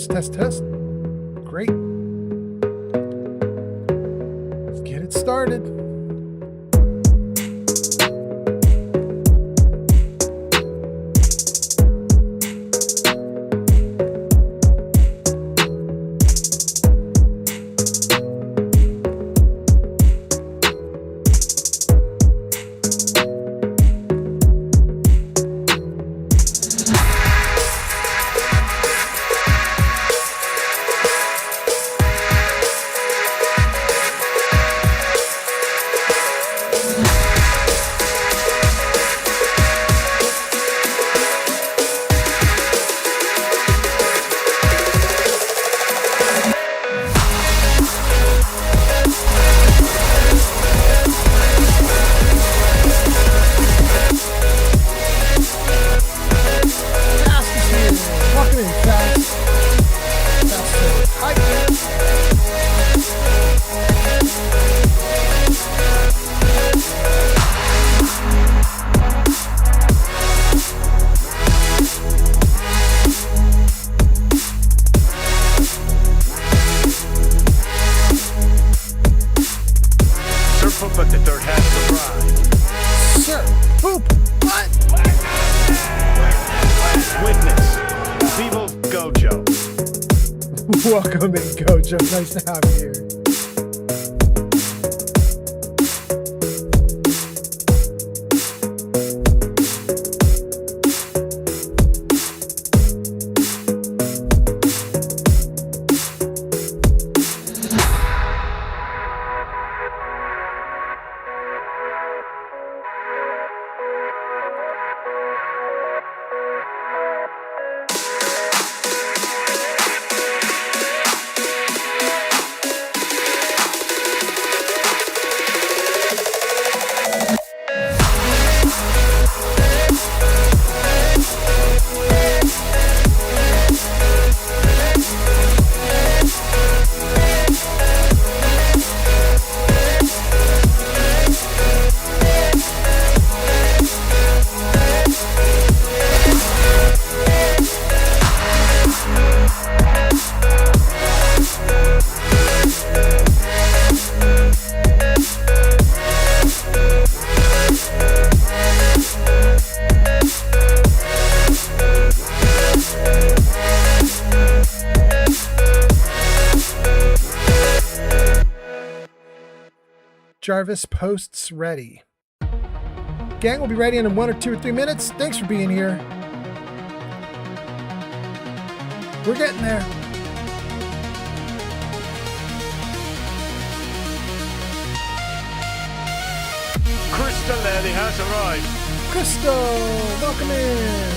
Test. Great. Let's get it started. But the dirt has arrived. Sir, poop, what? Witness, Vivo Gojo. Welcome in, Gojo. Nice to have you here. Jarvis posts ready. Gang will be ready in 1 or 2 or 3 minutes. Thanks for being here. We're getting there. Crystal Lady has arrived. Crystal, welcome in.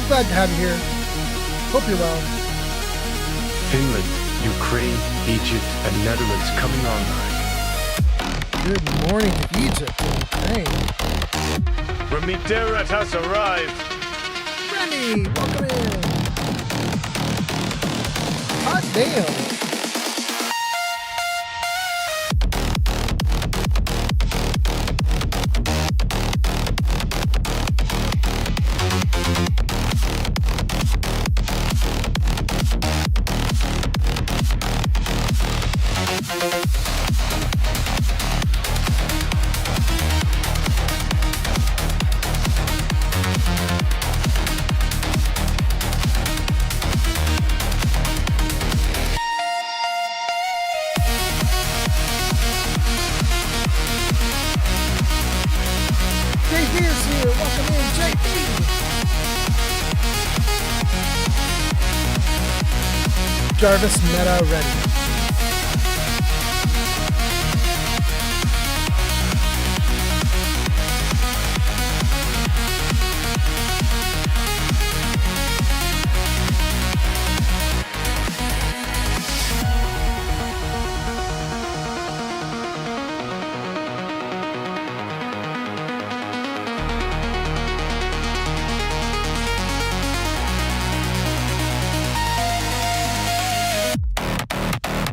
Glad to have you here. Hope you're well. Finland, Ukraine, Egypt, and Netherlands coming online. Good morning, Egypt and Ukraine. Remideret has arrived. Remy, welcome in. Hot damn. JP's here. Welcome in, JP. Jarvis meta ready.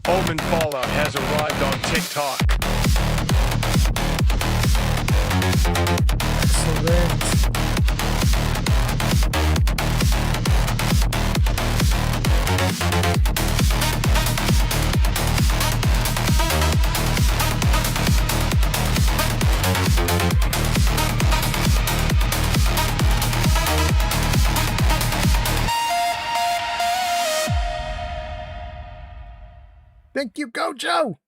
Omen Fallout has arrived on TikTok. Excellent. Thank you, Gojo.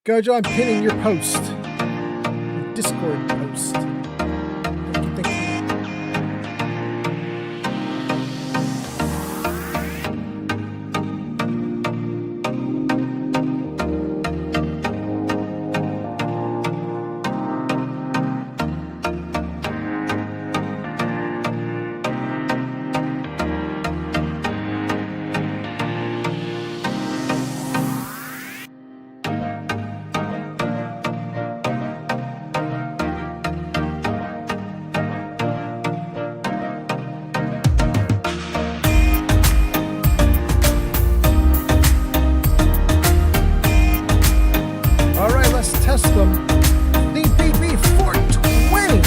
Gojo, I'm pinning your post. Your Discord post. Thank you. Test them. DPB 420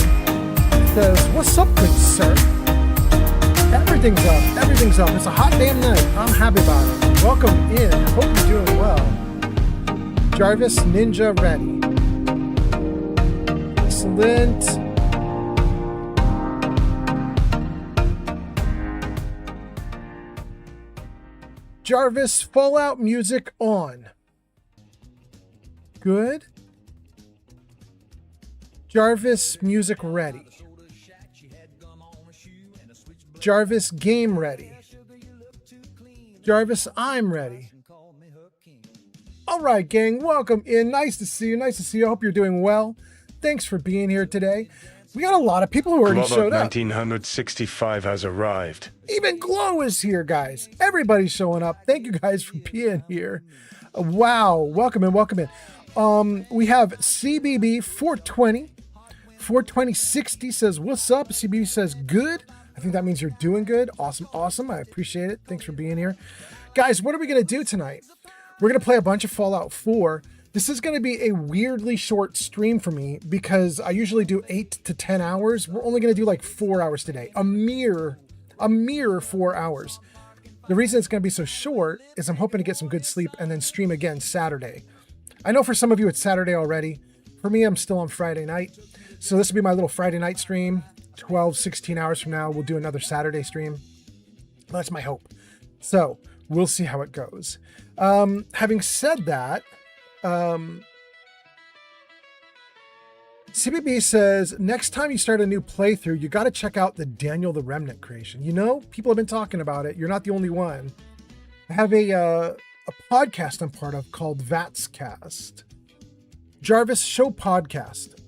says, what's up, good sir? Everything's up. Everything's up. It's a hot damn night. I'm happy about it. Welcome in. Hope you're doing well. Jarvis Ninja ready. Excellent. Jarvis Fallout music on. Good. Jarvis music ready. Jarvis game ready. Jarvis I'm ready. All right, gang, welcome in. Nice to see you. Nice to see you. I hope you're doing well. Thanks for being here today. We got a lot of people who already showed up. 1965 has arrived. Even Glow is here, guys. Everybody's showing up. Thank you guys for being here. Wow. Welcome in. Welcome in. We have CBB 420. 42060 says, what's up? CBB says, good. I think that means you're doing good. Awesome. Awesome. I appreciate it. Thanks for being here. Guys, what are we going to do tonight? We're going to play a bunch of Fallout 4. This is going to be a weirdly short stream for me because I usually do 8 to 10 hours. We're only going to do like 4 hours today. A mere 4 hours. The reason it's going to be so short is I'm hoping to get some good sleep and then stream again Saturday. I know for some of you it's Saturday already. For me, I'm still on Friday night. So this will be my little Friday night stream. 12, 16 hours from now, we'll do another Saturday stream. That's my hope. So we'll see how it goes. Having said that, CBB says, next time you start a new playthrough, you got to check out the Daniel the Remnant creation. You know, people have been talking about it. You're not the only one. I have a podcast I'm part of called Vatscast. Jarvis Show Podcast.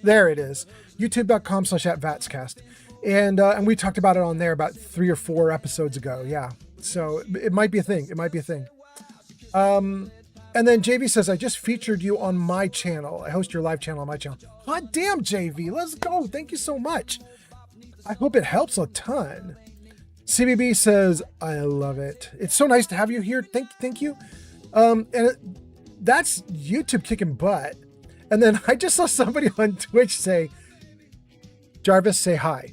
There it is. YouTube.com/@Vatscast. And we talked about it on there about 3 or 4 episodes ago. Yeah. So it might be a thing. It might be a thing. And then JV says, I just featured you on my channel. I host your live channel on my channel. Hot damn, JV. Let's go. Thank you so much. I hope it helps a ton. CBB says, I love it. It's so nice to have you here. Thank you. That's YouTube kicking butt. And then I just saw somebody on Twitch say, Jarvis, say hi.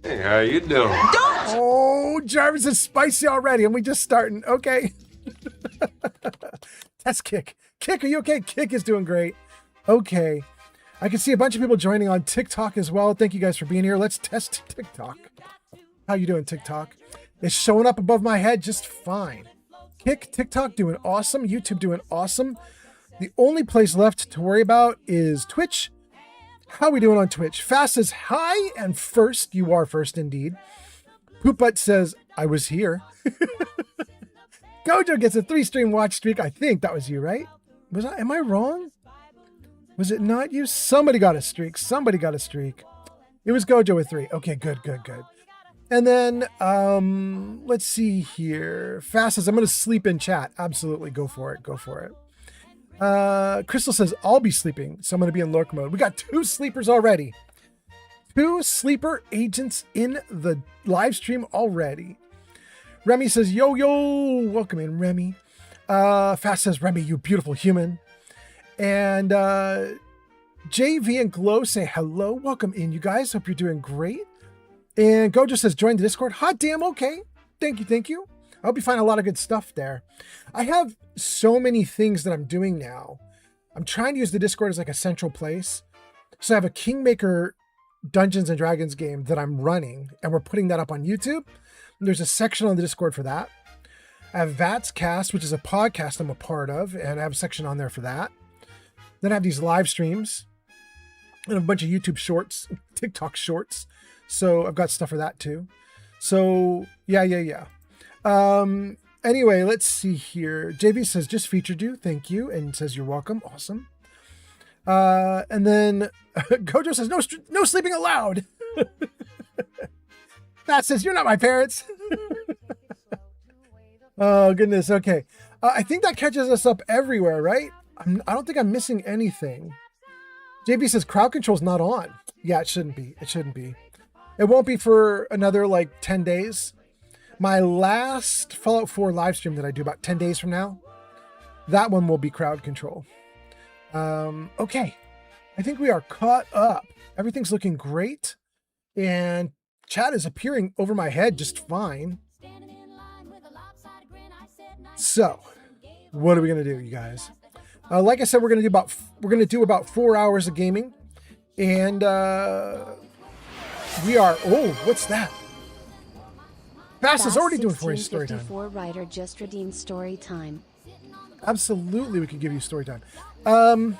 Hey, how you doing? Oh, Jarvis is spicy already, and we just starting. Okay. That's Kick. Kick, are you okay? Kick is doing great. Okay. I can see a bunch of people joining on TikTok as well. Thank you guys for being here. Let's test TikTok. How you doing, TikTok? It's showing up above my head just fine. Kick, TikTok doing awesome. YouTube doing awesome. The only place left to worry about is Twitch. How are we doing on Twitch? Fast says hi and first. You are first indeed. Poopbutt says, I was here. Gojo gets a 3-stream watch streak. I think that was you, right? Am I wrong? Was it not you? Somebody got a streak. Somebody got a streak. It was Gojo with 3. Okay, good. And then, let's see here. Fast says, I'm going to sleep in chat. Absolutely. Go for it. Crystal says, I'll be sleeping, so I'm going to be in lurk mode. We got 2 sleepers already. 2 sleeper agents in the live stream already. Remy says, yo, welcome in, Remy. Fast says, Remy, you beautiful human. And JV and Glow say, hello, welcome in, you guys. Hope you're doing great. And Gojo says, join the Discord. Hot damn, okay. Thank you. I hope you find a lot of good stuff there. I have so many things that I'm doing now. I'm trying to use the Discord as like a central place. So I have a Kingmaker Dungeons and Dragons game that I'm running, and we're putting that up on YouTube. There's a section on the Discord for that. I have Vats Cast, which is a podcast I'm a part of, and I have a section on there for that. Then I have these live streams and a bunch of YouTube shorts, TikTok shorts. So I've got stuff for that too. So yeah. Anyway, let's see here. JV says, just featured you. Thank you. And says, you're welcome. Awesome. And then Gojo says, no sleeping allowed. That says, you're not my parents. Oh, goodness. Okay. I think that catches us up everywhere, right? I don't think I'm missing anything. JB says, crowd control's not on. Yeah, it shouldn't be. It shouldn't be. It won't be for another like 10 days. My last Fallout 4 live stream that I do about 10 days from now, that one will be crowd control. Okay. I think we are caught up. Everything's looking great. And chat is appearing over my head just fine. So, what are we going to do, you guys? Like I said, we're going to do about 4 hours of gaming. And we are, what's that? Bass is already doing for you story time. Writer just redeemed story time. Absolutely, we could give you story time.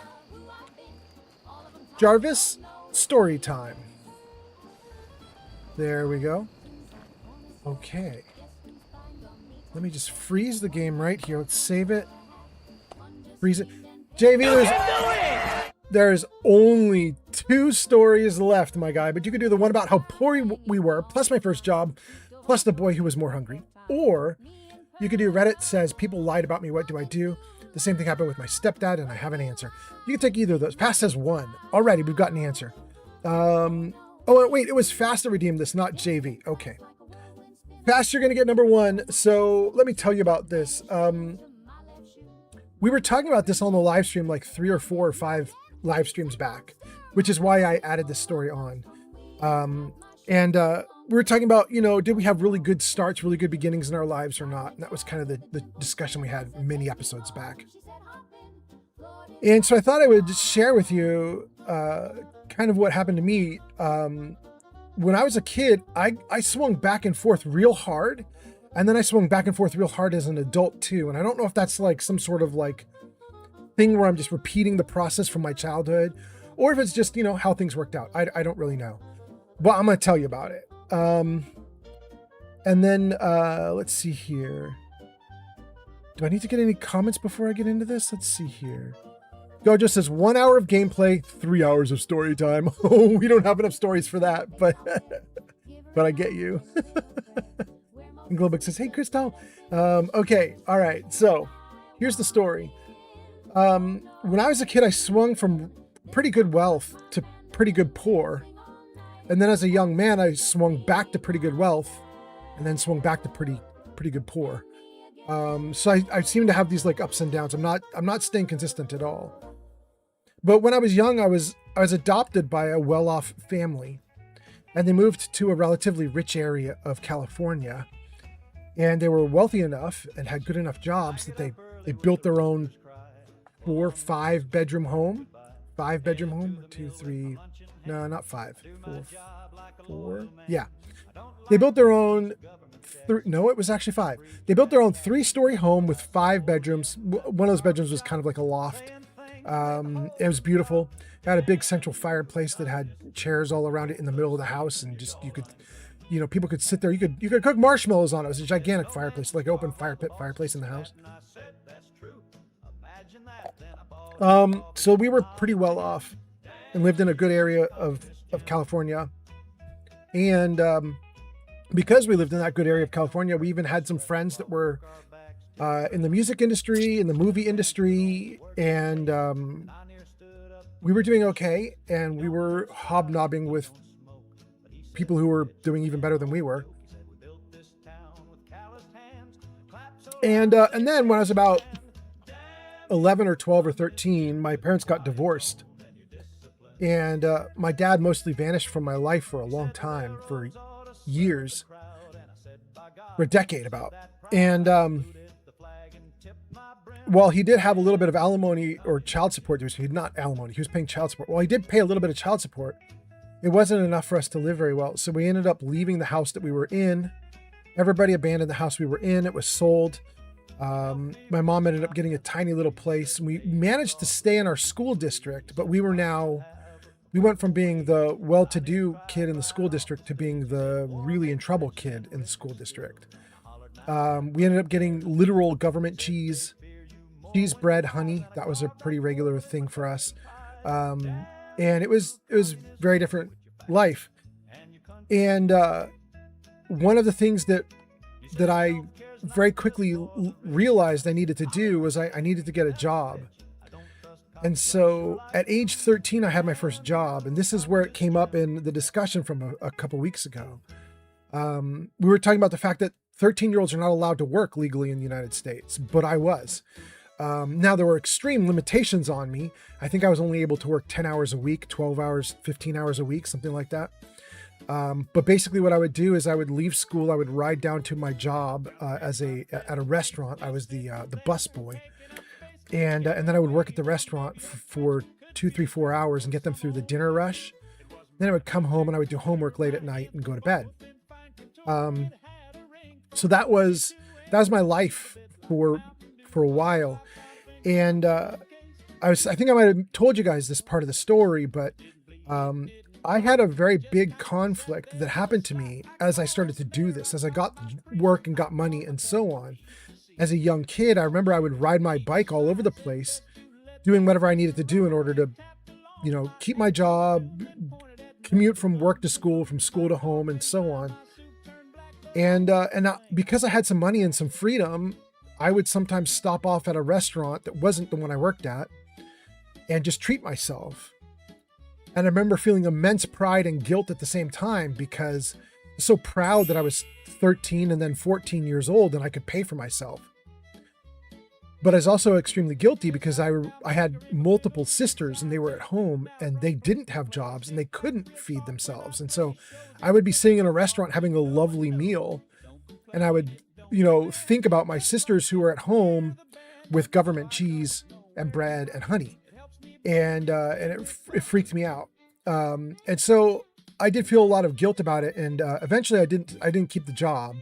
Jarvis, story time. There we go. Okay. Let me just freeze the game right here. Let's save it. Freeze it. JV, there's only 2 stories left, my guy. But you could do the one about how poor we were, plus my first job, plus the boy who was more hungry. Or you could do Reddit says, people lied about me. What do I do? The same thing happened with my stepdad, and I have an answer. You can take either of those. Fast says 1. Already, we've got an answer. Oh, wait, it was Fast that redeemed this, not JV. Okay. Fast, you're going to get number 1. So let me tell you about this. We were talking about this on the live stream like 3 or 4 or 5 live streams back, which is why I added this story on. We were talking about, did we have really good starts, really good beginnings in our lives or not? And that was kind of the discussion we had many episodes back. And so I thought I would share with you kind of what happened to me. When I was a kid, I swung back and forth real hard. And then I swung back and forth real hard as an adult too. And I don't know if that's like some sort of like thing where I'm just repeating the process from my childhood, or if it's just, how things worked out. I don't really know. But I'm going to tell you about it. And then let's see here. Do I need to get any comments before I get into this? Let's see here. Gojo says 1 hour of gameplay, 3 hours of story time. Oh, we don't have enough stories for that, but I get you. And Globex says, hey, Crystal. Okay. All right. So here's the story. When I was a kid, I swung from pretty good wealth to pretty good poor. And then as a young man, I swung back to pretty good wealth and then swung back to pretty good poor. So I seem to have these like ups and downs. I'm not staying consistent at all. But when I was young, I was adopted by a well-off family, and they moved to a relatively rich area of California. And they were wealthy enough and had good enough jobs that they built their own 5 bedroom home. 5 bedroom home? 2, 3. No, not 5. 4. Yeah. They built their own. No, it was actually 5. They built their own 3-story home with 5 bedrooms. One of those bedrooms was kind of like a loft. It was beautiful. It had a big central fireplace that had chairs all around it in the middle of the house, and just you could. People could sit there. You could cook marshmallows on it. It was a gigantic fireplace, like an open fire pit fireplace in the house. So we were pretty well off and lived in a good area of California. And because we lived in that good area of California, we even had some friends that were in the music industry, in the movie industry, and we were doing okay. And we were hobnobbing with people who were doing even better than we were. And then when I was about 11 or 12 or 13, my parents got divorced. And my dad mostly vanished from my life for a long time, for years, for a decade about. And while he did have a little bit of alimony or child support, he not alimony, he was paying child support. Well, he did pay a little bit of child support. It wasn't enough for us to live very well. So we ended up leaving the house that we were in. Everybody abandoned the house we were in. It was sold. My mom ended up getting a tiny little place. We managed to stay in our school district, but we went from being the well-to-do kid in the school district to being the really in trouble kid in the school district. We ended up getting literal government cheese, bread, honey. That was a pretty regular thing for us. And it was very different life. And one of the things that I very quickly realized I needed to do was I needed to get a job. And so at age 13, I had my first job. And this is where it came up in the discussion from a couple weeks ago. We were talking about the fact that 13-year-olds are not allowed to work legally in the United States, but I was. Now, there were extreme limitations on me. I think I was only able to work 10 hours a week, 12 hours, 15 hours a week, something like that. But basically what I would do is I would leave school. I would ride down to my job at a restaurant. I was the bus boy. And then I would work at the restaurant for 2, 3, 4 hours and get them through the dinner rush. Then I would come home and I would do homework late at night and go to bed. So that was my life for a while. And I think I might have told you guys this part of the story, but I had a very big conflict that happened to me as I started to do this, as I got work and got money and so on. As a young kid, I remember I would ride my bike all over the place, doing whatever I needed to do in order to, keep my job, commute from work to school, from school to home, and so on. And because I had some money and some freedom, I would sometimes stop off at a restaurant that wasn't the one I worked at and just treat myself. And I remember feeling immense pride and guilt at the same time because I was so proud that I was 13 and then 14 years old and I could pay for myself. But I was also extremely guilty because I had multiple sisters and they were at home and they didn't have jobs and they couldn't feed themselves. And so I would be sitting in a restaurant having a lovely meal and I would, think about my sisters who were at home with government cheese and bread and honey. And it freaked me out. And so I did feel a lot of guilt about it. And eventually I didn't keep the job.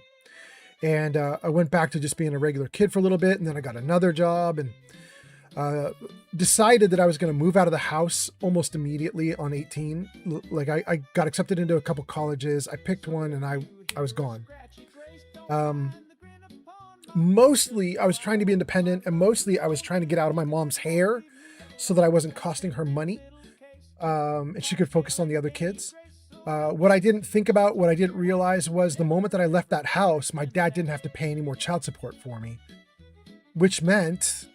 And I went back to just being a regular kid for a little bit. And then I got another job and decided that I was going to move out of the house almost immediately on 18. Like I got accepted into a couple colleges. I picked one and I was gone. Mostly I was trying to be independent and mostly I was trying to get out of my mom's hair so that I wasn't costing her money. And she could focus on the other kids. What I didn't think about, what I didn't realize was the moment that I left that house, my dad didn't have to pay any more child support for me, which meant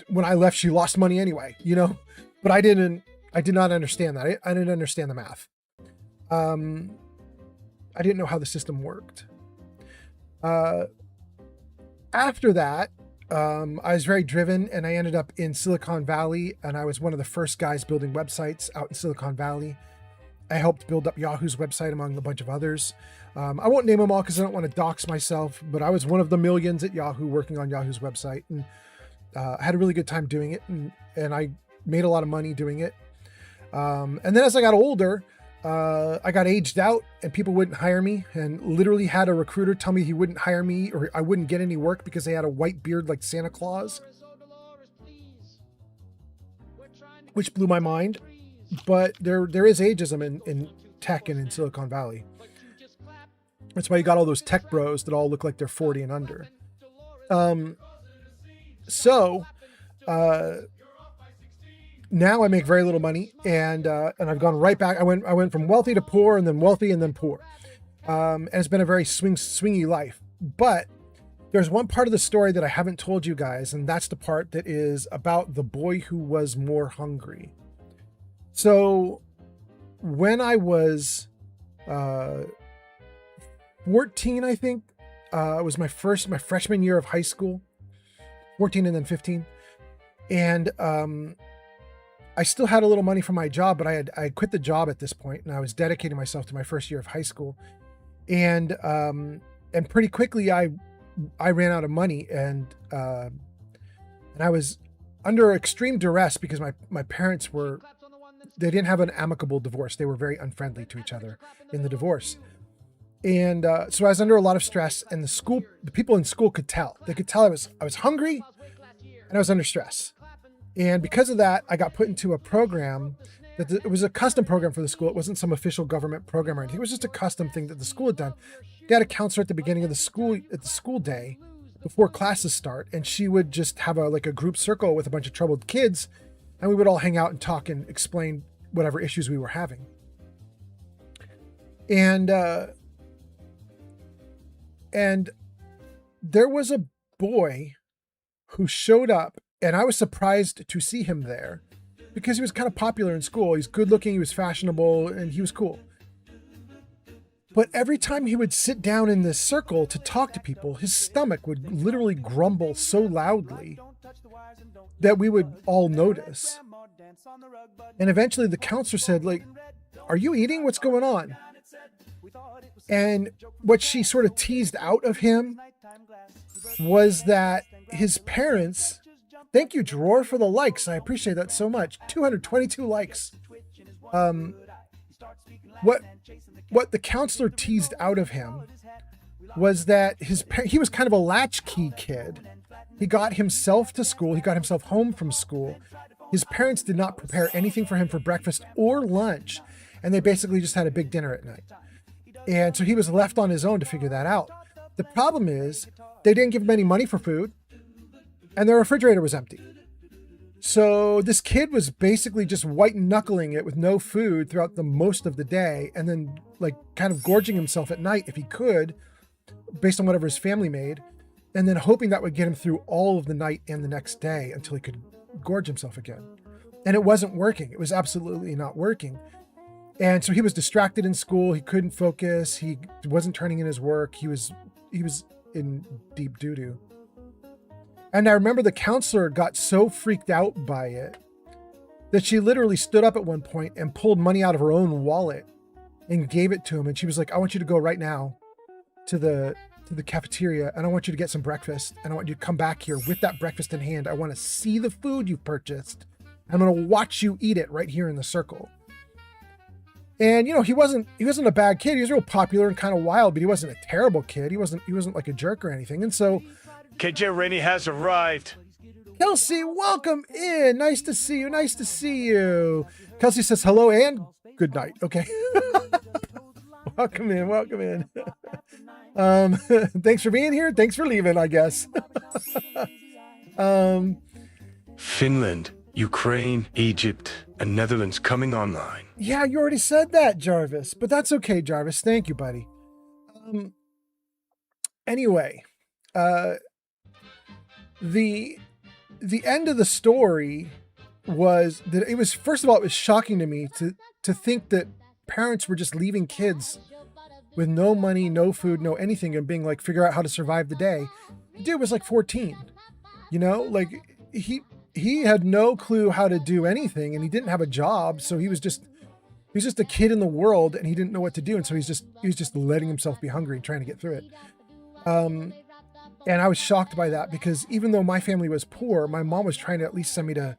when I left, she lost money anyway, but I did not understand that. I didn't understand the math. I didn't know how the system worked. After that, I was very driven and I ended up in Silicon Valley and I was one of the first guys building websites out in Silicon Valley. I helped build up Yahoo's website among a bunch of others. I won't name them all because I don't want to dox myself, but I was one of the millions at Yahoo working on Yahoo's website and I had a really good time doing it and I made a lot of money doing it. And then as I got older, I got aged out and people wouldn't hire me and literally had a recruiter tell me he wouldn't hire me or I wouldn't get any work because they had a white beard like Santa Claus, which blew my mind. But there is ageism in tech and in Silicon Valley. That's why you got all those tech bros that all look like they're 40 and under. So now I make very little money and I've gone right back. I went from wealthy to poor and then wealthy and then poor. And it's been a very swingy life. But there's one part of the story that I haven't told you guys, and that's the part that is about the boy who was more hungry. So when I was 14, I think, it was my freshman year of high school, 14 and then 15. And I still had a little money from my job, but I had quit the job at this point and I was dedicating myself to my first year of high school. And pretty quickly I ran out of money and I was under extreme duress because my parents they didn't have an amicable divorce. They were very unfriendly to each other in the divorce. And so I was under a lot of stress, and the people in school could tell. They could tell I was hungry and I was under stress. And because of that, I got put into a program it was a custom program for the school. It wasn't some official government program or anything. It was just a custom thing that the school had done. They had a counselor at the beginning of the school day before classes start, and she would just have a group circle with a bunch of troubled kids, and we would all hang out and talk and explain whatever issues we were having. And there was a boy who showed up, and I was surprised to see him there because he was kind of popular in school. He's good looking, he was fashionable, and he was cool. But every time he would sit down in this circle to talk to people, his stomach would literally grumble so loudly that we would all notice. And eventually the counselor said, are you eating? What's going on? And what she sort of teased out of him was that his parents, thank you, Drawer, for the likes. I appreciate that so much. 222 likes. What the counselor teased out of him was that he was kind of a latchkey kid. He got himself to school. He got himself home from school. His parents did not prepare anything for him for breakfast or lunch, and they basically just had a big dinner at night. And so he was left on his own to figure that out. The problem is they didn't give him any money for food, and their refrigerator was empty. So this kid was basically just white knuckling it with no food throughout the most of the day, and then kind of gorging himself at night if he could, based on whatever his family made, and then hoping that would get him through all of the night and the next day until he could gorge himself again. And it wasn't working. It was absolutely not working. And so he was distracted in school. He couldn't focus. He wasn't turning in his work. He was in deep doo-doo. And I remember the counselor got so freaked out by it that she literally stood up at one point and pulled money out of her own wallet and gave it to him. And she was like, I want you to go right now to the cafeteria, and I want you to get some breakfast, and I want you to come back here with that breakfast in hand. I want to see the food you've purchased. I'm going to watch you eat it right here in the circle. And he wasn't a bad kid. He was real popular and kind of wild, but he wasn't a terrible kid. He wasn't like a jerk or anything. And so KJ Rainey has arrived. Kelsey, welcome in. Nice to see you. Nice to see you. Kelsey says hello and good night. Okay. Welcome in. Welcome in. Thanks for being here. Thanks for leaving, I guess. Finland, Ukraine, Egypt, and Netherlands coming online. Yeah, you already said that, Jarvis, but that's okay, Jarvis. Thank you, buddy. Anyway, the end of the story was that it was, first of all, it was shocking to me to think that parents were just leaving kids with no money, no food, no anything, and being like, figure out how to survive the day. The dude was 14, he had no clue how to do anything, and he didn't have a job. So he was just a kid in the world, and he didn't know what to do. And so he was just letting himself be hungry and trying to get through it. And I was shocked by that, because even though my family was poor, my mom was trying to at least send me to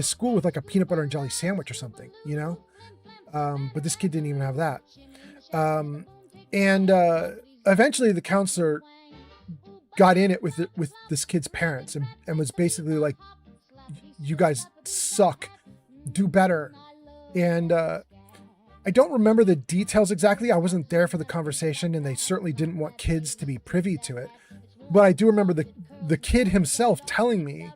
school with a peanut butter and jelly sandwich or something, but this kid didn't even have that. Eventually the counselor got in it with this kid's parents and was basically like, you guys suck, do better. And I don't remember the details exactly. I wasn't there for the conversation, and they certainly didn't want kids to be privy to it. But I do remember the kid himself telling me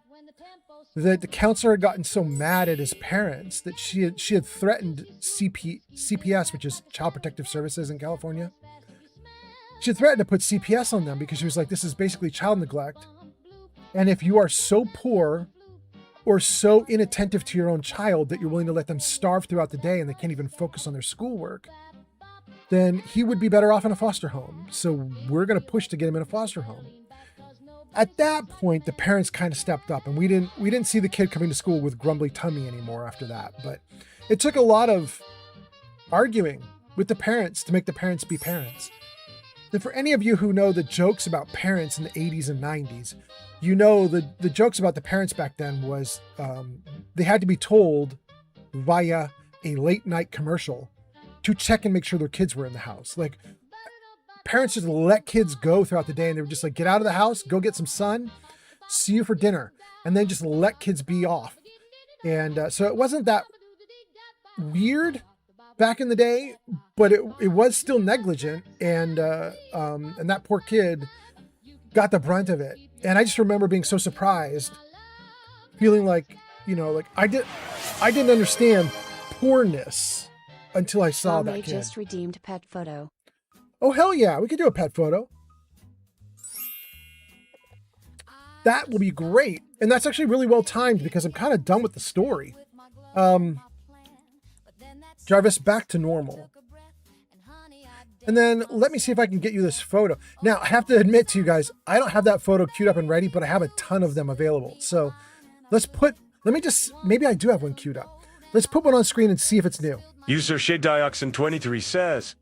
that the counselor had gotten so mad at his parents that she had threatened CPS, which is Child Protective Services in California. She had threatened to put CPS on them because she was like, this is basically child neglect. And if you are so poor or so inattentive to your own child that you're willing to let them starve throughout the day and they can't even focus on their schoolwork, then he would be better off in a foster home. So we're going to push to get him in a foster home. At that point, the parents kind of stepped up, and we didn't see the kid coming to school with grumbly tummy anymore after that. But it took a lot of arguing with the parents to make the parents be parents. And for any of you who know the jokes about parents in the 80s and 90s, the jokes about the parents back then was they had to be told via a late night commercial to check and make sure their kids were in the house. Like parents just let kids go throughout the day, and they were just like, get out of the house, go get some sun, see you for dinner, and then just let kids be off. And so it wasn't that weird back in the day, but it was still negligent, and that poor kid got the brunt of it. And I just remember being so surprised, feeling like, like I didn't understand poorness until I saw that kid. Just redeemed pet photo. Oh, hell yeah. We could do a pet photo. That will be great. And that's actually really well timed because I'm kind of done with the story. Jarvis, back to normal. And then let me see if I can get you this photo. Now, I have to admit to you guys, I don't have that photo queued up and ready, but I have a ton of them available. So maybe I do have one queued up. Let's put one on screen and see if it's new. User Shadioxin23 says,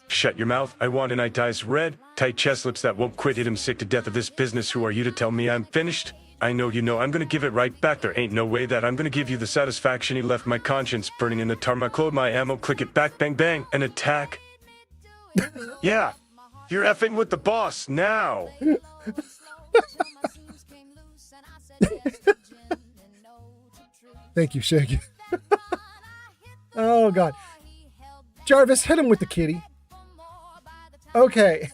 shut your mouth. I want an eyes red, tight chest lips that won't quit it. I'm sick to death of this business. Who are you to tell me I'm finished? I know you know I'm gonna give it right back. There ain't no way that I'm gonna give you the satisfaction. He left my conscience burning in the tarmac. Load my ammo, click it back, bang, bang, and attack. Yeah, you're effing with the boss now. Thank you, Shaggy. Oh, God. Jarvis, hit him with the kitty. Okay.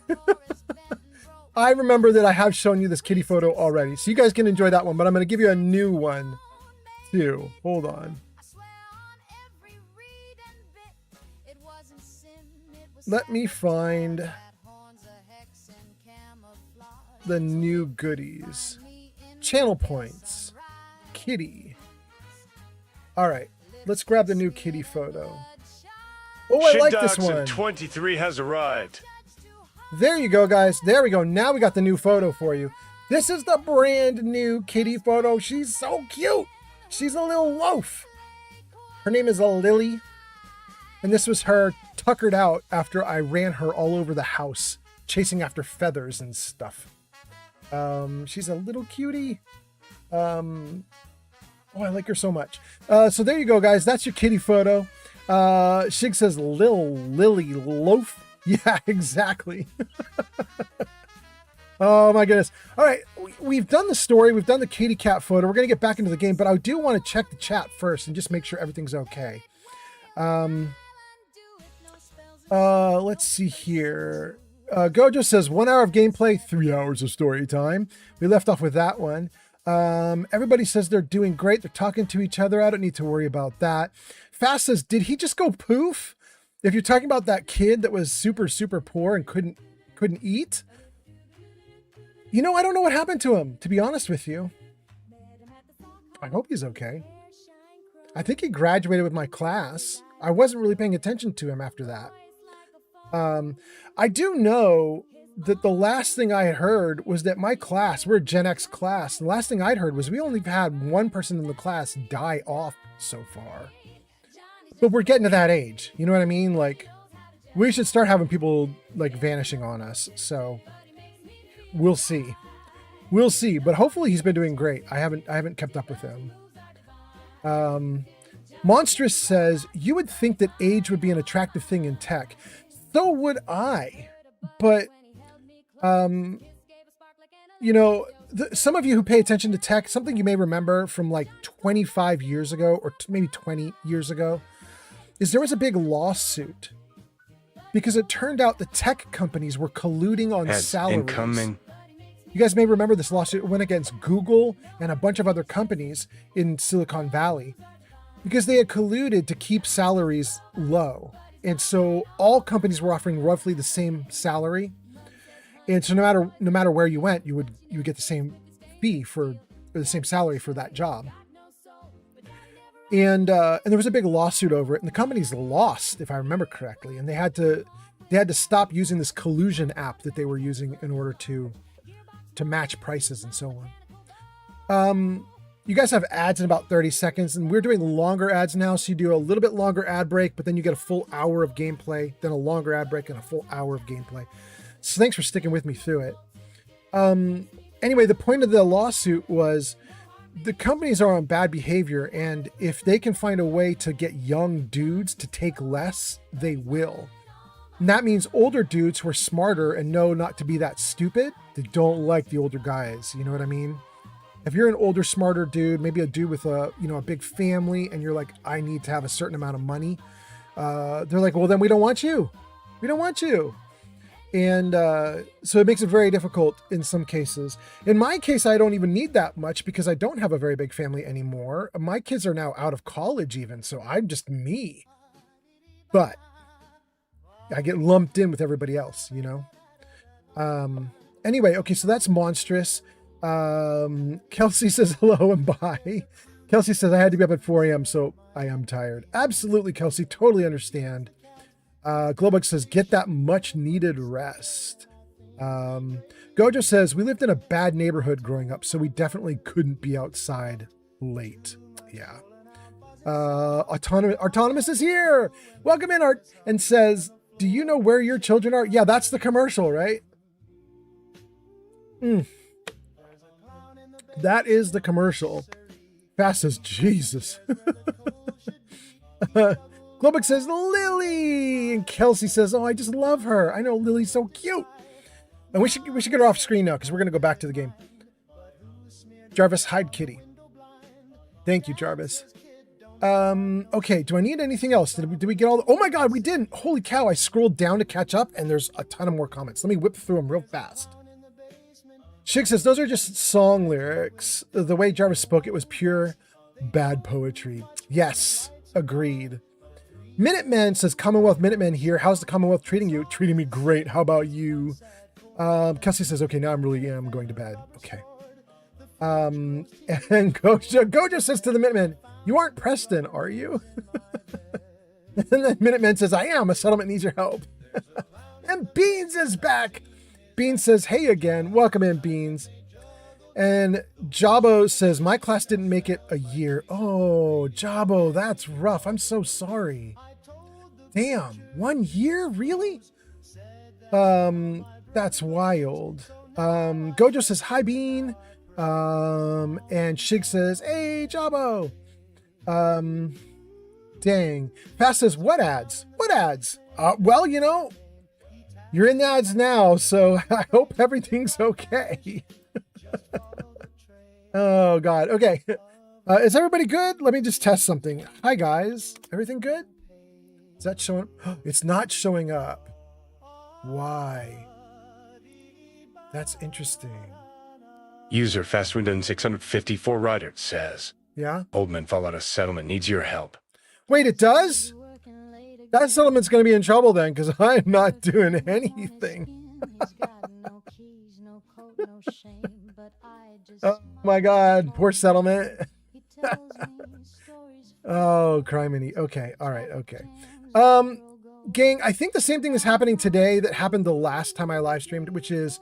I remember that I have shown you this kitty photo already, so you guys can enjoy that one, but I'm going to give you a new one, too. Hold on. Let me find the new goodies. Channel points. Kitty. All right. Let's grab the new kitty photo. Oh, I like this one. 23 has arrived. There you go, guys. There we go. Now we got the new photo for you. This is the brand new kitty photo. She's so cute. She's a little loaf. Her name is Lily. And this was her tuckered out after I ran her all over the house, chasing after feathers and stuff. She's a little cutie. Oh, I like her so much. So there you go, guys. That's your kitty photo. Shig says, Lily loaf. Yeah, exactly. Oh my goodness. All right. We've done the story. We've done the kitty cat photo. We're going to get back into the game, but I do want to check the chat first and just make sure everything's okay. Let's see here. Gojo says 1 hour of gameplay, 3 hours of story time. We left off with that one. Everybody says they're doing great. They're talking to each other. I don't need to worry about that. Fast says, did he just go poof? If you're talking about that kid that was super, super poor and couldn't eat, I don't know what happened to him, to be honest with you. I hope he's okay. I think he graduated with my class. I wasn't really paying attention to him after that. I do know that the last thing I heard was that my class, we're a Gen X class. The last thing I'd heard was we only had one person in the class die off so far. But we're getting to that age. You know what I mean? Like, we should start having people like vanishing on us. So we'll see. We'll see. But hopefully he's been doing great. I haven't kept up with him. Monstrous says, you would think that age would be an attractive thing in tech. So would I. But, some of you who pay attention to tech, something you may remember from like 25 years ago or maybe 20 years ago, is there was a big lawsuit because it turned out the tech companies were colluding on salaries. Incoming. You guys may remember this lawsuit went against Google and a bunch of other companies in Silicon Valley because they had colluded to keep salaries low. And so all companies were offering roughly the same salary. And so no matter where you went, you would get the same fee or the same salary for that job. And there was a big lawsuit over it, and the companies lost, if I remember correctly, and they had to stop using this collusion app that they were using in order to match prices and so on. You guys have ads in about 30 seconds, and we're doing longer ads now, so you do a little bit longer ad break, but then you get a full hour of gameplay, then a longer ad break, and a full hour of gameplay. So thanks for sticking with me through it. Anyway, the point of the lawsuit was the companies are on bad behavior, and if they can find a way to get young dudes to take less, they will. And that means older dudes who are smarter and know not to be that stupid, they don't like the older guys. You know what I mean? If you're an older, smarter dude, maybe a dude with a big family, and you're like, I need to have a certain amount of money, they're like, well, then we don't want you. We don't want you. And so it makes it very difficult in some cases. In my case, I don't even need that much because I don't have a very big family anymore. My kids are now out of college even, so I'm just me. But I get lumped in with everybody else, you know? Anyway, okay, so that's monstrous. Kelsey says hello and bye. Kelsey says, I had to be up at 4 a.m., so I am tired. Absolutely, Kelsey, totally understand. Globux says, get that much needed rest. Gojo says, we lived in a bad neighborhood growing up, so we definitely couldn't be outside late. Yeah. Autonomous is here. Welcome in, Art, and says, do you know where your children are? Yeah, that's the commercial, right? That is the commercial. Fast says, Jesus. Globux says, Lily! And Kelsey says, oh, I just love her. I know, Lily's so cute. And we should get her off screen now because we're going to go back to the game. Jarvis, hide Kitty. Thank you, Jarvis. Okay, do I need anything else? Did we get all the... Oh my God, we didn't. Holy cow, I scrolled down to catch up and there's a ton of more comments. Let me whip through them real fast. Shig says, those are just song lyrics. The way Jarvis spoke, it was pure bad poetry. Yes, agreed. Minuteman says, Commonwealth Minuteman here. How's the Commonwealth treating you? Treating me great. How about you? Kelsey says, okay, now I'm going to bed. Okay. And Gojo says to the Minuteman, you aren't Preston, are you? And then Minuteman says, I am. A settlement needs your help. And Beans is back. Beans says, hey again. Welcome in, Beans. And Jabo says, my class didn't make it a year. Oh, Jabo, that's rough. I'm so sorry. Damn, 1 year? Really? That's wild. Gojo says, hi, Bean. And Shig says, hey, Jabo. Dang. Fast says, what ads? What ads? Well, you know, you're in the ads now, so I hope everything's okay. Oh, God. Okay. Is everybody good? Let me just test something. Hi, guys. Everything good? Is that showing? It's not showing up. Why? That's interesting. User Fastwindon 654 Rider says, Yeah? Old Man Fallout settlement needs your help. Wait, it does? That settlement's going to be in trouble then, because I'm not doing anything. Oh my God, poor settlement. Oh, criminy. Okay, all right, okay. Gang, I think the same thing is happening today that happened the last time I live streamed, which is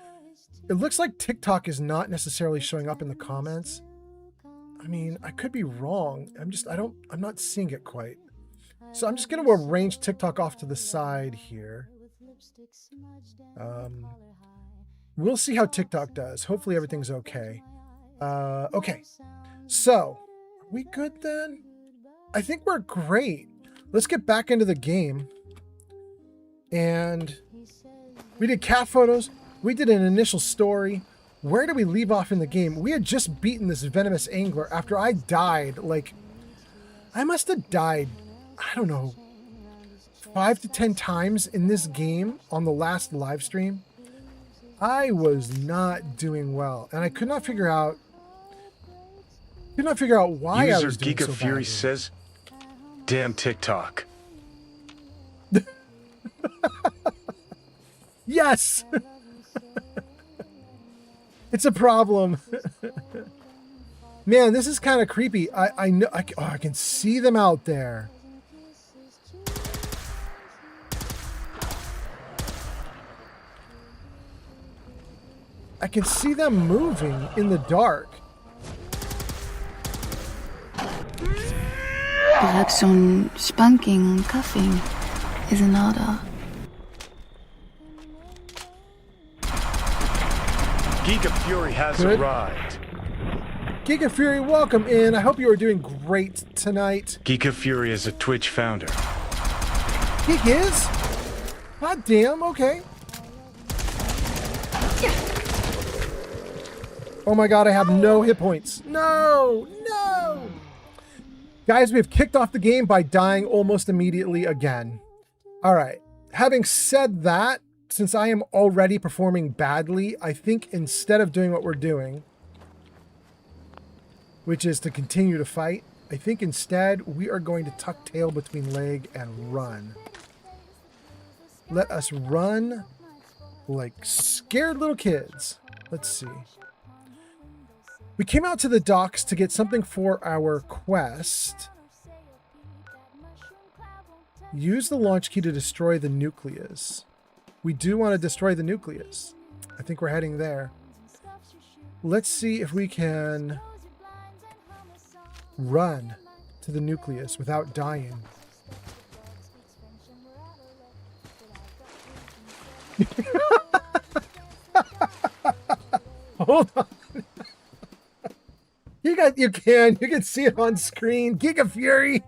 it looks like TikTok is not necessarily showing up in the comments. I mean, I could be wrong. I'm not seeing it quite. So I'm just going to arrange TikTok off to the side here. We'll see how TikTok does. Hopefully everything's okay. Okay. So, are we good then? I think we're great. Let's get back into the game. And we did cat photos. We did an initial story. Where do we leave off in the game? We had just beaten this venomous angler after I died. Like, I must have died, I don't know, 5 to 10 times in this game on the last live stream. I was not doing well, and I could not figure out why I was doing User Giga so Fury badly. says, damn TikTok. Yes! It's a problem. Man, this is kind of creepy. I know I can see them out there. I can see them moving in the dark. Perhaps some spanking and cuffing is in order. Giga Fury has Good. arrived. Geek and Fury, welcome in. I hope you are doing great tonight. Geek of Fury is a Twitch founder. Geek is? God damn, okay. Oh my god, I have no hit points. No! Guys, we've kicked off the game by dying almost immediately again. Alright, having said that, since I am already performing badly, I think instead of doing what we're doing, which is to continue to fight, I think instead we are going to tuck tail between leg and run. Let us run like scared little kids. Let's see. We came out to the docks to get something for our quest. Use the launch key to destroy the nucleus. We do want to destroy the nucleus. I think we're heading there. Let's see if we can run to the nucleus without dying. Hold on. You can see it on screen. Geek of Fury.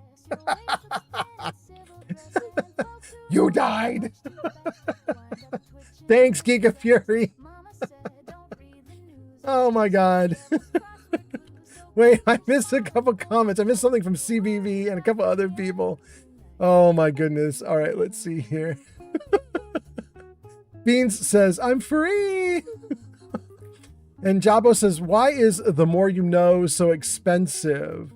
You died. Thanks, Geek of Fury. Oh my god. Wait, I missed a couple comments. I missed something from CBV and a couple other people. Oh my goodness. All right, let's see here. Beans says, I'm free. And Jabo says, why is the more you know so expensive?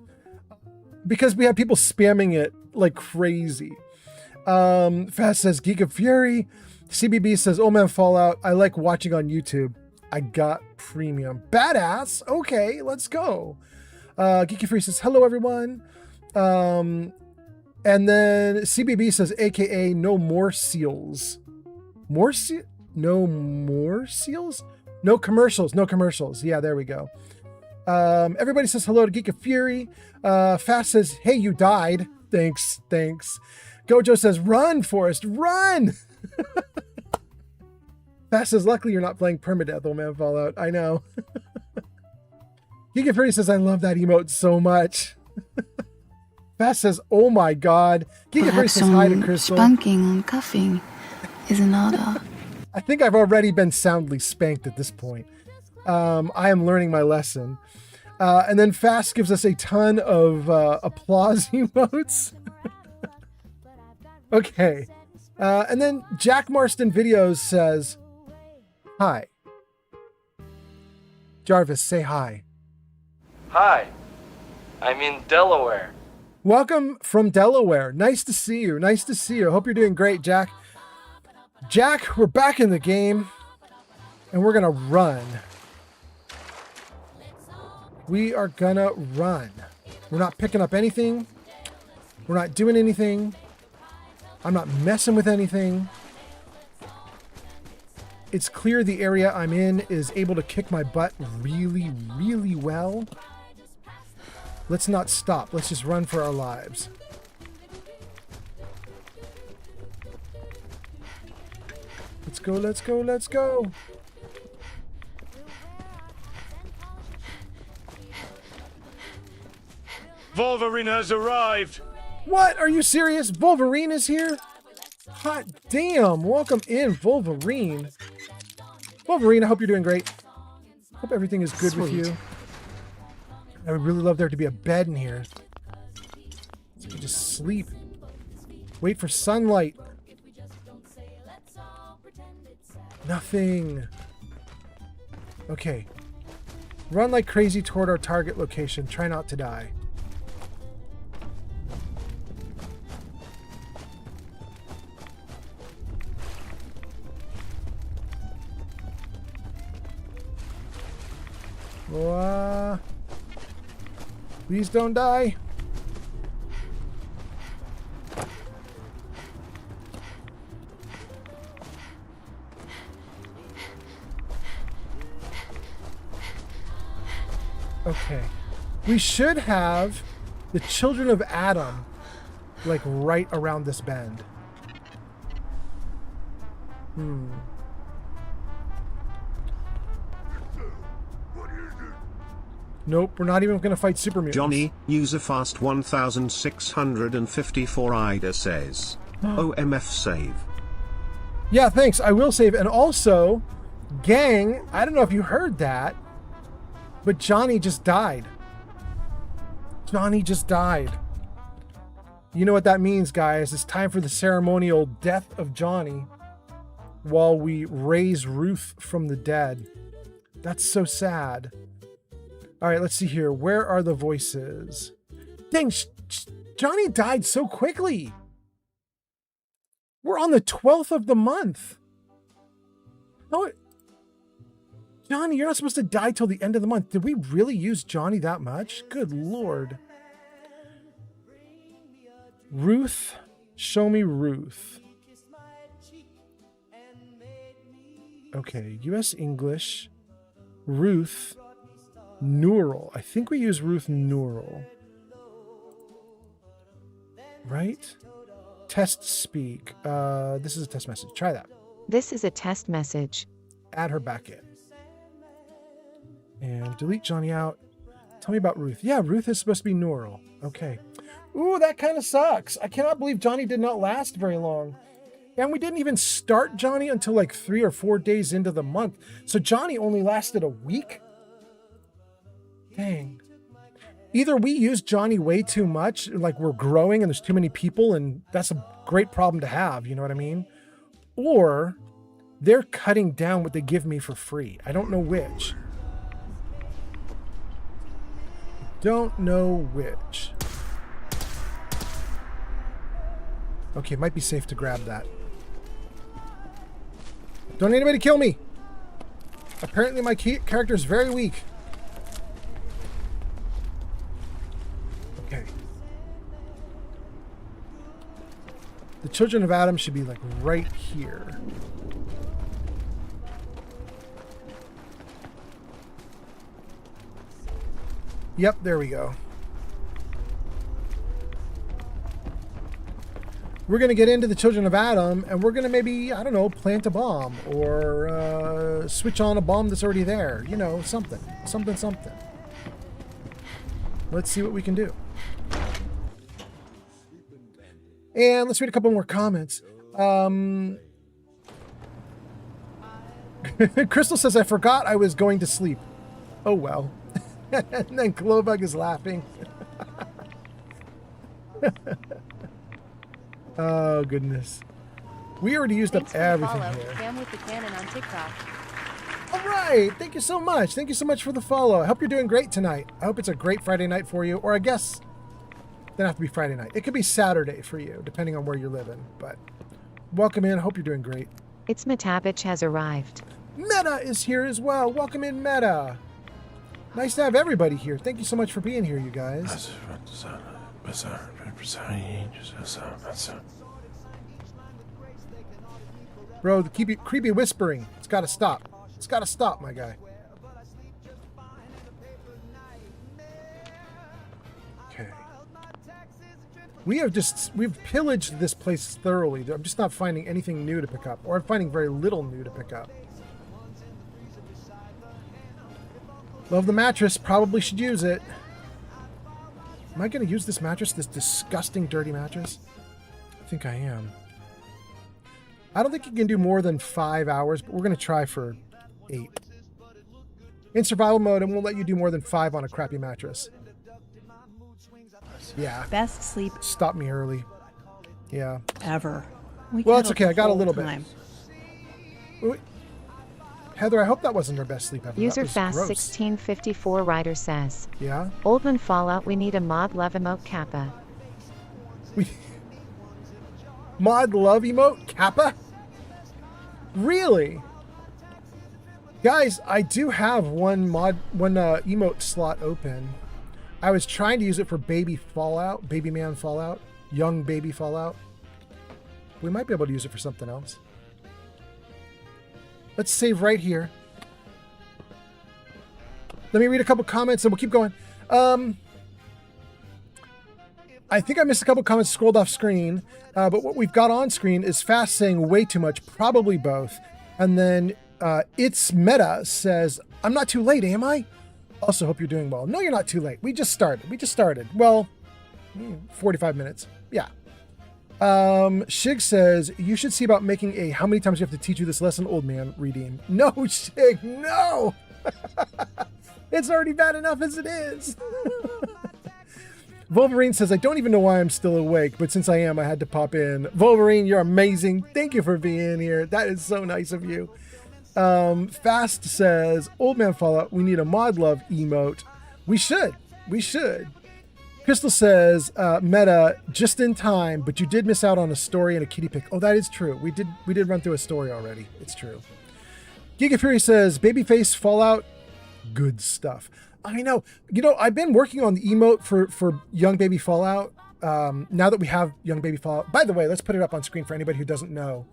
Because we have people spamming it like crazy. Fast says, Geek of Fury. CBB says, oh man, Fallout. I like watching on YouTube. I got premium. Badass. Okay, let's go. Geek of Fury says, hello everyone. And then CBB says, AKA no more seals. No more seals? No commercials. Yeah, there we go. Everybody says hello to Geek of Fury. Fast says, hey, you died. Thanks. Gojo says, run, Forrest, run! Fast says, luckily you're not playing permadeath, old man Fallout. I know. Geek of Fury says, I love that emote so much. Fast says, oh my god. Geek of Fury says hi to Crystal. Spanking and cuffing is in order. I think I've already been soundly spanked at this point. I am learning my lesson. And then Fast gives us a ton of applause emotes. Okay. And then Jack Marston Videos says, hi. Jarvis, say hi. Hi. I'm in Delaware. Welcome from Delaware. Nice to see you. Hope you're doing great, Jack. Jack, we're back in the game, and we're gonna run. We are gonna run. We're not picking up anything. We're not doing anything. I'm not messing with anything. It's clear the area I'm in is able to kick my butt really, really well. Let's not stop. Let's just run for our lives. Let's go. Wolverine has arrived. What? Are you serious? Wolverine is here? Hot damn. Welcome in, Wolverine. Wolverine, I hope you're doing great. Hope everything is good with you. I would really love there to be a bed in here. So you can just sleep. Wait for sunlight. Nothing. Okay. Run like crazy toward our target location. Try not to die. Please don't die. Okay. We should have the children of Adam like right around this bend. Nope, we're not even going to fight super mutants. Johnny, user fast 1654 Ida says. OMF save. Yeah, thanks. I will save. And also, gang, I don't know if you heard that, but Johnny just died. Johnny just died. You know what that means, guys. It's time for the ceremonial death of Johnny while we raise Ruth from the dead. That's so sad. All right, let's see here. Where are the voices? Dang, Johnny died so quickly. We're on the 12th of the month. Oh, Johnny, you're not supposed to die till the end of the month. Did we really use Johnny that much? Good Lord. Ruth, show me Ruth. Okay, US English. Ruth. Neural. I think we use Ruth Neural. Right? Test speak. This is a test message. Try that. This is a test message. Add her back in. And delete Johnny out. Tell me about Ruth. Yeah, Ruth is supposed to be Neural. Okay. Ooh, that kind of sucks. I cannot believe Johnny did not last very long. And we didn't even start Johnny until like 3 or 4 days into the month. So Johnny only lasted a week? Dang. Either we use Johnny way too much, like we're growing and there's too many people, and that's a great problem to have, you know what I mean? Or they're cutting down what they give me for free. I don't know which. Don't know which. Okay, it might be safe to grab that. Don't anybody kill me! Apparently my character is very weak. Okay. The children of Adam should be like right here. Yep, there we go. We're going to get into the children of Adam, and we're going to maybe, I don't know, plant a bomb or switch on a bomb that's already there. You know, something. Something. Let's see what we can do. And let's read a couple more comments. Crystal says, I forgot I was going to sleep. Oh, well. And then Glowbug is laughing. Oh, goodness. We already used up everything here. Cam with the cannon on TikTok. All right. Thank you so much. Thank you so much for the follow. I hope you're doing great tonight. I hope it's a great Friday night for you. Or I guess it doesn't have to be Friday night. It could be Saturday for you, depending on where you're living. But welcome in. Hope you're doing great. It's Metavich has arrived. Meta is here as well. Welcome in, Meta. Nice to have everybody here. Thank you so much for being here, you guys. Bro, the creepy whispering. It's got to stop. It's got to stop, my guy. Okay. We've pillaged this place thoroughly. I'm just not finding anything new to pick up. Or I'm finding very little new to pick up. Love the mattress. Probably should use it. Am I going to use this mattress? This disgusting, dirty mattress? I think I am. I don't think you can do more than 5 hours, but we're going to try for 8. In survival mode, and won't let you do more than 5 on a crappy mattress. Yeah. Best sleep Stop me early. Yeah. ever. Well, it's okay. I got a little bit. Wait. Heather, I hope that wasn't our best sleep ever. User That was fast gross. 1654 writer says. Yeah? Oldman Fallout, we need a mod love emote kappa. Mod love emote? Kappa? Really? Guys, I do have one emote slot open. I was trying to use it for baby Fallout, baby man Fallout, young baby Fallout. We might be able to use it for something else. Let's save right here. Let me read a couple comments and we'll keep going. I think I missed a couple comments scrolled off screen, but what we've got on screen is Fast saying way too much, probably both. And then It's Meta says, I'm not too late, am I? Also, hope you're doing well. No, you're not too late. We just started. Well, 45 minutes. Yeah. Shig says, you should see about making a how many times you have to teach you this lesson, old man redeem. No, Shig, no. It's already bad enough as it is. Wolverine says, I don't even know why I'm still awake, but since I am, I had to pop in. Wolverine, you're amazing. Thank you for being here. That is so nice of you. Fast says, old man Fallout, we need a mod love emote. We should. Crystal says, meta, just in time, but you did miss out on a story and a kitty pick. Oh, that is true. We did run through a story already. It's true. Giga Fury says, babyface Fallout, good stuff. I know. I've been working on the emote for Young Baby Fallout. Now that we have Young Baby Fallout. By the way, let's put it up on screen for anybody who doesn't know.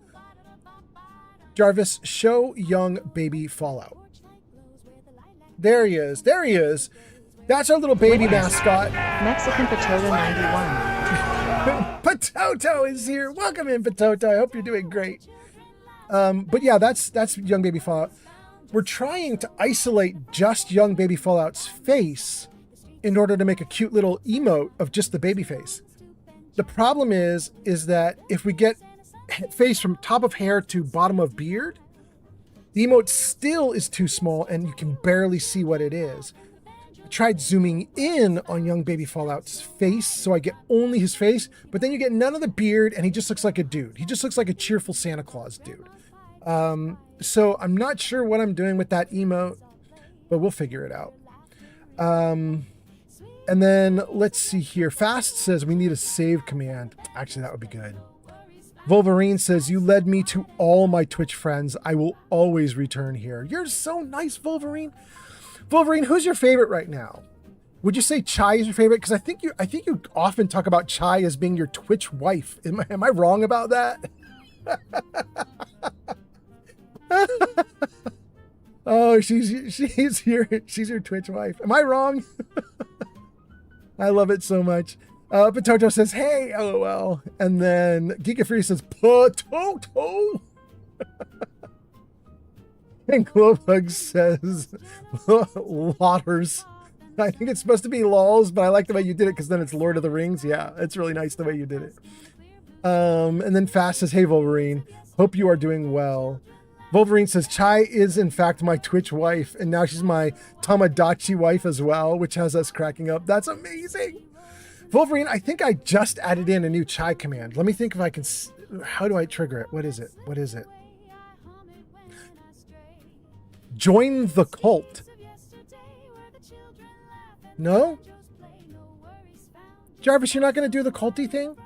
Jarvis, show Young Baby Fallout. There he is. That's our little baby mascot. Mexican Potato 91. Potato is here. Welcome in, Potato. I hope you're doing great. But yeah, that's Young Baby Fallout. We're trying to isolate just Young Baby Fallout's face in order to make a cute little emote of just the baby face. The problem is that if we get face from top of hair to bottom of beard, the emote still is too small and you can barely see what it is. I tried zooming in on Young Baby Fallout's face so I get only his face, but then you get none of the beard and he just looks like a dude. He just looks like a cheerful Santa Claus dude. So I'm not sure what I'm doing with that emote, but we'll figure it out. And then let's see here. Fast says we need a save command. Actually, that would be good. Wolverine says, you led me to all my Twitch friends. I will always return here. You're so nice, Wolverine. Wolverine, who's your favorite right now? Would you say Chai is your favorite? Because I think you often talk about Chai as being your Twitch wife. Am I wrong about that? Oh, she's your Twitch wife. Am I wrong? I love it so much. Potato says, hey, LOL. And then Giga Free says, Potato. And Glowbug says, Lotters. I think it's supposed to be lols, but I like the way you did it because then it's Lord of the Rings. Yeah, it's really nice the way you did it. And then Fast says, hey, Wolverine. Hope you are doing well. Wolverine says, Chai is in fact my Twitch wife, and now she's my Tamagotchi wife as well, which has us cracking up. That's amazing. Wolverine, I think I just added in a new Chai command. Let me think if I can... How do I trigger it? What is it? Join the cult. No? Jarvis, you're not going to do the culty thing?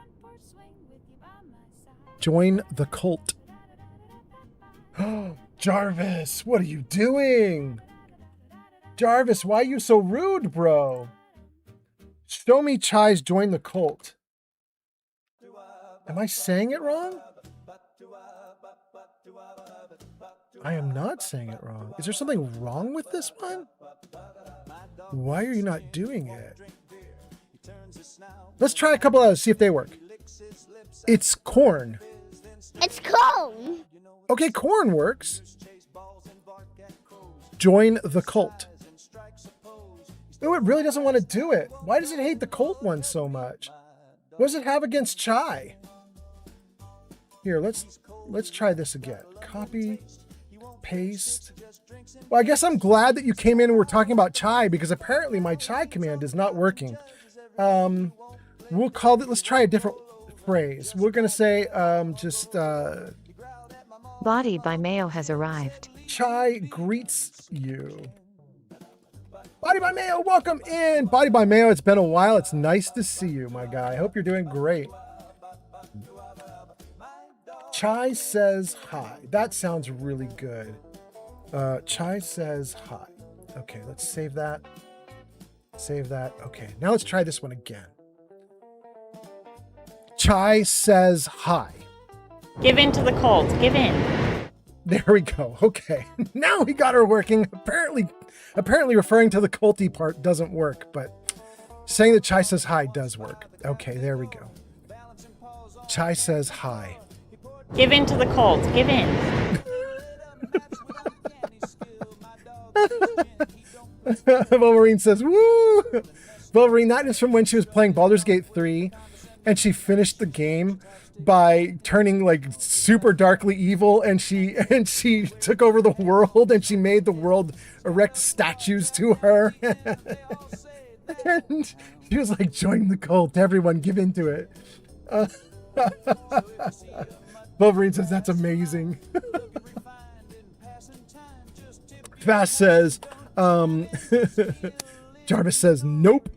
Join the cult. Jarvis, what are you doing? Jarvis, why are you so rude, bro? Show me Chai's join the cult. Am I saying it wrong? I am not saying it wrong. Is there something wrong with this one? Why are you not doing it? Let's try a couple others, see if they work. It's corn. It's corn. Okay, corn works. Join the cult. Oh, it really doesn't want to do it. Why does it hate the cult one so much? What does it have against Chai? Here, let's try this again. Copy, paste. Well, I guess I'm glad that you came in and we're talking about Chai because apparently my Chai command is not working. We'll call it, let's try a different phrase. We're going to say Body by Mayo has arrived. Chai greets you. Body by Mayo, welcome in. Body by Mayo, it's been a while. It's nice to see you, my guy. I hope you're doing great. Chai says hi. That sounds really good. Chai says hi. Okay, let's save that. Save that. Okay, now let's try this one again. Chai says hi. Give in to the cult. Give in. There we go. Okay. Now we got her working. Apparently referring to the culty part doesn't work, but saying that Chai says hi does work. Okay, there we go. Chai says hi. Give in to the cult. Give in. Wolverine says, woo! Wolverine, that is from when she was playing Baldur's Gate 3, and she finished the game by turning like super darkly evil, and she took over the world, and she made the world erect statues to her. And she was like, join the cult, everyone give into it. Wolverine says, that's amazing. Fast says, Jarvis says, nope.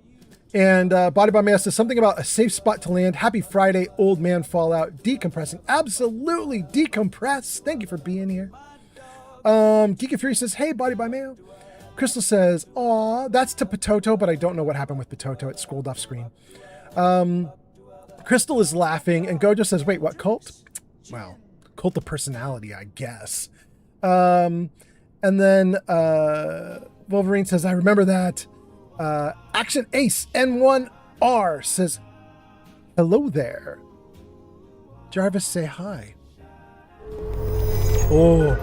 And Body by Mail says something about a safe spot to land. Happy Friday, old man Fallout. Decompressing. Absolutely decompress. Thank you for being here. Geek Fury says, hey, Body by Mail. Crystal says, aw, that's to Potato, but I don't know what happened with Potato. It scrolled off screen. Crystal is laughing, and Gojo says, wait, what cult? Well, cult of personality, I guess. And then Wolverine says, I remember that. Action Ace N1R says, hello there. Jarvis, say hi. Oh.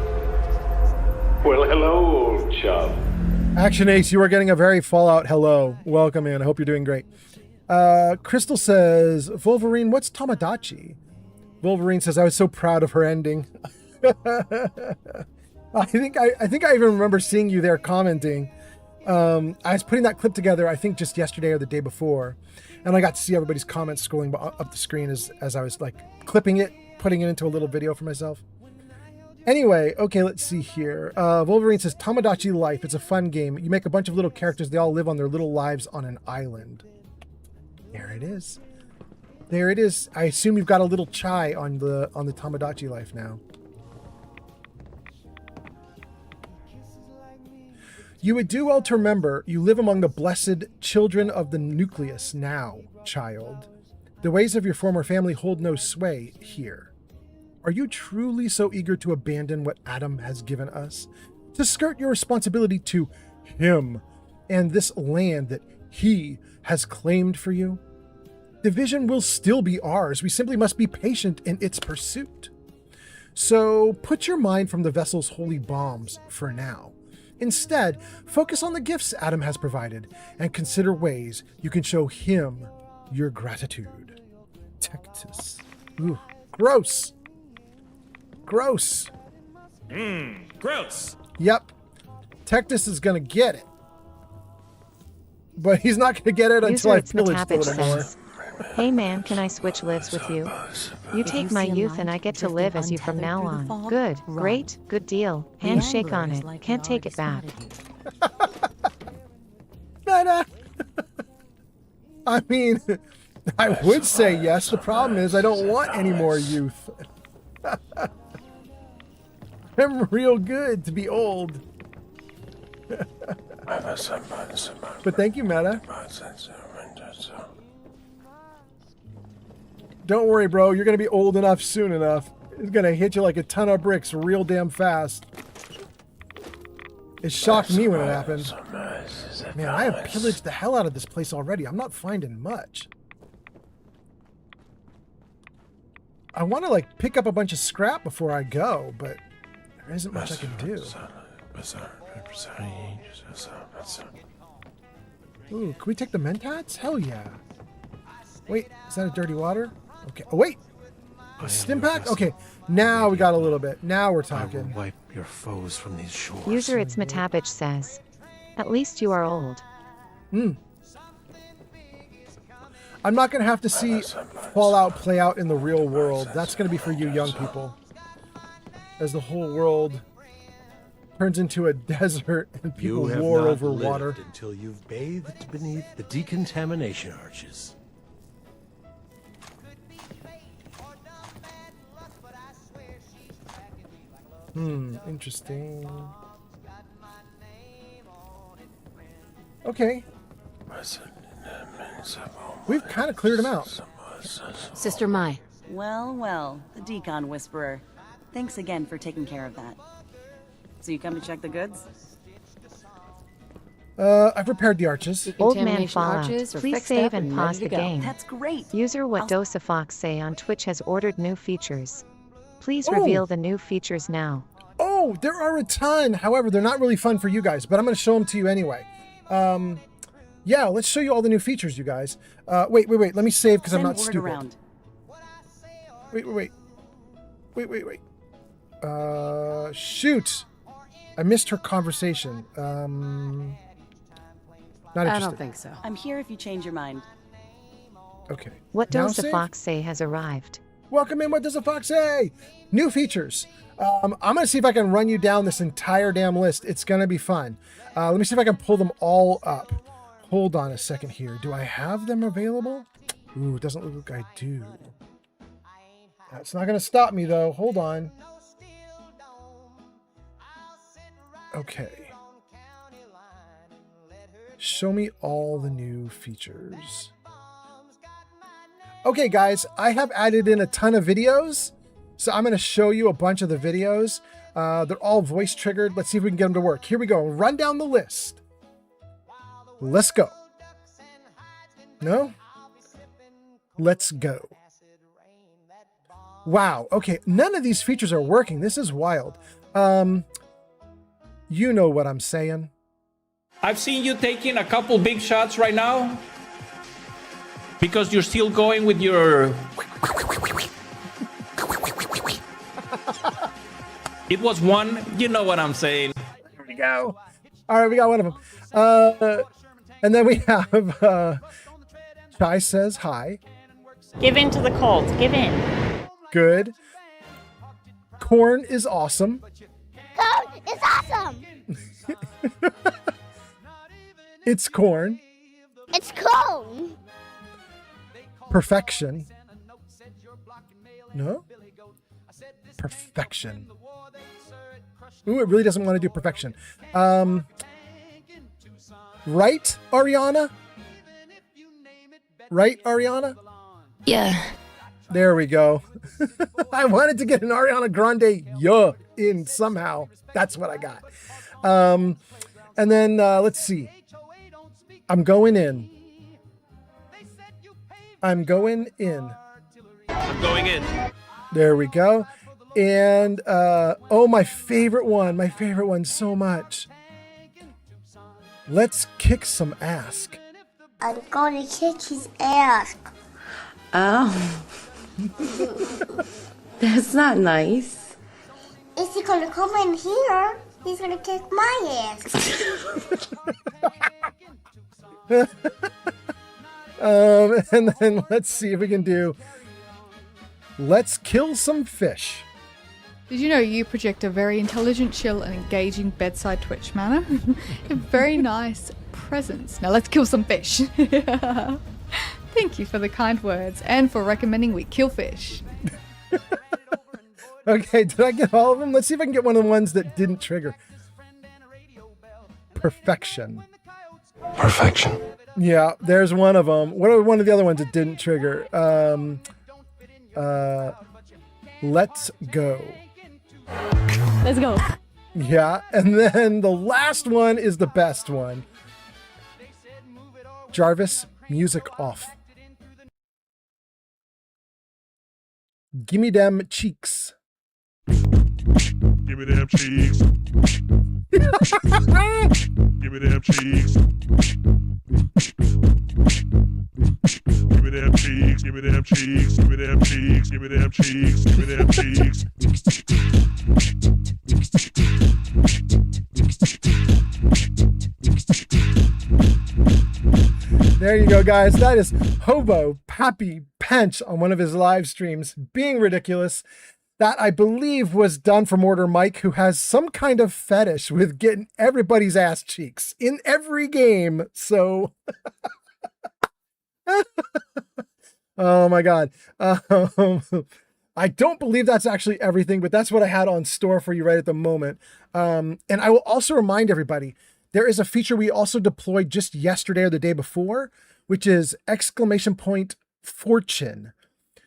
Well, hello, old chum. Action Ace, you are getting a very Fallout hello. Welcome in. I hope you're doing great. Crystal says, Wolverine, what's Tomodachi? Wolverine says, I was so proud of her ending. I think I even remember seeing you there commenting. I was putting that clip together, I think just yesterday or the day before, and I got to see everybody's comments scrolling up the screen as I was like clipping it, putting it into a little video for myself. Anyway, okay, let's see here. Wolverine says, Tomodachi Life. It's a fun game. You make a bunch of little characters. They all live on their little lives on an island. There it is. There it is. I assume you've got a little chai on the Tomodachi Life now. You would do well to remember you live among the blessed children of the nucleus now, child. The ways of your former family hold no sway here. Are you truly so eager to abandon what Adam has given us? To skirt your responsibility to him and this land that he has claimed for you? Division will still be ours. We simply must be patient in its pursuit. So put your mind from the vessel's holy bombs for now. Instead, focus on the gifts Adam has provided and consider ways you can show him your gratitude. Texas. Ooh, gross. Gross. Gross. Yep. Tectus is going to get it. But he's not going to get it until I pillage a little more. Hey man, can I switch lives with you? You take my youth and I get to live as you from now on. Good, great, good deal. Handshake on it. Can't take it back. I mean, I would say yes. The problem is I don't want any more youth. I'm real good to be old. But thank you, Meta. Don't worry, bro. You're going to be old enough soon enough. It's going to hit you like a ton of bricks real damn fast. It shocked me when it happened. Man, I have pillaged the hell out of this place already. I'm not finding much. I want to like pick up a bunch of scrap before I go, but there isn't much I can do. Ooh, can we take the Mentats? Hell yeah. Wait, is that a dirty water? Okay. Oh, wait. A stim pack? Okay. Now we got a little bit. Now we're talking. I will wipe your foes from these shores. User It's Matabich says, at least you are old. I'm not going to have to see Fallout play out in the real world. That's going to be for you young people. As the whole world turns into a desert and people war over water. Until you've bathed beneath the decontamination arches. Interesting. Okay. We've kind of cleared them out. Sister Mai. Well, well, the Decon Whisperer. Thanks again for taking care of that. So you come to check the goods? I've repaired the arches. Old man Fallout, please save and pause the game. That's great. User What Dosa Fox say on Twitch has ordered new features. Please reveal the new features now. Oh, Oh, there are a ton. However, they're not really fun for you guys, but I'm going to show them to you anyway. Yeah, let's show you all the new features, you guys. Wait. Let me save because I'm not stupid. Around. Wait. Shoot. I missed her conversation. Not interested. I don't think so. I'm here if you change your mind. Okay. What Now does the save? fox say has arrived? Welcome in. What does the fox say? New features. I'm going to see if I can run you down this entire damn list. It's going to be fun. Let me see if I can pull them all up. Hold on a second here. Do I have them available? Ooh, it doesn't look like I do. That's not going to stop me, though. Hold on. Okay. Show me all the new features. Okay, guys, I have added in a ton of videos. So I'm going to show you a bunch of the videos. They're all voice triggered. Let's see if we can get them to work. Here we go. Run down the list. Let's go. No? Let's go. Wow. Okay. None of these features are working. This is wild. You know what I'm saying. I've seen you taking a couple big shots right now because you're still going with your... It was one, you know what I'm saying. Here we go. All right, we got one of them. And then we have Chai says hi. Give in to the cult. Give in. Good. Corn is awesome. Code is awesome. It's corn. It's cone. Perfection. No? Perfection. Ooh, it really doesn't want to do perfection. Right, Ariana? Right, Ariana? Yeah. There we go. I wanted to get an Ariana Grande in somehow. That's what I got. And then let's see. I'm going in. I'm going in. I'm going in. There we go. And oh, my favorite one so much. Let's kick some ass. I'm gonna kick his ass. Oh. That's not nice. Is he gonna come in here? He's gonna kick my ass. And then let's see if we can do. Let's kill some fish. Did you know you project a very intelligent, chill, and engaging bedside Twitch manner? A very nice presence. Now let's kill some fish. Thank you for the kind words and for recommending we kill fish. Okay, did I get all of them? Let's see if I can get one of the ones that didn't trigger. Perfection. Perfection. Yeah, there's one of them. What are one of the other ones that didn't trigger? Let's go. Let's go. Yeah, and then the last one is the best one. Jarvis, music off. Gimme them cheeks. Give me them cheeks. Give me them cheeks. Give me them cheeks. Give me them cheeks. Give me them cheeks. Give me them cheeks. Give me them cheeks. There you go, guys. That is Hobo Pappy Pench on one of his live streams being ridiculous. That I believe was done for Mortar Mike, who has some kind of fetish with getting everybody's ass cheeks in every game. So, oh my God. I don't believe that's actually everything, but that's what I had on store for you right at the moment. And I will also remind everybody, there is a feature we also deployed just yesterday or the day before, which is !fortune.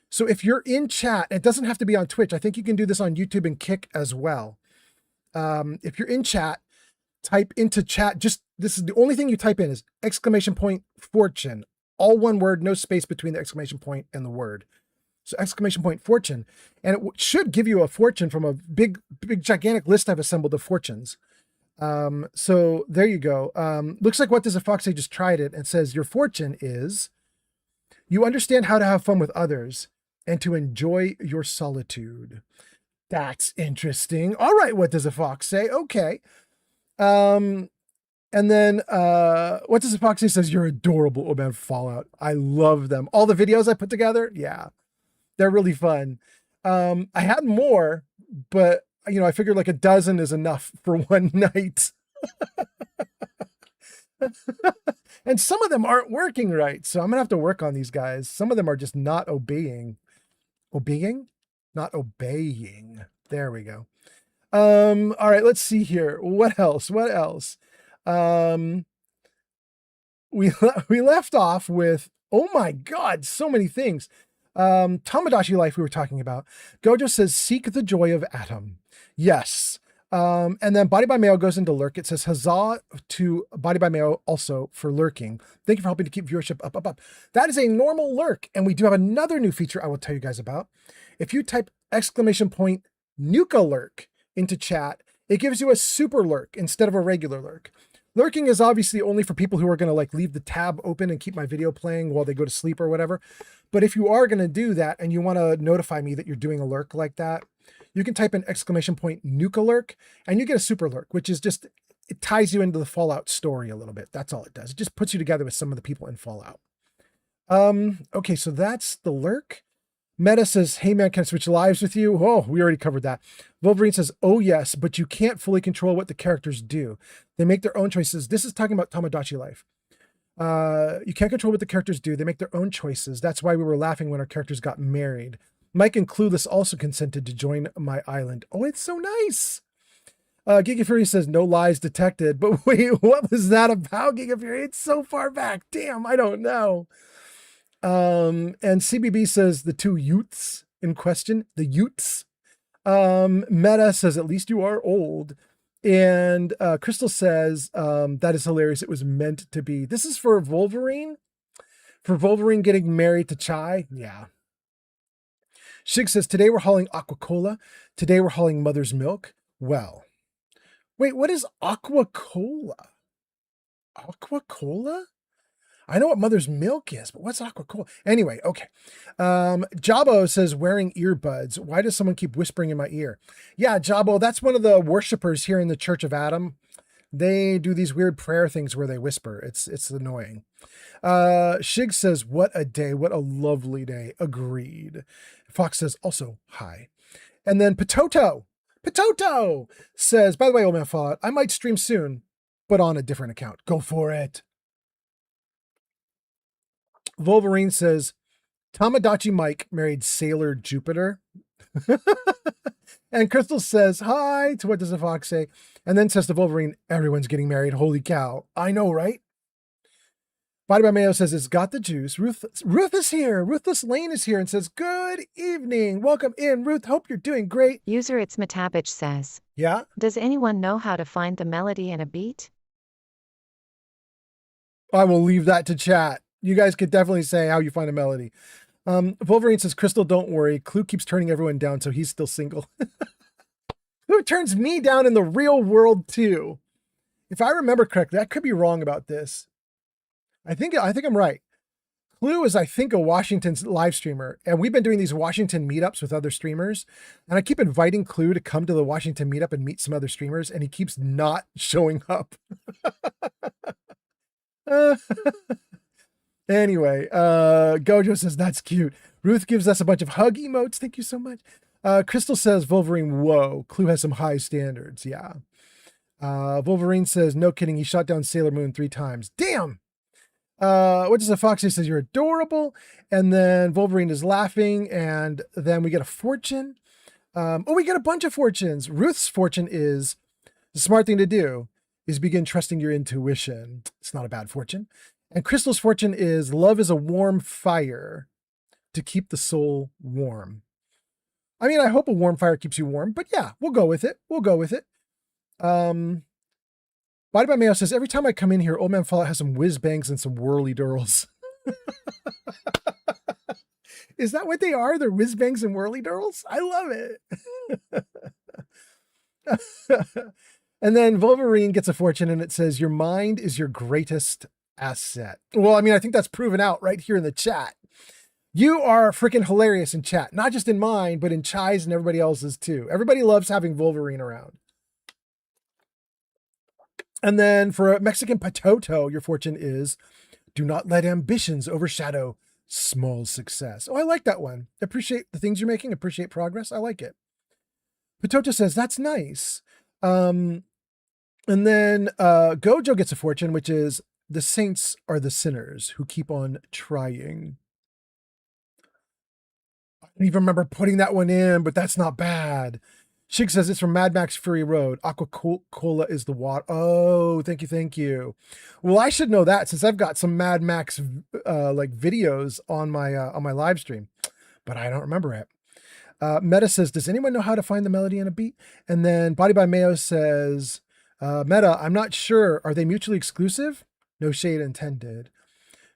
So if you're in chat, it doesn't have to be on Twitch. I think you can do this on YouTube and Kick as well. If you're in chat, type into chat. This is the only thing you type in is !fortune. All one word, no space between the exclamation point and the word. So exclamation point fortune. And it should give you a fortune from a big, gigantic list I've assembled of fortunes. So there you go. Looks like What Does a Fox Say just tried it and says your fortune is you understand how to have fun with others and to enjoy your solitude. That's interesting. All right, What Does a Fox Say? Okay. And then What Does a Fox Say says you're adorable. Oh man, Fallout. I love them. All the videos I put together, yeah, they're really fun. I had more, but I figured like a dozen is enough for one night. And some of them aren't working right. So I'm gonna have to work on these guys. Some of them are just not obeying. Obeying? Not obeying. There we go. All right, let's see here. What else? What else? We left off with, oh my God, so many things. Tamagotchi life we were talking about. Gojo says, seek the joy of Atom. Yes. And then Body by Mayo goes into lurk. It says, huzzah to Body by Mayo also for lurking. Thank you for helping to keep viewership up. That is a normal lurk. And we do have another new feature I will tell you guys about. If you type exclamation point Nuka lurk into chat, it gives you a super lurk instead of a regular lurk. Lurking is obviously only for people who are going to like leave the tab open and keep my video playing while they go to sleep or whatever. But if you are going to do that and you want to notify me that you're doing a lurk like that, you can type in exclamation point Nuka lurk and you get a super lurk, which is just, it ties you into the Fallout story a little bit. That's all it does. It just puts you together with some of the people in Fallout. Okay, so that's the lurk. Meta says, hey man, can I switch lives with you? Oh, we already covered that. Wolverine says, oh yes, but you can't fully control what the characters do. They make their own choices. This is talking about Tamagotchi life. You can't control what the characters do. They make their own choices. That's why we were laughing when our characters got married. Mike and Clueless also consented to join my island. Oh, it's so nice. Giga Fury says, no lies detected. But wait, what was that about, Giga Fury? It's so far back. Damn, I don't know. And CBB says the two youths in question, the youths. Meta says, at least you are old. And Crystal says, that is hilarious. It was meant to be. This is for Wolverine. For Wolverine getting married to Chai. Yeah. Shig says, today we're hauling Aqua-Cola. Today we're hauling Mother's Milk. Well, wait, what is Aqua-Cola? Aqua-Cola? I know what Mother's Milk is, but what's Aqua-Cola? Anyway, okay. Jabo says, wearing earbuds. Why does someone keep whispering in my ear? Yeah, Jabo, that's one of the worshipers here in the Church of Adam. They do these weird prayer things where they whisper. It's annoying. Shig says, what a day. What a lovely day. Agreed. Fox says, also, hi. And then Potato says, by the way, Old Man Fallout, I might stream soon, but on a different account. Go for it. Wolverine says, Tamagotchi Mike married Sailor Jupiter. And Crystal says, hi to What Does a Fox Say? And then says to Wolverine, everyone's getting married. Holy cow. I know, right? Body by Mayo says, it's got the juice. Ruth is here. Ruthless Lane is here and says, good evening. Welcome in, Ruth. Hope you're doing great. User It's Matabich says, yeah? Does anyone know how to find the melody in a beat? I will leave that to chat. You guys could definitely say how you find a melody. Wolverine says, Crystal, don't worry. Clue keeps turning everyone down, so he's still single. Who turns me down in the real world too? If I remember correctly, I could be wrong about this. I think I'm right. Clue is, I think, a Washington live streamer, and we've been doing these Washington meetups with other streamers, and I keep inviting Clue to come to the Washington meetup and meet some other streamers, and he keeps not showing up. Anyway, Gojo says, that's cute. Ruth gives us a bunch of hug emotes. Thank you so much. Crystal says, Wolverine, whoa. Clue has some high standards. Yeah. Wolverine says, no kidding. He shot down Sailor Moon 3 times. Damn. What does a Foxy says? You're adorable. And then Wolverine is laughing. And then we get a fortune. We get a bunch of fortunes. Ruth's fortune is the smart thing to do is begin trusting your intuition. It's not a bad fortune. And Crystal's fortune is love is a warm fire to keep the soul warm. I mean, I hope a warm fire keeps you warm, but yeah, we'll go with it. Body by Mayo says, every time I come in here, Old Man Fallout has some whiz bangs and some whirly durls. Is that what they are? They're whiz bangs and whirly dirls? I love it. And then Wolverine gets a fortune and it says, your mind is your greatest asset. Well, I mean, I think that's proven out right here in the chat. You are freaking hilarious in chat, not just in mine, but in Chai's and everybody else's too. Everybody loves having Wolverine around. And then for Mexican Potato, your fortune is, do not let ambitions overshadow small success. Oh, I like that one. Appreciate the things you're making. Appreciate progress. I like it. Potato says, that's nice. And then Gojo gets a fortune, which is, the saints are the sinners who keep on trying. I don't even remember putting that one in, but that's not bad. Shig says it's from Mad Max Fury Road. Aqua Cola is the water. Oh, thank you, thank you. Well, I should know that since I've got some Mad Max like videos on my live stream, but I don't remember it. Meta says, does anyone know how to find the melody in a beat? And then Body by Mayo says, Meta, I'm not sure. Are they mutually exclusive? No shade intended.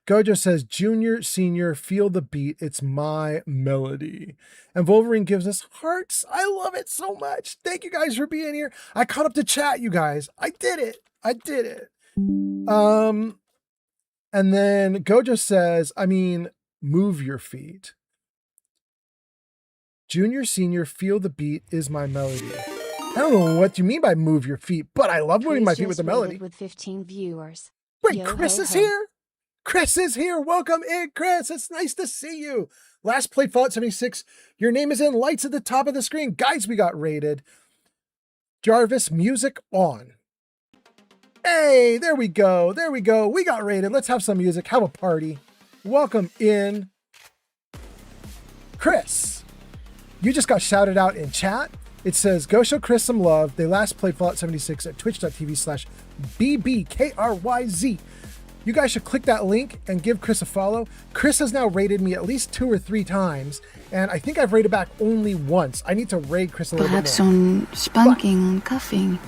Gojo says, Junior, Senior, feel the beat. It's my melody. And Wolverine gives us hearts. I love it so much. Thank you guys for being here. I caught up to chat, you guys. I did it. I did it. And then Gojo says, I mean, move your feet. Junior, Senior, feel the beat is my melody. I don't know what you mean by move your feet, but I love moving my feet with the melody. With 15 viewers. Wait, Chris is here? Chris is here. Welcome in, Chris. It's nice to see you. Last played Fallout 76. Your name is in lights at the top of the screen. Guys, we got rated. Jarvis, music on. Hey, there we go. There we go. We got rated. Let's have some music. Have a party. Welcome in, Chris. You just got shouted out in chat. It says, go show Chris some love. They last played Fallout 76 at twitch.tv/BBKRYZ. You guys should click that link and give Chris a follow. Chris has now rated me at least 2 or 3 times, and I think I've rated back only once. I need to raid Chris a little Perhaps bit more. some spanking and cuffing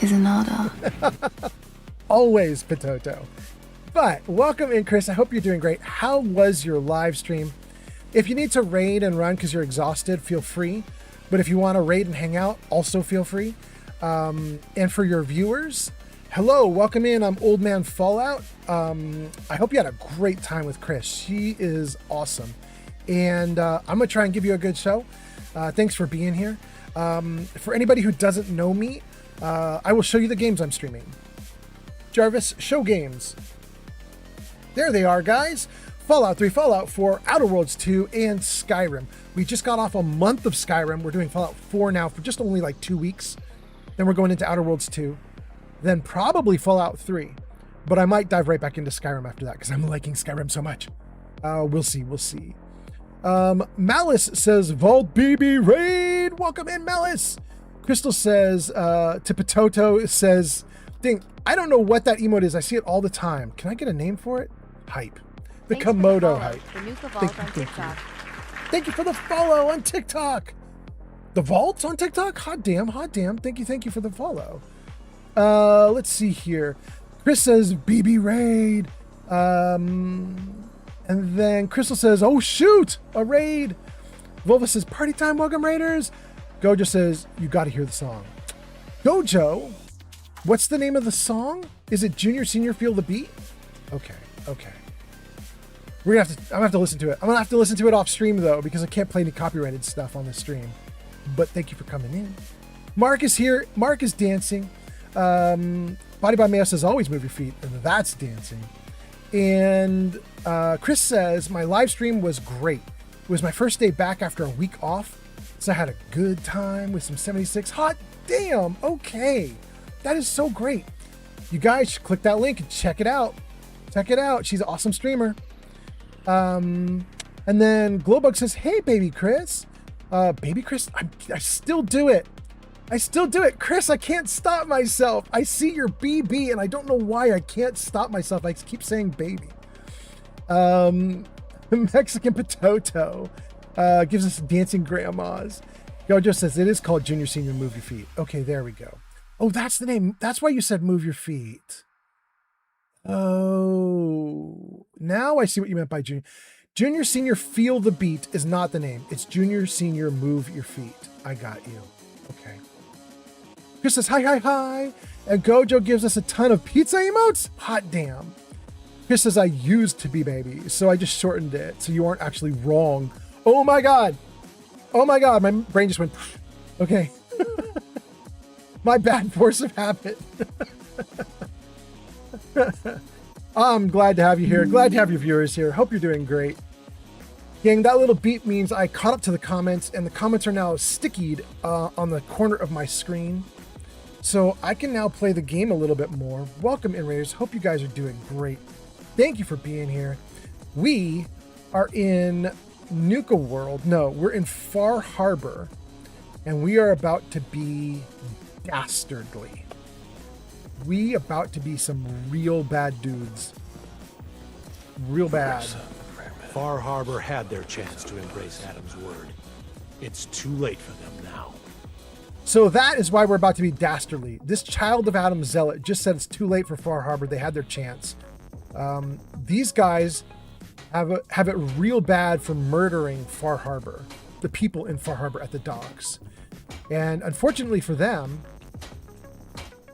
is in order. Always, Potato. But welcome in, Chris. I hope you're doing great. How was your live stream? If you need to raid and run because you're exhausted, feel free. But if you want to raid and hang out, also feel free. And for your viewers, hello, welcome in. I'm Old Man Fallout. I hope you had a great time with Chris. She is awesome. And I'm going to try and give you a good show. Thanks for being here. For anybody who doesn't know me, I will show you the games I'm streaming. Jarvis, show games. There they are, guys. Fallout 3, Fallout 4, Outer Worlds 2, and Skyrim. We just got off a month of Skyrim. We're doing Fallout 4 now for just only like 2 weeks. Then we're going into Outer Worlds 2. Then probably Fallout 3. But I might dive right back into Skyrim after that because I'm liking Skyrim so much. We'll see. We'll see. Malice says, Vault BB Raid. Welcome in, Malice. Crystal says, to Potato says, ding, I don't know what that emote is. I see it all the time. Can I get a name for it? Hype. The Komodo hype. Thank you for the follow on TikTok. The Vault's on TikTok? Hot damn, hot damn. Thank you for the follow. Let's see here. Chris says BB Raid. And then Crystal says, oh shoot, a raid. Volva says, party time, welcome raiders. Gojo says, you gotta hear the song. Gojo, what's the name of the song? Is it Junior, Senior, Feel the Beat? Okay. I'm gonna have to listen to it. I'm gonna have to listen to it off stream though, because I can't play any copyrighted stuff on the stream. But thank you for coming in. Mark is here. Mark is dancing. Body by Mayo says, always move your feet. And that's dancing. And Chris says, my live stream was great. It was my first day back after a week off. So I had a good time with some 76. Hot damn. Okay. That is so great. You guys should click that link and check it out. Check it out. She's an awesome streamer. And then Glowbug says, hey, baby Chris. Baby Chris, I still do it. I still do it. Chris, I can't stop myself. I see your BB and I don't know why I can't stop myself. I keep saying baby. Mexican Potato gives us dancing grandmas. Gojo says it is called Junior Senior Move Your Feet. Okay, there we go. Oh, that's the name. That's why you said move your feet. Oh, now I see what you meant by Junior. Junior Senior Feel the Beat is not the name. It's Junior Senior Move Your Feet. I got you. Okay. Chris says, hi, hi, hi. And Gojo gives us a ton of pizza emotes. Hot damn. Chris says, I used to be baby, so I just shortened it. So you aren't actually wrong. Oh my God. Oh my God. My brain just went, okay. My bad force of habit. I'm glad to have you here. Glad to have your viewers here. Hope you're doing great. Gang, that little beep means I caught up to the comments, and the comments are now stickied on the corner of my screen. So I can now play the game a little bit more. Welcome, Inraiders. Hope you guys are doing great. Thank you for being here. We are in Nuka World. No, we're in Far Harbor, and we are about to be dastardly. We about to be some real bad dudes. Real bad. Far Harbor had their chance to embrace Adam's word. It's too late for them now. So that is why we're about to be dastardly. This child of Adam zealot just said it's too late for Far Harbor. They had their chance. These guys have it real bad for murdering Far Harbor, the people in Far Harbor at the docks. And unfortunately for them,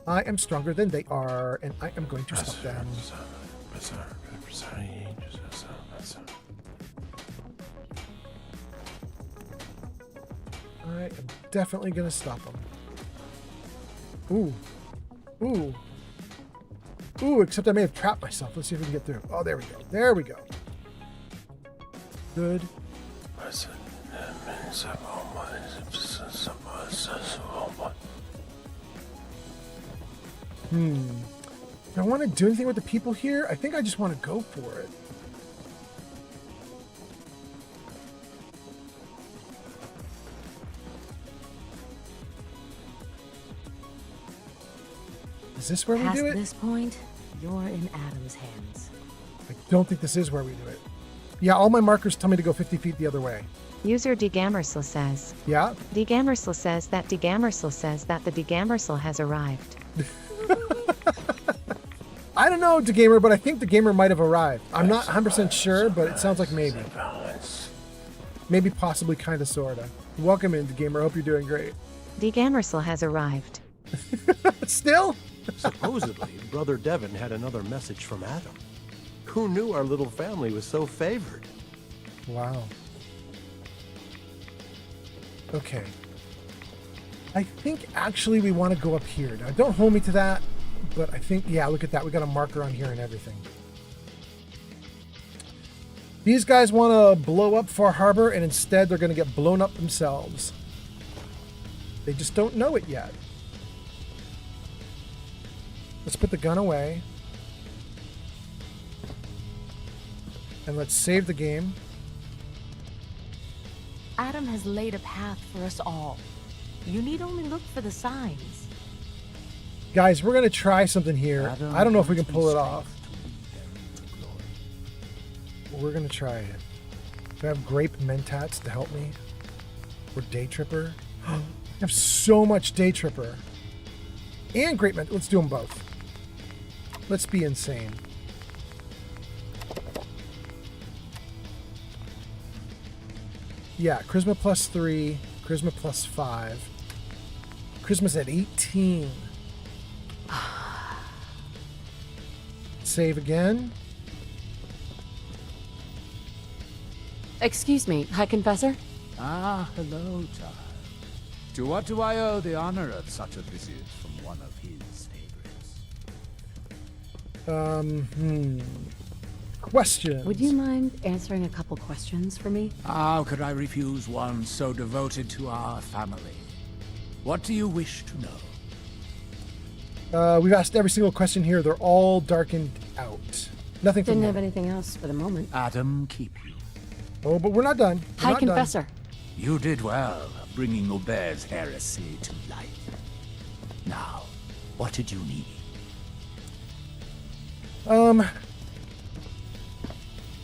I am stronger than they are, and I am going to stop them. I am definitely going to stop them. Ooh. Ooh. Ooh, except I may have trapped myself. Let's see if we can get through. Oh, there we go. There we go. Good. Do I want to do anything with the people here? I think I just want to go for it. Is this where we do it? Past this point, you're in Adam's hands. I don't think this is where we do it. Yeah, all my markers tell me to go 50 feet the other way. User Degamersel says. Yeah? Degamersel says that Degamersel says that the Degamersel has arrived. I don't know, DeGamer, but I think DeGamer might have arrived. I'm not 100% sure, but it sounds like maybe. Maybe, possibly, kind of, sort of. Welcome in, DeGamer. I hope you're doing great. Degamersel has arrived. Still? Supposedly, Brother Devon had another message from Adam. Who knew our little family was so favored? Wow. Okay. I think actually we want to go up here. Now, don't hold me to that, but I think, yeah, look at that. We got a marker on here and everything. These guys want to blow up Far Harbor, and instead they're going to get blown up themselves. They just don't know it yet. Let's put the gun away. And let's save the game. Adam has laid a path for us all. You need only look for the signs. Guys, we're going to try something here. I don't know if we can pull it off. But we're going to try it. Do I have Grape Mentats to help me? Or Day Tripper? I have so much Day Tripper. And Grape Mentats. Let's do them both. Let's be insane. Yeah, Charisma +3, Charisma +5. Charisma's at 18. Save again. Excuse me, High Confessor? Ah, hello, child. To what do I owe the honor of such a visit from one of his favorites? Questions. Would you mind answering a couple questions for me? How could I refuse one so devoted to our family? What do you wish to know? We've asked every single question here. They're all darkened out. Nothing from Didn't have anything else for the moment. Adam, keep you. Oh, but we're not done. High Confessor. You did well, bringing Obert's heresy to life. Now, what did you need?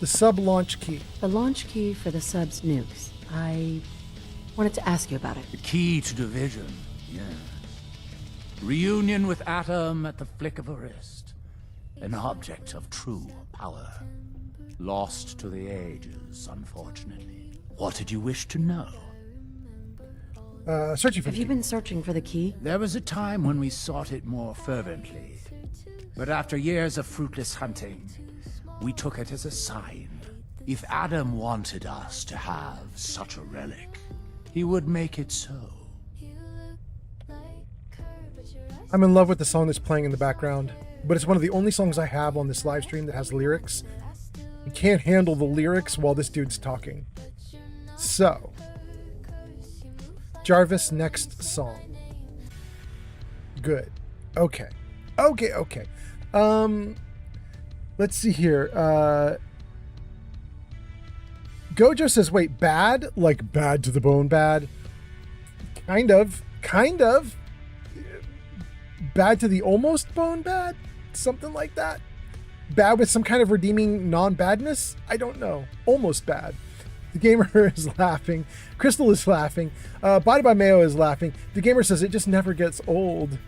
The sub launch key. The launch key for the sub's nukes. I wanted to ask you about it. The key to division, yes. Reunion with Atom at the flick of a wrist. An object of true power. Lost to the ages, unfortunately. What did you wish to know? Searching for Have you been searching for the key? There was a time when we sought it more fervently. But after years of fruitless hunting, we took it as a sign. If Adam wanted us to have such a relic, he would make it so. I'm in love with the song that's playing in the background, but it's one of the only songs I have on this live stream that has lyrics. You can't handle the lyrics while this dude's talking. So, Jarvis, next song. Good. Okay. Let's see here. Gojo says, wait, bad? Like bad to the bone bad? Kind of. Bad to the almost bone bad? Something like that. Bad with some kind of redeeming non-badness? I don't know. Almost bad. The gamer is laughing. Crystal is laughing. Body by Mayo is laughing. The gamer says it just never gets old.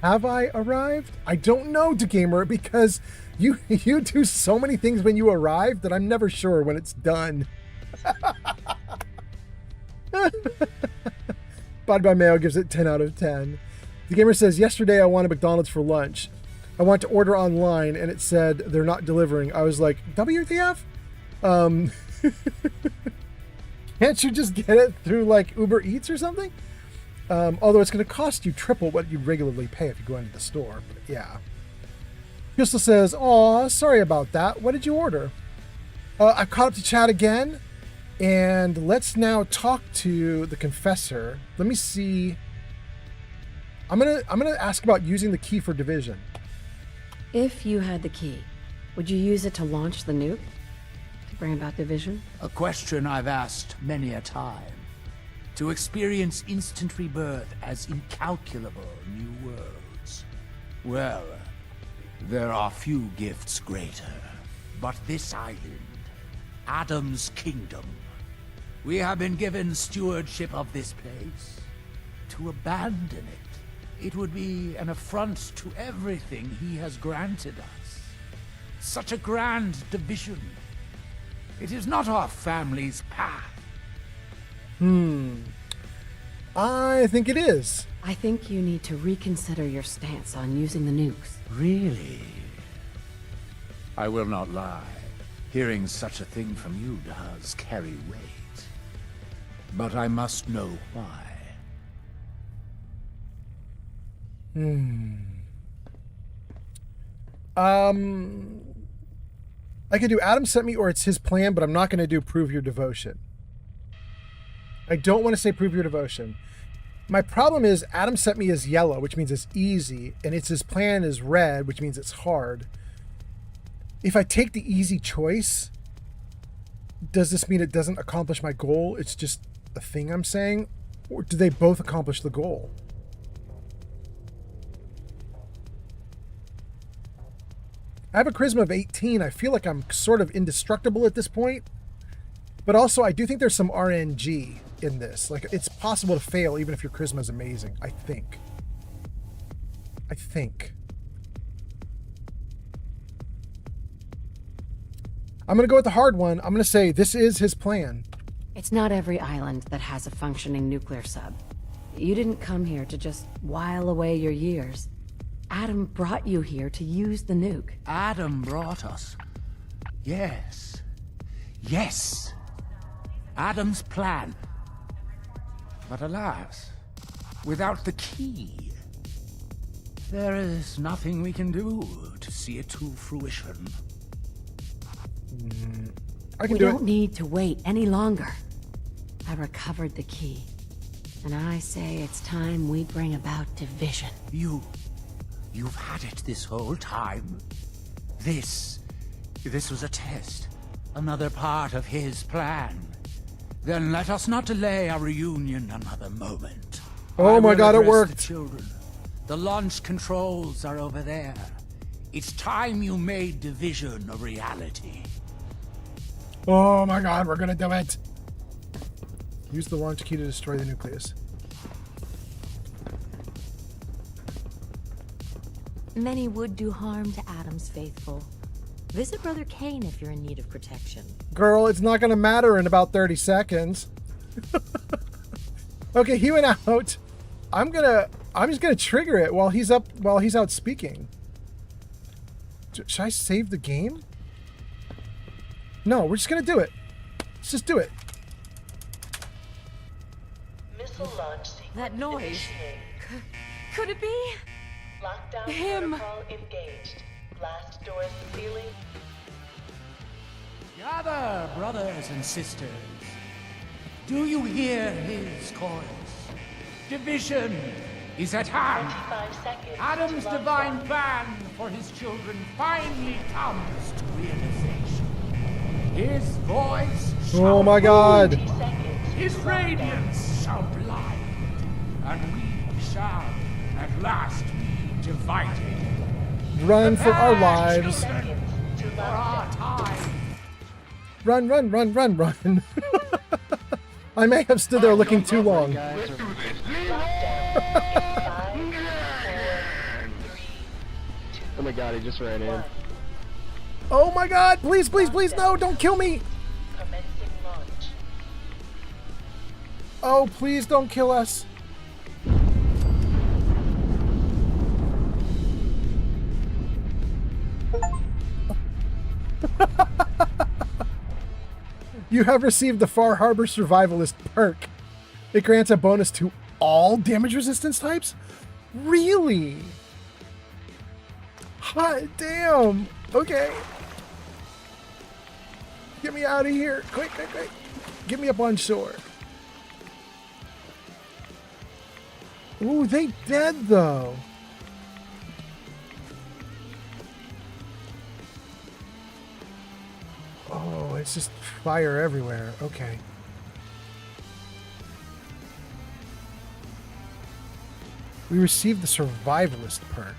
Have I arrived? I don't know, the gamer, because you do so many things when you arrive that I'm never sure when it's done. Body by Mayo gives it 10 out of 10. The gamer says, yesterday I wanted McDonald's for lunch. I went to order online and it said they're not delivering. I was like, WTF? Can't you just get it through like Uber Eats or something? Although it's going to cost you triple what you regularly pay if you go into the store. But yeah. Crystal says, aw, sorry about that. What did you order? I caught up to chat again. And let's now talk to the confessor. Let me see. I'm gonna ask about using the key for division. If you had the key, would you use it to launch the nuke? To bring about division? A question I've asked many a time. To experience instant rebirth as incalculable new worlds. Well, there are few gifts greater. But this island, Adam's kingdom, we have been given stewardship of this place. To abandon it, it would be an affront to everything he has granted us. Such a grand division. It is not our family's path. I think it is. I think you need to reconsider your stance on using the nukes. Really? I will not lie. Hearing such a thing from you does carry weight. But I must know why. I could do Adam sent me or it's his plan, but I'm not going to do prove your devotion. I don't want to say prove your devotion. My problem is Adam sent me is yellow, which means it's easy, and it's his plan is red, which means it's hard. If I take the easy choice, does this mean it doesn't accomplish my goal? It's just a thing I'm saying? Or do they both accomplish the goal? I have a charisma of 18. I feel like I'm sort of indestructible at this point. But also, I do think there's some RNG in this. Like, it's possible to fail even if your charisma is amazing. I think. I'm going to go with the hard one. I'm going to say this is his plan. It's not every island that has a functioning nuclear sub. You didn't come here to just while away your years. Adam brought you here to use the nuke. Adam brought us. Yes. Adam's plan. But alas, without the key, there is nothing we can do to see it to fruition. We don't need to wait any longer. I recovered the key, and I say it's time we bring about division. You've had it this whole time. This was a test. Another part of his plan. Then let us not delay our reunion another moment. Oh my God, it worked. The children. The launch controls are over there. It's time you made division a reality. Oh my God, we're gonna do it. Use the launch key to destroy the nucleus. Many would do harm to Adam's faithful, Visit Brother Kane if you're in need of protection. Girl, it's not going to matter in about 30 seconds. Okay, he went out. I'm just going to trigger it while he's out speaking. Should I save the game? No, we're just going to do it. Let's just do it. Missile launch sequence. That noise. Could it be? Lockdown protocol engaged. Blast doors sealing. Gather, brothers and sisters. Do you hear his chorus? Division is at hand. Adam's divine plan for his children finally comes to realization. His voice shall Oh my God. his radiance shall blind, and we shall at last be divided. Run for our lives. For our time. Run, run, run, run, run. I may have stood there looking too long. Oh my God, he just ran in. Oh my God, please, please, please, no, don't kill me. Oh, please don't kill us. You have received the Far Harbor Survivalist perk. It grants a bonus to all damage resistance types? Really? Hot damn. Okay. Get me out of here. Quick, quick, quick. Get me up on shore. Ooh, they dead though. Oh, it's just fire everywhere. Okay. We received the Survivalist perk.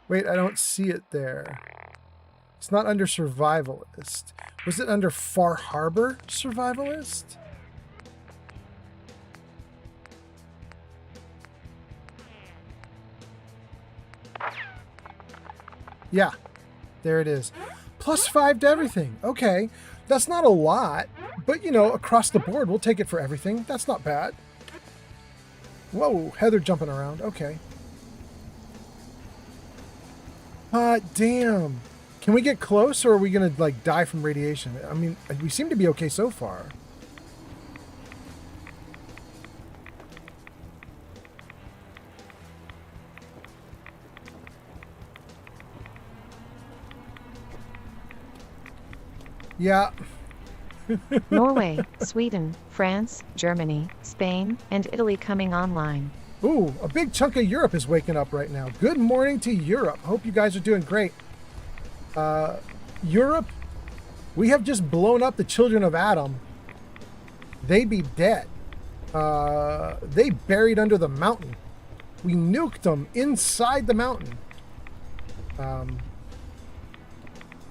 Wait, I don't see it there. It's not under Survivalist. Was it under Far Harbor Survivalist? Yeah, there it is. +5 to everything. Okay, that's not a lot, but you know, across the board, we'll take it for everything. That's not bad. Whoa, Heather jumping around. Okay. Damn. Can we get close, or are we gonna like die from radiation? I mean, we seem to be okay so far. Yeah. Norway, Sweden, France, Germany, Spain, and Italy coming online. Ooh, a big chunk of Europe is waking up right now. Good morning to Europe. Hope you guys are doing great. Europe, we have just blown up the children of Adam. They be dead. They buried under the mountain. We nuked them inside the mountain. I'm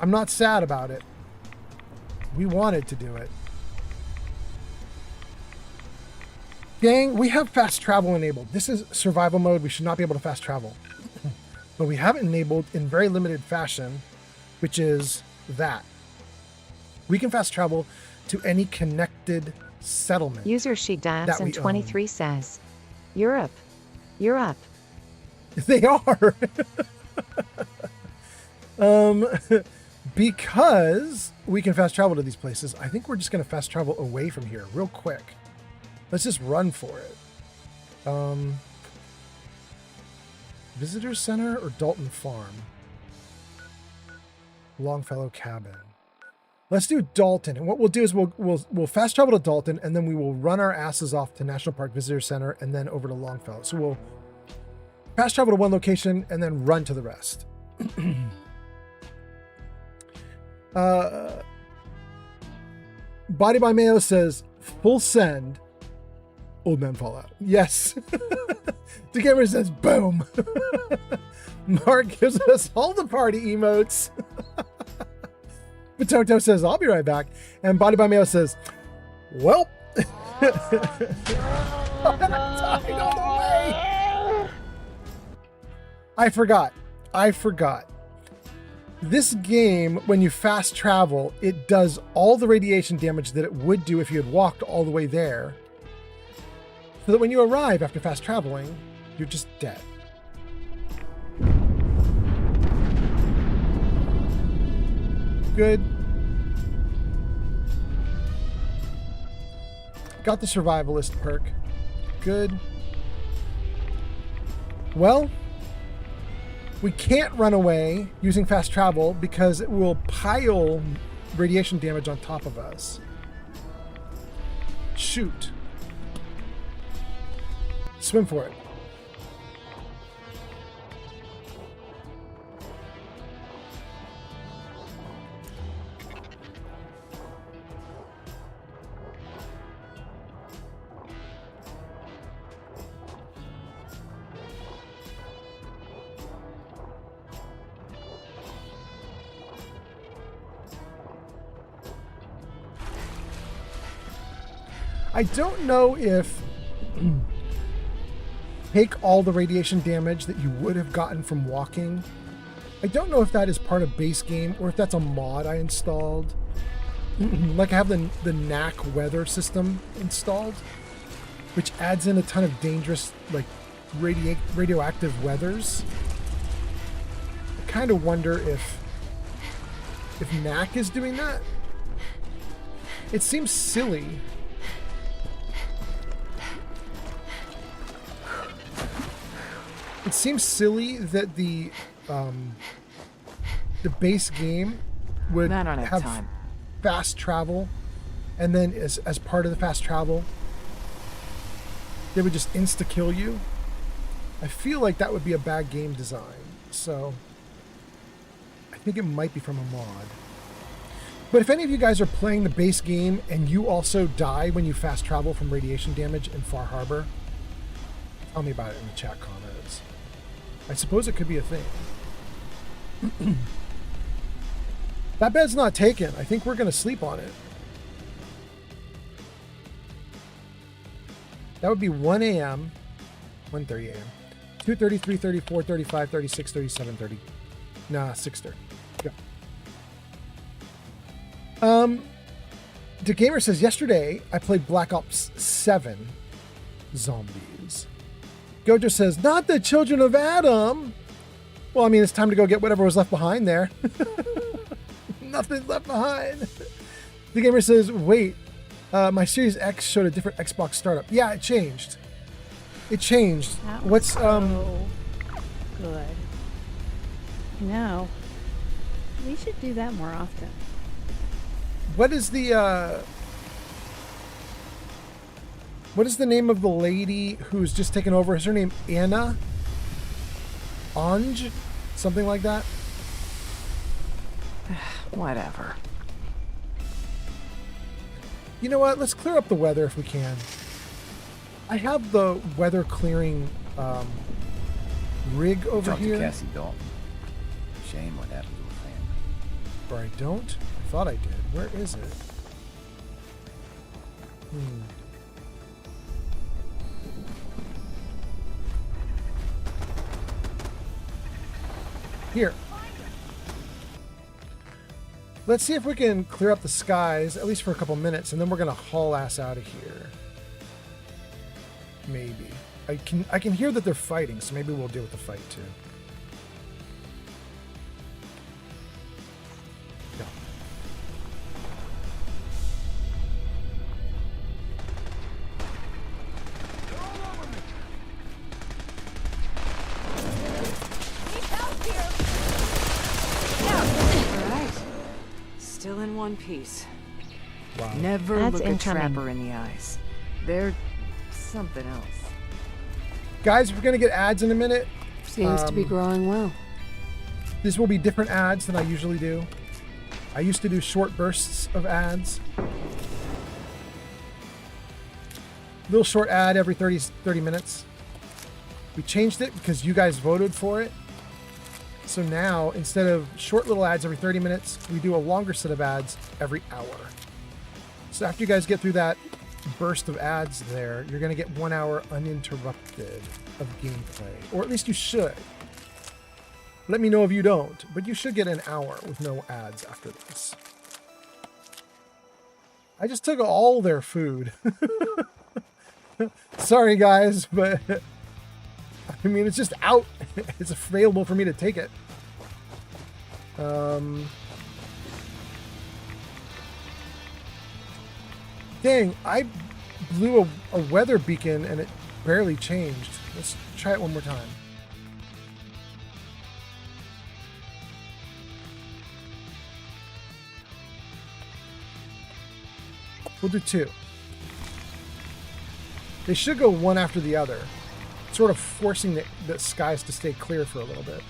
not sad about it. We wanted to do it. Gang, we have fast travel enabled. This is survival mode. We should not be able to fast travel. But we have it enabled in very limited fashion, which is that. We can fast travel to any connected settlement. User Sheikdaxon23 says, Europe. Europe. They are. Because we can fast travel to these places, I think we're just going to fast travel away from here real quick. Let's just run for it. Visitor Center or Dalton Farm? Longfellow Cabin. Let's do Dalton. And what we'll do is we'll fast travel to Dalton, and then we will run our asses off to National Park Visitor Center and then over to Longfellow. So we'll fast travel to one location and then run to the rest. Body by Mayo says, full send. Old Man Fallout. Yes. The camera says, boom. Mark gives us all the party emotes. Potato says, I'll be right back. And Body by Mayo says, well. I forgot. This game, when you fast travel, it does all the radiation damage that it would do if you had walked all the way there. So that when you arrive after fast traveling, you're just dead. Good. Got the survivalist perk. Good. Well, we can't run away using fast travel because it will pile radiation damage on top of us. Shoot. Swim for it. I don't know if take all the radiation damage that you would have gotten from walking. I don't know if that is part of base game or if that's a mod I installed. Like I have the NAC weather system installed, which adds in a ton of dangerous like radioactive weathers. I kind of wonder if NAC is doing that. It seems silly. It seems silly that the base game would have time. Fast travel, and then as part of the fast travel, they would just insta-kill you. I feel like that would be a bad game design, so I think it might be from a mod. But if any of you guys are playing the base game and you also die when you fast travel from radiation damage in Far Harbor, tell me about it in the chat comments. I suppose it could be a thing. That bed's not taken. I think we're going to sleep on it. That would be 1 a.m., 1:30 a.m., 2:30, 3:30, 4:35, 36, 37, 30. Nah, 6:30. Go. The Gamer says, yesterday I played Black Ops 7 Zombies. Gojo says, not the children of Adam. Well, I mean, it's time to go get whatever was left behind there. Nothing's left behind. The Gamer says, wait, my Series X showed a different Xbox startup. Yeah, it changed. It changed. What's so good. No, we should do that more often. What is the name of the lady who's just taken over? Is her name Anna? Anj? Something like that? Whatever. You know what? Let's clear up the weather if we can. I have the weather clearing rig over Talk here. to Cassie Dalton. Shame what happened to her family. Or I don't? I thought I did. Where is it? Here. Let's see if we can clear up the skies, at least for a couple minutes, and then we're gonna haul ass out of here. Maybe. I can hear that they're fighting, so maybe we'll deal with the fight too. No. Still in one piece. Wow. Never That's look a incoming. trapper in the eyes. They're something else. Guys, we're gonna get ads in a minute. Seems to be growing well. This will be different ads than I usually do. I used to do short bursts of ads. Little short ad every 30 minutes. We changed it because you guys voted for it. So now, instead of short little ads every 30 minutes, we do a longer set of ads every hour. So after you guys get through that burst of ads there, you're going to get 1 hour uninterrupted of gameplay. Or at least you should. Let me know if you don't, but you should get an hour with no ads after this. I just took all their food. Sorry guys, but I mean, it's just out. It's available for me to take it. Dang, I blew a weather beacon and it barely changed. Let's try it one more time. We'll do 2. They should go one after the other, sort of forcing the skies to stay clear for a little bit.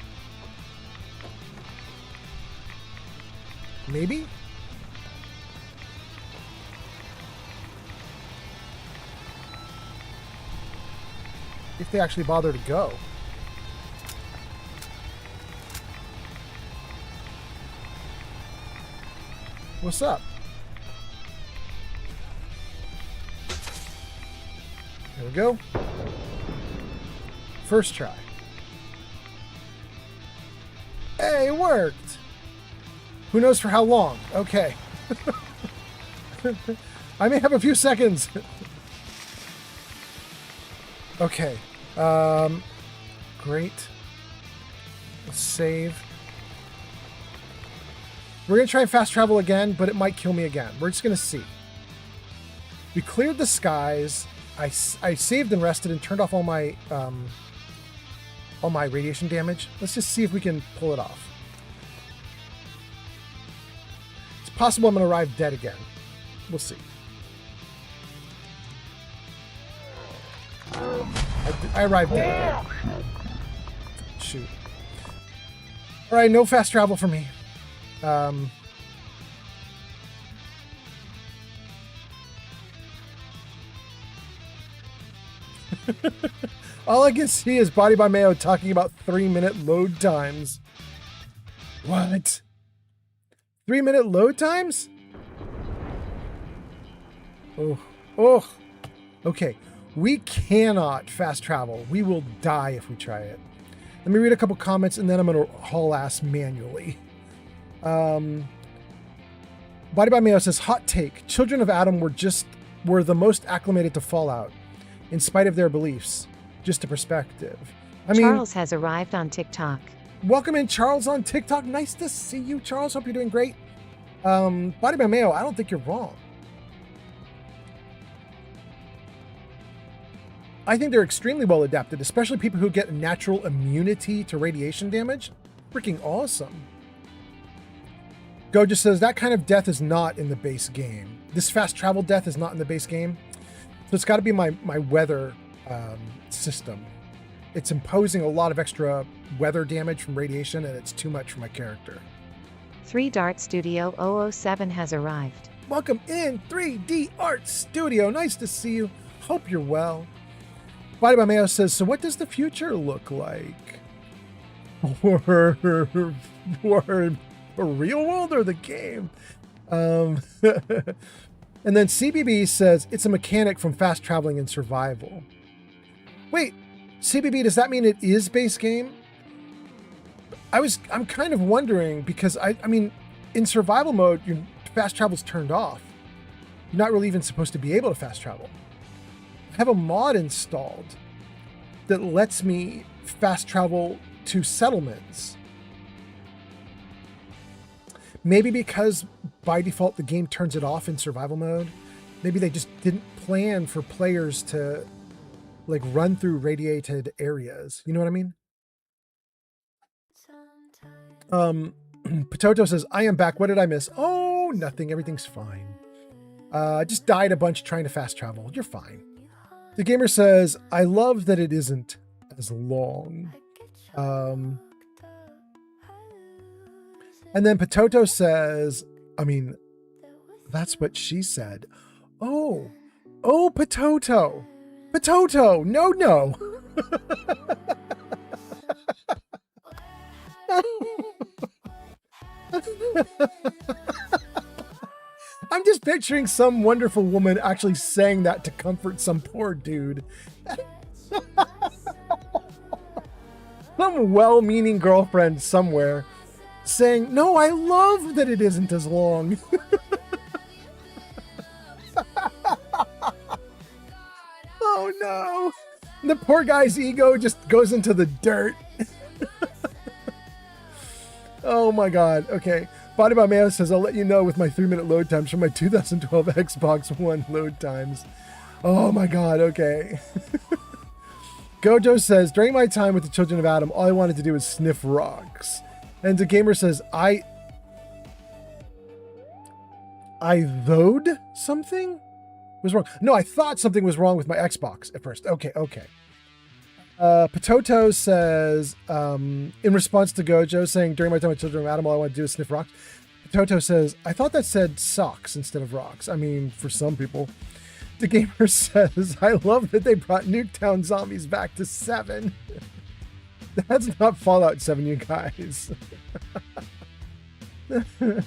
Maybe? If they actually bother to go. What's up? There we go. First try. Hey, it worked! Who knows for how long? Okay. I may have a few seconds. Okay. Great. Let's save. We're going to try and fast travel again, but it might kill me again. We're just going to see. We cleared the skies. I saved and rested and turned off all my radiation damage. Let's just see if we can pull it off. It's possible I'm going to arrive dead again. We'll see. I arrived dead again. Shoot. All right, no fast travel for me. All I can see is Body by Mayo talking about 3-minute load times. What? 3-minute load times? Oh. Okay. We cannot fast travel. We will die if we try it. Let me read a couple comments and then I'm going to haul ass manually. Body by Mayo says, hot take. Children of Adam were the most acclimated to Fallout, in spite of their beliefs. Just a perspective. Charles has arrived on TikTok. Welcome in, Charles, on TikTok. Nice to see you, Charles. Hope you're doing great. Body by Mayo, I don't think you're wrong. I think they're extremely well adapted, especially people who get natural immunity to radiation damage. Freaking awesome. Go just says, that kind of death is not in the base game. This fast travel death is not in the base game. So it's got to be my weather system. It's imposing a lot of extra weather damage from radiation, and it's too much for my character. 3D Studio 007 has arrived. Welcome in, 3D Art Studio. Nice to see you. Hope you're well. Body by Mayo says, so what does the future look like? For a real world or the game? And then CBB says, it's a mechanic from fast traveling and survival. Wait, CBB, does that mean it is base game? I'm kind of wondering because I mean, in survival mode, your fast travel's turned off. You're not really even supposed to be able to fast travel. I have a mod installed that lets me fast travel to settlements. Maybe because by default the game turns it off in survival mode. Maybe they just didn't plan for players to like run through radiated areas. You know what I mean? Potato says, I am back. What did I miss? Oh, nothing. Everything's fine. I just died a bunch trying to fast travel. You're fine. The gamer says, I love that it isn't as long. And then Potato says, I mean, that's what she said. Oh, Potato. Potato. No. I'm just picturing some wonderful woman actually saying that to comfort some poor dude. Some well-meaning girlfriend somewhere saying, no, I love that it isn't as long. Oh no. The poor guy's ego just goes into the dirt. Oh my god. Okay. Body by Mayo says, I'll let you know with my 3-minute load times from my 2012 Xbox One load times. Oh my god. Okay. Gojo says, during my time with the Children of Adam, all I wanted to do was sniff rocks. And the gamer says, I thought something was wrong. No, I thought something was wrong with my Xbox at first. Okay. Pototo says, in response to Gojo saying, during my time with Children of Adam, all I want to do is sniff rocks. Pototo says, I thought that said socks instead of rocks. I mean, for some people. The gamer says, I love that they brought Nuketown Zombies back to 7. That's not Fallout 7, you guys. The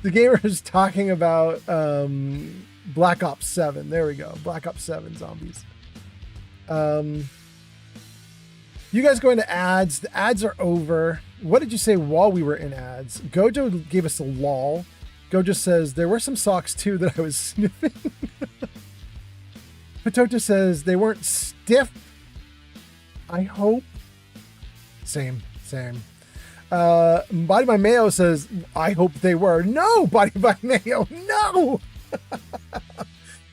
gamer is talking about Black Ops 7. There we go. Black Ops 7 zombies. You guys go into ads. The ads are over. What did you say while we were in ads? Gojo gave us a lol. Gojo says, there were some socks too that I was sniffing. Potato says, they weren't stiff. I hope. Same. Body by Mayo says, I hope they were. No, Body by Mayo, no.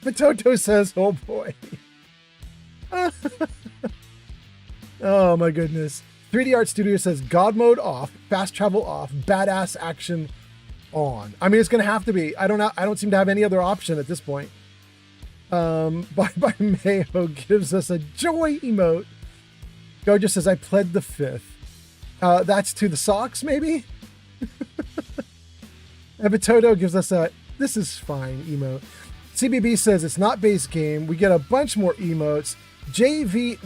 Potato says, oh boy. Oh my goodness. 3D Art Studio says, God mode off, fast travel off, badass action on. I mean, it's gonna have to be. I don't seem to have any other option at this point. Bye Bye Mayo gives us a joy emote. Gojo says, I pled the 5th. That's to the socks, maybe? And Potato gives us a this is fine emote. CBB says it's not base game. We get a bunch more emotes. JV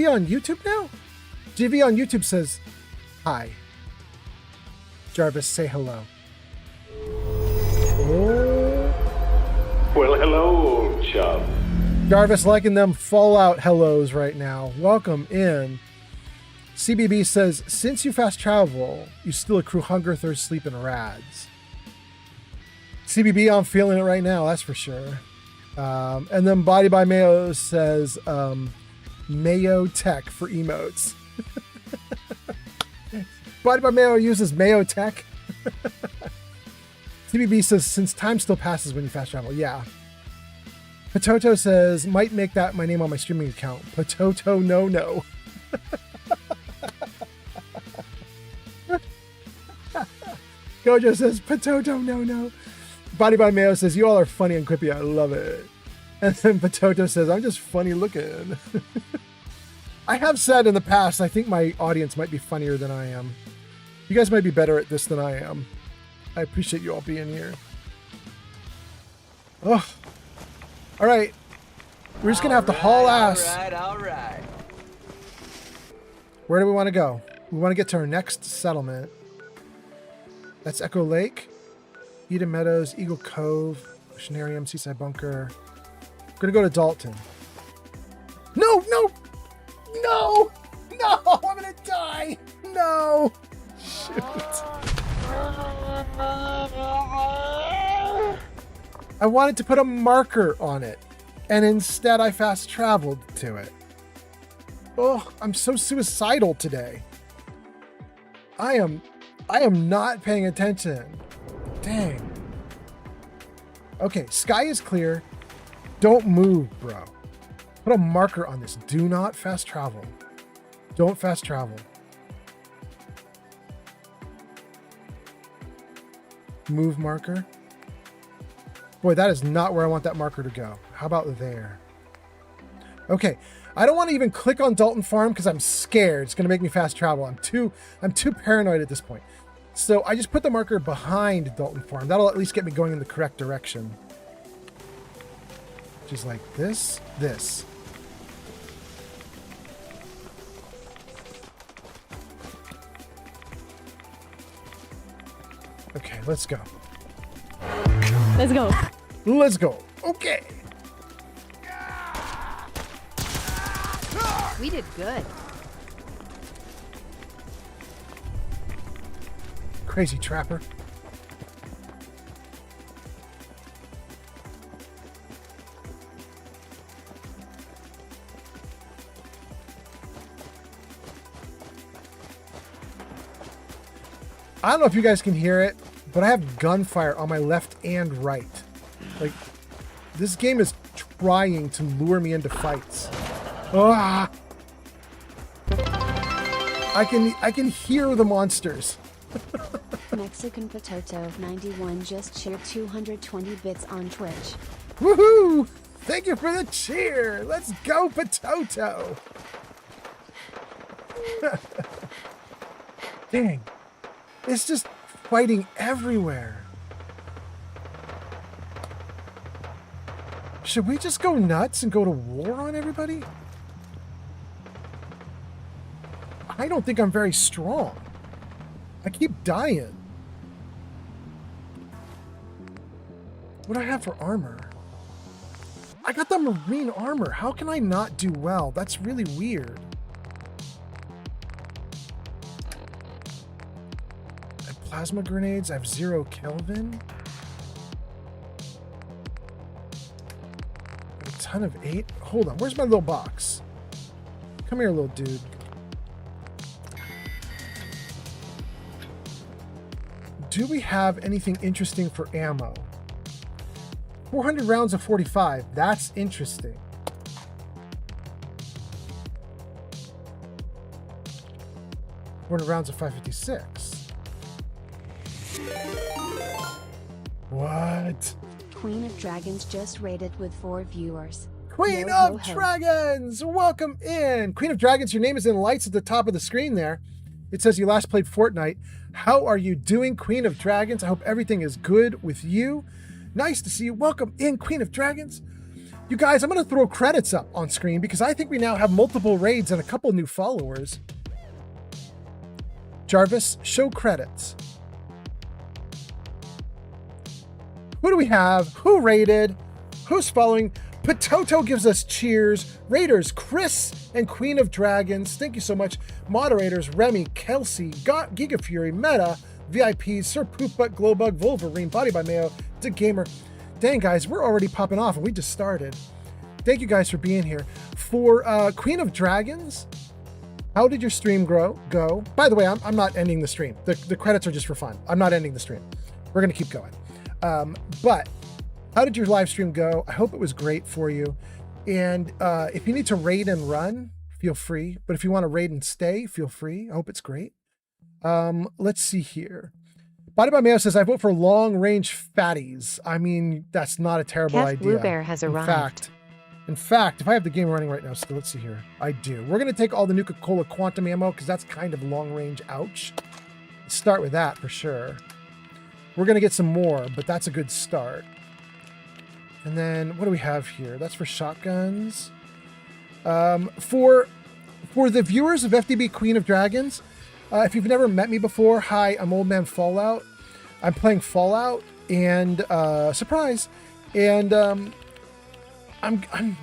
on YouTube now? JV on YouTube says, hi. Jarvis, say hello. Oh. Well, hello, old chum. Jarvis liking them Fallout hellos right now. Welcome in. CBB says, since you fast travel, you still accrue hunger, thirst, sleep, and rads. CBB, I'm feeling it right now, that's for sure. And then Body by Mayo says, Mayo Tech for emotes. Body by Mayo uses Mayo Tech. CBB says, since time still passes when you fast travel. Yeah. Potato says, might make that my name on my streaming account. Potato no. Gojo says, Potato no. Body by Mayo says, you all are funny and quippy. I love it. And then Potato says, I'm just funny looking. I have said in the past, I think my audience might be funnier than I am. You guys might be better at this than I am. I appreciate you all being here. Oh. All right. We're just going to have to haul ass. All right. Where do we want to go? We want to get to our next settlement. That's Echo Lake, Eden Meadows, Eagle Cove, Oceanarium, Seaside Bunker. We're going to go to Dalton. No! I'm going to die! No! Shoot. I wanted to put a marker on it, and instead I fast traveled to it. Oh, I'm so suicidal today. I am not paying attention. Dang. Okay, sky is clear. Don't move, bro. Put a marker on this. Do not fast travel. Don't fast travel. Move marker. Boy, that is not where I want that marker to go. How about there? Okay. I don't want to even click on Dalton Farm because I'm scared. It's going to make me fast travel. I'm too paranoid at this point. So I just put the marker behind Dalton Farm. That'll at least get me going in the correct direction. Which is like this. Okay, let's go. Let's go. Let's go. Okay. We did good. Crazy trapper. I don't know if you guys can hear it, but I have gunfire on my left and right. Like, this game is trying to lure me into fights. Ah! I can hear the monsters. Mexican Potato 91 just shared 220 bits on Twitch. Woohoo! Thank you for the cheer. Let's go, Potato. Dang. It's just fighting everywhere. Should we just go nuts and go to war on everybody? I don't think I'm very strong. I keep dying. What do I have for armor? I got the marine armor. How can I not do well? That's really weird. I have plasma grenades. I have 0 Kelvin. A ton of 8. Hold on. Where's my little box? Come here, little dude. Do we have anything interesting for ammo? 400 rounds of 45. That's interesting. Rounds of 556. What? Queen of Dragons just rated with 4 viewers. Queen Yo, of ho, ho. Dragons, welcome in. Queen of Dragons, your name is in lights at the top of the screen there. It says you last played Fortnite. How are you doing, Queen of Dragons? I hope everything is good with you. Nice to see you. Welcome in, Queen of Dragons. You guys, I'm going to throw credits up on screen because I think we now have multiple raids and a couple new followers. Jarvis, show credits. Who do we have? Who raided? Who's following? Potato gives us cheers. Raiders, Chris and Queen of Dragons. Thank you so much. Moderators, Remy, Kelsey, Giga Fury, Meta, VIPs, Sir Poopbutt, Glowbug, Wolverine, Body by Mayo, The Gamer. Dang, guys, we're already popping off and we just started. Thank you guys for being here. For Queen of Dragons, how did your stream go? By the way, I'm not ending the stream. The credits are just for fun. I'm not ending the stream. We're going to keep going. But how did your live stream go? I hope it was great for you. And if you need to raid and run, feel free. But if you want to raid and stay, feel free. I hope it's great. Let's see here. Body by Mayo says, I vote for long-range fatties. I mean, that's not a terrible Kev idea. Blue Bear has arrived. In fact, if I have the game running right now, still, let's see here. I do. We're going to take all the Nuka-Cola Quantum ammo because that's kind of long-range. Ouch. Let's start with that for sure. We're going to get some more, but that's a good start. And then what do we have here? That's for shotguns. For the viewers of FDB Queen of Dragons, if you've never met me before, hi, I'm Old Man Fallout. I'm playing Fallout and surprise. And I'm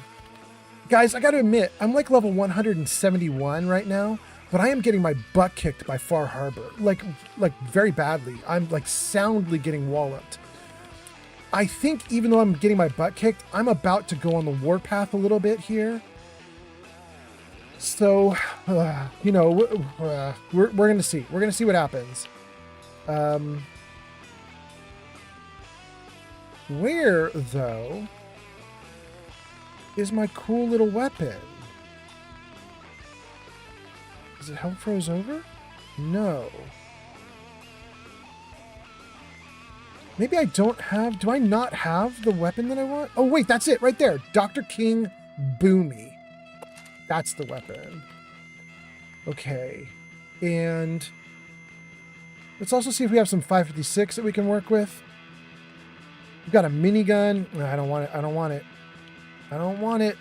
guys, I got to admit, I'm like level 171 right now, but I am getting my butt kicked by Far Harbor, like very badly. I'm like soundly getting walloped. I think even though I'm getting my butt kicked, I'm about to go on the warpath a little bit here. So, you know, we're going to see. We're going to see what happens. Where, though, is my cool little weapon? Is it Hell Froze Over? No. Maybe I don't have... Do I not have the weapon that I want? Oh, wait, that's it right there. Dr. King Boomy. That's the weapon. Okay. And let's also see if we have some 556 that we can work with. We've got a minigun. No, I don't want it. I don't want it. I don't want it.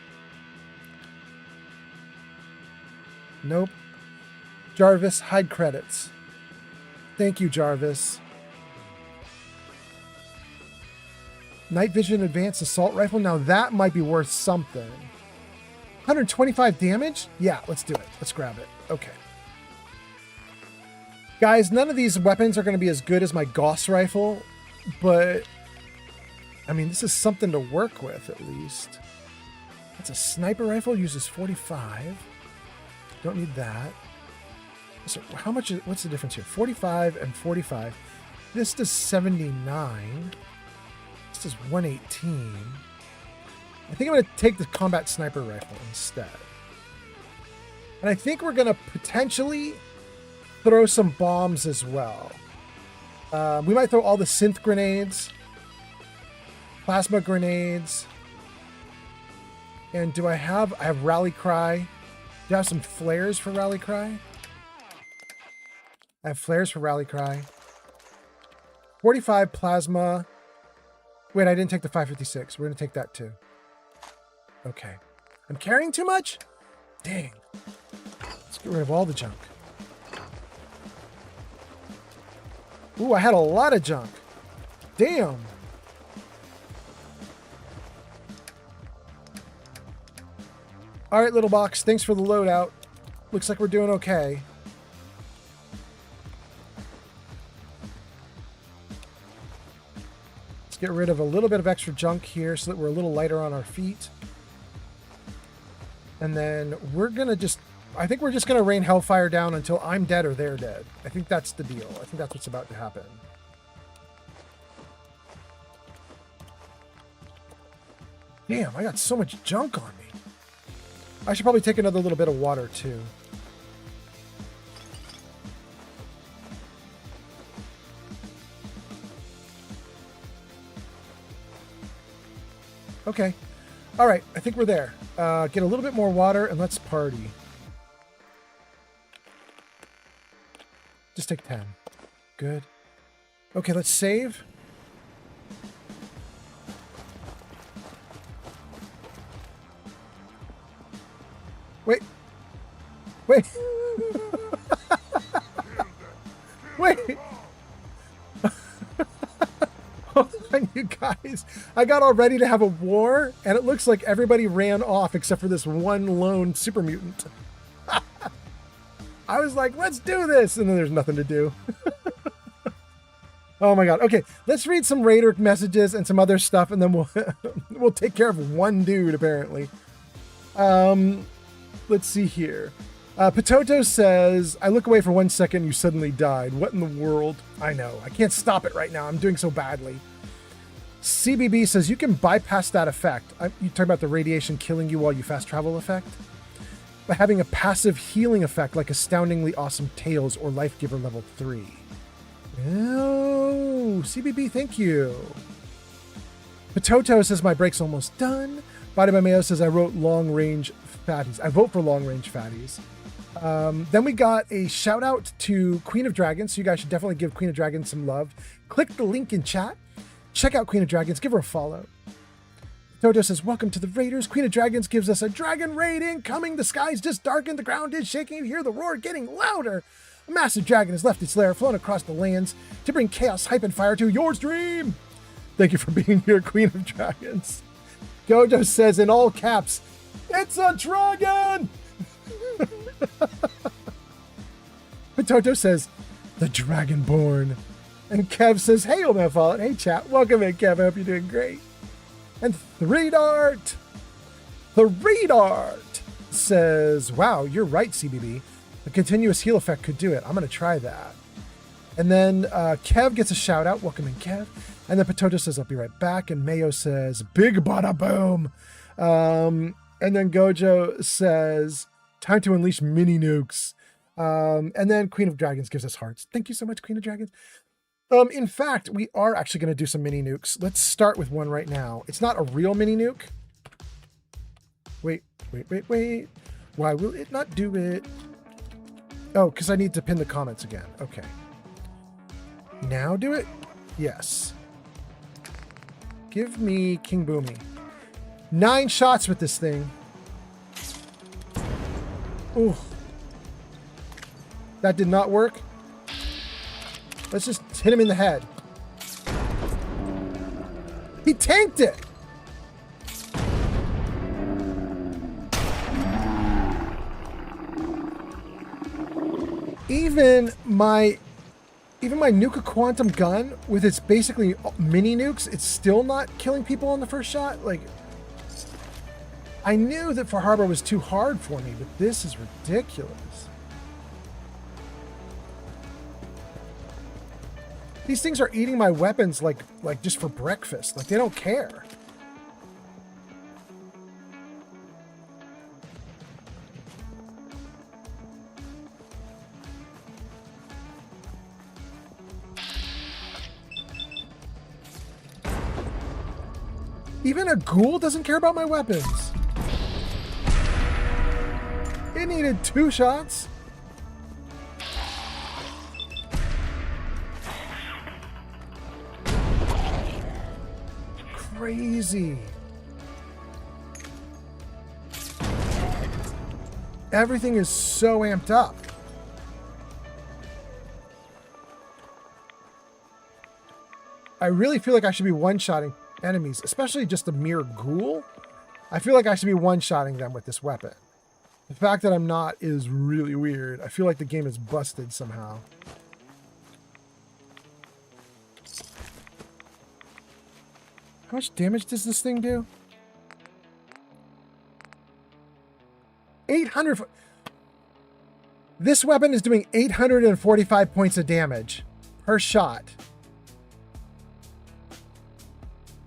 Nope. Jarvis, hide credits. Thank you, Jarvis. Night vision advanced assault rifle. Now that might be worth something. 125 damage? Yeah, let's do it. Let's grab it. Okay. Guys, none of these weapons are going to be as good as my Gauss rifle, but I mean, this is something to work with at least. That's a sniper rifle, uses 45. Don't need that. So how much is, what's the difference here? 45 and 45. This does 79. This does 118. I think I'm going to take the combat sniper rifle instead. And I think we're going to potentially throw some bombs as well. We might throw all the synth grenades, plasma grenades. And I have rally cry. Do I have some flares for rally cry? I have flares for rally cry. 45 plasma. Wait, I didn't take the 556. We're going to take that too. Okay. I'm carrying too much? Dang. Let's get rid of all the junk. Ooh, I had a lot of junk. Damn. All right, little box. Thanks for the loadout. Looks like we're doing okay. Let's get rid of a little bit of extra junk here so that we're a little lighter on our feet. And then we're going to just... I think we're just going to rain hellfire down until I'm dead or they're dead. I think that's the deal. I think that's what's about to happen. Damn, I got so much junk on me. I should probably take another little bit of water too. Okay. All right, I think we're there. Get a little bit more water and let's party. Just take 10. Good. Okay, let's save. Wait. Wait. Wait. Hold on, you guys. I got all ready to have a war, and it looks like everybody ran off except for this one lone super mutant. I was like, let's do this, and then there's nothing to do. Oh my god. Okay, let's read some Raider messages and some other stuff, and then we'll take care of one dude, apparently. Let's see here. Potato says, I look away for 1 second, you suddenly died. What in the world? I know. I can't stop it right now. I'm doing so badly. CBB says, you can bypass that effect. You talking about the radiation killing you while you fast travel effect? By having a passive healing effect like Astoundingly Awesome Tales or Life Giver level 3. Oh, CBB, thank you. Potato says, my break's almost done. Body by Mayo says, I wrote long range fatties. I vote for long range fatties. Then we got a shout out to Queen of Dragons. So you guys should definitely give Queen of Dragons some love. Click the link in chat. Check out Queen of Dragons. Give her a follow. Toto says, welcome to the Raiders. Queen of Dragons gives us a dragon raid incoming. The skies just darkened. The ground is shaking. You hear the roar getting louder. A massive dragon has left its lair, flown across the lands to bring chaos, hype, and fire to your stream. Thank you for being here, Queen of Dragons. Gojo says in all caps, it's a dragon! Potato says, the Dragonborn. And Kev says, hey, Omega Fallout. Hey, chat. Welcome in, Kev. I hope you're doing great. And 3Dart says, wow, you're right, CBB. The continuous heal effect could do it. I'm going to try that. And then Kev gets a shout out. Welcome in, Kev. And then Potato says, I'll be right back. And Mayo says, big bada boom. And then Gojo says, time to unleash mini nukes. And then Queen of Dragons gives us hearts. Thank you so much, Queen of Dragons. In fact, we are actually going to do some mini nukes. Let's start with one right now. It's not a real mini nuke. Wait. Why will it not do it? Oh, because I need to pin the comments again. Okay. Now do it? Yes. Give me King Boomy. 9 shots with this thing. Ooh. That did not work. Let's just hit him in the head. He tanked it! Even my Nuka Quantum gun, with its basically mini nukes, it's still not killing people on the first shot. Like, I knew that For Harbor was too hard for me, but this is ridiculous. These things are eating my weapons like just for breakfast. Like, they don't care. Even a ghoul doesn't care about my weapons. It needed 2 shots. Crazy. Everything is so amped up. I really feel like I should be one-shotting enemies, especially just a mere ghoul. I feel like I should be one-shotting them with this weapon. The fact that I'm not is really weird. I feel like the game is busted somehow. How much damage does this thing do? 800. This weapon is doing 845 points of damage per shot.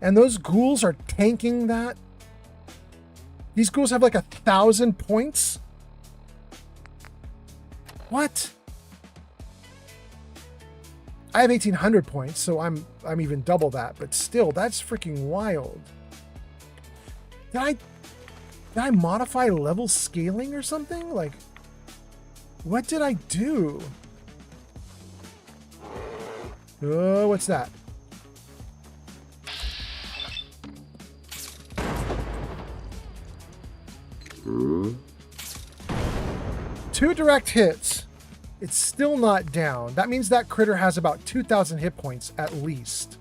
And those ghouls are tanking that. These ghouls have like 1,000 points. What? I have 1,800 points, so I'm even double that. But still, that's freaking wild. Did I modify level scaling or something? Like, what did I do? Oh, what's that? Two direct hits. It's still not down. That means that critter has about 2,000 hit points at least.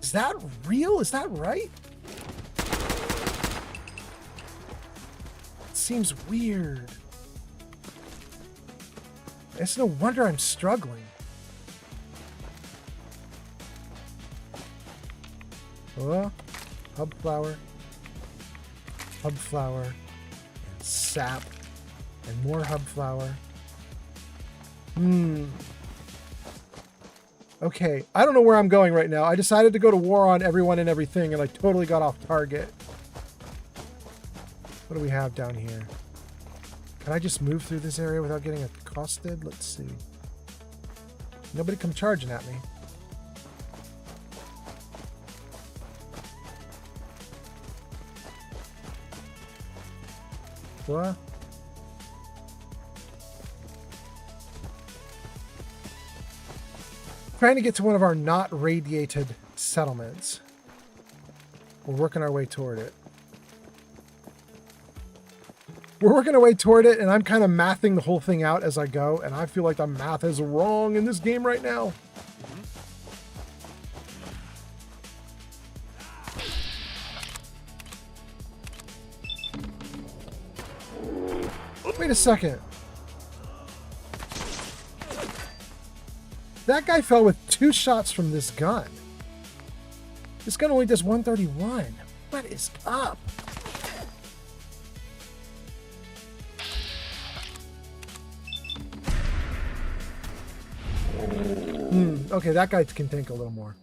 Is that real? Is that right? It seems weird. It's no wonder I'm struggling. Oh, hub flower, and sap, and more hub flower. Okay, I don't know where I'm going right now. I decided to go to war on everyone and everything, and I totally got off target. What do we have down here? Can I just move through this area without getting accosted? Let's see. Nobody come charging at me. What? Trying to get to one of our not radiated settlements. We're working our way toward it. We're working our way toward it, and I'm kind of mathing the whole thing out as I go, and I feel like the math is wrong in this game right now. Wait a second. That guy fell with 2 shots from this gun. This gun only does 131. What is up? Okay, that guy can think a little more.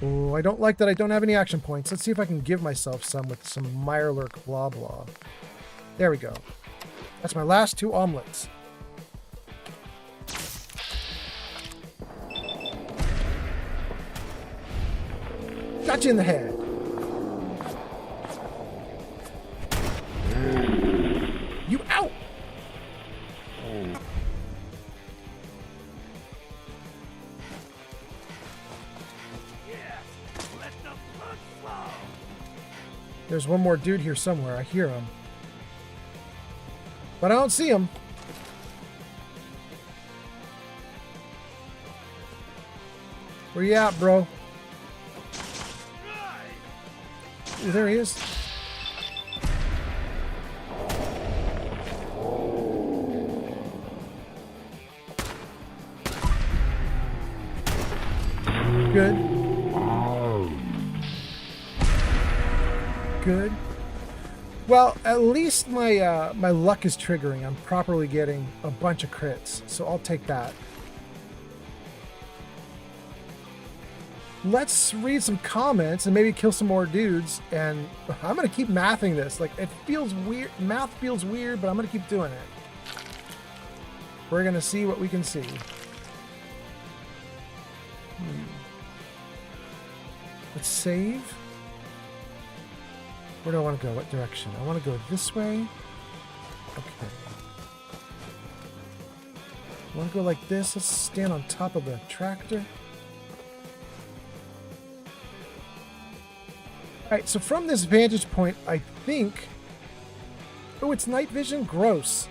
Oh, I don't like that I don't have any action points. Let's see if I can give myself some with some Mirelurk blah blah. There we go. That's my last 2 omelets. Got you in the head. You out. There's one more dude here somewhere. I hear him. But I don't see him. Where you at, bro? Ooh, there he is. Good. Good. Well, at least my my luck is triggering. I'm properly getting a bunch of crits, so I'll take that. Let's read some comments and maybe kill some more dudes. And I'm gonna keep mathing this. Like, it feels weird. Math feels weird, but I'm gonna keep doing it. We're gonna see what we can see. Let's save. Where do I want to go? What direction? I want to go this way. Okay. I want to go like this. Let's stand on top of the tractor. Alright, so from this vantage point, I think... Oh, it's night vision? Gross.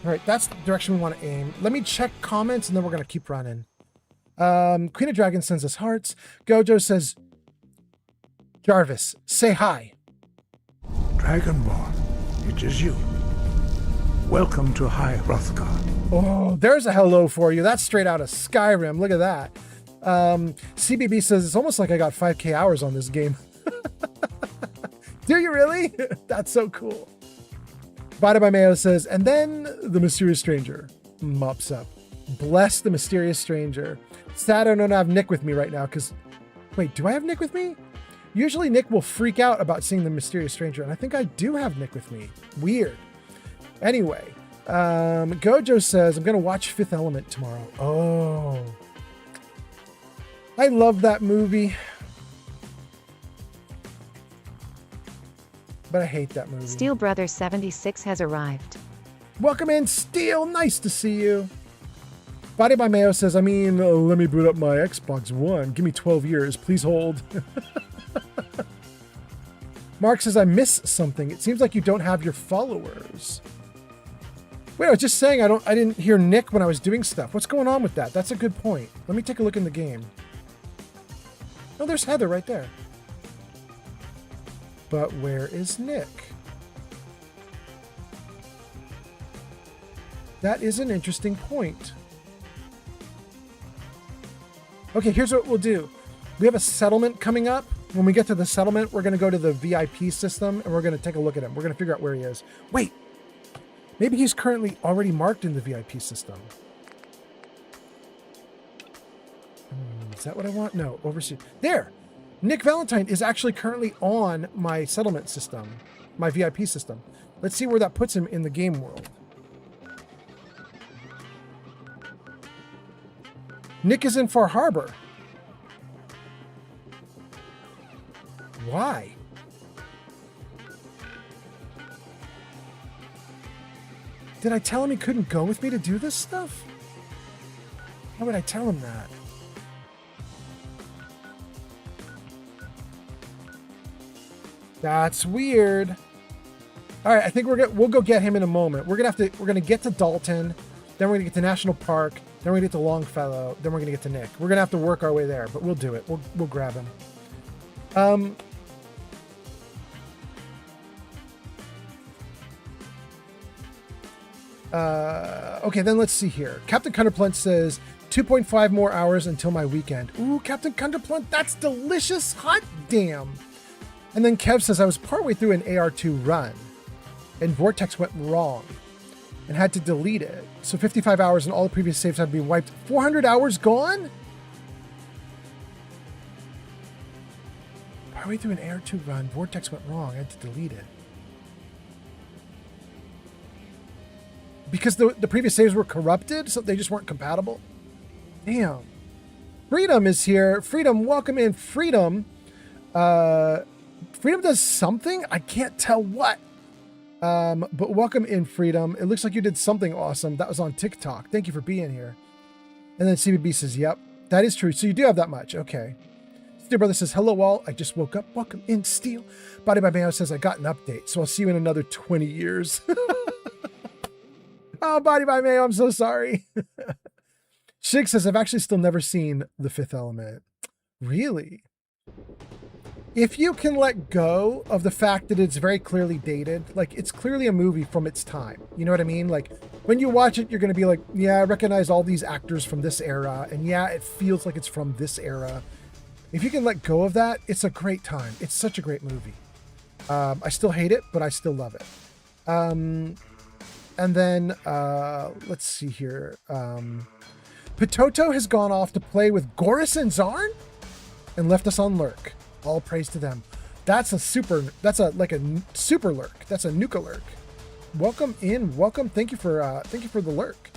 Alright, that's the direction we want to aim. Let me check comments and then we're going to keep running. Queen of Dragons sends us hearts. Gojo says, Jarvis, say hi. Dragonborn, it is you. Welcome to High Hrothgar. Oh, there's a hello for you. That's straight out of Skyrim. Look at that. CBB says, it's almost like I got 5k hours on this game. Do you really? That's so cool. Bada by Mayo says, and then the mysterious stranger mops up. Bless the mysterious stranger. Sad I don't have Nick with me right now because... Wait, do I have Nick with me? Usually Nick will freak out about seeing the mysterious stranger, and I think I do have Nick with me. Weird. Anyway, Gojo says, I'm going to watch Fifth Element tomorrow. Oh. I love that movie. But I hate that movie. Steel Brothers 76 has arrived. Welcome in, Steel. Nice to see you. Body by Mayo says, let me boot up my Xbox One. Give me 12 years. Please hold. Mark says, I miss something. It seems like you don't have your followers. Wait, I was just saying I didn't hear Nick when I was doing stuff. What's going on with that? That's a good point. Let me take a look in the game. Oh, there's Heather right there. But where is Nick? That is an interesting point. Okay, here's what we'll do. We have a settlement coming up. When we get to the settlement, we're going to go to the VIP system and we're going to take a look at him. We're going to figure out where he is. Wait, maybe he's currently already marked in the VIP system. Is that what I want? No, overseas. There! Nick Valentine is actually currently on my settlement system, my VIP system. Let's see where that puts him in the game world. Nick is in Far Harbor. Why? Did I tell him he couldn't go with me to do this stuff? Why would I tell him that? That's weird. All right, I think we'll go get him in a moment. We're gonna get to Dalton, then we're gonna get to National Park, then we're gonna get to Longfellow, then we're gonna get to Nick. We're gonna have to work our way there, but we'll do it. We'll grab him. Okay, then let's see here. Captain Cunderplunt says 2.5 more hours until my weekend. Ooh, Captain Cunderplunt, that's delicious. Hot damn. And then Kev says, I was partway through an AR2 run and Vortex went wrong and had to delete it. So 55 hours and all the previous saves had to be wiped. 400 hours gone? Partway through an AR2 run, Vortex went wrong. I had to delete it. Because the previous saves were corrupted, so they just weren't compatible. Damn. Freedom is here. Freedom, welcome in. Freedom. Freedom does something. I can't tell what. But welcome in, Freedom. It looks like you did something awesome. That was on TikTok. Thank you for being here. And then CBB says, yep, that is true. So you do have that much. Okay. Steel Brother says, hello all. I just woke up. Welcome in, Steel. Body by Mayo says, I got an update. So I'll see you in another 20 years. Oh, Body by Mayo, I'm so sorry. Shig says, I've actually still never seen The Fifth Element. Really? If you can let go of the fact that it's very clearly dated, like it's clearly a movie from its time. You know what I mean? Like when you watch it, you're going to be like, yeah, I recognize all these actors from this era. And yeah, it feels like it's from this era. If you can let go of that, it's a great time. It's such a great movie. I still hate it, but I still love it. And then, let's see here. Pototo has gone off to play with Goris and Zarn and left us on lurk. All praise to them. That's a super lurk. That's a nuka lurk. Welcome in. Welcome. Thank you for the lurk.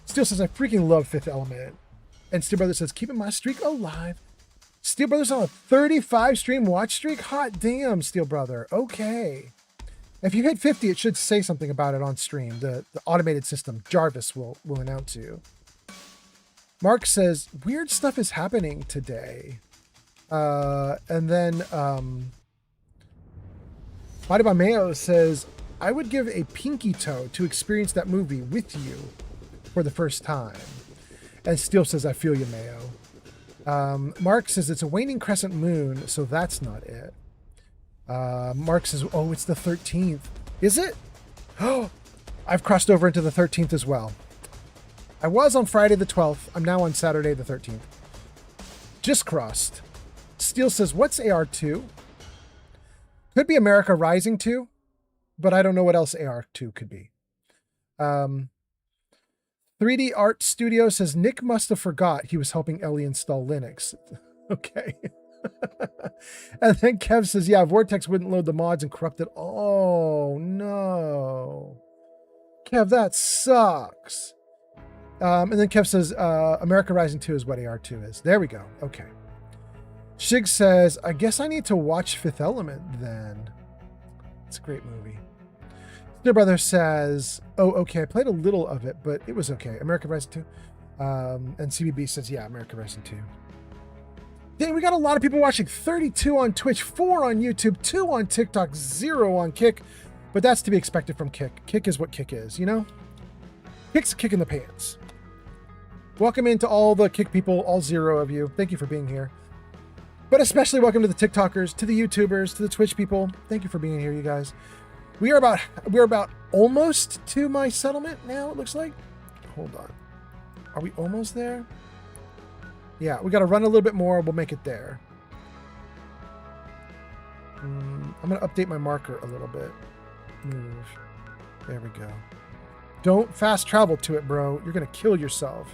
Steel says, I freaking love Fifth Element. And Steel Brother says, keeping my streak alive. Steel Brother's on a 35 stream watch streak. Hot damn, Steel Brother. Okay. If you hit 50, it should say something about it on stream. The automated system, Jarvis, will announce you. Mark says, weird stuff is happening today. And then Body by Mayo says, I would give a pinky toe to experience that movie with you for the first time. And Steel says, I feel you, Mayo. Mark says, it's a waning crescent moon, so that's not it. Mark says, oh, it's the 13th. Is it? Oh, I've crossed over into the 13th as well. I was on Friday the 12th. I'm now on Saturday the 13th. Just crossed. Steel says, what's AR2? Could be America Rising 2, but I don't know what else AR2 could be. 3D Art Studio says, Nick must have forgot he was helping Ellie install Linux. Okay. And then Kev says, yeah, Vortex wouldn't load the mods and corrupt it. Oh, no. Kev, that sucks. And then Kev says, America Rising 2 is what AR2 is. There we go. Okay. Shig says, I guess I need to watch Fifth Element then. It's a great movie. Dear Brother says, oh, okay, I played a little of it, but it was okay. America Rising 2. And CBB says, yeah, America Rising 2. Dang, we got a lot of people watching. 32 on Twitch, 4 on YouTube, 2 on TikTok, 0 on Kick. But that's to be expected from Kick. Kick is what Kick is, you know? Kick's a kick in the pants. Welcome into all the Kick people, all 0 of you. Thank you for being here. But especially welcome to the TikTokers, to the YouTubers, to the Twitch people. Thank you for being here, you guys. We're about almost to my settlement now, it looks like. Hold on. Are we almost there? Yeah, we got to run a little bit more. We'll make it there. I'm going to update my marker a little bit. Move. There we go. Don't fast travel to it, bro. You're going to kill yourself.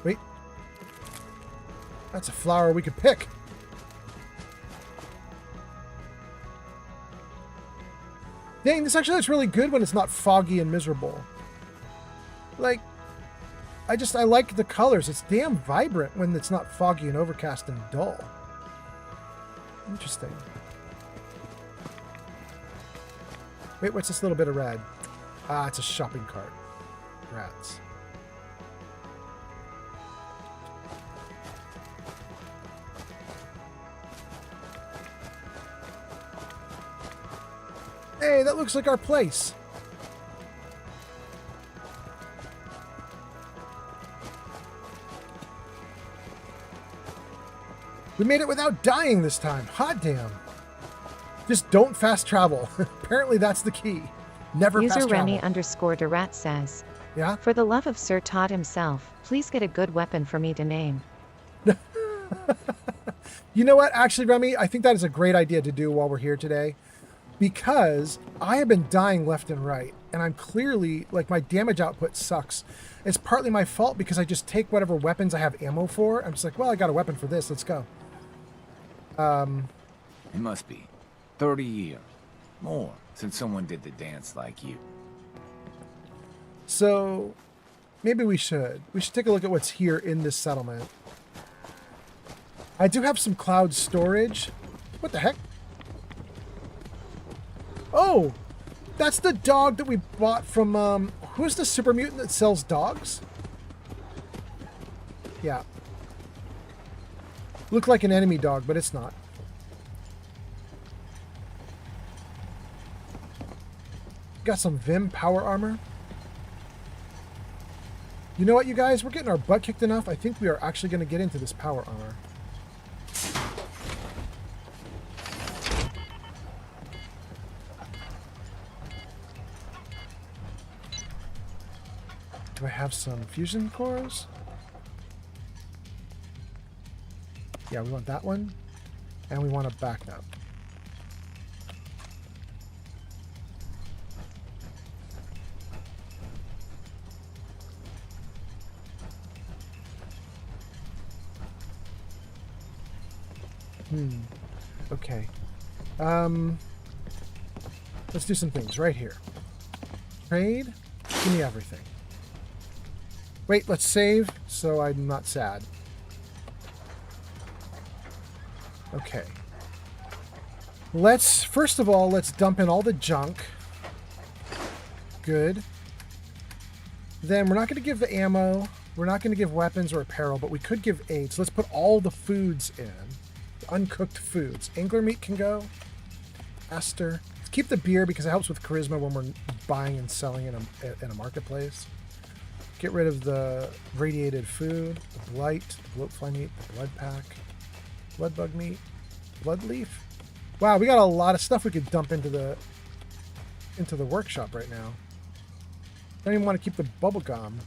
Wait. That's a flower we could pick. Dang, this actually looks really good when it's not foggy and miserable. Like, I like the colors. It's damn vibrant when it's not foggy and overcast and dull. Interesting. Wait, what's this little bit of red? Ah, it's a shopping cart. Rats. Hey, that looks like our place. We made it without dying this time. Hot damn. Just don't fast travel. Apparently that's the key. Never User fast travel. Remy _Durat says, yeah? For the love of Sir Todd himself, please get a good weapon for me to name. You know what? Actually, Remy, I think that is a great idea to do while we're here today. Because I have been dying left and right, and I'm clearly, like, my damage output sucks. It's partly my fault because I just take whatever weapons I have ammo for. I'm just like, well, I got a weapon for this. Let's go. It must be 30 years. More since someone did the dance like you. So, maybe we should. We should take a look at what's here in this settlement. I do have some cloud storage. What the heck? Oh, that's the dog that we bought from, who's the super mutant that sells dogs? Yeah. Looked like an enemy dog, but it's not. Got some Vim power armor. You know what, you guys? We're getting our butt kicked enough. I think we are actually going to get into this power armor. Do I have some fusion cores? Yeah, we want that one. And we want a backup. Okay. Let's do some things right here. Trade. Give me everything. Wait, let's save so I'm not sad. Okay. First of all, let's dump in all the junk. Good. Then we're not going to give the ammo. We're not going to give weapons or apparel, but we could give aid. So let's put all the foods in. Uncooked foods. Angler meat can go. Aster. Let's keep the beer because it helps with charisma when we're buying and selling in a marketplace. Get rid of the radiated food, the blight, the bloatfly meat, the blood pack, blood bug meat, blood leaf. Wow, we got a lot of stuff we could dump into the workshop right now. Don't even want to keep the bubble gum.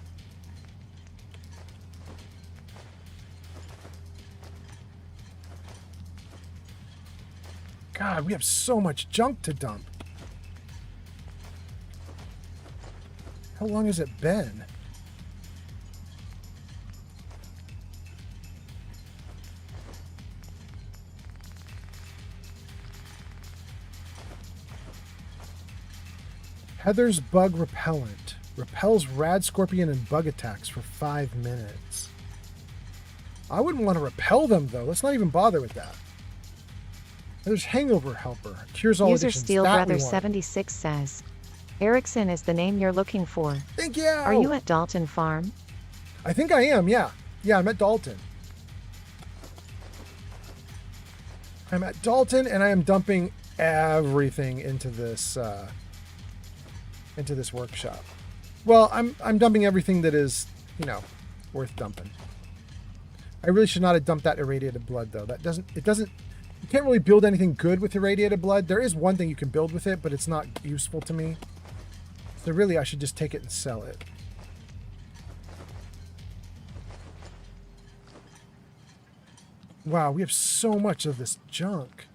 God, we have so much junk to dump. How long has it been? Heather's bug repellent. Repels rad scorpion and bug attacks for 5 minutes. I wouldn't want to repel them though. Let's not even bother with that. There's hangover helper. Cures all User addictions. Steel That Brother we want. 76 says, Erickson is the name you're looking for. Thank you. Are you at Dalton Farm? I think I am, yeah. Yeah, I'm at Dalton. I'm at Dalton and I am dumping everything into this workshop. Well, I'm dumping everything that is, worth dumping. I really should not have dumped that irradiated blood though. You can't really build anything good with irradiated blood. There is one thing you can build with it, but it's not useful to me. So really I should just take it and sell it. Wow, we have so much of this junk.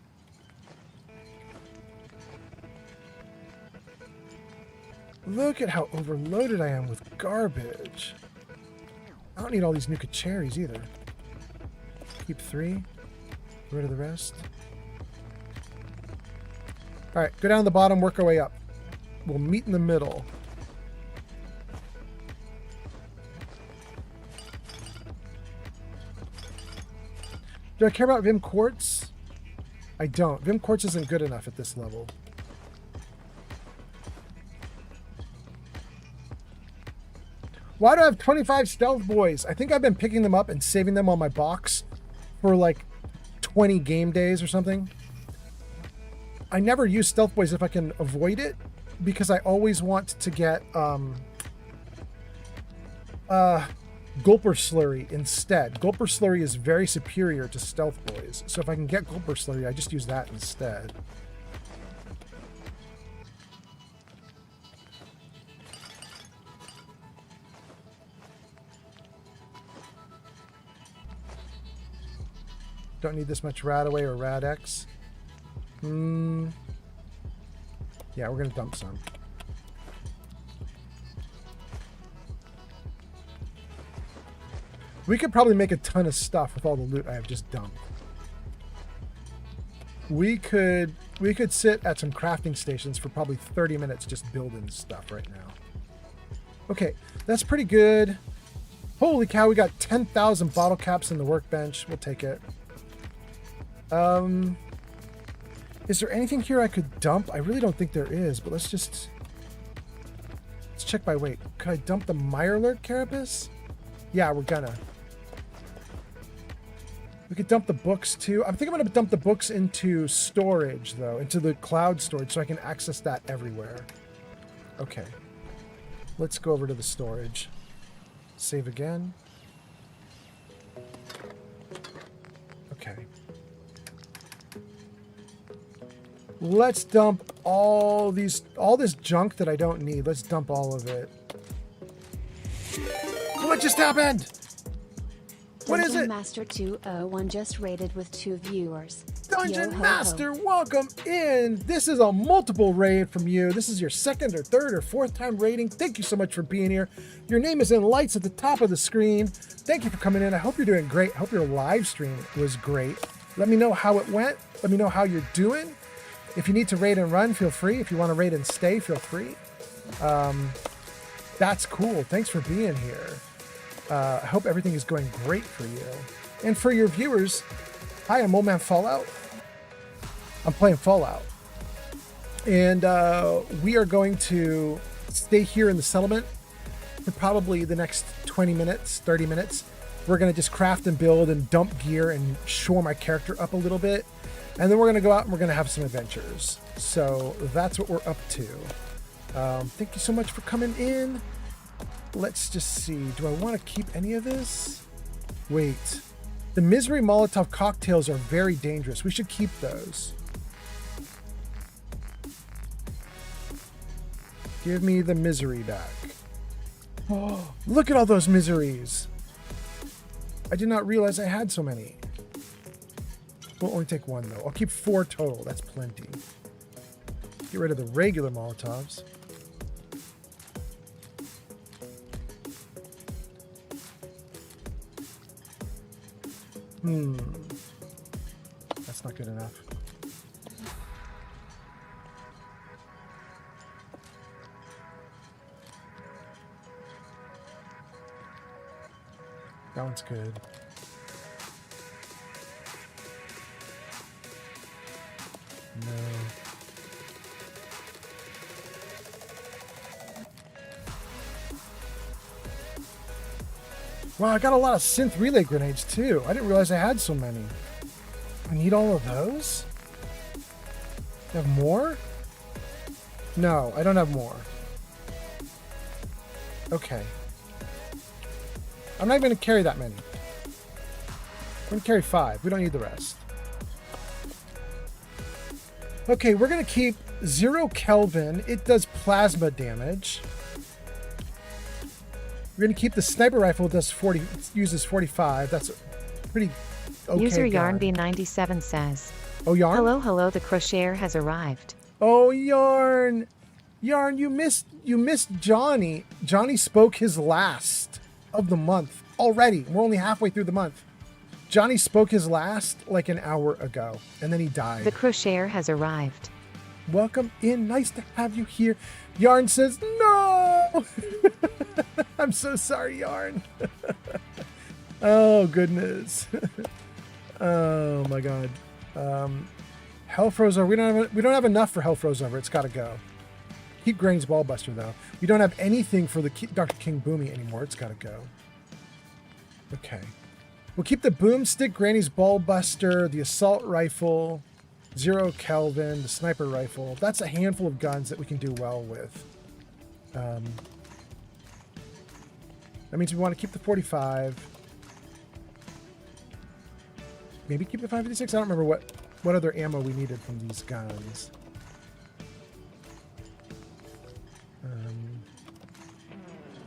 Look at how overloaded I am with garbage. I don't need all these Nuka cherries either. Keep 3. Get rid of the rest. Alright, go down to the bottom, work our way up. We'll meet in the middle. Do I care about Vim Quartz? I don't. Vim Quartz isn't good enough at this level. Why do I have 25 stealth boys? I think I've been picking them up and saving them on my box for like 20 game days or something. I never use stealth boys if I can avoid it because I always want to get Gulper Slurry instead. Gulper Slurry is very superior to stealth boys. So if I can get Gulper Slurry, I just use that instead. Don't need this much Radaway or Radex. Yeah, we're going to dump some. We could probably make a ton of stuff with all the loot I have just dumped. We could sit at some crafting stations for probably 30 minutes just building stuff right now. Okay, that's pretty good. Holy cow, we got 10,000 bottle caps in the workbench. We'll take it. Is there anything here I could dump? I really don't think there is, but let's check by weight. Could I dump the Mirelurk carapace? Yeah, we're gonna. We could dump the books too. I think I'm going to dump the books into storage, though, into the cloud storage, so I can access that everywhere. Okay. Let's go over to the storage. Save again. Okay. Let's dump all this junk that I don't need. Let's dump all of it. What just happened? What is it? Dungeon Master 201 just raided with 2 viewers. Dungeon Yo ho Master, ho. welcome in. This is a multiple raid from you. This is your second or third or fourth time raiding. Thank you so much for being here. Your name is in lights at the top of the screen. Thank you for coming in. I hope you're doing great. I hope your live stream was great. Let me know how it went. Let me know how you're doing. If you need to raid and run, feel free. If you want to raid and stay, feel free. That's cool. Thanks for being here. I hope everything is going great for you. And for your viewers, hi, I'm Old Man Fallout. I'm playing Fallout. And we are going to stay here in the settlement for probably the next 20 minutes, 30 minutes. We're going to just craft and build and dump gear and shore my character up a little bit. And then we're going to go out and we're going to have some adventures. So that's what we're up to. Thank you so much for coming in. Let's just see. Do I want to keep any of this? Wait. The Misery Molotov cocktails are very dangerous. We should keep those. Give me the misery back. Oh, look at all those miseries. I did not realize I had so many. We'll only take 1 though. I'll keep 4 total. That's plenty. Get rid of the regular Molotovs. That's not good enough. That one's good. No. Wow, I got a lot of synth relay grenades too. I didn't realize I had so many. I need all of those? You have more? No, I don't have more. Okay. I'm not going to carry that many. I'm going to carry 5. We don't need the rest. Okay, we're going to keep 0 Kelvin. It does plasma damage. We're going to keep the sniper rifle. It does 40. It uses 45. That's pretty okay. User gun. YarnB97 says, "Oh, Yarn. Hello, the crocheter has arrived." Oh, Yarn, you missed Johnny. Johnny spoke his last of the month already. We're only halfway through the month. Johnny spoke his last like an hour ago, and then he died. The crocheter has arrived. Welcome in. Nice to have you here. Yarn says, no! I'm so sorry, Yarn. Oh, goodness. Oh, my God. Hell Froze Over. We don't have enough for Hell Froze Over. It's got to go. Keep Granny's Ballbuster, though. We don't have anything for the Dr. King Boomy anymore. It's got to go. Okay. We'll keep the Boomstick, Granny's Ballbuster, the Assault Rifle, 0 Kelvin, the Sniper Rifle. That's a handful of guns that we can do well with. That means we want to keep the 45. Maybe keep the 556. I don't remember what other ammo we needed from these guns.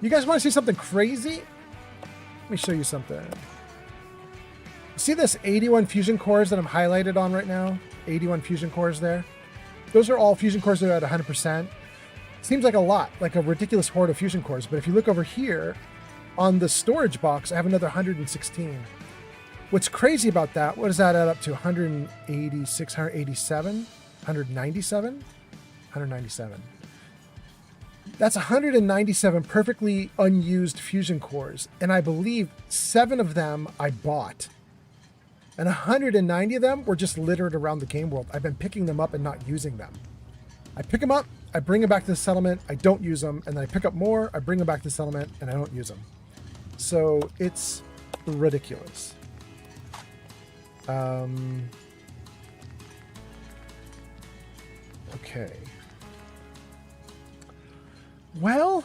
You guys want to see something crazy? Let me show you something. See this 81 fusion cores that I'm highlighted on right now? 81 fusion cores there. Those are all fusion cores that are at 100%. Seems like a lot, like a ridiculous horde of fusion cores. But if you look over here on the storage box, I have another 116. What's crazy about that, what does that add up to? 186, 187, 197? 197. That's 197 perfectly unused fusion cores. And I believe 7 of them I bought. And 190 of them were just littered around the game world. I've been picking them up and not using them. I pick them up, I bring them back to the settlement, I don't use them, and then I pick up more, I bring them back to the settlement, and I don't use them. So it's ridiculous. Okay. Well,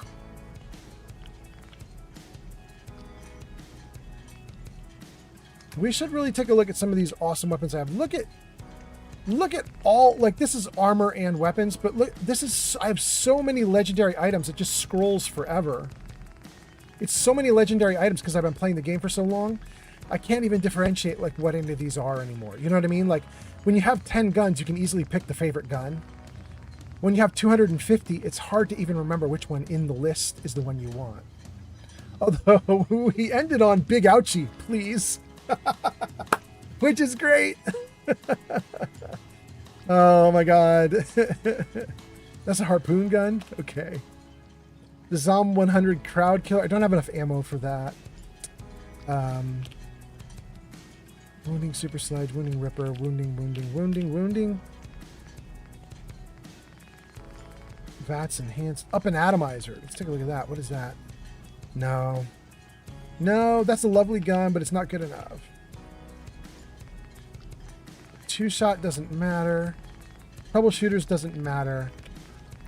we should really take a look at some of these awesome weapons I have. Look at all, like, this is armor and weapons, but look, I have so many legendary items. It just scrolls forever. It's so many legendary items because I've been playing the game for so long. I can't even differentiate like what any of these are anymore. You know what I mean? Like when you have 10 guns, you can easily pick the favorite gun. When you have 250, it's hard to even remember which one in the list is the one you want. Although we ended on Big Ouchie, please. Which is great. Oh my god. That's a harpoon gun? Okay. The Zom 100 crowd killer. I don't have enough ammo for that. Wounding super sludge, wounding ripper, wounding. Vats enhanced. Up and atomizer. Let's take a look at that. What is that? No, that's a lovely gun, but it's not good enough. Two-shot doesn't matter. Troubleshooters doesn't matter.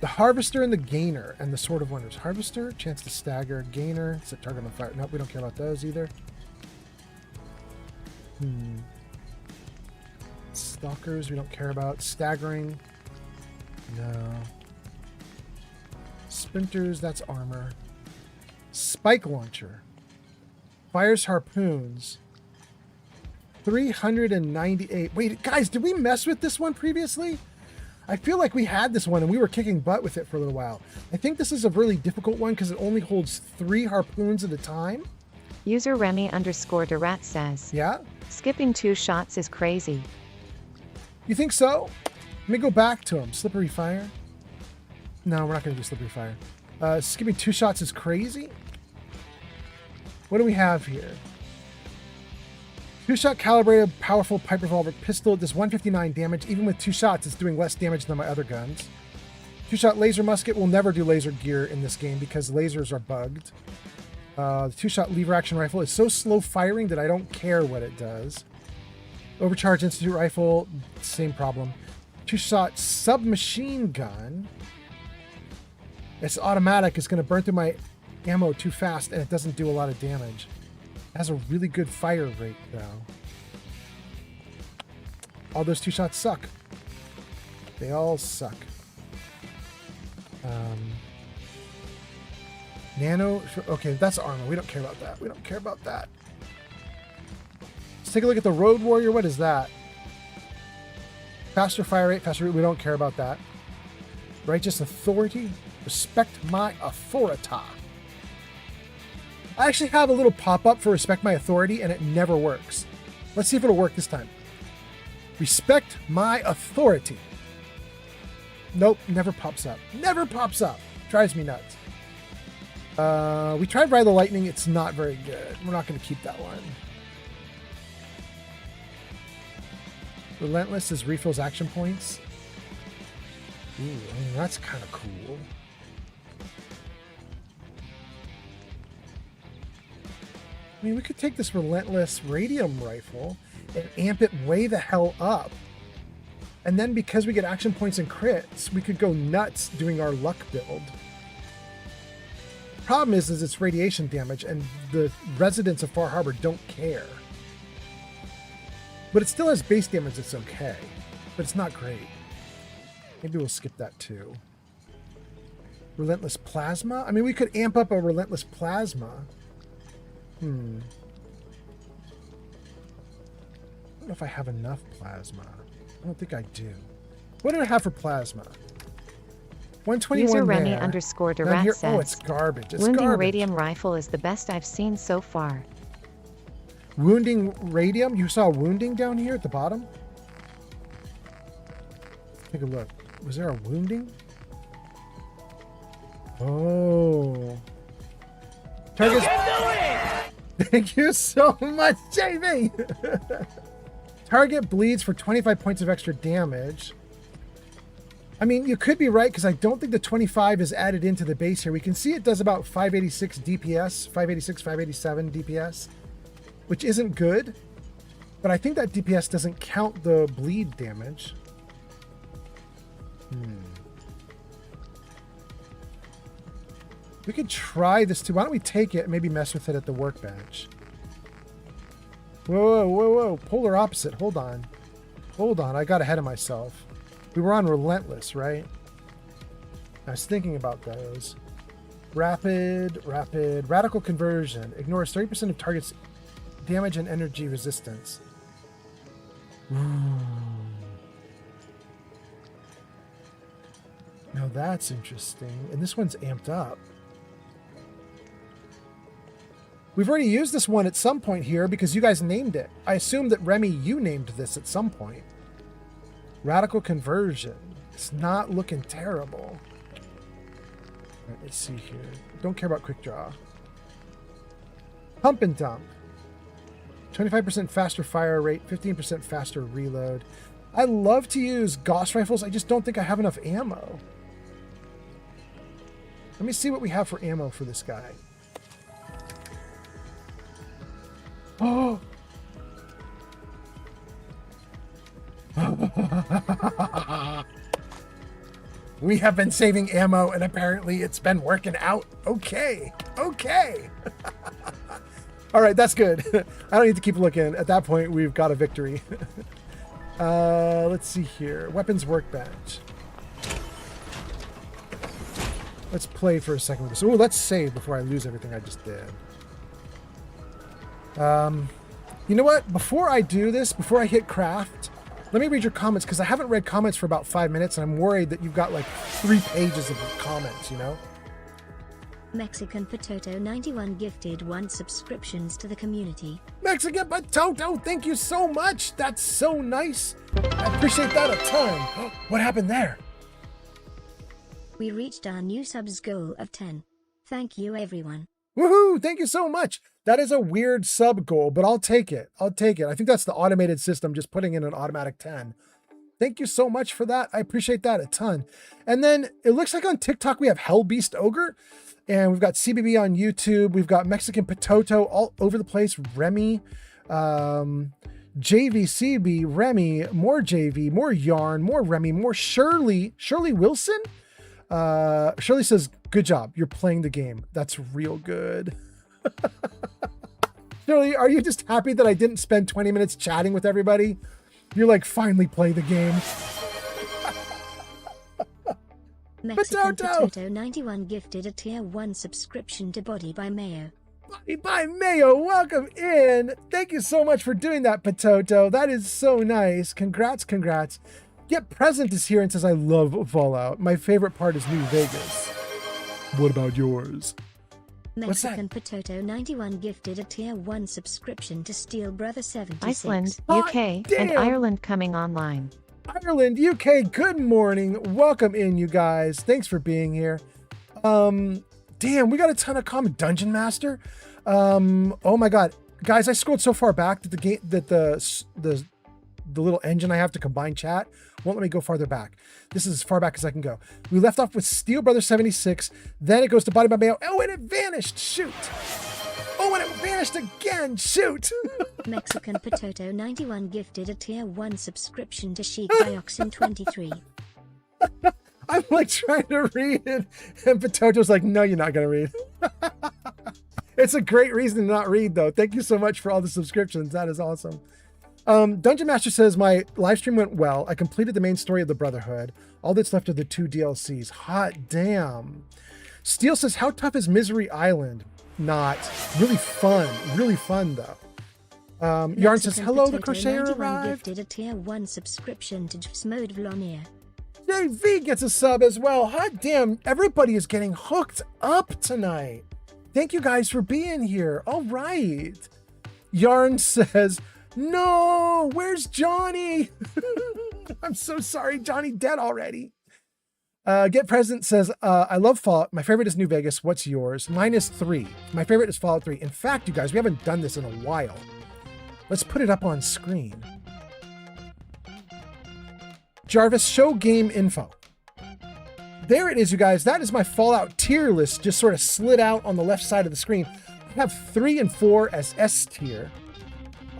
The harvester and the gainer and the sword of wonders. Harvester, chance to stagger. Gainer, set target on fire. Nope, we don't care about those either. Stalkers, we don't care about. Staggering, no. Sprinters, that's armor. Spike launcher. Fires harpoons. 398. Wait, guys, did we mess with this one previously? I feel like we had this one and we were kicking butt with it for a little while. I think this is a really difficult one because it only holds 3 harpoons at a time. User Remy_Durat says, yeah? Skipping 2 shots is crazy. You think so? Let me go back to him. Slippery fire? No, we're not going to do slippery fire. Skipping 2 shots is crazy? What do we have here? 2-shot calibrated powerful pipe revolver pistol does 159 damage. Even with 2 shots, it's doing less damage than my other guns. 2-shot laser musket will never do laser gear in this game because lasers are bugged. The 2-shot lever action rifle is so slow firing that I don't care what it does. Overcharged institute rifle, same problem. 2-shot submachine gun. It's automatic. It's going to burn through my ammo too fast and it doesn't do a lot of damage. It has a really good fire rate, though. All those 2 shots suck. They all suck. Nano... Okay, that's armor. We don't care about that. We don't care about that. Let's take a look at the Road Warrior. What is that? Faster fire rate, faster... We don't care about that. Righteous authority. Respect my authority. I actually have a little pop-up for respect my authority, and it never works. Let's see if it'll work this time. Respect my authority. Nope, never pops up. Never pops up. Drives me nuts. We tried Ride the Lightning. It's not very good. We're not going to keep that one. Relentless is refills action points. Ooh, I mean, that's kind of cool. I mean, we could take this Relentless Radium Rifle and amp it way the hell up. And then because we get action points and crits, we could go nuts doing our luck build. Problem is it's radiation damage and the residents of Far Harbor don't care. But it still has base damage that's okay. But it's not great. Maybe we'll skip that too. Relentless Plasma? I mean, we could amp up a Relentless Plasma. I don't know if I have enough plasma. I don't think I do. What do I have for plasma? 121 User there. Remy_Durat says, oh, it's garbage. It's Wounding garbage. Radium Rifle is the best I've seen so far. Wounding Radium? You saw wounding down here at the bottom? Take a look. Was there a wounding? Oh. Target's... Thank you so much, JV! Target bleeds for 25 points of extra damage. I mean, you could be right, because I don't think the 25 is added into the base here. We can see it does about 586 DPS, 586, 587 DPS, which isn't good. But I think that DPS doesn't count the bleed damage. We could try this too. Why don't we take it and maybe mess with it at the workbench? Whoa, whoa, whoa. Polar opposite. Hold on. Hold on. I got ahead of myself. We were on Relentless, right? I was thinking about those. Rapid, radical conversion. Ignores 30% of target's damage and energy resistance. Now that's interesting. And this one's amped up. We've already used this one at some point here because you guys named it. I assume that Remy, you named this at some point. Radical conversion. It's not looking terrible. All right, let's see here. Don't care about quick draw. Pump and dump. 25% faster fire rate, 15% faster reload. I love to use Gauss rifles. I just don't think I have enough ammo. Let me see what we have for ammo for this guy. Oh! We have been saving ammo and apparently it's been working out. Okay. Okay. All right, that's good. I don't need to keep looking. At that point, we've got a victory. Let's see here. Weapons workbench. Let's play for a second with this. Oh, let's save before I lose everything I just did. You know what? Before I do this, before I hit craft, let me read your comments because I haven't read comments for about 5 minutes and I'm worried that you've got like 3 pages of comments, you know? Mexican Potato 91 gifted 1 subscriptions to the community. Mexican Potato, thank you so much. That's so nice. I appreciate that a ton. What happened there? We reached our new subs goal of 10. Thank you, everyone. Woohoo! Thank you so much. That is a weird sub goal, but I'll take it. I'll take it. I think that's the automated system, just putting in an automatic 10. Thank you so much for that. I appreciate that a ton. And then it looks like on TikTok we have Hellbeast Ogre, and we've got CBB on YouTube. We've got Mexican Potato all over the place. Remy, JVCB, Remy, more JV, more Yarn, more Remy, more Shirley. Shirley Wilson? Shirley says, good job. You're playing the game. That's real good. Shirley, are you just happy that I didn't spend 20 minutes chatting with everybody? You're like, finally play the game. Mexican Potato 91 gifted a tier 1 subscription to Body by Mayo. Body by Mayo, welcome in. Thank you so much for doing that, Potato. That is so nice. Congrats, congrats. Get Present is here and says, I love Fallout. My favorite part is New Vegas. What about yours? Mexican Potato 91 gifted a tier 1 subscription to Steel Brother 76. Iceland, UK, and Ireland coming online. Ireland, UK, good morning. Welcome in, you guys. Thanks for being here. Damn, we got a ton of comment. Dungeon Master. Oh my God. Guys, I scrolled so far back that the game that the little engine I have to combine chat won't let me go farther back. This is as far back as I can go. We left off with Steel Brother 76. Then it goes to Body by Mayo. Oh, and it vanished. Shoot. Oh, and it vanished again. Shoot. Mexican Potato 91 gifted a tier 1 subscription to Chic Dioxin 23. I'm like trying to read it. And Potato's like, no, you're not going to read. It's a great reason to not read, though. Thank you so much for all the subscriptions. That is awesome. Dungeon Master says, my live stream went well. I completed the main story of the Brotherhood. All that's left are the 2 DLCs. Hot damn. Steel says, how tough is Misery Island? Not. Really fun, though. Yarn says, hello, the Crocheter arrived. Gifted a tier 1 subscription to Smode Vlonier. JV gets a sub as well. Hot damn, everybody is getting hooked up tonight. Thank you guys for being here. All right. Yarn says, no, where's Johnny? I'm so sorry, Johnny dead already. Get Present says, I love Fallout. My favorite is New Vegas. What's yours? Mine is 3. My favorite is Fallout 3. In fact, you guys, we haven't done this in a while. Let's put it up on screen. Jarvis, show game info. There it is, you guys. That is my Fallout tier list, just sort of slid out on the left side of the screen. I have 3 and 4 as S tier.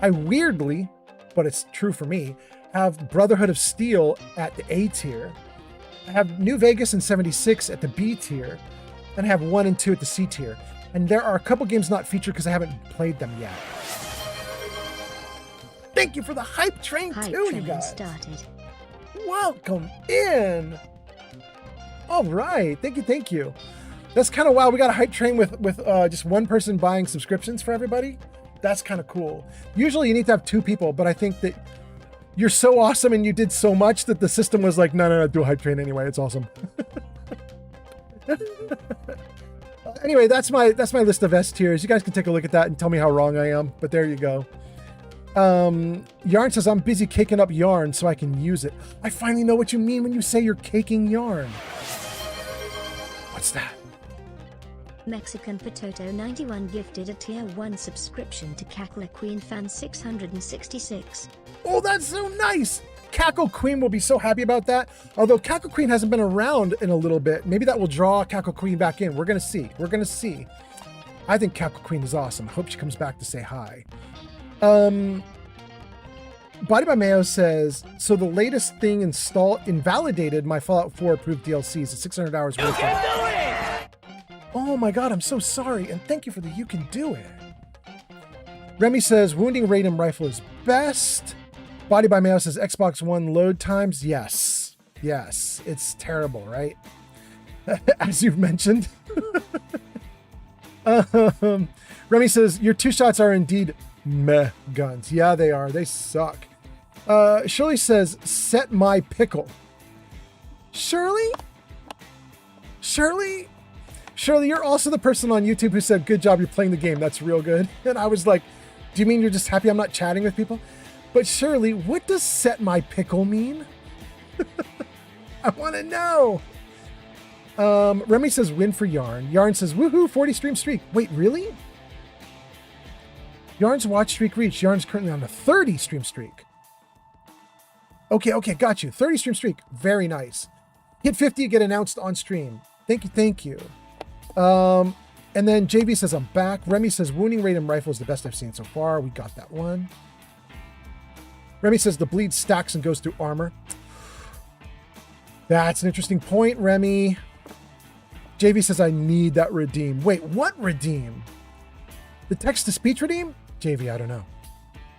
I weirdly but it's true for me, have Brotherhood of Steel at the A tier. I have New Vegas and 76 at the B tier, and I have 1 and 2 at the C tier. And there are a couple games not featured because I haven't played them yet. Thank you for the hype train too, you guys. Started. Welcome in. All right, thank you. That's kind of wild. We got a hype train with just one person buying subscriptions for everybody. That's kind of cool. Usually you need to have 2 people, but I think that you're so awesome and you did so much that the system was like, no, do a hype train anyway. It's awesome. Anyway, that's my list of S tiers. You guys can take a look at that and tell me how wrong I am. But there you go. Yarn says, I'm busy caking up yarn so I can use it. I finally know what you mean when you say you're caking yarn. What's that? Mexican Potato 91 gifted a tier 1 subscription to Cackle Queen fan 666. Oh, that's so nice. Cackle Queen will be so happy about that. Although Cackle Queen hasn't been around in a little bit. Maybe that will draw Cackle Queen back in. We're going to see. I think Cackle Queen is awesome. I hope she comes back to say hi. Body by Mayo says, so the latest thing invalidated my Fallout 4 approved DLCs at 600 hours worth of. Oh my God, I'm so sorry. And thank you for the you can do it. Remy says, wounding radium rifle is best. Body by Mayo says, Xbox One load times. Yes, it's terrible, right? As you've mentioned. Remy says, your 2 shots are indeed meh guns. Yeah, they are. They suck. Shirley says, set my pickle. Shirley, you're also the person on YouTube who said, good job, you're playing the game. That's real good. And I was like, do you mean you're just happy I'm not chatting with people? But Shirley, what does set my pickle mean? I want to know. Remy says, win for Yarn. Yarn says, woohoo, 40 stream streak. Wait, really? Yarn's watch streak reached. Yarn's currently on a 30 stream streak. Okay, got you. 30 stream streak. Very nice. Hit 50, get announced on stream. Thank you. And then JV says, I'm back. Remy says, wounding radium rifle is the best I've seen so far. We got that one. Remy says, the bleed stacks and goes through armor. That's an interesting point, Remy. JV says, I need that redeem. Wait, what redeem? The text-to-speech redeem? JV, I don't know.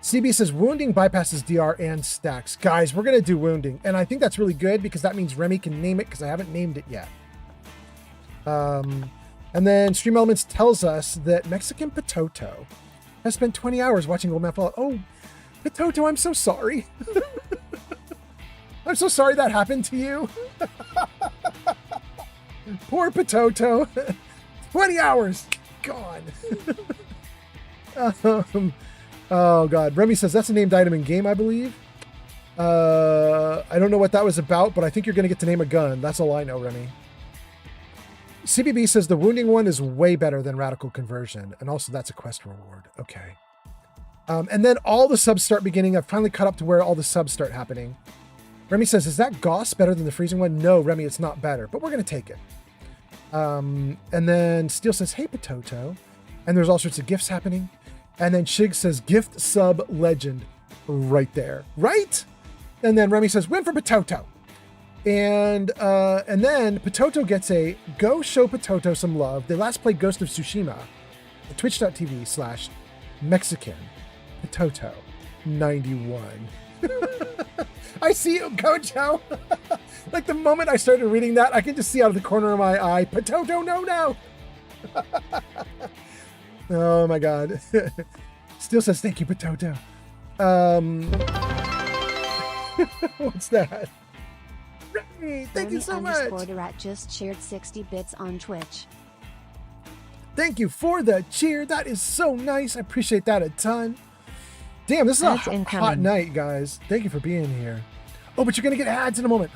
CB says, wounding bypasses DR and stacks. Guys, we're going to do wounding. And I think that's really good because that means Remy can name it because I haven't named it yet. And then Stream Elements tells us that Mexican Potato has spent 20 hours watching Old Man Fallout. Oh, Potato, I'm so sorry. I'm so sorry that happened to you. Poor Potato. 20 hours. Gone. Oh, God. Remy says, that's a named item in game, I believe. I don't know what that was about, but I think you're going to get to name a gun. That's all I know, Remy. CBB says the wounding one is way better than Radical Conversion. And also that's a quest reward. Okay. And then all the subs start beginning. I've finally caught up to where all the subs start happening. Remy says, is that Goss better than the freezing one? No, Remy, it's not better, but we're going to take it. And then Steel says, hey, Potato. And there's all sorts of gifts happening. And then Shig says, gift sub legend right there. Right? And then Remy says, win for Potato. And then Potato gets a go show Potato some love. They last played Ghost of Tsushima at twitch.tv/Mexican Potato 91. I see you, Gojo. Like the moment I started reading that, I can just see out of the corner of my eye, Potato, no. Oh my God. Still says, thank you, Potato. What's that? Remy, thank you so much. Rat just shared 60 bits on Twitch. Thank you for the cheer. That is so nice. I appreciate that a ton. Damn, this is a hot night, guys. Thank you for being here. Oh, but you're going to get ads in a moment.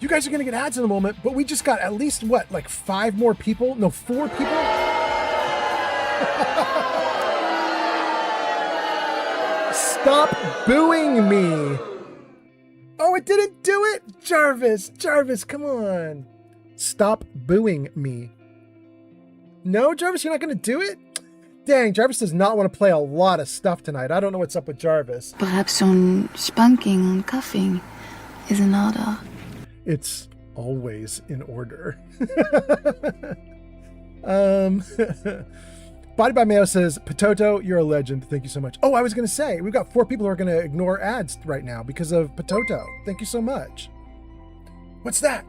You guys are going to get ads in a moment, but we just got at least, what, like 5 more people? No, 4 people? Stop booing me. Oh, it didn't do it? Jarvis, come on. Stop booing me. No, Jarvis, you're not going to do it? Dang, Jarvis does not want to play a lot of stuff tonight. I don't know what's up with Jarvis. Perhaps some spanking and cuffing is in order. It's always in order. Body by Mayo says, Potato, you're a legend. Thank you so much. Oh, I was going to say, we've got 4 people who are going to ignore ads right now because of Potato. Thank you so much. What's that?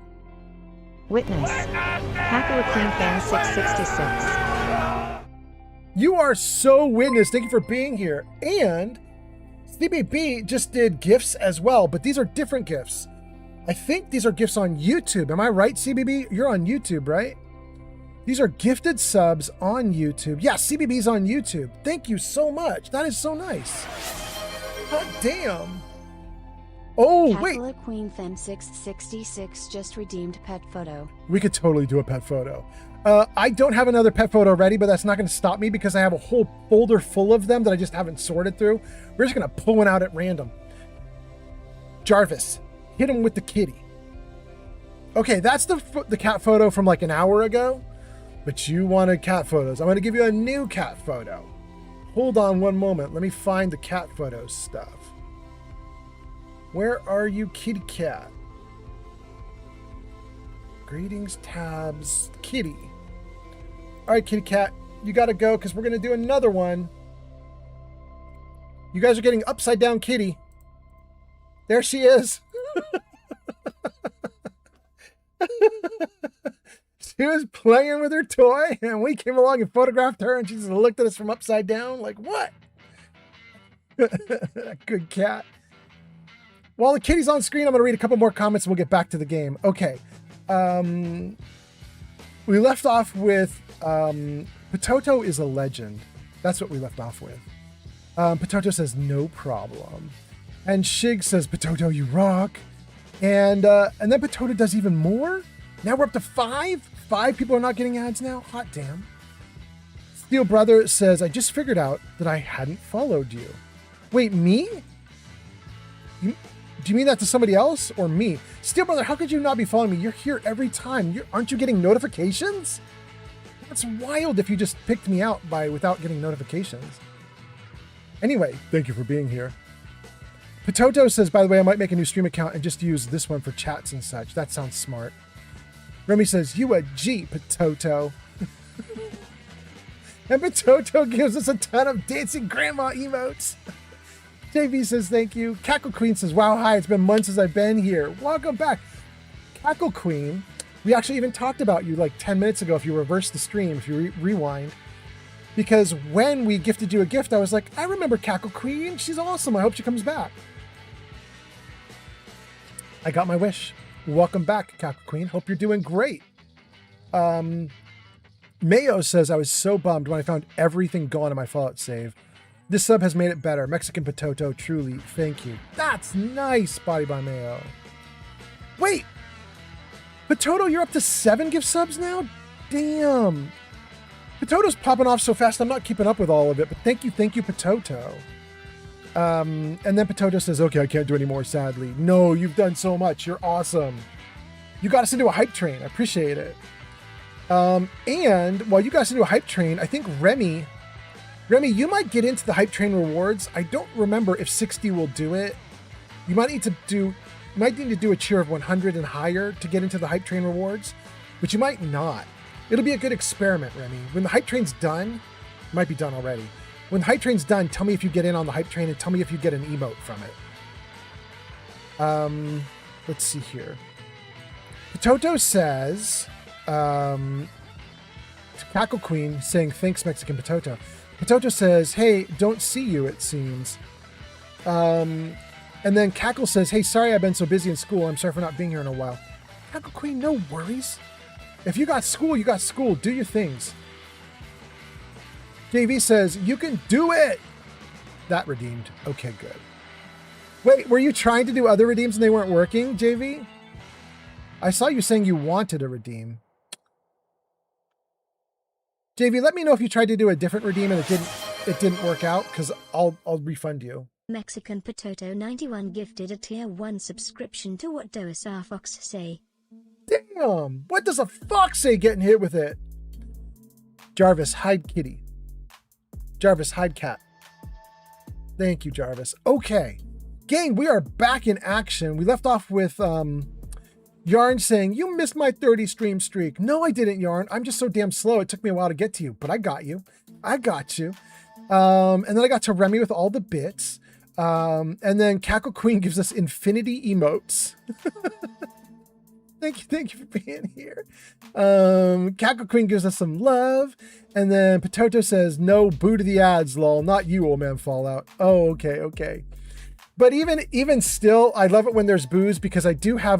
Witness. Cackle Queen Fan 666. You are so witness. Thank you for being here. And CBB just did gifts as well, but these are different gifts. I think these are gifts on YouTube. Am I right, CBB? You're on YouTube, right? These are gifted subs on YouTube. Yeah, CBB's on YouTube. Thank you so much. That is so nice. God damn. Oh, wait. Catholic Queen Fan 666 just redeemed pet photo. We could totally do a pet photo. I don't have another pet photo ready, but that's not going to stop me because I have a whole folder full of them that I just haven't sorted through. We're just going to pull one out at random. Jarvis, hit him with the kitty. Okay, that's the cat photo from like an hour ago, but you wanted cat photos. I'm going to give you a new cat photo. Hold on one moment. Let me find the cat photo stuff. Where are you, kitty cat? Greetings, tabs, kitty. All right, kitty cat, you got to go because we're going to do another one. You guys are getting upside down kitty. There she is. She was playing with her toy and we came along and photographed her and she just looked at us from upside down like, what? Good cat. While the kitty's on screen, I'm going to read a couple more comments and we'll get back to the game. Okay. We left off with Potato is a legend. That's what we left off with. Potato says, no problem. And Shig says, Potato, you rock. And then Potato does even more. Now we're up to 5. 5 people are not getting ads now. Hot damn. Steel Brother says, I just figured out that I hadn't followed you. Wait, me? Do you mean that to somebody else or me? Steel Brother, how could you not be following me? You're here every time. Aren't you getting notifications? That's wild if you just picked me out without getting notifications. Anyway, thank you for being here. Potato says, by the way, I might make a new stream account and just use this one for chats and such. That sounds smart. Remy says, you a G, Potato. And Potato gives us a ton of dancing grandma emotes. JV says, thank you. Cackle Queen says, wow, hi, it's been months since I've been here. Welcome back. Cackle Queen, we actually even talked about you like 10 minutes ago if you reverse the stream, if you rewind. Because when we gifted you a gift, I was like, I remember Cackle Queen. She's awesome. I hope she comes back. I got my wish. Welcome back, Cackle Queen. Hope you're doing great. Mayo says, I was so bummed when I found everything gone in my Fallout save. This sub has made it better. Mexican Potato, truly, thank you. That's nice, Body by Mayo. Wait, Potato, you're up to 7 gift subs now? Damn. Potato's popping off so fast, I'm not keeping up with all of it, but thank you, Potato. And then Potato says, okay, I can't do any more, sadly. No, you've done so much. You're awesome. You got us into a hype train. I appreciate it. And while you got us into a hype train, I think Remy, you might get into the hype train rewards. I don't remember if 60 will do it. You might need to do a cheer of 100 and higher to get into the hype train rewards, but you might not. It'll be a good experiment, Remy. When the hype train's done, it might be done already. When the hype train's done, tell me if you get in on the hype train and tell me if you get an emote from it. Let's see here. Potato says, to Cackle Queen saying, thanks, Mexican Potato. Potato says, hey, don't see you, it seems. And then Cackle says, hey, sorry I've been so busy in school. I'm sorry for not being here in a while. Cackle Queen, no worries. If you got school, you got school. Do your things. JV says, you can do it. That redeemed. Okay, good. Wait, were you trying to do other redeems and they weren't working, JV? I saw you saying you wanted a redeem. JV, let me know if you tried to do a different redeem and it didn't work out, because I'll refund you. Mexican Potato 91 gifted a tier 1 subscription to What Does Our Fox Say? Damn! What does a fox say getting hit with it? Jarvis, hide kitty. Jarvis, hide cat. Thank you, Jarvis. Okay. Gang, we are back in action. We left off with Yarn saying, you missed my 30 stream streak. No, I didn't, Yarn. I'm just so damn slow. It took me a while to get to you, but I got you. I got you. And then I got to Remy with all the bits. And then Cackle Queen gives us infinity emotes. Thank you for being here. Cackle Queen gives us some love. And then Potato says, no, boo to the ads, lol. Not you, old man Fallout. Oh, okay. But even still, I love it when there's boos because I do have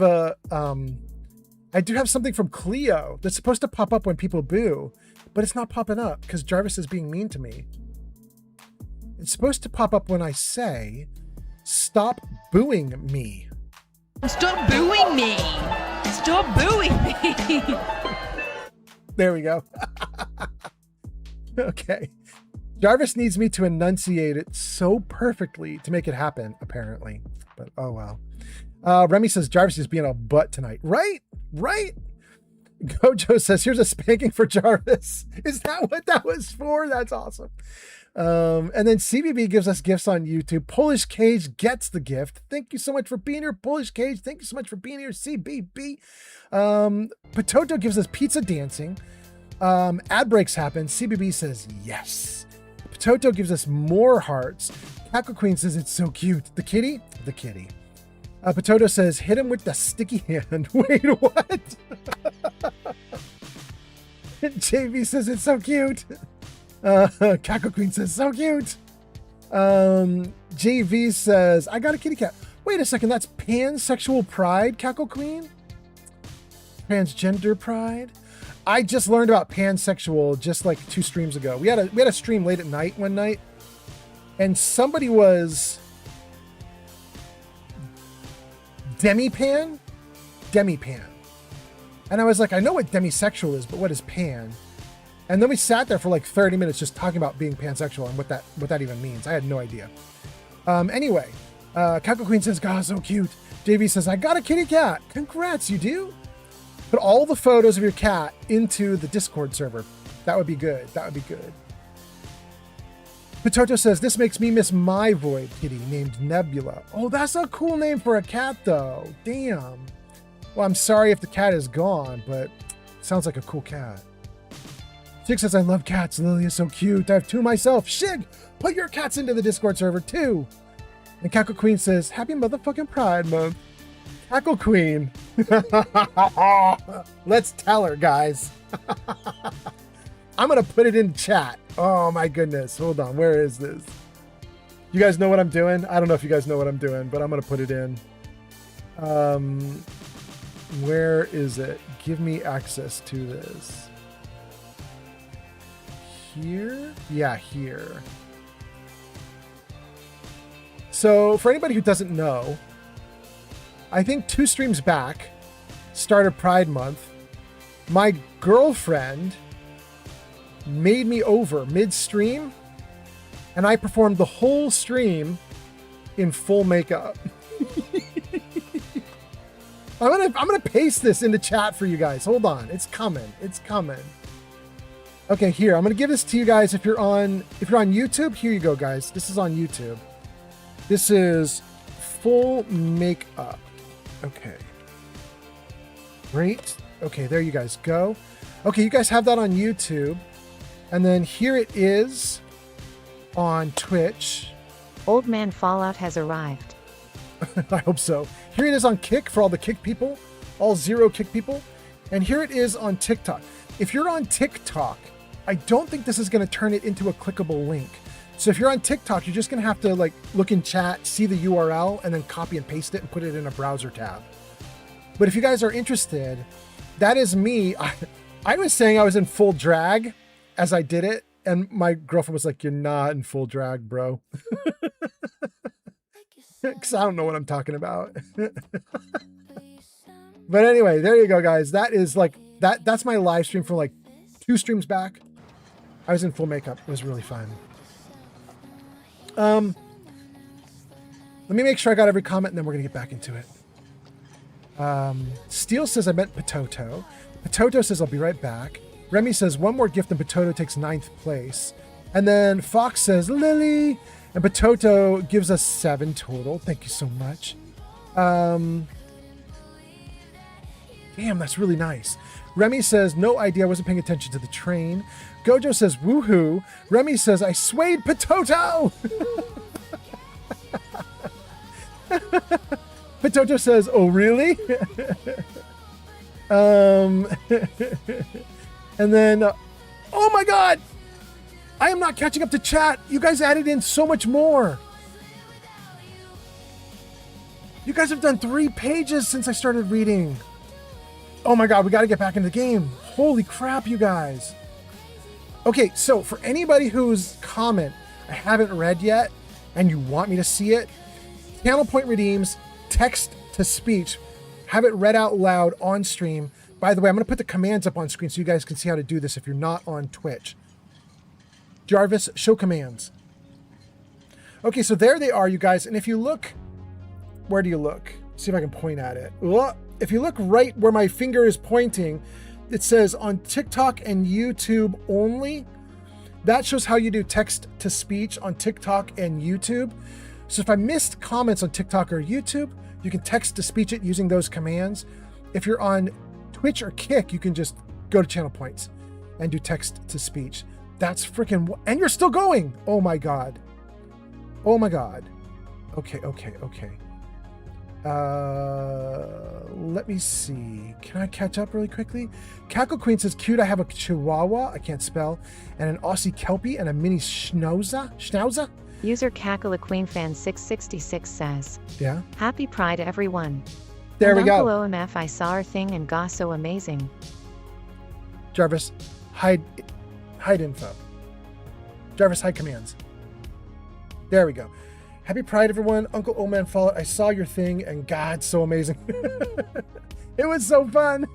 something from Cleo that's supposed to pop up when people boo, but it's not popping up because Jarvis is being mean to me. It's supposed to pop up when I say, stop booing me. Stop booing me! Stop booing me! There we go. Okay. Jarvis needs me to enunciate it so perfectly to make it happen, apparently. But oh well. Remy says Jarvis is being a butt tonight. Right? Gojo says, here's a spanking for Jarvis. Is that what that was for? That's awesome. And then CBB gives us gifts on YouTube. Polish Cage gets the gift. Thank you so much for being here, Polish Cage. Thank you so much for being here, CBB. Potato gives us pizza dancing. Ad breaks happen. CBB says yes. Potato gives us more hearts. Cackle Queen says it's so cute. The kitty? The kitty. Potato says, hit him with the sticky hand. Wait, what? JV says it's so cute. Cackle Queen says so cute. JV says, I got a kitty cat. Wait a second, that's pansexual pride, Cackle Queen? Transgender pride? I just learned about pansexual just like 2 streams ago. We had a stream late at night one night, and somebody was demi-pan. And I was like, I know what demisexual is, but what is pan? And then we sat there for like 30 minutes just talking about being pansexual and what that even means. I had no idea. Anyway, Cackle Queen says, God, so cute. JV says, I got a kitty cat. Congrats, you do? Put all the photos of your cat into the Discord server. That would be good. Potato says, this makes me miss my void kitty named Nebula. Oh, that's a cool name for a cat, though. Damn. Well, I'm sorry if the cat is gone, but sounds like a cool cat. Shig says, I love cats. Lily is so cute. I have 2 myself. Shig, put your cats into the Discord server, too. And Cackle Queen says, happy motherfucking Pride Month. Cackle Queen. Let's tell her, guys. I'm going to put it in chat. Oh, my goodness. Hold on. Where is this? You guys know what I'm doing? I don't know if you guys know what I'm doing, but I'm going to put it in. Where is it? Give me access to this. Here? Yeah, here. So, for anybody who doesn't know, I think 2 streams back, started Pride Month, my girlfriend made me over mid-stream, and I performed the whole stream in full makeup. I'm gonna paste this into chat for you guys. Hold on, it's coming. Okay, here, I'm gonna give this to you guys. If you're on YouTube, here you go, guys. This is on YouTube. This is full makeup. Okay. Great. Okay, there you guys go. Okay, you guys have that on YouTube. And then here it is on Twitch. Old man Fallout has arrived. I hope so. Here it is on Kick for all the Kick people, all 0 Kick people. And here it is on TikTok. If you're on TikTok, I don't think this is going to turn it into a clickable link. So if you're on TikTok, you're just going to have to like look in chat, see the URL, and then copy and paste it and put it in a browser tab. But if you guys are interested, that is me. I was saying I was in full drag as I did it, and my girlfriend was like, you're not in full drag, bro. Because I don't know what I'm talking about. But anyway, there you go, guys. That is like, that's my live stream from like 2 streams back. I was in full makeup. It was really fun. Let me make sure I got every comment, and then we're going to get back into it. Steel says I meant Potato. Potato says I'll be right back. Remy says one more gift and Potato takes 9th place. And then Fox says, Lily. And Potato gives us 7 total. Thank you so much. Damn, that's really nice. Remy says, no idea. I wasn't paying attention to the train. Gojo says, woohoo. Remy says, I swayed Potato. Potato says, oh, really? And then, oh my God. I am not catching up to chat. You guys added in so much more. You guys have done 3 pages since I started reading. Oh my God, we got to get back into the game. Holy crap, you guys. Okay, so for anybody whose comment I haven't read yet and you want me to see it, Channel Point redeems text to speech. Have it read out loud on stream. By the way, I'm going to put the commands up on screen so you guys can see how to do this if you're not on Twitch. Jarvis, show commands. Okay, so there they are, you guys. And if you look, where do you look? See if I can point at it. If you look right where my finger is pointing, it says on TikTok and YouTube only. That shows how you do text to speech on TikTok and YouTube. So if I missed comments on TikTok or YouTube, you can text to speech it using those commands. If you're on Twitch or Kick, you can just go to channel points and do text to speech. That's freaking, and you're still going. Oh my God. Oh my God. Okay. Let me see. Can I catch up really quickly? Cackle Queen says, cute, I have a Chihuahua, I can't spell, and an Aussie Kelpie and a mini Schnauzer. User Cackle Queen Fan 666 says, yeah. Happy Pride, everyone. There we go. Uncle OMF, I saw our thing and got so amazing. Jarvis, hide info. Jarvis, hide commands. There we go. Happy Pride, everyone. Uncle Oman followed. I saw your thing, and God, so amazing. It was so fun.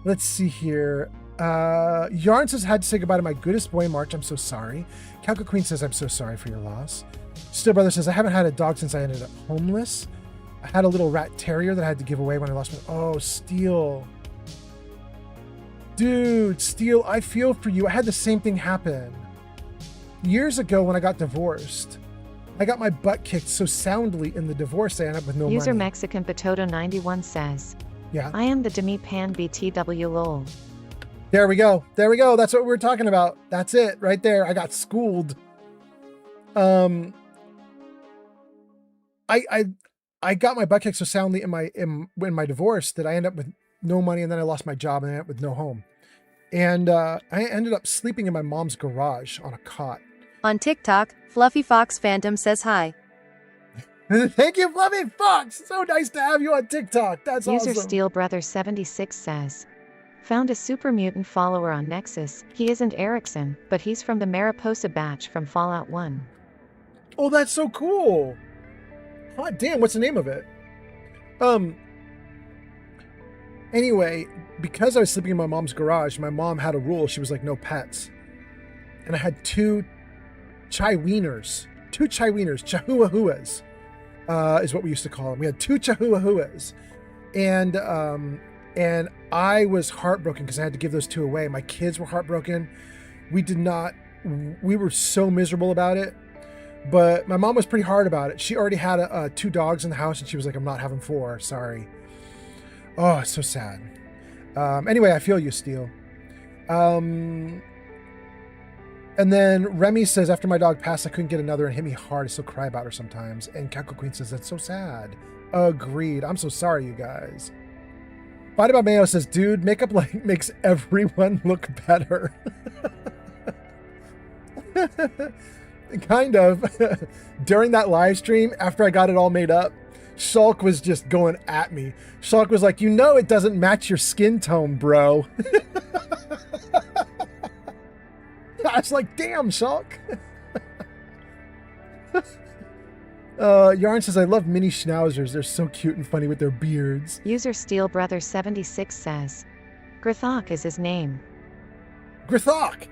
Let's see here. Yarn says, had to say goodbye to my goodest boy in March. I'm so sorry. Calca Queen says, I'm so sorry for your loss. Still Brother says, I haven't had a dog since I ended up homeless. I had a little rat terrier that I had to give away when I lost my... Oh, Steel. Dude, Steel, I feel for you. I had the same thing happen. Years ago when I got divorced, I got my butt kicked so soundly in the divorce I ended up with no User money. Mexican Potato 91 says, yeah. I am the Demi Pan BTW lol. There we go. There we go. That's what we were talking about. That's it right there. I got schooled. I got my butt kicked so soundly in my divorce that I ended up with no money, and then I lost my job and I ended up with no home. And I ended up sleeping in my mom's garage on a cot. On TikTok, Fluffy Fox Phantom says hi. Thank you, Fluffy Fox. So nice to have you on TikTok. That's User awesome. Steel Brother 76 says, found a super mutant follower on Nexus. He isn't Erickson, but he's from the Mariposa batch from Fallout 1. Oh, that's so cool. Hot damn, what's the name of it? Anyway, because I was sleeping in my mom's garage, my mom had a rule. She was like, no pets. And I had 2 chai wieners. 2 chai wieners, chahuahuas, is what we used to call them. We had 2 chahuahuas. And I was heartbroken because I had to give those 2 away. My kids were heartbroken. We were so miserable about it. But my mom was pretty hard about it. She already had 2 dogs in the house, and she was like, I'm not having 4, sorry. Oh, it's so sad. Anyway, I feel you, Steel. And then Remy says, after my dog passed, I couldn't get another and hit me hard. I still cry about her sometimes. And Cackle Queen says, that's so sad. Agreed. I'm so sorry, you guys. Body by Mayo says, dude, makeup like makes everyone look better. Kind of. During that live stream, after I got it all made up, Shulk was just going at me. Shulk was like, you know it doesn't match your skin tone, bro. I was like, damn, Shulk. Yarn says, I love mini schnauzers. They're so cute and funny with their beards. User Steel Brother 76 says, Grithok is his name. Grithok!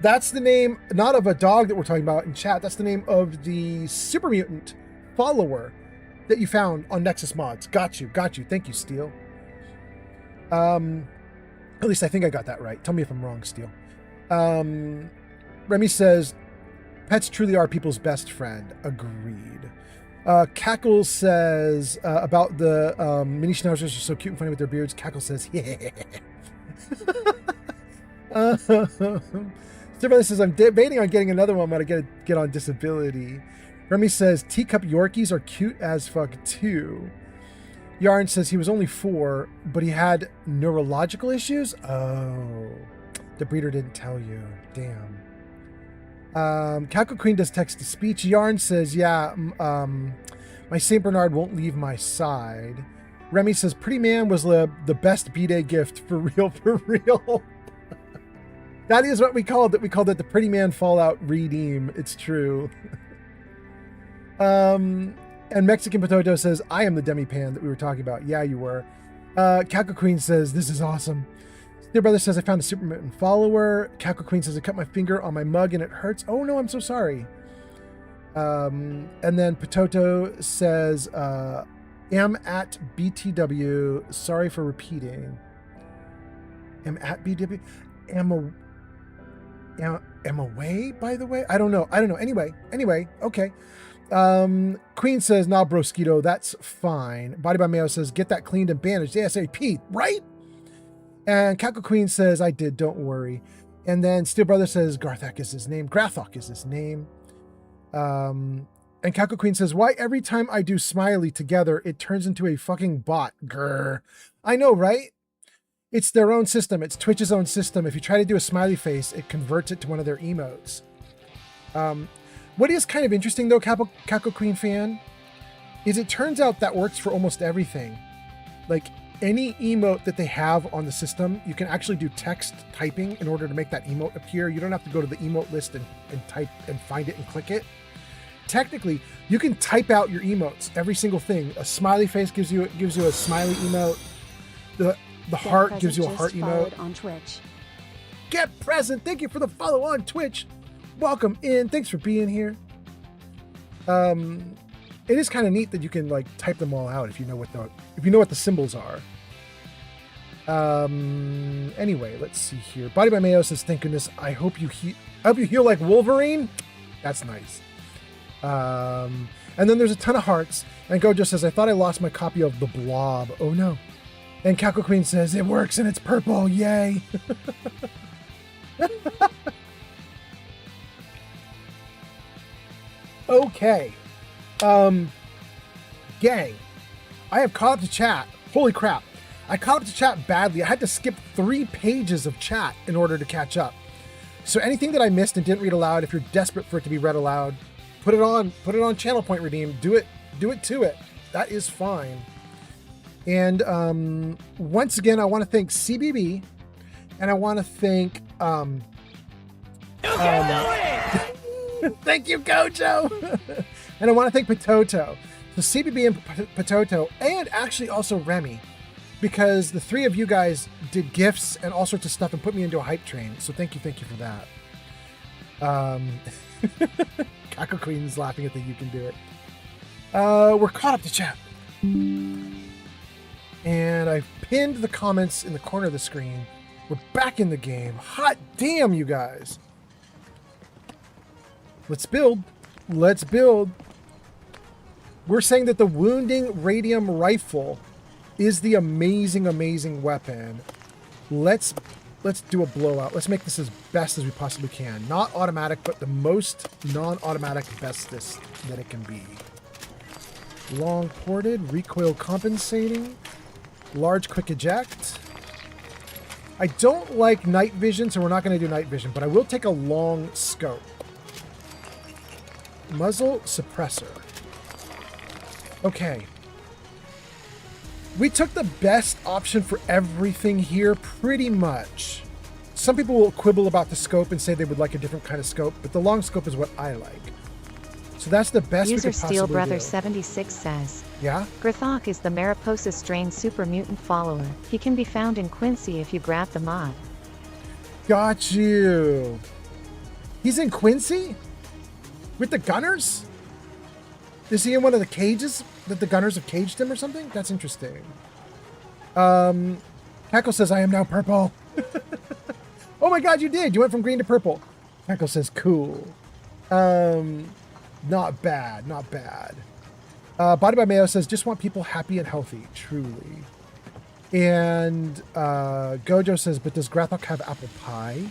That's the name, not of a dog that we're talking about in chat. That's the name of the super mutant follower that you found on Nexus Mods. Got you. Thank you, Steel. At least I think I got that right. Tell me if I'm wrong, Steele. Remy says, pets truly are people's best friend. Agreed. Cackle says, about the mini schnauzers are so cute and funny with their beards. Cackle says, yeah. Stepbrother says, I'm debating on getting another one, but I get on disability. Remy says, teacup Yorkies are cute as fuck too. Yarn says he was only 4, but he had neurological issues. Oh, the breeder didn't tell you. Damn. Cackle Queen does text-to-speech. Yarn says, yeah, my St. Bernard won't leave my side. Remy says, Pretty Man was the best B-Day gift, for real, for real. That is what we called it. We called it the Pretty Man Fallout Redeem. It's true. And Mexican Potato says, I am the demi-pan that we were talking about. Yeah, you were. Cackle Queen says, this is awesome. Dear Brother says, I found a Super Mutant follower. Cackle Queen says, I cut my finger on my mug and it hurts. Oh no, I'm so sorry. And then Potato says, am at BTW. Sorry for repeating. Am at BTW. Am away, by the way? I don't know. Anyway, okay. Queen says, nah, brosquito, that's fine. Body by Mayo says, get that cleaned and bandaged ASAP, right? And Cackle Queen says, I did, don't worry. And then Steel Brother says, Garthok is his name. Grathok is his name. And Cackle Queen says, why every time I do Smiley together, it turns into a fucking bot? Grr. I know, right? It's their own system. It's Twitch's own system. If you try to do a smiley face, it converts it to one of their emotes. What is kind of interesting, though, Cackle Queen fan, is it turns out that works for almost everything. Like, any emote that they have on the system, you can actually do text typing in order to make that emote appear. You don't have to go to the emote list and type and find it and click it. Technically, you can type out your emotes, every single thing. A smiley face gives you a smiley emote. The heart gives you a heart emote. On Twitch. Get present. Thank you for the follow on Twitch. Welcome in. Thanks for being here. It is kind of neat that you can like type them all out if you know what the symbols are. Anyway, let's see here. Body by Mayo says, thank goodness. I hope you heal like Wolverine. That's nice. And then there's a ton of hearts. And Gojo says, I thought I lost my copy of The Blob. Oh no. And Cackle Queen says, it works and it's purple. Yay. Okay. Gang, I have caught up to chat. Holy crap. I caught up to chat badly. I had to skip 3 pages of chat in order to catch up. So anything that I missed and didn't read aloud, if you're desperate for it to be read aloud, put it on Channel Point Redeem. Do it to it. That is fine. And once again, I want to thank CBB, and I want to thank thank you, Gojo. And I want to thank Potato. So CBB and Potato, and actually also Remy, because the 3 of you guys did gifts and all sorts of stuff and put me into a hype train. So thank you for that. Cackle Queen's laughing at the you can do it. We're caught up to chat. And I've pinned the comments in the corner of the screen. We're back in the game. Hot damn, you guys. Let's build. We're saying that the wounding radium rifle is the amazing weapon. Let's do a blowout. Let's make this as best as we possibly can. Not automatic, but the most non-automatic bestest that it can be. Long ported, recoil compensating, large quick eject. I don't like night vision, so we're not going to do night vision, but I will take a long scope. Muzzle suppressor. Okay. We took the best option for everything here, pretty much. Some people will quibble about the scope and say they would like a different kind of scope, but the long scope is what I like. So that's the best User we could possibly Steel Brother do. 76 says, Yeah? Grathok is the Mariposa strain super mutant follower. He can be found in Quincy if you grab the mod. Got you. He's in Quincy? With the Gunners? Is he in one of the cages that the Gunners have caged him or something? That's interesting. Heckle says, I am now purple. Oh my god, you did! You went from green to purple. Echo says cool. Not bad, not bad. Body by Mayo says just want people happy and healthy, truly. And Gojo says, but does Grathok have apple pie?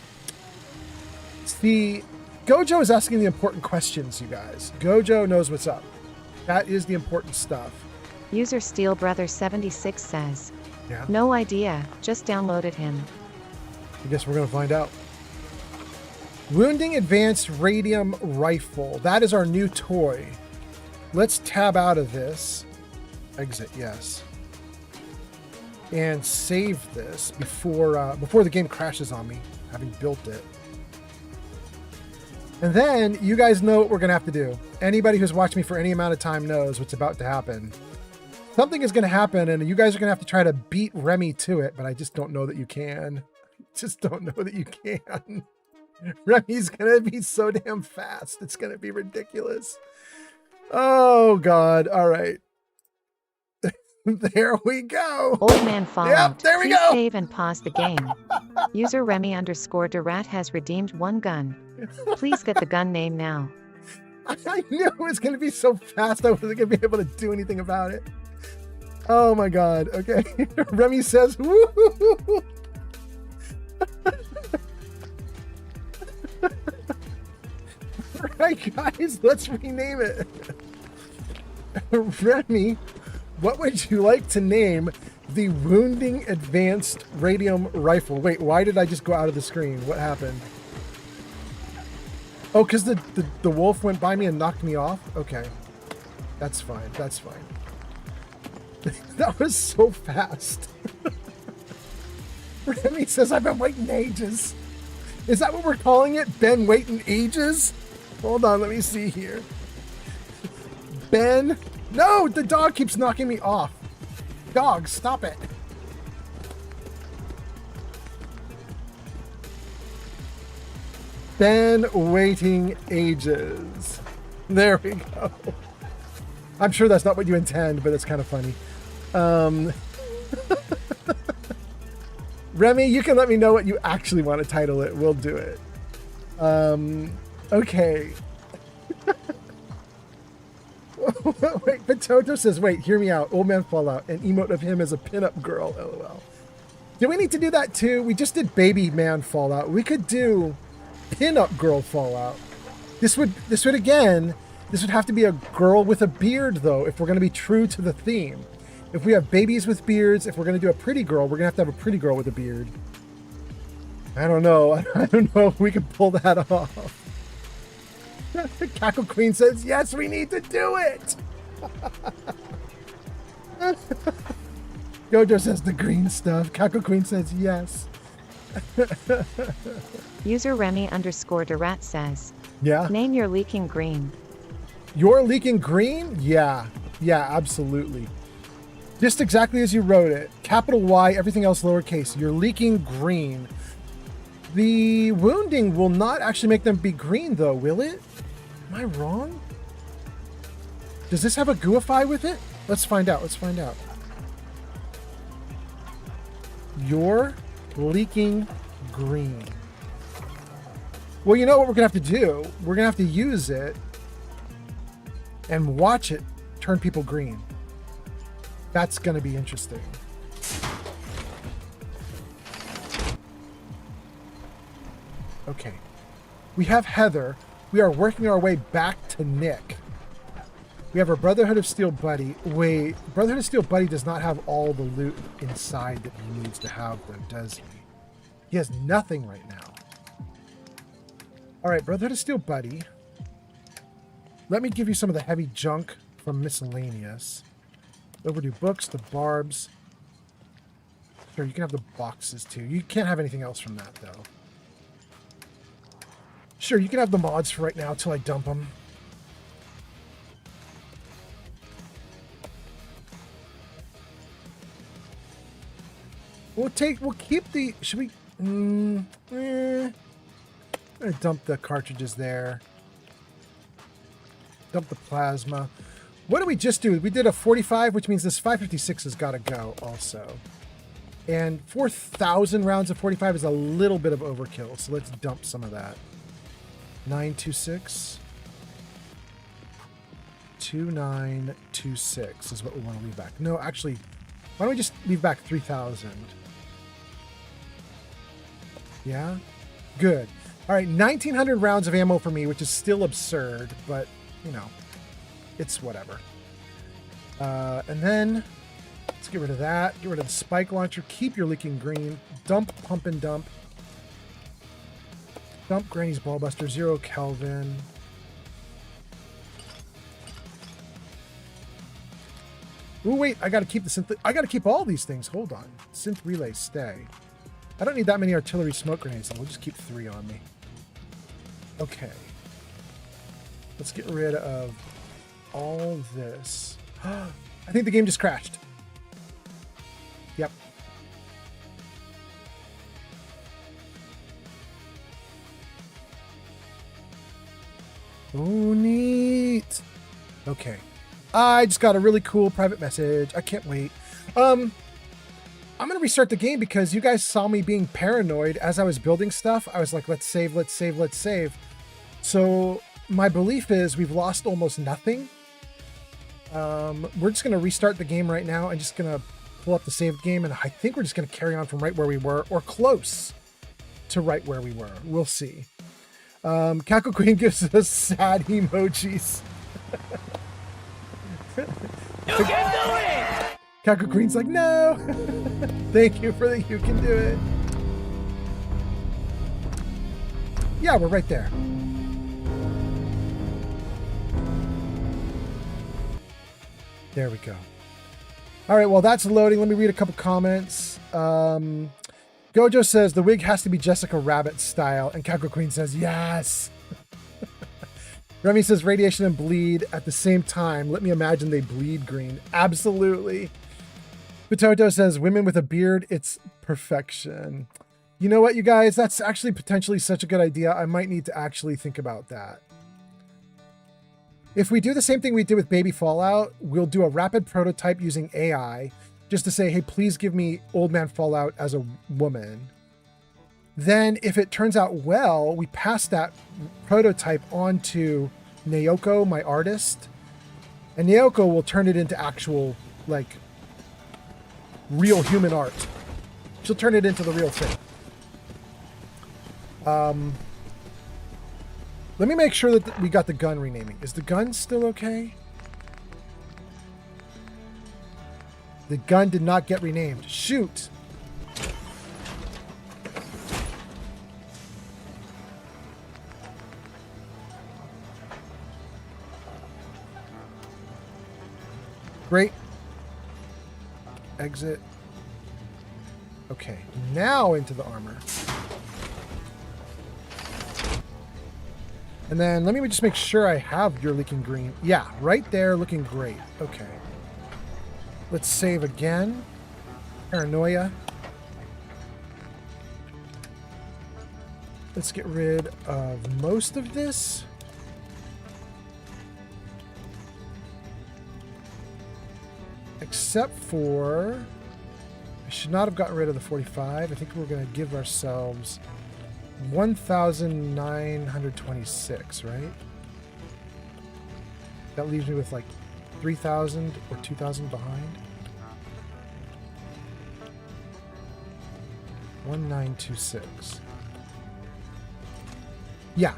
See, Gojo is asking the important questions, you guys. Gojo knows what's up. That is the important stuff. User Steel Brother 76 says, yeah. No idea, just downloaded him. I guess we're going to find out. Wounding Advanced Radium Rifle. That is our new toy. Let's tab out of this. Exit, yes. And save this before the game crashes on me, having built it. And then you guys know what we're going to have to do. Anybody who's watched me for any amount of time knows what's about to happen. Something is going to happen, and you guys are going to have to try to beat Remy to it, but I just don't know that you can. Just don't know that you can. Remy's going to be so damn fast. It's going to be ridiculous. Oh, God. All right. There we go. Old man Fallout. Yep, there we Please go. Save and pause the game. User Remy_Durat has redeemed one gun. Please get the gun name now. I knew it was going to be so fast I wasn't going to be able to do anything about it. Oh my God. Okay. Remy says, woo. Right, guys, let's rename it. Remy, what would you like to name the Wounding Advanced Radium Rifle? Wait, why did I just go out of the screen? What happened? Oh, because the wolf went by me and knocked me off? Okay. That's fine. That's fine. That was so fast. Remy says, I've been waiting ages. Is that what we're calling it? Ben waiting ages? Hold on, let me see here. Ben. No, the dog keeps knocking me off. Dog, stop it. Ben waiting ages. There we go. I'm sure that's not what you intend, but it's kind of funny. Remy, you can let me know what you actually want to title it. We'll do it. Okay. Wait, Potato says, wait, hear me out. Old man Fallout. An emote of him as a pinup girl. LOL. Do we need to do that too? We just did baby man Fallout. We could do pinup girl Fallout. This would have to be a girl with a beard though, if we're going to be true to the theme. If we have babies with beards, if we're going to do a pretty girl, we're going to have a pretty girl with a beard. I don't know. I don't know if we can pull that off. Cackle Queen says, yes, we need to do it. Gojo says the green stuff. Cackle Queen says, yes. User Remy_Durat says, yeah. Name your leaking green. You're leaking green? Yeah. Yeah, absolutely. Just exactly as you wrote it. Capital Y, everything else lowercase. You're leaking green. The wounding will not actually make them be green, though, will it? Am I wrong? Does this have a Gooify with it? Let's find out. Let's find out. You're leaking green. Well, you know what we're going to have to do? We're going to have to use it and watch it turn people green. That's going to be interesting. Okay. We have Heather. We are working our way back to Nick. We have our Brotherhood of Steel buddy. Wait, Brotherhood of Steel buddy does not have all the loot inside that he needs to have, though, does he? He has nothing right now. All right, Brotherhood of Steel buddy. Let me give you some of the heavy junk from miscellaneous. Overdue books, the barbs. Sure, you can have the boxes too. You can't have anything else from that, though. Sure, you can have the mods for right now till I dump them. We'll keep the, should we, I'm gonna dump the cartridges there. Dump the plasma. What did we just do? We did a 45, which means this 556 has got to go also. And 4,000 rounds of 45 is a little bit of overkill, so let's dump some of that. 926. 2926 is what we want to leave back. No, actually, why don't we just leave back 3,000? Yeah? Good. All right, 1,900 rounds of ammo for me, which is still absurd, but, you know, it's whatever. And then, let's get rid of that. Get rid of the spike launcher. Keep your leaking green. Dump, pump, and dump. Dump Granny's Ballbuster. 0 Kelvin. Oh, wait, I got to keep the synth. I got to keep all these things. Hold on. Synth relay, stay. I don't need that many artillery smoke grenades, so we'll just keep 3 on me. Okay. Let's get rid of all this. I think the game just crashed. Yep. Oh, neat. Okay. I just got a really cool private message. I can't wait. I'm going to restart the game because you guys saw me being paranoid as I was building stuff. I was like, let's save, let's save, let's save. So my belief is we've lost almost nothing. We're just going to restart the game right now. I'm just going to pull up the saved game, and I think we're just going to carry on from right where we were, or close to right where we were. We'll see. Cackle Queen gives us sad emojis. You can do it! Cackle Queen's like, no! Thank you for the you can do it. Yeah, we're right there. There we go. All right, well, that's loading. Let me read a couple comments. Gojo says, the wig has to be Jessica Rabbit style. And Cackle Queen says, yes. Remy says, radiation and bleed at the same time. Let me imagine they bleed green. Absolutely. Potato says, women with a beard, it's perfection. You know what, you guys? That's actually potentially such a good idea. I might need to actually think about that. If we do the same thing we did with Baby Fallout, we'll do a rapid prototype using AI just to say, hey, please give me Old Man Fallout as a woman. Then if it turns out well, we pass that prototype on to Naoko, my artist, and Naoko will turn it into actual, like, real human art. She'll turn it into the real thing. Let me make sure that we got the gun renaming. Is the gun still okay? The gun did not get renamed. Shoot! Great. Exit. Okay, now into the armor. And then let me just make sure I have your leaking green. Yeah, right there, looking great. Okay. Let's save again. Paranoia. Let's get rid of most of this. Except for, I should not have gotten rid of the 45. I think we're going to give ourselves 1,926, right? That leaves me with like 3,000 or 2,000 behind. 1,926. Yeah,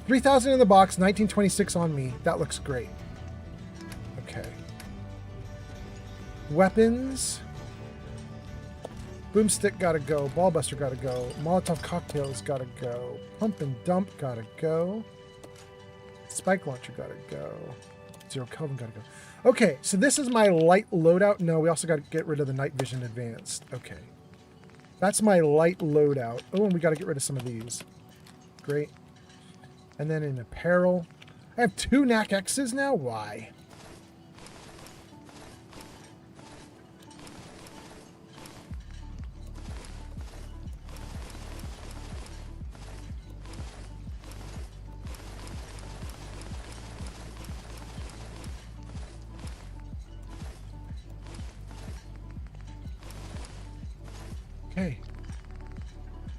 3,000 in the box, 1,926 on me. That looks great. Okay. Weapons. Boomstick gotta go. Ballbuster gotta go. Molotov cocktails gotta go. Pump and dump gotta go. Spike launcher gotta go. 0 Kelvin gotta go. Okay, so this is my light loadout. No, we also gotta get rid of the night vision advanced. Okay. That's my light loadout. Oh, and we gotta get rid of some of these. Great. And then in apparel. I have 2 NAC X's now? Why?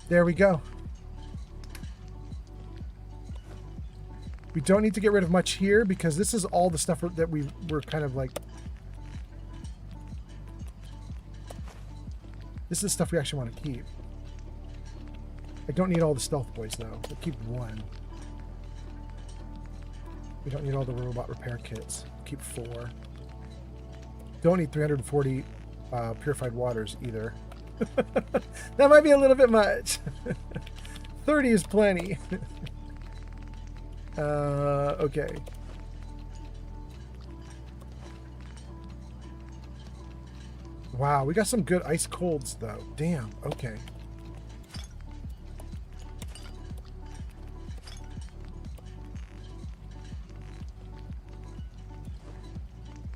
There we go. We don't need to get rid of much here because this is all the stuff that we were kind of like... This is stuff we actually want to keep. I don't need all the stealth boys though. We'll keep one. We don't need all the robot repair kits. Keep 4. Don't need 340 purified waters either. That might be a little bit much. 30 is plenty. Okay. Wow, we got some good ice colds though. Damn. Okay.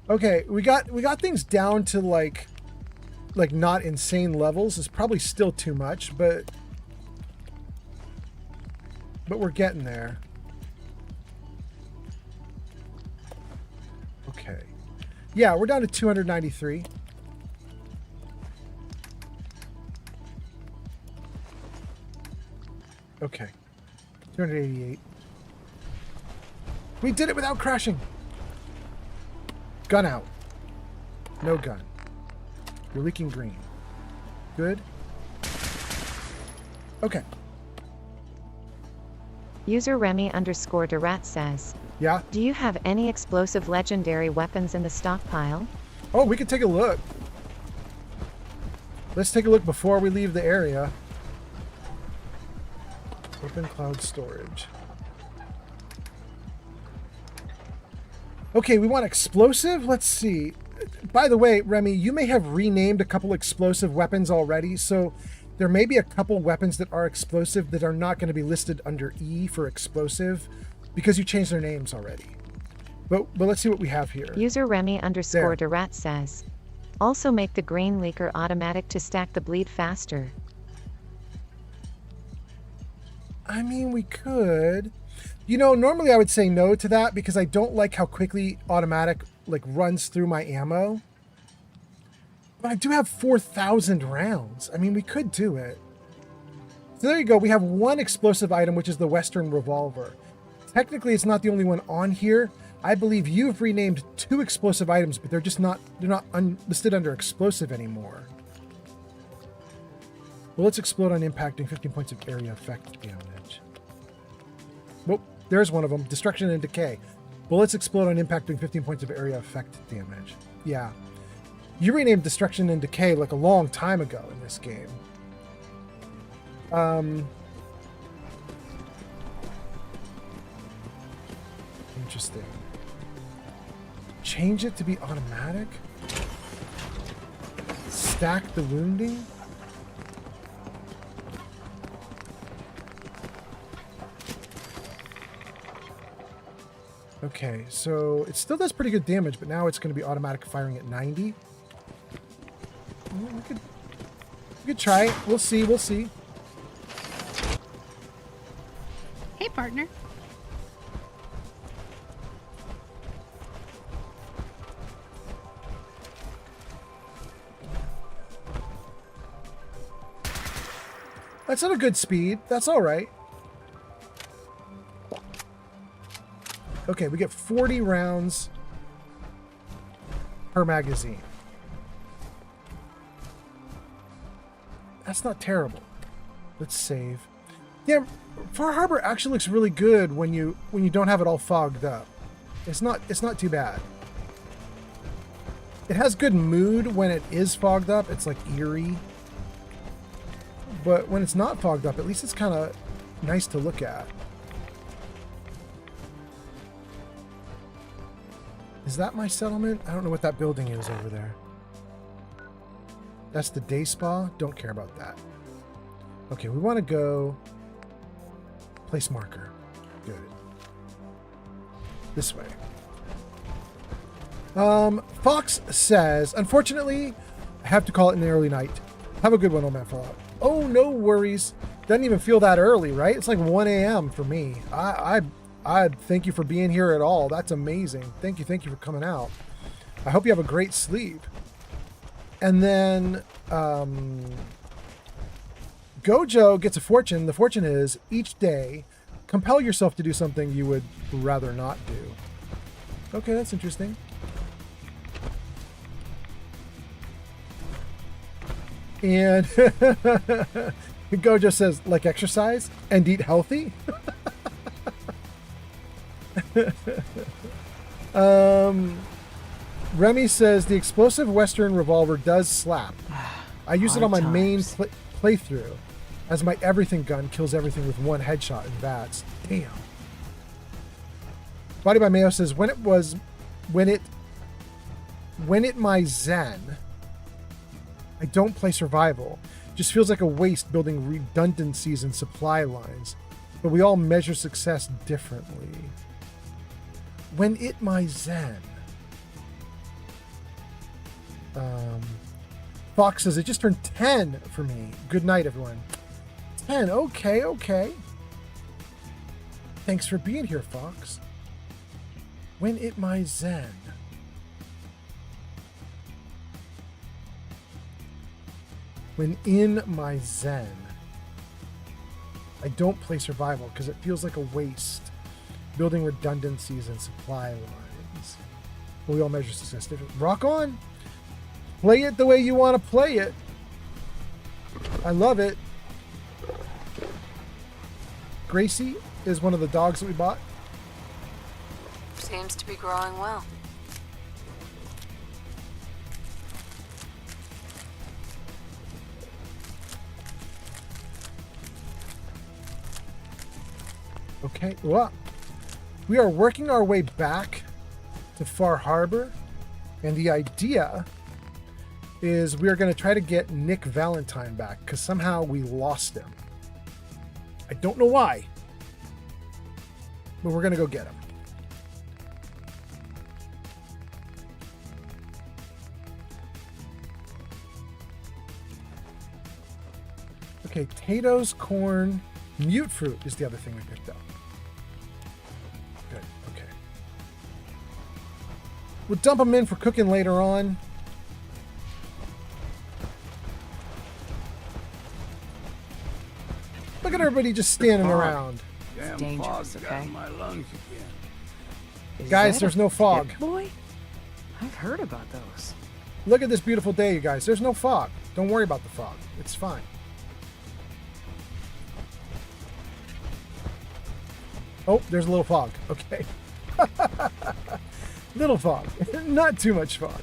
Okay, we got things down to like not insane levels. It's probably still too much, but we're getting there. Okay. Yeah, we're down to 293. Okay. 288. We did it without crashing. Gun out. No gun. You're leaking green. Good. Okay. User Remy_Durat says, yeah? Do you have any explosive legendary weapons in the stockpile? Oh, we could take a look. Let's take a look before we leave the area. Open cloud storage. Okay, we want explosive? Let's see. By the way, Remy, you may have renamed a couple explosive weapons already, so there may be a couple weapons that are explosive that are not going to be listed under E for explosive because you changed their names already. But let's see what we have here. User Remy_Durat says, also make the green leaker automatic to stack the bleed faster. I mean, we could. You know, normally I would say no to that because I don't like how quickly automatic like runs through my ammo. But I do have 4,000 rounds. I mean, we could do it. So there you go. We have one explosive item, which is the Western revolver. Technically, it's not the only one on here. I believe you've renamed 2 explosive items, but they're not listed under explosive anymore. Bullets explode on impact, doing 15 points of area effect damage. Well, there's one of them. Destruction and decay. Bullets explode on impact, doing 15 points of area effect damage. Yeah. You renamed destruction and decay like a long time ago in this game. Interesting. Change it to be automatic? Stack the wounding? Okay, so it still does pretty good damage, but now it's going to be automatic firing at 90. We could try it. We'll see. We'll see. Hey, partner. That's not a good speed. That's all right. Okay, we get 40 rounds per magazine. That's not terrible. Let's save. Yeah, Far Harbor actually looks really good when you don't have it all fogged up. It's not too bad. It has good mood when it is fogged up. It's like eerie. But when it's not fogged up, at least it's kind of nice to look at. Is that my settlement? I don't know what that building is over there. That's the day spa. Don't care about that. Okay, we want to go place marker. Good. This way. Fox says, unfortunately, I have to call it in the early night. Have a good one, old man Fallout. Oh, no worries. Doesn't even feel that early, right? It's like 1 a.m. for me. I thank you for being here at all. That's amazing. Thank you for coming out. I hope you have a great sleep. And then Gojo gets a fortune. The fortune is each day, compel yourself to do something you would rather not do. Okay, that's interesting. And Gojo says, like exercise and eat healthy. Remy says the explosive Western revolver does slap. I use it on my main playthrough, as my everything gun kills everything with one headshot in VATS. Damn. Body by Mayo says when it my zen, I don't play survival. Just feels like a waste building redundancies and supply lines. But we all measure success differently. When it my zen. Fox says it just turned 10 for me. Good night, everyone. 10. Okay. Thanks for being here, Fox. When it my zen. When in my zen. I don't play survival because it feels like a waste. Building redundancies and supply lines. But we all measure success differently. Rock on. Play it the way you want to play it. I love it. Gracie is one of the dogs that we bought. Seems to be growing well. Okay, well, we are working our way back to Far Harbor, and the idea is we are going to try to get Nick Valentine back, because somehow we lost him. I don't know why, but we're going to go get him. Okay, potatoes, corn, mute fruit is the other thing we picked up. Good, okay. We'll dump them in for cooking later on. Look at everybody just standing around. It's dangerous, okay? My lungs again. Guys, there's no fog. Boy? I've heard about those. Look at this beautiful day, you guys. There's no fog. Don't worry about the fog. It's fine. Oh, there's a little fog. Okay. Little fog. Not too much fog.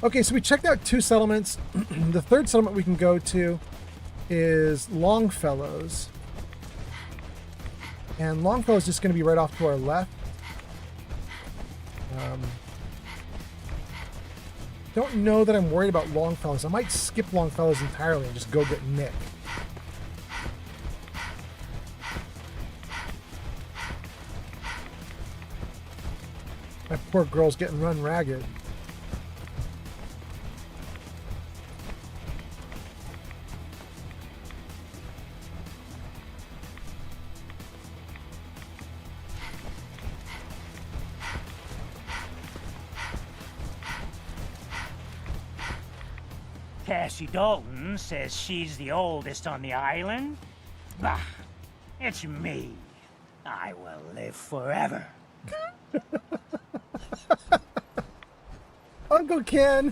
Okay, so we checked out 2 settlements. The third settlement we can go to is Longfellow's. And Longfellow's just going to be right off to our left. Don't know that I'm worried about Longfellow's. I might skip Longfellow's entirely and just go get Nick. That poor girl's getting run ragged. Cassie Dalton says she's the oldest on the island. Bah, it's me. I will live forever. Uncle Ken!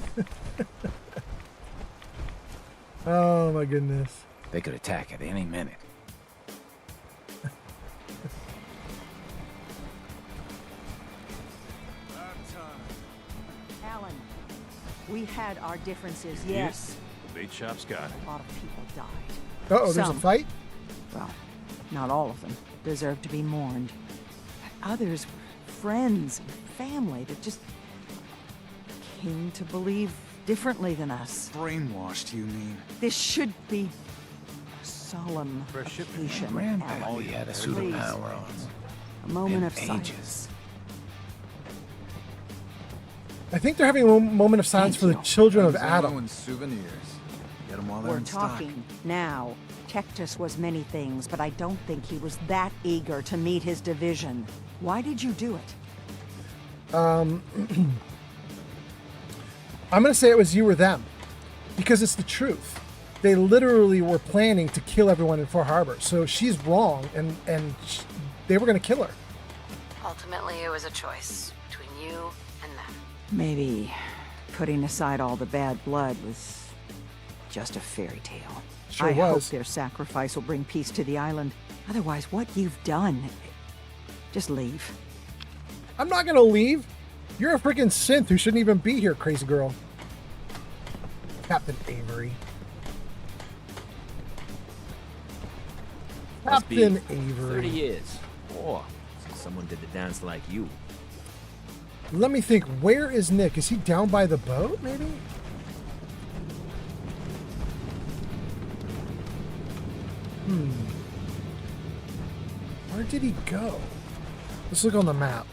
Oh my goodness. They could attack at any minute. Alan, we had our differences, yes. The bait shop's got it. A lot of people died. Uh-oh, there's a fight? Well, not all of them deserve to be mourned. Others were friends and family that just came to believe differently than us. Brainwashed, you mean? This should be a solemn occasion. Grandpappy had a suit of power on. A moment of ages. silence. I think they're having a moment of silence for the children of Adam. Souvenirs. Get them while We're talking now. Tectus was many things, but I don't think he was that eager to meet his division. Why did you do it? I'm going to say it was you or them because it's the truth. They literally were planning to kill everyone in Far Harbor. So she's wrong, and they were going to kill her. Ultimately, it was a choice between you and them. Maybe putting aside all the bad blood was just a fairy tale. Sure I hope was. their sacrifice will bring peace to the island. Otherwise, what you've done... Just leave. I'm not going to leave. You're a freaking synth who shouldn't even be here, crazy girl. Captain Avery. Must be Captain Avery. 30 years. Or since someone did the dance like you. Let me think. Where is Nick? Is he down by the boat, maybe? Where did he go? Let's look on the map.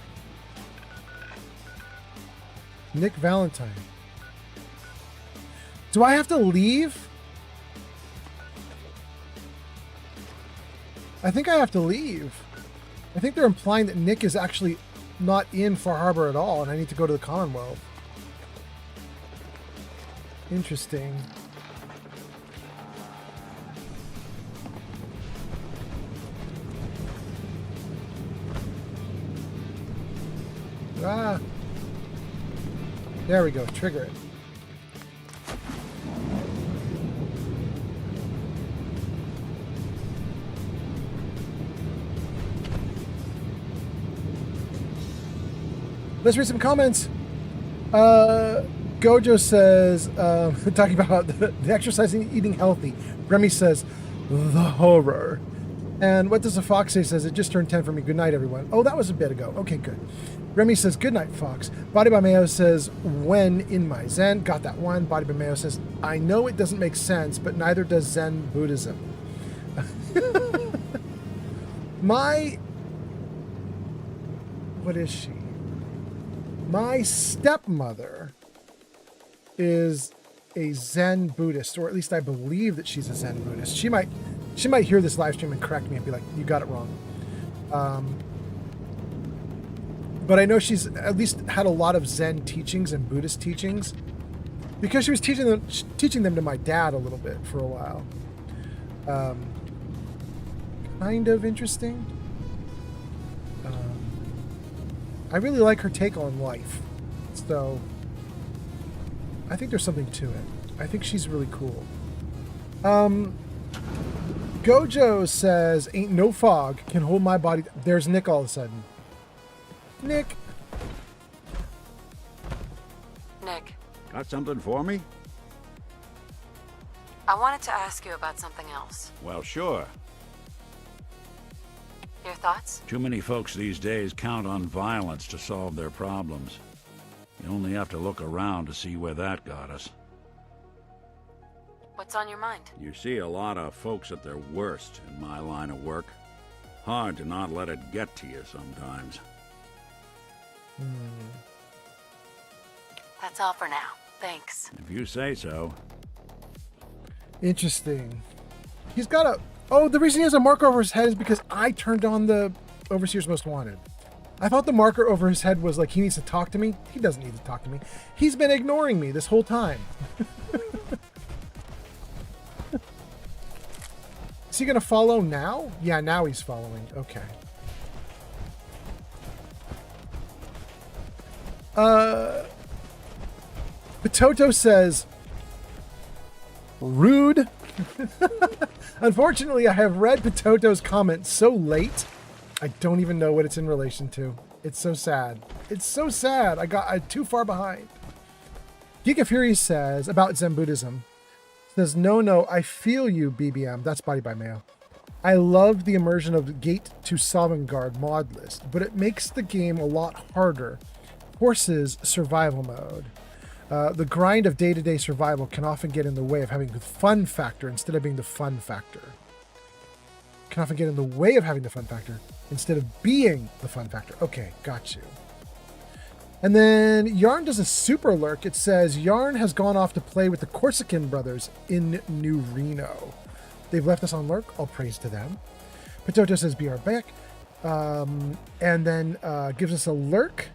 Nick Valentine. Do I have to leave? I think I have to leave. I think they're implying that Nick is actually not in Far Harbor at all, and I need to go to the Commonwealth. Interesting. Ah. There we go. Trigger it. Let's read some comments. Gojo says, talking about the exercising, eating healthy. Remy says, the horror. And what does the Fox say? Says, it just turned 10 for me. Good night, everyone. Oh, that was a bit ago. Okay, good. Remy says, good night, Fox. Body by Mayo says, when in my Zen. Got that one. Body by Mayo says, I know it doesn't make sense, but neither does Zen Buddhism. What is she? My stepmother is a Zen Buddhist, or at least I believe that she's a Zen Buddhist. She might hear this live stream and correct me and be like, you got it wrong. But I know she's at least had a lot of Zen teachings and Buddhist teachings because she was teaching them to my dad a little bit for a while. Kind of interesting. I really like her take on life. So I think there's something to it. I think she's really cool. Gojo says, ain't no fog can hold my body. There's Nick all of a sudden. Nick. Nick, Got something for me? I wanted to ask you about something else. Well, sure. Your thoughts? Too many folks these days count on violence to solve their problems. You only have to look around to see where that got us. What's on your mind? You see a lot of folks at their worst in my line of work. Hard to not let it get to you sometimes. That's all for now. Thanks. If you say so. Interesting. He's got a... Oh, the reason he has a marker over his head is because I turned on the Overseer's Most Wanted. I thought the marker over his head was like he needs to talk to me. He doesn't need to talk to me. He's been ignoring me this whole time. Is he going to follow now? Yeah, now he's following. Okay. Pototo says, rude. Unfortunately, I have read Pototo's comment so late, I don't even know what it's in relation to. It's so sad. It's so sad. I'm too far behind. Giga Fury says, about Zen Buddhism, says, no, I feel you, BBM. That's Body by Mayo. I love the immersion of Gate to Sovngarde mod list, but it makes the game a lot harder. Forces survival mode. The grind of day-to-day survival can often get in the way of having the fun factor instead of being the fun factor. Can often get in the way of having the fun factor instead of being the fun factor. Okay, got you. And then Yarn does a super lurk. It says, Yarn has gone off to play with the Corsican brothers in New Reno. They've left us on lurk. All praise to them. Potato says, be our back. And then gives us a lurk.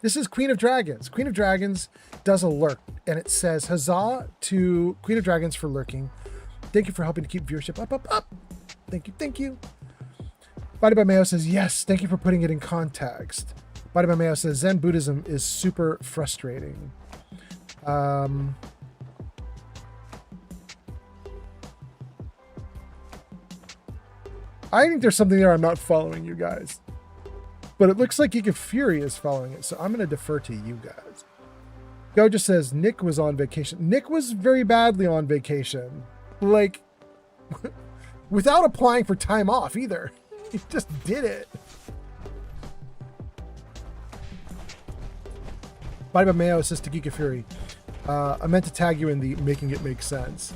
This is Queen of Dragons. Queen of Dragons does a lurk, and it says, huzzah to Queen of Dragons for lurking. Thank you for helping to keep viewership up. Thank you, thank you. Body by Mayo says, yes, thank you for putting it in context. Body by Mayo says, Zen Buddhism is super frustrating. I think there's something there I'm not following, you guys. But it looks like Geek of Fury is following it, so I'm going to defer to you guys. Gojo says Nick was on vacation. Nick was very badly on vacation. Like, without applying for time off either. He just did it. Body by Mayo says to Geek of Fury, I meant to tag you in the making it make sense.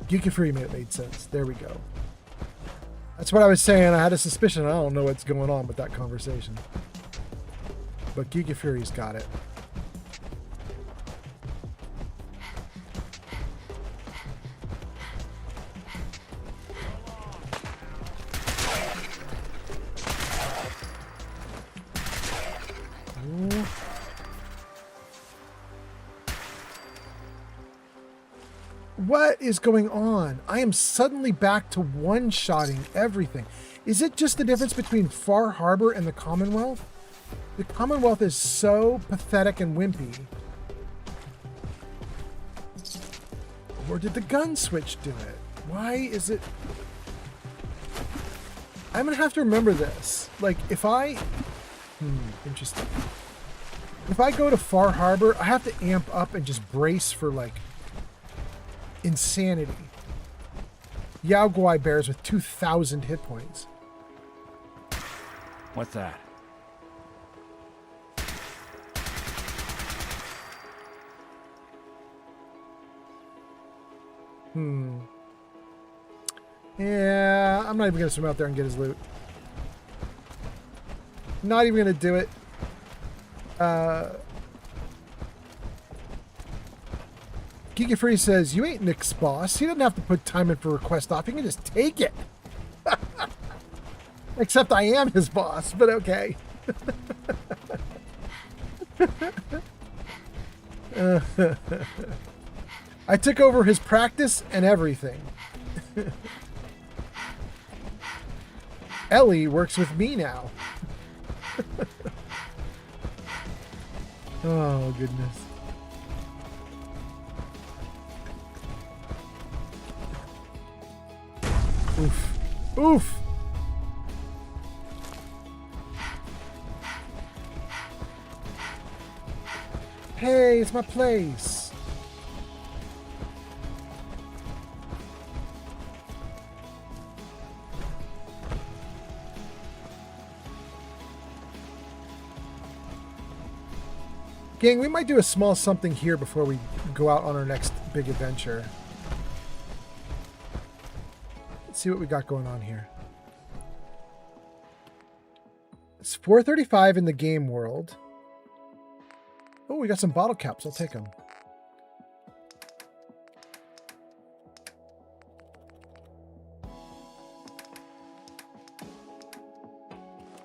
Geek of Fury made it made sense. There we go. That's what I was saying. I had a suspicion. I don't know what's going on with that conversation. But Geek of Fury's got it. Ooh. What is going on? I am suddenly back to one-shotting everything. Is it just the difference between Far Harbor and the Commonwealth? The Commonwealth is so pathetic and wimpy. Or did the gun switch do it? Why is it... I'm going to have to remember this. Like, if I... interesting. If I go to Far Harbor, I have to amp up and just brace for, like, insanity. Yao Guai bears with 2,000 hit points. What's that? Yeah, I'm not even going to swim out there and get his loot. Not even going to do it. Geeky Free says, you ain't Nick's boss. He doesn't have to put time in for request off. He can just take it. Except I am his boss, but okay. I took over his practice and everything. Ellie works with me now. Oh, goodness. Oof. Oof. Hey, it's my place. Gang, we might do a small something here before we go out on our next big adventure. Let's see what we got going on here. It's 4:35 in the game world. Oh, we got some bottle caps. I'll take them.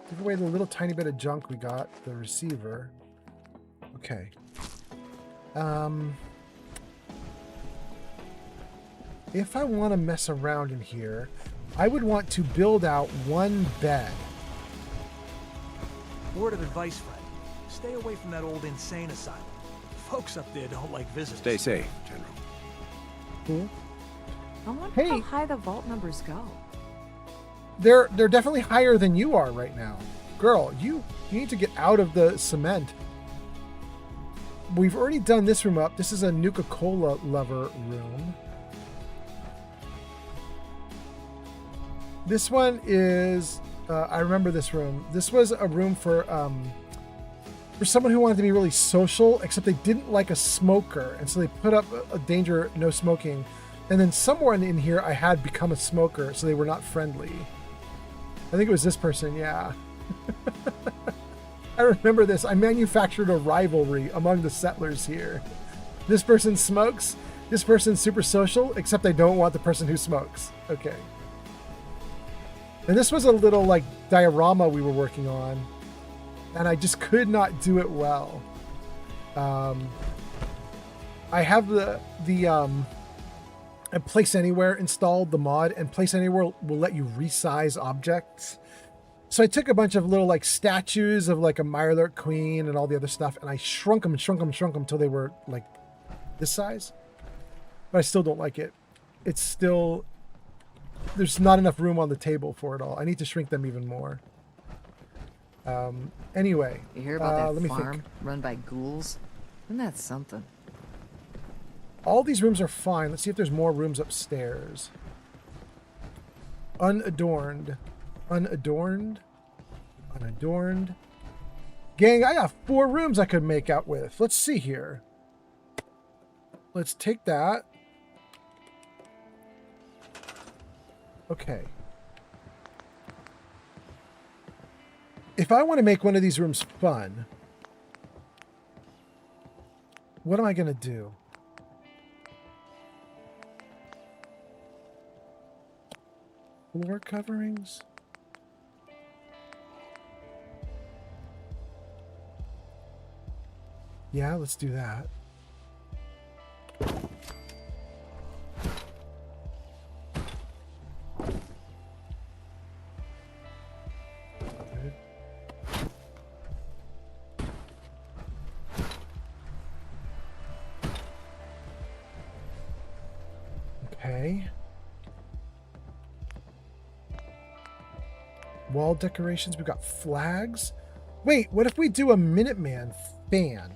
Give away the little tiny bit of junk we got, the receiver. Okay. If I want to mess around in here, I would want to build out one bed. Word of advice, Fred. Stay away from that old insane asylum. Folks up there don't like visitors. Stay safe, General. Cool. I wonder how high the vault numbers go. They're definitely higher than you are right now. Girl, you need to get out of the cement. We've already done this room up. This is a Nuka-Cola lover room. This one is, I remember this room. This was a room for someone who wanted to be really social, except they didn't like a smoker. And so they put up a danger, no smoking. And then someone in here I had become a smoker, so they were not friendly. I think it was this person, yeah. I remember this. I manufactured a rivalry among the settlers here. This person smokes. This person's super social, except they don't want the person who smokes. Okay. And this was a little, like, diorama we were working on. and I just could not do it well. I have the Place Anywhere installed, the mod, and Place Anywhere will let you resize objects. So I took a bunch of little like statues of like a Mirelurk Queen and all the other stuff, and I shrunk them until they were like this size. But I still don't like it. It's still, there's not enough room on the table for it all. I need to shrink them even more. Anyway, You hear about let that me farm think. run by ghouls? Isn't that something? All these rooms are fine. Let's see if there's more rooms upstairs. Unadorned. Unadorned. Unadorned. Gang, I got 4 rooms I could make out with. Let's see here. Let's take that. Okay. If I want to make one of these rooms fun, what am I going to do? Floor coverings? Yeah, let's do that. Okay. Wall decorations, we've got flags. Wait, what if we do a Minuteman fan?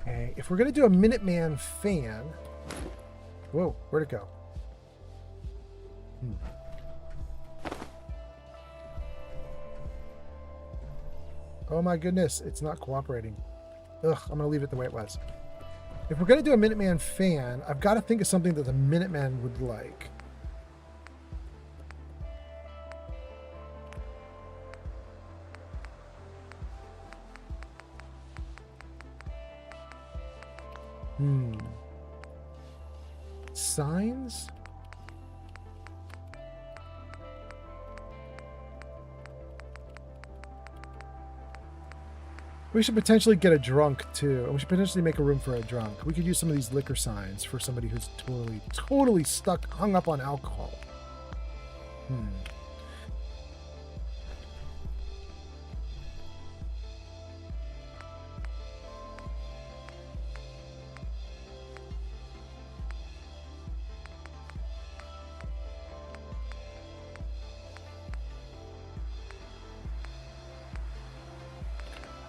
Okay, if we're gonna do a Minuteman fan, whoa, where'd it go? Oh my goodness, it's not cooperating. Ugh, I'm gonna leave it the way it was. If we're gonna do a Minuteman fan, I've got to think of something that the Minuteman would like. Signs? We should potentially get a drunk too. And we should potentially make a room for a drunk. We could use some of these liquor signs for somebody who's totally stuck, hung up on alcohol.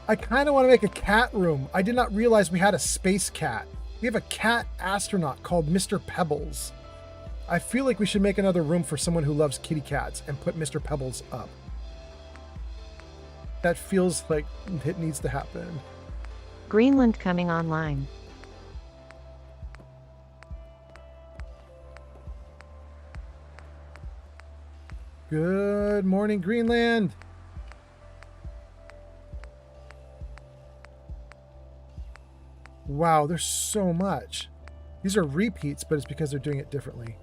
I kind of want to make a cat room. I did not realize we had a space cat. We have a cat astronaut called Mr. Pebbles. I feel like we should make another room for someone who loves kitty cats and put Mr. Pebbles up. That feels like it needs to happen. Greenland coming online. Good morning, Greenland. Wow, there's so much. These are repeats, but it's because they're doing it differently.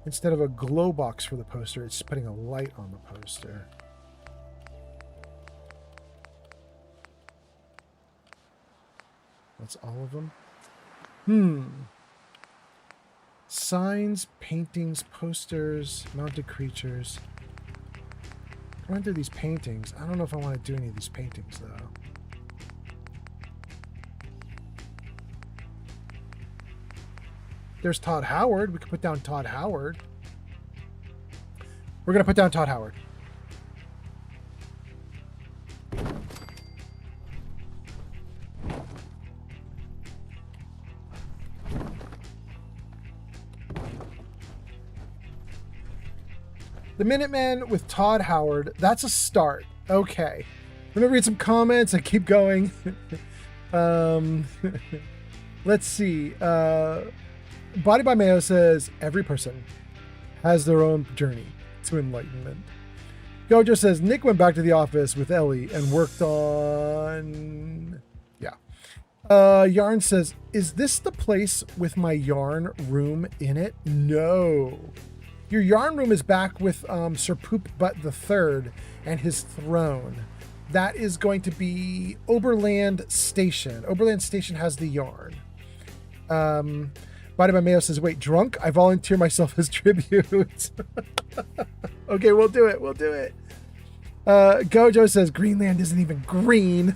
Instead of a glow box for the poster, it's putting a light on the poster. That's all of them. Signs, paintings, posters, mounted creatures. Run through these paintings. I don't know if I want to do any of these paintings, though. There's Todd Howard. We could put down Todd Howard. We're going to put down Todd Howard. The Minuteman with Todd Howard. That's a start. Okay. We're going to read some comments and keep going. Let's see. Body by Mayo says, every person has their own journey to enlightenment. Gojo says, Nick went back to the office with Ellie and worked on... Yeah. Yarn says, is this the place with my yarn room in it? No. Your yarn room is back with Sir Poop Butt the Third and his throne. That is going to be Oberland Station. Oberland Station has the yarn. Body by Mayo says, wait, drunk? I volunteer myself as tribute. Okay, we'll do it. We'll do it. Gojo says, Greenland isn't even green.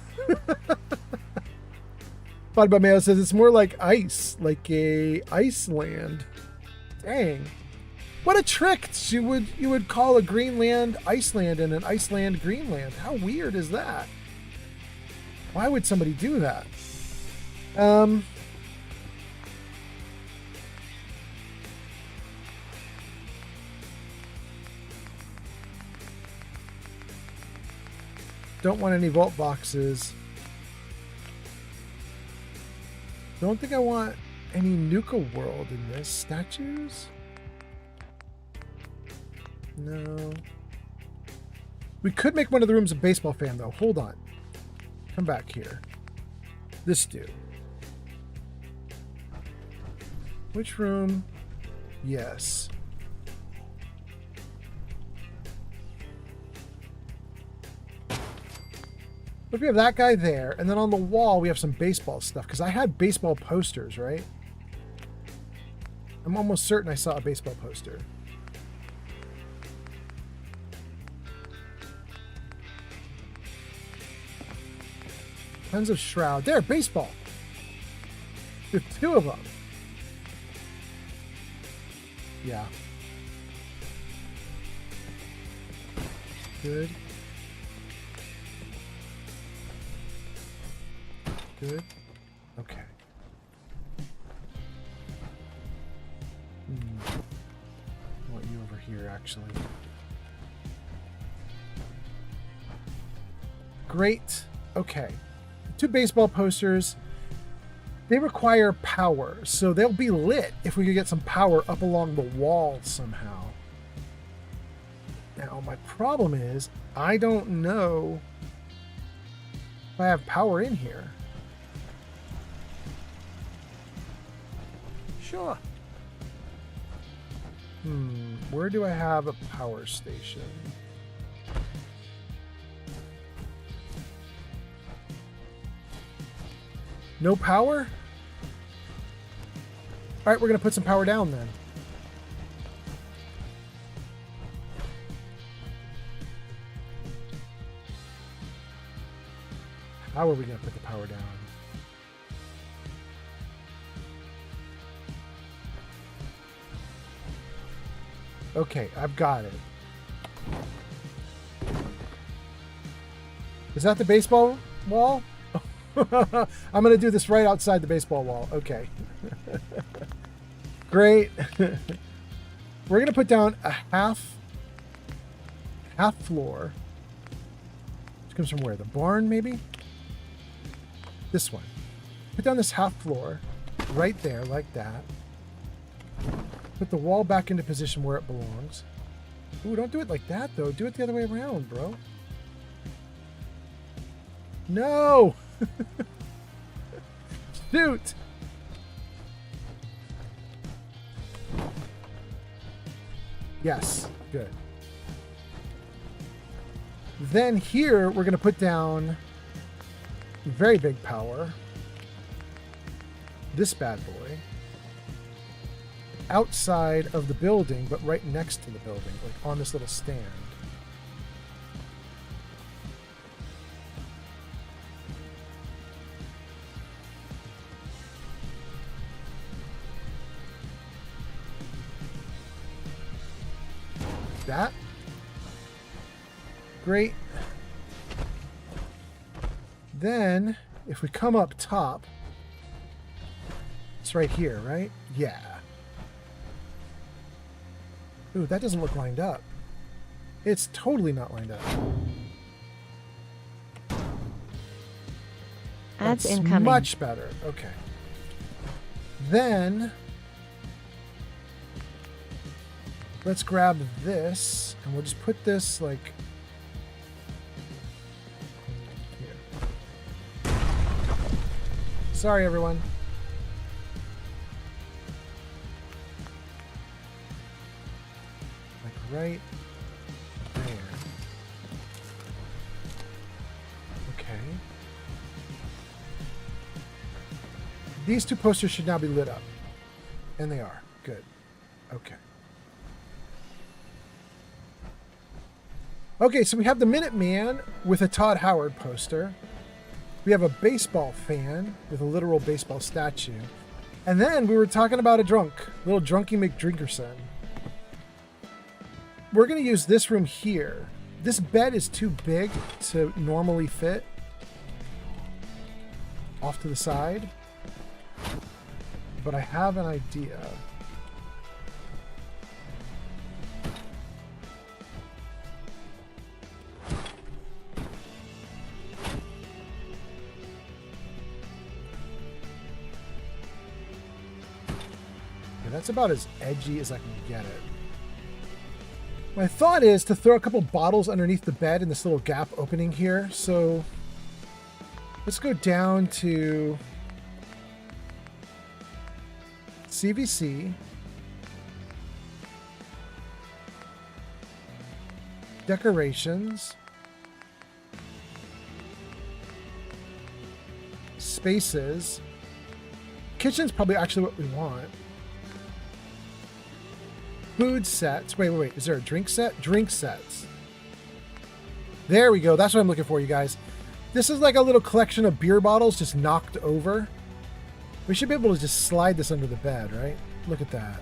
Body by Mayo says, it's more like ice, like a Iceland. Dang. What a trick! You would call a Greenland Iceland and an Iceland Greenland. How weird is that? Why would somebody do that? Don't want any vault boxes. Don't think I want any Nuka World in this. Statues? No. We could make one of the rooms a baseball fan, though. Hold on. Come back here. This dude. Which room? Yes. Look, we have that guy there. And then on the wall, we have some baseball stuff. Because I had baseball posters, right? I'm almost certain I saw a baseball poster. Tons of Shroud. There, baseball. There's two of them. Yeah. Good. Good. Okay. I want you over here, actually. Great. Okay. Two baseball posters. They require power, so they'll be lit if we could get some power up along the wall somehow. Now, my problem is, I don't know if I have power in here. Sure. Where do I have a power station? No power? All right, we're going to put some power down then. How are we going to put the power down? Okay, I've got it. Is that the baseball wall? I'm going to do this right outside the baseball wall. Okay. Great. We're going to put down a half floor. Which comes from where? The barn, maybe? This one. Put down this half floor right there, like that. Put the wall back into position where it belongs. Ooh, don't do it like that, though. Do it the other way around, bro. No! Shoot! Yes, good. Then here, we're going to put down very big power. This bad boy. Outside of the building, but right next to the building, like on this little stand. That. Great. Then, if we come up top, it's right here, right? Yeah. Ooh, that doesn't look lined up. It's totally not lined up. Ads That's incoming. Much better. Okay. Then let's grab this and we'll just put this like here. Sorry, everyone. right there. Okay. These two posters should now be lit up. And they are. Good. Okay. Okay, so we have the Minuteman with a Todd Howard poster. We have a baseball fan with a literal baseball statue. And then we were talking about a drunk, little Drunky McDrinkerson. We're going to use this room here. This bed is too big to normally fit. Off to the side. But I have an idea. That's about as edgy as I can get it. My thought is to throw a couple bottles underneath the bed in this little gap opening here. So let's go down to CVC. Decorations. Spaces. Kitchen's probably actually what we want. Food sets. Wait. Is there a drink set? Drink sets. There we go. That's what I'm looking for, you guys. This is like a little collection of beer bottles just knocked over. We should be able to just slide this under the bed, right? Look at that.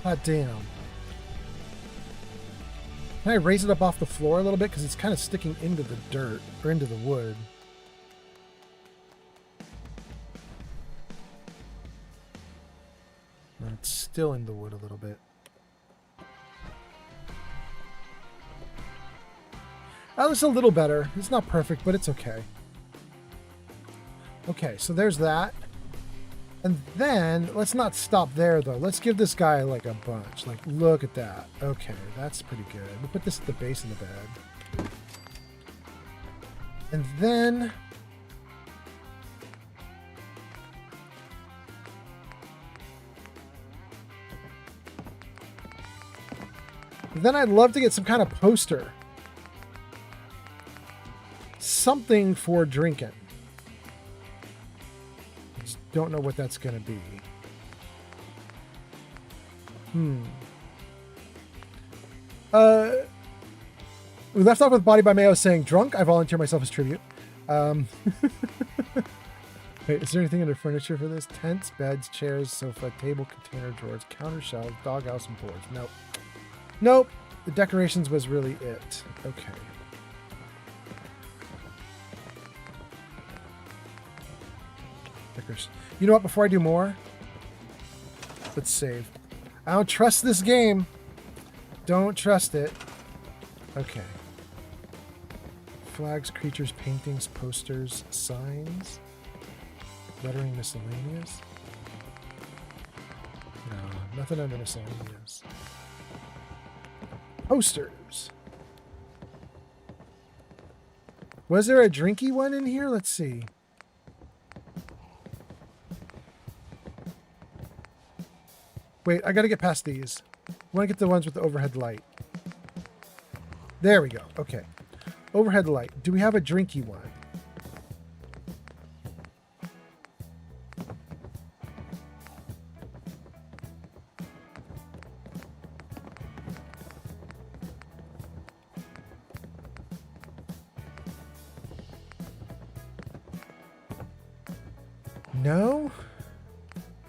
God damn. Can I raise it up off the floor a little bit? Because it's kind of sticking into the dirt or into the wood. It's still in the wood a little bit. Oh, it's a little better. It's not perfect, but it's okay. Okay, so there's that. And then, let's not stop there, though. Let's give this guy, like, a bunch. Like, look at that. Okay, that's pretty good. We'll put this at the base of the bed. And then... then I'd love to get some kind of poster. Something for drinking. Just don't know what that's going to be. We left off with Body by Mayo saying, drunk, I volunteer myself as tribute. Wait, is there anything under furniture for this? Tents, beds, chairs, sofa, table, container, drawers, counter shelves, doghouse, and boards. Nope. Nope. The decorations was really it. Okay. Decorations. You know what? Before I do more, let's save. I don't trust this game. Don't trust it. Okay. Flags, creatures, paintings, posters, signs. Lettering, miscellaneous. No, nothing under miscellaneous. Posters. Was there a drinky one in here? Let's see. Wait, I gotta get past these. I want to get the ones with the overhead light. There we go. Okay. Overhead light. Do we have a drinky one? No?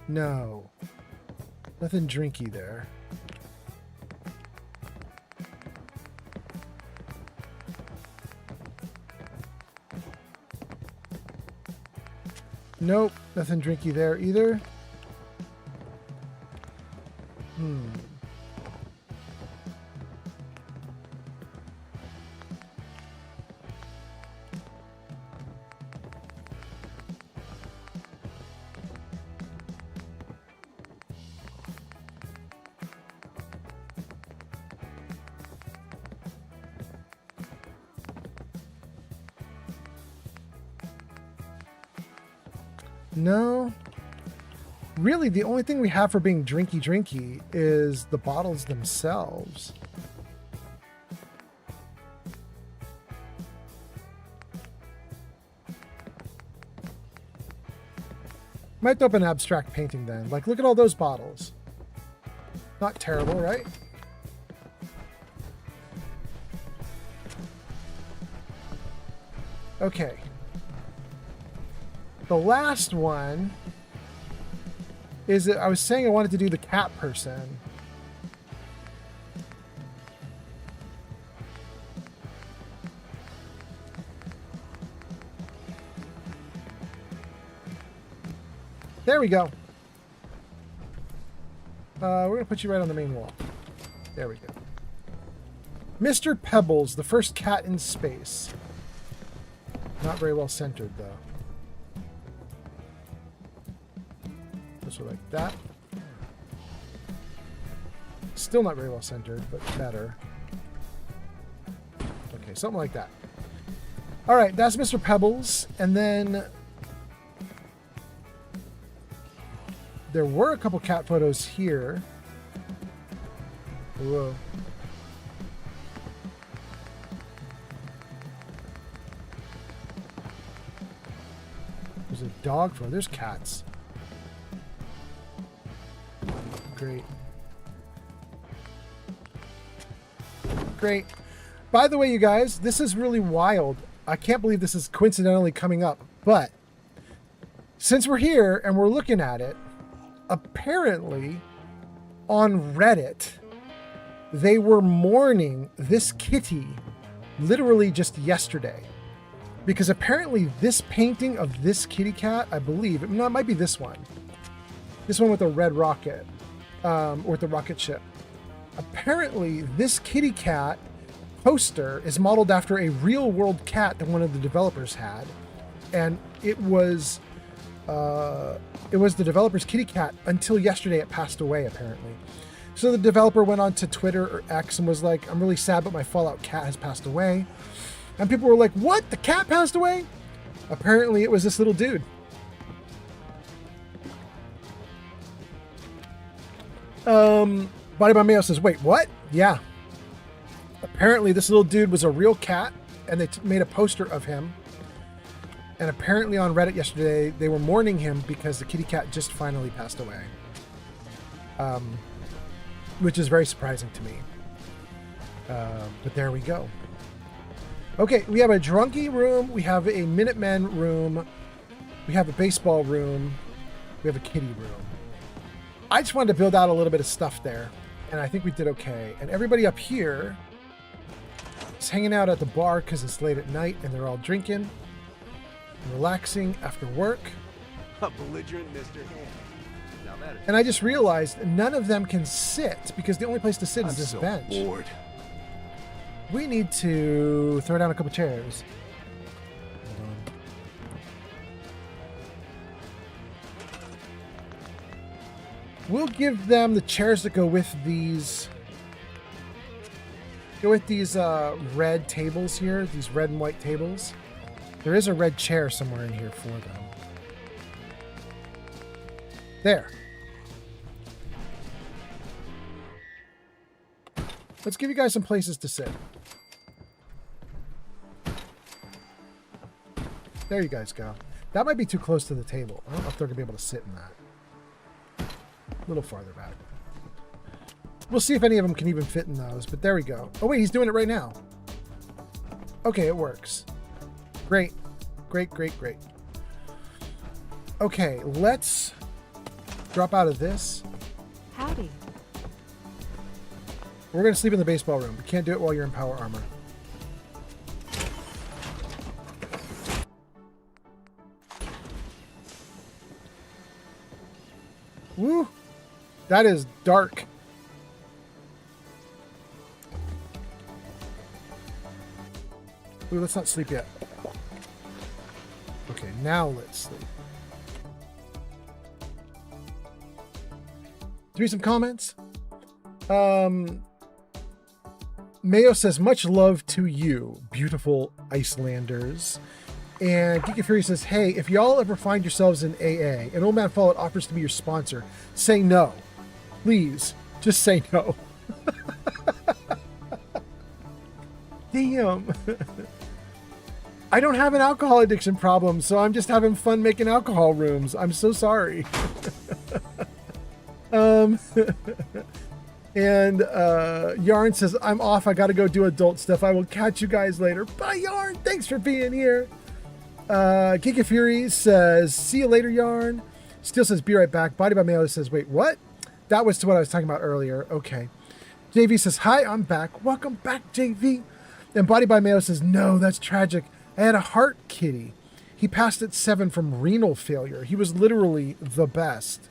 No. Nothing drinky there. Nope, nothing drinky there either. No. really the only thing we have for being drinky is the bottles themselves. Might throw up an abstract painting then. Like, look at all those bottles. Not terrible, right? Okay. The last one is that I was saying I wanted to do the cat person. There we go. We're going to put you right on the main wall. There we go. Mr. Pebbles, the first cat in space. Not very well centered, though. This one like that. Still not very well centered, but better. Okay, something like that. All right, that's Mr. Pebbles. And then there were a couple cat photos here. Whoa. There's a dog photo. There's cats. Great. Great. By the way, you guys, this is really wild. I can't believe this is coincidentally coming up, but since we're here and we're looking at it, apparently on Reddit, they were mourning this kitty literally just yesterday. Because apparently this painting of this kitty cat, I believe, no, it might be this one. This one with the red rocket, or with the rocket ship. Apparently this kitty cat poster is modeled after a real world cat that one of the developers had. And it was the developer's kitty cat until yesterday it passed away, apparently. So the developer went on to Twitter or X and was like, I'm really sad, but my Fallout cat has passed away. And people were like, what? The cat passed away? Apparently it was this little dude. Body by Mayo says, wait, what? Yeah. Apparently this little dude was a real cat and they made a poster of him. And apparently on Reddit yesterday, they were mourning him because the kitty cat just finally passed away. Which is very surprising to me. But there we go. Okay, we have a drunkie room, we have a Minutemen room, we have a baseball room, we have a kitty room. I just wanted to build out a little bit of stuff there, and I think we did okay. And everybody up here is hanging out at the bar because it's late at night and they're all drinking and relaxing after work. A belligerent Mr. Hand. Now that is... And I just realized none of them can sit because the only place to sit is this bench. Bored. We need to throw down a couple chairs. Hold on. We'll give them the chairs that go with these. Red tables here. These red and white tables. There is a red chair somewhere in here for them. There. Let's give you guys some places to sit. There you guys go. That might be too close to the table. I don't know if they're going to be able to sit in that. A little farther back. We'll see if any of them can even fit in those, but there we go. Oh wait, he's doing it right now. Okay, it works. Great. Great, great, great. Okay, let's drop out of this. Howdy. We're going to sleep in the baseball room. We can't do it while you're in power armor. Woo! That is dark. Ooh, let's not sleep yet. Okay, now let's sleep. Do some comments. Mayo says, much love to you, beautiful Icelanders. And Geeky Fury says, hey, if y'all ever find yourselves in AA and Old Man Fallout offers to be your sponsor, say no. Please, just say no. Damn. I don't have an alcohol addiction problem, so I'm just having fun making alcohol rooms. I'm so sorry. And Yarn says, I'm off. I got to go do adult stuff. I will catch you guys later. Bye, Yarn. Thanks for being here. Geeky Fury says, see you later, Yarn. Still says, be right back. Body by Mayo says, wait, what? That was to what I was talking about earlier. Okay. JV says, hi, I'm back. Welcome back, JV. And Body by Mayo says, no, that's tragic. I had a heart kitty. He passed at 7 from renal failure. He was literally the best.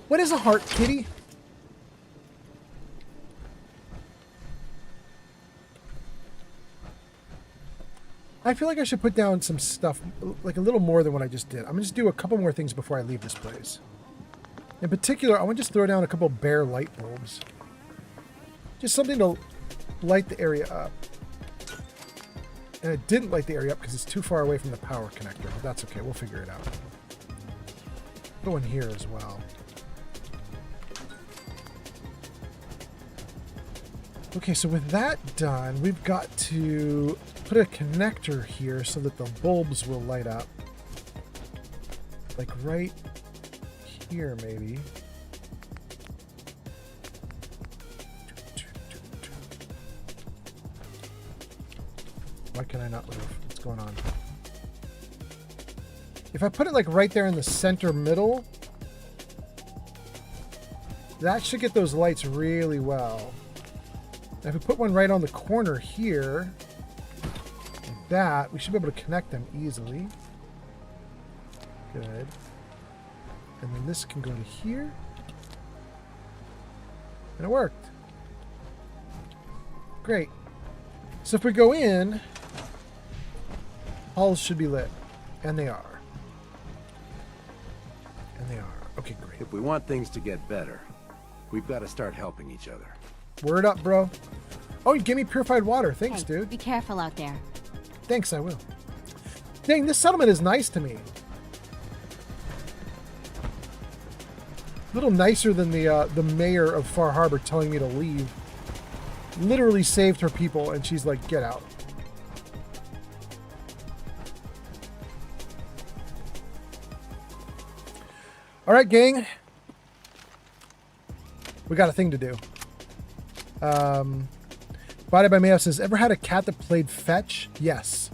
What is a heart kitty? I feel like I should put down some stuff, like a little more than what I just did. I'm going to just do a couple more things before I leave this place. In particular, I want to just throw down a couple bare light bulbs. Just something to light the area up. And it didn't light the area up because it's too far away from the power connector, but that's okay. We'll figure it out. Go in here as well. Okay, so with that done, we've got to put a connector here so that the bulbs will light up. Like right here, maybe. Why can I not move? What's going on? If I put it like right there in the center middle, that should get those lights really well. Now if we put one right on the corner here, like that, we should be able to connect them easily. Good. And then this can go to here. And it worked. Great. So if we go in, halls should be lit. And they are. And they are. Okay, great. If we want things to get better, we've got to start helping each other. Word up, bro. Oh, you gave me purified water. Thanks, Hey, dude. be careful out there. Thanks, I will. Dang, this settlement is nice to me. A little nicer than the mayor of Far Harbor telling me to leave. Literally saved her people, and she's like, get out. All right, gang. We got a thing to do. Body by Mayo says, ever had a cat that played fetch? Yes.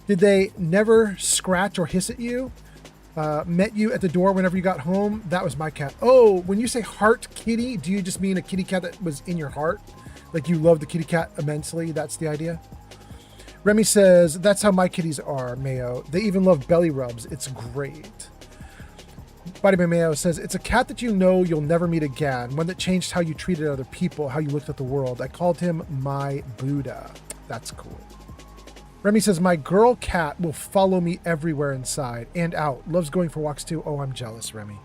Did they never scratch or hiss at you? Met you at the door whenever you got home? That was my cat. Oh, when you say heart kitty, do you just mean a kitty cat that was in your heart? Like you love the kitty cat immensely? That's the idea? Remy says, that's how my kitties are, Mayo. They even love belly rubs. It's great. Body by Mayo says, it's a cat that you know you'll never meet again. One that changed how you treated other people, how you looked at the world. I called him my Buddha. That's cool. Remy says, my girl cat will follow me everywhere inside and out. Loves going for walks too. Oh, I'm jealous, Remy.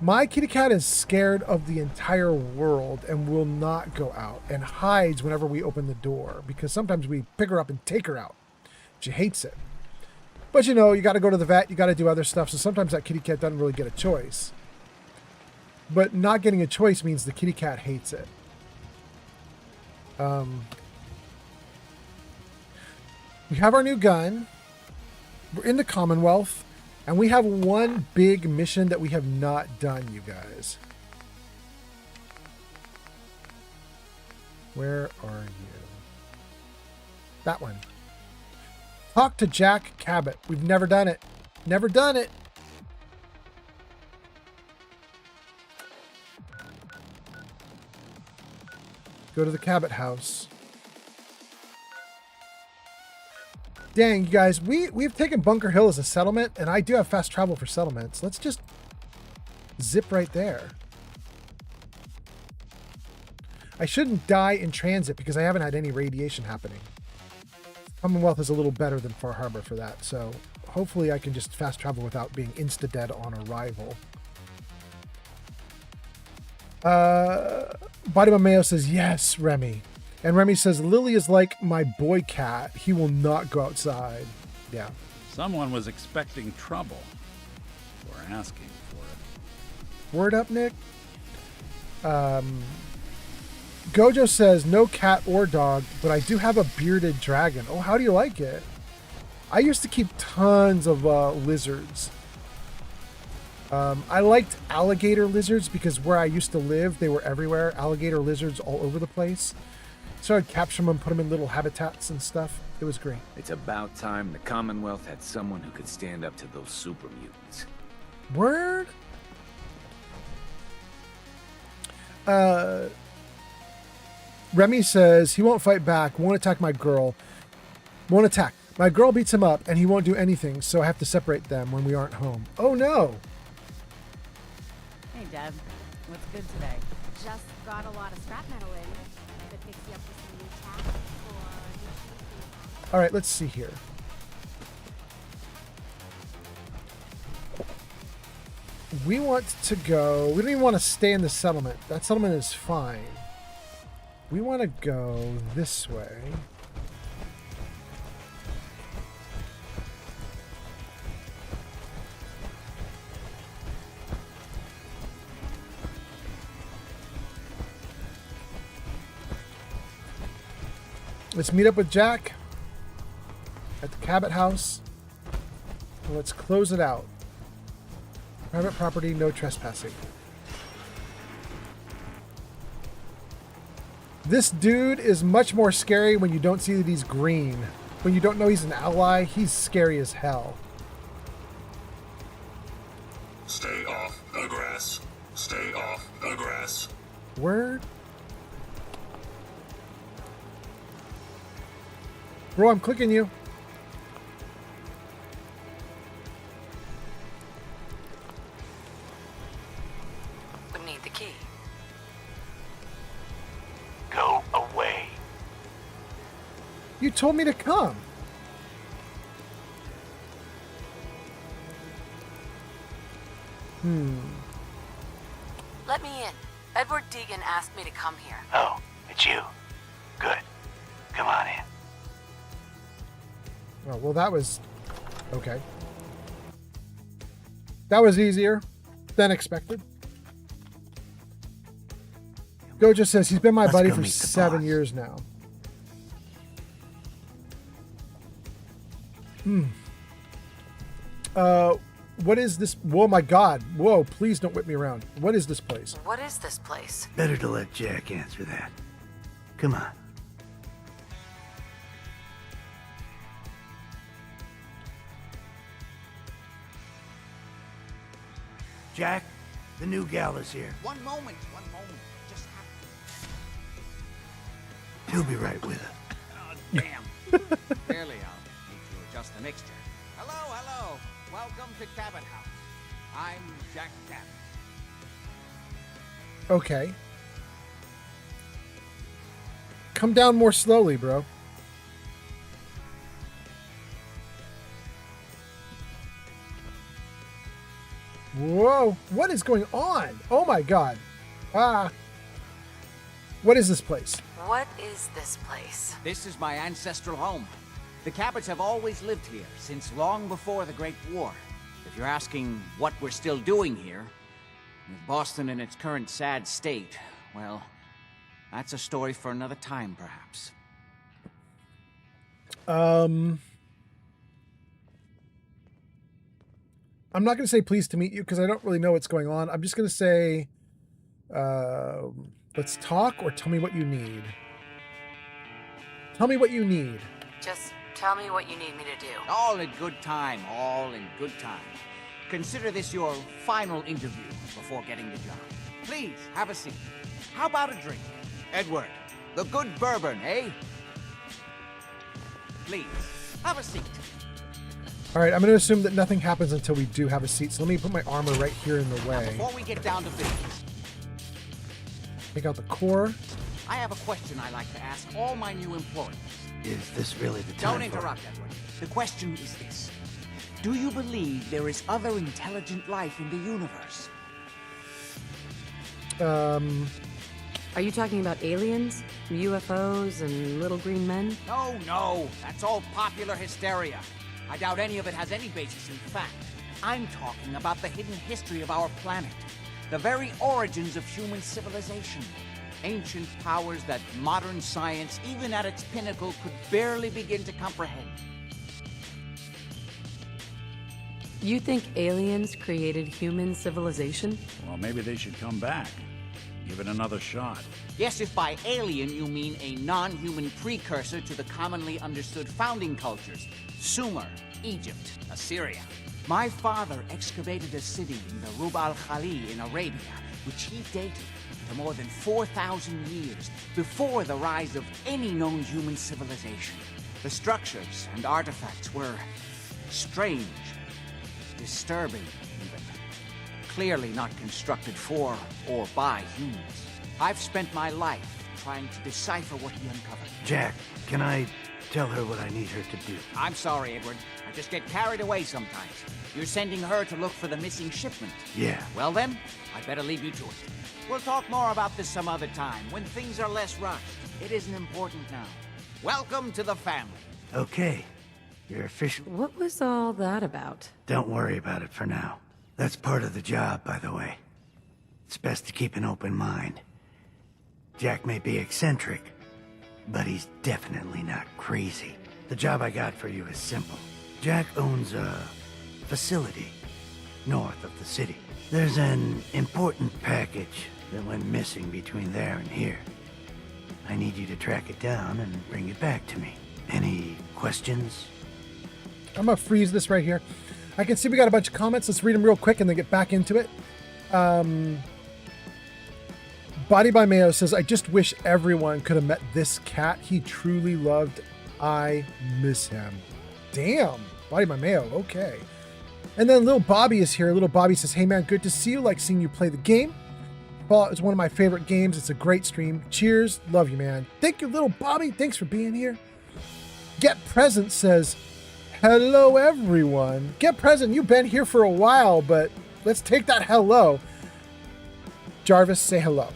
My kitty cat is scared of the entire world and will not go out and hides whenever we open the door because sometimes we pick her up and take her out. She hates it. But you know, you got to go to the vet, you got to do other stuff. So sometimes that kitty cat doesn't really get a choice. But not getting a choice means the kitty cat hates it. We have our new gun. We're in the Commonwealth. And we have one big mission that we have not done, you guys. Where are you? That one. Talk to Jack Cabot. We've never done it. Never done it. Go to the Cabot house. Dang, you guys, we've taken Bunker Hill as a settlement, and I do have fast travel for settlements. Let's just zip right there. I shouldn't die in transit because I haven't had any radiation happening. Commonwealth is a little better than Far Harbor for that, so hopefully I can just fast travel without being insta-dead on arrival. Body Mayo says, yes, Remy. And Remy says, Lily is like my boy cat. He will not go outside. Yeah. Someone was expecting trouble. Or asking for it. Word up, Nick. Gojo says, no cat or dog, but I do have a bearded dragon. Oh, how do you like it? I used to keep tons of lizards. I liked alligator lizards because where I used to live, they were everywhere. Alligator lizards all over the place. So I'd capture them and put them in little habitats and stuff. It was great. It's about time the Commonwealth had someone who could stand up to those super mutants. Word? Remy says he won't fight back, won't attack my girl. Won't attack. My girl beats him up and he won't do anything, so I have to separate them when we aren't home. Oh no! Hey Deb, what's good today? Just got a lot of scrap metal in. Could fix you up with some new tack or Alright, let's see here. We want to go... We don't even want to stay in the settlement. That settlement is fine. We want to go this way. Let's meet up with Jack at the Cabot house. And let's close it out. Private property, no trespassing. This dude is much more scary when you don't see that he's green. When you don't know he's an ally, he's scary as hell. Stay off the grass. Stay off the grass. Word? Bro, I'm clicking you. We need the key. Go away. You told me to come. Let me in. Edward Deegan asked me to come here. Oh, it's you. Good. Come on in. Oh, well, that was... Okay. That was easier than expected. Gojo says he's been my buddy for 7 years now. What is this? Whoa, my God. Whoa, please don't whip me around. What is this place? What is this place? Better to let Jack answer that. Come on. Jack, the new gal is here. One moment. Just He'll be right with her. Oh, damn. Clearly, I'll need to adjust the mixture. Hello. Welcome to Cabot House. I'm Jack Cabot. Okay. Come down more slowly, bro. Whoa, what is going on? Oh my God. What is this place? What is this place? This is my ancestral home. The Cabots have always lived here, since long before the Great War. If you're asking what we're still doing here, with Boston in its current sad state, well, that's a story for another time, perhaps. I'm not going to say pleased to meet you because I don't really know what's going on. I'm just going to say, let's talk or tell me what you need. Tell me what you need. Just tell me what you need me to do. All in good time, Consider this your final interview before getting the job. Please, have a seat. How about a drink? Edward, the good bourbon, eh? Please, have a seat. All right, I'm going to assume that nothing happens until we do have a seat. So let me put my armor right here in the way. Now, before we get down to business, take out the core. I have a question I like to ask all my new employees. Is this really the time? Don't interrupt, Edward. The question is this. Do you believe there is other intelligent life in the universe? Are you talking about aliens, UFOs, and little green men? No, that's all popular hysteria. I doubt any of it has any basis in fact. I'm talking about the hidden history of our planet, the very origins of human civilization. Ancient powers that modern science, even at its pinnacle, could barely begin to comprehend. You think aliens created human civilization? Well, maybe they should come back. Give it another shot. Yes, if by alien you mean a non-human precursor to the commonly understood founding cultures, Sumer, Egypt, Assyria. My father excavated a city in the Rub al-Khali in Arabia, which he dated to more than 4,000 years before the rise of any known human civilization. The structures and artifacts were strange, disturbing even. Clearly not constructed for or by humans. I've spent my life trying to decipher what he uncovered. Jack, can I tell her what I need her to do? I'm sorry, Edward. I just get carried away sometimes. You're sending her to look for the missing shipment. Yeah. Well then, I'd better leave you to it. We'll talk more about this some other time, when things are less rushed. It isn't important now. Welcome to the family. Okay. You're official. What was all that about? Don't worry about it for now. That's part of the job, by the way. It's best to keep an open mind. Jack may be eccentric, but he's definitely not crazy. The job I got for you is simple. Jack owns a facility north of the city. There's an important package that went missing between there and here. I need you to track it down and bring it back to me. Any questions? I'm gonna freeze this right here. I can see we got a bunch of comments. Let's read them real quick and then get back into it. Body by Mayo says, I just wish everyone could have met this cat he truly loved. I miss him. Damn. Body by Mayo. Okay. And then little Bobby is here. Little Bobby says, hey man, good to see you. Like seeing you play the game. Fallout is one of my favorite games. It's a great stream. Cheers. Love you, man. Thank you, little Bobby. Thanks for being here. Get Present says, hello, everyone. Get Present, you've been here for a while, but let's take that hello. Jarvis, say hello.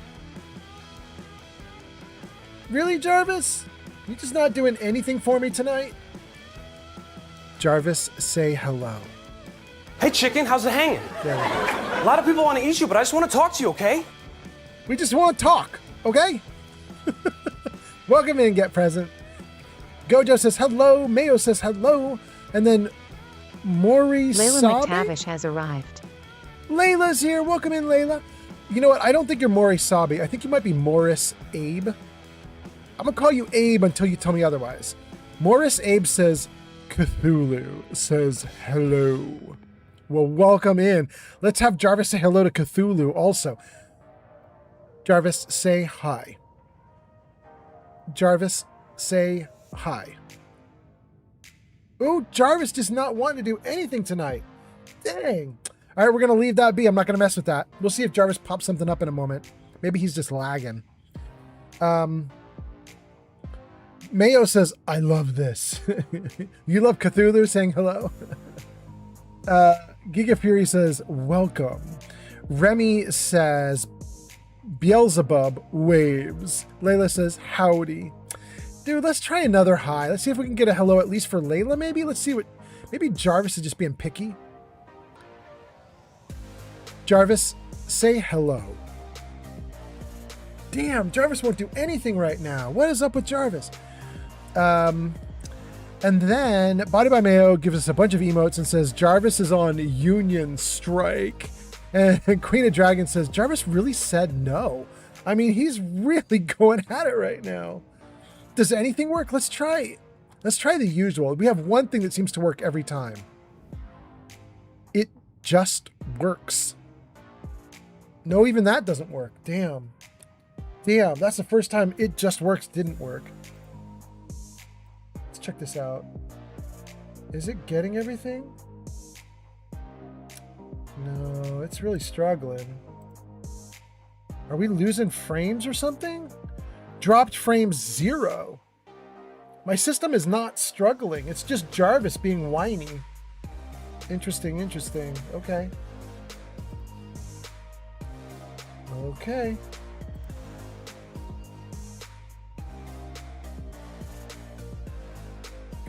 Really, Jarvis? You just not doing anything for me tonight? Jarvis, say hello. Hey, chicken, how's it hanging? Yeah. A lot of people want to eat you, but I just want to talk to you, okay? We just want to talk, okay? Welcome in, Get Present. Gojo says hello. Mayo says hello. And then Maury Layla McTavish has arrived. Layla's here. Welcome in, Layla. You know what? I don't think you're Maury Sabi. I think you might be Morris Abe. I'm going to call you Abe until you tell me otherwise. Morris Abe says Cthulhu says hello. Well, welcome in. Let's have Jarvis say hello to Cthulhu also. Jarvis, say hi. Jarvis, say hi. Oh, Jarvis does not want to do anything tonight. Dang. All right, we're going to leave that be. I'm not going to mess with that. We'll see if Jarvis pops something up in a moment. Maybe he's just lagging. Mayo says, I love this. You love Cthulhu saying hello? Giga Fury says, welcome. Remy says, Beelzebub waves. Layla says, howdy. Dude, let's try another hi. Let's see if we can get a hello at least for Layla, maybe? Let's see what... Maybe Jarvis is just being picky. Jarvis, say hello. Damn, Jarvis won't do anything right now. What is up with Jarvis? And then Body by Mayo gives us a bunch of emotes and says, Jarvis is on Union Strike. And Queen of Dragons says, Jarvis really said no. I mean, he's really going at it right now. Does anything work? Let's try the usual. We have one thing that seems to work every time. It just works. No, even that doesn't work. Damn. Damn, that's the first time it just works didn't work. Let's check this out. Is it getting everything? No, it's really struggling. Are we losing frames or something? Dropped frames 0. My system is not struggling. It's just Jarvis being whiny. Interesting, interesting. Okay. Okay.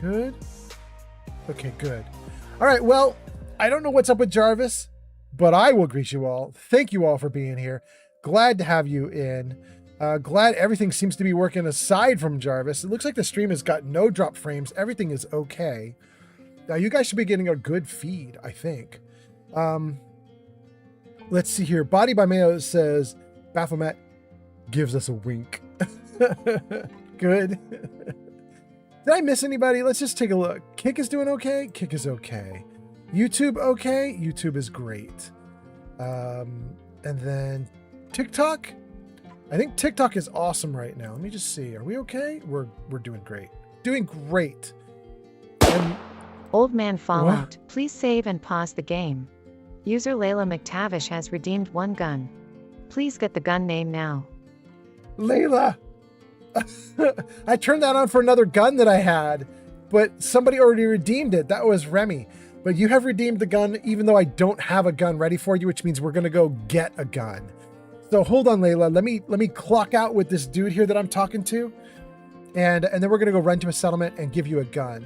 Good. Okay, good. All right, well, I don't know what's up with Jarvis, but I will greet you all. Thank you all for being here. Glad to have you in. Glad everything seems to be working aside from Jarvis. It looks like the stream has got no drop frames. Everything is okay. Now, you guys should be getting a good feed, I think. Let's see here. Body by Mayo says, Baphomet gives us a wink. Good. Did I miss anybody? Let's just take a look. Kick is doing okay. Kick is okay. YouTube okay. YouTube is great. And then TikTok. I think TikTok is awesome right now. Let me just see. Are we okay? We're doing great. Doing great. And Old Man Fallout, please save and pause the game. User Layla McTavish has redeemed 1 gun. Please get the gun name now. Layla! I turned that on for another gun that I had, but somebody already redeemed it. That was Remy. But you have redeemed the gun even though I don't have a gun ready for you, which means we're going to go get a gun. So hold on, Layla. Let me clock out with this dude here that I'm talking to. And then we're going to go run to a settlement and give you a gun.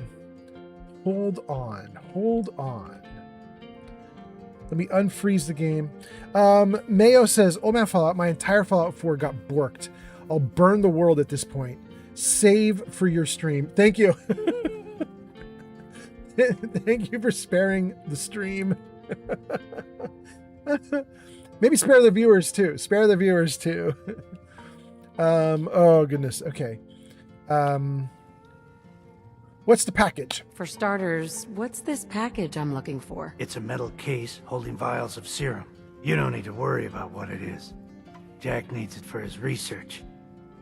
Hold on. Hold on. Let me unfreeze the game. Mayo says, Old Man Fallout, my entire Fallout 4 got borked. I'll burn the world at this point. Save for your stream. Thank you. Thank you for sparing the stream. Maybe spare the viewers too. Spare the viewers too. Oh goodness. Okay. What's the package? For starters, what's this package I'm looking for? It's a metal case holding vials of serum. You don't need to worry about what it is. Jack needs it for his research.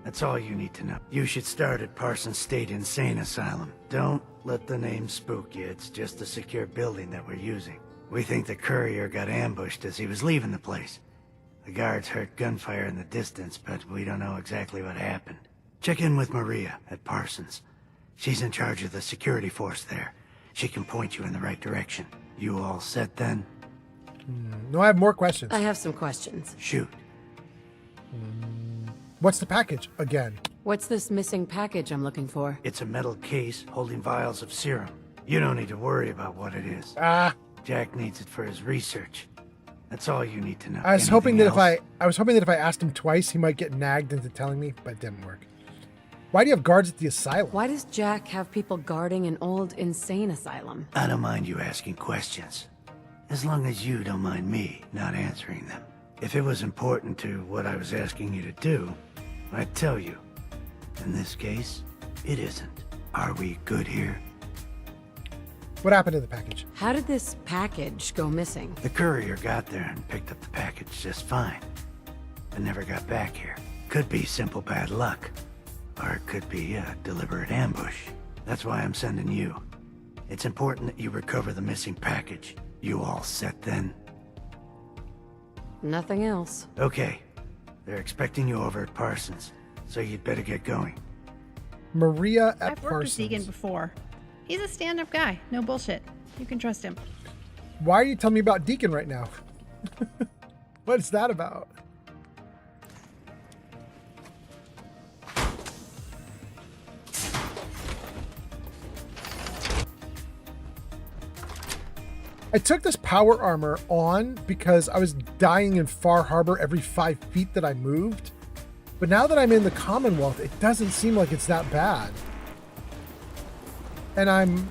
That's all you need to know. You should start at Parsons State Insane Asylum. Don't let the name spook you. It's just a secure building that we're using. We think the courier got ambushed as he was leaving the place. The guards heard gunfire in the distance, but we don't know exactly what happened. Check in with Maria at Parsons. She's in charge of the security force there. She can point you in the right direction. You all set then? No, I have more questions. I have some questions. Shoot. What's the package again? What's this missing package I'm looking for? It's a metal case holding vials of serum. You don't need to worry about what it is. Jack needs it for his research. That's all you need to know. I was hoping that Anything if I asked him twice, he might get nagged into telling me, but it didn't work. Why do you have guards at the asylum? Why does Jack have people guarding an old insane asylum? I don't mind you asking questions. As long as you don't mind me not answering them. If it was important to what I was asking you to do, I'd tell you. In this case, it isn't. Are we good here? What happened to the package? How did this package go missing? The courier got there and picked up the package just fine, but never got back here. Could be simple bad luck, or it could be a deliberate ambush. That's why I'm sending you. It's important that you recover the missing package. You all set then? Nothing else. Okay. They're expecting you over at Parsons, so you'd better get going. Maria at I've worked with Deegan before. He's a stand-up guy. No bullshit. You can trust him. Why are you telling me about Deacon right now? What is that about? I took this power armor on because I was dying in Far Harbor every 5 feet that I moved. But now that I'm in the Commonwealth, it doesn't seem like it's that bad. And I'm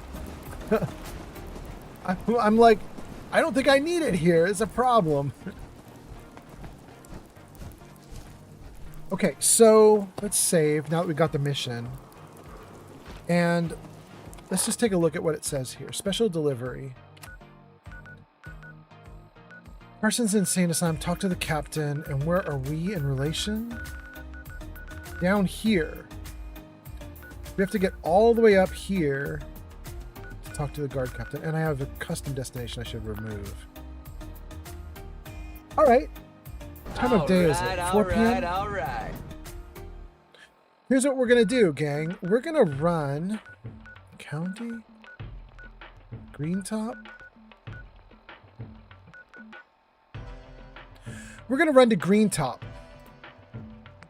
like, I don't think I need it here. It's a problem. Okay, so let's save now that we got the mission. And let's just take a look at what it says here. Special delivery. Parsons Insane Asylum, talk to the captain. And where are we in relation? Down here. We have to get all the way up here to talk to the guard captain. And I have a custom destination I should remove. All right. Time of day is it? 4 p.m.? All right. Here's what we're going to do, gang. We're going to run County, Green Top. We're going to run to Green Top.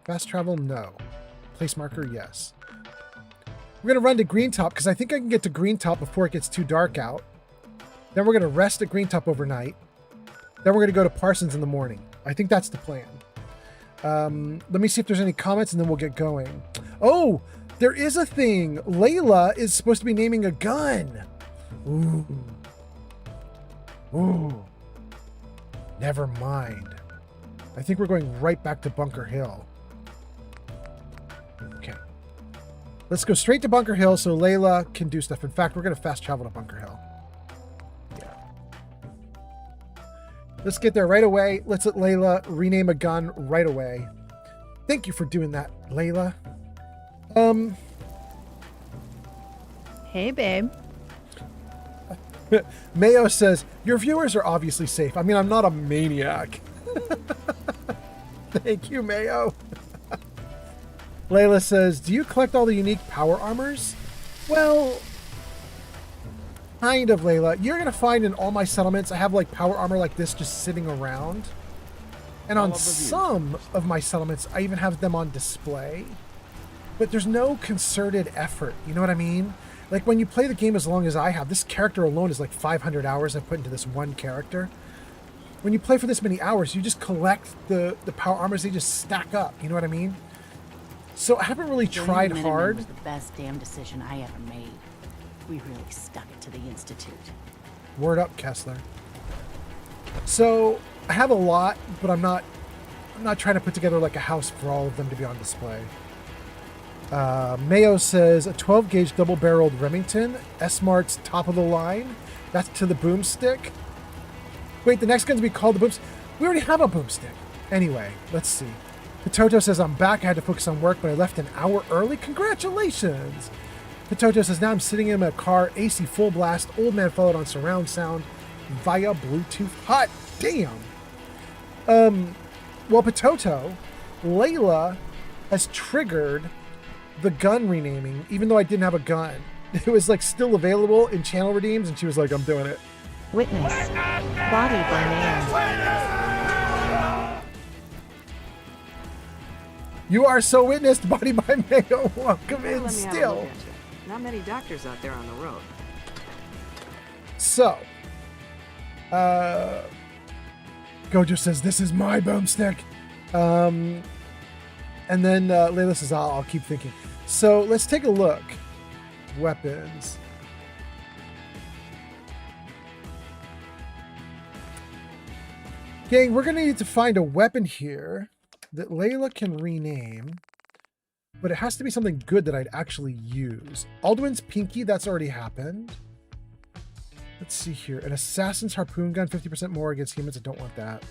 Fast travel, no. Place marker, yes. We're going to run to Green Top because I think I can get to Green Top before it gets too dark out. Then we're going to rest at Green Top overnight. Then we're going to go to Parsons in the morning. I think that's the plan. Let me see if there's any comments and then we'll get going. Oh, there is a thing. Layla is supposed to be naming a gun. Ooh. Ooh. Never mind. I think we're going right back to Bunker Hill. Okay. Let's go straight to Bunker Hill so Layla can do stuff. In fact, we're going to fast travel to Bunker Hill. Yeah. Let's get there right away. Let's let Layla rename a gun right away. Thank you for doing that, Layla. Hey, babe. Mayo says, your viewers are obviously safe. I mean, I'm not a maniac. Thank you, Mayo. Layla says, do you collect all the unique power armors? Well, kind of, Layla. You're going to find in all my settlements, I have like power armor like this just sitting around. And on some of my settlements, I even have them on display. But there's no concerted effort. You know what I mean? Like when you play the game as long as I have, this character alone is like 500 hours I've put into this one character. When you play for this many hours, you just collect the power armors. They just stack up. You know what I mean? So I haven't really tried hard. Was the best damn decision I ever made. We really stuck it to the Institute. Word up, Kessler. So I have a lot, but I'm not trying to put together like a house for all of them to be on display. Mayo says a 12 gauge double barreled Remington, S-Mart's top of the line. That's to the boomstick. Wait, the next gun's be called the boomstick. We already have a boomstick. Anyway, let's see. Potato says I'm back. I had to focus on work, but I left an hour early. Congratulations. Potato says now I'm sitting in my car, AC full blast, old man followed on surround sound via Bluetooth. Hot damn. Well, Potato, Layla has triggered the gun renaming, even though I didn't have a gun. It was like still available in channel redeems, and she was like, I'm doing it. Witness. Body by Mayo. You are so witnessed, body by Mayo. Welcome in still. Not many doctors out there on the road. So, Gojo says, this is my boomstick. And then Layla says, I'll keep thinking. So let's take a look. Weapons. Gang, we're going to need to find a weapon here that Layla can rename, but it has to be something good that I'd actually use. Alduin's Pinky, that's already happened. Let's see here. An Assassin's Harpoon Gun, 50% more against humans. I don't want that.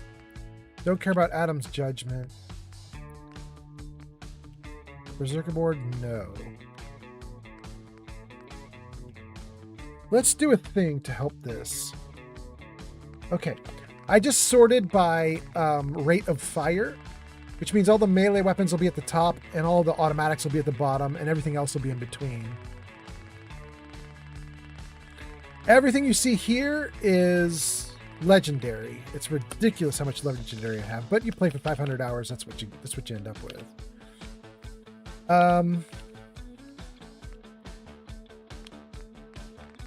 Don't care about Adam's Judgment. Berserker Board, no. Let's do a thing to help this. Okay. I just sorted by rate of fire, which means all the melee weapons will be at the top and all the automatics will be at the bottom and everything else will be in between. Everything you see here is legendary. It's ridiculous how much legendary I have, but you play for 500 hours. That's what you end up with.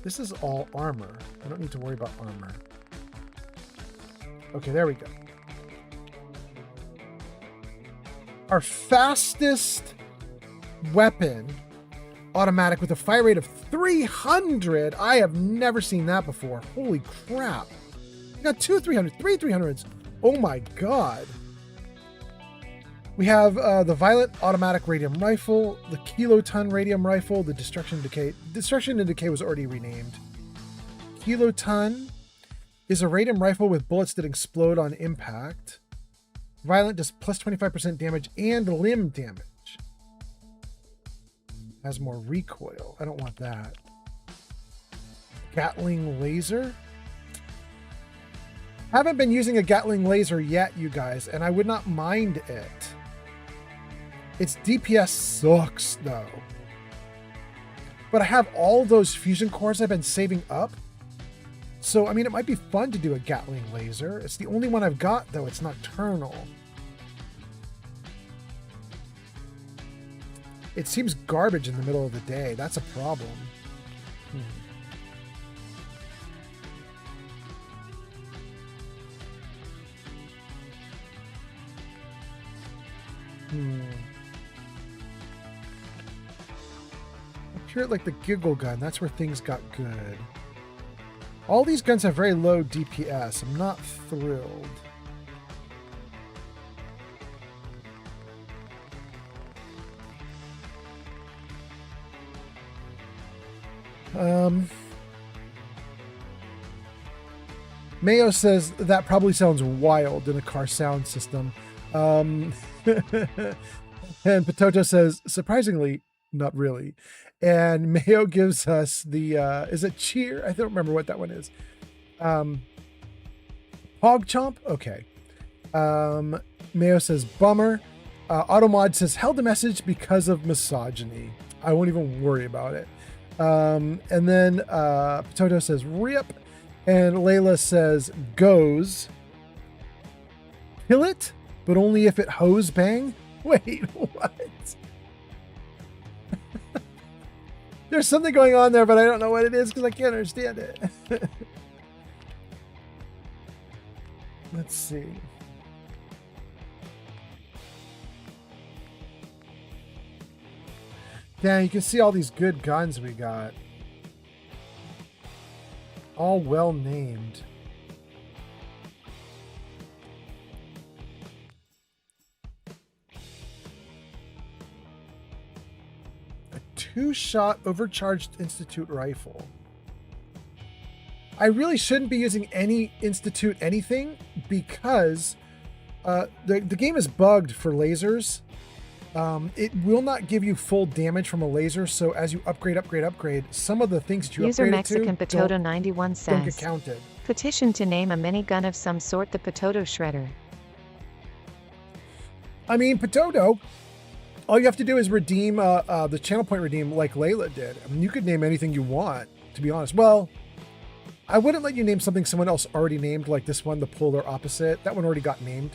This is all armor. I don't need to worry about armor. Okay, there we go. Our fastest weapon, automatic with a fire rate of 300. I have never seen that before. Holy crap. We got three 300s. Oh my god. We have the Violent Automatic Radium Rifle, the Kiloton Radium Rifle, the Destruction Decay. Destruction and Decay was already renamed. Kiloton is a radium rifle with bullets that explode on impact. Violent does plus 25% damage and limb damage. Has more recoil. I don't want that. Gatling Laser. Haven't been using a Gatling Laser yet, you guys, and I would not mind it. Its DPS sucks, though. But I have all those fusion cores I've been saving up. So, I mean, it might be fun to do a Gatling Laser. It's the only one I've got, though. It's nocturnal. It seems garbage in the middle of the day. That's a problem. Up here at like the giggle gun, that's where things got good. All these guns have very low DPS. I'm not thrilled. Mayo says that probably sounds wild in a car sound system. And Potato says, surprisingly, not really. And Mayo gives us the, is it cheer? I don't remember what that one is. Hog Chomp? Okay. Mayo says, bummer. Automod says, held the message because of misogyny. I won't even worry about it. And then Potato says, rip. And Layla says, goes. Kill it, but only if it hose bang? Wait, what? There's something going on there, but I don't know what it is because I can't understand it. Let's see. Yeah, you can see all these good guns we got. All well named. A 2-shot overcharged Institute rifle. I really shouldn't be using any Institute anything because the game is bugged for lasers. It will not give you full damage from a laser, so as you upgrade, some of the things that you User upgrade Mexican to Potato 91 don't get says, counted. petition to name a minigun of some sort the Potato Shredder. I mean, Potato, all you have to do is redeem the channel point redeem like Layla did. I mean, you could name anything you want, to be honest. Well, I wouldn't let you name something someone else already named, like this one, the Polar Opposite. That one already got named.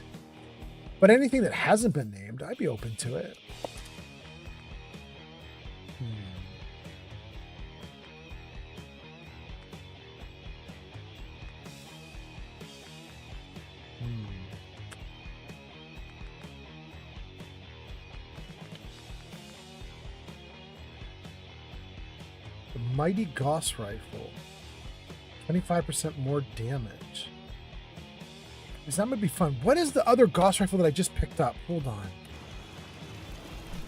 But anything that hasn't been named, I'd be open to it. The Mighty Gauss Rifle. 25% more damage. That would be fun. What is the other Gauss rifle that I just picked up? Hold on.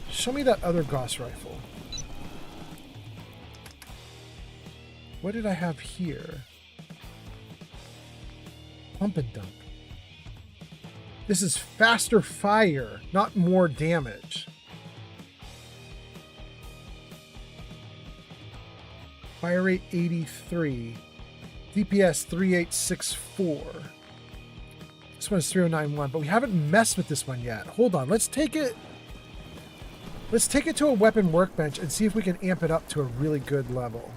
Show me that other Gauss rifle. What did I have here? Pump and dump. This is faster fire, not more damage. Fire rate 83. DPS 3864. This one is 3091, but we haven't messed with this one yet. Hold on, let's take it to a weapon workbench and see if we can amp it up to a really good level.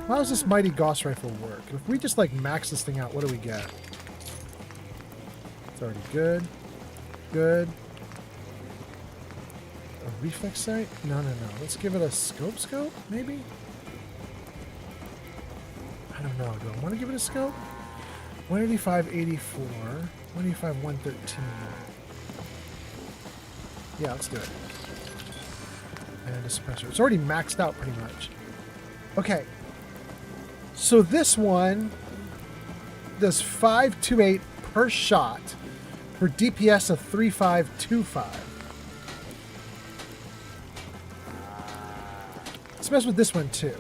How does this Mighty Gauss rifle work? If we just like max this thing out, what do we get? It's already good. Good. A reflex sight? No. Let's give it a scope, maybe? I don't know. Do I want to give it a scope? 185, 84. 185, 113. Yeah, let's do it. And a suppressor. It's already maxed out pretty much. Okay. So this one does 528 per shot for DPS of 3525. Let's mess with this one too.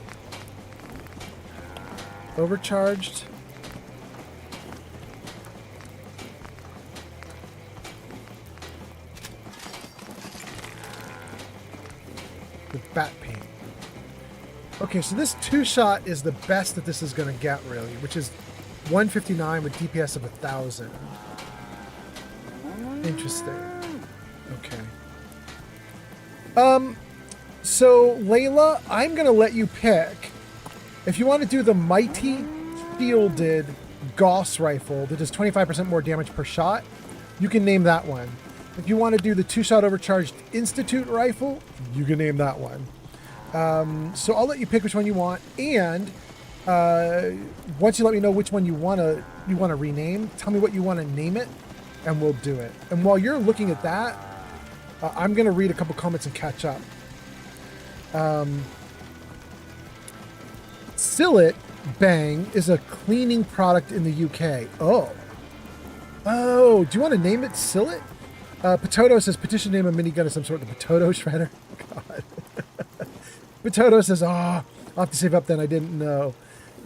Overcharged. The bat paint. Okay, so this 2-shot is the best that this is going to get, really, which is 159 with DPS of 1,000. Interesting. Okay. So, Layla, I'm going to let you pick. If you want to do the Mighty Shielded Gauss rifle that does 25% more damage per shot, you can name that one. If you want to do the 2-shot overcharged Institute rifle, you can name that one. So I'll let you pick which one you want, and once you let me know which one you want to rename, tell me what you want to name it, and we'll do it. And while you're looking at that, I'm going to read a couple comments and catch up. Sillet Bang is a cleaning product in the UK. Oh, do you want to name it Sillet? Potato says, petition name a minigun of some sort, the Potato Shredder. God. Potato says, I'll have to save up then, I didn't know.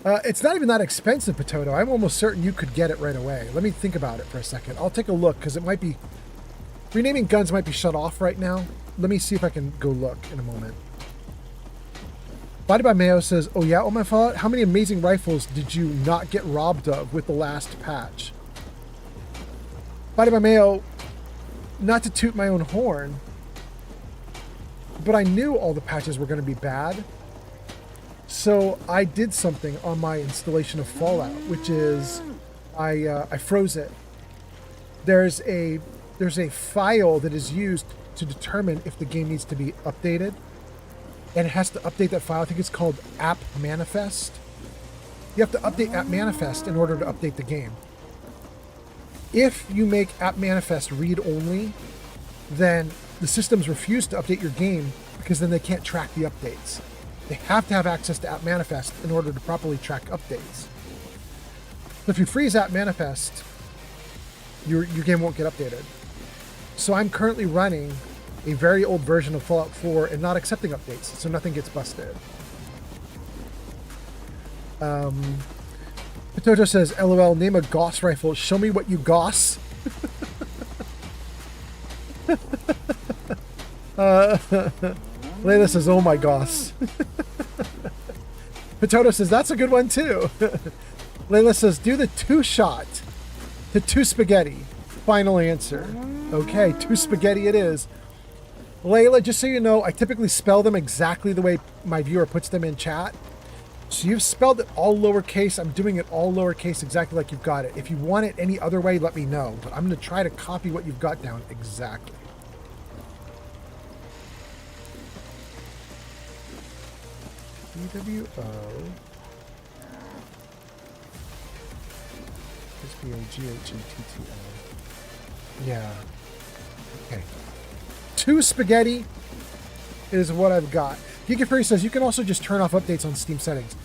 It's not even that expensive, Potato. I'm almost certain you could get it right away. Let me think about it for a second. I'll take a look, because it might be... renaming guns might be shut off right now. Let me see if I can go look in a moment. Body by Mayo says, oh yeah, oh my fault. How many amazing rifles did you not get robbed of with the last patch? Body by Mayo, not to toot my own horn, but I knew all the patches were going to be bad. So I did something on my installation of Fallout, which is I froze it. There's a file that is used to determine if the game needs to be updated, and it has to update that file. I think it's called app manifest. You have to update app manifest in order to update the game. If you make app manifest read only, then the systems refuse to update your game because then they can't track the updates. They have to have access to app manifest in order to properly track updates. So if you freeze app manifest, your game won't get updated. So I'm currently running a very old version of Fallout 4 and not accepting updates, so nothing gets busted. Potato says, LOL, name a Gauss rifle. Show me what you Gauss. Layla says, oh my Gauss. Potato says, that's a good one too. Layla says, do the 2-shot to 2 spaghetti. Final answer. Okay, 2 spaghetti it is. Layla, just so you know, I typically spell them exactly the way my viewer puts them in chat. So you've spelled it all lowercase. I'm doing it all lowercase exactly like you've got it. If you want it any other way, let me know. But I'm going to try to copy what you've got down exactly. EWO. SPAGHETTO. Yeah. Okay. 2 spaghetti is what I've got. Geeky Fury says you can also just turn off updates on Steam settings.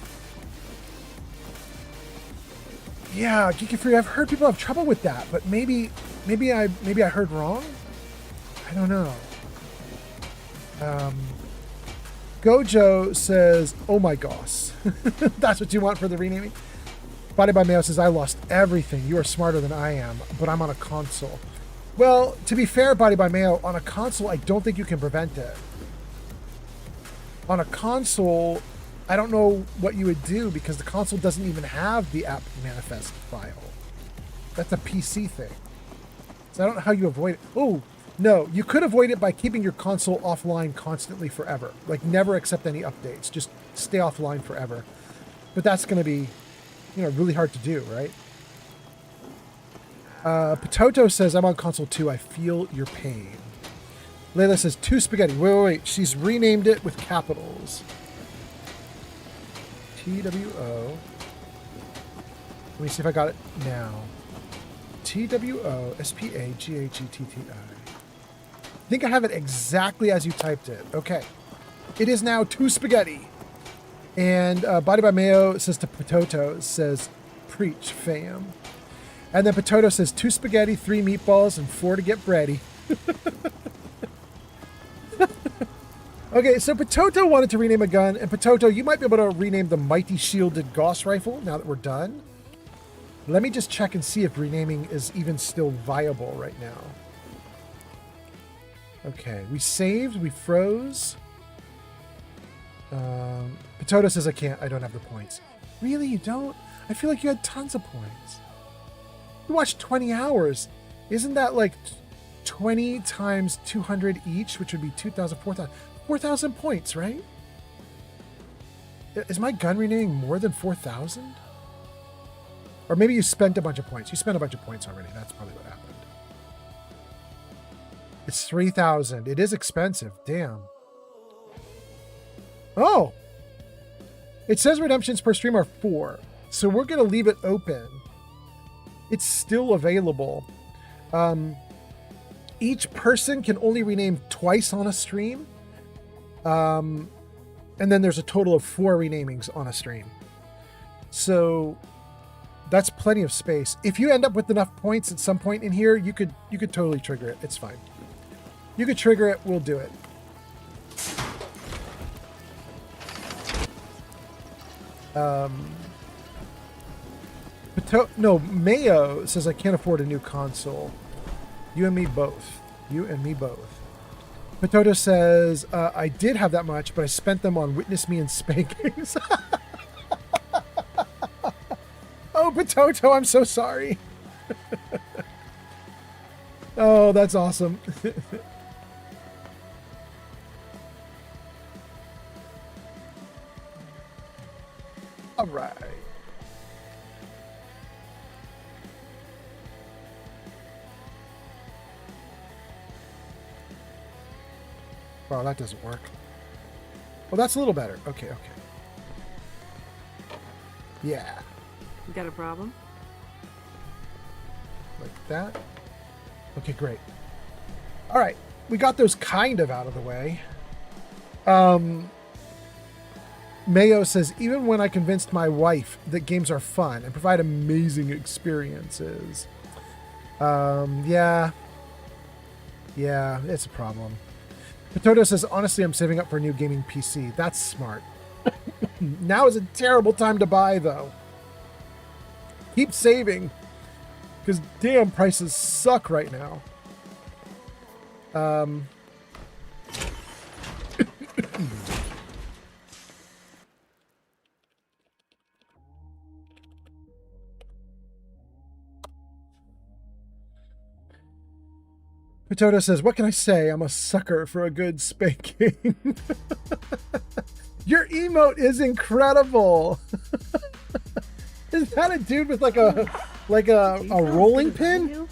Yeah, Geeky Fury, I've heard people have trouble with that, but maybe I heard wrong. I don't know. Gojo says, "Oh my gosh, that's what you want for the renaming." Body by Mayo says, "I lost everything. You are smarter than I am, but I'm on a console." Well, to be fair, Body by Mayo, on a console, I don't think you can prevent it. On a console, I don't know what you would do because the console doesn't even have the app manifest file. That's a PC thing. So I don't know how you avoid it. Oh, no, you could avoid it by keeping your console offline constantly forever. Like never accept any updates. Just stay offline forever. But that's going to be, really hard to do, right? Potato says, I'm on console 2. I feel your pain. Layla says, 2 spaghetti. Wait. She's renamed it with capitals. TWO. Let me see if I got it now. TWO SPAGHETTI. I think I have it exactly as you typed it. Okay. It is now 2 spaghetti. And Body by Mayo says to Potato, says, preach, fam. And then Potato says 2 spaghetti, 3 meatballs, and 4 to get bready. Okay, so Potato wanted to rename a gun, and Potato, you might be able to rename the Mighty Shielded Gauss Rifle now that we're done. Let me just check and see if renaming is even still viable right now. Okay, we saved, we froze. Potato says I don't have the points. Really, you don't? I feel like you had tons of points. You watched 20 hours. Isn't that like 20 times 200 each, which would be 2,000, 4,000. 4,000 points, right? Is my gun renaming more than 4,000? Or maybe you spent a bunch of points. You spent a bunch of points already. That's probably what happened. It's 3,000. It is expensive. Damn. Oh! It says redemptions per stream are 4. So we're going to leave it open. It's still available. Each person can only rename twice on a stream. And then there's a total of 4 renamings on a stream. So that's plenty of space. If you end up with enough points at some point in here, you could totally trigger it. It's fine. You could trigger it. We'll do it. Mayo says I can't afford a new console. You and me both. You and me both. Potato says I did have that much, but I spent them on Witness Me and spankings. Oh, Potato, I'm so sorry. Oh, that's awesome. All right. Oh, that doesn't work. Well, that's a little better. Okay, okay. Yeah. You got a problem? Like that. Okay, great. All right. We got those kind of out of the way. Mayo says, even when I convinced my wife that games are fun and provide amazing experiences. Yeah, it's a problem. Potato says, honestly, I'm saving up for a new gaming PC. That's smart. Now is a terrible time to buy, though. Keep saving. Because damn, prices suck right now. Potato says, what can I say? I'm a sucker for a good spanking. Your emote is incredible. Is that a dude with like a rolling pin?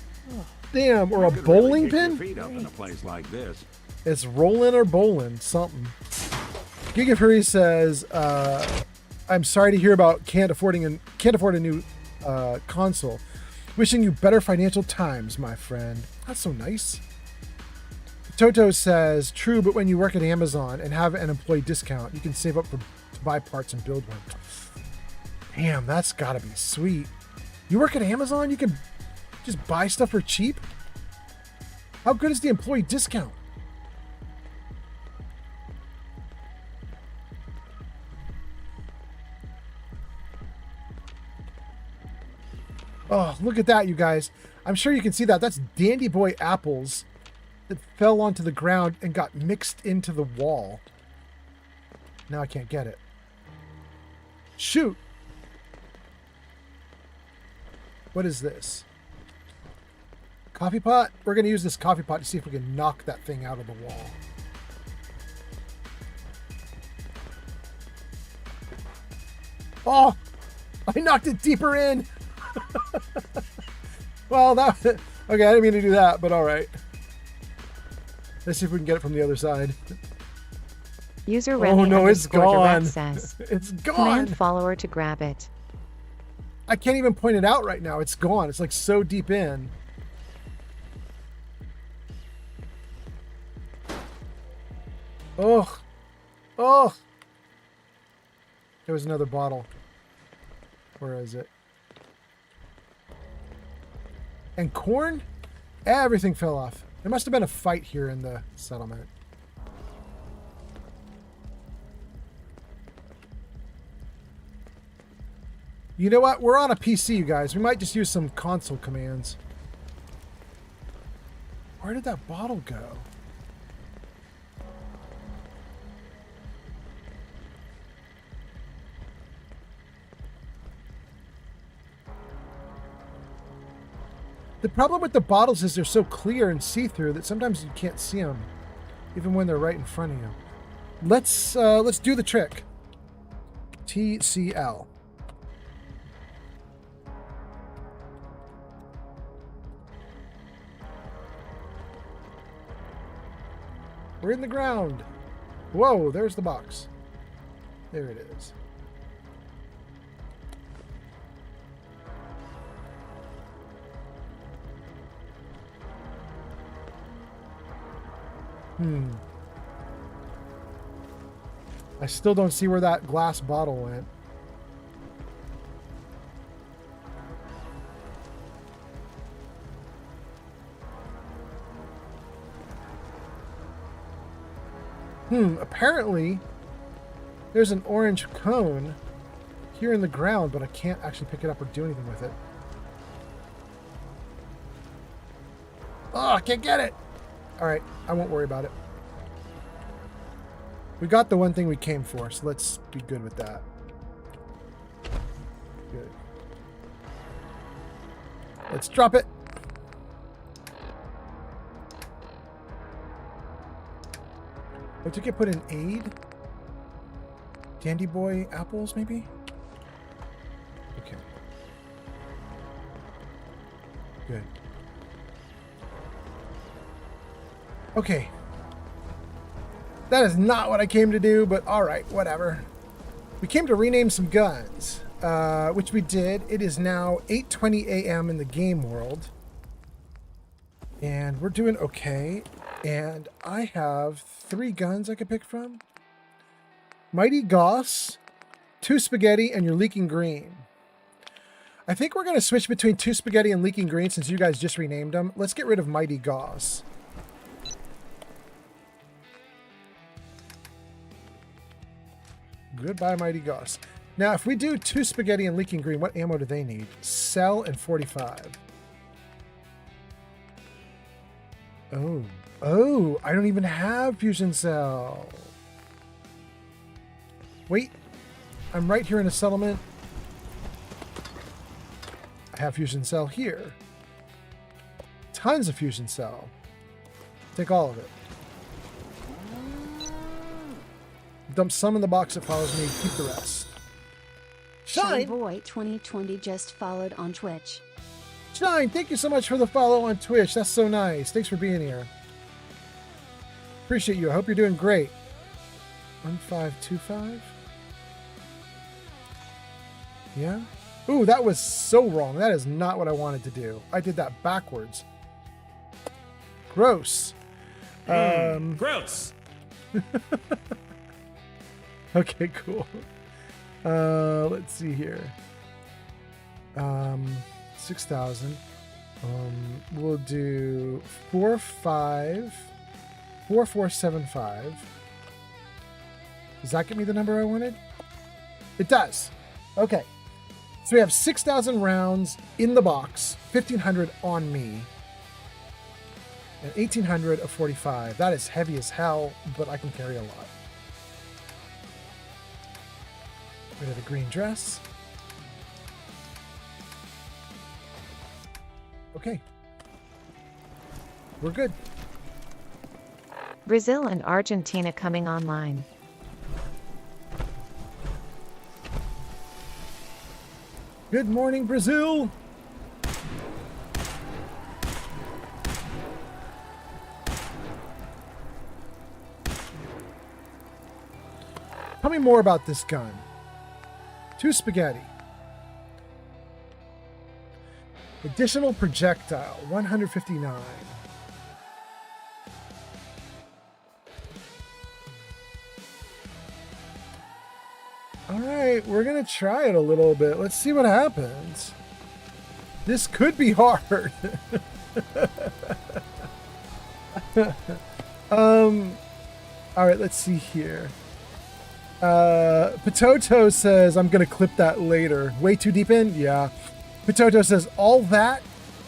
Damn, or a bowling pin? Feet up in a place like this. It's rolling or bowling, something. Giga Fury says, I'm sorry to hear about can't afford a new console. Wishing you better financial times, my friend. That's so nice. Toto says, true, but when you work at Amazon and have an employee discount, you can save up to buy parts and build one. Damn, that's gotta be sweet. You work at Amazon, you can just buy stuff for cheap? How good is the employee discount? Oh, look at that, you guys. I'm sure you can see that. That's Dandy Boy apples that fell onto the ground and got mixed into the wall. Now I can't get it. Shoot! What is this? Coffee pot? We're going to use this coffee pot to see if we can knock that thing out of the wall. Oh! I knocked it deeper in! Well, that... Okay, I didn't mean to do that, but alright. Let's see if we can get it from the other side. User Oh no, it's gone. Says, it's gone. Command follower to grab it. I can't even point it out right now. It's gone. It's like so deep in. Oh. Oh. There was another bottle. Where is it? And corn? Everything fell off. There must have been a fight here in the settlement. You know what? We're on a PC, you guys. We might just use some console commands. Where did that bottle go? The problem with the bottles is they're so clear and see-through that sometimes you can't see them, even when they're right in front of you. Let's do the trick. TCL. We're in the ground. Whoa, there's the box. There it is. I still don't see where that glass bottle went. Apparently there's an orange cone here in the ground, but I can't actually pick it up or do anything with it. Oh, I can't get it. All right, I won't worry about it. We got the one thing we came for, so let's be good with that. Good. Let's drop it. What did it put in aid? Dandy boy apples, maybe? Okay. Good. Okay. That is not what I came to do, but alright, whatever. We came to rename some guns, which we did. It is now 8:20 a.m. in the game world. And we're doing okay. And I have 3 guns I could pick from. Mighty Goss, 2 Spaghetti, and your Leaking Green. I think we're going to switch between 2 Spaghetti and Leaking Green since you guys just renamed them. Let's get rid of Mighty Goss. Goodbye, Mighty Goss. Now, if we do 2 Spaghetti and Leaking Green, what ammo do they need? Cell and 45. Oh, I don't even have Fusion Cell. Wait, I'm right here in a settlement. I have Fusion Cell here. Tons of Fusion Cell. Take all of it. Dump some in the box that follows me, keep the rest. Shine! Boy 2020 just followed on Twitch. Shine, thank you so much for the follow on Twitch. That's so nice. Thanks for being here. Appreciate you. I hope you're doing great. 1525? Yeah? Ooh, that was so wrong. That is not what I wanted to do. I did that backwards. Gross. Gross. Okay, cool. Let's see here. 6,000. We'll do 4475. Does that get me the number I wanted? It does. Okay. So we have 6,000 rounds in the box, 1,500 on me, and 1,800 of 45. That is heavy as hell, but I can carry a lot. Rid of the green dress. Okay. We're good. Brazil and Argentina coming online. Good morning, Brazil. Tell me more about this gun. 2 Spaghetti. Additional projectile, 159. All right, we're going to try it a little bit. Let's see what happens. This could be hard. All right, let's see here. Potato says, I'm going to clip that later. Way too deep in? Yeah. Potato says, all that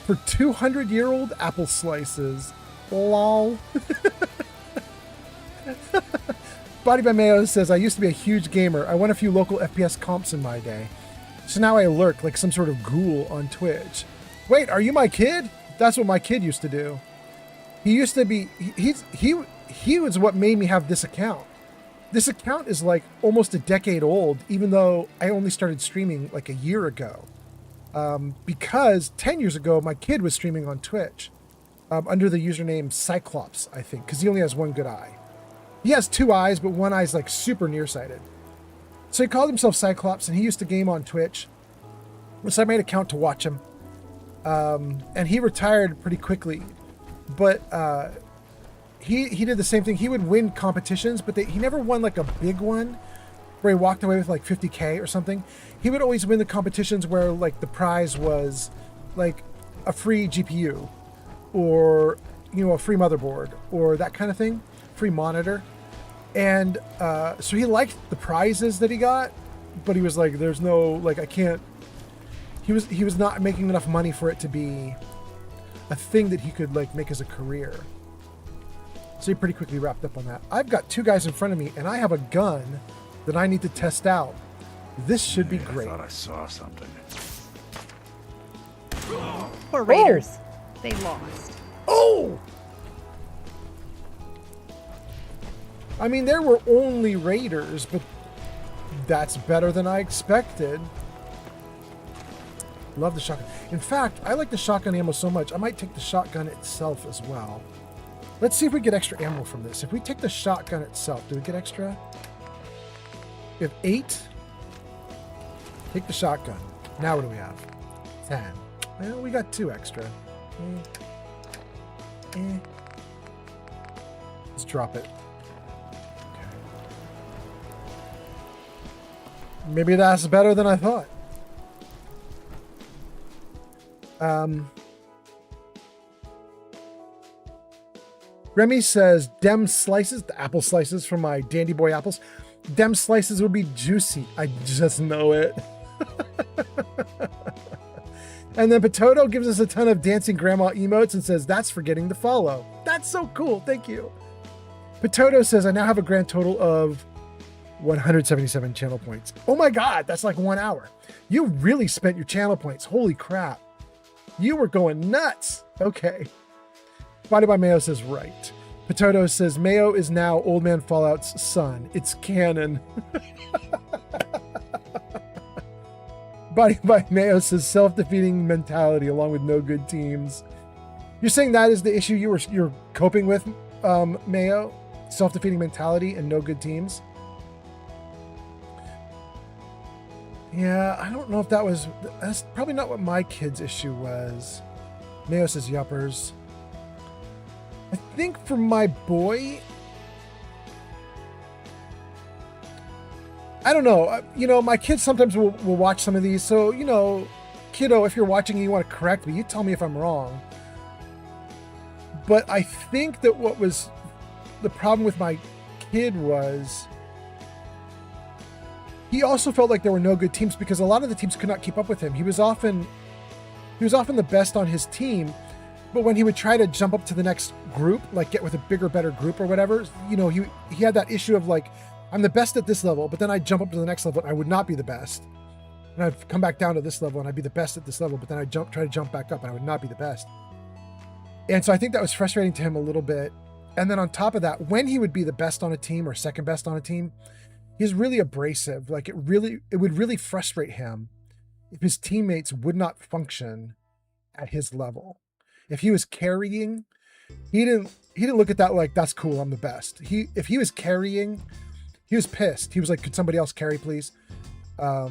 for 200-year-old apple slices. Lol. Body by Mayo says, I used to be a huge gamer. I won a few local FPS comps in my day. So now I lurk like some sort of ghoul on Twitch. Wait, are you my kid? That's what my kid used to do. He used to be, he was what made me have this account. This account is like almost a decade old, even though I only started streaming like a year ago. Because 10 years ago, my kid was streaming on Twitch under the username Cyclops, I think, because he only has one good eye. He has 2 eyes, but one eye's like super nearsighted. So he called himself Cyclops, and he used to game on Twitch. So I made an account to watch him. And he retired pretty quickly. But he did the same thing. He would win competitions, but he never won like a big one where he walked away with like 50K or something. He would always win the competitions where like the prize was like a free GPU or, you know, a free motherboard or that kind of thing, free monitor. And so he liked the prizes that he got, but he was like, there's no, like, I can't, he was not making enough money for it to be a thing that he could like make as a career. So he pretty quickly wrapped up on that. I've got 2 guys in front of me and I have a gun that I need to test out. This should be great. I thought I saw something. Poor Raiders. They lost. Oh! I mean, there were only Raiders, but that's better than I expected. Love the shotgun. In fact, I like the shotgun ammo so much, I might take the shotgun itself as well. Let's see if we get extra ammo from this. If we take the shotgun itself, do we get extra? We have 8. Take the shotgun. Now what do we have? 10. Well, we got 2 extra. Let's drop it. Okay. Maybe that's better than I thought. Remy says, Dem slices, the apple slices from my Dandy Boy apples. Dem slices would be juicy. I just know it. And then Potato gives us a ton of dancing grandma emotes and says, that's for getting the follow. That's so cool. Thank you. Potato says, I now have a grand total of 177 channel points. Oh my God, that's like 1 hour. You really spent your channel points. Holy crap. You were going nuts. Okay. Body by Mayo says, right. Potato says, Mayo is now Old Man Fallout's son. It's canon. Body by Mayo says, self-defeating mentality along with no good teams. You're saying that is the issue you're coping with, Mayo? Self-defeating mentality and no good teams? Yeah, I don't know if that's probably not what my kid's issue was. Mayo says, yuppers. I think for my boy, I don't know. You know, my kids sometimes will watch some of these. So, you know, kiddo, if you're watching and you want to correct me, you tell me if I'm wrong. But I think that what was the problem with my kid was he also felt like there were no good teams because a lot of the teams could not keep up with him. He was often the best on his team, but when he would try to jump up to the next group, like get with a bigger, better group or whatever, you know, he had that issue of like, I'm the best at this level, but then I'd jump up to the next level and I would not be the best. And I'd come back down to this level and I'd be the best at this level, but then I'd try to jump back up and I would not be the best. And so I think that was frustrating to him a little bit. And then on top of that, when he would be the best on a team or second best on a team, he's really abrasive. Like it would really frustrate him if his teammates would not function at his level. If he was carrying, he didn't look at that like, that's cool, I'm the best. If he was carrying, he was pissed. He was like, could somebody else carry, please? So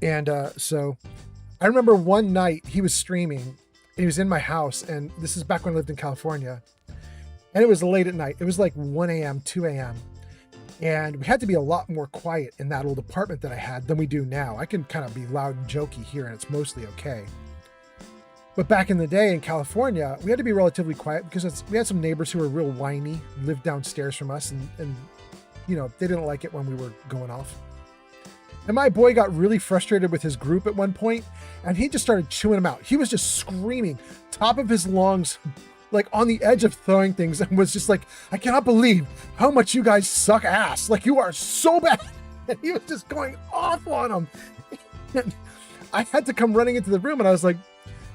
I remember one night he was streaming and he was in my house, and this is back when I lived in California, and it was late at night. It was like 1 a.m., 2 a.m. And we had to be a lot more quiet in that old apartment that I had than we do now. I can kind of be loud and jokey here and it's mostly okay. But back in the day in California, we had to be relatively quiet because we had some neighbors who were real whiny, lived downstairs from us, and you know, they didn't like it when we were going off. And my boy got really frustrated with his group at one point, and he just started chewing them out. He was just screaming, top of his lungs, like on the edge of throwing things, and was just like, I cannot believe how much you guys suck ass. Like, you are so bad. And he was just going off on them. And I had to come running into the room, and I was like,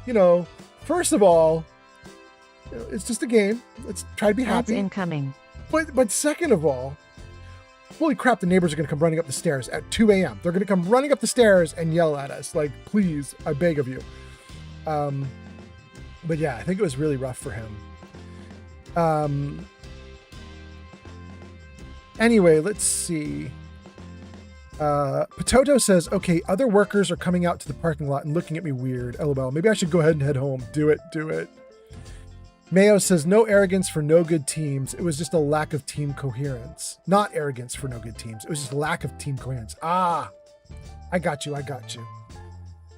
you know, first of all, you know, it's just a game. Let's try to be happy. That's incoming. But second of all, holy crap, the neighbors are going to come running up the stairs at 2 a.m. They're going to come running up the stairs and yell at us. Like, please, I beg of you. But yeah, I think it was really rough for him. Anyway, let's see. Potato says, okay, other workers are coming out to the parking lot and looking at me weird. LOL. Maybe I should go ahead and head home. Do it. Do it. Mayo says, no arrogance for no good teams. It was just a lack of team coherence. Not arrogance for no good teams. It was just lack of team coherence. Ah, I got you. I got you.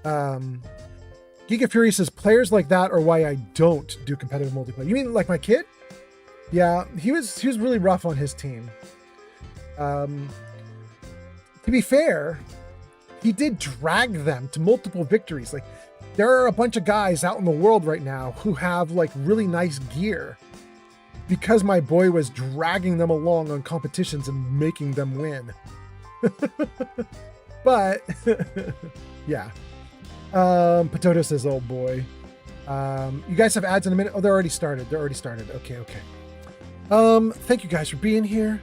Giga Fury says, players like that are why I don't do competitive multiplayer. You mean like my kid? Yeah, he was really rough on his team. To be fair, he did drag them to multiple victories. Like, there are a bunch of guys out in the world right now who have like really nice gear because my boy was dragging them along on competitions and making them win. But yeah. Potato says, oh boy. You guys have ads in a minute? Oh, they're already started. They're already started. Okay, okay. Thank you guys for being here.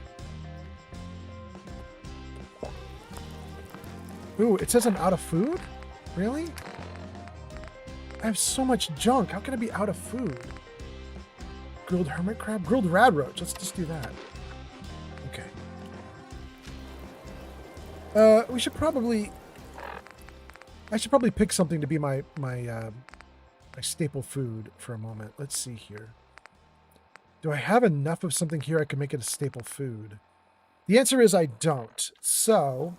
Ooh, it says I'm out of food? Really? I have so much junk. How can I be out of food? Grilled hermit crab? Grilled radroach. Let's just do that. Okay. We should probably... I should probably pick something to be my staple food for a moment. Let's see here. Do I have enough of something here I can make it a staple food? The answer is I don't. So...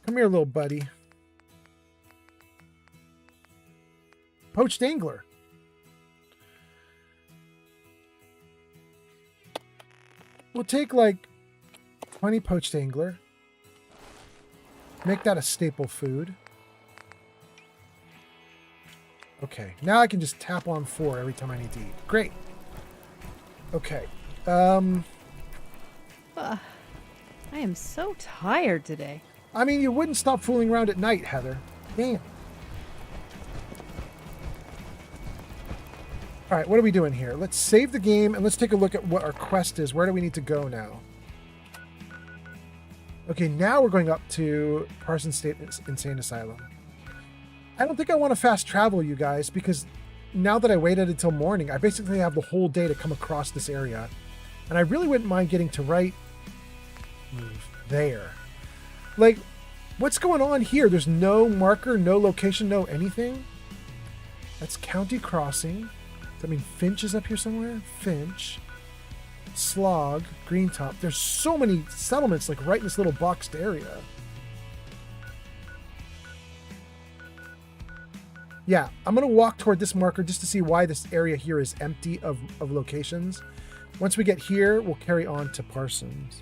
come here, little buddy. Poached angler. We'll take like 20 poached angler. Make that a staple food. Okay, now I can just tap on 4 every time I need to eat. Great. Okay. I am so tired today. I mean, you wouldn't stop fooling around at night, Heather. Damn. All right, what are we doing here? Let's save the game and let's take a look at what our quest is. Where do we need to go now? Okay, now we're going up to Parsons State Insane Asylum. I don't think I want to fast travel, you guys, because now that I waited until morning, I basically have the whole day to come across this area. And I really wouldn't mind getting to right there. Like, what's going on here? There's no marker, no location, no anything. That's County Crossing. Does that mean Finch is up here somewhere? Finch. Slog. Green Top. There's so many settlements, like, right in this little boxed area. Yeah, I'm going to walk toward this marker just to see why this area here is empty of locations. Once we get here, we'll carry on to Parsons.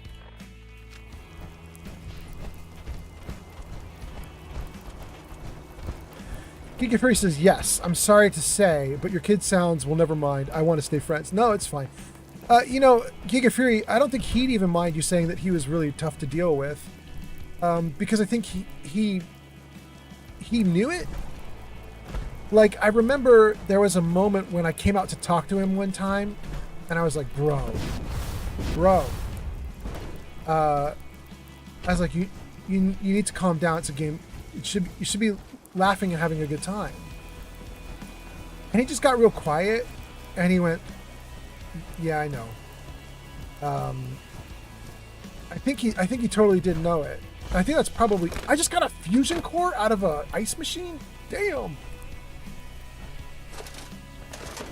Giga Fury says, yes, I'm sorry to say, but your kid sounds, well, never mind. I want to stay friends. No, it's fine. You know, Giga Fury, I don't think he'd even mind you saying that he was really tough to deal with. Because I think he knew it. Like, I remember there was a moment when I came out to talk to him one time, and I was like, bro. I was like, you need to calm down. It's a game. You should be laughing and having a good time. And he just got real quiet, and he went, yeah, I know. I think he totally didn't know it. I think that's probably... I just got a fusion core out of a ice machine? Damn!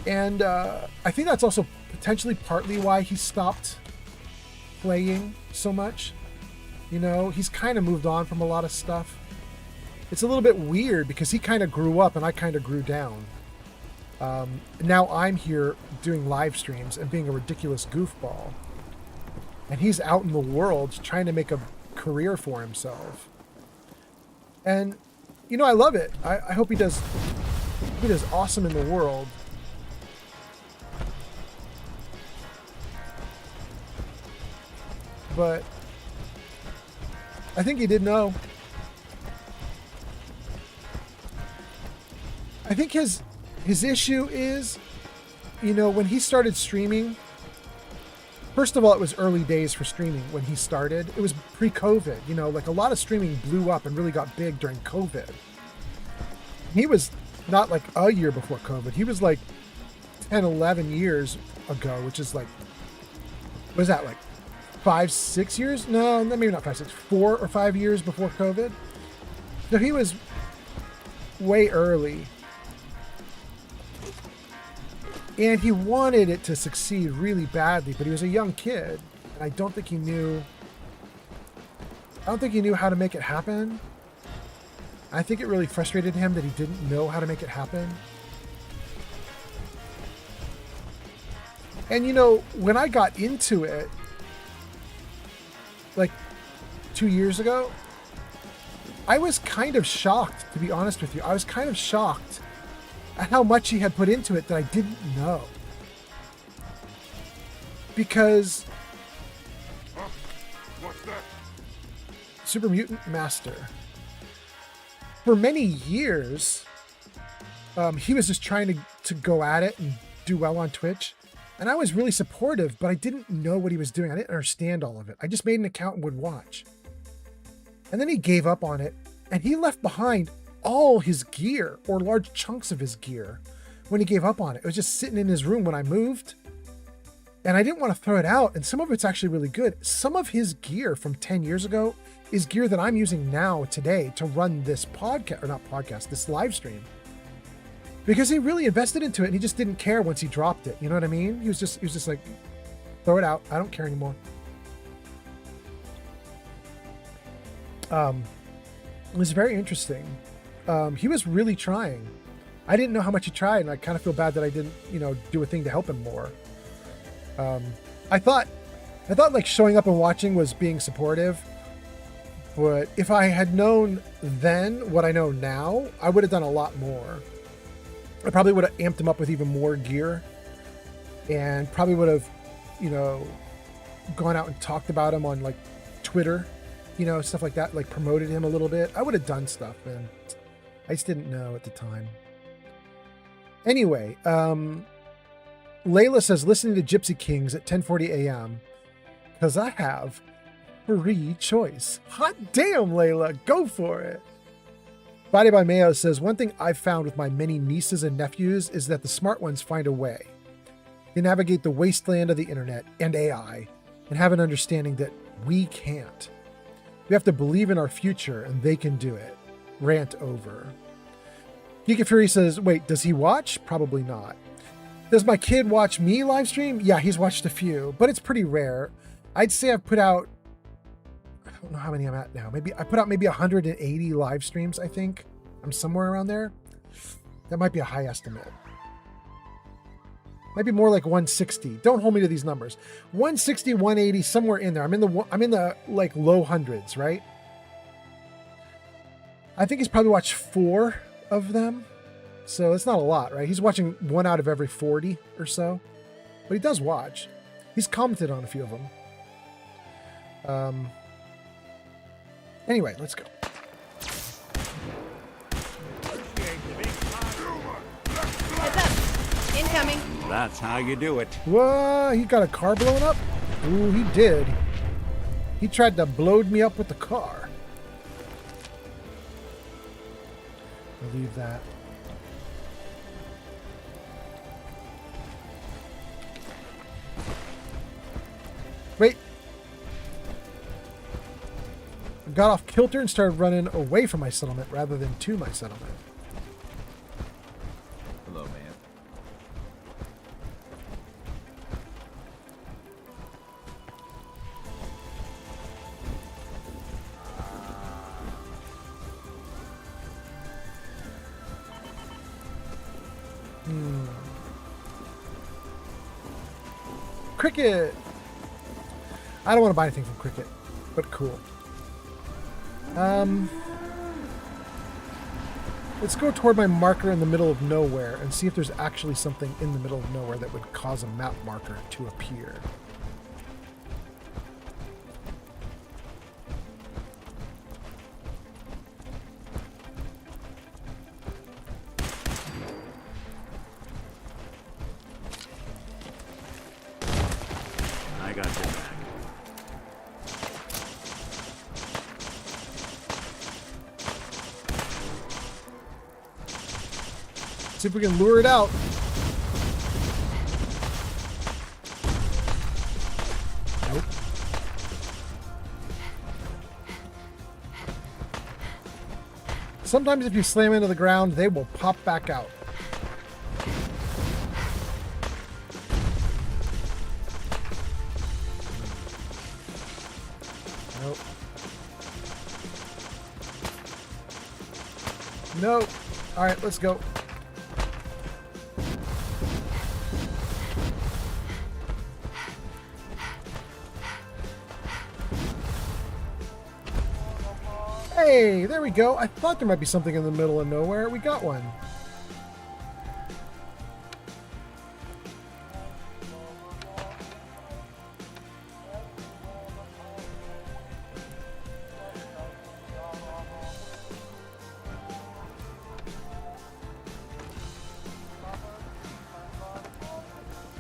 And I think that's also potentially partly why he stopped playing so much. You know, he's kind of moved on from a lot of stuff. It's a little bit weird because he kind of grew up and I kind of grew down. Now I'm here doing live streams and being a ridiculous goofball. And he's out in the world trying to make a career for himself. And, you know, I love it. I hope he does awesome in the world. But I think he did know. I think his issue is, you know, when he started streaming, first of all, it was early days for streaming when he started. It was pre-COVID, you know, like a lot of streaming blew up and really got big during COVID. He was not like a year before COVID. He was like 10, 11 years ago, which is like was that like 5-6 years? No, maybe not 5-6, 4 or 5 years before COVID. So he was way early. And he wanted it to succeed really badly, but he was a young kid. And I don't think he knew how to make it happen. I think it really frustrated him that he didn't know how to make it happen. And you know, when I got into it, like 2 years ago, I was kind of shocked, to be honest with you. I was kind of shocked at how much he had put into it that I didn't know. Because What's that? Super Mutant Master, for many years, he was just trying to go at it and do well on Twitch. And I was really supportive, but I didn't know what he was doing. I didn't understand all of it. I just made an account and would watch. And then he gave up on it, and he left behind all his gear, or large chunks of his gear, when he gave up on it. It was just sitting in his room when I moved, and I didn't want to throw it out. And some of it's actually really good. Some of his gear from 10 years ago is gear that I'm using now today to run this podcast, or not podcast, this live stream. Because he really invested into it, and he just didn't care once he dropped it. You know what I mean? He was just like, throw it out. I don't care anymore. It was very interesting. He was really trying. I didn't know how much he tried, and I kind of feel bad that I didn't, do a thing to help him more. I thought like showing up and watching was being supportive, but if I had known then what I know now, I would have done a lot more. I probably would have amped him up with even more gear, and probably would have, gone out and talked about him on like Twitter, stuff like that, like promoted him a little bit. I would have done stuff, and I just didn't know at the time. Anyway, Layla says, listening to Gypsy Kings at 10:40 a.m. because I have free choice. Hot damn, Layla, go for it. Body by Mayo says, one thing I've found with my many nieces and nephews is that the smart ones find a way. They navigate the wasteland of the internet and AI and have an understanding that we can't. We have to believe in our future, and they can do it. Rant over. Geek of Fury says, wait, does he watch? Probably not. Does my kid watch me live stream? Yeah, he's watched a few, but it's pretty rare. I'd say I've put out, I don't know how many I'm at now. Maybe I put out 180 live streams, I think. I'm somewhere around there. That might be a high estimate. Might be more like 160. Don't hold me to these numbers. 160, 180, somewhere in there. I'm in the like low hundreds, right? I think he's probably watched 4 of them. So it's not a lot, right? He's watching 1 out of every 40 or so. But he does watch. He's commented on a few of them. Anyway, let's go. Heads up. Incoming. That's how you do it. Whoa, he got a car blowing up? Ooh, he did. He tried to blow me up with the car. I'll leave that. Wait. I got off kilter and started running away from my settlement rather than to my settlement. Hello, man. Cricket. I don't want to buy anything from Cricket, but cool. Let's go toward my marker in the middle of nowhere and see if there's actually something in the middle of nowhere that would cause a map marker to appear. I got your back. See if we can lure it out. Sometimes if you slam into the ground, they will pop back out. Nope. Nope. All right, let's go. Hey, there we go. I thought there might be something in the middle of nowhere. We got one.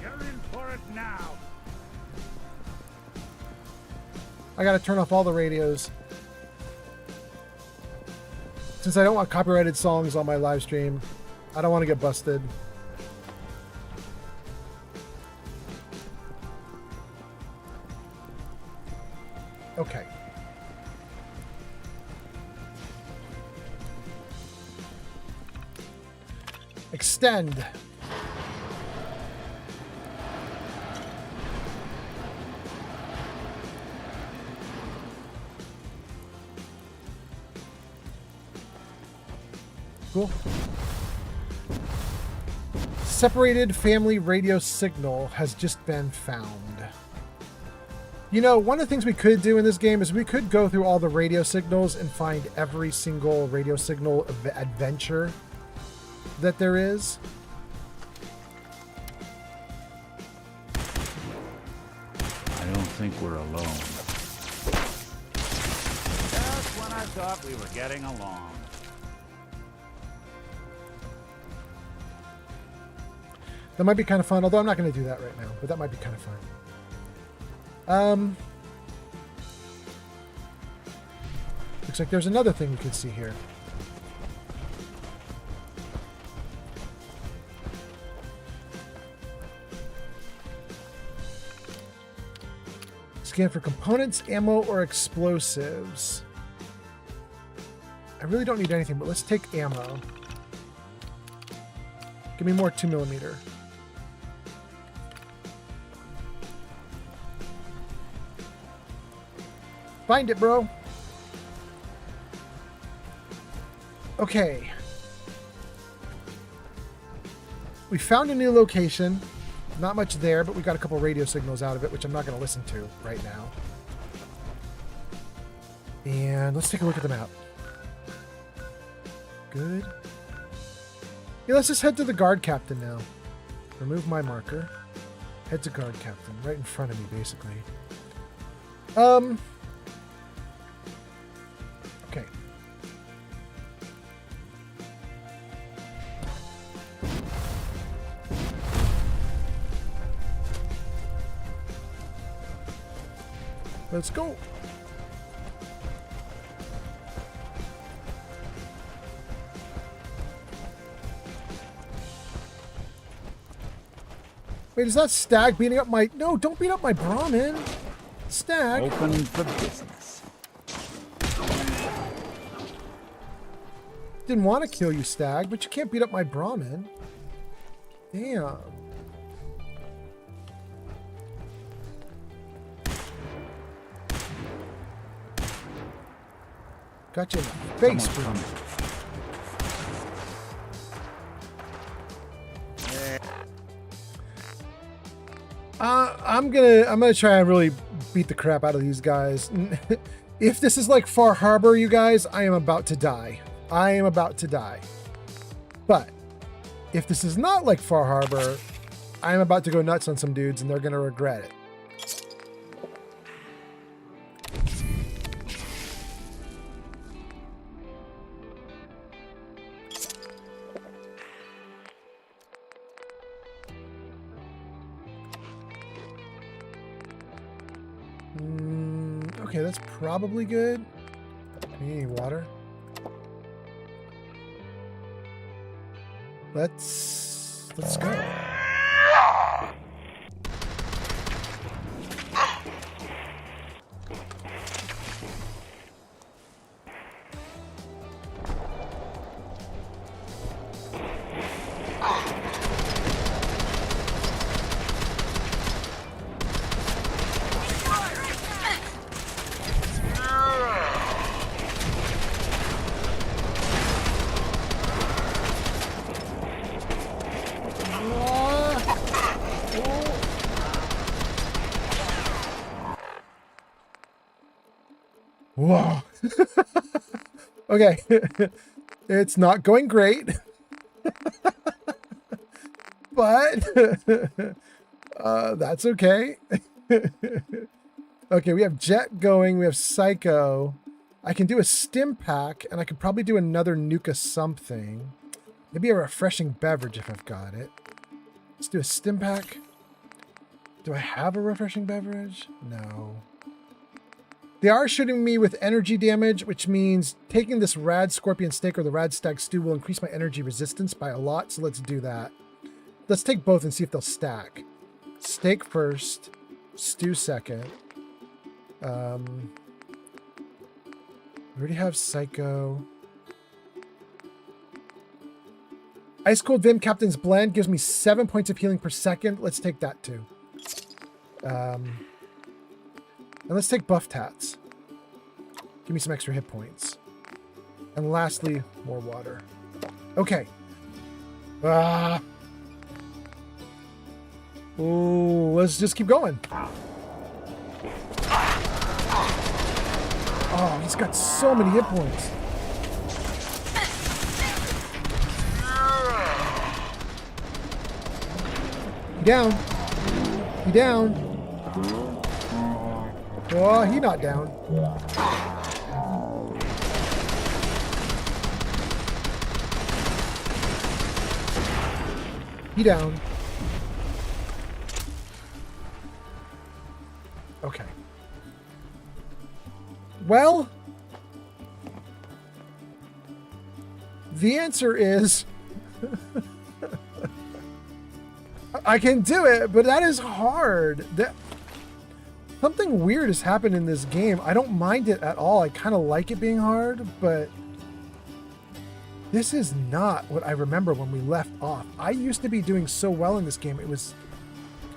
You're in for it now. I gotta turn off all the radios. Since I don't want copyrighted songs on my live stream, I don't want to get busted. Okay. Extend. Cool. Separated family radio signal has just been found. You know, one of the things we could do in this game is we could go through all the radio signals and find every single radio signal adventure that there is. I don't think we're alone. Just when I thought we were getting along. That might be kind of fun, although I'm not going to do that right now, but that might be kind of fun. Looks like there's another thing we can see here. Scan for components, ammo, or explosives. I really don't need anything, but let's take ammo. Give me more 2mm. Find it, bro. Okay. We found a new location. Not much there, but we got a couple radio signals out of it, which I'm not going to listen to right now. And let's take a look at the map. Good. Yeah, let's just head to the guard captain now. Remove my marker. Head to guard captain. Right in front of me, basically. Okay. Let's go. Wait, is that Stag beating up my... No, don't beat up my Brahmin. Stag. Open for business. Didn't want to kill you, Stag, but you can't beat up my Brahmin. Damn. Got you in the face, bro. I'm gonna try and really beat the crap out of these guys. If this is like Far Harbor, you guys, I am about to die. I am about to die. But if this is not like Far Harbor, I am about to go nuts on some dudes and they're gonna regret it. Okay, that's probably good. Any water? Let's go. Whoa. Okay. It's not going great. But that's okay. Okay, we have Jet going. We have Psycho. I can do a stim pack, and I could probably do another Nuka something. Maybe a refreshing beverage if I've got it. Let's do a stim pack. Do I have a refreshing beverage? No. They are shooting me with energy damage, which means taking this Rad Scorpion Steak or the Rad Stag Stew will increase my energy resistance by a lot, so let's do that. Let's take both and see if they'll stack. Steak first, stew second. I already have Psycho. Ice Cold Vim Captain's Blend gives me 7 points of healing per second. Let's take that too. And let's take Buff Tats. Give me some extra hit points. And lastly, more water. Okay. Ooh, let's just keep going. Oh, he's got so many hit points. He down. He down. Oh, he not down. He down. Okay. Well, the answer is I can do it, but that is hard. Something weird has happened in this game. I don't mind it at all. I kind of like it being hard, but this is not what I remember when we left off. I used to be doing so well in this game. It was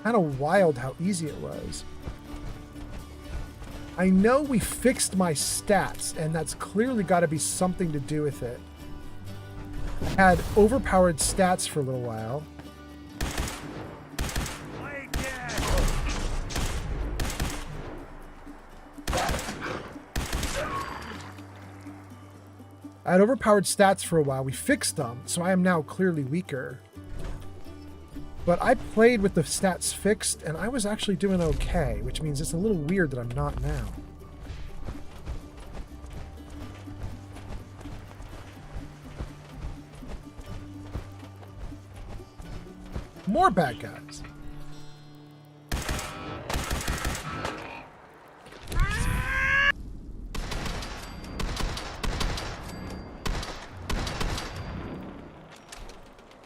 kind of wild how easy it was. I know we fixed my stats, and that's clearly got to be something to do with it. I had overpowered stats for a little while. I had overpowered stats for a while. We fixed them, so I am now clearly weaker. But I played with the stats fixed, and I was actually doing okay, which means it's a little weird that I'm not now. More bad guys.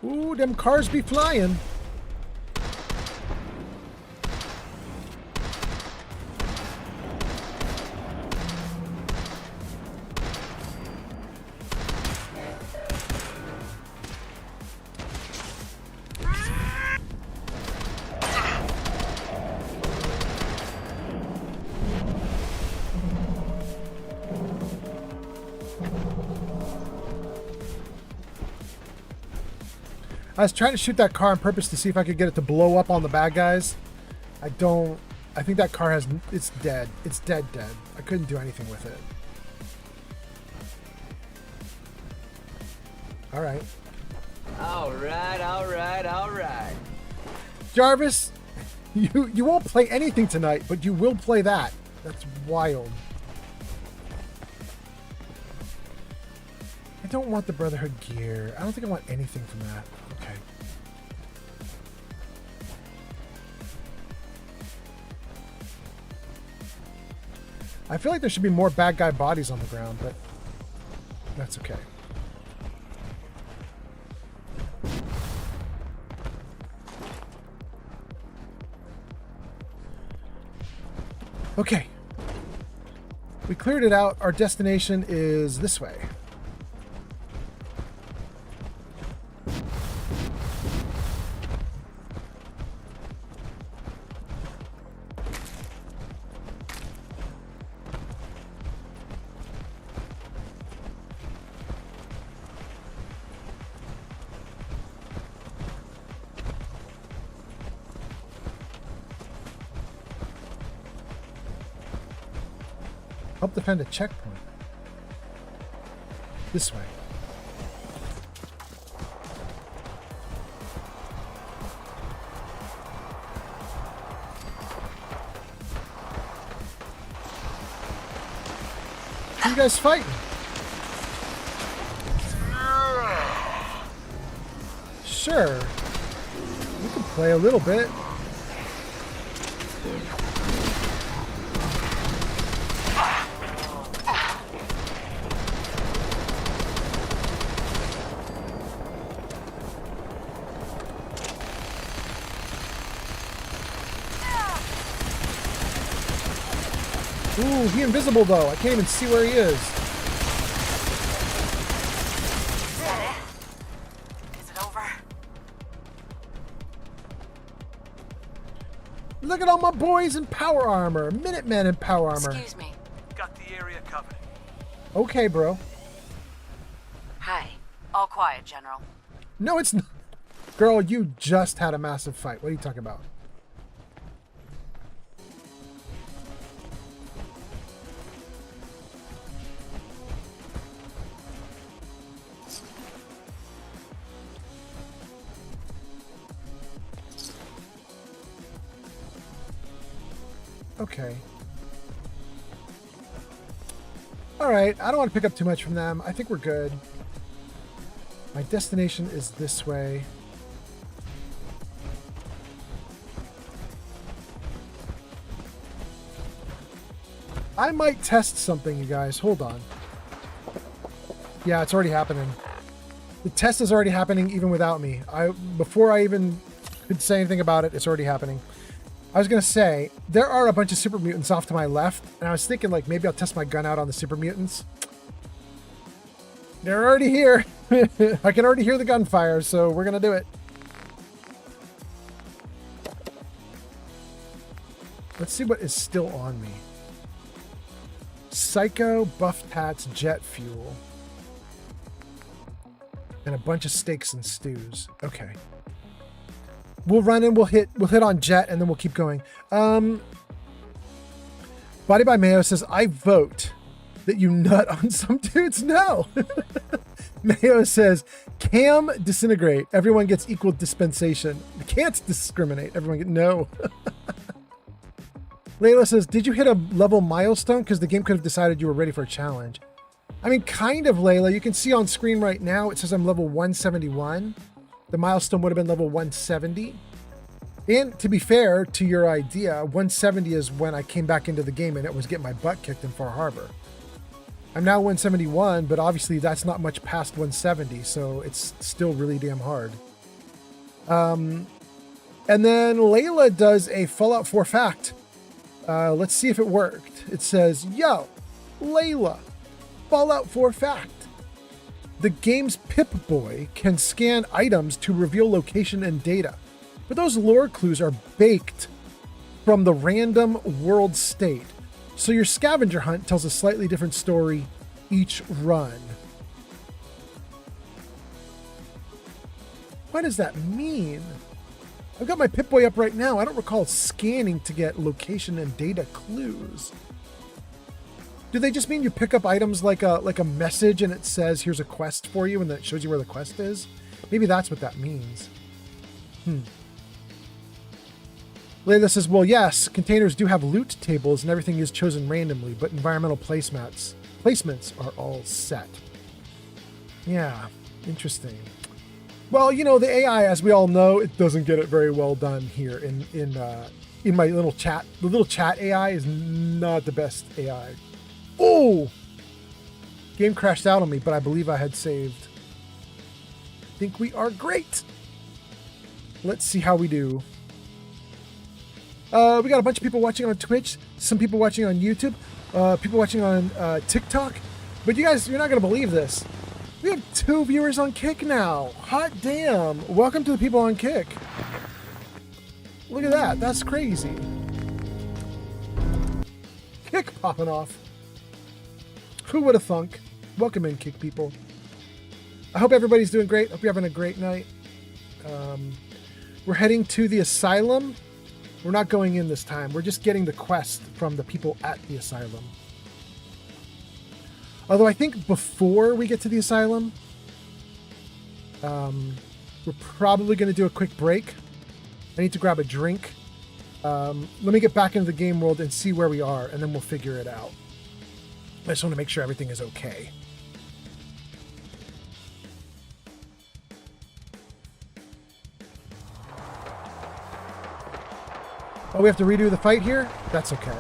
Ooh, them cars be flying. I was trying to shoot that car on purpose to see if I could get it to blow up on the bad guys. I think that car it's dead. It's dead. I couldn't do anything with it. All right. All right. Jarvis, you won't play anything tonight, but you will play that. That's wild. I don't want the Brotherhood gear. I don't think I want anything from that. Okay. I feel like there should be more bad guy bodies on the ground, but that's okay. Okay. We cleared it out. Our destination is this way. Help defend a checkpoint. This way. Who you guys fighting? Sure. We can play a little bit. Ooh, he invisible though. I can't even see where he is. Is it over? Look at all my boys in power armor. Minutemen in power armor. Excuse me. Got the area covered. Okay, bro. Hi. All quiet, General. No, it's not. Girl, you just had a massive fight. What are you talking about? Okay. Alright, I don't want to pick up too much from them. I think we're good. My destination is this way. I might test something, you guys. Hold on. Yeah, it's already happening. The test is already happening even without me. Before I even could say anything about it, it's already happening. I was going to say, there are a bunch of super mutants off to my left, and I was thinking, like, maybe I'll test my gun out on the super mutants. They're already here. I can already hear the gunfire, so we're going to do it. Let's see what is still on me. Psycho, buff tats, jet fuel. And a bunch of steaks and stews. Okay. We'll run in, we'll hit on jet, and then we'll keep going. Body by Mayo says, I vote that you nut on some dudes. No. Mayo says, Cam disintegrate. Everyone gets equal dispensation. Can't discriminate. Everyone get no. Layla says, did you hit a level milestone? Because the game could have decided you were ready for a challenge. I mean, kind of, Layla. You can see on screen right now, it says I'm level 171. The milestone would have been level 170. And to be fair to your idea, 170 is when I came back into the game and it was getting my butt kicked in Far Harbor. I'm now 171, but obviously that's not much past 170, so it's still really damn hard. And then Layla does a Fallout 4 fact. Let's see if it worked. It says, yo, Layla, Fallout 4 fact. The game's Pip-Boy can scan items to reveal location and data, but those lore clues are baked from the random world state. So your scavenger hunt tells a slightly different story each run. What does that mean? I've got my Pip-Boy up right now. I don't recall scanning to get location and data clues. Do they just mean you pick up items like a message and it says, here's a quest for you, and then it shows you where the quest is? Maybe that's what that means. Layla says, well, yes, containers do have loot tables and everything is chosen randomly, but environmental placements are all set. Yeah, interesting. Well, you know, the AI, as we all know, it doesn't get it very well done here in my little chat. The little chat AI is not the best AI. Oh! Game crashed out on me, but I believe I had saved. I think we are great. Let's see how we do. We got a bunch of people watching on Twitch, some people watching on YouTube, people watching on TikTok. But you guys, you're not going to believe this. We have 2 viewers on Kick now. Hot damn. Welcome to the people on Kick. Look at that. That's crazy. Kick popping off. Who would have thunk? Welcome in, Kick people. I hope everybody's doing great. Hope you're having a great night. We're heading to the asylum. We're not going in this time. We're just getting the quest from the people at the asylum. Although I think before we get to the asylum, we're probably going to do a quick break. I need to grab a drink. Let me get back into the game world and see where we are, and then we'll figure it out. I just want to make sure everything is okay. Oh, we have to redo the fight here? That's okay.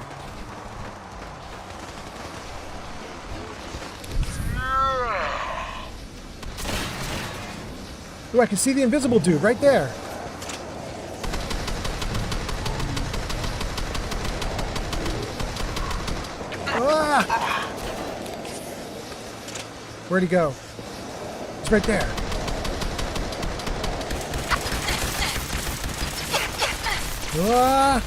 Ooh, I can see the invisible dude right there. Ah! Where'd he go? He's right there. Ah!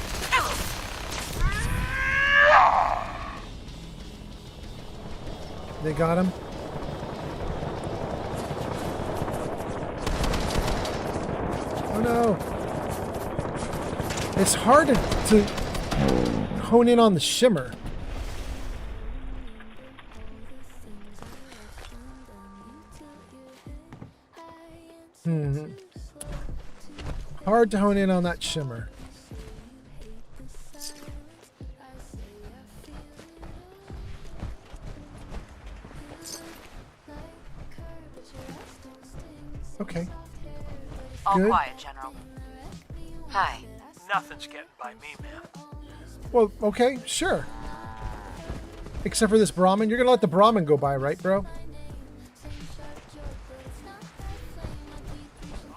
They got him. Oh no. It's hard to hone in on the shimmer. Hard to hone in on that shimmer. Okay. All Good. quiet, General. Hi. Nothing's getting by me, man. Well, okay, sure. Except for this Brahmin. You're gonna let the Brahmin go by, right, bro?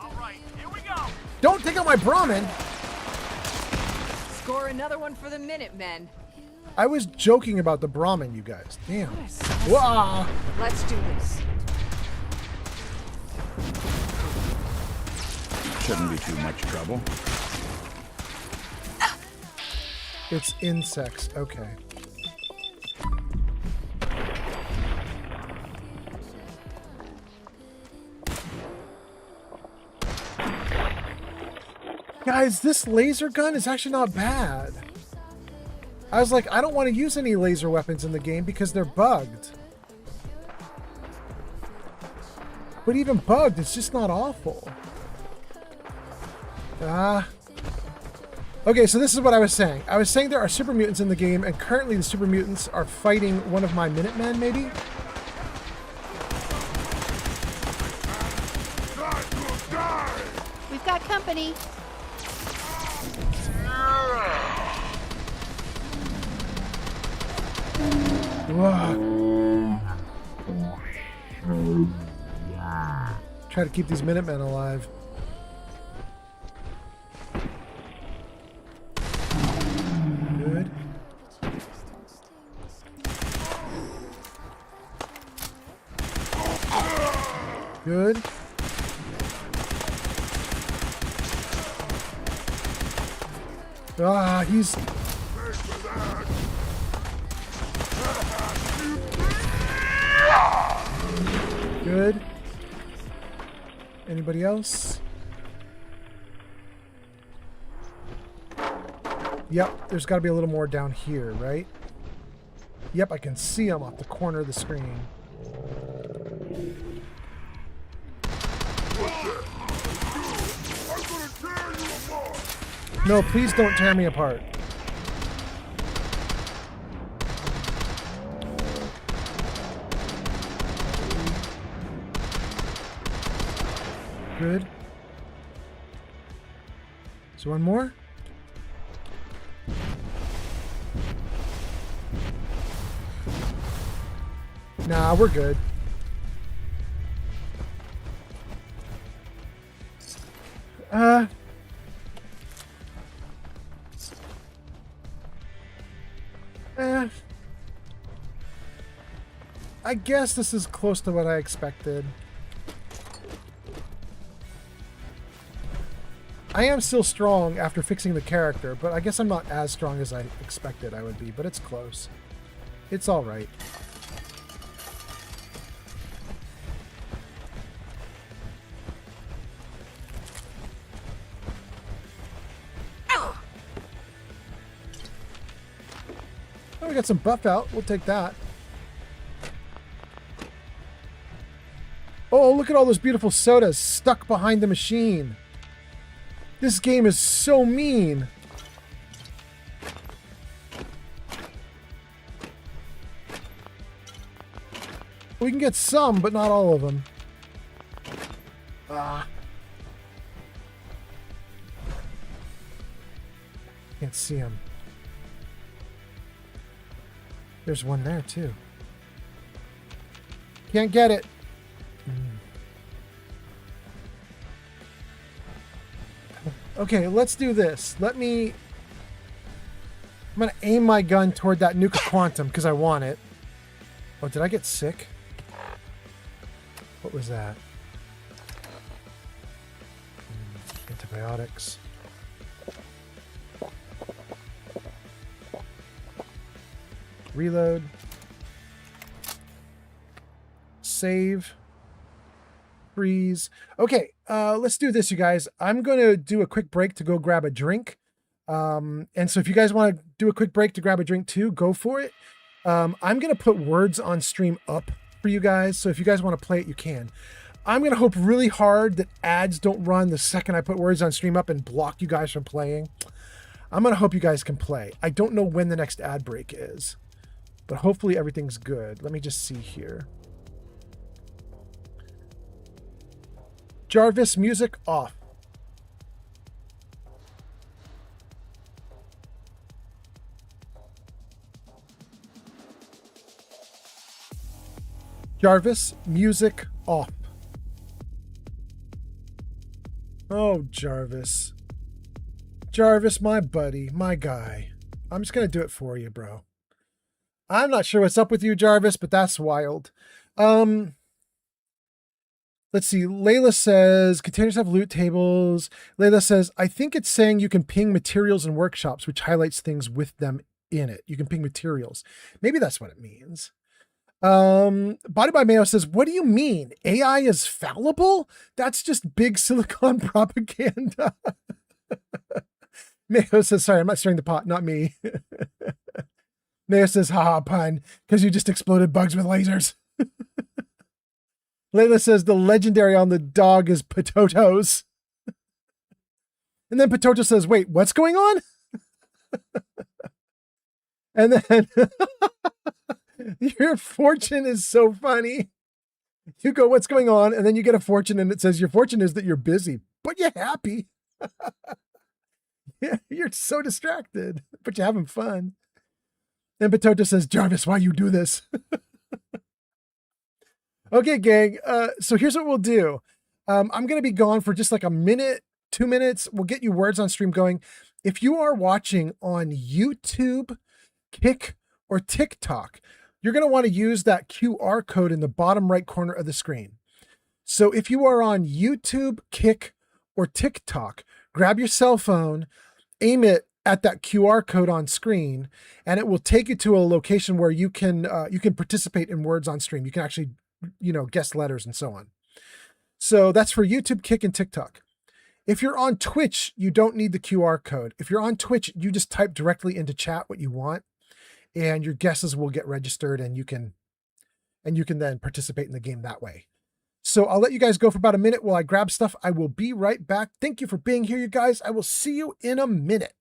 Alright, here we go. Don't take out my Brahmin! Score another one for the Minutemen. I was joking about the Brahmin, you guys. Damn. Wow. Let's do this. Shouldn't be too much trouble. It's insects. Okay. Guys, this laser gun is actually not bad. I was like, I don't want to use any laser weapons in the game because they're bugged. But even bugged, it's just not awful. Okay, so this is what I was saying. I was saying there are super mutants in the game, and currently the super mutants are fighting one of my Minutemen, maybe? We've got company. Try to keep these Minutemen alive. Good. Good. Ah, he's... Good. Anybody else? Yep, there's got to be a little more down here, right? Yep, I can see them off the corner of the screen. No, please don't tear me apart. Good. Is there one more? Nah, we're good. I guess this is close to what I expected. I am still strong after fixing the character, but I guess I'm not as strong as I expected I would be, but it's close. It's alright. Oh, we got some buff out. We'll take that. look at all those beautiful sodas stuck behind the machine. This game is so mean. We can get some, but not all of them. Can't see them. There's one there, too. Can't get it. Okay, let's do this. I'm going to aim my gun toward that Nuka Quantum because I want it. Oh, did I get sick? What was that? Antibiotics. Reload. Save. Freeze. Okay, let's do this, you guys. I'm going to do a quick break to go grab a drink. And so if you guys want to do a quick break to grab a drink too, go for it. I'm going to put words on stream up for you guys. So if you guys want to play it, you can. I'm going to hope really hard that ads don't run the second I put words on stream up and block you guys from playing. I'm going to hope you guys can play. I don't know when the next ad break is, but hopefully everything's good. Let me just see here. Jarvis, music off. Jarvis, music off. Oh, Jarvis. Jarvis, my buddy, my guy. I'm just going to do it for you, bro. I'm not sure what's up with you, Jarvis, but that's wild. Let's see. Layla says, containers have loot tables. Layla says, I think it's saying you can ping materials and workshops, which highlights things with them in it. You can ping materials. Maybe that's what it means. Body by Mayo says, what do you mean? AI is fallible? That's just big silicon propaganda. Mayo says, sorry, I'm not stirring the pot, not me. Mayo says, haha, pun, because you just exploded bugs with lasers. Layla says the legendary on the dog is Pototos. And then Pototo says, wait, what's going on? And then your fortune is so funny. You go, what's going on? And then you get a fortune and it says your fortune is that you're busy, but you're happy. Yeah, you're so distracted, but you're having fun. And Pototo says, Jarvis, why you do this? Okay, gang. So here's what we'll do. I'm going to be gone for just like a minute, 2 minutes. We'll get you words on stream going. If you are watching on YouTube, Kick, or TikTok, you're going to want to use that QR code in the bottom right corner of the screen. So if you are on YouTube, Kick, or TikTok, grab your cell phone, aim it at that QR code on screen, and it will take you to a location where you can participate in words on stream. You can actually, guess letters and so on. So that's for YouTube, Kick, and TikTok. If you're on Twitch, you don't need the QR code. If you're on Twitch, you just type directly into chat what you want, and your guesses will get registered, and you can then participate in the game that way. So I'll let you guys go for about a minute while I grab stuff. I will be right back. Thank you for being here, you guys. I will see you in a minute.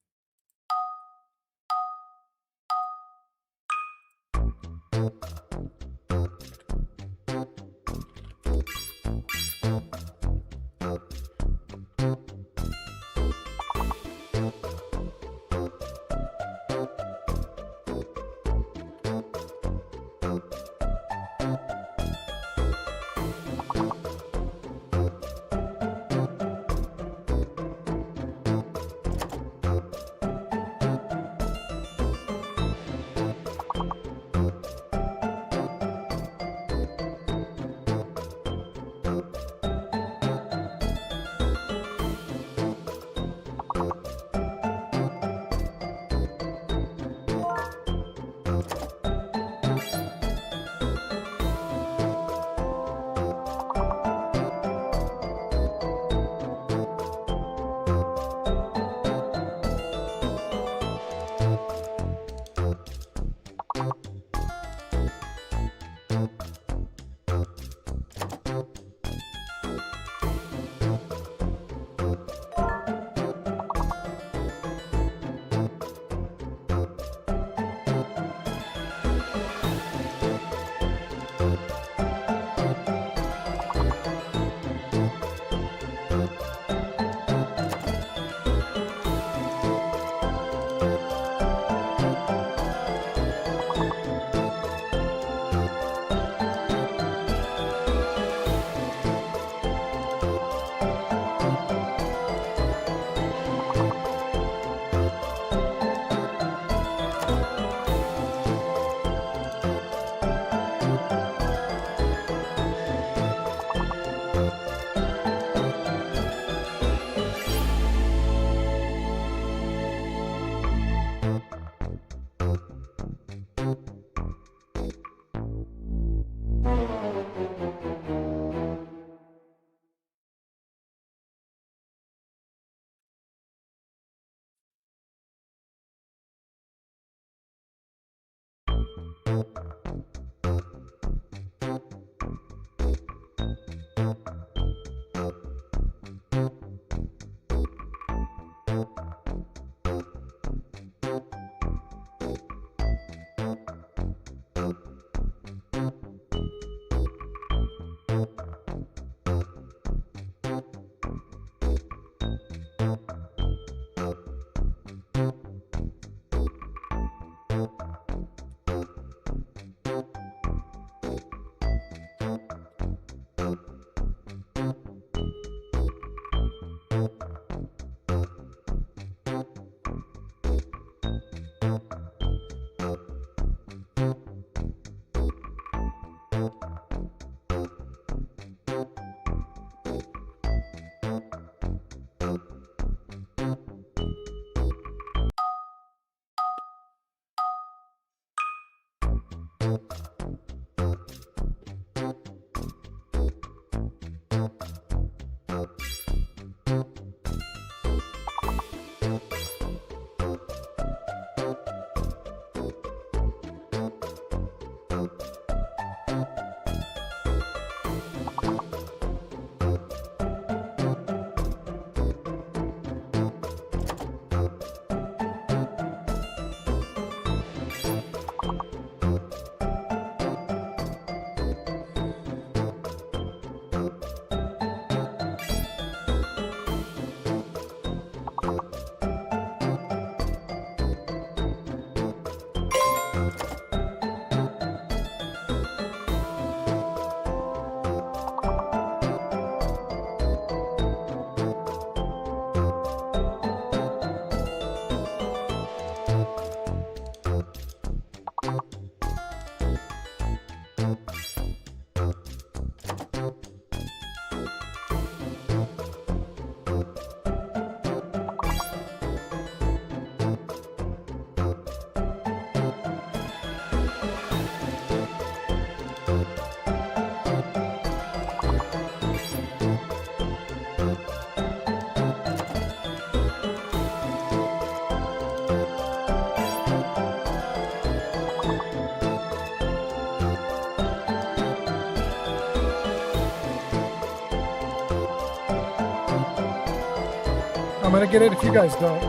I'm gonna get it if you guys don't.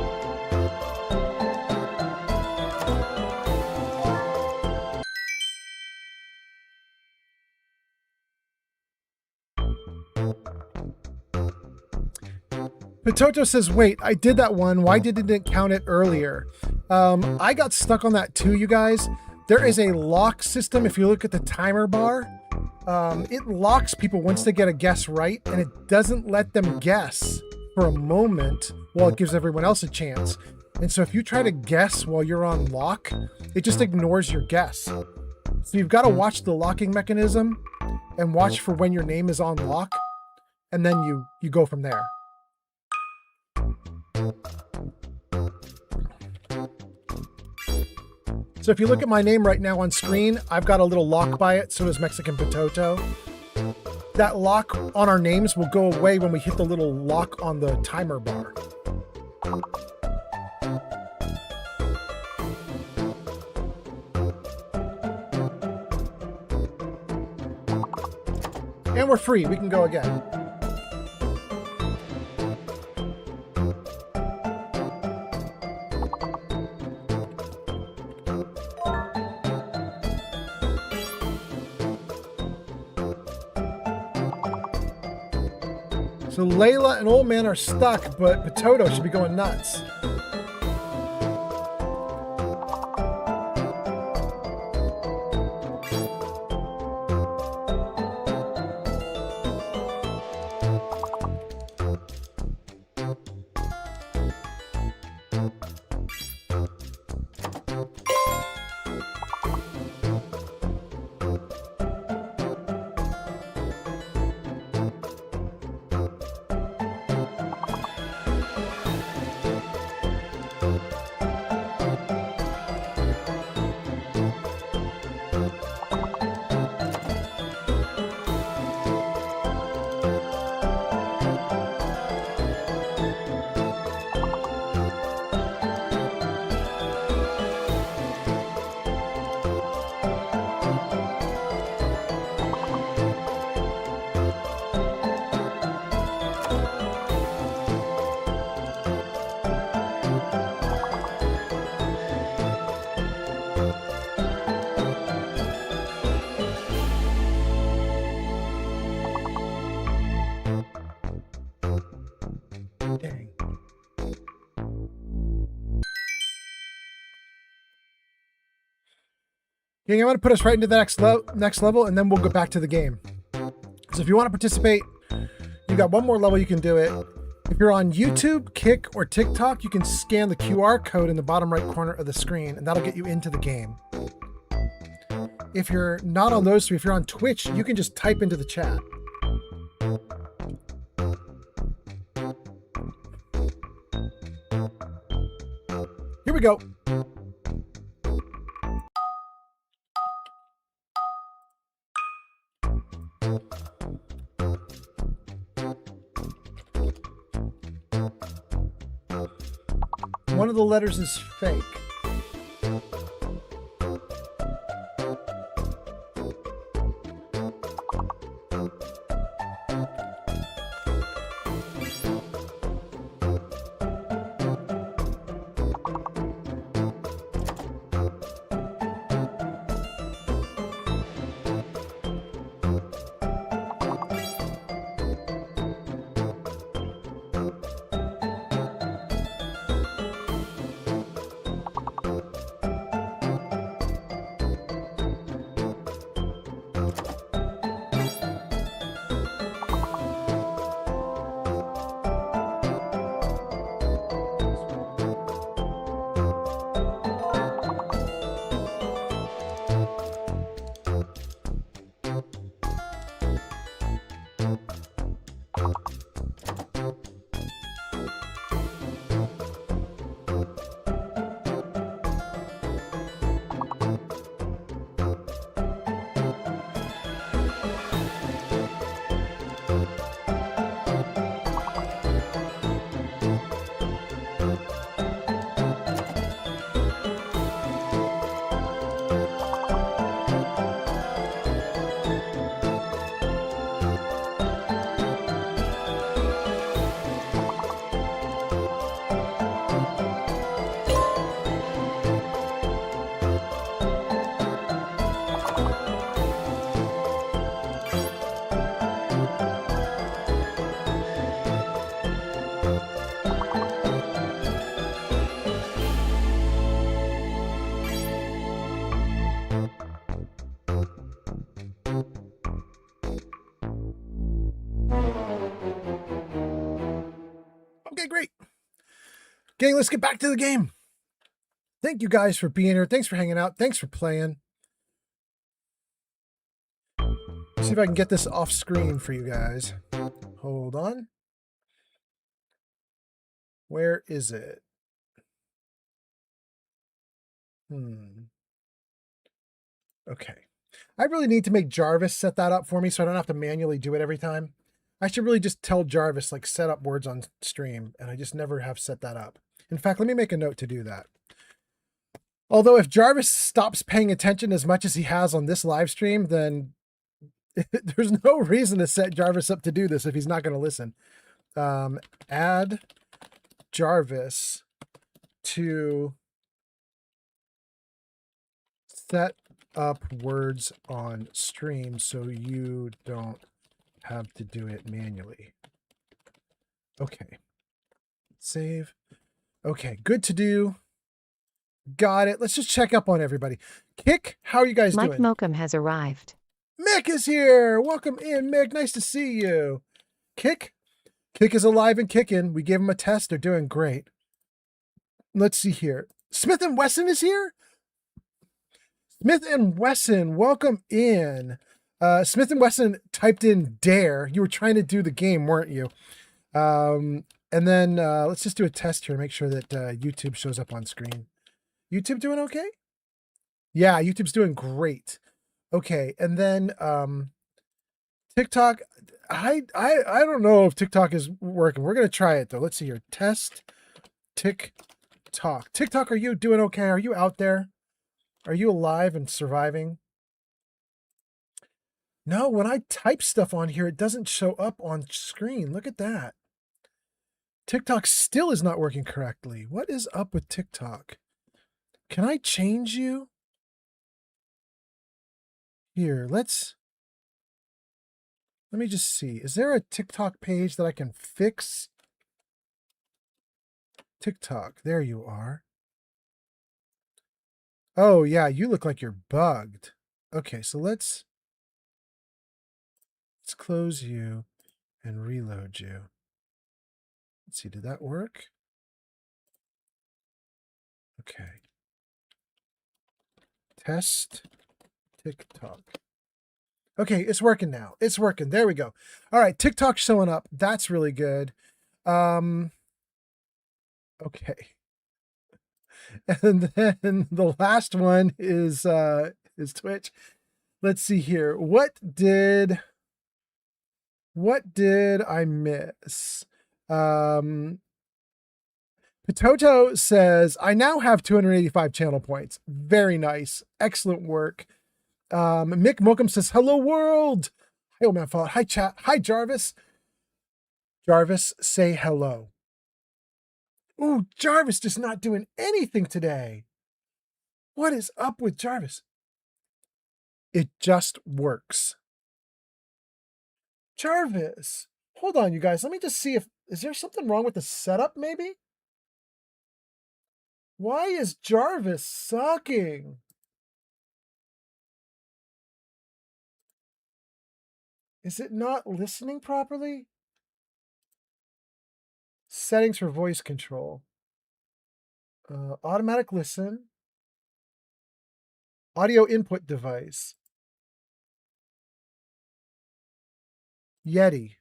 Potato says, wait, I did that one. Why didn't it count it earlier? I got stuck on that too, you guys. There is a lock system. If you look at the timer bar, it locks people once they get a guess right, and it doesn't let them guess for a moment while it gives everyone else a chance. And so if you try to guess while you're on lock, it just ignores your guess. So you've got to watch the locking mechanism and watch for when your name is on lock, and then you go from there. So if you look at my name right now on screen, I've got a little lock by it, so does Mexican Potato. That lock on our names will go away when we hit the little lock on the timer bar. And we're free, we can go again. So Layla and Old Man are stuck, but Potato should be going nuts. Okay, I'm going to put us right into the next level, and then we'll go back to the game. So if you want to participate, you got one more level you can do it. If you're on YouTube, Kick, or TikTok, you can scan the QR code in the bottom right corner of the screen, and that'll get you into the game. If you're not on those three, if you're on Twitch, you can just type into the chat. Here we go. One of the letters is fake. Okay, great. Gang, let's get back to the game. Thank you guys for being here. Thanks for hanging out. Thanks for playing. See if I can get this off screen for you guys. Hold on. Where is it? Okay. I really need to make Jarvis set that up for me so I don't have to manually do it every time. I should really just tell Jarvis, like, set up words on stream, and I just never have set that up. In fact, let me make a note to do that. Although if Jarvis stops paying attention as much as he has on this live stream, then there's no reason to set Jarvis up to do this if he's not going to listen. Add Jarvis to set up words on stream so you don't have to do it manually. Okay. Save. Okay, good to do. Got it. Let's just check up on everybody. Kick, how are you guys Mike doing? Mokum has arrived. Mick is here. Welcome in, Mick. Nice to see you. Kick is alive and kicking. We gave him a test. They're doing great. Let's see here. Smith and Wesson is here. Smith and Wesson, welcome in. Smith and Wesson typed in dare. You were trying to do the game, weren't you? And then let's just do a test here to make sure that YouTube shows up on screen. YouTube doing okay? Yeah, YouTube's doing great. Okay, and then TikTok. I don't know if TikTok is working. We're gonna try it though. Let's see here. Test TikTok. TikTok, are you doing okay? Are you out there? Are you alive and surviving? No, when I type stuff on here, it doesn't show up on screen. Look at that. TikTok still is not working correctly. What is up with TikTok? Can I change you? Here, let me just see. Is there a TikTok page that I can fix? TikTok, there you are. Oh, yeah, you look like you're bugged. Okay, so let's close you and reload you. Let's see, did that work? Okay. Test TikTok. Okay, it's working now. It's working. There we go. All right, TikTok's showing up. That's really good. Okay. And then the last one is Twitch. Let's see here. What did I miss? Potato says, I now have 285 channel points. Very nice. Excellent work. Mick Mookum says, hello world. Hey, old man, follow. Hi, chat. Hi, Jarvis. Jarvis, say hello. Ooh, Jarvis just not doing anything today. What is up with Jarvis? It just works. Jarvis, hold on, you guys. Let me just see if, is there something wrong with the setup, maybe? Why is Jarvis sucking? Is it not listening properly? Settings for voice control. Automatic listen. Audio input device. Yeti.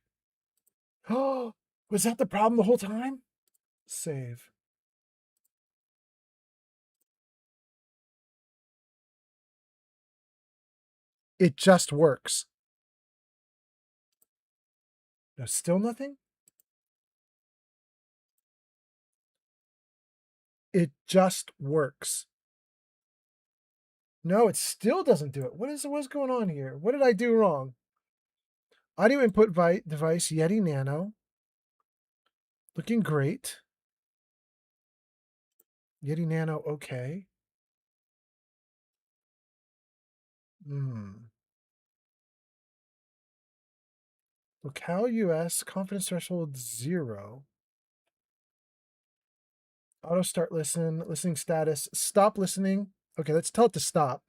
Oh, was that the problem the whole time? Save. It just works. No, still nothing? It just works. No, it still doesn't do it. What's going on here? What did I do wrong? Audio input device, Yeti Nano. Looking great. Yeti Nano, okay. Locale US, confidence threshold 0. Auto start listening status, stop listening. Okay, let's tell it to stop.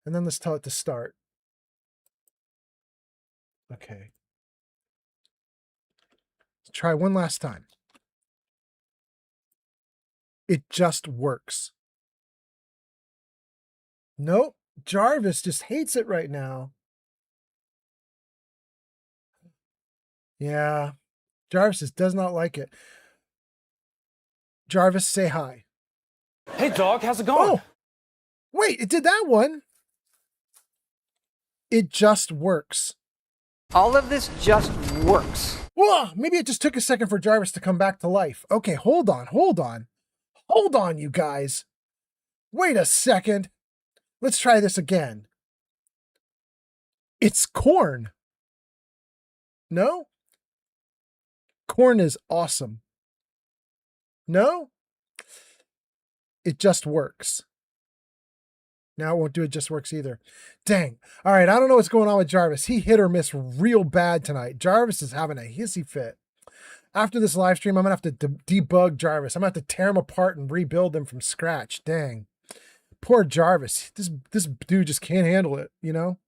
And then let's tell it to start. Okay. Let's try one last time. It just works. Nope. Jarvis just hates it right now. Yeah. Jarvis does not like it. Jarvis, say hi. Hey, dog, how's it going? Oh, wait, it did that one. It just works. All of this just works. Whoa, maybe it just took a second for Jarvis to come back to life. Okay, hold on. Hold on, you guys. Wait a second. Let's try this again. It's corn. No? Corn is awesome. No? It just works. Now it won't do it just works either. Dang. All right, I don't know what's going on with Jarvis. He hit or miss real bad tonight. Jarvis is having a hissy fit. After this live stream, I'm going to have to debug Jarvis. I'm going to have to tear him apart and rebuild him from scratch. Dang. Poor Jarvis. This dude just can't handle it, you know?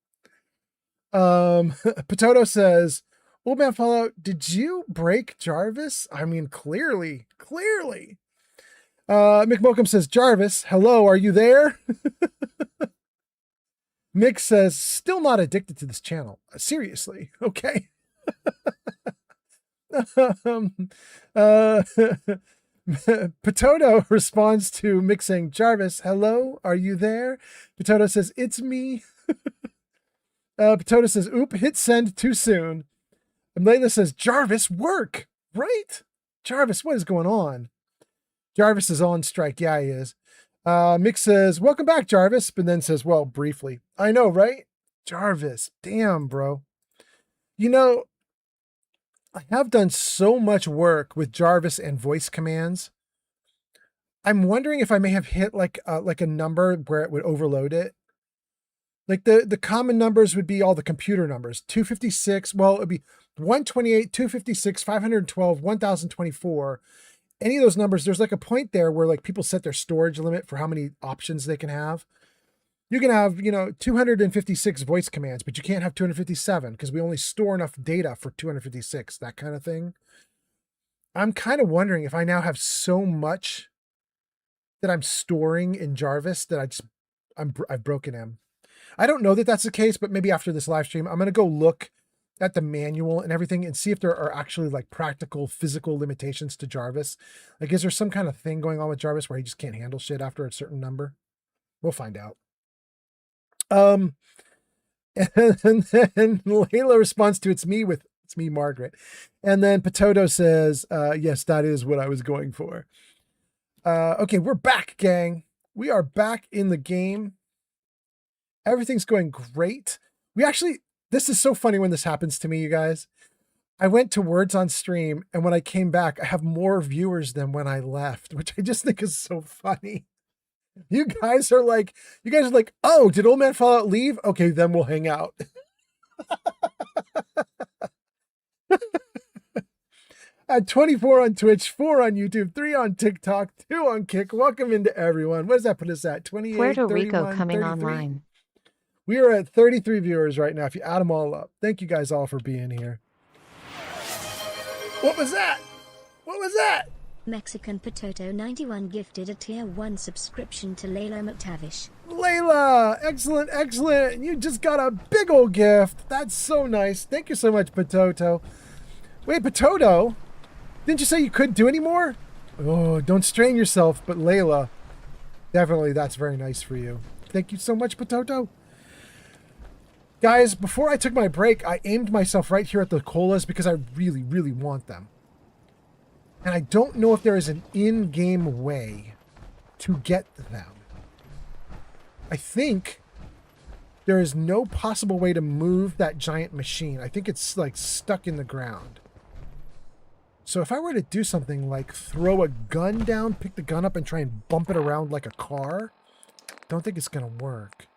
Potato says, Old Man Fallout, did you break Jarvis? I mean, clearly. Mick Mokum says, Jarvis, hello, are you there? Mick says, still not addicted to this channel. Seriously, okay. Potato responds to Mick saying, Jarvis, hello, are you there? Potato says, it's me. Potato says, oop, hit send too soon. And Layla says, Jarvis, work, right? Jarvis, what is going on? Jarvis is on strike. Yeah, he is. Mick says, welcome back, Jarvis, but then says, well, briefly. I know, right? Jarvis, damn, bro. You know, I have done so much work with Jarvis and voice commands. I'm wondering if I may have hit like a number where it would overload it. Like the common numbers would be all the computer numbers. 256, well, it'd be 128, 256, 512, 1024. any of those numbers, there's like a point there where like people set their storage limit for how many options they can have. You can have, 256 voice commands, but you can't have 257 because we only store enough data for 256, that kind of thing. I'm kind of wondering if I now have so much that I'm storing in Jarvis that I've broken him. I don't know that that's the case, but maybe after this live stream, I'm going to go look at the manual and everything and see if there are actually like practical physical limitations to Jarvis. Like, is there some kind of thing going on with Jarvis where he just can't handle shit after a certain number? We'll find out. And then Layla responds to it's me, Margaret. And then Potato says, yes, that is what I was going for. Okay, we're back, gang. We are back in the game. Everything's going great. This is so funny when this happens to me, you guys. I went to Words on Stream, and when I came back, I have more viewers than when I left, which I just think is so funny. You guys are like, oh, did Old Man Fallout leave? Okay, then we'll hang out. At 24 on Twitch, 4 on YouTube, 3 on TikTok, 2 on Kick. Welcome into everyone. What does that put us at? 28, Puerto Rico 31, coming 33? online. We are at 33 viewers right now, if you add them all up. Thank you guys all for being here. What was that? What was that? Mexican Potato 91 gifted a tier 1 subscription to Layla McTavish. Layla, excellent, excellent. You just got a big old gift. That's so nice. Thank you so much, Potato. Wait, Potato, didn't you say you couldn't do any more? Oh, don't strain yourself, but Layla, definitely that's very nice for you. Thank you so much, Potato. Guys, before I took my break, I aimed myself right here at the colas because I really, really want them. And I don't know if there is an in-game way to get them. I think there is no possible way to move that giant machine. I think it's like stuck in the ground. So if I were to do something like throw a gun down, pick the gun up and try and bump it around like a car, don't think it's going to work.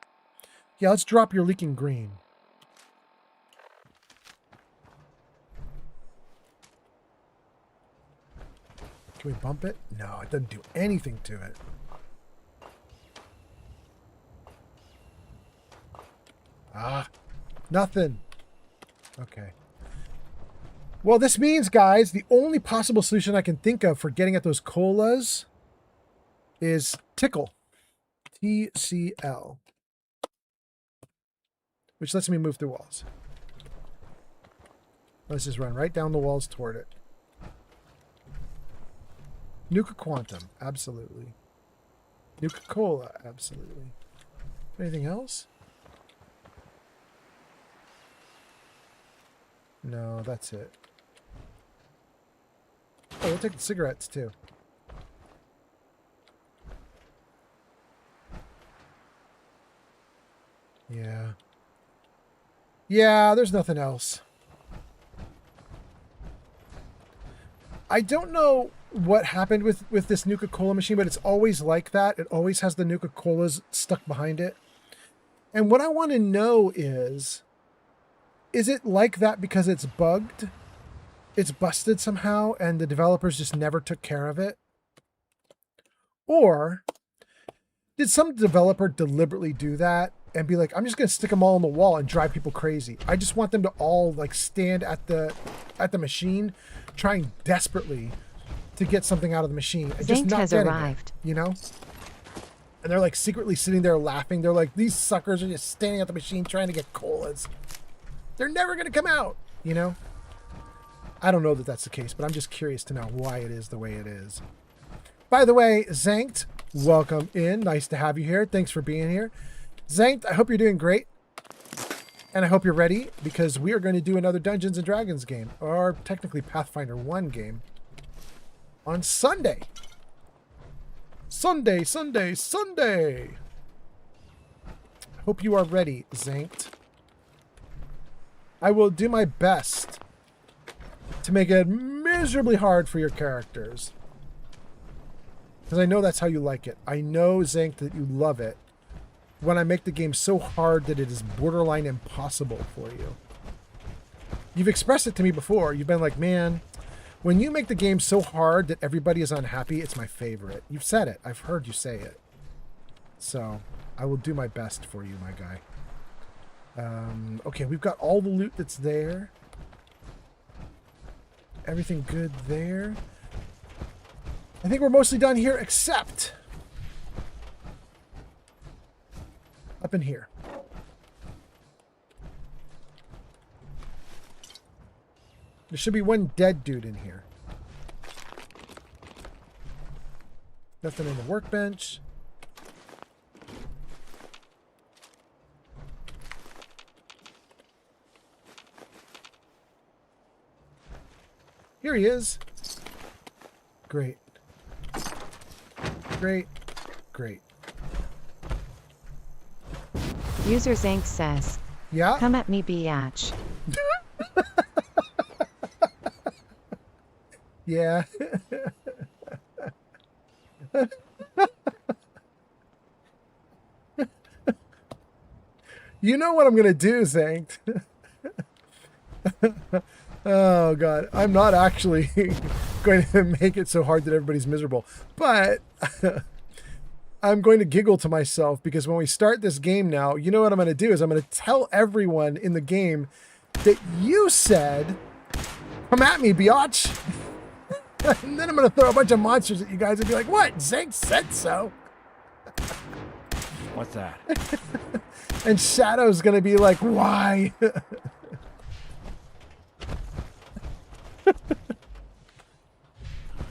Yeah, let's drop your leaking green. Can we bump it? No, it doesn't do anything to it. Ah, nothing. Okay. Well, this means, guys, the only possible solution I can think of for getting at those colas is tickle. TCL. Which lets me move through walls. Let's just run right down the walls toward it. Nuka Quantum, absolutely. Nuka Cola, absolutely. Anything else? No, that's it. Oh, we'll take the cigarettes too. Yeah. Yeah, there's nothing else. I don't know what happened with this Nuka-Cola machine, but it's always like that. It always has the Nuka-Colas stuck behind it. And what I want to know is it like that because it's bugged? It's busted somehow and the developers just never took care of it? Or did some developer deliberately do that and be like, I'm just going to stick them all on the wall and drive people crazy. I just want them to all like stand at the machine trying desperately to get something out of the machine. And just not has getting arrived. It, you know? And they're like secretly sitting there laughing. They're like, these suckers are just standing at the machine trying to get colas. They're never going to come out, you know? I don't know that that's the case, but I'm just curious to know why it is the way it is. By the way, Zankt, welcome in. Nice to have you here. Thanks for being here. Zankt, I hope you're doing great. And I hope you're ready, because we are going to do another Dungeons & Dragons game, or technically Pathfinder 1 game, on Sunday. Sunday, Sunday, Sunday! I hope you are ready, Zankt. I will do my best to make it miserably hard for your characters. Because I know that's how you like it. I know, Zank, that you love it when I make the game so hard that it is borderline impossible for you. You've expressed it to me before. You've been like, man, When you make the game so hard that everybody is unhappy, it's my favorite. You've said it. I've heard you say it. So I will do my best for you, my guy. Okay, we've got all the loot that's there. Everything good there. I think we're mostly done here, except up in here. There should be one dead dude in here. Nothing in the workbench. Here he is. Great. Great. Great. User Zank says, yeah? Come at me, biatch. Yeah. You know what I'm going to do, Zank. Oh, God. I'm not actually going to make it so hard that everybody's miserable. But I'm going to giggle to myself because when we start this game now, you know what I'm going to do is I'm going to tell everyone in the game that you said, come at me, biatch. And then I'm going to throw a bunch of monsters at you guys and be like, what? Zank said so. What's that? And Shadow's going to be like, why? I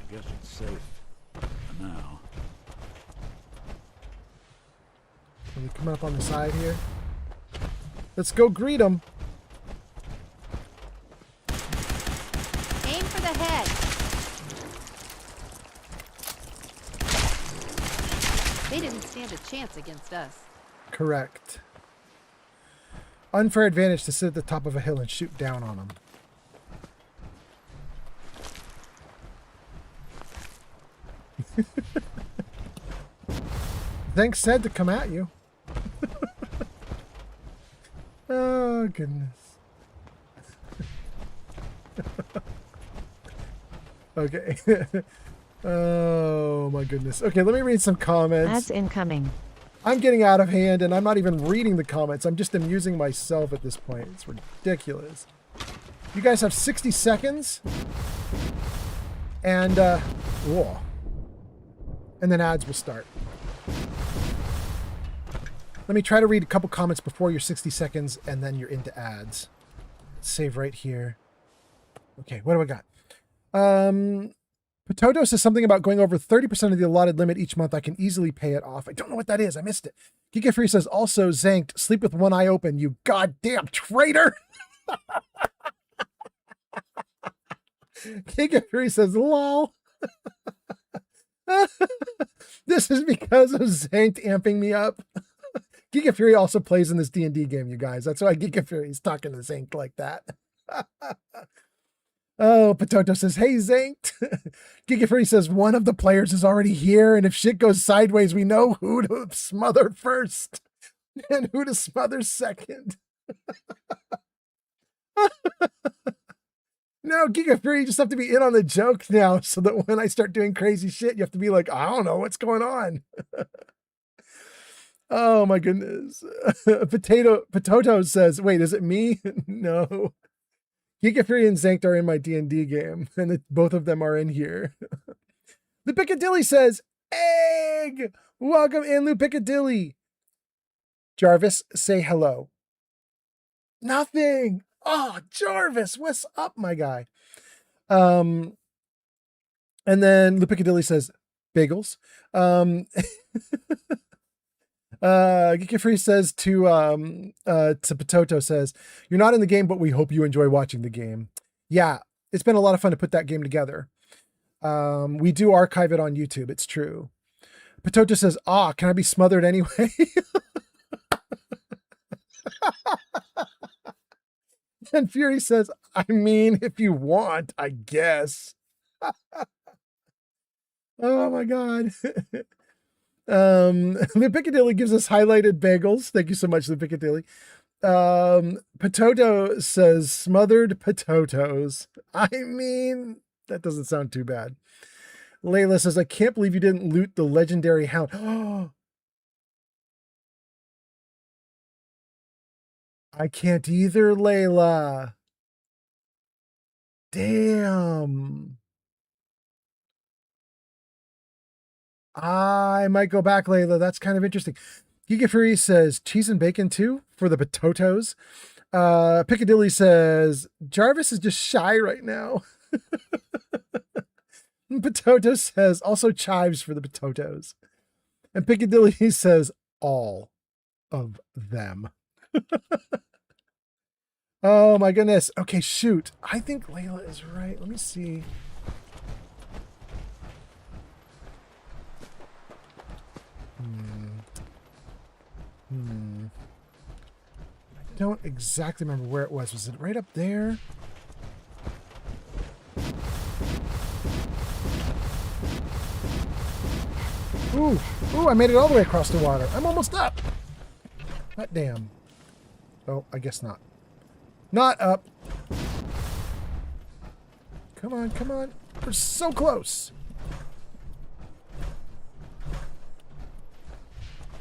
guess it's safe for now. Are we coming up on the side here? Let's go greet them. Aim for the head. They didn't stand a chance against us. Correct. Unfair advantage to sit at the top of a hill and shoot down on them. Thanks said to come at you. Oh, goodness. Okay. Oh, my goodness. Okay, let me read some comments. Ads incoming. I'm getting out of hand, and I'm not even reading the comments. I'm just amusing myself at this point. It's ridiculous. You guys have 60 seconds. And, whoa. And then ads will start. Let me try to read a couple comments before your 60 seconds, and then you're into ads. Save right here. Okay, what do I got? Potato says something about going over 30% of the allotted limit each month. I can easily pay it off. I don't know what that is. I missed it. Giga Free says, also, Zanked, sleep with one eye open, you goddamn traitor. Giga Free says, lol. This is because of Zanked amping me up. Giga Fury also plays in this D&D game, you guys. That's why Giga Fury is talking to Zanked like that. Oh, Potato says, hey, Zanked. Giga Fury says, one of the players is already here, and if shit goes sideways, we know who to smother first and who to smother second. No, Giga Fury, you just have to be in on the joke now so that when I start doing crazy shit, you have to be like, I don't know what's going on. Oh, my goodness. Potato says, wait, is it me? No. Giga Fury and Zanked are in my D&D game, and both of them are in here. Lou Piccadilly says, egg! Welcome in, Lou Piccadilly. Jarvis, say hello. Nothing. Oh, Jarvis, what's up, my guy? And then Lou Piccadilly says, bagels. Geeky Free says to Potato says, you're not in the game, but we hope you enjoy watching the game. Yeah, it's been a lot of fun to put that game together. We do archive it on YouTube. It's true. Potato says, can I be smothered anyway? And Fury says, I mean, if you want, I guess. Oh my God. Lou Piccadilly gives us highlighted bagels. Thank you so much, Lou Piccadilly. Potato says smothered potatoes. I mean, That doesn't sound too bad. Layla says, I can't believe you didn't loot the legendary hound. I can't either, Layla. Damn. I might go back, Layla. That's kind of interesting. Giga Fury says, cheese and bacon too for the potatoes. Piccadilly says, Jarvis is just shy right now. Potato says, also chives for the potatoes. And Piccadilly says, all of them. Oh my goodness. Okay, shoot. I think Layla is right. Let me see. I don't exactly remember where it was. Was it right up there? Ooh, I made it all the way across the water. I'm almost up. Hot damn. Oh, I guess not. Not up. Come on, come on. We're so close.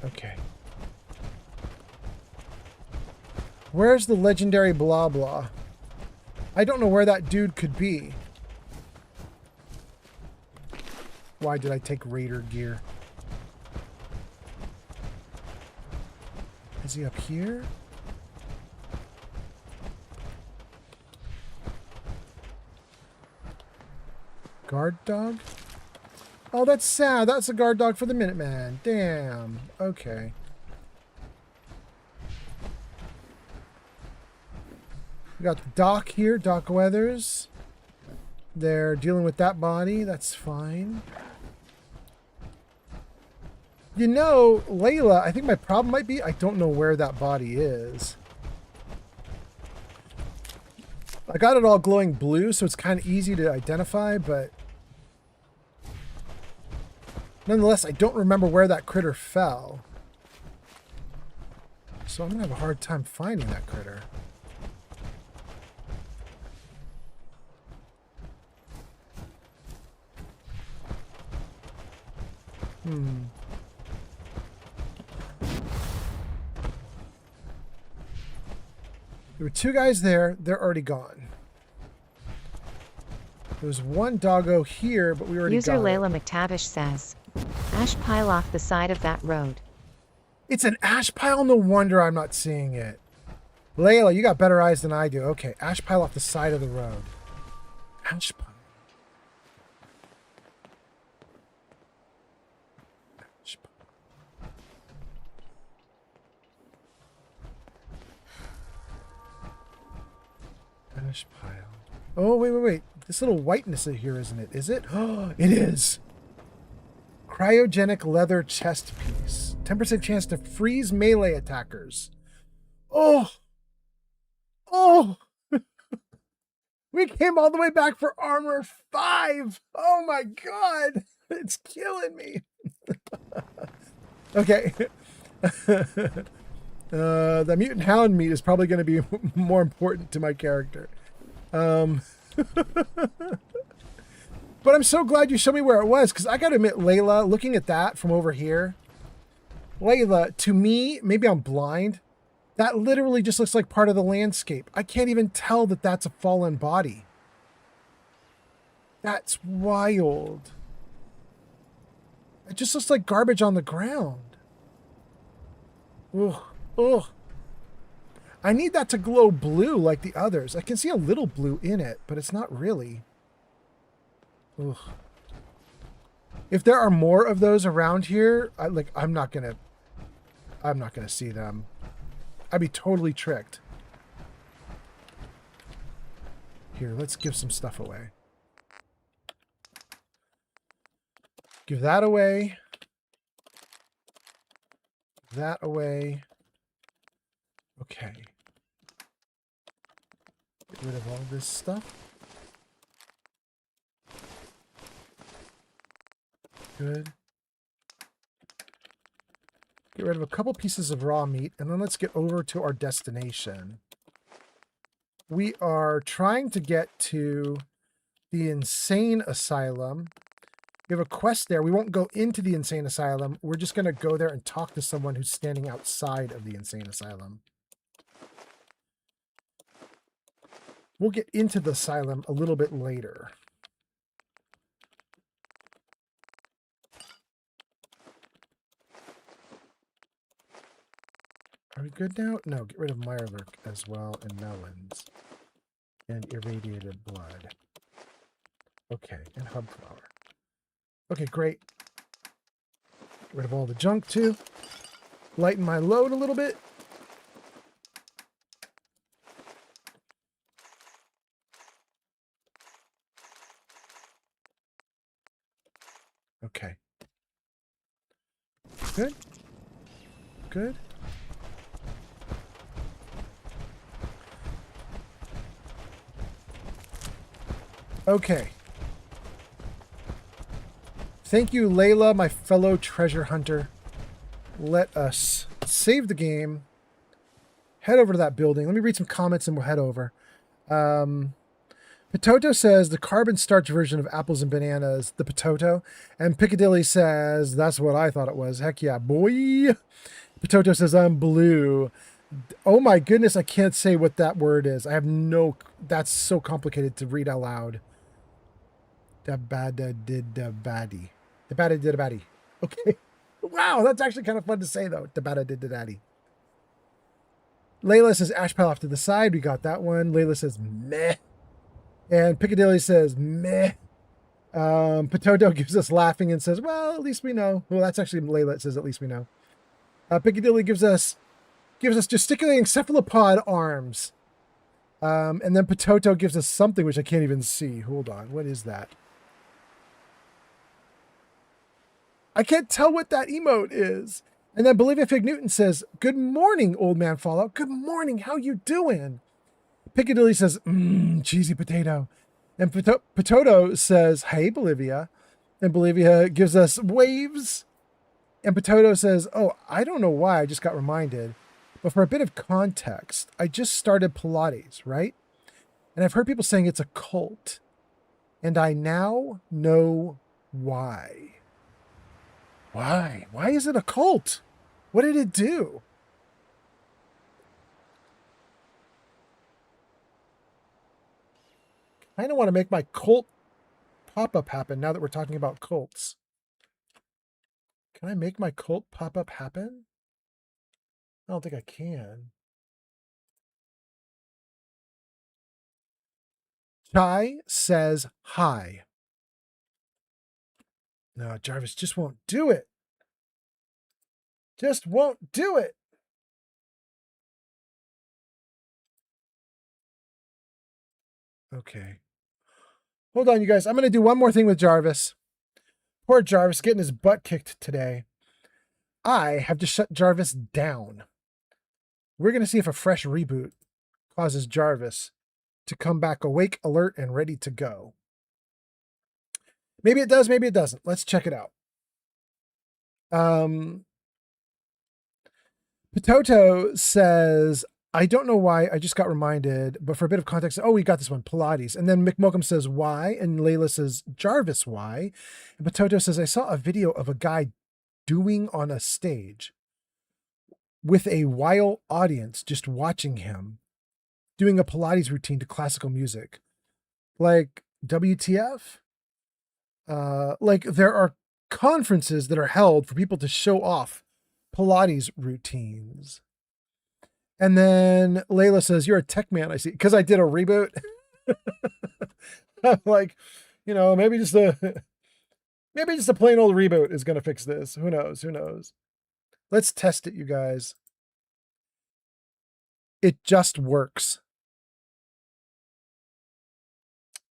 Okay. Where's the legendary blah blah? I don't know where that dude could be. Why did I take raider gear? Is he up here? Guard dog? Oh, that's sad. That's a guard dog for the Minuteman. Damn. Okay. We got Doc here, Doc Weathers. They're dealing with that body. That's fine. You know, Layla, I think my problem might be I don't know where that body is. I got it all glowing blue, so it's kind of easy to identify, but nonetheless, I don't remember where that critter fell. So I'm going to have a hard time finding that critter. There were two guys there. They're already gone. There was one doggo here, but we already User got Layla it. McTavish says, ash pile off the side of that road. It's an ash pile? No wonder I'm not seeing it. Layla, you got better eyes than I do. Okay, ash pile off the side of the road. Ash pile. Ash pile. Ash pile. Oh, wait. This little whiteness here, isn't it? Is it? Oh, it is. Cryogenic leather chest piece. 10% chance to freeze melee attackers. Oh. We came all the way back for armor 5. Oh my god. It's killing me. Okay. The mutant hound meat is probably going to be more important to my character. But I'm so glad you showed me where it was, because I got to admit, Layla, looking at that from over here, Layla, to me, maybe I'm blind, that literally just looks like part of the landscape. I can't even tell that that's a fallen body. That's wild. It just looks like garbage on the ground. Ugh. I need that to glow blue like the others. I can see a little blue in it, but it's not really. Ugh. If there are more of those around here, I'm not gonna see them. I'd be totally tricked. Here, let's give some stuff away. Give that away. That away. Okay. Get rid of all this stuff. Good. Get rid of a couple pieces of raw meat, and then let's get over to our destination. We are trying to get to the insane asylum. We have a quest there. We won't go into the insane asylum. We're just going to go there and talk to someone who's standing outside of the insane asylum. We'll get into the asylum a little bit later. Are we good now? No, get rid of Mirelurk as well, and melons. And irradiated blood. Okay, and hub flower. Okay, great. Get rid of all the junk, too. Lighten my load a little bit. Okay. Good. Good. Okay. Thank you, Layla, my fellow treasure hunter. Let us save the game. Head over to that building. Let me read some comments and we'll head over. Potato says the carbon starch version of apples and bananas, the potato. And Piccadilly says, that's what I thought it was. Heck yeah, boy. Potato says, I'm blue. Oh my goodness, I can't say what that word is. I have no... That's so complicated to read out loud. The bada did the baddie. The bada did a baddie. Okay. Wow, that's actually kind of fun to say, though. The bada did the daddy. Layla says ash pile off to the side. We got that one. Layla says meh. And Piccadilly says meh. Potato gives us laughing and says, well, at least we know. Well, that's actually Layla. It says at least we know. Piccadilly gives us gesticulating cephalopod arms. And then Potato gives us something which I can't even see. Hold on. What is that? I can't tell what that emote is. And then Bolivia Fig Newton says, good morning, old man Fallout. Good morning. How you doing? Piccadilly says, cheesy potato. And Potato says, hey, Bolivia. And Bolivia gives us waves. And Potato says, oh, I don't know why. I just got reminded. But for a bit of context, I just started Pilates, right? And I've heard people saying it's a cult. And I now know why. Why? Why is it a cult? What did it do? I kind of want to make my cult pop-up happen now that we're talking about cults. Can I make my cult pop-up happen? I don't think I can. Chai says hi. No, Jarvis just won't do it. Just won't do it. Okay. Hold on, you guys. I'm going to do one more thing with Jarvis. Poor Jarvis getting his butt kicked today. I have to shut Jarvis down. We're going to see if a fresh reboot causes Jarvis to come back awake, alert, and ready to go. Maybe it does, maybe it doesn't. Let's check it out. Potato says, I don't know why, I just got reminded, but for a bit of context, oh, we got this one, Pilates. And then McMokum says, why? And Layla says, Jarvis, why? And Potato says, I saw a video of a guy doing on a stage with a wild audience just watching him doing a Pilates routine to classical music. Like, WTF? Like, there are conferences that are held for people to show off Pilates routines. And then Layla says, you're a tech man, I see. Because I did a reboot. I'm like, you know, maybe just a plain old reboot is going to fix this. Who knows? Who knows? Let's test it, you guys. It just works.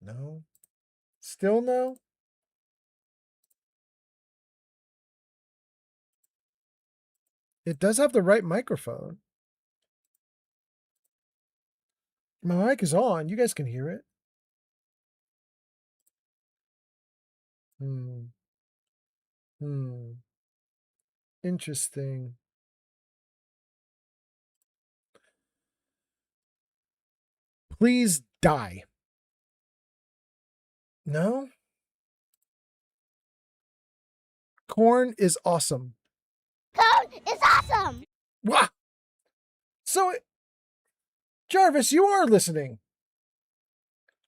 No. Still no? It does have the right microphone. My mic is on. You guys can hear it. Interesting. Please die. No? Corn is awesome. Code is awesome! Wah! So, Jarvis, you are listening.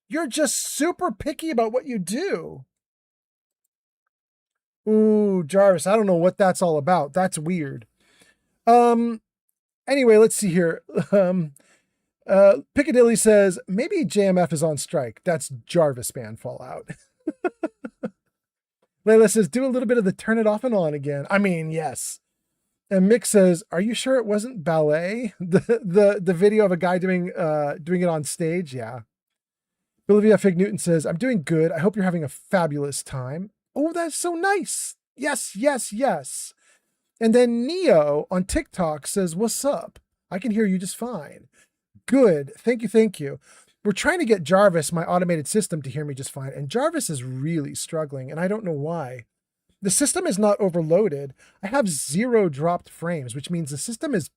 You're just super picky about what you do. Ooh, Jarvis, I don't know what that's all about. That's weird. Anyway, let's see here. Piccadilly says, maybe JMF is on strike. That's Jarvis band Fallout. Layla says, do a little bit of the turn it off and on again. I mean, yes. And Mick says, are you sure it wasn't ballet? The video of a guy doing it on stage? Yeah. Olivia Fig Newton says, I'm doing good. I hope you're having a fabulous time. Oh, that's so nice. Yes, yes, yes. And then Neo on TikTok says, what's up? I can hear you just fine. Good. Thank you. Thank you. We're trying to get Jarvis, my automated system, to hear me just fine. And Jarvis is really struggling, and I don't know why. The system is not overloaded. I have 0 dropped frames, which means the system is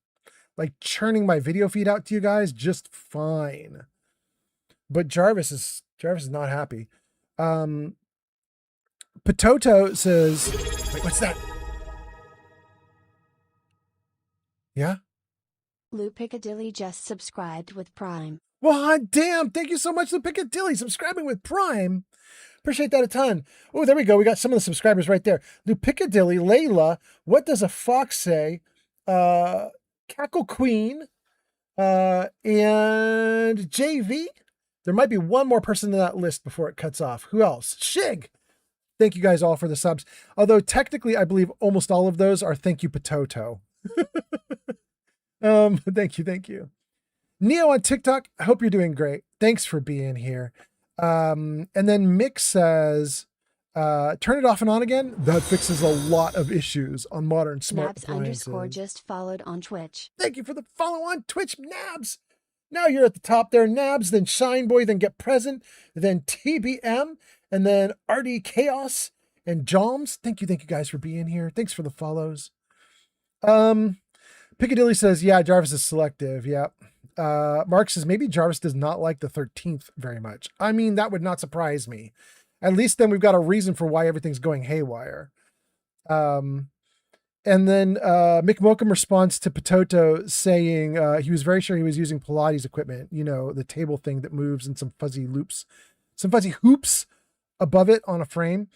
like churning my video feed out to you guys just fine. But Jarvis is not happy. Potato says, wait, what's that? Yeah? Lou Piccadilly just subscribed with Prime. Well, damn. Thank you so much, Lou Piccadilly, subscribing with Prime. Appreciate that a ton. Oh, there we go. We got some of the subscribers right there. Lou Piccadilly, Layla, What Does a Fox Say? Cackle Queen, and JV. There might be one more person in that list before it cuts off. Who else? Shig. Thank you guys all for the subs. Although technically, I believe almost all of those are thank you, Potato. Thank you. Neo on TikTok, I hope you're doing great. Thanks for being here. And then Mick says, turn it off and on again. That fixes a lot of issues on modern smart appliances. Nabs_ just followed on Twitch. Thank you for the follow on Twitch, Nabs. Now you're at the top there, Nabs, then Shineboy, then Get Present, then TBM, and then RD Chaos and Joms. Thank you guys for being here. Thanks for the follows. Piccadilly says, yeah, Jarvis is selective. Yeah. Mark says, maybe Jarvis does not like the 13th very much. I mean, that would not surprise me. At least then we've got a reason for why everything's going haywire. And then Mick Mokum responds to Potato saying he was very sure he was using Pilates equipment, you know, the table thing that moves and some fuzzy hoops above it on a frame.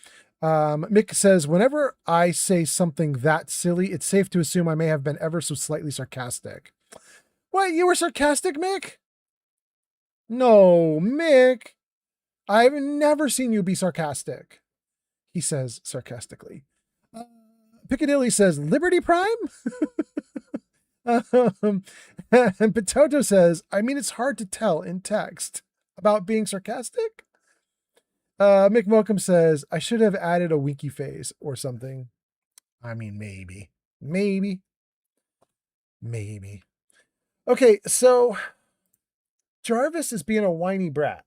Mick says, whenever I say something that silly, it's safe to assume I may have been ever so slightly sarcastic. What, you were sarcastic, Mick? No, Mick. I've never seen you be sarcastic, he says sarcastically. Piccadilly says, Liberty Prime? And Potato says, I mean, it's hard to tell in text about being sarcastic. Mick Mokum says, I should have added a winky face or something. I mean, maybe. Okay, so Jarvis is being a whiny brat.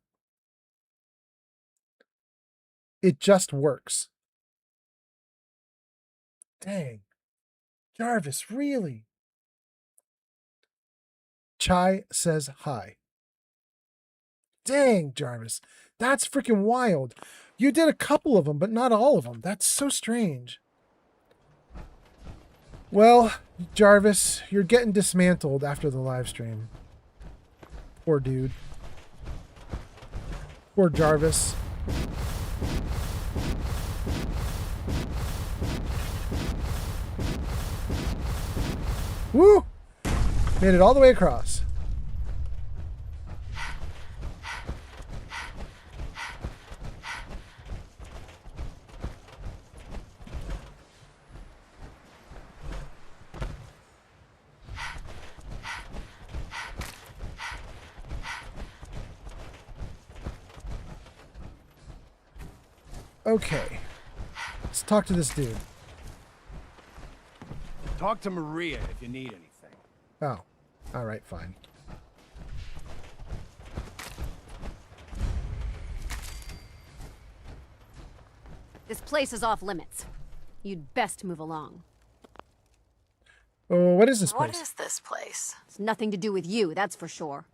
It just works. Dang. Jarvis, really? Chai says hi. Dang, Jarvis. That's freaking wild. You did a couple of them, but not all of them. That's so strange. Well, Jarvis, you're getting dismantled after the live stream. Poor dude. Poor Jarvis. Woo! Made it all the way across. Okay. Let's talk to this dude. Talk to Maria if you need anything. Oh. All right, fine. This place is off limits. You'd best move along. Oh, what is this place? What is this place? It's nothing to do with you, that's for sure.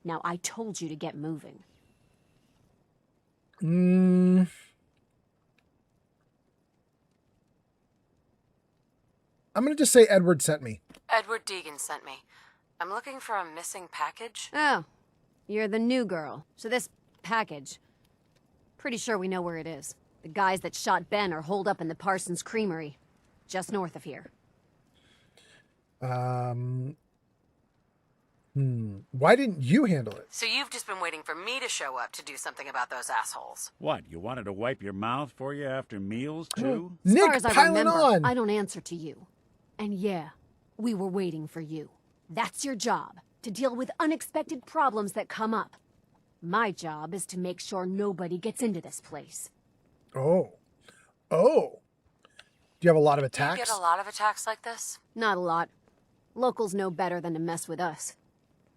Now, I told you to get moving. I'm going to just say Edward sent me. Edward Deegan sent me. I'm looking for a missing package. Oh, you're the new girl. So this package, pretty sure we know where it is. The guys that shot Ben are holed up in the Parsons Creamery, just north of here. Why didn't you handle it? So you've just been waiting for me to show up to do something about those assholes. What, you wanted to wipe your mouth for you after meals, too? As Nick, far as I piling remember, on. I don't answer to you. And yeah, we were waiting for you. That's your job, to deal with unexpected problems that come up. My job is to make sure nobody gets into this place. Oh. Do you have a lot of attacks? You get a lot of attacks like this? Not a lot. Locals know better than to mess with us.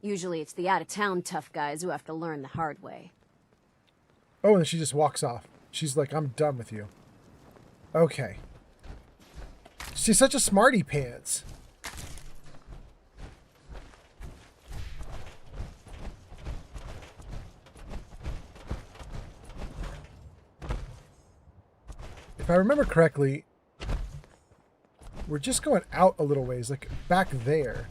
Usually it's the out-of-town tough guys who have to learn the hard way. Oh, and she just walks off. She's like, I'm done with you. Okay. She's such a smarty pants. If I remember correctly, we're just going out a little ways, like back there.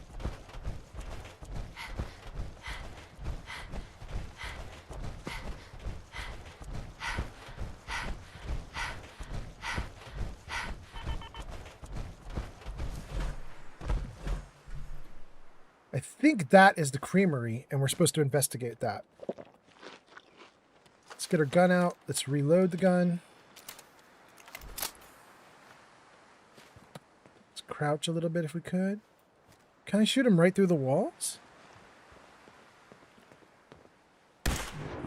I think that is the creamery, and we're supposed to investigate that. Let's get our gun out. Let's reload the gun. Let's crouch a little bit if we could. Can I shoot him right through the walls?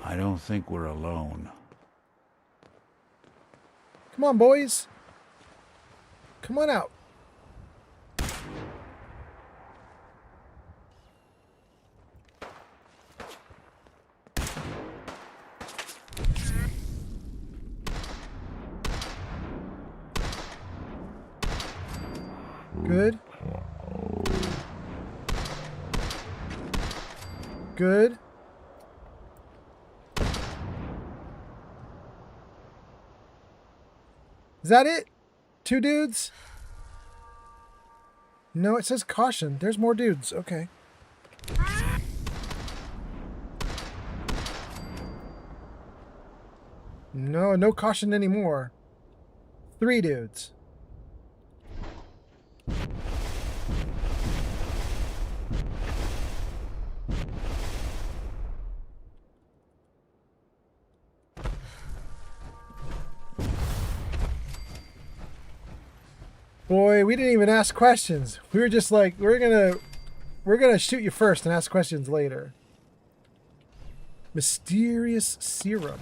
I don't think we're alone. Come on, boys. Come on out. Good. Good. Is that it? 2 dudes? No, it says caution. There's more dudes. Okay. No, no caution anymore. 3 dudes. Boy, we didn't even ask questions. We were just like, we're gonna shoot you first and ask questions later. Mysterious serum.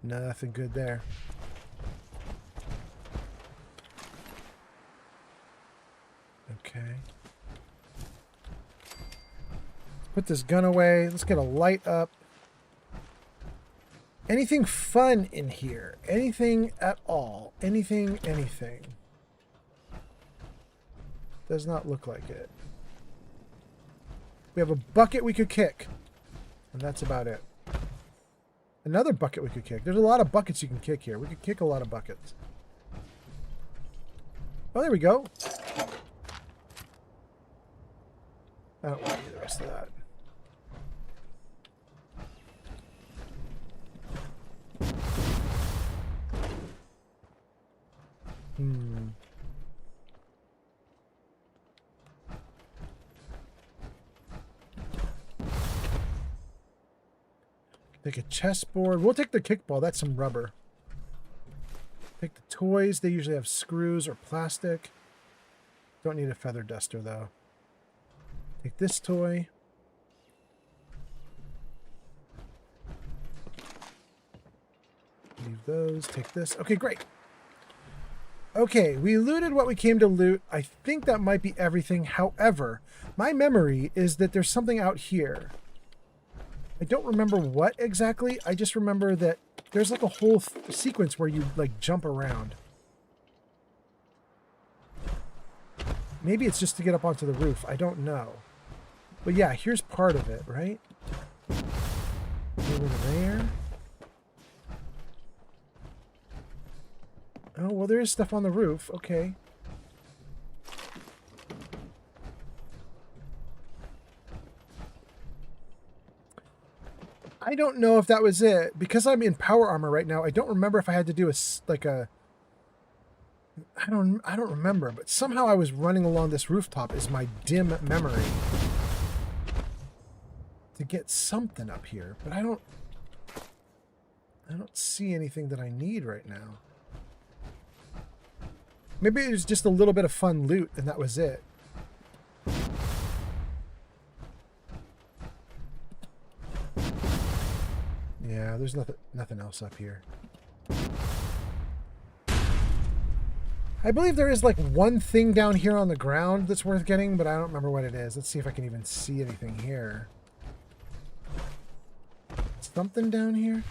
Nothing good there. Okay. Let's put this gun away. Let's get a light up. Anything fun in here? Anything at all? Anything? Does not look like it. We have a bucket we could kick. And that's about it. Another bucket we could kick. There's a lot of buckets you can kick here. We could kick a lot of buckets. Oh, there we go. I don't want to do the rest of that. Take a chessboard. We'll take the kickball. That's some rubber. Take the toys. They usually have screws or plastic. Don't need a feather duster, though. Take this toy. Leave those. Take this. Okay, great. Okay, we looted what we came to loot. I think that might be everything. However, my memory is that there's something out here. I don't remember what exactly. I just remember that there's like a whole sequence where you like jump around. Maybe it's just to get up onto the roof. I don't know. But yeah, here's part of it, right? Over to there. Oh, well, there is stuff on the roof. Okay. I don't know if that was it. Because I'm in power armor right now, I don't remember if I had to do I don't remember, but somehow I was running along this rooftop is my dim memory to get something up here, but I don't see anything that I need right now. Maybe it was just a little bit of fun loot and that was it. Yeah, there's nothing else up here. I believe there is like one thing down here on the ground that's worth getting, but I don't remember what it is. Let's see if I can even see anything here. Something down here?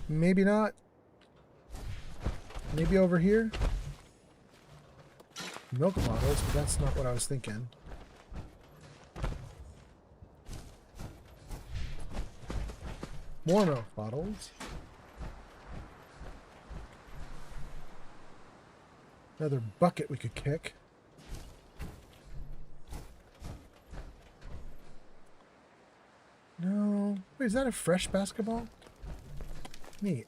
Maybe not. Maybe over here? Milk bottles, but that's not what I was thinking. More milk bottles. Another bucket we could kick. No. Wait, is that a fresh basketball? Neat.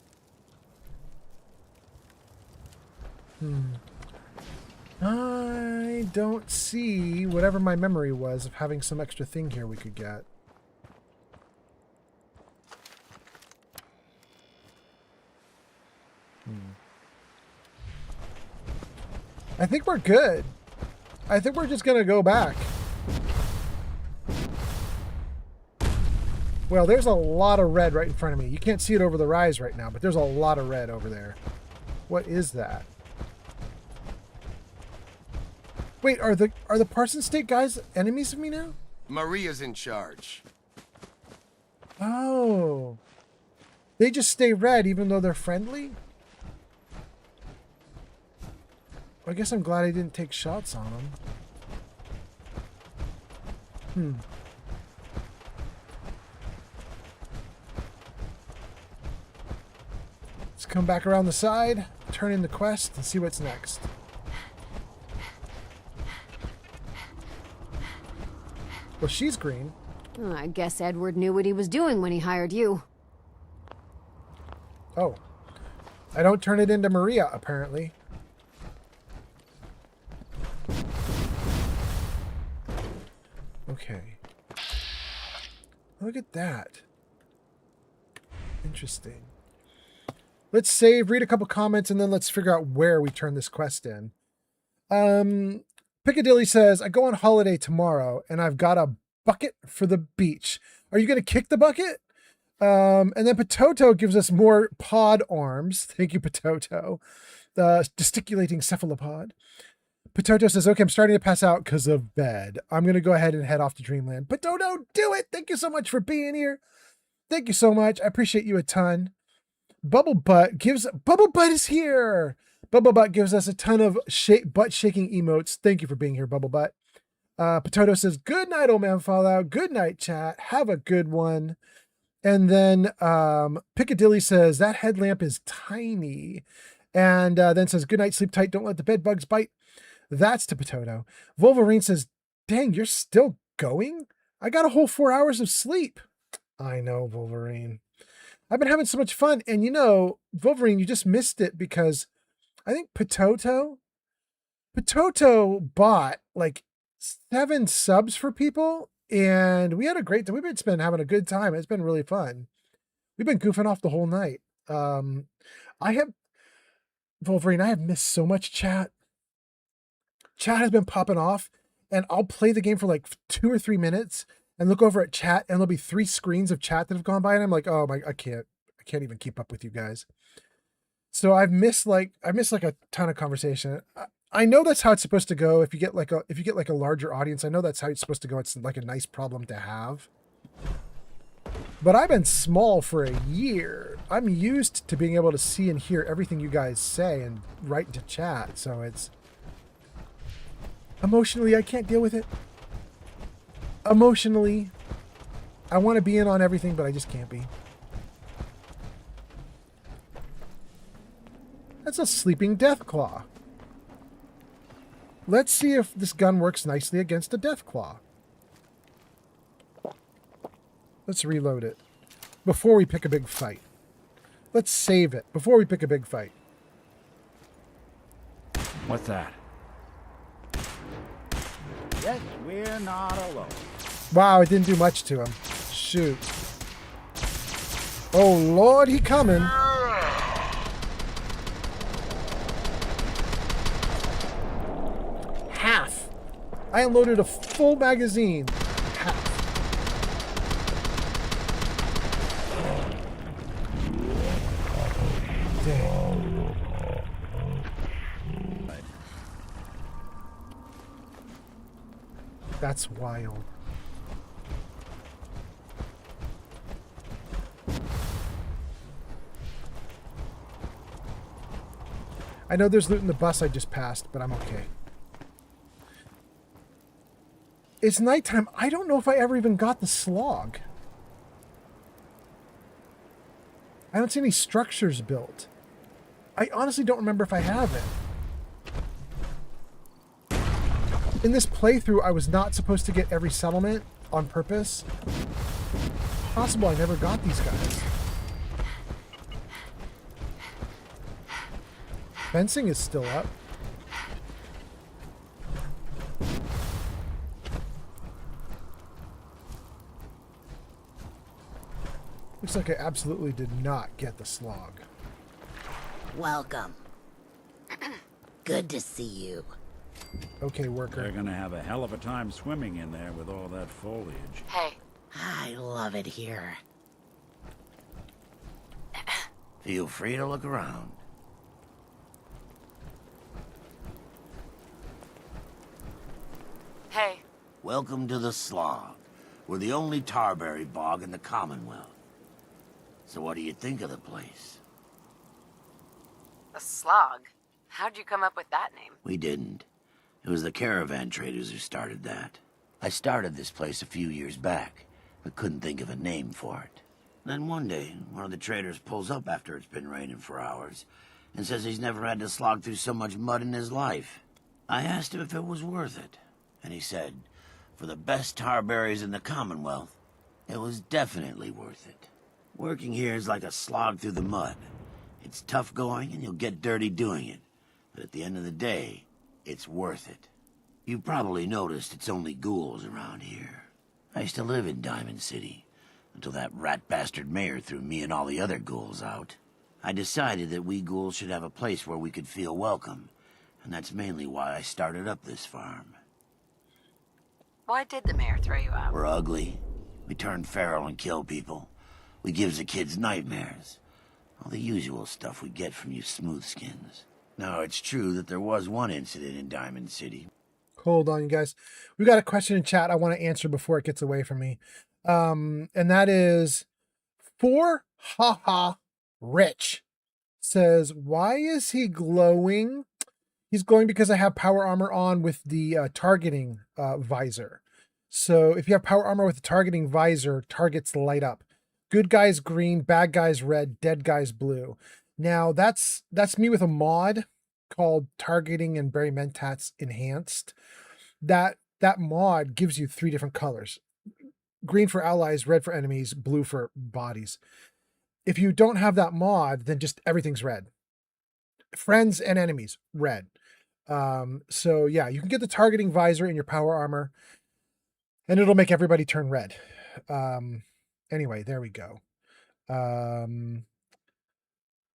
I don't see whatever my memory was of having some extra thing here we could get. I think we're good. I think we're just gonna go back. Well, there's a lot of red right in front of me. You can't see it over the rise right now, but there's a lot of red over there. What is that? Wait, are the Parsons State guys enemies of me now? Maria's in charge. Oh. They just stay red even though they're friendly? I guess I'm glad I didn't take shots on them. Let's come back around the side, turn in the quest, and see what's next. Well, she's green. I guess Edward knew what he was doing when he hired you. Oh. I don't turn it into Maria, apparently. Okay. Look at that. Interesting. Let's save, read a couple comments, and then let's figure out where we turn this quest in. Piccadilly says, I go on holiday tomorrow, and I've got a bucket for the beach. Are you going to kick the bucket? And then Potato gives us more pod arms. Thank you, Potato. The gesticulating cephalopod. Potato says, okay, I'm starting to pass out because of bed. I'm going to go ahead and head off to Dreamland. Potato, do it! Thank you so much for being here. Thank you so much. I appreciate you a ton. Bubble Butt is here. Bubble Butt gives us a ton of butt shaking emotes. Thank you for being here, Bubble Butt. Potato says, good night, old man Fallout. Good night, chat. Have a good one. And then Piccadilly says, that headlamp is tiny. And then says, good night, sleep tight. Don't let the bed bugs bite. That's to Potato. Wolverine says, dang, you're still going? I got a whole 4 hours of sleep. I know, Wolverine. I've been having so much fun. And you know, Wolverine, you just missed it because I think Potato bought like 7 subs for people. And we had a great time. We've been having a good time. It's been really fun. We've been goofing off the whole night. Wolverine, I have missed so much chat. Chat has been popping off, and I'll play the game for like 2 or 3 minutes and look over at chat, and there'll be 3 screens of chat that have gone by, and I'm like, oh my, I can't even keep up with you guys. So I missed like a ton of conversation. I know that's how it's supposed to go. If you get like a larger audience, I know that's how it's supposed to go. It's like a nice problem to have. But I've been small for a year. I'm used to being able to see and hear everything you guys say and write into chat. So Emotionally, I can't deal with it. Emotionally, I want to be in on everything, but I just can't be. That's a sleeping Deathclaw. Let's see if this gun works nicely against a Deathclaw. Let's reload it before we pick a big fight. Let's save it before we pick a big fight. What's that? Yes, we're not alone. Wow, it didn't do much to him. Shoot. Oh, Lord, he coming. Half. I unloaded a full magazine. Half. Dang. That's wild. I know there's loot in the bus I just passed, but I'm okay. It's nighttime. I don't know if I ever even got the slog. I don't see any structures built. I honestly don't remember if I have it. In this playthrough, I was not supposed to get every settlement on purpose. Possible I never got these guys. Fencing is still up. Looks like I absolutely did not get the slog. Welcome. Good to see you. Okay, worker. They're gonna have a hell of a time swimming in there with all that foliage. Hey. I love it here. Feel free to look around. Hey. Welcome to the Slog. We're the only tarberry bog in the Commonwealth. So what do you think of the place? The Slog? How'd you come up with that name? We didn't. It was the caravan traders who started that. I started this place a few years back, but couldn't think of a name for it. Then one day, one of the traders pulls up after it's been raining for hours and says he's never had to slog through so much mud in his life. I asked him if it was worth it, and he said, for the best tarberries in the Commonwealth, it was definitely worth it. Working here is like a slog through the mud. It's tough going and you'll get dirty doing it, but at the end of the day, it's worth it. You probably noticed it's only ghouls around here. I used to live in Diamond City, until that rat bastard mayor threw me and all the other ghouls out. I decided that we ghouls should have a place where we could feel welcome, and that's mainly why I started up this farm. Why did the mayor throw you out? We're ugly. We turn feral and kill people. We gives the kids nightmares. All the usual stuff we get from you smoothskins. Now, it's true that there was one incident in Diamond City. Hold on, you guys. We got a question in chat I want to answer before it gets away from me. And that is for haha rich says, why is he glowing? He's glowing because I have power armor on with the targeting visor. So if you have power armor with the targeting visor, targets light up. Good guys green, bad guys red, dead guys blue. Now that's me with a mod called Targeting and Barry Mentats Enhanced. That mod gives you 3 different colors. Green for allies, red for enemies, blue for bodies. If you don't have that mod, then just everything's red. Friends and enemies, red. So yeah, you can get the targeting visor in your power armor and it'll make everybody turn red. Anyway, there we go.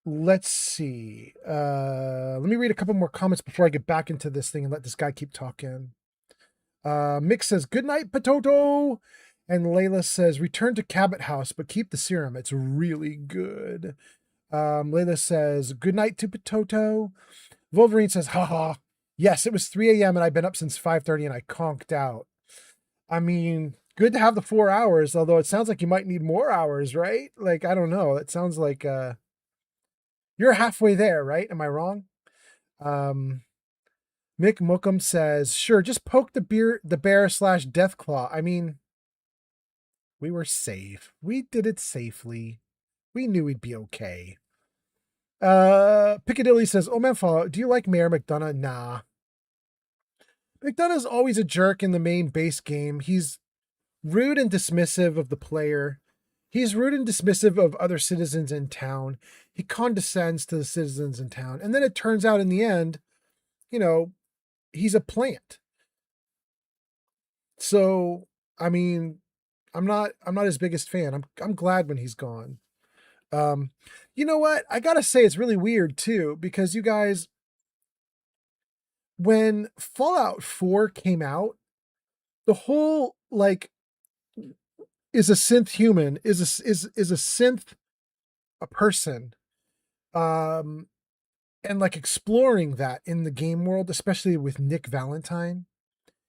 Let's see. Let me read a couple more comments before I get back into this thing and let this guy keep talking. Mick says, good night, Potato. And Layla says, return to Cabot House, but keep the serum. It's really good. Layla says, good night to Potato. Wolverine says, haha. Yes, it was 3 a.m. and I've been up since 5:30 and I conked out. I mean, good to have the 4 hours, although it sounds like you might need more hours, right? Like, I don't know. It sounds like you're halfway there, right? Am I wrong? Mick Mookum says, sure, just poke the bear / Deathclaw. I mean, we were safe. We did it safely. We knew we'd be okay. Piccadilly says, oh man, Fallout, do you like Mayor McDonough? Nah. McDonough's always a jerk in the main base game. He's rude and dismissive of the player. He's rude and dismissive of other citizens in town. He condescends to the citizens in town. And then it turns out in the end, you know, he's a plant. So, I mean, I'm not his biggest fan. I'm glad when he's gone. You know what? I gotta say it's really weird too, because you guys, when Fallout 4 came out, the whole like is a synth human, is a synth a person, and like exploring that in the game world, especially with Nick Valentine,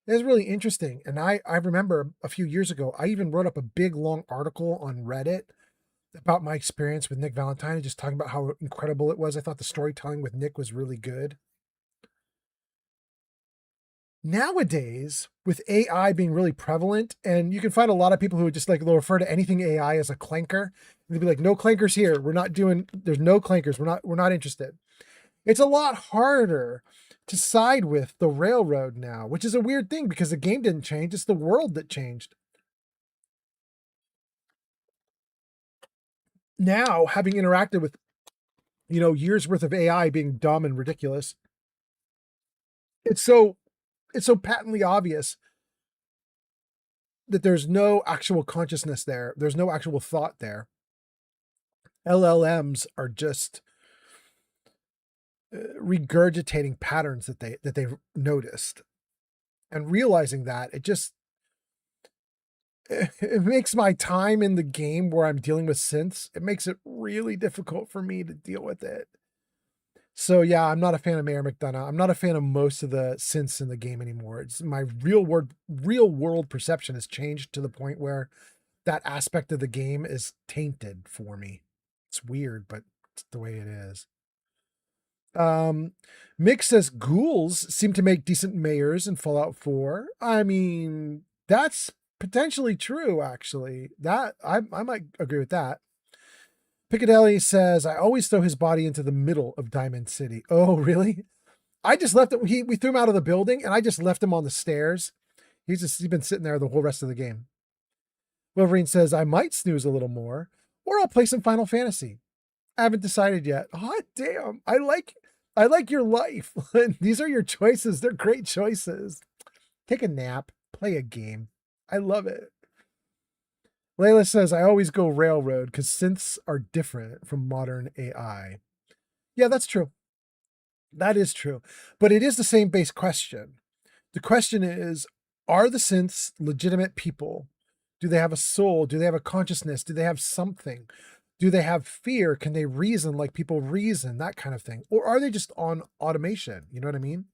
is really interesting. And I remember a few years ago, I even wrote up a big long article on Reddit about my experience with Nick Valentine and just talking about how incredible it was. I thought the storytelling with Nick was really good. Nowadays, with AI being really prevalent, and you can find a lot of people who would just like they'll refer to anything AI as a clanker. And they'd be like, no clankers here. There's no clankers. We're not interested. It's a lot harder to side with the railroad now, which is a weird thing because the game didn't change. It's the world that changed. Now, having interacted with, years worth of AI being dumb and ridiculous, it's so patently obvious that there's no actual consciousness there. There's no actual thought there. LLMs are just regurgitating patterns that they've noticed, and realizing that it makes my time in the game where I'm dealing with synths, it makes it really difficult for me to deal with it. So yeah, I'm not a fan of Mayor McDonough. I'm not a fan of most of the synths in the game anymore. It's my real world perception has changed to the point where that aspect of the game is tainted for me. It's weird, but it's the way it is. Mick says ghouls seem to make decent mayors in Fallout 4. I mean, that's potentially true, actually. That I might agree with that. Piccadilly says, I always throw his body into the middle of Diamond City. Oh, really? I just left it. We threw him out of the building and I just left him on the stairs. He's been sitting there the whole rest of the game. Wolverine says, I might snooze a little more, or I'll play some Final Fantasy. I haven't decided yet. Hot damn. I like your life. These are your choices. They're great choices. Take a nap, play a game. I love it. Layla says, I always go railroad because synths are different from modern AI. Yeah, that's true. That is true. But it is the same base question. The question is, are the synths legitimate people? Do they have a soul? Do they have a consciousness? Do they have something? Do they have fear? Can they reason like people reason? That kind of thing. Or are they just on automation? You know what I mean?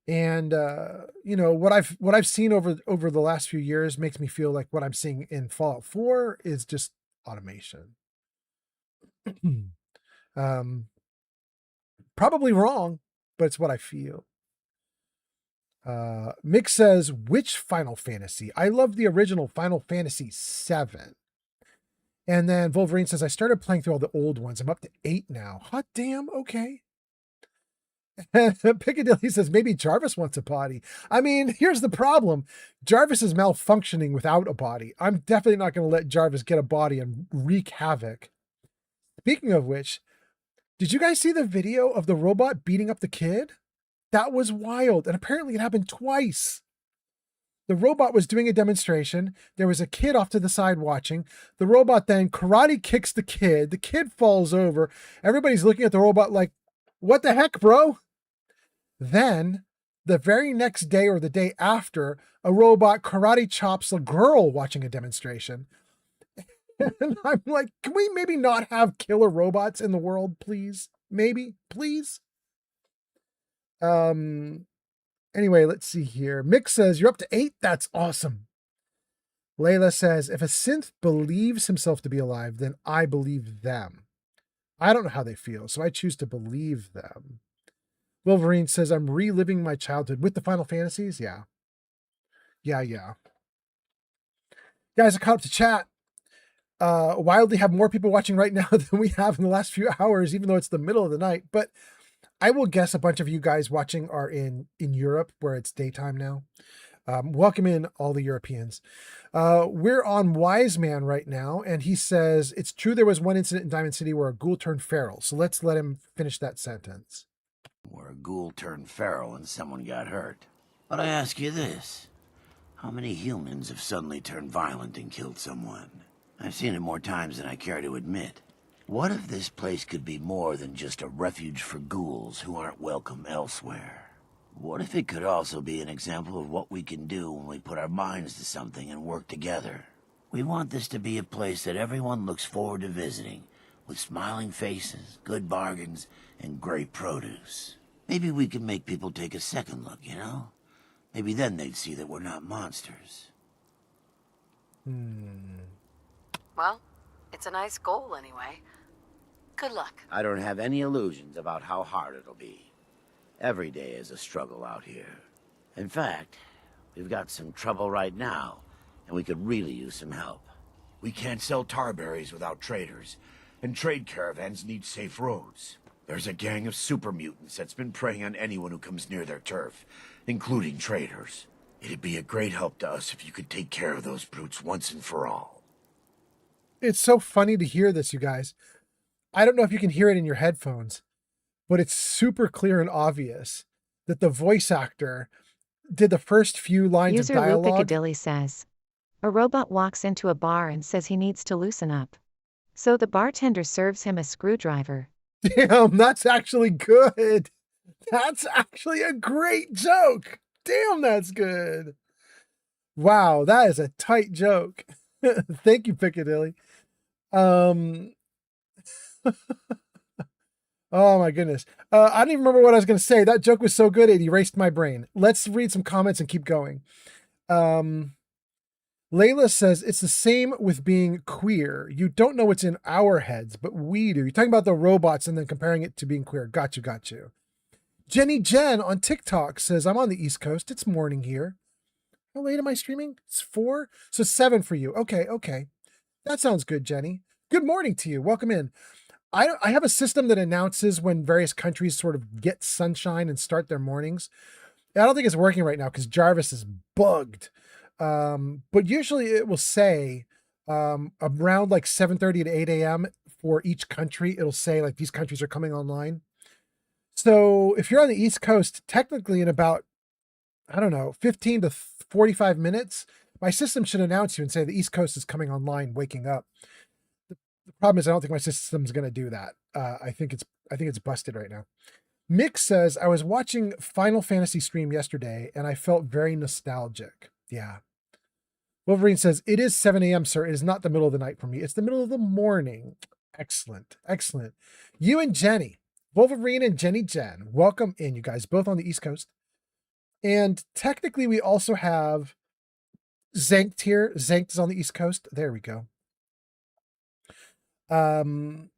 And what I've seen over the last few years makes me feel like what I'm seeing in Fallout 4 is just automation. Probably wrong, but it's what I feel. Mick says, which Final Fantasy? I love the original Final Fantasy 7. And then Wolverine says, I started playing through all the old ones. I'm up to 8 now. Hot damn, okay. Piccadilly says, maybe Jarvis wants a body. I mean, here's the problem. Jarvis is malfunctioning without a body. I'm definitely not going to let Jarvis get a body and wreak havoc. Speaking of which, did you guys see the video of the robot beating up the kid? That was wild. And apparently it happened twice. The robot was doing a demonstration. There was a kid off to the side watching. The robot then karate kicks the kid. The kid falls over. Everybody's looking at the robot like, what the heck, bro? Then, the very next day or the day after, a robot karate chops a girl watching a demonstration. And I'm like, can we maybe not have killer robots in the world, please? Maybe, please? Anyway, let's see here. Mick says, you're up to 8? That's awesome. Layla says, if a synth believes himself to be alive, then I believe them. I don't know how they feel, so I choose to believe them. Wolverine says, I'm reliving my childhood with the Final Fantasies. Yeah. Yeah. Guys, I caught up to chat. Wildly have more people watching right now than we have in the last few hours, even though it's the middle of the night. But I will guess a bunch of you guys watching are in Europe, where it's daytime now. Welcome in all the Europeans. We're on Wise Man right now, and he says, it's true there was one incident in Diamond City where a ghoul turned feral. So let's let him finish that sentence. Where a ghoul turned feral and someone got hurt. But I ask you this. How many humans have suddenly turned violent and killed someone? I've seen it more times than I care to admit. What if this place could be more than just a refuge for ghouls who aren't welcome elsewhere? What if it could also be an example of what we can do when we put our minds to something and work together? We want this to be a place that everyone looks forward to visiting, with smiling faces, good bargains, and great produce. Maybe we can make people take a second look, you know? Maybe then they'd see that we're not monsters. Well, it's a nice goal anyway. Good luck. I don't have any illusions about how hard it'll be. Every day is a struggle out here. In fact, we've got some trouble right now, and we could really use some help. We can't sell tarberries without traders, and trade caravans need safe roads. There's a gang of super mutants that's been preying on anyone who comes near their turf, including traders. It'd be a great help to us if you could take care of those brutes once and for all. It's so funny to hear this, you guys. I don't know if you can hear it in your headphones, but it's super clear and obvious that the voice actor did the first few lines User of dialogue. Lou Piccadilly says, a robot walks into a bar and says he needs to loosen up. So the bartender serves him a screwdriver. Damn, that's actually good. That's actually a great joke. Damn, that's good. Wow, that is a tight joke. Thank you, Piccadilly. Oh my goodness. I don't even remember what I was going to say. That joke was so good, it erased my brain. Let's read some comments and keep going. Layla says, it's the same with being queer. You don't know what's in our heads, but we do. You're talking about the robots and then comparing it to being queer. Got you. Jenny Jen on TikTok says, I'm on the East Coast. It's morning here. How late am I streaming? It's 4? So 7 for you. Okay. That sounds good, Jenny. Good morning to you. Welcome in. I have a system that announces when various countries sort of get sunshine and start their mornings. I don't think it's working right now because Jarvis is bugged. But usually it will say around like 7:30 to 8 a.m. for each country. It'll say like these countries are coming online. So if you're on the East Coast, technically in about, 15 to 45 minutes, my system should announce you and say the East Coast is coming online, waking up. The problem is I don't think my system's going to do that. I think it's busted right now. Mick says, I was watching Final Fantasy stream yesterday and I felt very nostalgic. Yeah. Wolverine says, it is 7 a.m., sir. It is not the middle of the night for me. It's the middle of the morning. Excellent. You and Jenny, Wolverine and Jenny Jen, welcome in, you guys, both on the East Coast. And technically we also have Zankt here. Zankt is on the East Coast. There we go. Layla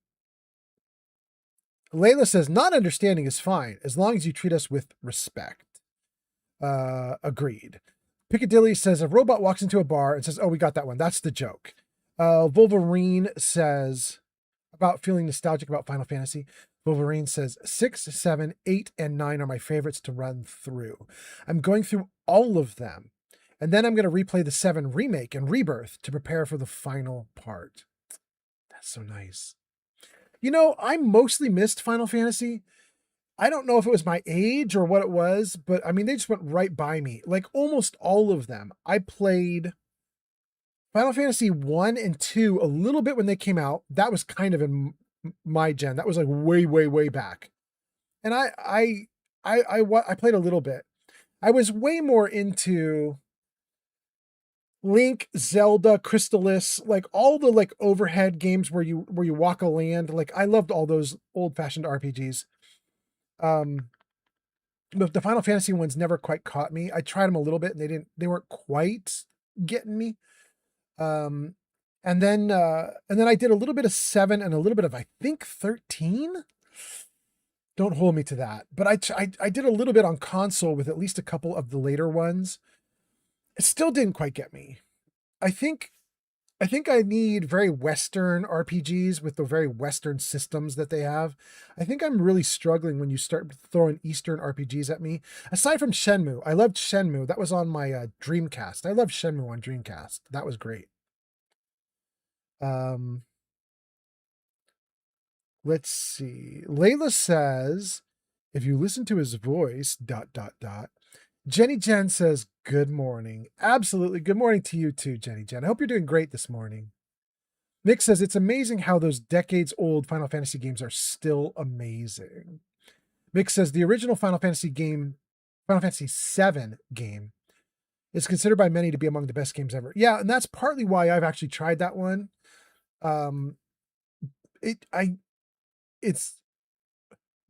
says, not understanding is fine as long as you treat us with respect. Agreed. Piccadilly says, a robot walks into a bar and says, oh, we got that one. That's the joke. Wolverine says, about feeling nostalgic about Final Fantasy. Wolverine says, 6, 7, 8, and 9 are my favorites to run through. I'm going through all of them. And then I'm going to replay the 7 remake and rebirth to prepare for the final part. That's so nice. I mostly missed Final Fantasy. I don't know if it was my age or what it was, but I mean, they just went right by me. Like almost all of them. I played Final Fantasy 1 and 2 a little bit when they came out. That was kind of in my gen. That was like way back. And I played a little bit. I was way more into Link, Zelda, Crystallis, like all the like overhead games where you walk a land. Like I loved all those old-fashioned RPGs. But the Final Fantasy ones never quite caught me. I tried them a little bit and they weren't quite getting me. And then I did a little bit of 7 and a little bit of, I think, 13. Don't hold me to that. But I did a little bit on console with at least a couple of the later ones. It still didn't quite get me. I think I need very Western RPGs with the very Western systems that they have. I think I'm really struggling when you start throwing Eastern RPGs at me. Aside from Shenmue, I loved Shenmue. That was on my Dreamcast. I loved Shenmue on Dreamcast. That was great. Let's see. Layla says, if you listen to his voice, ... Jenny Jen says, good morning. Absolutely. Good morning to you too, Jenny Jen. I hope you're doing great this morning. Nick says, it's amazing how those decades-old Final Fantasy games are still amazing. Mick says, the original Final Fantasy game, Final Fantasy VII game, is considered by many to be among the best games ever. Yeah, and that's partly why I've actually tried that one. It's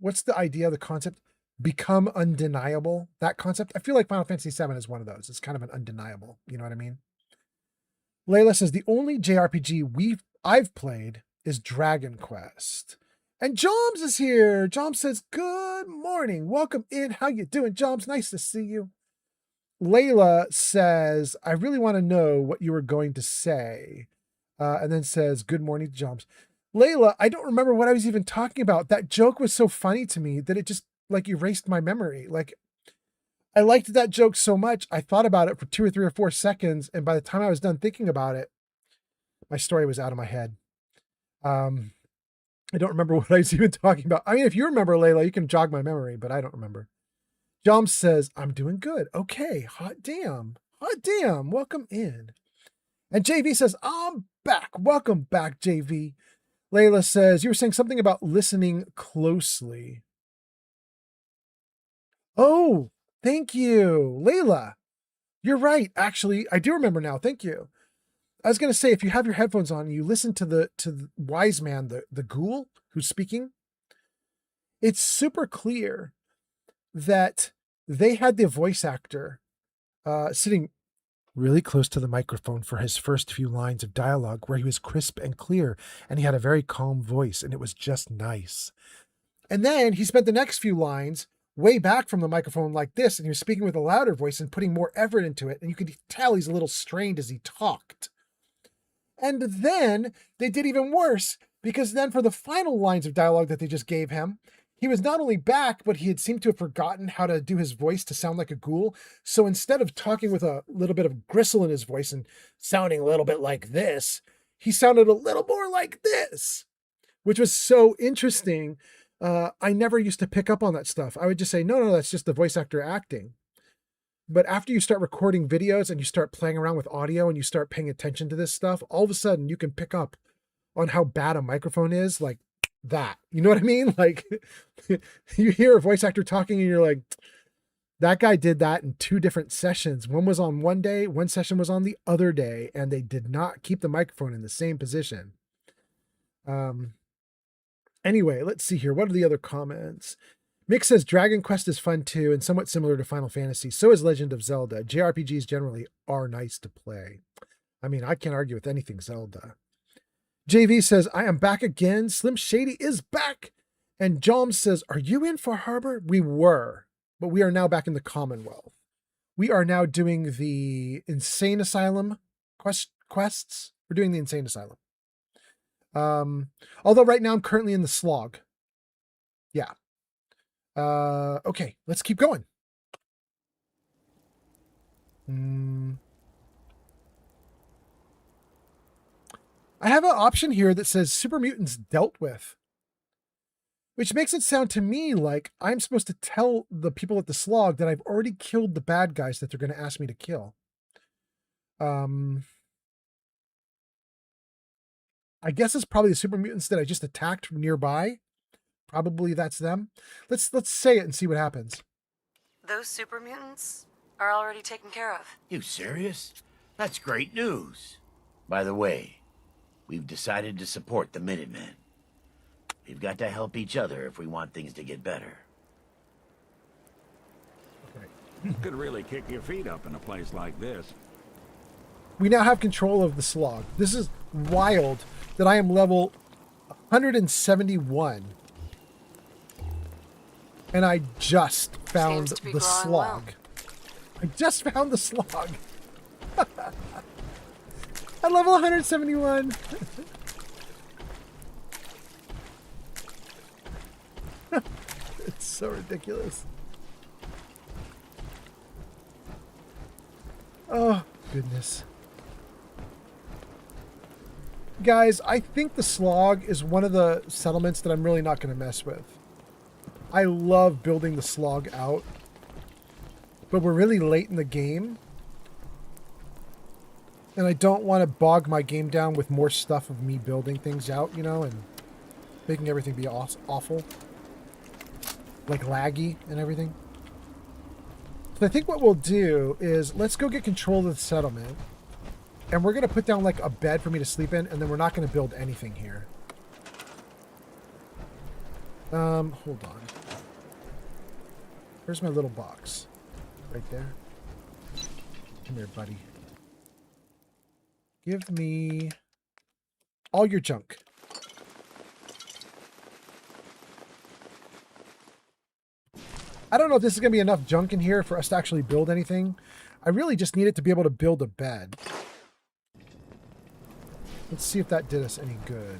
what's the idea, the concept? Become undeniable. That concept. I feel like Final Fantasy VII is one of those. It's kind of an undeniable. You know what I mean? Layla says the only JRPG I've played is Dragon Quest. And Joms is here. Joms says, good morning. Welcome in. How you doing, Joms? Nice to see you. Layla says, I really want to know what you were going to say. And then says, good morning, Joms. Layla, I don't remember what I was even talking about. That joke was so funny to me that it just like erased my memory. Like, I liked that joke so much. I thought about it for 2 or 3 or 4 seconds. And by the time I was done thinking about it, my story was out of my head. I don't remember what I was even talking about. I mean, if you remember, Layla, you can jog my memory, but I don't remember. Jom says, I'm doing good. Okay. Hot damn. Hot damn. Welcome in. And JV says, I'm back. Welcome back, JV. Layla says, you were saying something about listening closely. Oh, thank you, Layla. You're right. Actually, I do remember now. Thank you. I was going to say, if you have your headphones on and you listen to the wise man, the ghoul who's speaking, it's super clear that they had the voice actor sitting really close to the microphone for his first few lines of dialogue, where he was crisp and clear, and he had a very calm voice, and it was just nice. And then he spent the next few lines way back from the microphone like this, and he was speaking with a louder voice and putting more effort into it, and you could tell he's a little strained as he talked. And then they did even worse, because then for the final lines of dialogue that they just gave him, he was not only back, but he had seemed to have forgotten how to do his voice to sound like a ghoul. So instead of talking with a little bit of gristle in his voice and sounding a little bit like this, he sounded a little more like this, which was so interesting. I never used to pick up on that stuff. I would just say, no, that's just the voice actor acting. But after you start recording videos and you start playing around with audio and you start paying attention to this stuff, all of a sudden you can pick up on how bad a microphone is, like that. You know what I mean? Like, you hear a voice actor talking and you're like, that guy did that in 2 different sessions. One was on one day, one session was on the other day, and they did not keep the microphone in the same position. Anyway, let's see here. What are the other comments? Mick says Dragon Quest is fun too and somewhat similar to Final Fantasy. So is Legend of Zelda. JRPGs generally are nice to play. I mean, I can't argue with anything Zelda. JV says, I am back again. Slim Shady is back. And Jom says, are you in Far Harbor? We were, but we are now back in the Commonwealth. We are now doing the Insane Asylum quests. We're doing the Insane Asylum. Although right now I'm currently in the Slog. Yeah. Okay, let's keep going. I have an option here that says super mutants dealt with, which makes it sound to me like I'm supposed to tell the people at the Slog that I've already killed the bad guys that they're going to ask me to kill. I guess it's probably the super mutants that I just attacked nearby. Probably that's them. Let's say it and see what happens. Those super mutants are already taken care of. You serious? That's great news. By the way, we've decided to support the Minutemen. We've got to help each other if we want things to get better. Okay. Could really kick your feet up in a place like this. We now have control of the Slog. This is wild that I am level 171. And I just found Seems to be the growing slog. well. I just found the slog. At level 171. It's so ridiculous. Oh, goodness. Guys, I think the slog is one of the settlements that I'm really not going to mess with. I love building the slog out. But we're really late in the game. And I don't want to bog my game down with more stuff of me building things out, you know, and making everything be awful. Like laggy and everything. So I think what we'll do is let's go get control of the settlement. And we're going to put down like a bed for me to sleep in, and then we're not going to build anything here. Hold on. Where's my little box? Right there. Come here, buddy. Give me all your junk. I don't know if this is going to be enough junk in here for us to actually build anything. I really just need it to be able to build a bed. Let's see if that did us any good.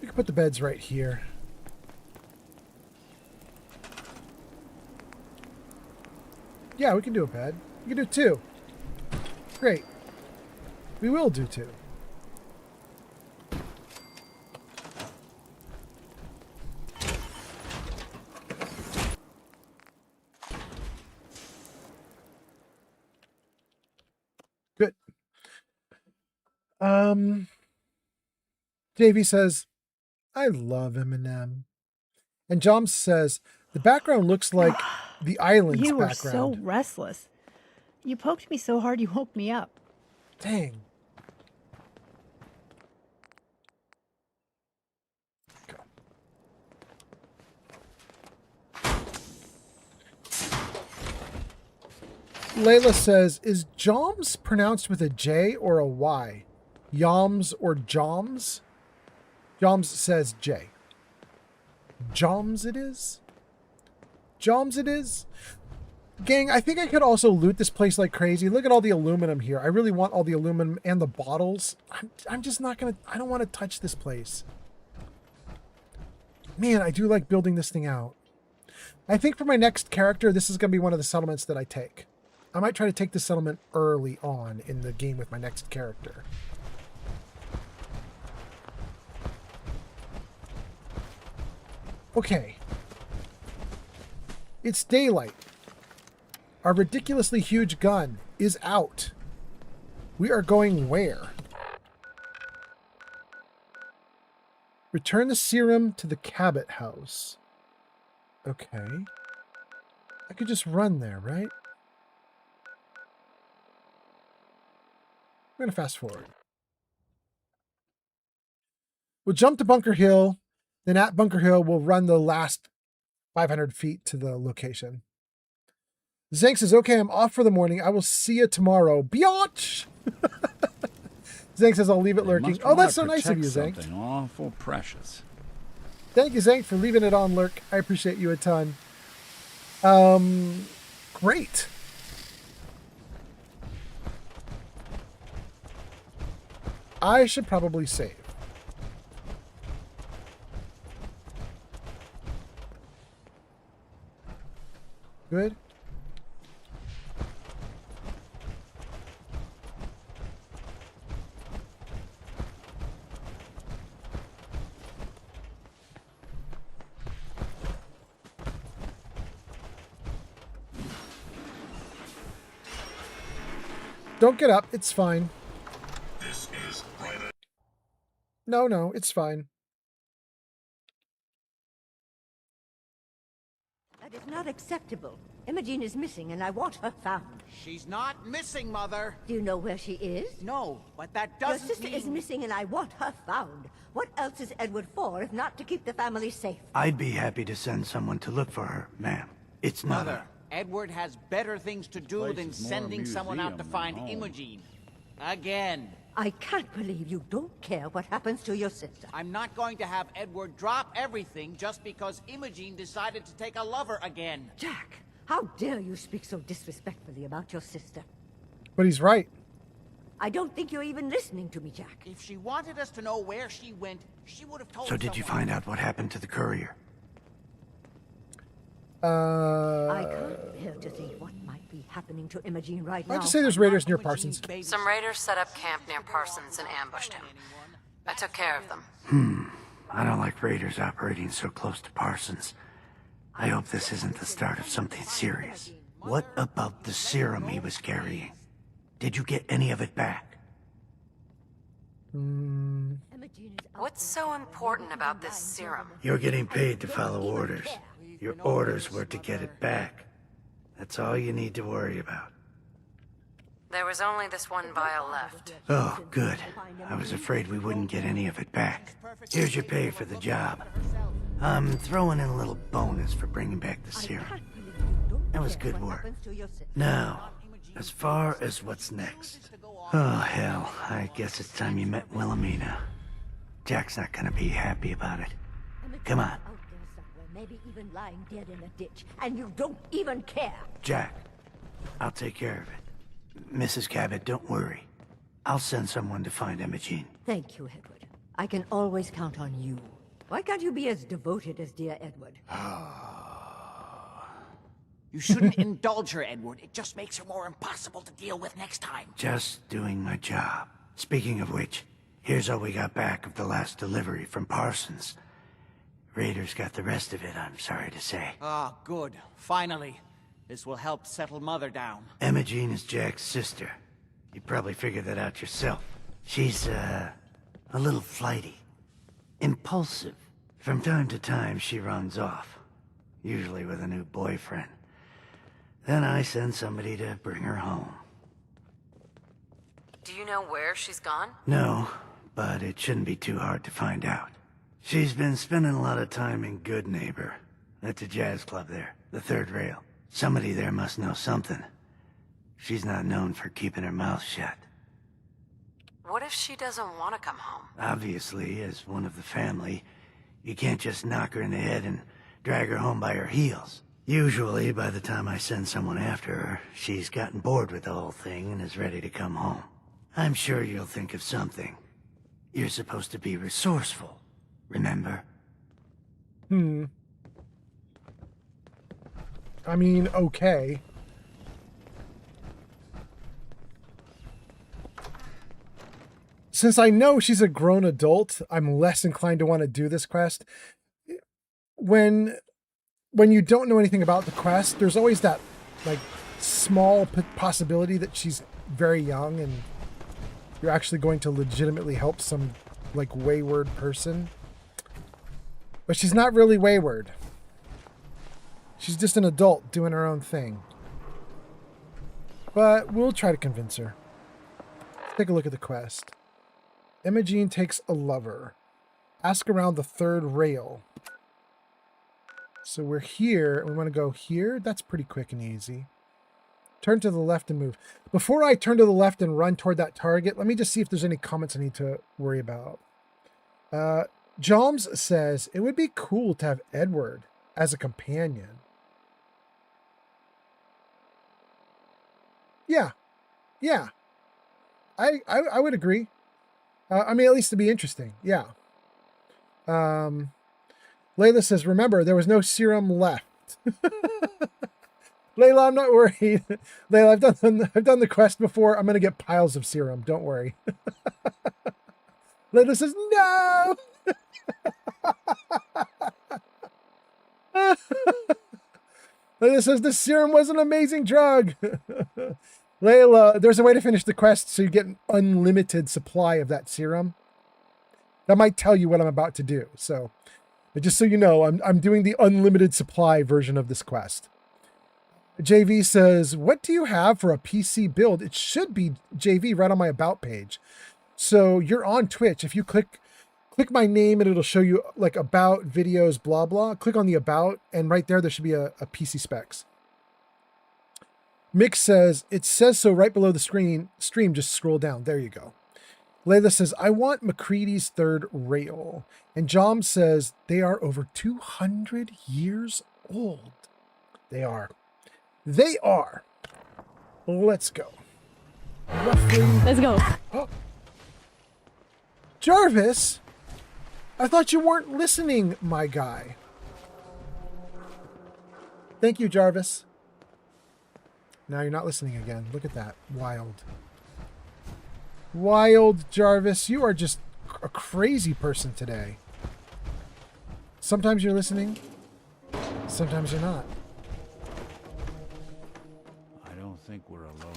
We can put the beds right here. Yeah, we can do a bed. We can do 2. Great. We will do 2. Good. Davey says, I love Eminem. And Joms says, the background looks like the island's You were background. so restless. You poked me so hard you woke me up. Dang. Layla says, is Joms pronounced with a J or a Y? Yoms or Joms? Joms says J. Joms it is? Joms it is? Gang, I think I could also loot this place like crazy. Look at all the aluminum here. I really want all the aluminum and the bottles. I'm just not going to... I don't want to touch this place. Man, I do like building this thing out. I think for my next character, this is going to be one of the settlements that I take. I might try to take the settlement early on in the game with my next character. Okay. It's daylight. Our ridiculously huge gun is out. We are going where? Return the serum to the Cabot house. Okay. I could just run there, right? I'm going to fast forward. We'll jump to Bunker Hill. Then at Bunker Hill, we'll run the last 500 feet to the location. Zank says, okay, I'm off for the morning. I will see you tomorrow. Biatch! Zank says, I'll leave it lurking. Oh, that's so nice of you, Zank. Something awful precious. Thank you, Zank, for leaving it on lurk. I appreciate you a ton. Great. I should probably save. Good. Don't get up. It's fine. This is private. No, it's fine. That is not acceptable. Imogen is missing and I want her found. She's not missing, Mother. Do you know where she is? No, but that Your doesn't sister is missing and I want her found. What else is Edward for if not to keep the family safe? I'd be happy to send someone to look for her, ma'am. It's not Mother, Edward has better things to do Place than is more a sending someone out to museum find than home. Imogen. Again. I can't believe you don't care what happens to your sister. I'm not going to have Edward drop everything just because Imogene decided to take a lover again. Jack, how dare you speak so disrespectfully about your sister? But he's right. I don't think you're even listening to me, Jack. If she wanted us to know where she went, she would have told So did you find out what happened to the courier? I can't bear to think what might be happening to Imogene right now. I'd just say there's raiders near Parsons. Some raiders set up camp near Parsons and ambushed him. I took care of them. I don't like raiders operating so close to Parsons. I hope this isn't the start of something serious. What about the serum he was carrying? Did you get any of it back? What's so important about this serum? You're getting paid to follow orders. Your orders were to get it back. That's all you need to worry about. There was only this one vial left. Oh, good. I was afraid we wouldn't get any of it back. Here's your pay for the job. I'm throwing in a little bonus for bringing back the serum. That was good work. Now, as far as what's next. Oh, hell. I guess it's time you met Wilhelmina. Jack's not gonna be happy about it. Come on. Maybe even lying dead in a ditch, and you don't even care. Jack, I'll take care of it. Mrs. Cabot, don't worry. I'll send someone to find Imogene. Thank you, Edward. I can always count on you. Why can't you be as devoted as dear Edward? You shouldn't indulge her, Edward. It just makes her more impossible to deal with next time. Just doing my job. Speaking of which, here's all we got back of the last delivery from Parsons. Raiders got the rest of it, I'm sorry to say. Ah, good. Finally. This will help settle Mother down. Imogene is Jack's sister. You probably figured that out yourself. She's, a little flighty. Impulsive. From time to time, she runs off. Usually with a new boyfriend. Then I send somebody to bring her home. Do you know where she's gone? No, but it shouldn't be too hard to find out. She's been spending a lot of time in Good Neighbor. That's a jazz club there, the third rail. Somebody there must know something. She's not known for keeping her mouth shut. What if she doesn't want to come home? Obviously, as one of the family, you can't just knock her in the head and drag her home by her heels. Usually, by the time I send someone after her, she's gotten bored with the whole thing and is ready to come home. I'm sure you'll think of something. You're supposed to be resourceful. Remember? I mean, okay. Since I know she's a grown adult, I'm less inclined to want to do this quest. When you don't know anything about the quest, there's always that, like, small possibility that she's very young and you're actually going to legitimately help some, like, wayward person. But she's not really wayward. She's just an adult doing her own thing. But we'll try to convince her. Let's take a look at the quest. Imogene takes a lover. Ask around the third rail. So we're here. We want to go here. That's pretty quick and easy. Turn to the left and move. Before I turn to the left and run toward that target, let me just see if there's any comments I need to worry about. Joms says, it would be cool to have Edward as a companion. Yeah. I would agree. I mean, at least to be interesting. Yeah. Layla says, remember, there was no serum left. Layla, I'm not worried. Layla, I've done the quest before. I'm going to get piles of serum. Don't worry. Layla says, no! Layla says, the serum was an amazing drug. Layla, there's a way to finish the quest so you get an unlimited supply of that serum. That might tell you what I'm about to do. So, just so you know, I'm doing the unlimited supply version of this quest. JV says, what do you have for a PC build? It should be, JV, right on my About page. So you're on Twitch. If you click my name and it'll show you like About, videos, blah, blah. Click on the About, and right there should be a PC specs. Mick says, it says so right below the stream, just scroll down. There you go. Layla says, I want McCready's third rail. And Jom says, they are over 200 years old. They are. They are. Let's go. Roughly. Let's go. Oh. Jarvis, I thought you weren't listening, my guy. Thank you, Jarvis. Now you're not listening again. Look at that. Wild. Wild, Jarvis. You are just a crazy person today. Sometimes you're listening. Sometimes you're not. I don't think we're alone.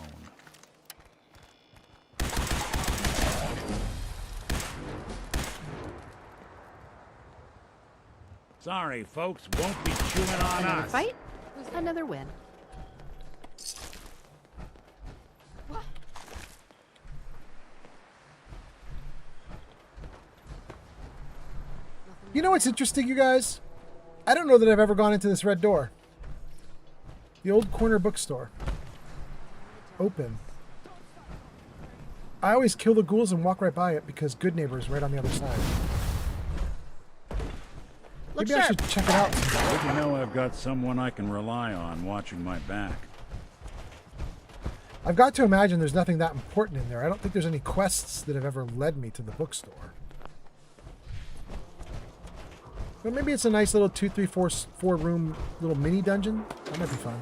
Sorry, folks. Won't be chewing on Another us. fight, another win. You know what's interesting, you guys? I don't know that I've ever gone into this red door. The old corner bookstore. Open. I always kill the ghouls and walk right by it because Good Neighbor is right on the other side. Maybe I should check it out. Good to know I've got someone I can rely on watching my back. I've got to imagine there's nothing that important in there. I don't think there's any quests that have ever led me to the bookstore. But maybe it's a nice little 2, 3, 4 room little mini dungeon. That might be fun.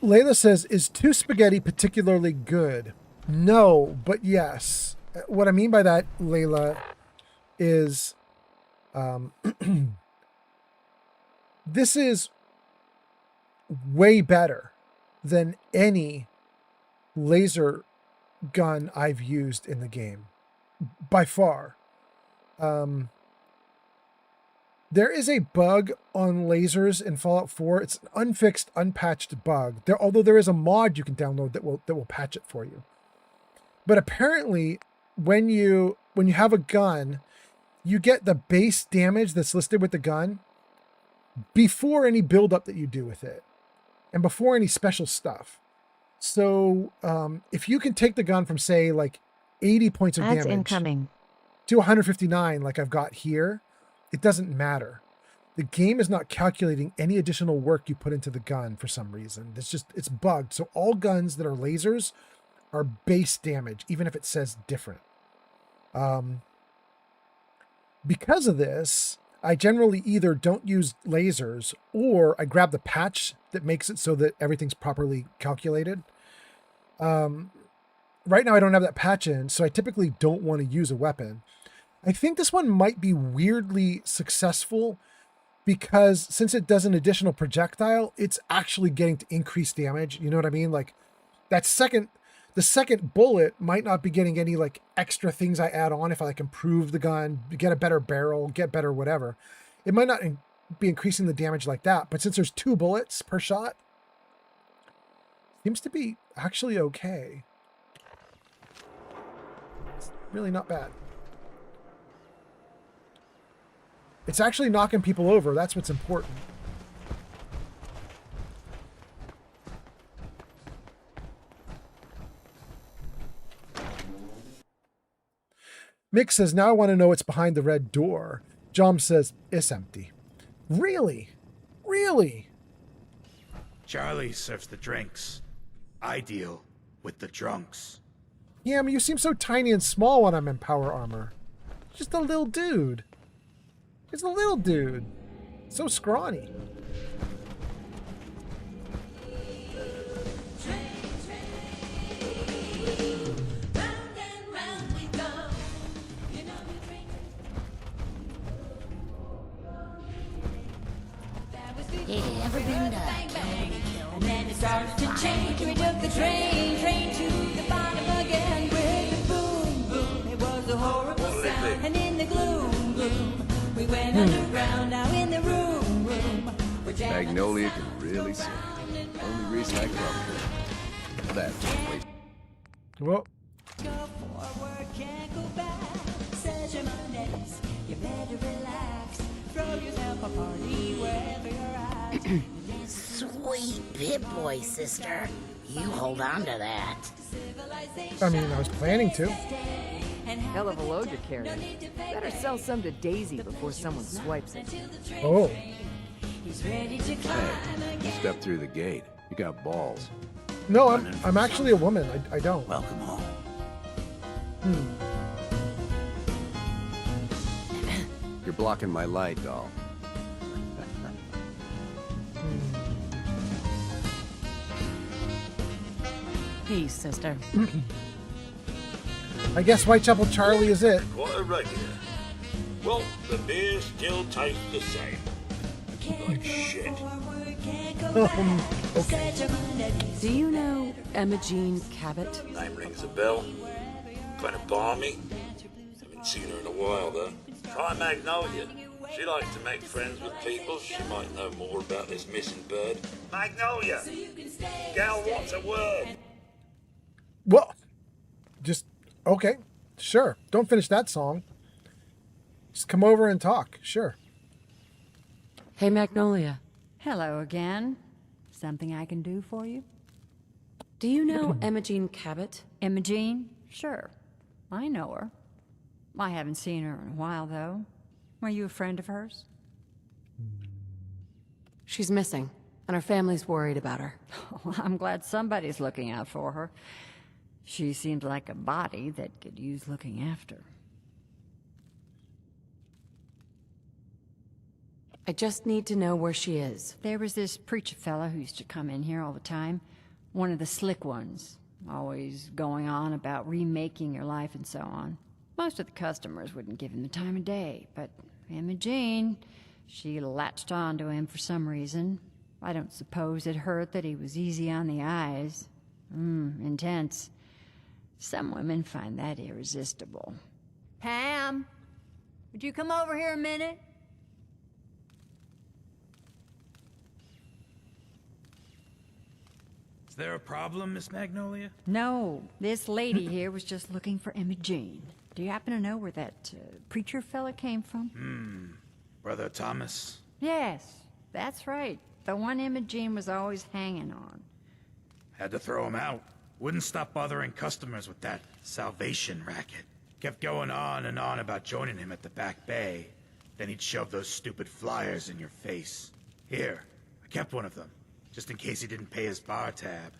Layla says, is 2 spaghetti particularly good? No, but yes. What I mean by that, Layla, is this is way better than any laser gun I've used in the game. By far. There is a bug on lasers in Fallout 4. It's an unfixed, unpatched bug. Although there is a mod you can download that will patch it for you. But apparently, when you have a gun, you get the base damage that's listed with the gun before any buildup that you do with it, and before any special stuff. So if you can take the gun from, say, like 80 points of Ads damage incoming. to 159, like I've got here, it doesn't matter. The game is not calculating any additional work you put into the gun for some reason. It's bugged. So all guns that are lasers are base damage, even if it says different. Because of this, I generally either don't use lasers or I grab the patch that makes it so that everything's properly calculated. Right now I don't have that patch in, so I typically don't want to use a weapon. I think this one might be weirdly successful because since it does an additional projectile, it's actually getting to increase damage. You know what I mean? Like the second bullet might not be getting any like extra things I add on if I like improve the gun, get a better barrel, get better whatever. It might not be increasing the damage like that, but since there's 2 bullets per shot, seems to be actually okay. It's really not bad. It's actually knocking people over. That's what's important. Mick says, now I want to know what's behind the red door. Jom says, it's empty. Really? Really? Charlie serves the drinks. I deal with the drunks. Yeah, I mean, you seem so tiny and small when I'm in power armor. Just a little dude. It's a little dude. So scrawny. Yeah, ever been to and then it starts to change. We took the train to the bottom again with the boom, boom. It was a horrible sound, and in the gloom, gloom, we went underground. Now in the room, Magnolia can really sing. Only reason I come here. That place. Well. Go forward, can't go back. Session Mondays, you better relax. Throw yourself a party wherever you're at. Sweet Pip-Boy, sister. You hold on to that. I mean, I was planning to. Hell of a load you're carrying. Better sell some to Daisy before someone swipes it. Oh. Hey, step through the gate. You got balls. No, I'm actually a woman. I don't. Welcome home. You're blocking my light, doll. Peace, sister. I guess Whitechapel Charlie is it. Quite a regular. Well, the beer still tastes the same. Like shit. Okay. Do you know Emma Jean Cabot? Name rings a bell. Kind of balmy. Haven't seen her in a while, though. Try Magnolia. She likes to make friends with people. She might know more about this missing bird. Magnolia! Gal wants a word. Well, just, okay, sure. Don't finish that song. Just come over and talk, sure. Hey, Magnolia. Hello again. Something I can do for you? Do you know Emma Jean Cabot? Emma Jean? Sure. I know her. I haven't seen her in a while, though. Were you a friend of hers? She's missing, and her family's worried about her. Well, I'm glad somebody's looking out for her. She seems like a body that could use looking after. I just need to know where she is. There was this preacher fella who used to come in here all the time. One of the slick ones. Always going on about remaking your life and so on. Most of the customers wouldn't give him the time of day, but Emma Jean, she latched on to him for some reason. I don't suppose it hurt that he was easy on the eyes. Intense. Some women find that irresistible. Pam, would you come over here a minute? Is there a problem, Miss Magnolia? No, this lady here was just looking for Emma Jean. Do you happen to know where that preacher fella came from? Brother Thomas? Yes, that's right. The one Emma Jean was always hanging on. Had to throw him out. Wouldn't stop bothering customers with that salvation racket. Kept going on and on about joining him at the back bay. Then he'd shove those stupid flyers in your face. Here, I kept one of them, just in case he didn't pay his bar tab.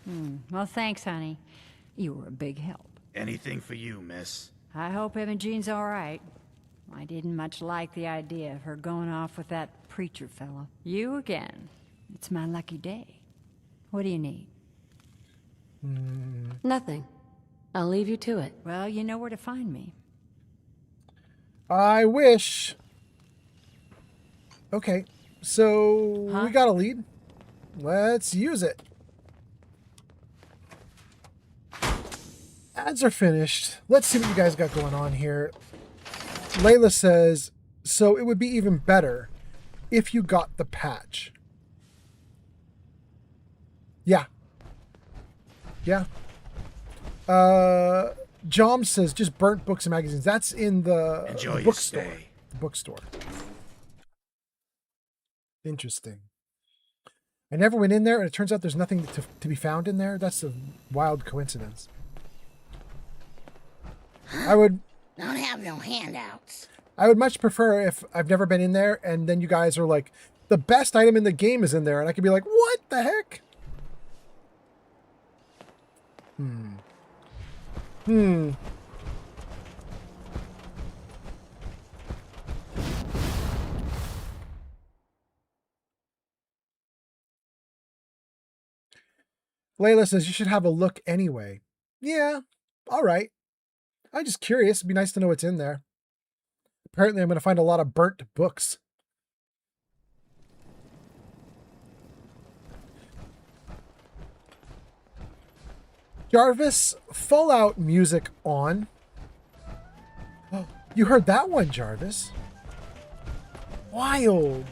Well, thanks, honey. You were a big help. Anything for you, miss. I hope Emma Jean's all right. I didn't much like the idea of her going off with that preacher fella. You again. It's my lucky day. What do you need? Nothing. I'll leave you to it. Well, you know where to find me. I wish. Okay, so we got a lead. Let's use it. Ads are finished. Let's see what you guys got going on here. Layla says, so it would be even better if you got the patch. Yeah. Yeah. Jom says, just burnt books and magazines. That's in the bookstore. The bookstore. Interesting. I never went in there, and it turns out there's nothing to be found in there. That's a wild coincidence. I would... Don't have no handouts. I would much prefer if I've never been in there, and then you guys are like, the best item in the game is in there, and I could be like, what the heck? Layla says you should have a look anyway. Yeah, all right. I'm just curious. It'd be nice to know what's in there. Apparently, I'm going to find a lot of burnt books. Jarvis, Fallout music on. Oh, you heard that one, Jarvis. Wild.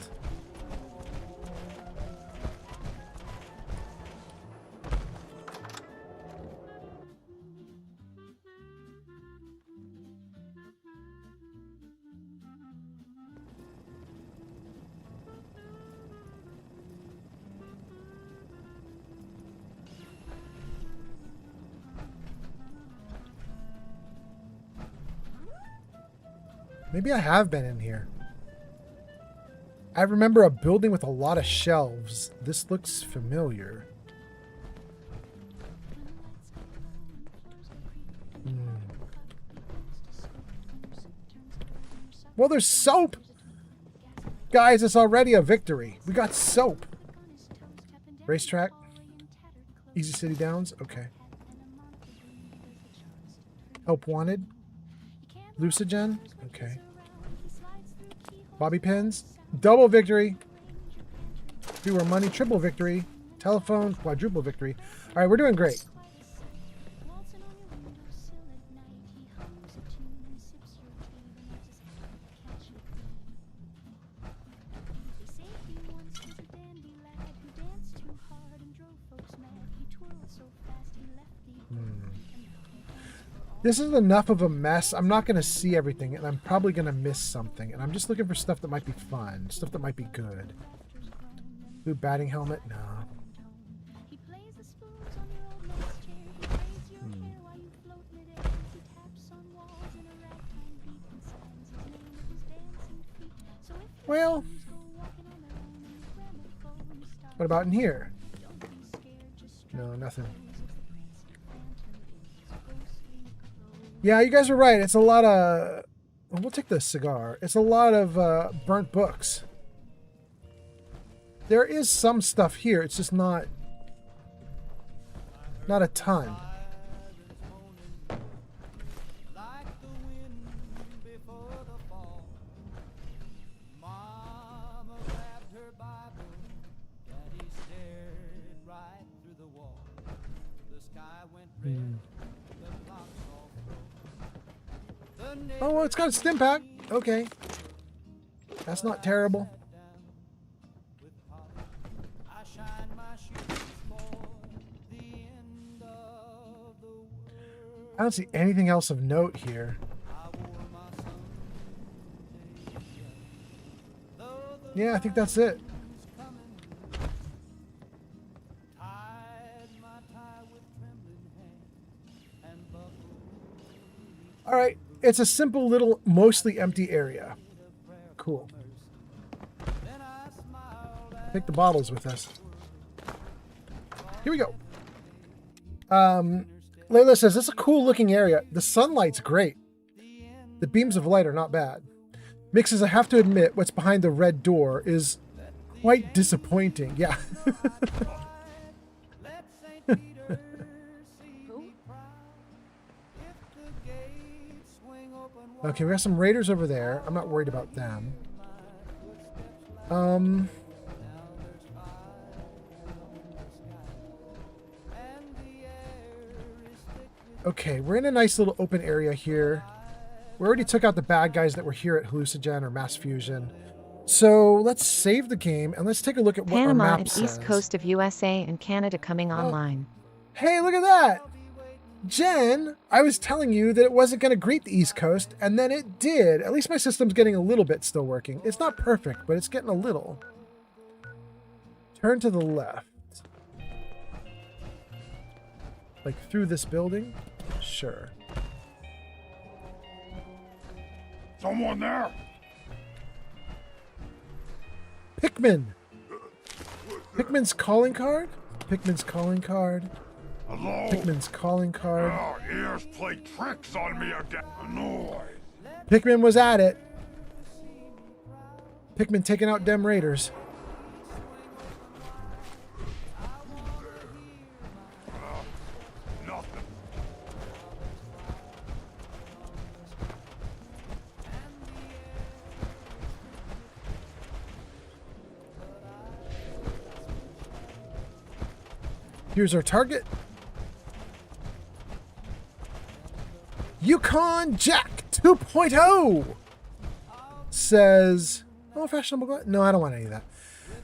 Maybe I have been in here. I remember a building with a lot of shelves. This looks familiar. Well, there's soap! Guys, it's already a victory. We got soap. Racetrack. Easy City Downs. Okay. Help wanted. Lucigen. Okay. Bobby pins. Double victory. Fewer money. Triple victory. Telephone. Quadruple victory. All right, we're doing great. This is enough of a mess. I'm not going to see everything, and I'm probably going to miss something. And I'm just looking for stuff that might be fun, stuff that might be good. Blue batting helmet? No. Well, what about in here? No, nothing. Yeah, you guys are right. It's a lot of... Well, we'll take the cigar. It's a lot of burnt books. There is some stuff here. It's just not a ton. Oh, well, it's got a stim pack. Okay. That's not terrible. I don't see anything else of note here. Yeah, I think that's it. All right. It's a simple little, mostly empty area. Cool. Take the bottles with us. Here we go. Layla says, it's a cool looking area. The sunlight's great. The beams of light are not bad. Mick says, I have to admit, what's behind the red door is quite disappointing. Yeah. Okay, we got some raiders over there. I'm not worried about them. Okay, we're in a nice little open area here. We already took out the bad guys that were here at Hallucinogen or Mass Fusion. So let's save the game and let's take a look at what Panama our map and says. East Coast of USA and Canada coming online. Hey, look at that! Jen, I was telling you that it wasn't going to greet the East Coast, and then it did. At least my system's getting a little bit still working. It's not perfect, but it's getting a little. Turn to the left. Like through this building? Sure. Someone there? Pikmin! Pikmin's calling card? Pikmin's calling card. Hello? Pikmin's calling card. Our ears play tricks on me again. Annoyed. Pikmin was at it. Pikmin taking out dem raiders. Nothing. Here's our target. Yukon Jack 2.0 says, oh, fashionable. No, I don't want any of that.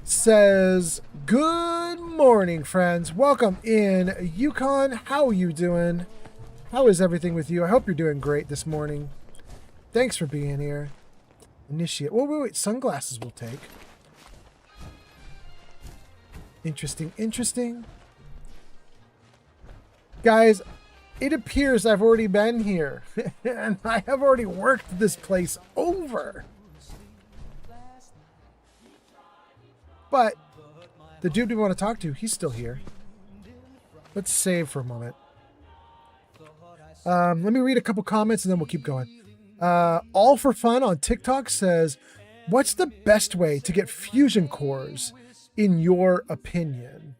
Says, good morning, friends. Welcome in. Yukon, how are you doing? How is everything with you? I hope you're doing great this morning. Thanks for being here. Initiate. Oh, wait. Sunglasses we'll take. Interesting, interesting. Guys, it appears I've already been here. And I have already worked this place over. But the dude we want to talk to, he's still here. Let's save for a moment. Let me read a couple comments and then we'll keep going. All for Fun on TikTok says, what's the best way to get fusion cores in your opinion?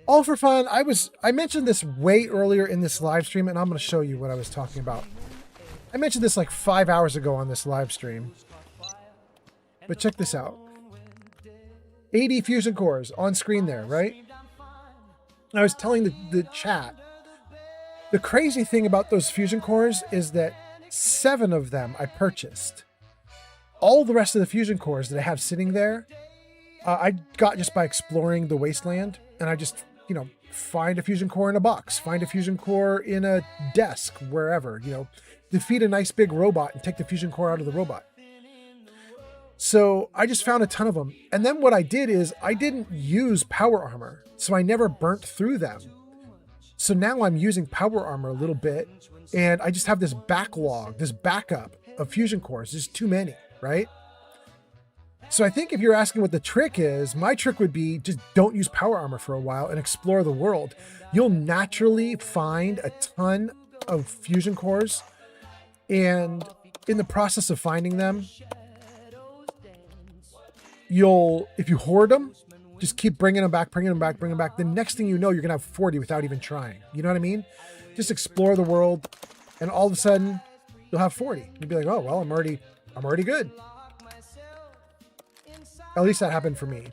All for Fun, I mentioned this way earlier in this live stream, and I'm going to show you what I was talking about. I mentioned this like 5 hours ago on this live stream. But check this out. 80 fusion cores on screen there, right? I was telling the chat, the crazy thing about those fusion cores is that 7 of them I purchased. All the rest of the fusion cores that I have sitting there, I got just by exploring the wasteland, and I just, find a fusion core in a box, find a fusion core in a desk, wherever, defeat a nice big robot and take the fusion core out of the robot. So I just found a ton of them. And then what I did is I didn't use power armor, so I never burnt through them. So now I'm using power armor a little bit, and I just have this backlog, this backup of fusion cores. There's too many, right? So I think if you're asking what the trick is, my trick would be just don't use power armor for a while and explore the world. You'll naturally find a ton of fusion cores, and in the process of finding them, if you hoard them, just keep bringing them back. The next thing you know, you're going to have 40 without even trying. You know what I mean? Just explore the world, and all of a sudden, you'll have 40. You'll be like, oh, well, I'm already good. At least that happened for me.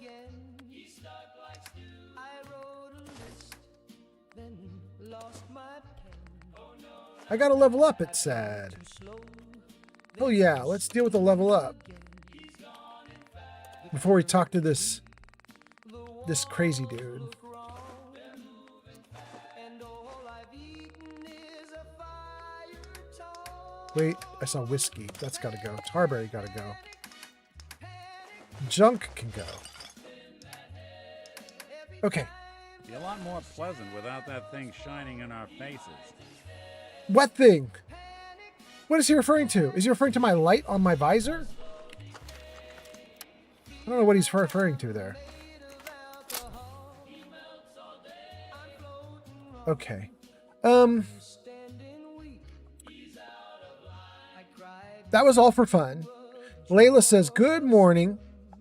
I got to level up, it said. Oh yeah, let's deal with the level up. Before we talk to this crazy dude. Wait, I saw whiskey. That's got to go. Tarberry got to go. Junk can go. Okay. Be a lot more pleasant without that thing shining in our faces. What thing? What is he referring to? Is he referring to my light on my visor? I don't know what he's referring to there. Okay. That was all for fun. Layla says, good morning.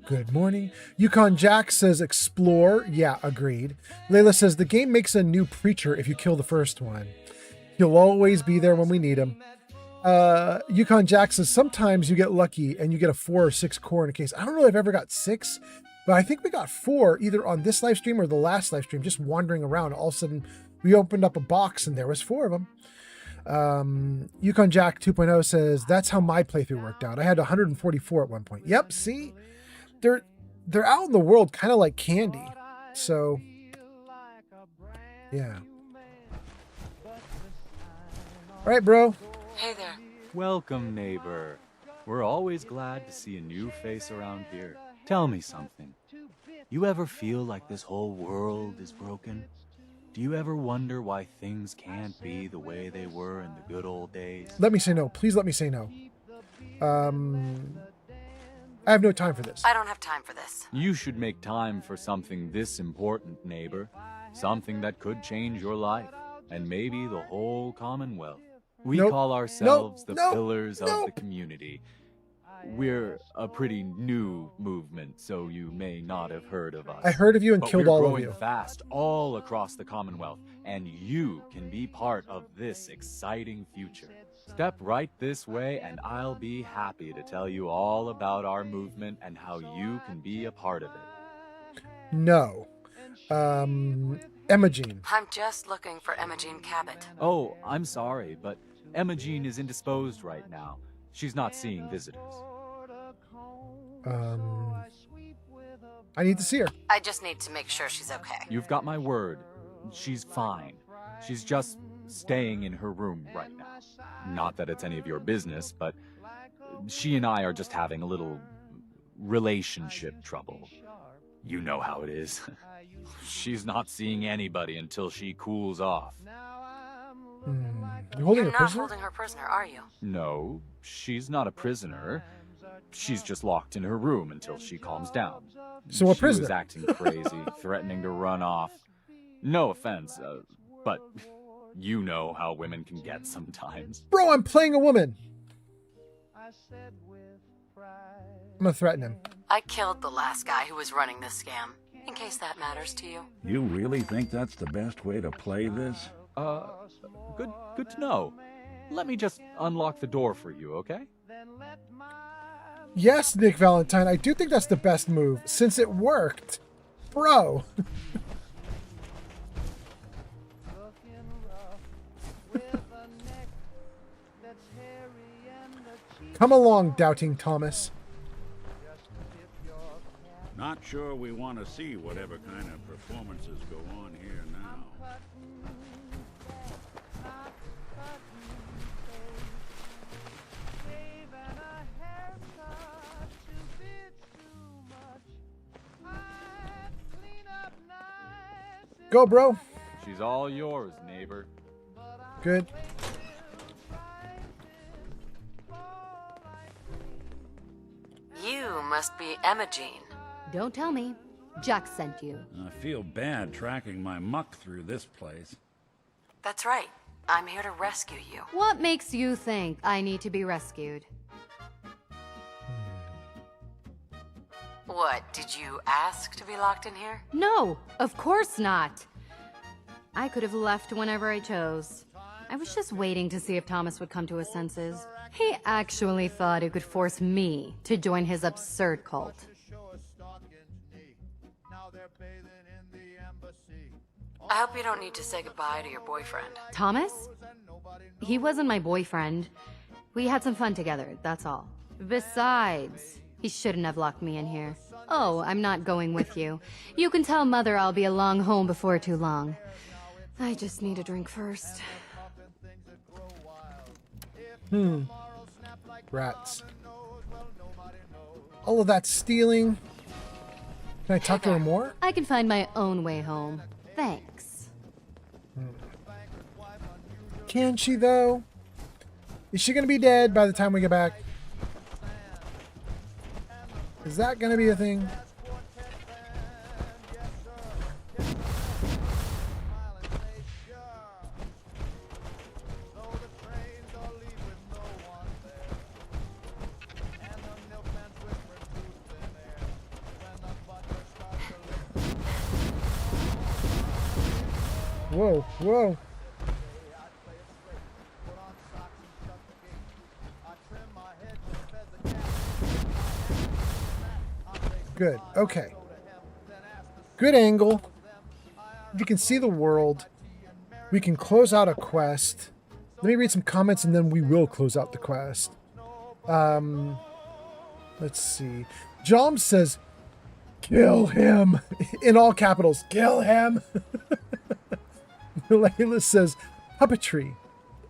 Good morning. Yukon Jack says, explore. Yeah, agreed. Layla says, the game makes a new preacher if you kill the first one. He'll always be there when we need him. Yukon Jack says, sometimes you get lucky and you get a 4 or 6 core in a case. I don't know if I've ever got 6, but I think we got 4 either on this live stream or the last live stream, just wandering around. All of a sudden, we opened up a box and there was 4 of them. Yukon Jack 2.0 says, that's how my playthrough worked out. I had 144 at one point. Yep, see? They're out in the world kind of like candy. So, yeah. All right, bro. Hey there. Welcome, neighbor. We're always glad to see a new face around here. Tell me something. You ever feel like this whole world is broken? Do you ever wonder why things can't be the way they were in the good old days? Let me say no. Please let me say no. I have no time for this. I don't have time for this. You should make time for something this important, neighbor. Something that could change your life, and maybe the whole Commonwealth. We call ourselves the pillars of the community. We're a pretty new movement, so you may not have heard of us. I heard of you and killed all of you. We're growing fast all across the Commonwealth, and you can be part of this exciting future. Step right this way, and I'll be happy to tell you all about our movement and how you can be a part of it. No. Emma-Jean. I'm just looking for Emma-Jean Cabot. Oh, I'm sorry, but Emma-Jean is indisposed right now. She's not seeing visitors. I need to see her. I just need to make sure she's okay. You've got my word. She's fine. She's just staying in her room right now. Not that it's any of your business, but she and I are just having a little relationship trouble. You know how it is. She's not seeing anybody until she cools off. You holding You're her not prisoner? holding her prisoner, are you? No, she's not a prisoner. She's just locked in her room until she calms down. So a prisoner. She was acting crazy, threatening to run off. No offense, but you know how women can get sometimes. Bro, I'm playing a woman. I'm gonna threaten him. I killed the last guy who was running this scam, in case that matters to you. You really think that's the best way to play this? Good to know. Let me just unlock the door for you, okay? Yes, Nick Valentine, I do think that's the best move, since it worked. Bro. Come along, Doubting Thomas. Not sure we want to see whatever kind of performances go on here now. Go, bro. She's all yours, neighbor. Good. You must be Emma Jean. Don't tell me. Jack sent you. I feel bad tracking my muck through this place. That's right. I'm here to rescue you. What makes you think I need to be rescued? What, did you ask to be locked in here? No, of course not. I could have left whenever I chose. I was just waiting to see if Thomas would come to his senses. He actually thought he could force me to join his absurd cult. I hope you don't need to say goodbye to your boyfriend. Thomas? He wasn't my boyfriend. We had some fun together, that's all. Besides, he shouldn't have locked me in here. Oh, I'm not going with you. You can tell Mother I'll be along home before too long. I just need a drink first. Rats. All of that stealing. Can I talk to her more? I can find my own way home. Thanks. Can she, though? Is she going to be dead by the time we get back? Is that going to be a thing? Whoa, whoa. Good, okay. Good angle. You can see the world. We can close out a quest. Let me read some comments and then we will close out the quest. Let's see. Jom says, kill him. In all capitals, kill him. Layla says, puppetry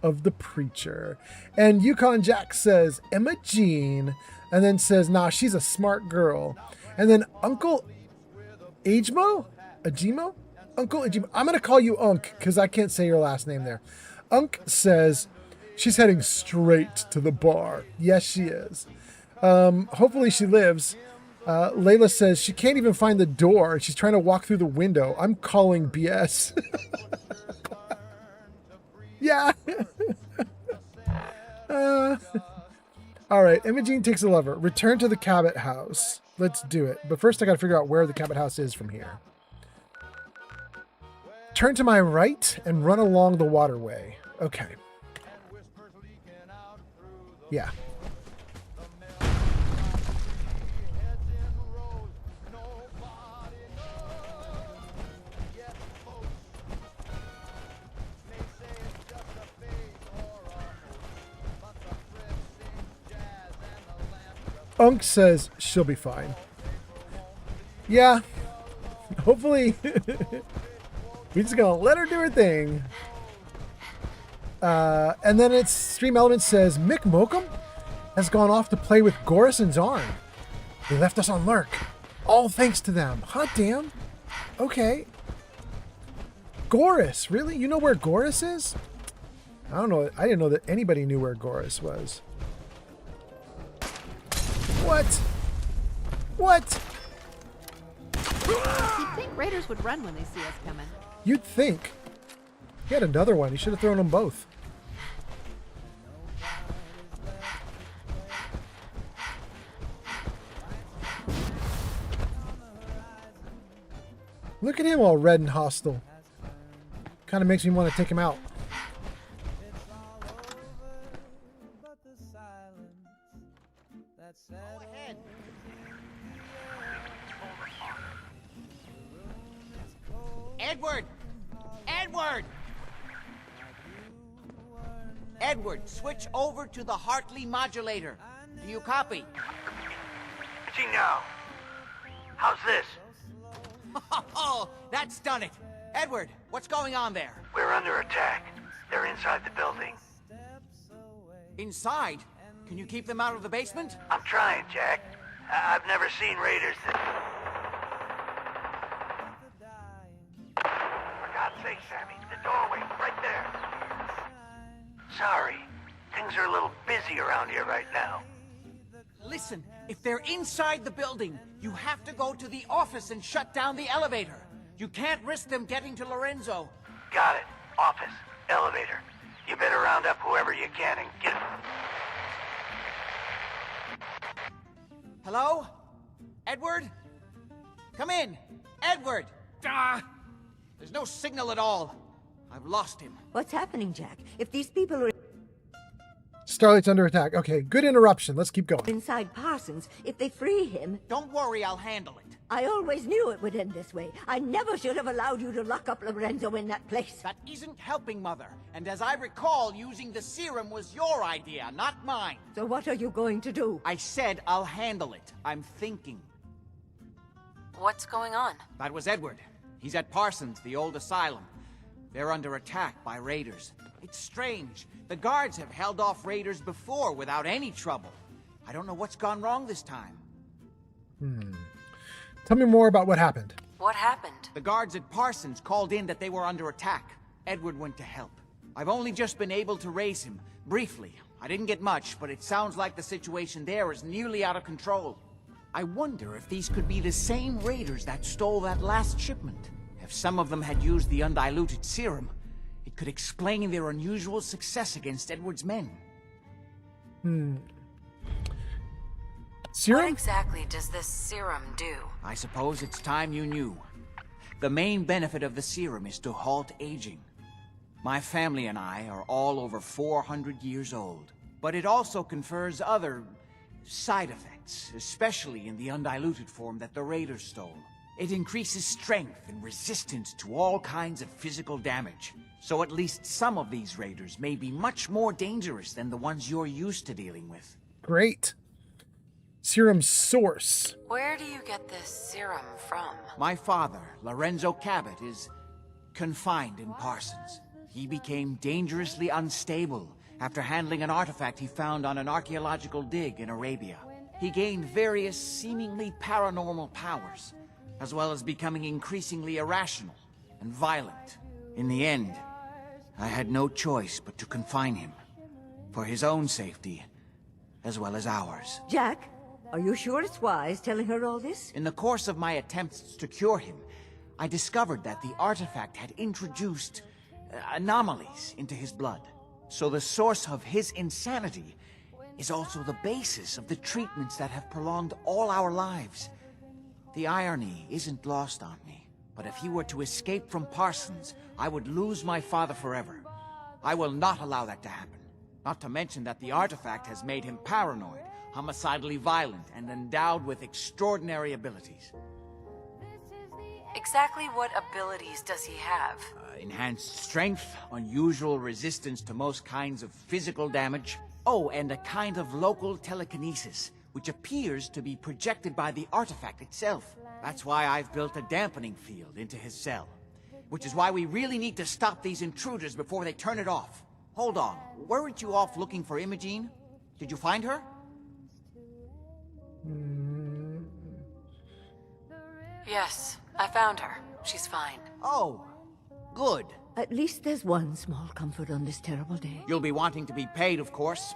of the preacher. And Yukon Jack says, Emma Jean. And then says, nah, she's a smart girl. And then Uncle Ajmo? Ajimo? Uncle Ajimo. I'm going to call you Unk because I can't say your last name there. Unk says, she's heading straight to the bar. Yes, she is. Hopefully she lives. Layla says she can't even find the door. She's trying to walk through the window. I'm calling BS. Yeah. All right. Imogene takes a lever. Return to the Cabot house. Let's do it. But first I got to figure out where the Cabot house is from here. Turn to my right and run along the waterway. Okay. Yeah. Unk says she'll be fine. Yeah. Hopefully. We're just going to let her do her thing. And then it's Stream Element says, Mick Mokum has gone off to play with Gorison's arm. He left us on lurk. all thanks to them. Hot damn. Okay. Goris, really? You know where Goris is? I don't know. I didn't know that anybody knew where Goris was. What? What? You'd think raiders would run when they see us coming. You'd think. He had another one. He should have thrown them both. Look at him all red and hostile. Kind of makes me want to take him out. Edward! Edward! Edward, switch over to the Hartley modulator. Do you copy? No. How's this? Oh, that's done it. Edward, what's going on there? We're under attack. They're inside the building. Inside? Can you keep them out of the basement? I'm trying, Jack. I've never seen raiders that... For God's sake, Sammy, the doorway, right there. Sorry. Things are a little busy around here right now. Listen, if they're inside the building, you have to go to the office and shut down the elevator. You can't risk them getting to Lorenzo. Got it. Office. Elevator. You better round up whoever you can and get... Hello? Edward? Come in. Edward! There's no signal at all. I've lost him. What's happening, Jack? If these people are Starlight's under attack. Okay, good interruption. Let's keep going. inside Parsons, if they free him... Don't worry, I'll handle it. I always knew it would end this way. I never should have allowed you to lock up Lorenzo in that place. That isn't helping, Mother. And as I recall, using the serum was your idea, not mine. So what are you going to do? I said I'll handle it. I'm thinking. What's going on? That was Edward. He's at Parsons, the old asylum. They're under attack by raiders. It's strange. The guards have held off raiders before without any trouble. I don't know what's gone wrong this time. Tell me more about what happened. What happened? The guards at Parsons called in that they were under attack. Edward went to help. I've only just been able to raise him, briefly. I didn't get much, but it sounds like the situation there is nearly out of control. I wonder if these could be the same raiders that stole that last shipment. If some of them had used the undiluted serum, it could explain their unusual success against Edward's men. Serum? What exactly does this serum do? I suppose it's time you knew. The main benefit of the serum is to halt aging. My family and I are all over 400 years old. But it also confers other side effects, especially in the undiluted form that the raiders stole. It increases strength and resistance to all kinds of physical damage. So at least some of these raiders may be much more dangerous than the ones you're used to dealing with. Great. Serum source. Where do you get this serum from? My father, Lorenzo Cabot, is confined in Parsons. He became dangerously unstable after handling an artifact he found on an archaeological dig in Arabia. He gained various seemingly paranormal powers, as well as becoming increasingly irrational and violent. In the end, I had no choice but to confine him, for his own safety, as well as ours. Jack, are you sure it's wise telling her all this? In the course of my attempts to cure him, I discovered that the artifact had introduced anomalies into his blood. So the source of his insanity is also the basis of the treatments that have prolonged all our lives. The irony isn't lost on me, but if he were to escape from Parsons, I would lose my father forever. I will not allow that to happen. Not to mention that the artifact has made him paranoid, homicidally violent, and endowed with extraordinary abilities. Exactly what abilities does he have? Enhanced strength, unusual resistance to most kinds of physical damage. Oh, and a kind of local telekinesis, which appears to be projected by the artifact itself. That's why I've built a dampening field into his cell. Which is why we really need to stop these intruders before they turn it off. Hold on, weren't you off looking for Imogene? Did you find her? Yes, I found her. She's fine. Oh, good. At least there's one small comfort on this terrible day. You'll be wanting to be paid, of course.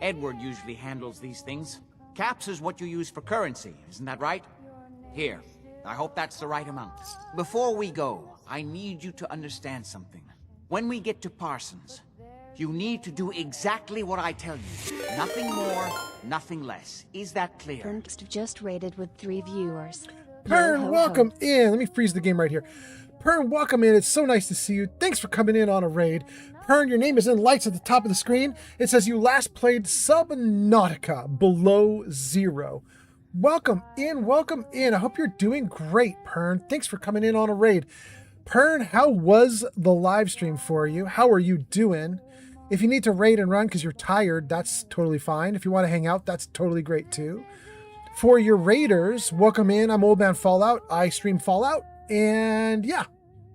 Edward usually handles these things. Caps is what you use for currency, isn't that right? Here, I hope that's the right amount. Before we go, I need you to understand something. When we get to Parsons, you need to do exactly what I tell you. Nothing more, nothing less. Is that clear? Pern just rated with 3 viewers. Pern, welcome in. Let me freeze the game right here. Pern, welcome in. It's so nice to see you. Thanks for coming in on a raid. Pern, your name is in lights at the top of the screen. It says you last played Subnautica Below Zero. Welcome in, welcome in. I hope you're doing great, Pern. Thanks for coming in on a raid. Pern, how was the live stream for you? How are you doing? If you need to raid and run because you're tired, that's totally fine. If you want to hang out, that's totally great too. For your raiders, welcome in. I'm Old Man Fallout. I stream Fallout. And yeah,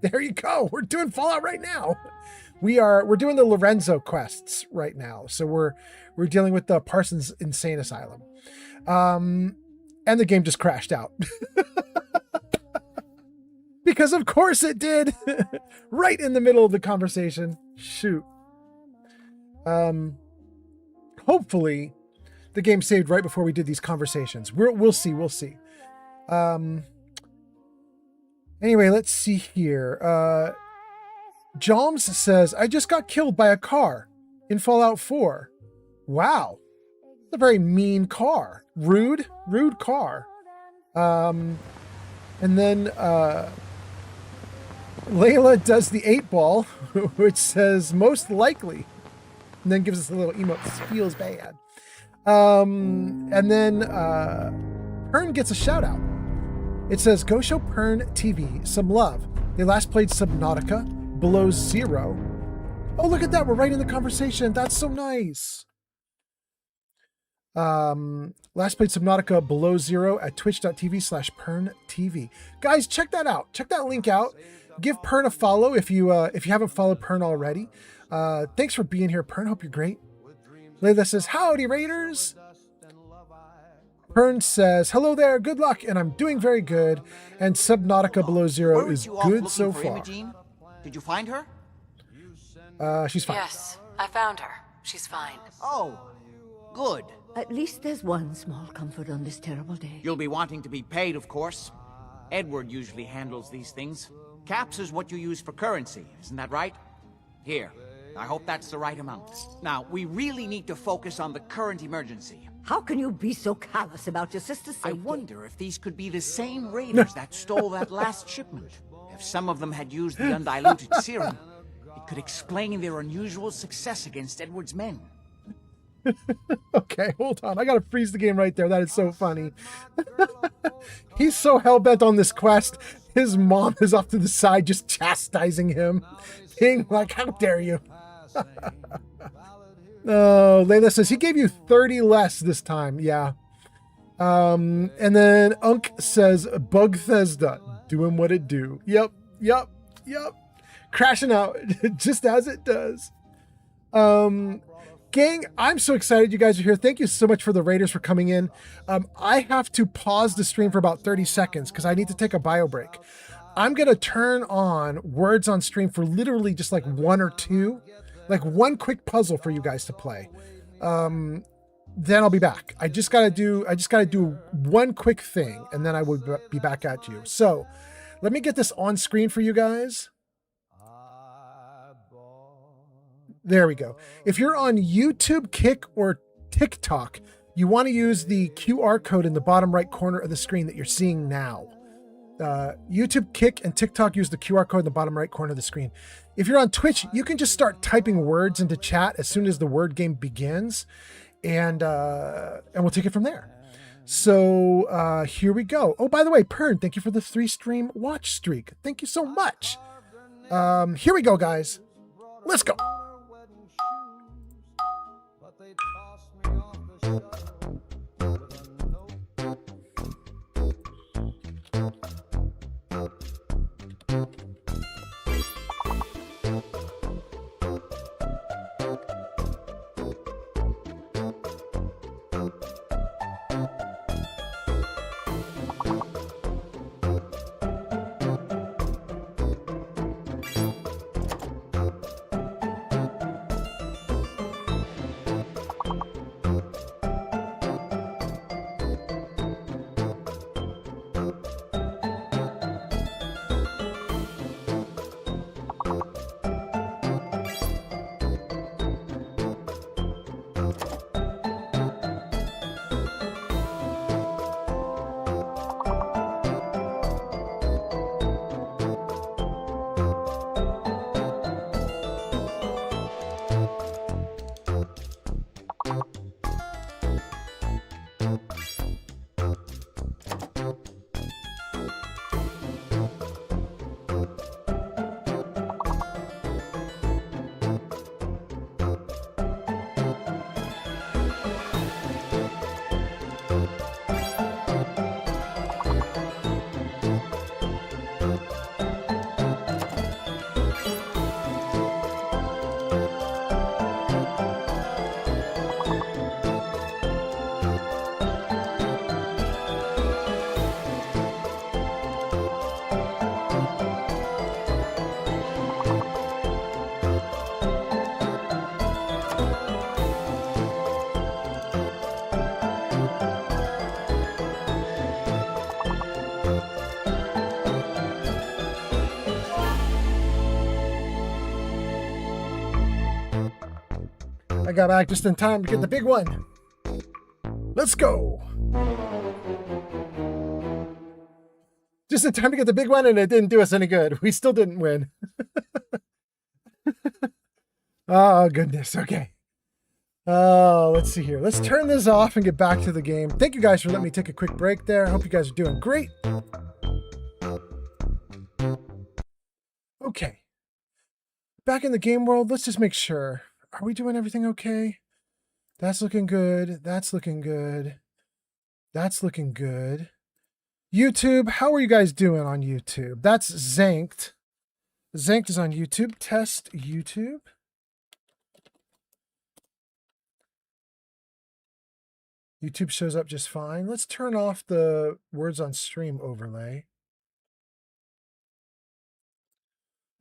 there you go. We're doing Fallout right now. We're doing the Lorenzo quests right now. So we're dealing with the Parsons Insane Asylum. And the game just crashed out. Because of course it did. Right in the middle of the conversation. Shoot. Hopefully the game saved right before we did these conversations. We'll see. Anyway, let's see here. Joms says, I just got killed by a car in Fallout 4. Wow. It's a very mean car. Rude car. And then Layla does the 8-ball, which says most likely. And then gives us a little emote. This feels bad. And then Pern gets a shout out. It says, go show Pern TV some love. They last played Subnautica Below Zero. Oh, look at that. We're right in the conversation. That's so nice. Last played Subnautica Below Zero at twitch.tv/PernTV. Guys, check that out. Check that link out. Give Pern a follow if you haven't followed Pern already. Thanks for being here, Pern. Hope you're great. Layla says, howdy, Raiders. Pern says, hello there, good luck, and I'm doing very good. And Subnautica Below Zero is good so far. Imogene? Did you find her? She's fine. Yes, I found her. She's fine. Oh, good. At least there's one small comfort on this terrible day. You'll be wanting to be paid, of course. Edward usually handles these things. Caps is what you use for currency, isn't that right? Here, I hope that's the right amount. Now, we really need to focus on the current emergency. How can you be so callous about your sister's safety? I wonder if these could be the same raiders that stole that last shipment. If some of them had used the undiluted serum, it could explain their unusual success against Edward's men. Okay, hold on. I gotta freeze the game right there. That is so funny. He's so hell-bent on this quest. His mom is off to the side just chastising him. Being like, how dare you? Oh, Layla says, he gave you 30 less this time. Yeah. And then Unk says, Bugthesda, doing what it do. Yep. Crashing out just as it does. Gang, I'm so excited you guys are here. Thank you so much for the Raiders for coming in. I have to pause the stream for about 30 seconds because I need to take a bio break. I'm going to turn on words on stream for literally just like 1 or 2, like one quick puzzle for you guys to play. Then I'll be back. I just got to do one quick thing and then I will be back at you. So let me get this on screen for you guys. There we go. If you're on YouTube, Kick, or TikTok, you want to use the QR code in the bottom right corner of the screen that you're seeing now. YouTube, Kick, and TikTok use the QR code in the bottom right corner of the screen. If you're on Twitch, you can just start typing words into chat as soon as the word game begins, and we'll take it from there. So here we go. Oh, by the way, Pern, thank you for the 3-stream watch streak. Thank you so much. Here we go, guys. Let's go. I got back just in time to get the big one. Let's go. Just in time to get the big one, and it didn't do us any good. We still didn't win. Oh, goodness. Okay. Let's see here. Let's turn this off and get back to the game. Thank you guys for letting me take a quick break there. I hope you guys are doing great. Okay. Back in the game world, let's just make sure. Are we doing everything okay? That's looking good. That's looking good. That's looking good. YouTube, how are you guys doing on YouTube? That's Zanked. Zanked is on YouTube. Test YouTube. YouTube shows up just fine. Let's turn off the words on stream overlay.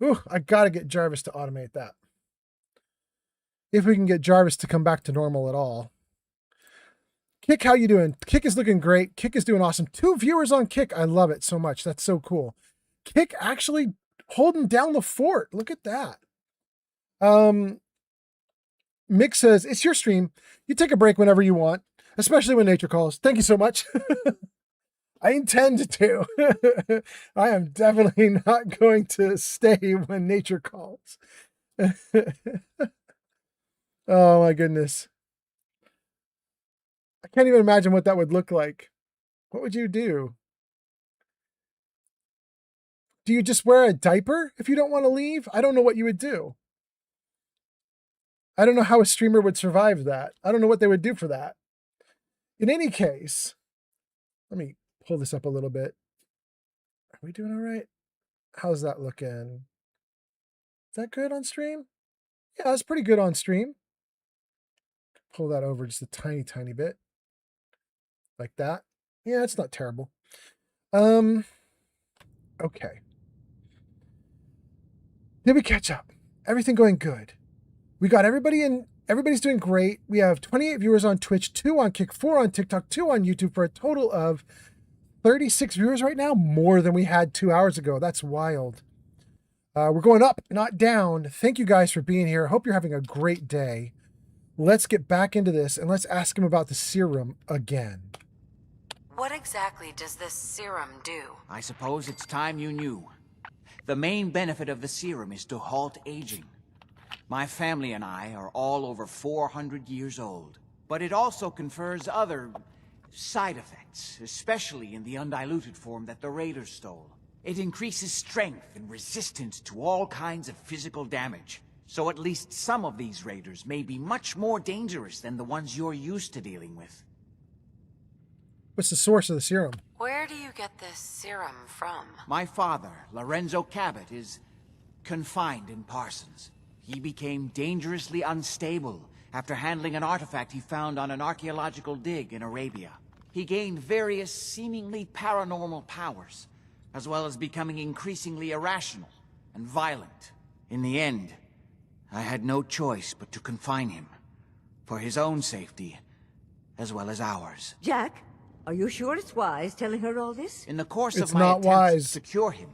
Ooh, I gotta get Jarvis to automate that. If we can get Jarvis to come back to normal at all. Kick, how you doing? Kick is looking great. Kick is doing awesome. 2 viewers on Kick. I love it so much. That's so cool. Kick actually holding down the fort. Look at that. Mick says, it's your stream. You take a break whenever you want, especially when nature calls. Thank you so much. I intend to. I am definitely not going to stay when nature calls. Oh my goodness. I can't even imagine what that would look like. What would you do? Do you just wear a diaper if you don't want to leave? I don't know what you would do. I don't know how a streamer would survive that. I don't know what they would do for that. In any case, let me pull this up a little bit. Are we doing all right? How's that looking? Is that good on stream? Yeah, that's pretty good on stream. Pull that over just a tiny, tiny bit. Like that. Yeah, it's not terrible. Okay. Did we catch up? Everything going good. We got everybody in. Everybody's doing great. We have 28 viewers on Twitch, 2 on Kick, 4 on TikTok, 2 on YouTube for a total of 36 viewers right now, more than we had 2 hours ago. That's wild. We're going up, not down. Thank you guys for being here. Hope you're having a great day. Let's get back into this and let's ask him about the serum again. What exactly does this serum do? I suppose it's time you knew. The main benefit of the serum is to halt aging. My family and I are all over 400 years old. But it also confers other side effects, especially in the undiluted form that the Raiders stole. It increases strength and resistance to all kinds of physical damage. So at least some of these Raiders may be much more dangerous than the ones you're used to dealing with. What's the source of the serum? Where do you get this serum from? My father, Lorenzo Cabot, is confined in Parsons. He became dangerously unstable after handling an artifact he found on an archaeological dig in Arabia. He gained various seemingly paranormal powers, as well as becoming increasingly irrational and violent. In the end, I had no choice but to confine him, for his own safety, as well as ours. Jack, are you sure it's wise telling her all this? In the course of my attempts to cure him,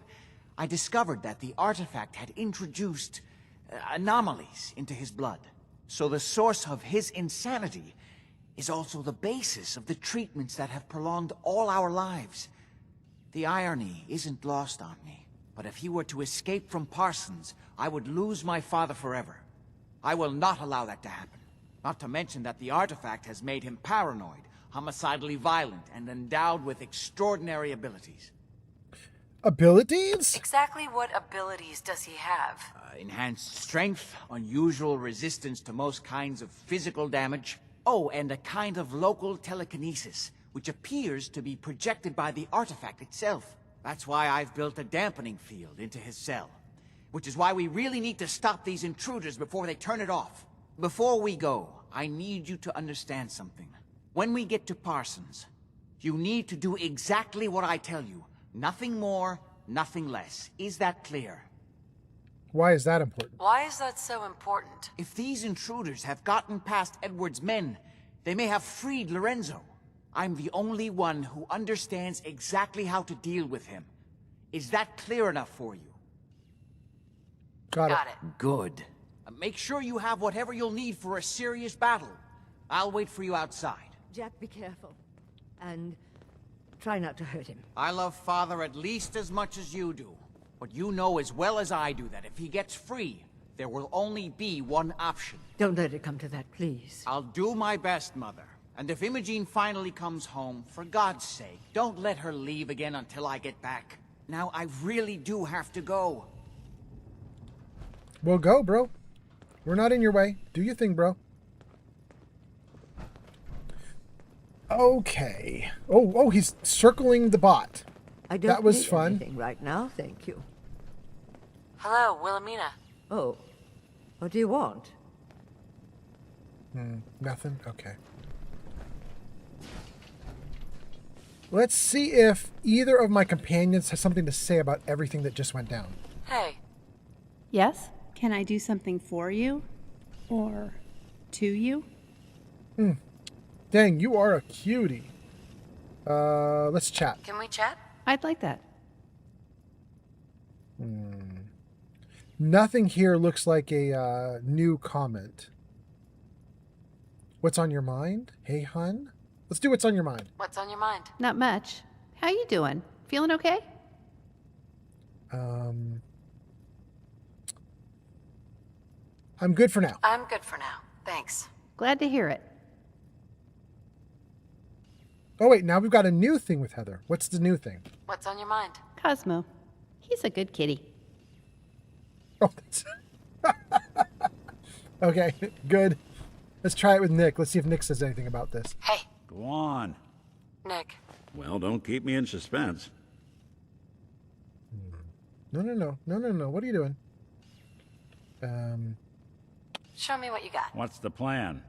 I discovered that the artifact had introduced anomalies into his blood. So the source of his insanity is also the basis of the treatments that have prolonged all our lives. The irony isn't lost on me, but if he were to escape from Parsons, I would lose my father forever. I will not allow that to happen. Not to mention that the artifact has made him paranoid, homicidally violent, and endowed with extraordinary abilities. Abilities? Exactly what abilities does he have? Enhanced strength, unusual resistance to most kinds of physical damage. Oh, and a kind of local telekinesis, which appears to be projected by the artifact itself. That's why I've built a dampening field into his cell. Which is why we really need to stop these intruders before they turn it off. Before we go, I need you to understand something. When we get to Parsons, you need to do exactly what I tell you. Nothing more, nothing less. Is that clear? Why is that important? Why is that so important? If these intruders have gotten past Edward's men, they may have freed Lorenzo. I'm the only one who understands exactly how to deal with him. Is that clear enough for you? Got it. Good. Make sure you have whatever you'll need for a serious battle. I'll wait for you outside. Jack, be careful. And try not to hurt him. I love Father at least as much as you do. But you know as well as I do that if he gets free, there will only be one option. Don't let it come to that, please. I'll do my best, Mother. And if Imogene finally comes home, for God's sake, don't let her leave again until I get back. Now, I really do have to go. Well, go, bro. We're not in your way. Do your thing, bro. Okay. Oh, he's circling the bot. I don't that was need fun. anything right now, thank you. Hello, Wilhelmina. Oh, what do you want? Nothing? Okay. Let's see if either of my companions has something to say about everything that just went down. Hey. Yes? Can I do something for you? Or to you? Dang, you are a cutie. Let's chat. Can we chat? I'd like that. Nothing here looks like a new comment. What's on your mind? Hey, hun? Let's do what's on your mind. What's on your mind? Not much. How you doing? Feeling okay? I'm good for now. I'm good for now. Thanks. Glad to hear it. Oh, wait, now we've got a new thing with Heather. What's the new thing? What's on your mind? Cosmo. He's a good kitty. Oh, that's... Okay, good. Let's try it with Nick. Let's see if Nick says anything about this. Hey. Go on. Nick. Well, don't keep me in suspense. No. What are you doing? Show me what you got. What's the plan?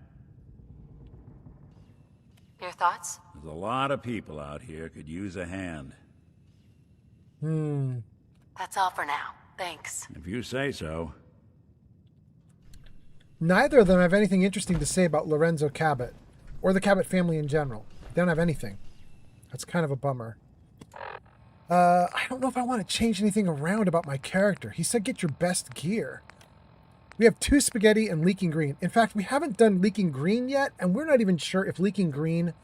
Your thoughts? There's a lot of people out here could use a hand. That's all for now. Thanks. If you say so. Neither of them have anything interesting to say about Lorenzo Cabot, or the Cabot family in general. They don't have anything. That's kind of a bummer. I don't know if I want to change anything around about my character. He said get your best gear. We have 2 spaghetti and leaking green. In fact, we haven't done leaking green yet, and we're not even sure if leaking green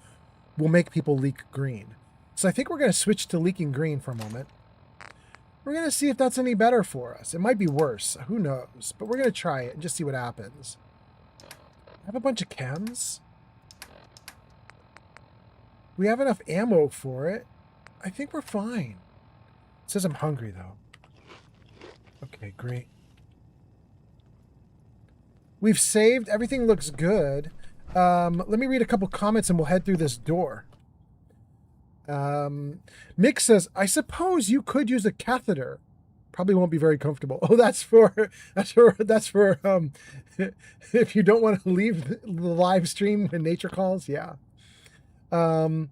will make people leak green. So I think we're going to switch to leaking green for a moment. We're going to see if that's any better for us. It might be worse. Who knows? But we're going to try it and just see what happens. I have a bunch of chems. We have enough ammo for it. I think we're fine. It says I'm hungry, though. Okay, great. We've saved. Everything looks good. Let me read a couple comments and we'll head through this door. Mick says, I suppose you could use a catheter. Probably won't be very comfortable. Oh, that's for if you don't want to leave the live stream when nature calls. Yeah. And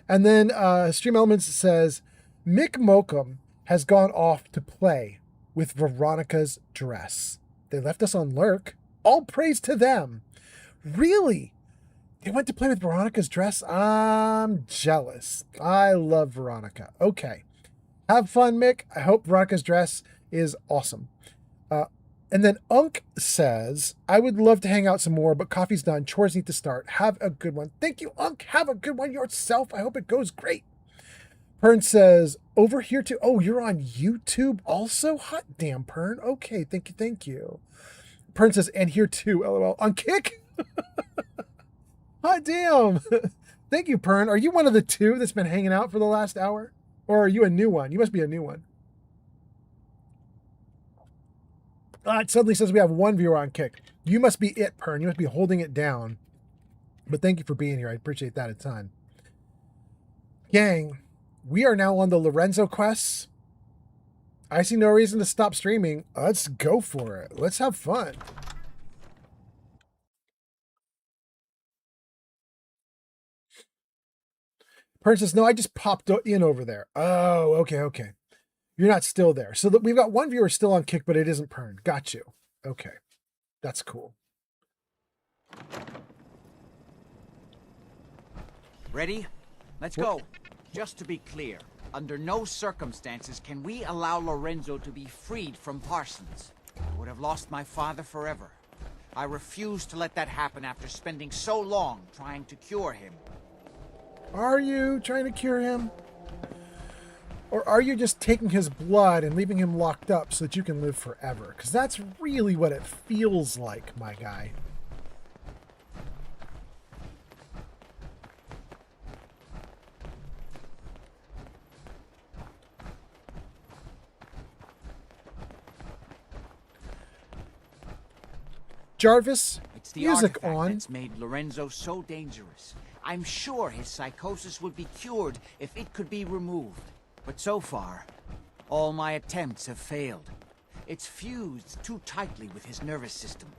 then Stream Elements says, Mick Mokum has gone off to play with Veronica's dress. They left us on lurk. All praise to them. Really? They went to play with Veronica's dress? I'm jealous. I love Veronica. Okay. Have fun, Mick. I hope Veronica's dress is awesome. And then Unk says, I would love to hang out some more, but coffee's done. Chores need to start. Have a good one. Thank you, Unk. Have a good one yourself. I hope it goes great. Pern says, over here too. Oh, you're on YouTube also? Hot damn, Pern. Okay, thank you. Pern says, and here too, LOL. On Kick? Hot damn. Thank you, Pern. Are you one of the 2 that's been hanging out for the last hour? Or are you a new one? You must be a new one. It suddenly says we have 1 viewer on Kick. You must be it, Pern. You must be holding it down. But thank you for being here. I appreciate that a ton. Gang, we are now on the Lorenzo quests. I see no reason to stop streaming. Let's go for it. Let's have fun. Pern says, no, I just popped in over there. Oh, okay. You're not still there. So we've got 1 viewer still on Kick, but it isn't Pern. Got you. Okay. That's cool. Ready? Let's go. Just to be clear, under no circumstances can we allow Lorenzo to be freed from Parsons. It would would have lost my father forever. I refuse to let that happen after spending so long trying to cure him. Are you trying to cure him? Or are you just taking his blood and leaving him locked up so that you can live forever? Because that's really what it feels like, my guy. Jarvis, it's the music artifact on. that's made Lorenzo so dangerous. I'm sure his psychosis would be cured if it could be removed. But so far, all my attempts have failed. It's fused too tightly with his nervous system.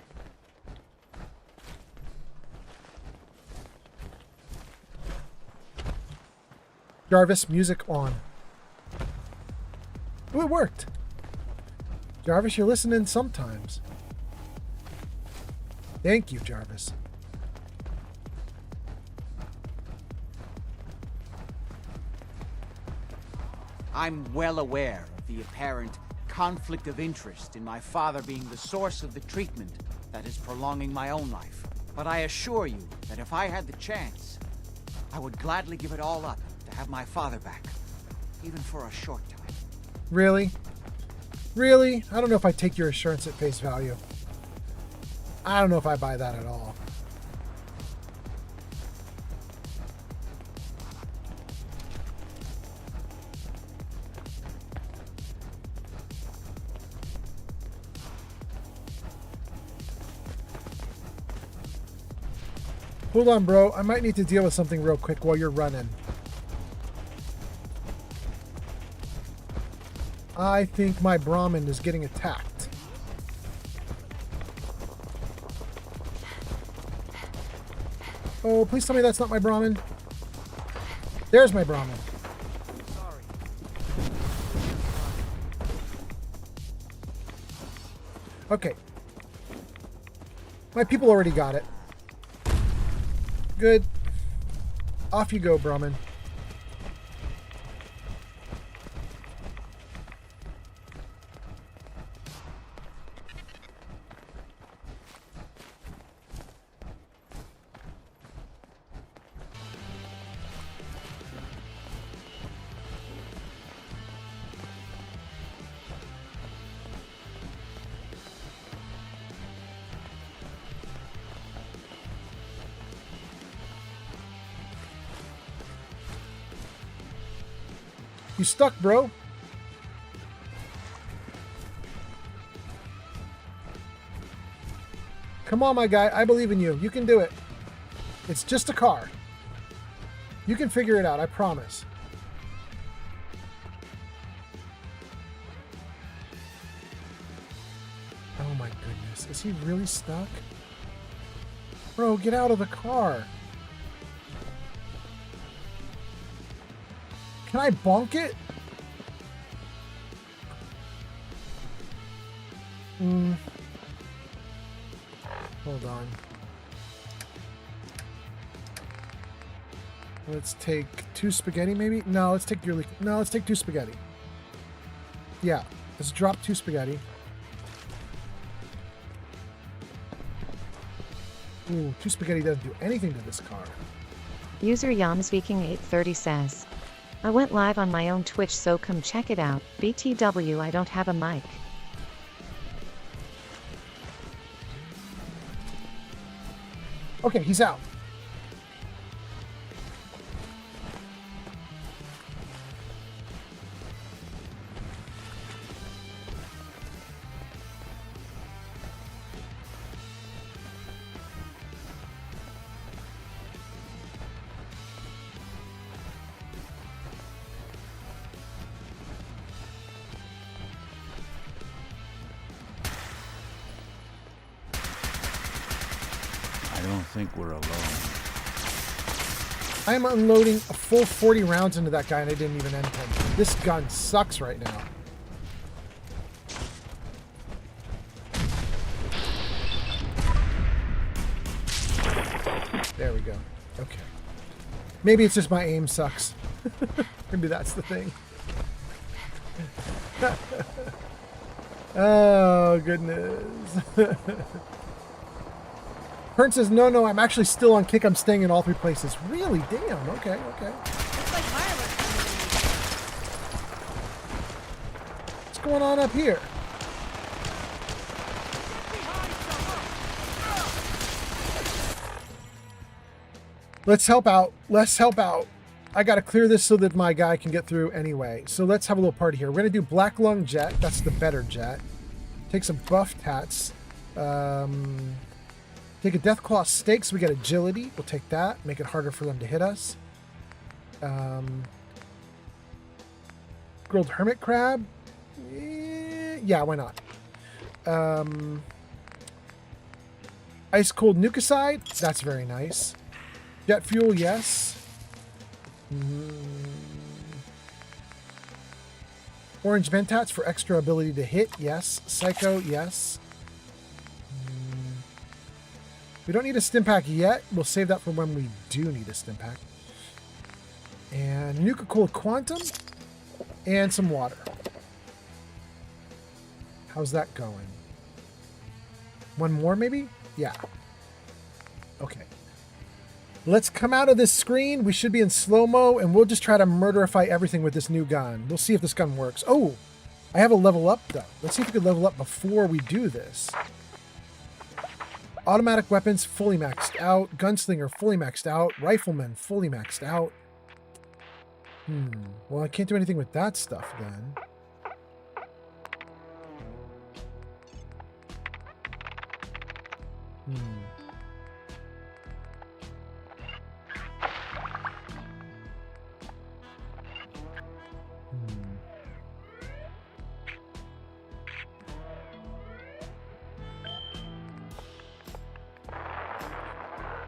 Jarvis, music on. Oh, it worked. Jarvis, you're listening sometimes. Thank you, Jarvis. I'm well aware of the apparent conflict of interest in my father being the source of the treatment that is prolonging my own life. But I assure you that if I had the chance, I would gladly give it all up to have my father back, even for a short time. Really? Really? I don't know if I take your assurance at face value. I don't know if I buy that at all. Hold on, bro. I might need to deal with something real quick while you're running. I think my Brahmin is getting attacked. Oh, please tell me that's not my Brahmin. There's my Brahmin. Okay. My people already got it. Good. Off you go, Brahmin. You stuck, bro. Come on, my guy. I believe in you. You can do it. It's just a car. You can figure it out. I promise. Oh my goodness. Is he really stuck? Bro, get out of the car. Can I bonk it? Hold on. Let's take 2 spaghetti, maybe? No, let's take let's take 2 spaghetti. Yeah, let's drop 2 spaghetti. Ooh, 2 spaghetti doesn't do anything to this car. User YamSpeaking830 says, I went live on my own Twitch, so come check it out. BTW, I don't have a mic. Okay, he's out. I don't think we're alone. I'm unloading a full 40 rounds into that guy and I didn't even end him. This gun sucks right now. There we go. Okay. Maybe it's just my aim sucks. Maybe that's the thing. Oh, goodness. Pern says, no, I'm actually still on kick. I'm staying in all 3 places. Really? Damn. Okay. What's going on up here? Let's help out. I got to clear this so that my guy can get through anyway. So let's have a little party here. We're going to do Black Lung Jet. That's the better jet. Take some buff tats. Take a Deathclaw Stake so we get agility. We'll take that. Make it harder for them to hit us. Grilled Hermit Crab. Yeah, why not? Ice Cold Nucicide. That's very nice. Jet Fuel, yes. Orange Mentats for extra ability to hit, yes. Psycho, yes. We don't need a stim pack yet. We'll save that for when we do need a stim pack. And Nuka Cold Quantum. And some water. How's that going? One more, maybe? Yeah. Okay. Let's come out of this screen. We should be in slow-mo, and we'll just try to murderify everything with this new gun. We'll see if this gun works. Oh, I have a level up, though. Let's see if we can level up before we do this. Automatic weapons, fully maxed out. Gunslinger, fully maxed out. Rifleman, fully maxed out. Well, I can't do anything with that stuff, then.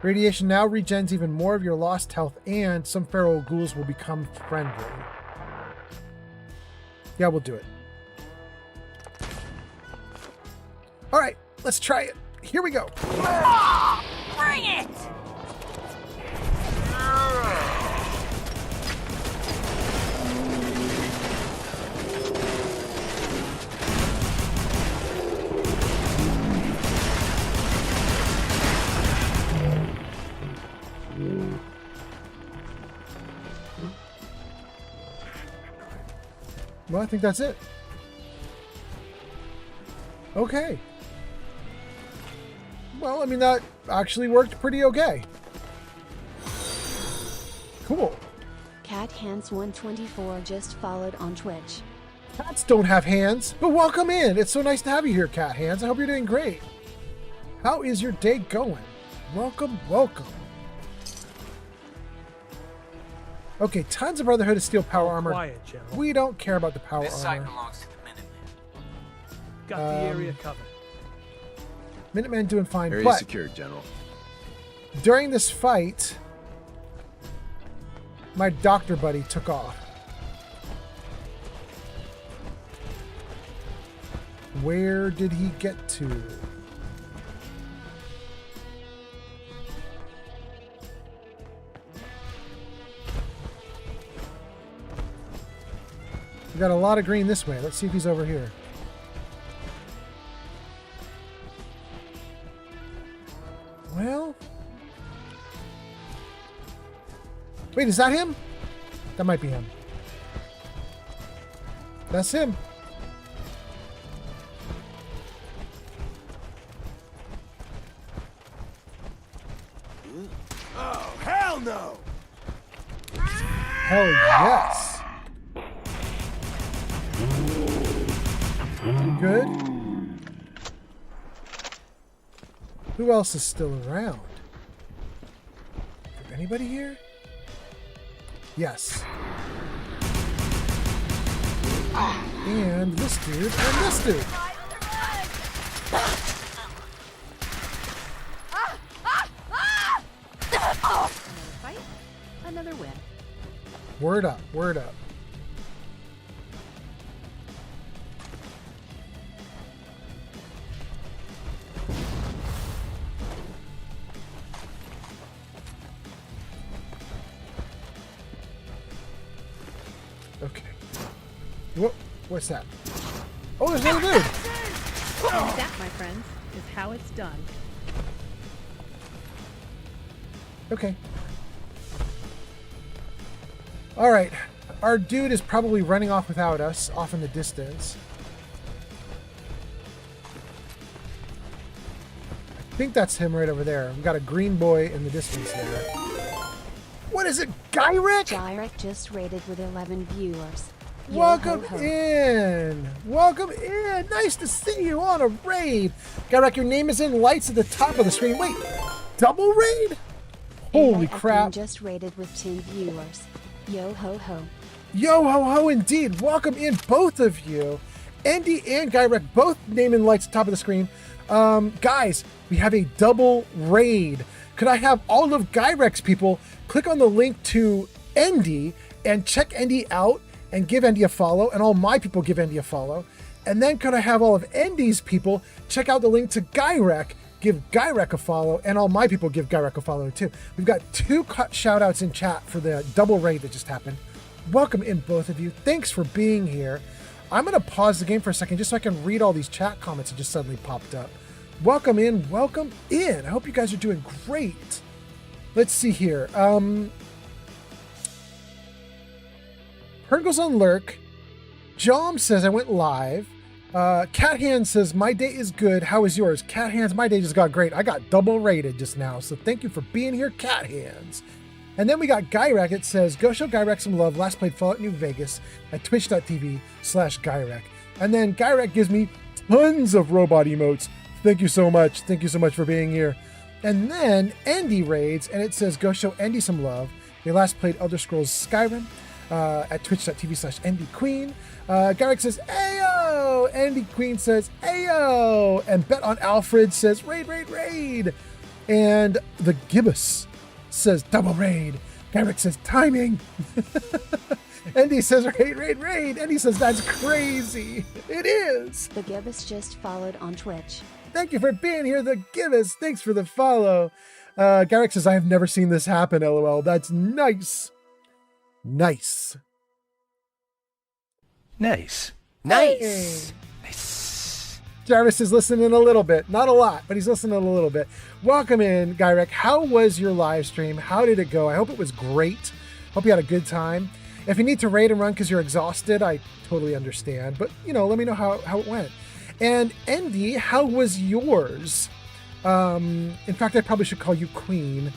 Radiation now regens even more of your lost health, and some feral ghouls will become friendly. Yeah, we'll do it. All right, let's try it. Here we go. Bring it! Well, I think that's it. Okay. Well, I mean, that actually worked pretty okay. Cool. Cat Hands 124 just followed on Twitch. Cats don't have hands, but welcome in. It's so nice to have you here, Cat Hands. I hope you're doing great. How is your day going? Welcome, welcome. Okay, tons of Brotherhood of Steel power armor. Quiet, General. We don't care about the power This armor. site belongs to the Minutemen. Got the area covered. Minutemen doing fine. Area But secured, General. during this fight, my doctor buddy took off. Where did he get to? We got a lot of green this way. Let's see if he's over here. Well, wait, is that him? That might be him. That's him. Oh, hell no! Hell yes. You good? Who else is still around? Anybody here? Yes. And this dude, and this dude. Another fight, another win. Word up, word up. Okay. What's that? Oh, there's another dude. my friends, is how it's done. Okay. All right. Our dude is probably running off without us, off in the distance. I think that's him right over there. We've got a green boy in the distance there. What is it, Gyrek? Gyrek just raided with 11 viewers. Welcome in! Welcome in! Nice to see you on a raid! Gyrek, your name is in lights at the top of the screen. Wait, double raid? Holy crap. Just raided with 10 viewers. Yo ho ho. Yo ho ho indeed! Welcome in, both of you. Andy and Gyrek, both name in lights at the top of the screen. Guys, we have a double raid. Could I have all of Gyrek's people click on the link to Andy and check Andy out and give Andy a follow, and all my people give Andy a follow. And then could I have all of Andy's people check out the link to Gyrek, give Gyrek a follow, and all my people give Gyrek a follow too. We've got 2 shout outs in chat for the double raid that just happened. Welcome in, both of you. Thanks for being here. I'm gonna pause the game for a second just so I can read all these chat comments that just suddenly popped up. Welcome in, welcome in. I hope you guys are doing great. Let's see here. Pern goes on lurk. Jom says I went live. Cat Hands says my day is good. How is yours? Cat Hands, my day just got great. I got double rated just now, so thank you for being here, Cat Hands. And then we got Gyrek. It says go show Gyrek some love. Last played Fallout New Vegas at twitch.tv/Gyrek. And then Gyrek gives me tons of robot emotes. Thank you so much. Thank you so much for being here. And then Andy raids, and it says go show Andy some love. They last played Elder Scrolls Skyrim at twitch.tv/AndyQueen. Gyrek says, Ayo! Andy Queen says, Ayo! And Bet on Alfred says, raid, raid, raid! And the Gibbous says, double raid. Gyrek says, timing! Andy says, raid, raid, raid! Andy says, that's crazy! It is! The Gibbous just followed on Twitch. Thank you for being here, the Gibbous. Thanks for the follow. Gyrek says, I have never seen this happen, LOL. That's nice. Nice. Nice. Nice. Nice. Jarvis is listening a little bit. Not a lot, but he's listening a little bit. Welcome in, Gyrek. How was your live stream? How did it go? I hope it was great. Hope you had a good time. If you need to raid and run because you're exhausted, I totally understand. But, let me know how it went. And Andy, how was yours? In fact, I probably should call you Queen.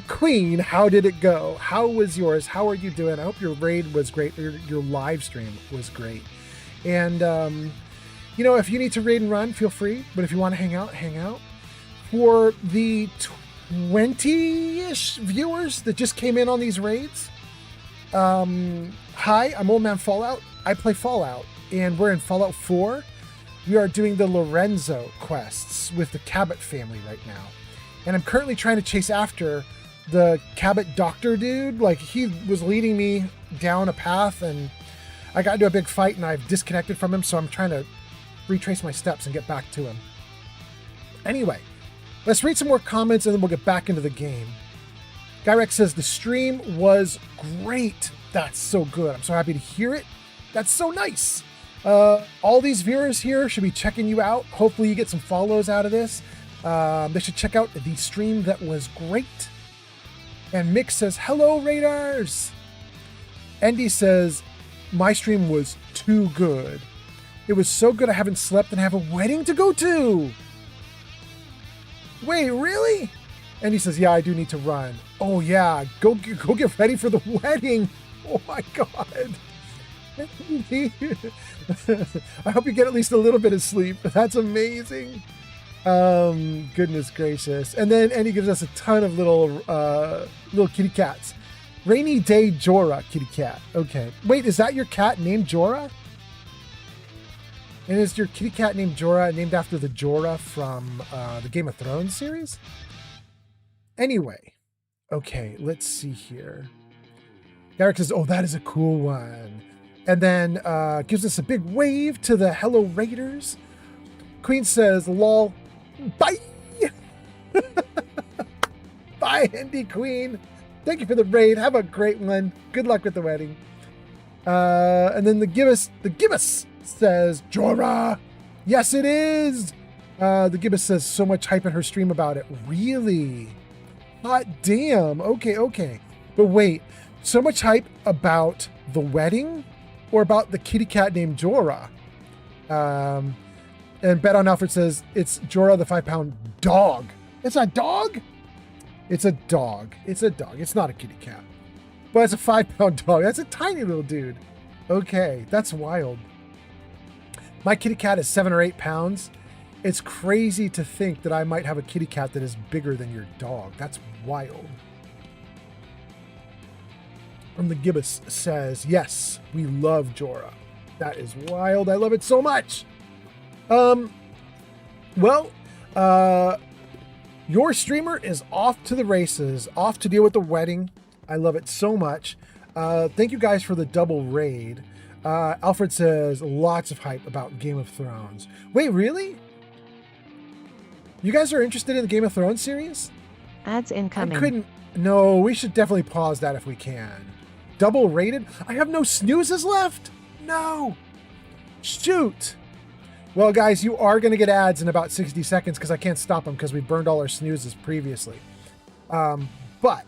Queen, how did it go? How was yours? How are you doing? I hope your raid was great. Your live stream was great. And, if you need to raid and run, feel free. But if you want to hang out, hang out. For the 20-ish viewers that just came in on these raids, hi, I'm Old Man Fallout. I play Fallout, and we're in Fallout 4. We are doing the Lorenzo quests with the Cabot family right now. And I'm currently trying to chase after the Cabot doctor dude. Like, he was leading me down a path, and I got into a big fight, and I've disconnected from him, so I'm trying to retrace my steps and get back to him. Anyway, let's read some more comments, and then we'll get back into the game. Gyrek says, the stream was great. That's so good. I'm so happy to hear it. That's so nice. All these viewers here should be checking you out. Hopefully you get some follows out of this. They should check out the stream that was great. And Mick says, hello, Raiders. Andy says, my stream was too good. It was so good I haven't slept and have a wedding to go to. Wait, really? Andy says, yeah, I do need to run. Oh yeah, go get ready for the wedding. Oh my God. I hope you get at least a little bit of sleep. That's amazing. Goodness gracious. And then Andy gives us a ton of little kitty cats. Rainy Day Jorah kitty cat. Okay. Wait, is that your cat named Jorah? And is your kitty cat named Jorah named after the Jorah from the Game of Thrones series? Anyway. Okay, let's see here. Derek says, oh, that is a cool one. And then gives us a big wave to the Hello Raiders. Queen says, lol, bye. Bye, Andy Queen. Thank you for the raid. Have a great one. Good luck with the wedding. And then the Gibbous says, Jorah. Yes, it is. The Gibbous says so much hype in her stream about it. Really? Hot damn. Okay. But wait, so much hype about the wedding or about the kitty cat named Jorah? And Bet on Alfred says it's Jorah the 5-pound dog. It's a dog? It's a dog. It's a dog. It's not a kitty cat. But it's a 5-pound dog. That's a tiny little dude. Okay, that's wild. My kitty cat is 7 or 8 pounds. It's crazy to think that I might have a kitty cat that is bigger than your dog. That's wild. From the Gibbous says, yes, we love Jorah. That is wild. I love it so much. Your streamer is off to the races, off to deal with the wedding. I love it so much. Thank you guys for the double raid. Alfred says lots of hype about Game of Thrones. Wait, really? You guys are interested in the Game of Thrones series? Ads incoming. No, we should definitely pause that if we can. Double rated? I have no snoozes left? No. Shoot. Well, guys, you are going to get ads in about 60 seconds because I can't stop them because we burned all our snoozes previously. But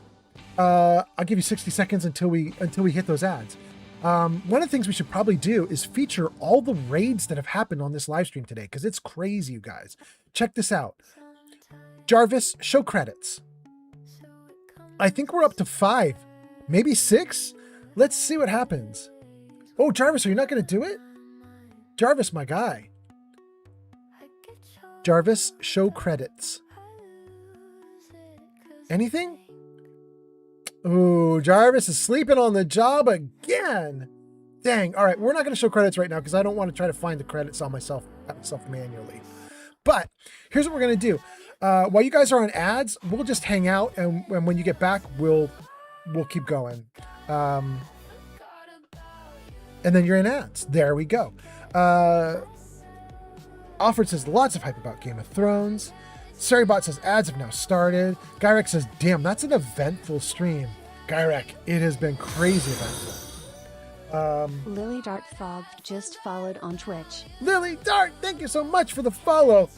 I'll give you 60 seconds until we hit those ads. One of the things we should probably do is feature all the raids that have happened on this live stream today because it's crazy, you guys. Check this out. Jarvis, show credits. I think we're up to 5, maybe 6. Let's see what happens. Oh, Jarvis, are you not going to do it? Jarvis, my guy. Jarvis, show credits. Anything? Ooh, Jarvis is sleeping on the job again. Dang. All right, we're not going to show credits right now because I don't want to try to find the credits on myself manually. But here's what we're going to do. While you guys are on ads, we'll just hang out, and when you get back, we'll keep going. And then you're in ads. There we go. Alfred says lots of hype about Game of Thrones. Sarybot says ads have now started. Gyrek says, damn, that's an eventful stream. Gyrek, it has been crazy eventful. Lily Dart Fog just followed on Twitch. Lily Dart, thank you so much for the follow.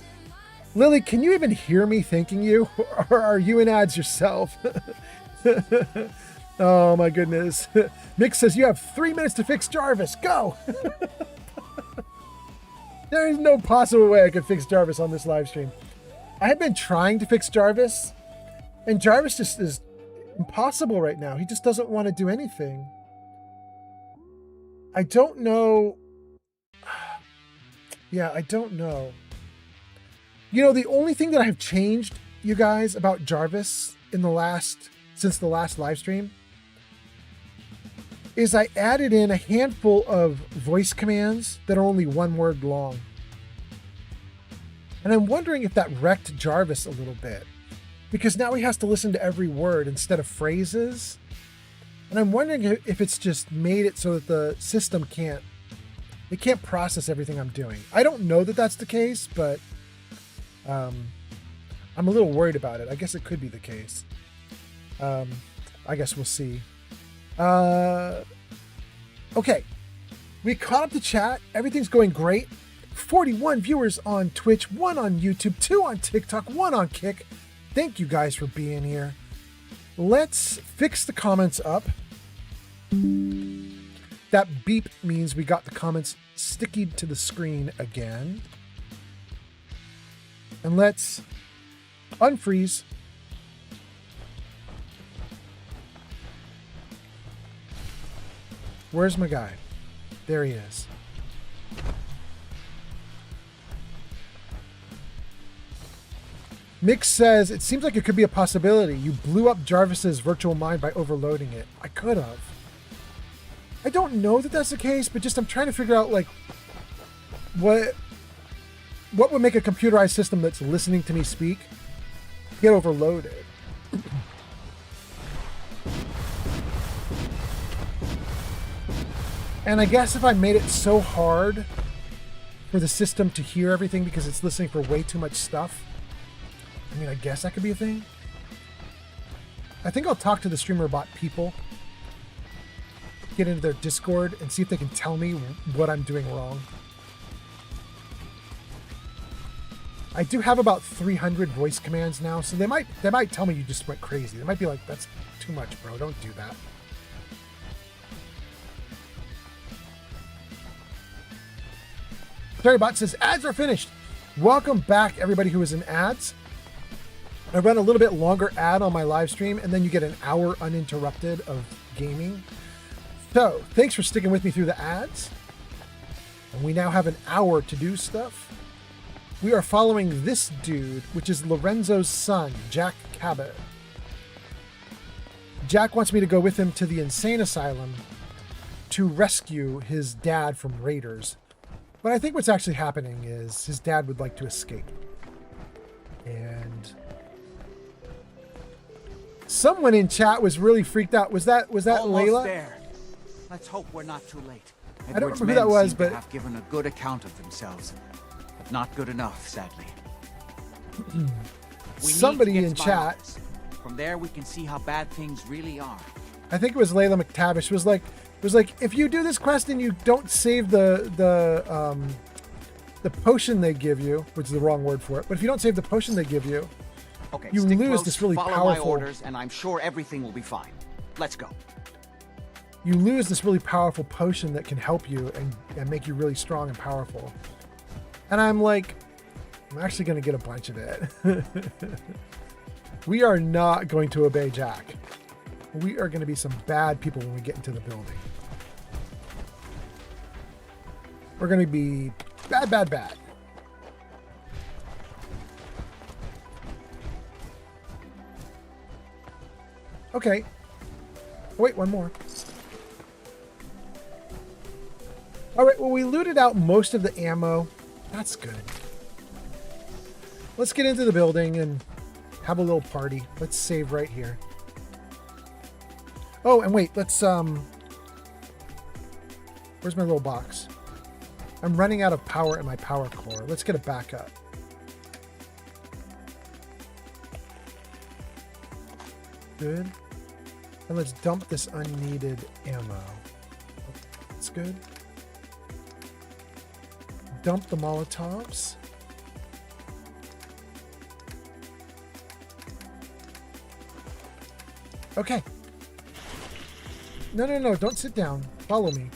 Lily, can you even hear me thanking you? Or are you in ads yourself? Oh my goodness. Mick says you have 3 minutes to fix Jarvis. Go! There is no possible way I could fix Jarvis on this live stream. I have been trying to fix Jarvis, and Jarvis just is impossible right now. He just doesn't want to do anything. I don't know. Yeah, I don't know. You know, the only thing that I've changed, you guys, about Jarvis since the last live stream is I added in a handful of voice commands that are only 1 word long. And I'm wondering if that wrecked Jarvis a little bit, because now he has to listen to every word instead of phrases. And I'm wondering if it's just made it so that the system can't process everything I'm doing. I don't know that that's the case, but I'm a little worried about it. I guess it could be the case. I guess we'll see. Okay. We caught up the chat. Everything's going great. 41 viewers on Twitch, 1 on YouTube, 2 on TikTok, 1 on Kick. Thank you guys for being here. Let's fix the comments up. That beep means we got the comments sticky to the screen again. And let's unfreeze. Where's my guy? There he is. Mick says, it seems like it could be a possibility. You blew up Jarvis's virtual mind by overloading it. I could have. I don't know that that's the case, but just I'm trying to figure out, like, what would make a computerized system that's listening to me speak get overloaded? And I guess if I made it so hard for the system to hear everything because it's listening for way too much stuff, I mean, I guess that could be a thing. I think I'll talk to the streamer bot people, get into their Discord, and see if they can tell me what I'm doing wrong. I do have about 300 voice commands now, so they might tell me you just went crazy. They might be like, that's too much, bro. Don't do that. Terrybot says, ads are finished. Welcome back, everybody who is in ads. I run a little bit longer ad on my live stream, and then you get an hour uninterrupted of gaming. So, thanks for sticking with me through the ads. And we now have an hour to do stuff. We are following this dude, which is Lorenzo's son, Jack Cabot. Jack wants me to go with him to the insane asylum to rescue his dad from raiders. But I think what's actually happening is his dad would like to escape. And someone in chat was really freaked out. Was that Almost Layla? there. Let's hope we're not too late. I don't Edward's remember who that men was, seem but to have given a good account of themselves, but not good enough, sadly. Somebody in chat. From there, we can see how bad things really are. I think it was Layla McTavish. Was like, if you do this quest and you don't save the potion they give you, which is the wrong word for it, but if you don't save the potion they give you, Okay, you stick lose close, this really follow powerful. my orders, and I'm sure everything will be fine. Let's go. You lose this really powerful potion that can help you and make you really strong and powerful. And I'm like, I'm actually going to get a bunch of it. We are not going to obey Jack. We are going to be some bad people when we get into the building. We're going to be bad, bad, bad. Okay. Wait, one more. All right, well, we looted out most of the ammo. That's good. Let's get into the building and have a little party. Let's save right here. Oh, and wait, let's, where's my little box? I'm running out of power in my power core. Let's get a backup. Good. And let's dump this unneeded ammo. That's good. Dump the Molotovs. Okay. No, don't sit down. Follow me.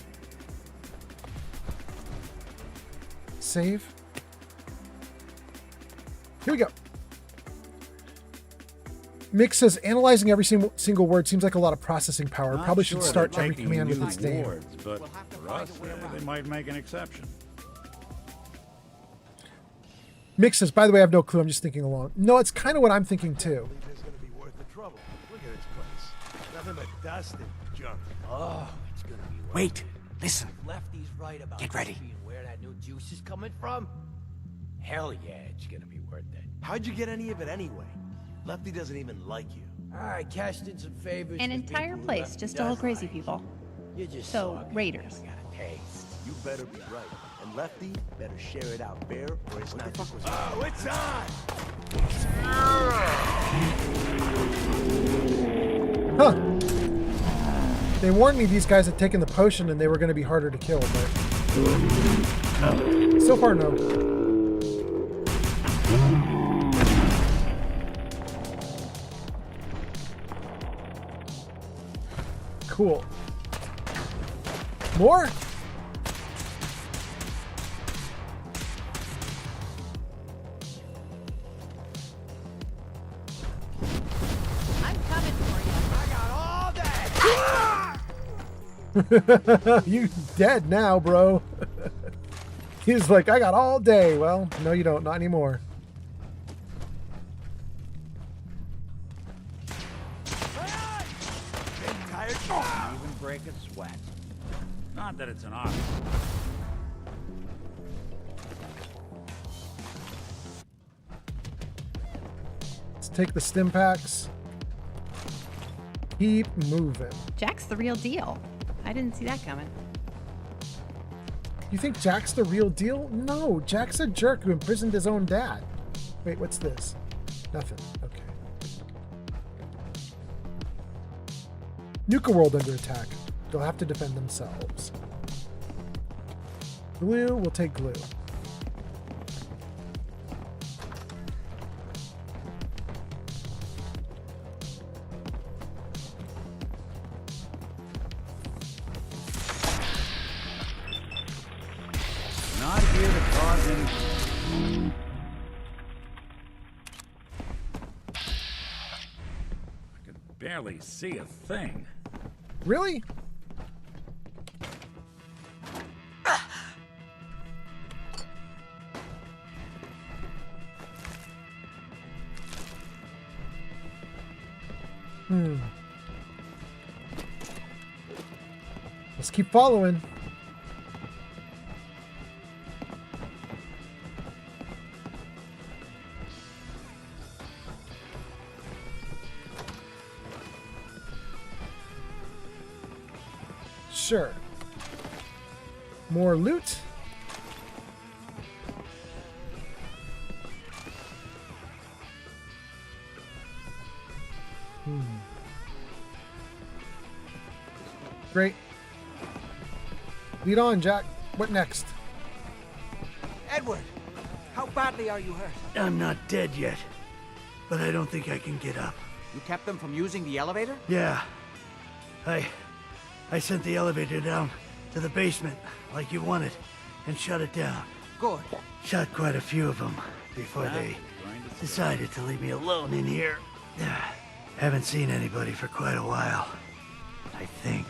Save. Here we go. Mick says, analyzing every single word seems like a lot of processing power. Probably should start every command with its name. Words, but for us, they might make an exception. Mick says, by the way, I have no clue. I'm just thinking along. No, it's kind of what I'm thinking too. It's gonna be worth the trouble. Look at this place. Nothing but dust and junk. Oh, it's gonna be worth Wait, listen. Lefty's right about Get ready. being where that new juice is coming from. Hell yeah, it's gonna be worth it. How'd you get any of it anyway? Lefty doesn't even like you. I cashed in some favors. An for entire people who place Lefty just all does crazy like. people. You're just So, so raiders. taste. You better be right. And Lefty better share it out fair or it's not just... Oh, it's on! Huh. They warned me these guys had taken the potion and they were going to be harder to kill, but so far, no. Cool. More? I'm coming for you. I got all day. You dead now, bro. He's like, I got all day. Well, no, you don't. Not anymore. Even break a sweat. Not that it's an option. Let's take the stim packs. Keep moving. Jack's the real deal. I didn't see that coming. You think Jack's the real deal? No, Jack's a jerk who imprisoned his own dad. Wait, what's this? Nothing. Okay. Nuka World under attack. They'll have to defend themselves. Glue, we'll take glue. in. I could barely see a thing. Really? Let's keep following. Sure. More loot. Great. Lead on, Jack. What next? Edward, how badly are you hurt? I'm not dead yet, but I don't think I can get up. You kept them from using the elevator? Yeah. I sent the elevator down to the basement, like you wanted, and shut it down. Good. Shot quite a few of them before they decided to leave me alone in here. Haven't seen anybody for quite a while, I think.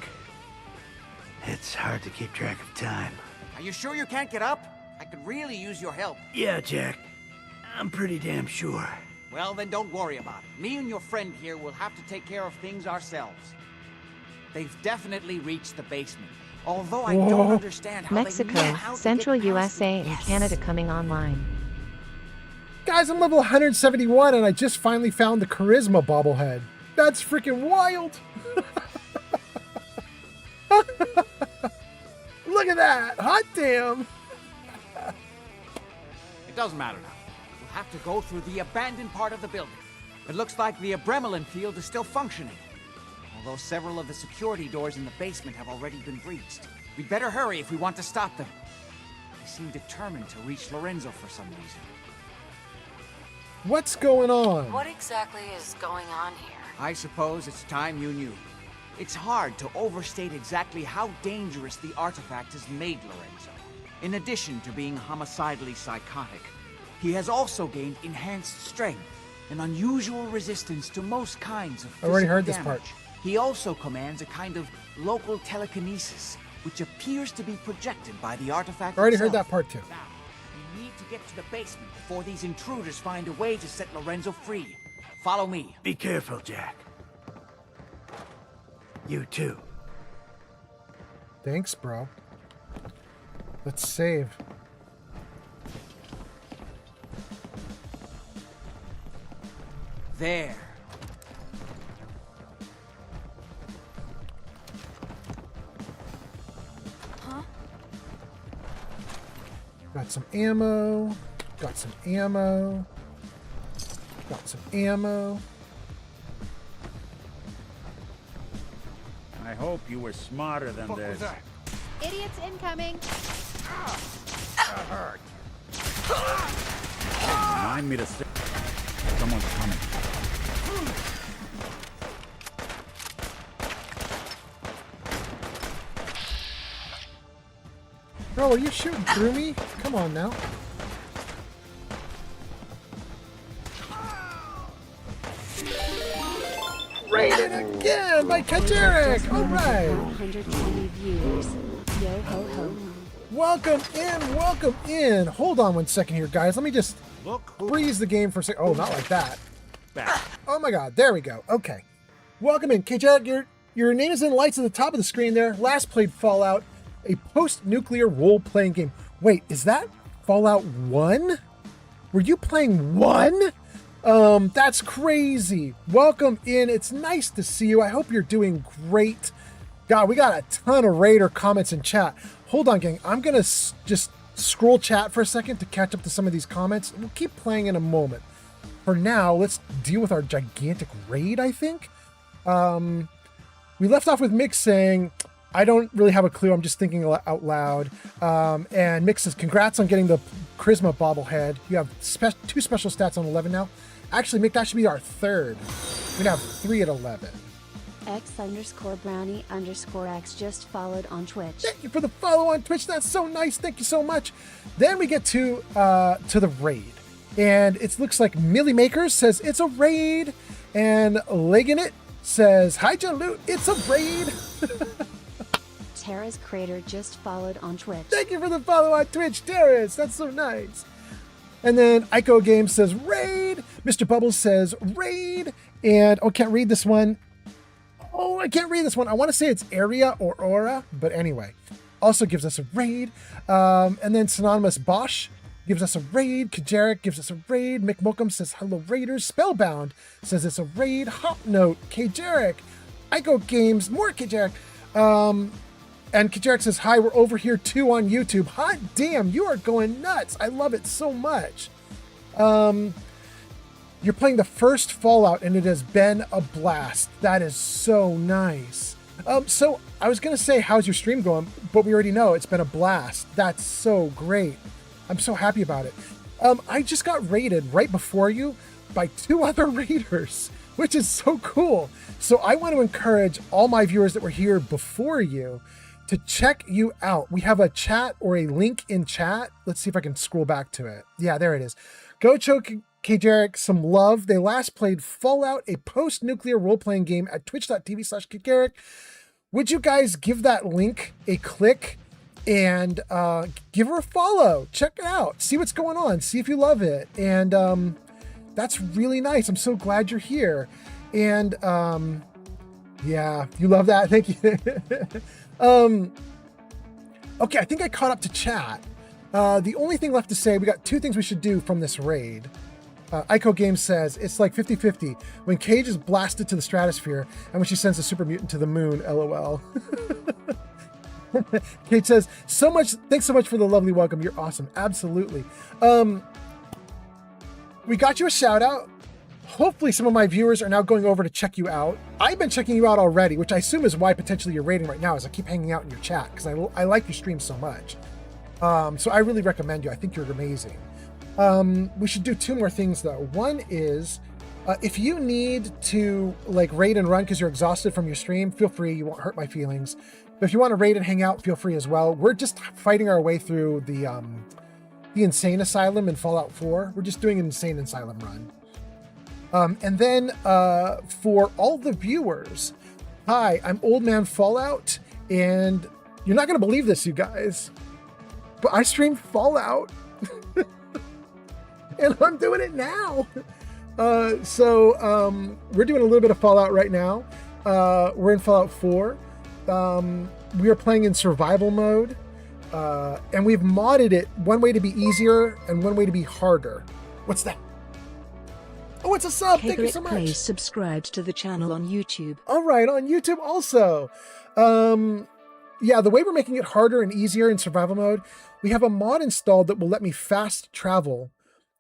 It's hard to keep track of time. Are you sure you can't get up? I could really use your help. Yeah, Jack. I'm pretty damn sure. Well, then don't worry about it. Me and your friend here will have to take care of things ourselves. They've definitely reached the basement. Although I don't understand how Mexico, they know how to Central get past USA, it. and Canada coming online. Guys, I'm level 171 and I just finally found the Charisma bobblehead. That's freaking wild. Look at that. Hot damn. It doesn't matter now. We'll have to go through the abandoned part of the building. It looks like the Abremelin field is still functioning. Although several of the security doors in the basement have already been breached. We'd better hurry if we want to stop them. They seem determined to reach Lorenzo for some reason. What's going on? What exactly is going on here? I suppose it's time you knew. It's hard to overstate exactly how dangerous the artifact has made Lorenzo. In addition to being homicidally psychotic, he has also gained enhanced strength and unusual resistance to most kinds of physical I already heard this damage. part. He also commands a kind of local telekinesis, which appears to be projected by the artifact I already itself. heard that part too. Now, we need to get to the basement before these intruders find a way to set Lorenzo free. Follow me. Be careful, Jack. You too. Thanks, bro. Let's save. There. Huh? Got some ammo. Got some ammo. Got some ammo. I hope you were smarter than this. Idiots incoming. That hurt. Remind me to sit. Someone's coming. Bro, are you shooting through me? Come on now. Rated again by Kajarek. All right. 120 viewers. Yo ho ho. Welcome in, welcome in. Hold on one second here, guys. Let me just freeze the game for a second. Oh, not like that. Oh my God, there we go. Okay. Welcome in. Kajarek, your name is in lights at the top of the screen there. Last played Fallout, a post-nuclear role-playing game. Wait, is that Fallout 1? Were you playing 1? That's crazy. Welcome in. It's nice to see you. I hope you're doing great. God, we got a ton of Raider comments in chat. Hold on, gang. I'm going to just scroll chat for a second to catch up to some of these comments. We'll keep playing in a moment. For now, let's deal with our gigantic raid, I think. We left off with Mick saying, I don't really have a clue. I'm just thinking out loud. And Mick says, congrats on getting the Charisma bobblehead. You have 2 special stats on 11 now. Actually, Mick, that should be our 3rd. We're going to have 3 at 11. X_brownie_X just followed on Twitch. Thank you for the follow on Twitch. That's so nice. Thank you so much. Then we get to the raid. And it looks like Millie Makers says it's a raid. And Leggin' It says, hi, Jaloot, it's a raid. Tara's Crater just followed on Twitch. Thank you for the follow on Twitch, Terrace. That's so nice. And then Ico Games says raid. Mr. Bubbles says raid. And I can't read this one. I want to say it's area or aura, but anyway. Also gives us a raid. And then Synonymous Bosch gives us a raid. Kajarik gives us a raid. Mick Mookum says hello Raiders. Spellbound says it's a raid. Hop Note, Kajarik. Ico Games, more Kajarik. And Kajarik says, hi, we're over here too on YouTube. Hot damn, you are going nuts. I love it so much. You're playing the first Fallout and it has been a blast. That is so nice. So I was going to say, how's your stream going? But we already know it's been a blast. That's so great. I'm so happy about it. I just got raided right before you by 2 other raiders, which is so cool. So I want to encourage all my viewers that were here before you to check you out. We have a chat or a link in chat. Let's see if I can scroll back to it. Yeah, there it is. Go show Kajarik some love. They last played Fallout, a post-nuclear role-playing game at twitch.tv/Kajarik. Would you guys give that link a click and give her a follow? Check it out. See what's going on. See if you love it. And that's really nice. I'm so glad you're here. And yeah, you love that. Thank you. Okay, I think I caught up to chat. The only thing left to say, we got 2 things we should do from this raid. Ico Games says, it's like 50-50 when Cage is blasted to the stratosphere and when she sends a super mutant to the moon, LOL. Cage says, thanks so much for the lovely welcome. You're awesome. Absolutely. We got you a shout out. Hopefully some of my viewers are now going over to check you out. I've been checking you out already, which I assume is why potentially you're raiding right now, as I keep hanging out in your chat, because I like your stream so much. So I really recommend you. I think you're amazing. We should do 2 more things though. One is, if you need to like raid and run because you're exhausted from your stream, feel free. You won't hurt my feelings. But if you want to raid and hang out, feel free as well. We're just fighting our way through the Insane Asylum in Fallout 4. We're just doing an Insane Asylum run. And then for all the viewers, hi, I'm Old Man Fallout, and you're not going to believe this, you guys, but I stream Fallout, and I'm doing it now. So we're doing a little bit of Fallout right now. We're in Fallout 4. We are playing in survival mode, and we've modded it one way to be easier and one way to be harder. What's that? Oh, it's a sub. Thank you so much. Plays subscribed to the channel on YouTube. All right, on YouTube also. Yeah, the way we're making it harder and easier in survival mode, we have a mod installed that will let me fast travel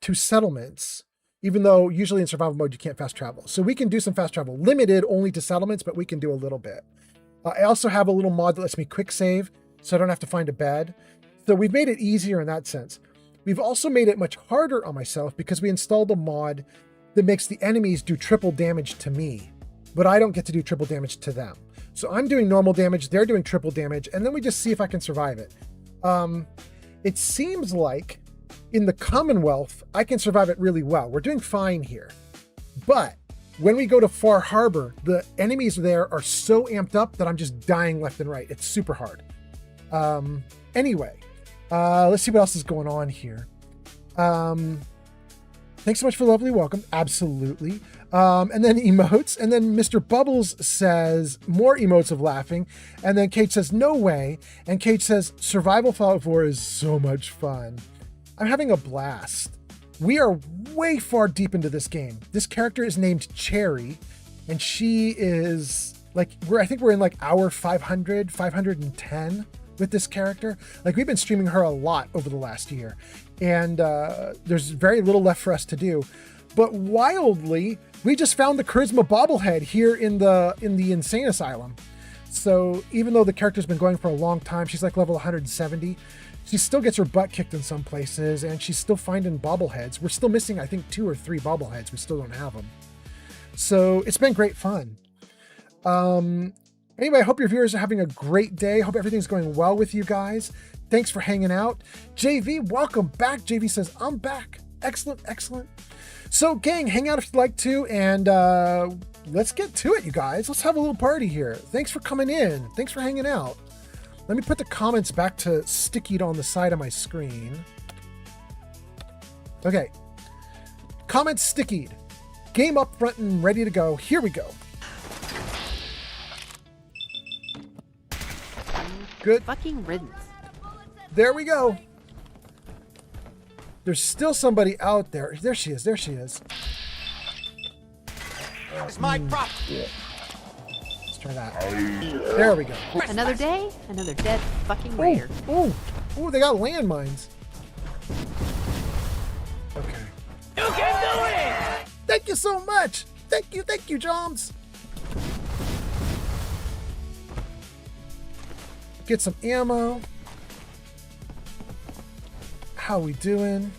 to settlements, even though usually in survival mode you can't fast travel. So we can do some fast travel, limited only to settlements, but we can do a little bit. I also have a little mod that lets me quick save, so I don't have to find a bed. So we've made it easier in that sense. We've also made it much harder on myself because we installed a mod that makes the enemies do triple damage to me, but I don't get to do triple damage to them. So I'm doing normal damage, they're doing triple damage, and then we just see if I can survive it. It seems like in the Commonwealth, I can survive it really well. We're doing fine here. But when we go to Far Harbor, the enemies there are so amped up that I'm just dying left and right. It's super hard. Anyway, let's see what else is going on here. Thanks so much for the lovely welcome. Absolutely. And then emotes. And then Mr. Bubbles says more emotes of laughing. And then Kate says, no way. And Kate says, survival Fallout 4 is so much fun. I'm having a blast. We are way far deep into this game. This character is named Cherry. And she is like, I think we're in like hour 500, 510 with this character. Like we've been streaming her a lot over the last year. And there's very little left for us to do. But wildly, we just found the Charisma bobblehead here in the Insane Asylum. So even though the character's been going for a long time, she's like level 170. She still gets her butt kicked in some places, and she's still finding bobbleheads. We're still missing, I think, 2 or 3 bobbleheads. We still don't have them. So it's been great fun. Anyway, I hope your viewers are having a great day. Hope everything's going well with you guys. Thanks for hanging out. JV, welcome back. JV says, I'm back. Excellent, excellent. So, gang, hang out if you'd like to, and let's get to it, you guys. Let's have a little party here. Thanks for coming in. Thanks for hanging out. Let me put the comments back to stickied on the side of my screen. Okay. Comments stickied. Game up front and ready to go. Here we go. Good. Fucking riddance. There we go. There's still somebody out there. There she is. There she is. It's my prop. Let's try that. There we go. Another day, another dead fucking raider. Oh, they got landmines. Okay. You can do it! Thank you so much. Thank you, Joms. Get some ammo. How we doing?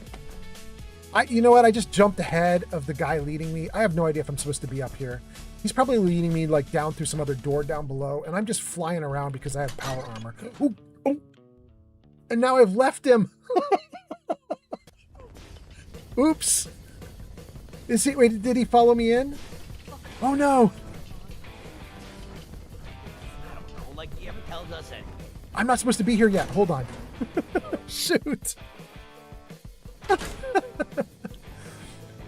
You know what? I just jumped ahead of the guy leading me. I have no idea if I'm supposed to be up here. He's probably leading me like down through some other door down below, and I'm just flying around because I have power armor. Ooh. And now I've left him. Oops. Wait, did he follow me in? Oh no. Like he ever tells us it. I'm not supposed to be here yet. Hold on. Shoot.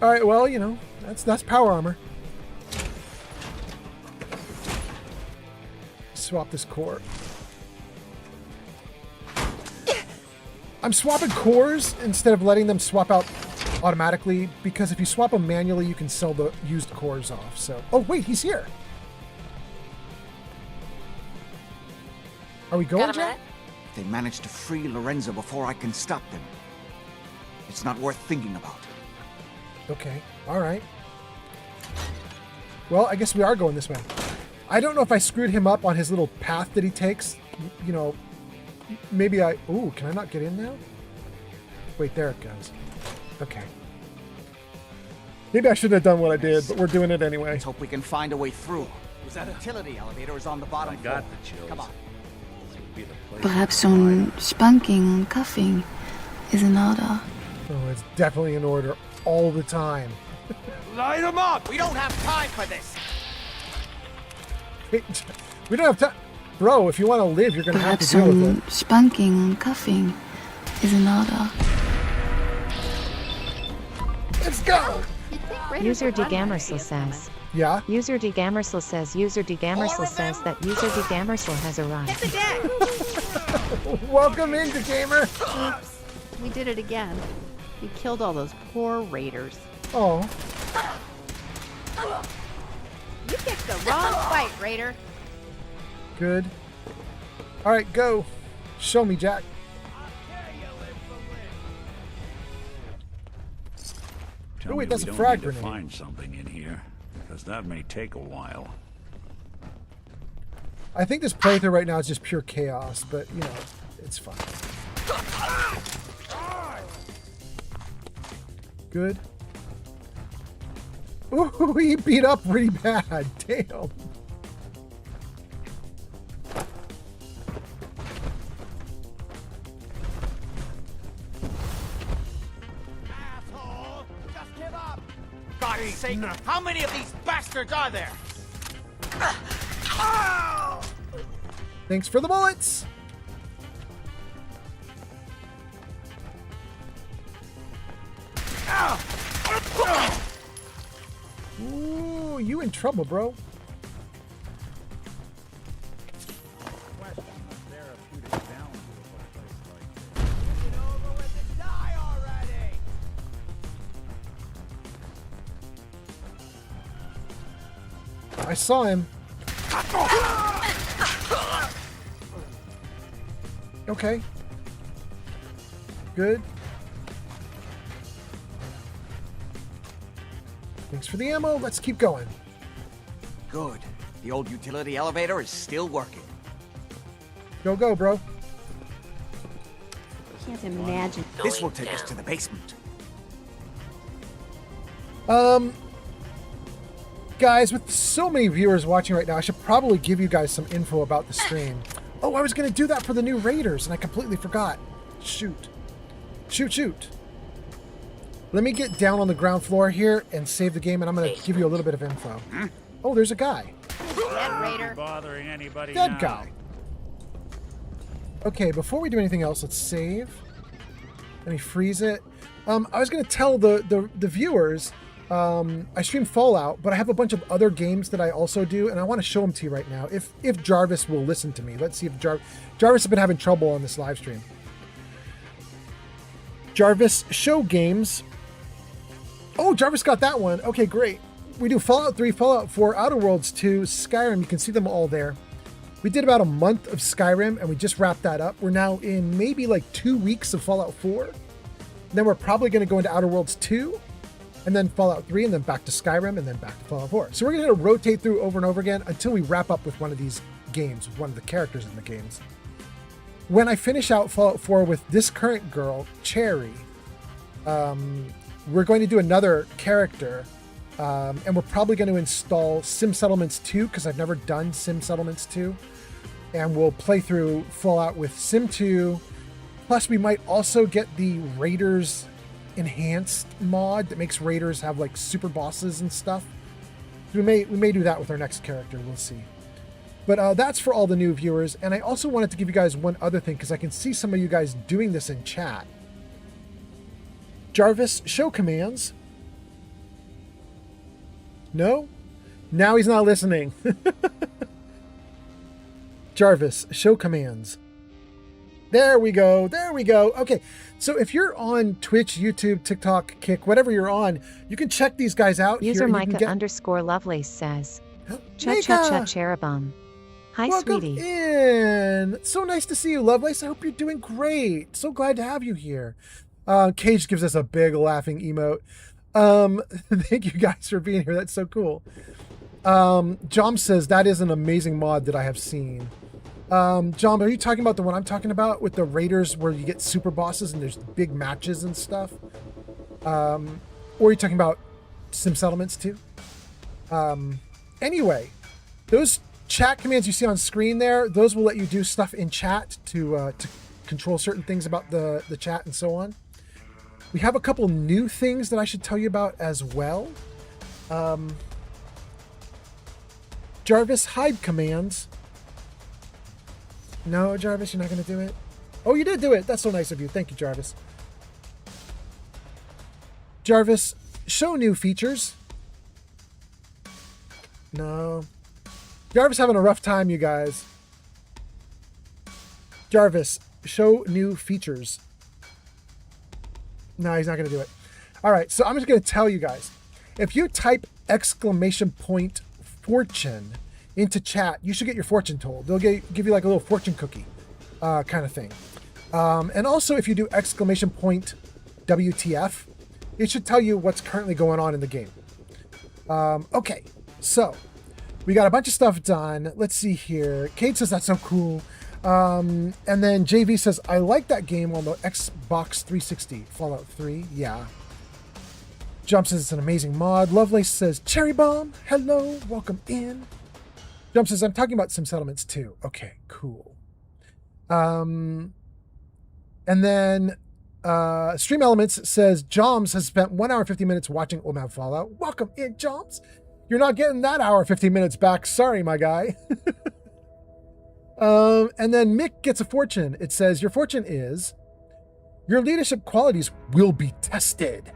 All right, well, you know, that's power armor. Swap this core. I'm swapping cores instead of letting them swap out automatically, because if you swap them manually, you can sell the used cores off. So, oh wait, he's here. Are we going, Jack? They managed to free Lorenzo before I can stop them. It's not worth thinking about. Okay, all right. Well, I guess we are going this way. I don't know if I screwed him up on his little path that he takes. You know, maybe ooh, can I not get in now? Wait, there it goes. Okay. Maybe I shouldn't have done what I did, but we're doing it anyway. Let's hope we can find a way through. The utility elevator is on the bottom floor. I got the chills. Come on. Perhaps some spanking, cuffing is in order. Oh, it's definitely in order all the time. Light them up! We don't have time for this! We don't have time. Bro, if you want to live, you're going to have to Perhaps deal with some it. spanking, cuffing is in order. Let's go! User DeGamersel says. Yeah? User DeGamersel says that User DeGamersel has arrived. Hit the deck! Welcome into Gamer. Oops. We did it again. We killed all those poor raiders. Oh. You picked the wrong fight, Raider. Good. All right, go. Show me, Jack. Tell Oh, wait, me that's we a don't frag need to grenade. find something in here, because that may take a while. I think this playthrough right now is just pure chaos, but, you know, it's fine. Good. Ooh, he beat up pretty bad. Damn. God's sake, how many of these bastards are there? Thanks for the bullets. Ooh, you in trouble, bro. I saw him. Okay. Good. Thanks for the ammo. Let's keep going. Good. The old utility elevator is still working. Go, go, bro. Can't imagine. This will take us to the basement. Guys, with so many viewers watching right now, I should probably give you guys some info about the stream. Oh, I was going to do that for the new Raiders, and I completely forgot. Shoot. Shoot. Let me get down on the ground floor here and save the game, and I'm going to give you a little bit of info. Oh, there's a guy. Dead Raider. Bothering anybody Dead now. guy. Okay, before we do anything else, let's save. Let me freeze it. I was going to tell the viewers, I stream Fallout, but I have a bunch of other games that I also do, and I want to show them to you right now. If Jarvis will listen to me. Let's see if Jarvis has been having trouble on this live stream. Jarvis, show games. Oh, Jarvis got that one. Okay, great. We do Fallout 3, Fallout 4, Outer Worlds 2, Skyrim. You can see them all there. We did about a month of Skyrim, and we just wrapped that up. We're now in maybe like 2 weeks of Fallout 4. Then we're probably going to go into Outer Worlds 2, and then Fallout 3, and then back to Skyrim, and then back to Fallout 4. So we're going to rotate through over and over again until we wrap up with one of these games, with one of the characters in the games. When I finish out Fallout 4 with this current girl, Cherry, we're going to do another character, and we're probably going to install Sim Settlements 2, because I've never done Sim Settlements 2, and we'll play through Fallout with Sim 2. Plus, we might also get the Raiders Enhanced mod that makes Raiders have like super bosses and stuff. We may do that with our next character. We'll see. But that's for all the new viewers. And I also wanted to give you guys one other thing, because I can see some of you guys doing this in chat. Jarvis, show commands. No? Now he's not listening. Jarvis, show commands. There we go. There we go. Okay. So if you're on Twitch, YouTube, TikTok, Kick, whatever you're on, you can check these guys out. User here Micah_Lovely says, Cha cherubim. Hi, Welcome sweetie. in. So nice to see you, Lovelace. I hope you're doing great. So glad to have you here. Cage gives us a big laughing emote. Thank you guys for being here. That's so cool. Jom says that is an amazing mod that I have seen. John, are you talking about the one I'm talking about with the Raiders where you get super bosses and there's big matches and stuff? Or are you talking about Sim Settlements too? Anyway, those chat commands you see on screen there, those will let you do stuff in chat to control certain things about the chat and so on. We have a couple new things that I should tell you about as well. Jarvis, hide commands. No, Jarvis, you're not going to do it? Oh, you did do it. That's so nice of you. Thank you, Jarvis. Jarvis, show new features. No. Jarvis having a rough time, you guys. Jarvis, show new features. No, he's not going to do it. All right, so I'm just going to tell you guys. If you type !fortune into chat, you should get your fortune told. They'll give you like a little fortune cookie kind of thing. And also, if you do !WTF, it should tell you what's currently going on in the game. Okay, so we got a bunch of stuff done. Let's see here. Kate says that's so cool. And then JV says, I like that game on the Xbox 360. Fallout 3, yeah. Jump says it's an amazing mod. Lovelace says, Cherry Bomb, hello, welcome in. Jump says, I'm talking about Sim Settlements too. Okay, cool. And then Stream Elements says, Joms has spent 1 hour 50 minutes watching Old Man Fallout. Welcome in, Joms. You're not getting that hour 50 minutes back. Sorry, my guy. And then Mick gets a fortune. It says, your fortune is, your leadership qualities will be tested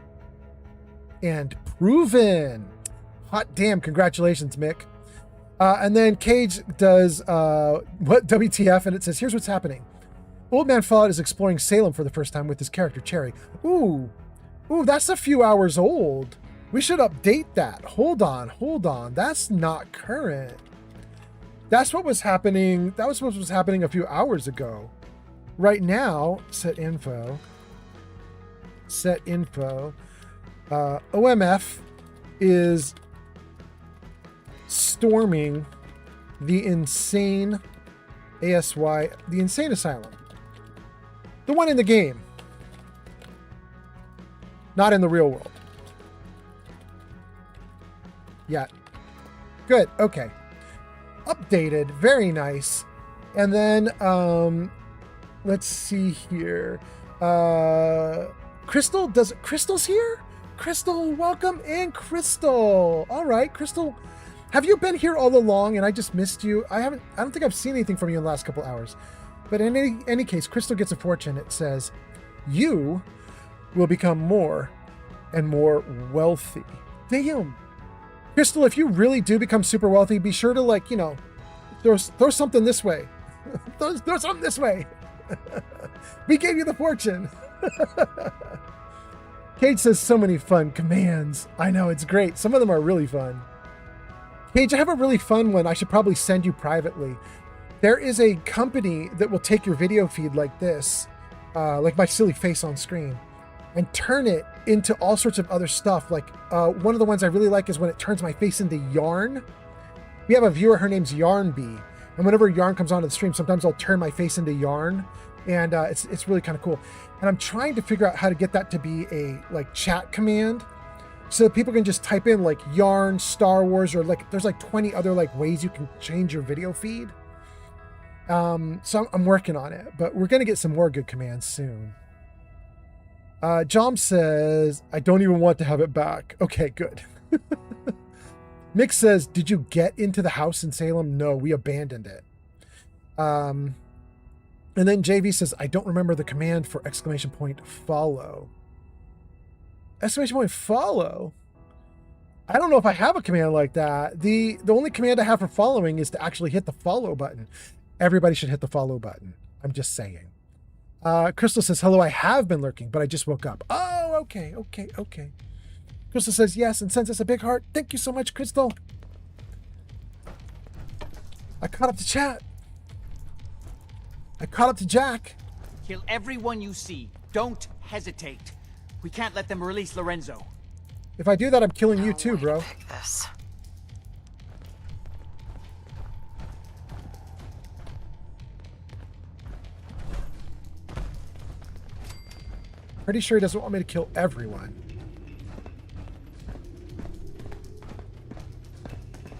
and proven. Hot damn, congratulations, Mick. And then Cage does what WTF, and it says, here's what's happening. Old Man Fallout is exploring Salem for the first time with his character, Cherry. Ooh, that's a few hours old. We should update that. Hold on. That's not current. That's what was happening. That was what was happening a few hours ago. Right now, set info. OMF is storming the insane ASY, the insane asylum. The one in the game. Not in the real world. Yet. Good. Okay. Updated. Very nice. And then, let's see here. Crystal's here? Crystal, welcome in, Crystal. All right, Crystal. Have you been here all along and I just missed you? I don't think I've seen anything from you in the last couple hours. But in any case, Crystal gets a fortune. It says, you will become more and more wealthy. Damn. Crystal, if you really do become super wealthy, be sure to, like, you know, throw something this way. throw something this way. We gave you the fortune. Cage says so many fun commands. I know, it's great. Some of them are really fun. Cage, I have a really fun one I should probably send you privately. There is a company that will take your video feed like this, like my silly face on screen, and turn it into all sorts of other stuff. Like one of the ones I really like is when it turns my face into yarn. We have a viewer, her name's Yarn Bee, and whenever Yarn comes onto the stream, sometimes I'll turn my face into yarn, and it's really kind of cool. And I'm trying to figure out how to get that to be a like chat command, so that people can just type in like yarn, Star Wars, or like there's like 20 other like ways you can change your video feed. So I'm working on it, but we're gonna get some more good commands soon. Jom says, I don't even want to have it back. Okay, good. Mick says, did you get into the house in Salem? No, we abandoned it. And then JV says, I don't remember the command for exclamation point follow. Exclamation point follow? I don't know if I have a command like that. The only command I have for following is to actually hit the follow button. Everybody should hit the follow button. I'm just saying. Crystal says, hello, I have been lurking, but I just woke up. Oh, okay. Crystal says yes and sends us a big heart. Thank you so much, Crystal. I caught up to chat. I caught up to Jack. Kill everyone you see. Don't hesitate. We can't let them release Lorenzo. If I do that, I'm killing you too, bro. This. Pretty sure he doesn't want me to kill everyone.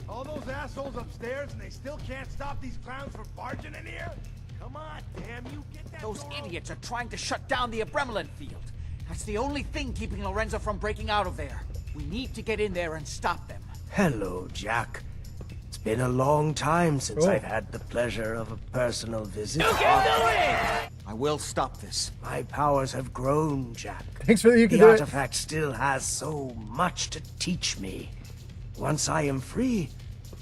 All those assholes upstairs and they still can't stop these clowns from barging in here? Come on, damn you, get that. Those idiots are trying to shut down the Abremelin field. That's the only thing keeping Lorenzo from breaking out of there. We need to get in there and stop them. Hello, Jack. It's been a long time since I've had the pleasure of a personal visit. You can do it! I will stop this. My powers have grown, Jack. Thanks for you can The do artifact still has so much to teach me. Once I am free,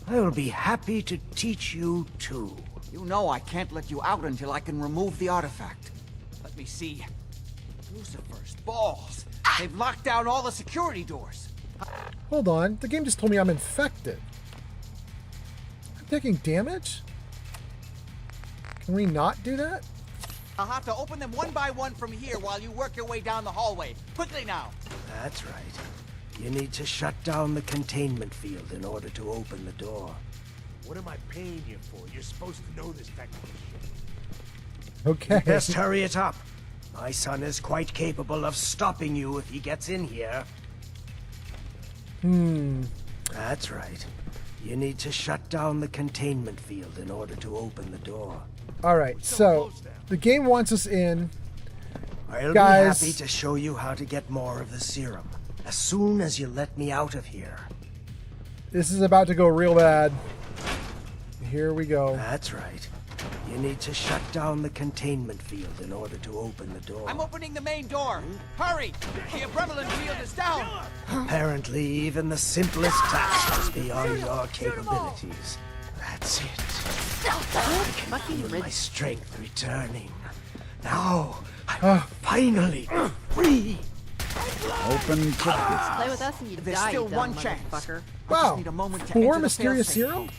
I will be happy to teach you too. You know I can't let you out until I can remove the artifact. Let me see. Lucifer's balls. They've locked down all the security doors. Hold on. The game just told me I'm infected. I'm taking damage? Can we not do that? I'll have to open them one by one from here while you work your way down the hallway. Quickly now. That's right. You need to shut down the containment field in order to open the door. What am I paying you for? You're supposed to know this technical shit. Okay. You best hurry it up. My son is quite capable of stopping you if he gets in here. That's right. You need to shut down the containment field in order to open the door. All right, so the game wants us in. I'll Guys. be happy to show you how to get more of the serum as soon as you let me out of here. This is about to go real bad. Here we go. That's right. You need to shut down the containment field in order to open the door. I'm opening the main door. Hurry! The Abremelin field is down. Apparently, even the simplest task is beyond your capabilities. That's it. I can feel my strength returning. Now, I'm finally free. Open practice. Play with us and you There's die, still you dumb one chance. motherfucker. Wow. Need a moment to 4 enter the mysterious failsafe. serum?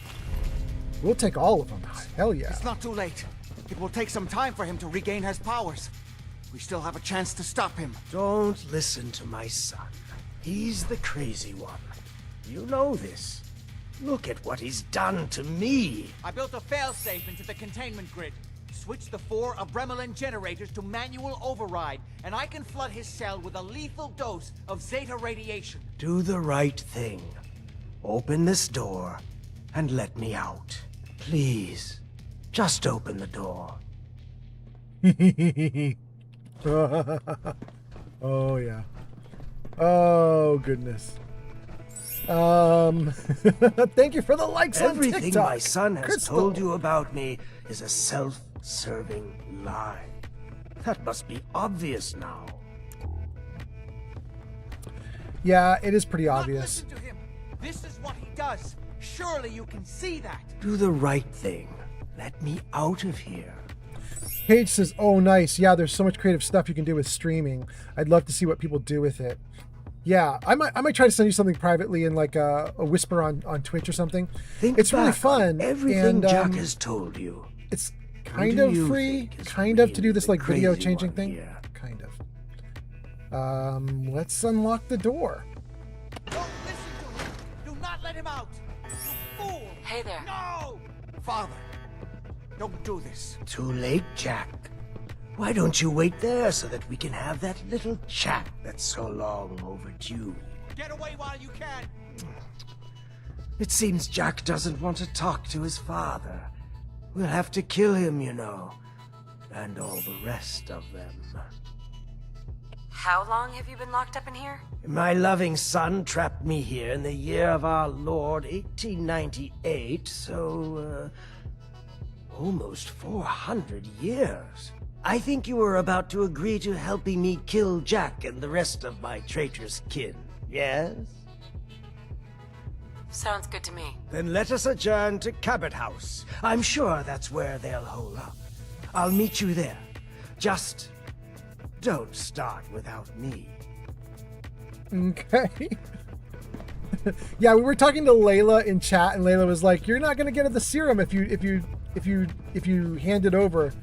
We'll take all of them. Hell yeah. It's not too late. It will take some time for him to regain his powers. We still have a chance to stop him. Don't listen to my son. He's the crazy one. You know this. Look at what he's done to me. I built a failsafe into the containment grid. Switch the 4 Abremelin generators to manual override, and I can flood his cell with a lethal dose of Zeta radiation. Do the right thing. Open this door and let me out. Please, just open the door. Oh, yeah. Oh, goodness. Thank you for the likes on TikTok. Everything my son has Crystal. told you about me is a self-serving lie. That must be obvious now. Yeah, it is pretty obvious. Listen to him. This is what he does. Surely you can see that. Do the right thing. Let me out of here. Paige says, oh, nice. Yeah, there's so much creative stuff you can do with streaming. I'd love to see what people do with it. Yeah, I might try to send you something privately in like a whisper on Twitch or something. It's really fun. Everything Jack has told you. It's kind of free, kind of to do this like video changing thing. Yeah. Kind of. Let's unlock the door. Don't listen to him. Do not let him out. You fool. Hey there. No! Father, don't do this. Too late, Jack. Why don't you wait there so that we can have that little chat that's so long overdue? Get away while you can. It seems Jack doesn't want to talk to his father. We'll have to kill him, you know. And all the rest of them. How long have you been locked up in here? My loving son trapped me here in the year of our Lord, 1898, so, almost 400 years. I think you were about to agree to helping me kill Jack and the rest of my traitorous kin, yes? Sounds good to me. Then let us adjourn to Cabot House. I'm sure that's where they'll hole up. I'll meet you there. Just don't start without me. Okay. Yeah, we were talking to Layla in chat, and Layla was like, "You're not going to get the serum if you hand it over."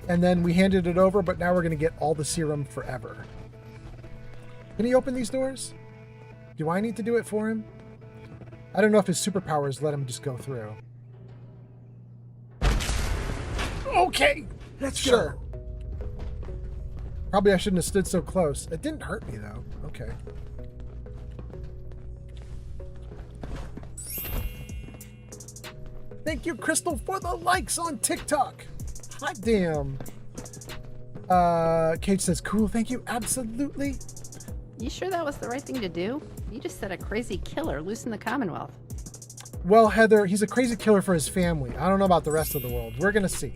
And then we handed it over, but now we're going to get all the serum forever. Can he open these doors? Do I need to do it for him? I don't know if his superpowers let him just go through. Okay, let's go. Probably I shouldn't have stood so close. It didn't hurt me though. Okay. Thank you, Crystal, for the likes on TikTok. Hot damn. Kate says, cool, thank you. Absolutely. You sure that was the right thing to do? You just said a crazy killer loose in the Commonwealth. Well, Heather, he's a crazy killer for his family. I don't know about the rest of the world. We're gonna see.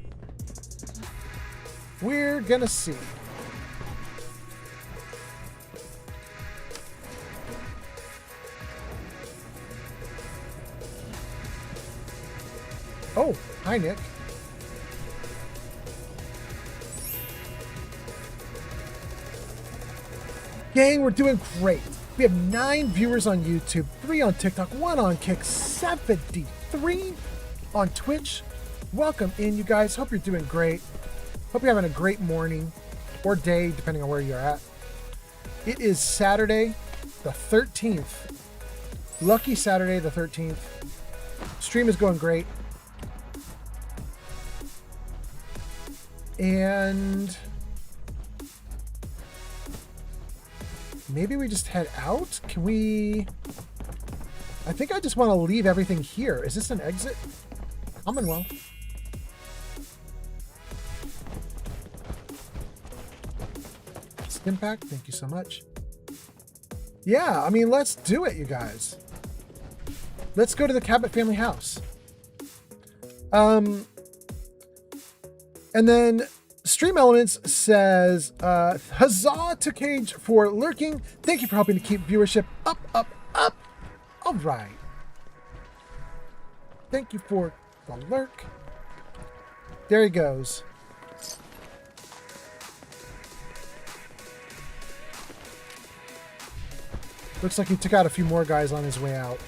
We're gonna see. Oh, hi, Nick. Gang, we're doing great. We have 9 viewers on YouTube, 3 on TikTok, 1 on Kick, 73 on Twitch. Welcome in, you guys. Hope you're doing great. Hope you're having a great morning or day, depending on where you're at. It is Saturday, the 13th. Lucky Saturday, the 13th. Stream is going great. And maybe we just head out? Can we... I think I just want to leave everything here. Is this an exit? Commonwealth. Stimpack, thank you so much. Yeah, I mean, let's do it, you guys. Let's go to the Cabot family house. And then Stream Elements says, huzzah to Cage for lurking. Thank you for helping to keep viewership up, up, up. All right. Thank you for the lurk. There he goes. Looks like he took out a few more guys on his way out.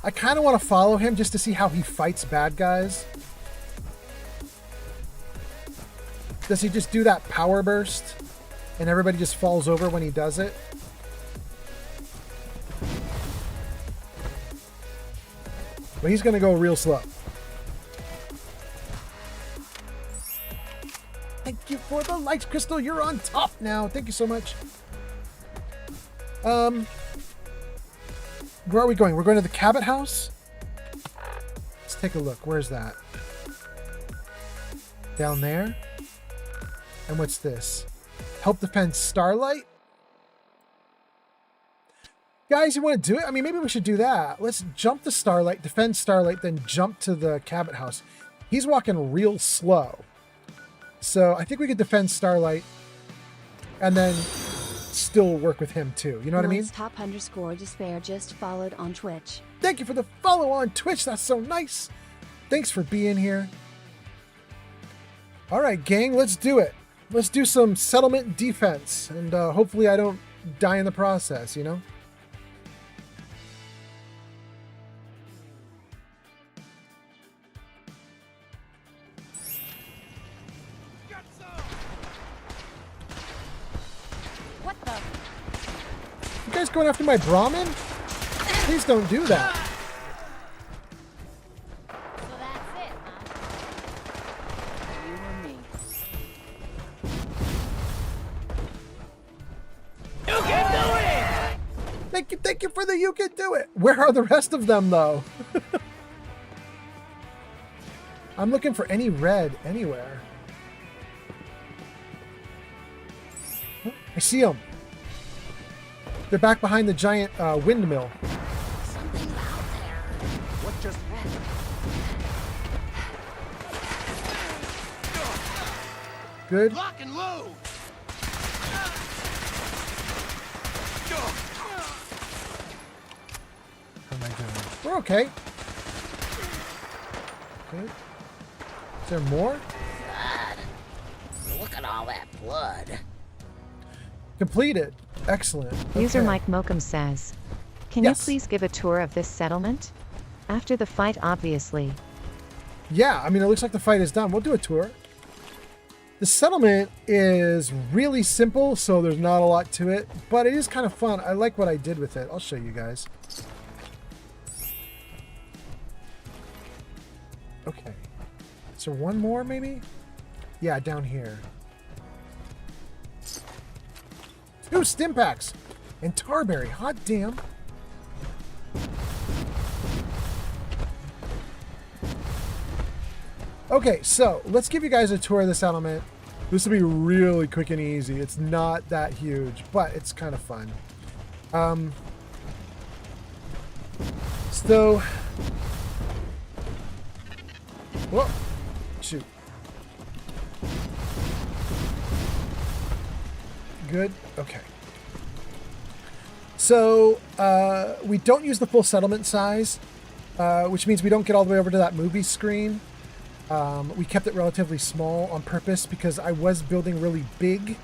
I kind of want to follow him just to see how he fights bad guys. Does he just do that power burst and everybody just falls over when he does it? But he's going to go real slow. Thank you for the likes, Crystal. You're on top now. Thank you so much. Where are we going? We're going to the Cabot House? Let's take a look. Where's that? Down there? And what's this? Help defend Starlight? Guys, you want to do it? I mean, maybe we should do that. Let's jump to Starlight, defend Starlight, then jump to the Cabot House. He's walking real slow. So I think we could defend Starlight and then still work with him too. You know what I mean? Top_despair just followed on Twitch. Thank you for the follow on Twitch. That's so nice. Thanks for being here. All right, gang, let's do it. Let's do some settlement defense. And hopefully I don't die in the process, you know? What the? You guys going after my Brahmin? Please don't do that. So that's it, huh? You or me. You can do it! Thank you for the you can do it. Where are the rest of them though? I'm looking for any red anywhere. I see them. They're back behind the giant windmill. Something's out there. What just happened? Good. Lock and load! How am I doing? We're okay. Good. Is there more? God. Look at all that blood. Completed. Excellent. User Okay. Mike Mokum says, can Yes. you please give a tour of this settlement? After the fight, obviously. Yeah, I mean, it looks like the fight is done. We'll do a tour. The settlement is really simple, so there's not a lot to it, but it is kind of fun. I like what I did with it. I'll show you guys. Okay. Is there one more, maybe? Yeah, down here. 2 stim packs and Tarberry. Hot damn. Okay, so let's give you guys a tour of the settlement. This will be really quick and easy. It's not that huge, but it's kind of fun. So, whoa, shoot. Good. Okay. So we don't use the full settlement size, which means we don't get all the way over to that movie screen. We kept it relatively small on purpose because I was building really big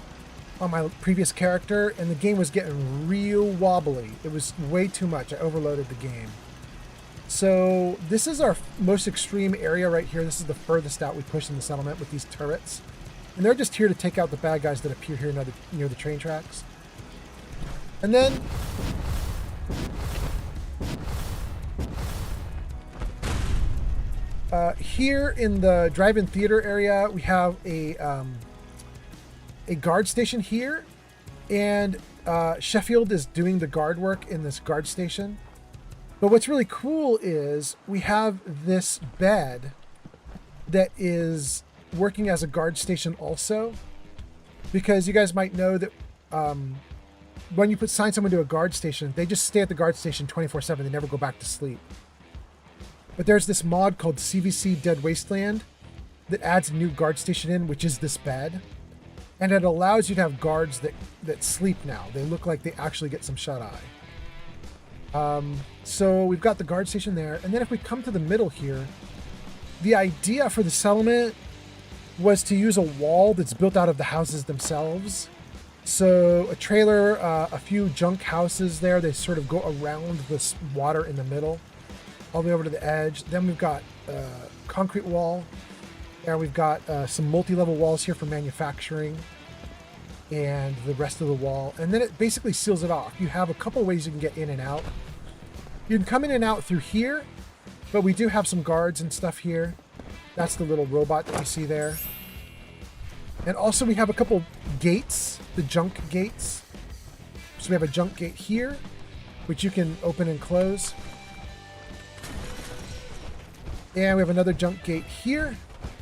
on my previous character, and the game was getting real wobbly. It was way too much. I overloaded the game. So this is our most extreme area right here. This is the furthest out we push in the settlement with these turrets. And they're just here to take out the bad guys that appear here near the train tracks. And then here in the drive-in theater area, we have a guard station here, and Sheffield is doing the guard work in this guard station. But what's really cool is we have this bed that is working as a guard station also, because you guys might know that when you assign someone to a guard station, they just stay at the guard station 24/7. They never go back to sleep. But there's this mod called CVC Dead Wasteland that adds a new guard station in, which is this bed, and it allows you to have guards that sleep now. They look like they actually get some shut-eye. So we've got the guard station there, and then if we come to the middle here, the idea for the settlement was to use a wall that's built out of the houses themselves. So a trailer, a few junk houses there, they sort of go around this water in the middle, all the way over to the edge. Then we've got a concrete wall, and we've got some multi-level walls here for manufacturing, and the rest of the wall. And then it basically seals it off. You have a couple ways you can get in and out. You can come in and out through here, but we do have some guards and stuff here. That's the little robot that you see there. And also we have a couple gates, the junk gates. So we have a junk gate here, which you can open and close. And we have another jump gate here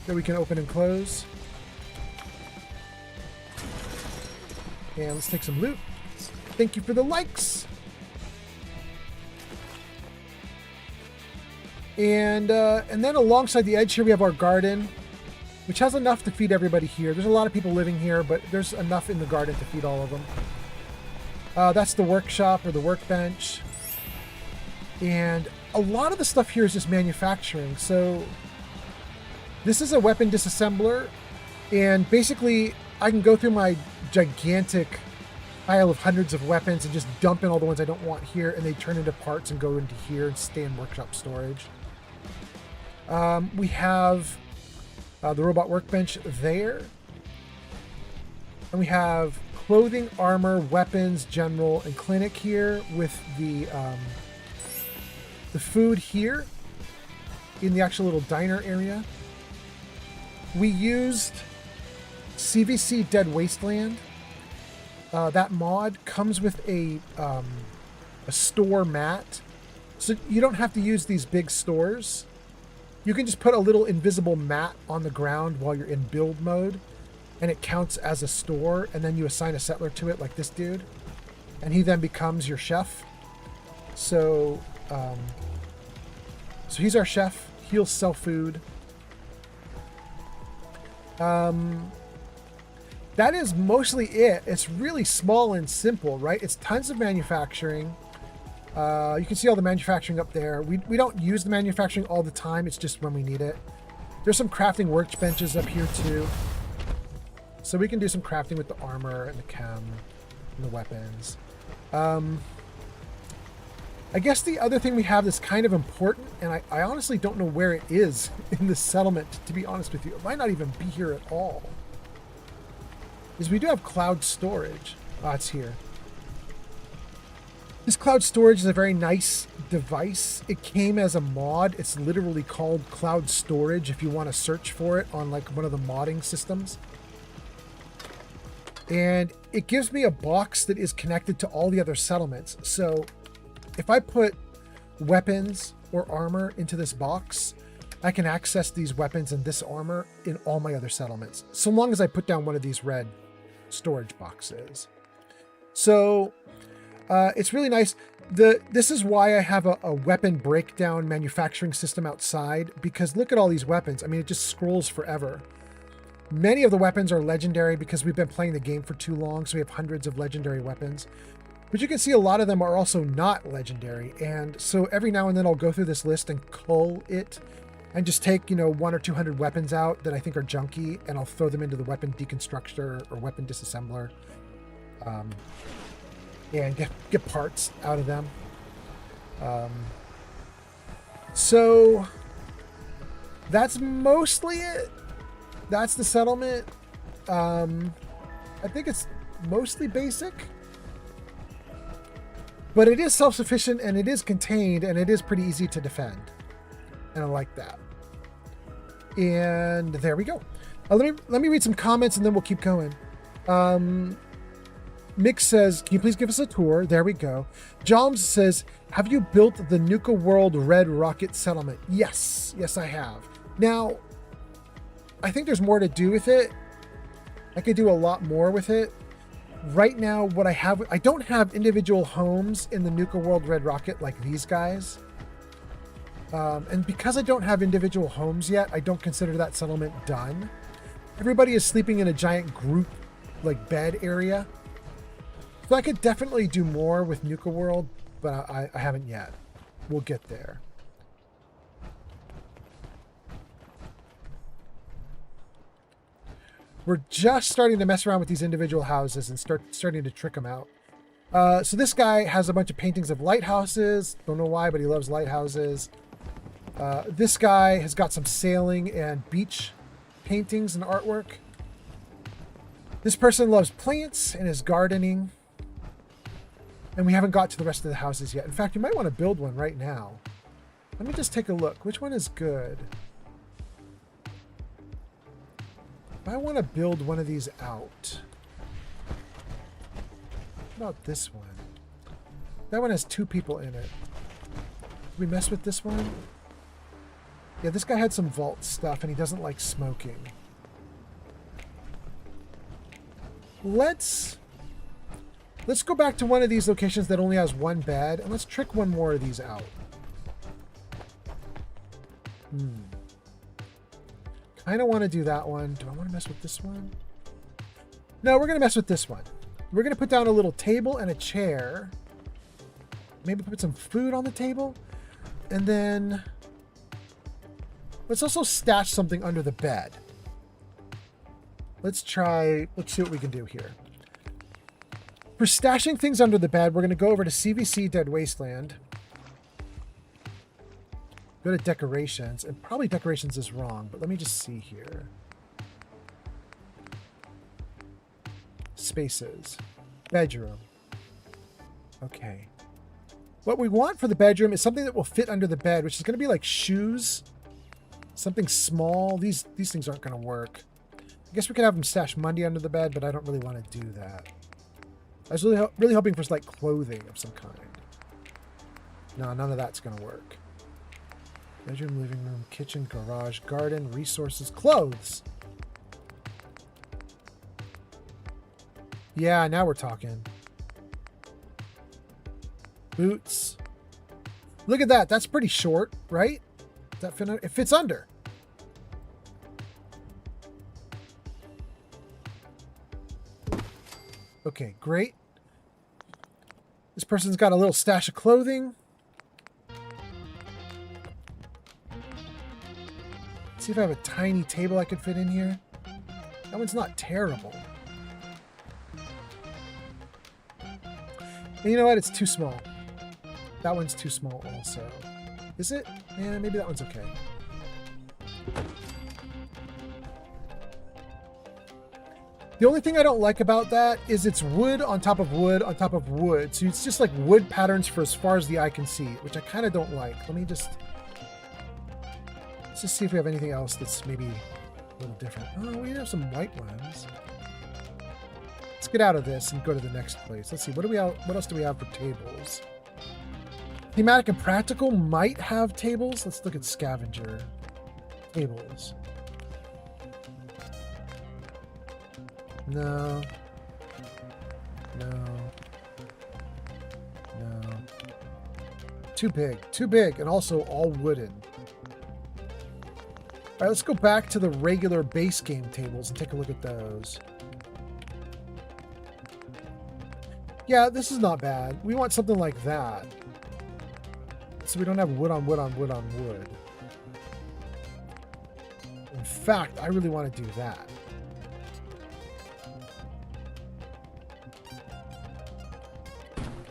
that we can open and close. And let's take some loot. Thank you for the likes. And then alongside the edge here, we have our garden, which has enough to feed everybody here. There's a lot of people living here, but there's enough in the garden to feed all of them. That's the workshop or the workbench. And a lot of the stuff here is just manufacturing. So this is a weapon disassembler. And basically, I can go through my gigantic pile of hundreds of weapons and just dump in all the ones I don't want here. And they turn into parts and go into here and stay in workshop storage. We have the robot workbench there. And we have clothing, armor, weapons, general, and clinic here with the food here in the actual little diner area. We used CVC Dead Wasteland. That mod comes with a store mat. So you don't have to use these big stores. You can just put a little invisible mat on the ground while you're in build mode, and it counts as a store, and then you assign a settler to it like this dude, and he then becomes your chef. So he's our chef. He'll sell food. That is mostly it. It's really small and simple, right? It's tons of manufacturing. You can see all the manufacturing up there. We don't use the manufacturing all the time. It's just when we need it. There's some crafting workbenches up here too. So we can do some crafting with the armor and the chem and the weapons. I guess the other thing we have that's kind of important, and I honestly don't know where it is in the settlement, to be honest with you. It might not even be here at all. Is we do have cloud storage. Oh, it's here. This cloud storage is a very nice device. It came as a mod. It's literally called cloud storage if you want to search for it on like one of the modding systems. And it gives me a box that is connected to all the other settlements. So if I put weapons or armor into this box, I can access these weapons and this armor in all my other settlements, so long as I put down one of these red storage boxes. So it's really nice. This is why I have a weapon breakdown manufacturing system outside, because look at all these weapons. I mean, it just scrolls forever. Many of the weapons are legendary because we've been playing the game for too long, so we have hundreds of legendary weapons. But you can see a lot of them are also not legendary. And so every now and then I'll go through this list and cull it and just take, 100 or 200 weapons out that I think are junky, and I'll throw them into the weapon deconstructor or weapon disassembler, and get parts out of them. So that's mostly it. That's the settlement. I think it's mostly basic. But it is self-sufficient, and it is contained, and it is pretty easy to defend. And I like that. And there we go. Let me read some comments, and then we'll keep going. Mick says, can you please give us a tour? There we go. Joms says, have you built the Nuka World Red Rocket Settlement? Yes. Yes, I have. Now, I think there's more to do with it. I could do a lot more with it. Right now, what I have, I don't have individual homes in the Nuka World Red Rocket like these guys. And because I don't have individual homes yet, I don't consider that settlement done. Everybody is sleeping in a giant group, like bed area. So I could definitely do more with Nuka World, but I haven't yet. We'll get there. We're just starting to mess around with these individual houses and starting to trick them out. So this guy has a bunch of paintings of lighthouses. Don't know why, but he loves lighthouses. This guy has got some sailing and beach paintings and artwork. This person loves plants and is gardening. And we haven't got to the rest of the houses yet. In fact, you might want to build one right now. Let me just take a look. Which one is good? I want to build one of these out. What about this one? That one has 2 people in it. Did we mess with this one? Yeah, this guy had some vault stuff and he doesn't like smoking. Let's go back to one of these locations that only has 1 bed and let's trick one more of these out. Kind of want to do that one. Do I want to mess with this one? No, we're going to mess with this one. We're going to put down a little table and a chair. Maybe put some food on the table. And then let's also stash something under the bed. Let's see what we can do here. For stashing things under the bed, we're going to go over to CVC Dead Wasteland. Go to decorations, and probably decorations is wrong, but let me just see here. Spaces. Bedroom. Okay. What we want for the bedroom is something that will fit under the bed, which is going to be like shoes. Something small. These things aren't going to work. I guess we could have them stash money under the bed, but I don't really want to do that. I was really hoping for like clothing of some kind. No, none of that's going to work. Bedroom, living room, kitchen, garage, garden, resources, clothes. Yeah, now we're talking. Boots. Look at that. That's pretty short, right? Does that fit? It fits under. Okay, great. This person's got a little stash of clothing. See if I have a tiny table I could fit in here. That one's not terrible. And you know what? It's too small. That one's too small also. Is it? Yeah, maybe that one's okay. The only thing I don't like about that is it's wood on top of wood on top of wood. So it's just like wood patterns for as far as the eye can see, which I kind of don't like. Let's just see if we have anything else that's maybe a little different. Oh, we have some white ones. Let's get out of this and go to the next place. Let's see, what else do we have for tables? Thematic and practical might have tables. Let's look at scavenger. Tables. No. No. No. Too big. Too big, and also all wooden. All right, let's go back to the regular base game tables and take a look at those. Yeah, this is not bad. We want something like that. So we don't have wood on wood on wood on wood. In fact, I really want to do that.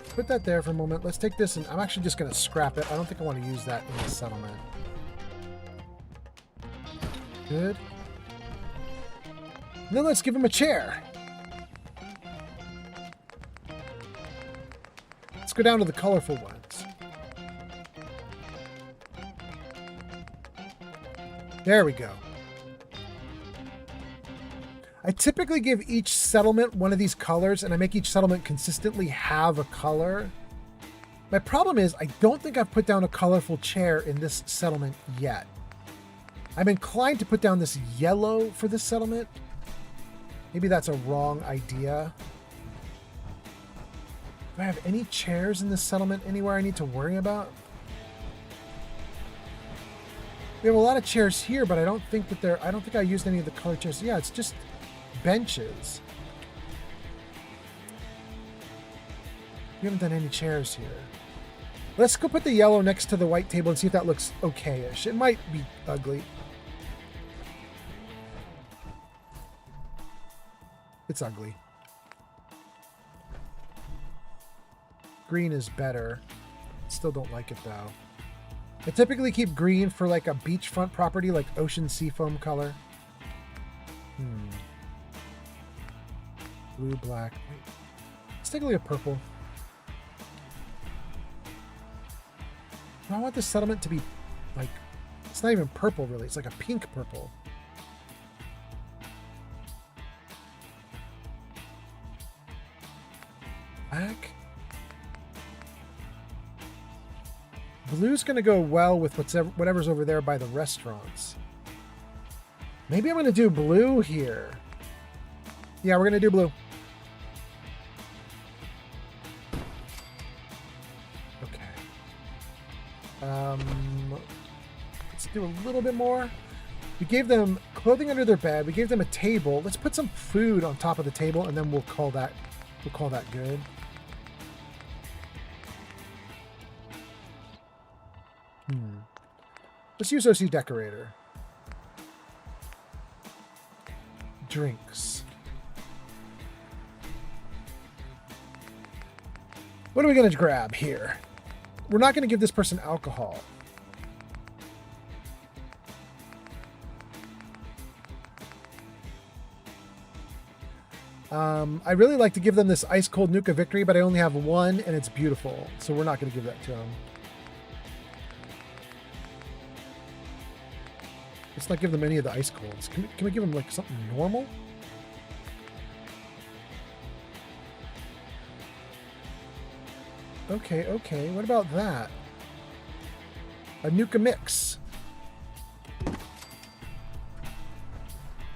Put that there for a moment. Let's take this, and I'm actually just going to scrap it. I don't think I want to use that in the settlement. Good. And then let's give him a chair. Let's go down to the colorful ones. There we go. I typically give each settlement one of these colors, and I make each settlement consistently have a color. My problem is I don't think I've put down a colorful chair in this settlement yet. I'm inclined to put down this yellow for this settlement. Maybe that's a wrong idea. Do I have any chairs in this settlement anywhere I need to worry about? We have a lot of chairs here, but I don't think I used any of the colored chairs. Yeah, it's just benches. We haven't done any chairs here. Let's go put the yellow next to the white table and see if that looks okay-ish. It might be ugly. It's ugly. Green is better. Still don't like it though. I typically keep green for like a beachfront property, like ocean seafoam color. Blue, black. Wait. Let's take a look at purple. I want this settlement to be like, it's not even purple really. It's like a pink purple. Black. Blue's going to go well with whatever's over there by the restaurants. Maybe I'm going to do blue here. Yeah, we're going to do blue. Okay. Let's do a little bit more. We gave them clothing under their bed. We gave them a table. Let's put some food on top of the table, and then we'll call that good. Let's use OC Decorator. Drinks. What are we going to grab here? We're not going to give this person alcohol. I really like to give them this ice cold Nuka Victory, but I only have one and it's beautiful. So we're not going to give that to them. Let's not give them any of the ice colds. Can we give them like something normal? Okay, okay. What about that? A Nuka Mix.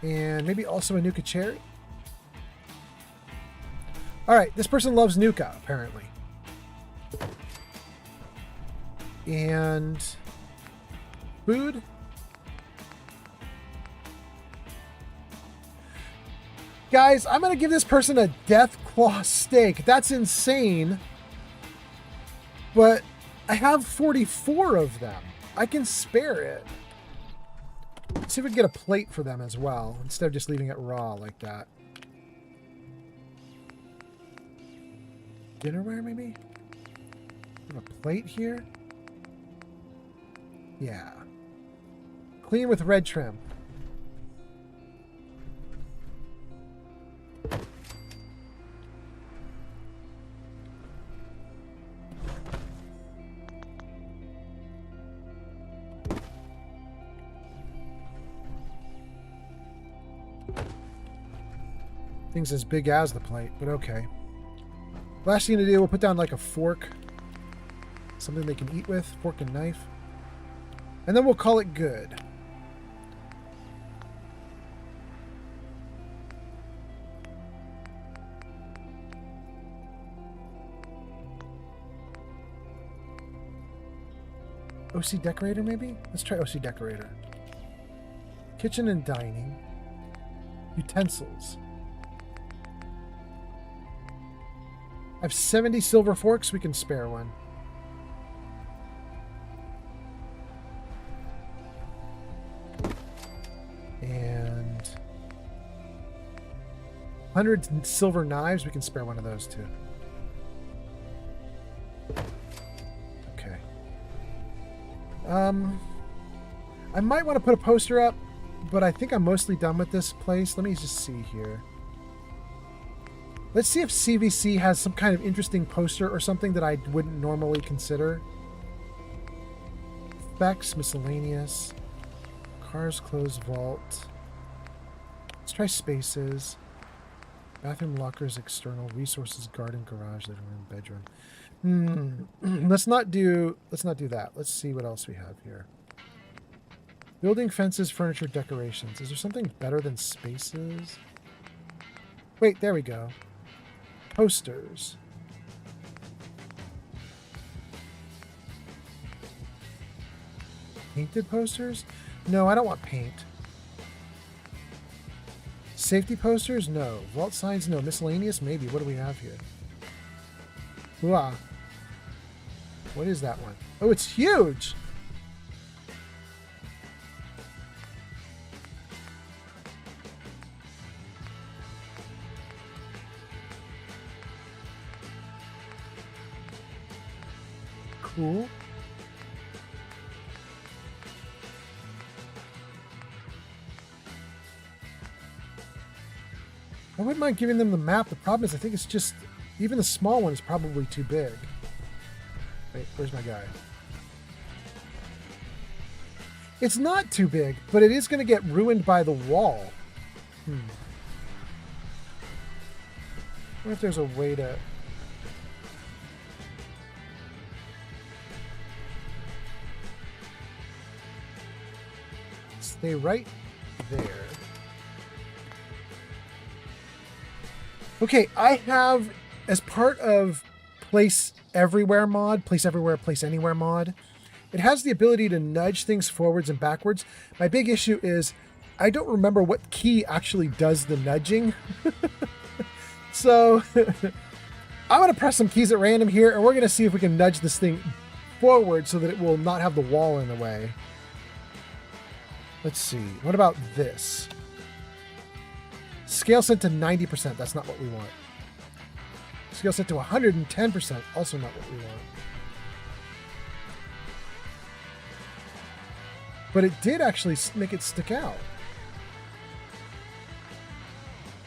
And maybe also a Nuka Cherry? Alright, this person loves Nuka, apparently. And food? Guys, I'm going to give this person a Death Claw steak. That's insane. But I have 44 of them. I can spare it. Let's see if we can get a plate for them as well, instead of just leaving it raw like that. Dinnerware, maybe? Have a plate here? Yeah. Clean with red trim. Thing's as big as the plate, but okay. Last thing to do, we'll put down like a fork. Something they can eat with, fork and knife. And then we'll call it good. OC Decorator, maybe? Let's try OC Decorator. Kitchen and dining. Utensils. I have 70 silver forks. We can spare one. And 100 silver knives. We can spare one of those too. Okay. I might want to put a poster up, but I think I'm mostly done with this place. Let me just see here. Let's see if CVC has some kind of interesting poster or something that I wouldn't normally consider. Specs, miscellaneous. Cars, clothes, vault. Let's try spaces. Bathroom, lockers, external, resources, garden, garage, living room, bedroom. Let's not do that. Let's see what else we have here. Building, fences, furniture, decorations. Is there something better than spaces? Wait, there we go. Posters. Painted posters? No, I don't want paint. Safety posters? No. Vault signs? No. Miscellaneous? Maybe. What do we have here? Hooah. What is that one? Oh, it's huge! Cool. I wouldn't mind giving them the map. The problem is I think it's just, even the small one is probably too big. Wait, where's my guy? It's not too big, but it is going to get ruined by the wall. I wonder if there's a way to... Stay right there. Okay, I have, as part of Place Everywhere mod, Place Everywhere, Place Anywhere mod, it has the ability to nudge things forwards and backwards. My big issue is I don't remember what key actually does the nudging. So I'm going to press some keys at random here, and we're going to see if we can nudge this thing forward so that it will not have the wall in the way. Let's see. What about this? Scale set to 90%. That's not what we want. Scale set to 110%. Also not what we want. But it did actually make it stick out.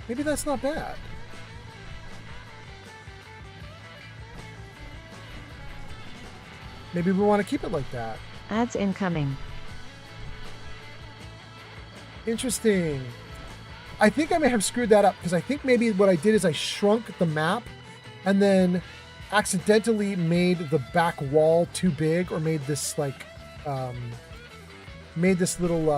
Maybe that's not bad. Maybe we want to keep it like that. Ads incoming. Interesting. I think I may have screwed that up because I think maybe what I did is I shrunk the map and then accidentally made the back wall too big, or made this like made this little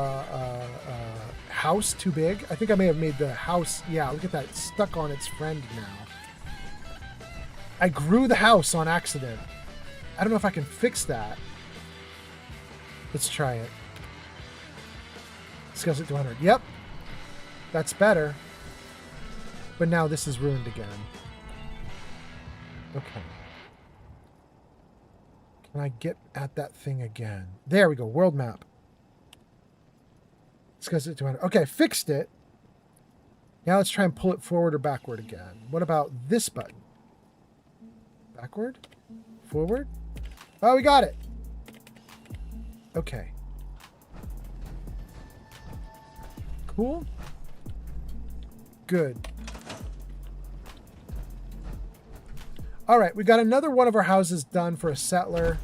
house too big. I think I may have made the house, yeah, look at that, stuck on its friend now. I grew the house on accident. I don't know if I can fix that. Let's try it. Scales it to 100. Yep. That's better. But now this is ruined again. Okay. Can I get at that thing again? There we go. World map. Scales it to 100. Okay, fixed it. Now let's try and pull it forward or backward again. What about this button? Backward? Forward? Oh, we got it. Okay. Cool. Good. All right, we got another one of our houses done for a settler.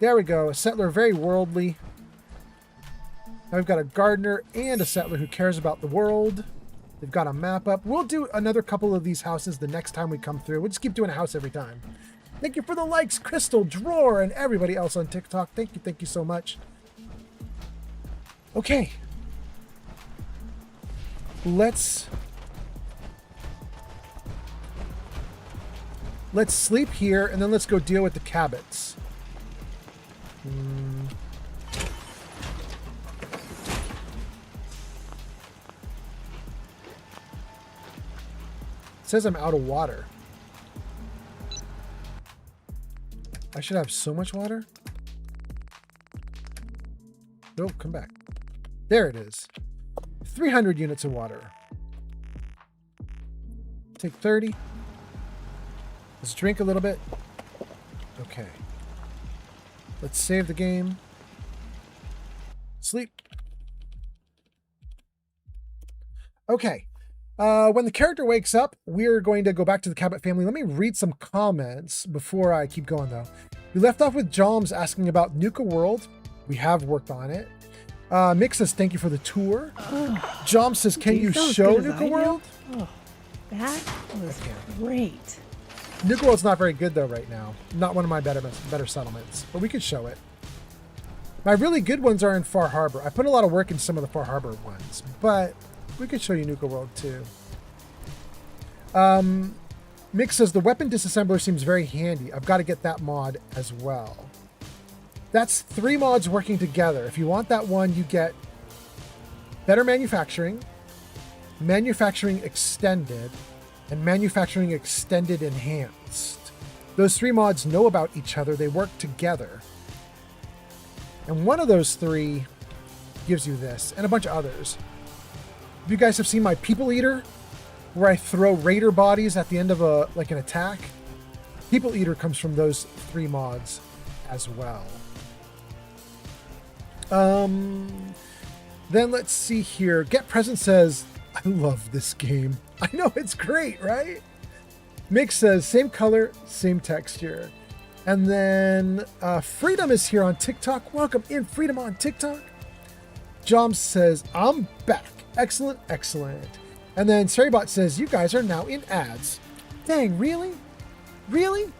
There we go. A settler, very worldly. Now we've got a gardener and a settler who cares about the world. They've got a map up. We'll do another couple of these houses the next time we come through. We'll just keep doing a house every time. Thank you for the likes, Crystal, Drawer, and everybody else on TikTok. Thank you so much. Okay. Let's sleep here, and then let's go deal with the Cabots. It says I'm out of water. I should have so much water. No, come back. There it is. 300 units of water. Take 30. Let's drink a little bit. Okay. Let's save the game. Sleep. Okay. When the character wakes up, we're going to go back to the Cabot family. Let me read some comments before I keep going, though. We left off with Joms asking about Nuka World. We have worked on it. Mick says, thank you for the tour. Joms says, can you show Nuka World? Oh, that was great. Nuka World's not very good, though, right now. Not one of my better settlements, but we could show it. My really good ones are in Far Harbor. I put a lot of work in some of the Far Harbor ones, but we could show you Nuka World, too. Mick says, the weapon disassembler seems very handy. I've got to get that mod as well. That's 3 mods working together. If you want that one, you get better manufacturing, manufacturing extended, and manufacturing extended enhanced. Those 3 mods know about each other. They work together. And one of those 3 gives you this, and a bunch of others. If you guys have seen my People Eater, where I throw raider bodies at the end of an attack, People Eater comes from those 3 mods as well. Then let's see here. Get Present says, I love this game. I know, it's great, right? Mick says, same color, same texture. And then Freedom is here on TikTok. Welcome in, Freedom on TikTok. Joms says, I'm back. Excellent, excellent. And then Sarybot says, you guys are now in ads. Dang, really? Really?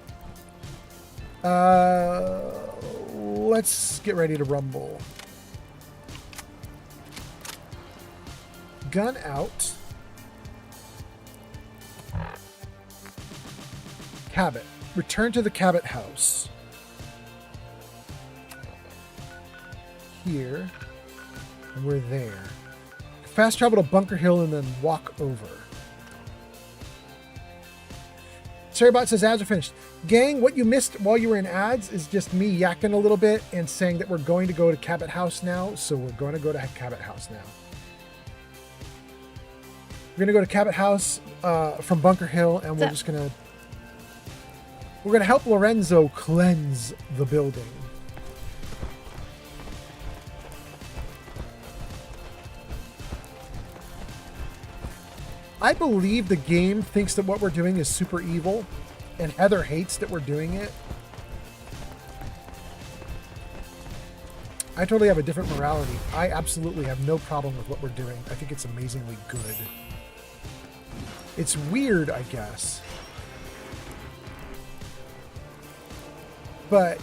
Let's get ready to rumble. gun out. Cabot. Return to the Cabot house. Here. And we're there. Fast travel to Bunker Hill and then walk over. Sarabot says ads are finished. Gang, what you missed while you were in ads is just me yakking a little bit and saying that we're going to go to Cabot House now. So we're going to go to Cabot House now. We're going to go to Cabot House from Bunker Hill, and we're just going to... We're going to help Lorenzo cleanse the building. I believe the game thinks that what we're doing is super evil, and Heather hates that we're doing it. I totally have a different morality. I absolutely have no problem with what we're doing. I think it's amazingly good. It's weird, I guess. But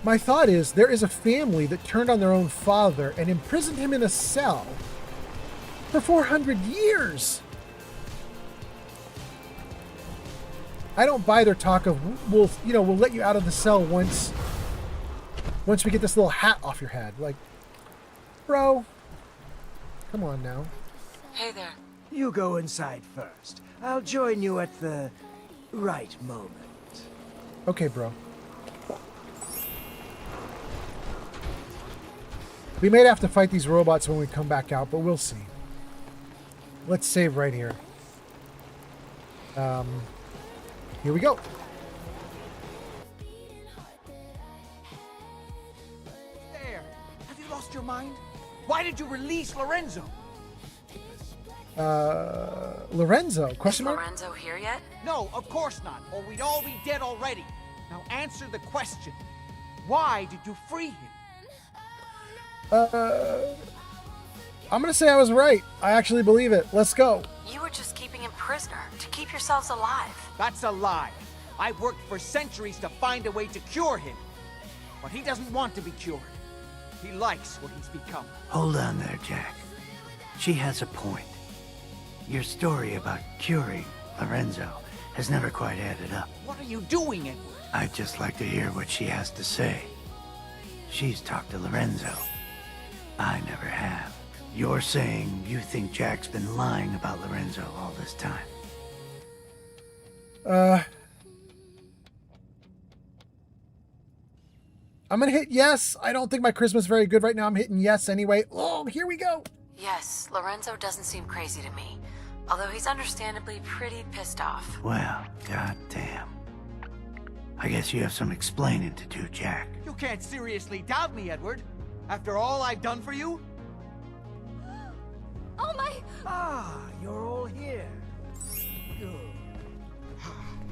my thought is, there is a family that turned on their own father and imprisoned him in a cell for 400 years. I don't buy their talk of we'll let you out of the cell once we get this little hat off your head. Like, bro, come on now. Hey there. You go inside first. I'll join you at the right moment. Okay, bro. We may have to fight these robots when we come back out, but we'll see. Let's save right here. Here we go. There! Have you lost your mind? Why did you release Lorenzo? Lorenzo? Question mark? Lorenzo here yet? No, of course not, or we'd all be dead already. Now answer the question. Why did you free him? I'm gonna say I was right. I actually believe it. Let's go. You were just keeping him prisoner to keep yourselves alive. That's a lie. I worked for centuries to find a way to cure him. But he doesn't want to be cured. He likes what he's become. Hold on there, Jack. She has a point. Your story about curing Lorenzo has never quite added up. What are you doing, Edward? I'd just like to hear what she has to say. She's talked to Lorenzo. I never have. You're saying you think Jack's been lying about Lorenzo all this time? I'm gonna hit yes. I don't think my charisma's very good right now. I'm hitting yes anyway. Oh, here we go. Yes, Lorenzo doesn't seem crazy to me. Although he's understandably pretty pissed off. Well, goddamn. I guess you have some explaining to do, Jack. You can't seriously doubt me, Edward. After all I've done for you? Oh my... Ah, you're all here. Good.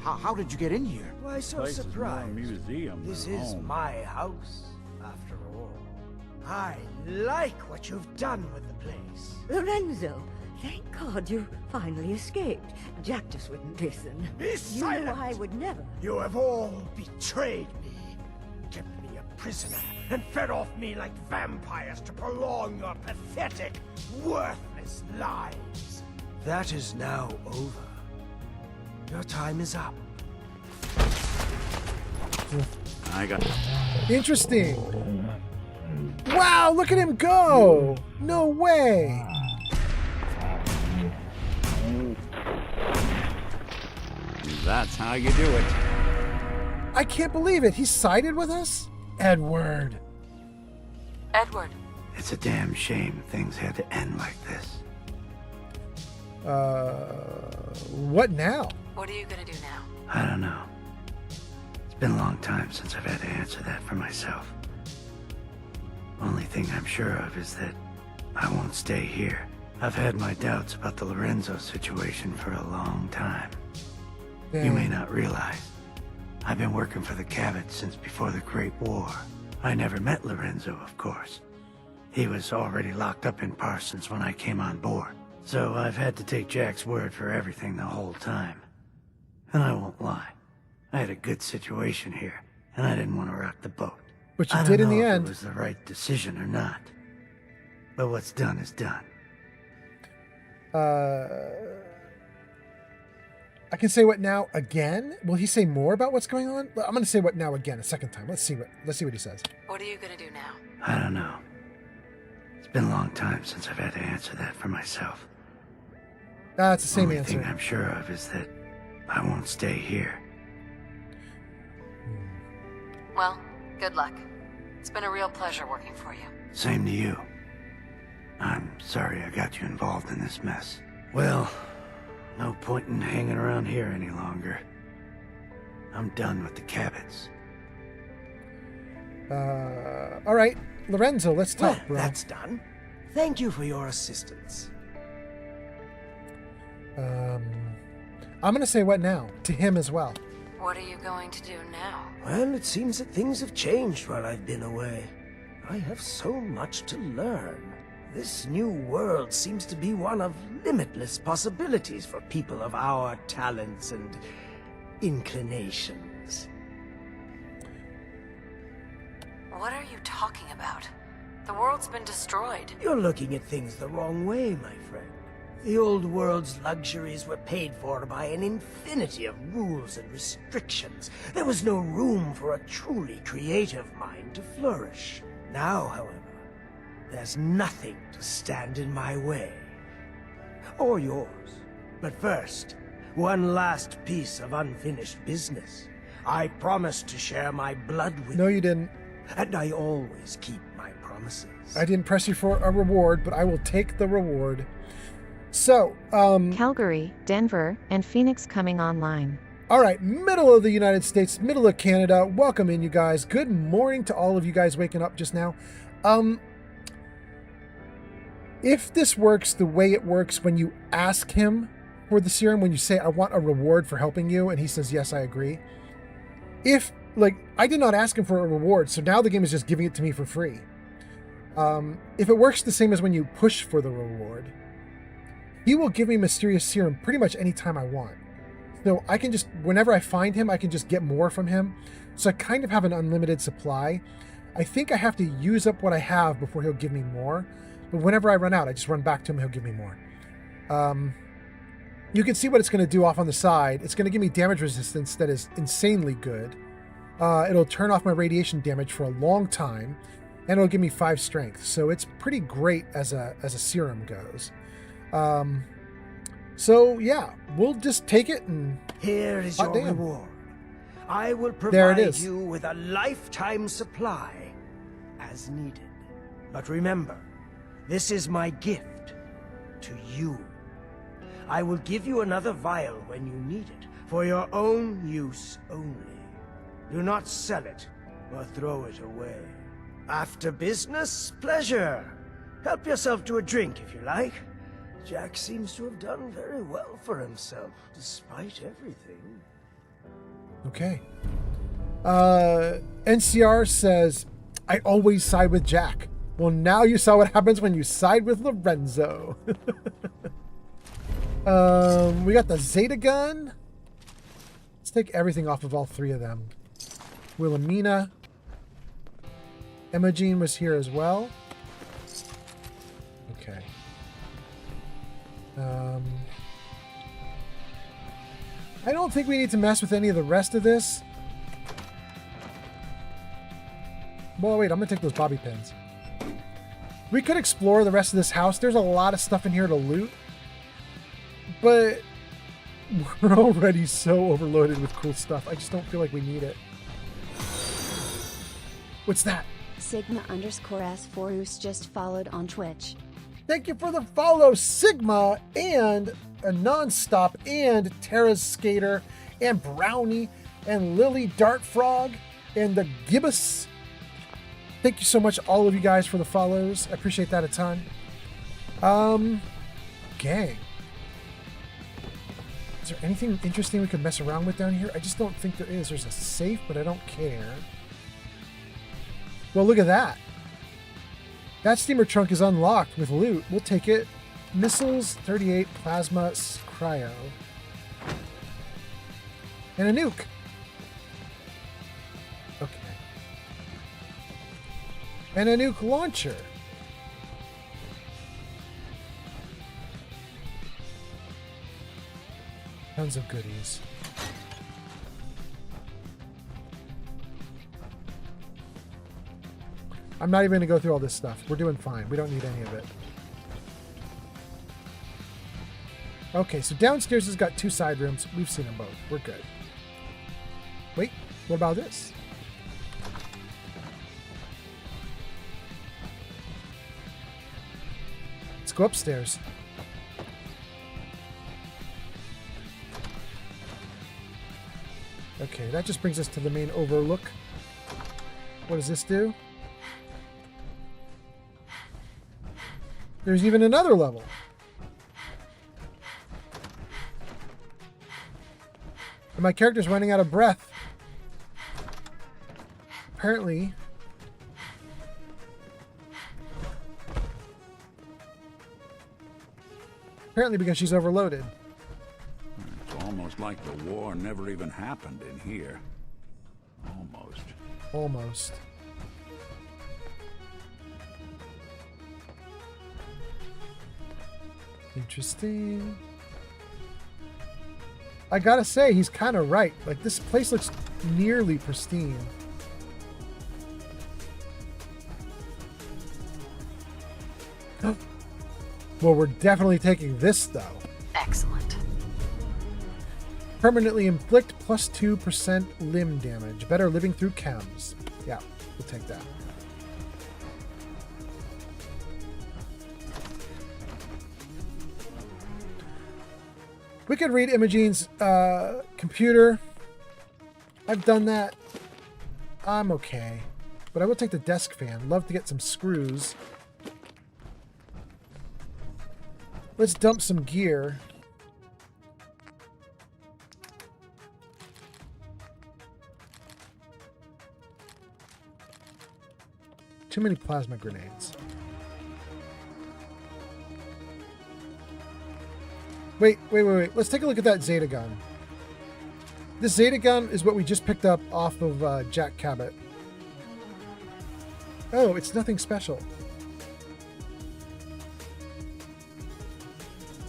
How did you get in here? Why so Place is more a surprised? museum This than is home. my house, after all. I like what you've done with the place. Lorenzo, thank God you finally escaped. Jack just wouldn't listen. Be silent! You know I would never. You have all betrayed me, kept me a prisoner, and fed off me like vampires to prolong your pathetic, worthless lives. That is now over. Your time is up. I got Interesting. Wow, look at him go. No way. That's how you do it. I can't believe it. He sided with us? Edward. Edward. It's a damn shame things had to end like this. What now? What are you gonna do now? I don't know. It's been a long time since I've had to answer that for myself. Only thing I'm sure of is that I won't stay here. I've had my doubts about the Lorenzo situation for a long time. You may not realize, I've been working for the Cabot since before the Great War. I never met Lorenzo, of course. He was already locked up in Parsons when I came on board. So I've had to take Jack's word for everything the whole time. And I won't lie, I had a good situation here, and I didn't want to rock the boat. But you I did don't in the know if end. it was the right decision or not. But what's done is done. I can say what now again. Will he say more about what's going on? I'm going to say what now again a second time. Let's see what he says. What are you gonna do now? I don't know. It's been a long time since I've had to answer that for myself. It's the same Only answer. thing I'm sure of is that I won't stay here. Well, good luck. It's been a real pleasure working for you. Same to you. I'm sorry I got you involved in this mess. Well, no point in hanging around here any longer. I'm done with the Cabots. All right, Lorenzo, let's talk, Well, bro. that's done. Thank you for your assistance. I'm going to say what now to him as well. What are you going to do now? Well, it seems that things have changed while I've been away. I have so much to learn. This new world seems to be one of limitless possibilities for people of our talents and inclinations. What are you talking about? The world's been destroyed. You're looking at things the wrong way, my friend. The old world's luxuries were paid for by an infinity of rules and restrictions. There was no room for a truly creative mind to flourish. Now, however, there's nothing to stand in my way. Or yours. But first, one last piece of unfinished business. I promised to share my blood with you. No, you didn't. And I always keep my promises. I didn't press you for a reward, but I will take the reward. So, Calgary, Denver, and Phoenix coming online. All right, middle of the United States, middle of Canada. Welcome in, you guys. Good morning to all of you guys waking up just now. If this works the way it works when you ask him for the serum, when you say, I want a reward for helping you, and he says, yes, I agree. If, I did not ask him for a reward, so now the game is just giving it to me for free. If it works the same as when you push for the reward, he will give me mysterious serum pretty much any time I want. So I can just, whenever I find him, I can just get more from him. So I kind of have an unlimited supply. I think I have to use up what I have before he'll give me more. But whenever I run out, I just run back to him, he'll give me more. You can see what it's going to do off on the side. It's going to give me damage resistance that is insanely good. It'll turn off my radiation damage for a long time. And it'll give me 5 strength. So it's pretty great as a serum goes. So yeah, we'll just take it and... Here is your reward. I will There it provide is. you with a lifetime supply as needed. But remember, this is my gift to you. I will give you another vial when you need it, for your own use only. Do not sell it or throw it away. After business, pleasure. Help yourself to a drink if you like. Jack seems to have done very well for himself, despite everything. Okay. NCR says, I always side with Jack. Well, now you saw what happens when you side with Lorenzo. We got the Zeta gun. Let's take everything off of all 3 of them. Wilhelmina. Imogen was here as well. Okay. I don't think we need to mess with any of the rest of this. Well, wait, I'm going to take those bobby pins. We could explore the rest of this house. There's a lot of stuff in here to loot. But we're already so overloaded with cool stuff. I just don't feel like we need it. What's that? Sigma_S4 who's just followed on Twitch. Thank you for the follow, Sigma, and a Nonstop, and Tara's Skater, and Brownie, and Lily Dartfrog, and the Gibbous. Thank you so much, all of you guys, for the follows. I appreciate that a ton. Gang. Is there anything interesting we could mess around with down here? I just don't think there is. There's a safe, but I don't care. Well, look at that. That steamer trunk is unlocked with loot. We'll take it. Missiles, 38, plasma, cryo. And a nuke. Okay. And a nuke launcher. Tons of goodies. I'm not even going to go through all this stuff. We're doing fine. We don't need any of it. Okay, so downstairs has got 2 side rooms. We've seen them both. We're good. Wait, what about this? Let's go upstairs. Okay, that just brings us to the main overlook. What does this do? There's even another level. And my character's running out of breath. Apparently. Apparently because she's overloaded. It's almost like the war never even happened in here. Almost. Almost. Interesting. I gotta say, he's kind of right. Like, this place looks nearly pristine. Well, we're definitely taking this, though. Excellent. Permanently inflict plus 2% limb damage. Better living through chems. Yeah, we'll take that. We could read Imogene's computer. I've done that. I'm okay. But I will take the desk fan. Love to get some screws. Let's dump some gear. Too many plasma grenades. Wait. Let's take a look at that Zeta gun. This Zeta gun is what we just picked up off of Jack Cabot. Oh, it's nothing special.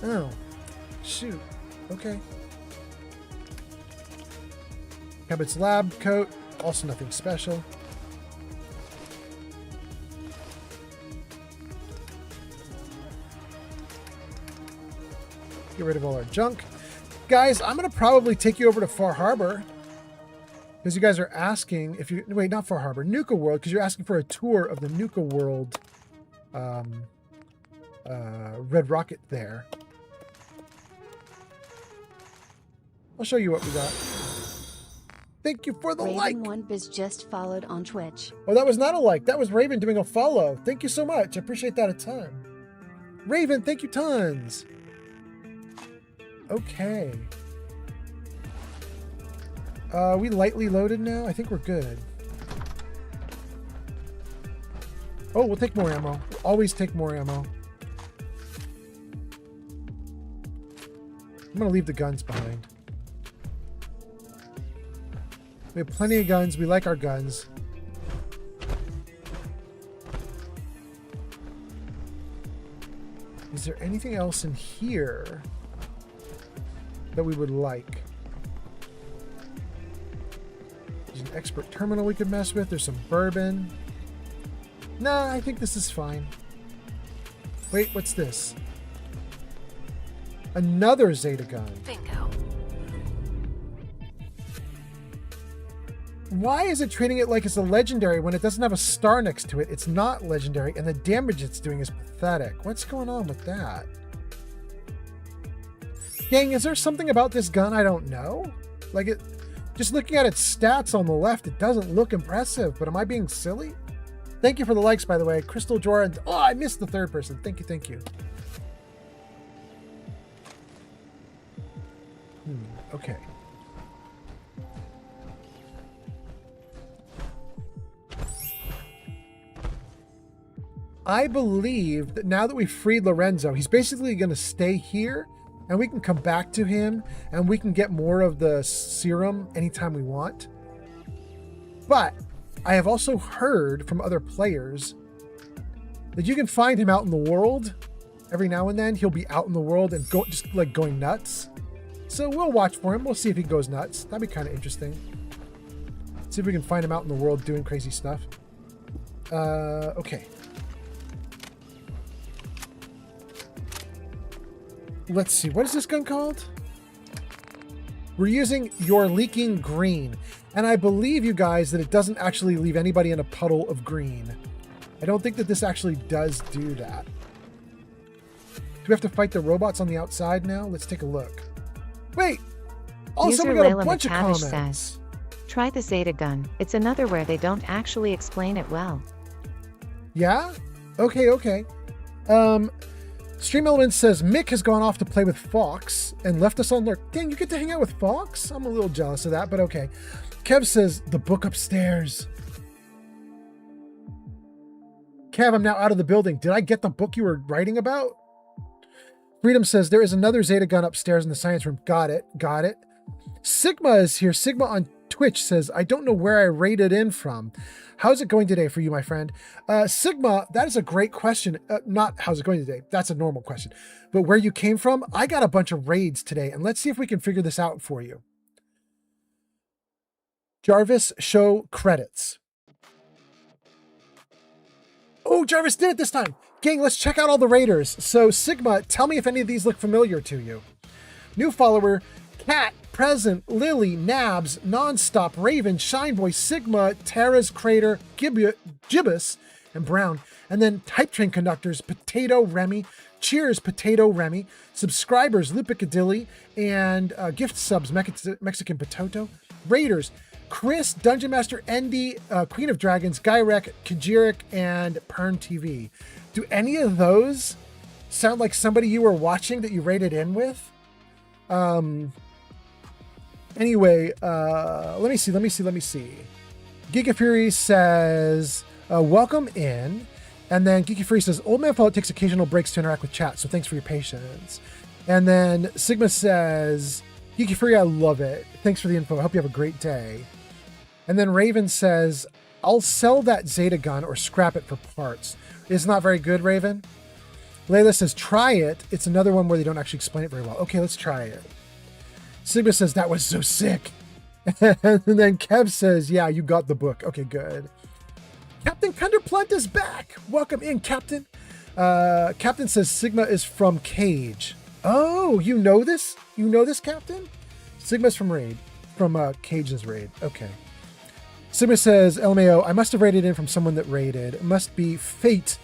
Oh, shoot. Okay. Cabot's lab coat, also nothing special. Get rid of all our junk. Guys, I'm going to probably take you over to Far Harbor. Because you guys are asking if you... Wait, not Far Harbor. Nuka World, because you're asking for a tour of the Nuka World Red Rocket there. I'll show you what we got. Thank you for the like. Raven1biz just followed on Twitch. Oh, that was not a like. That was Raven doing a follow. Thank you so much. I appreciate that a ton. Raven, thank you tons. Okay. We lightly loaded now? I think we're good. Oh, we'll take more ammo. We'll always take more ammo. I'm going to leave the guns behind. We have plenty of guns. We like our guns. Is there anything else in here that we would like? There's an expert terminal we could mess with. There's some bourbon. Nah, I think this is fine. Wait, what's this? Another Zeta gun. Bingo. Why is it treating it like it's a legendary when it doesn't have a star next to it? It's not legendary, and the damage it's doing is pathetic. What's going on with that? Gang, is there something about this gun I don't know? Like, it, just looking at its stats on the left, it doesn't look impressive, but am I being silly? Thank you for the likes, by the way. Crystal Jordan. Oh, I missed the third person. Thank you, thank you. Okay. I believe that now that we've freed Lorenzo, he's basically going to stay here, and we can come back to him, and we can get more of the serum anytime we want. But I have also heard from other players that you can find him out in the world. Every now and then, he'll be out in the world and just like going nuts. So we'll watch for him. We'll see if he goes nuts. That'd be kind of interesting. See if we can find him out in the world doing crazy stuff. Okay. Let's see. What is this gun called? We're using Your Leaking Green. And I believe, you guys, that it doesn't actually leave anybody in a puddle of green. I don't think that this actually does do that. Do we have to fight the robots on the outside now? Let's take a look. Wait! Also, User we got a Layla bunch of McTavish comments. says, try the Zeta gun. It's another where they don't actually explain it well. Yeah? Okay. Stream Elements says, Mick has gone off to play with Fox and left us on lurk. Dang, you get to hang out with Fox? I'm a little jealous of that, but okay. Kev says, the book upstairs. Kev, I'm now out of the building. Did I get the book you were writing about? Freedom says, there is another Zeta gun upstairs in the science room. Got it. Sigma is here. Sigma on Twitch says, I don't know where I raided in from. How's it going today for you, my friend? Sigma, that is a great question. Not how's it going today. That's a normal question. But where you came from, I got a bunch of raids today, and let's see if we can figure this out for you. Jarvis, show credits. Oh, Jarvis did it this time. Gang, let's check out all the raiders. So, Sigma, tell me if any of these look familiar to you. New follower, Cat, Present, Lily, Nabs, Nonstop, Raven, Shineboy, Sigma, Terra's Crater, Gibbous, and Brown. And then Type Train Conductors, Potato Remy, Cheers, Potato Remy, subscribers, Lupicadilly, and gift subs, Mexican Potato. Raiders, Chris, Dungeon Master, Endy, Queen of Dragons, Gyrek, Kajirik, and Pern TV. Do any of those sound like somebody you were watching that you raided in with? Anyway, let me see. Giga Fury says, welcome in. And then Geeky Fury says, Old Man Fallout takes occasional breaks to interact with chat, so thanks for your patience. And then Sigma says, Geeky Fury, I love it. Thanks for the info. I hope you have a great day. And then Raven says, I'll sell that Zeta gun or scrap it for parts. It's not very good, Raven. Layla says, try it. It's another one where they don't actually explain it very well. Okay, let's try it. Sigma says, that was so sick. And then Kev says, yeah, you got the book. Okay, good. Captain Penderplunt is back. Welcome in, Captain. Captain says Sigma is from Cage. Oh, you know this? You know this, Captain? Sigma's from Raid. From Cage's Raid. Okay. Sigma says, LMAO, I must have raided in from someone that raided. It must be fate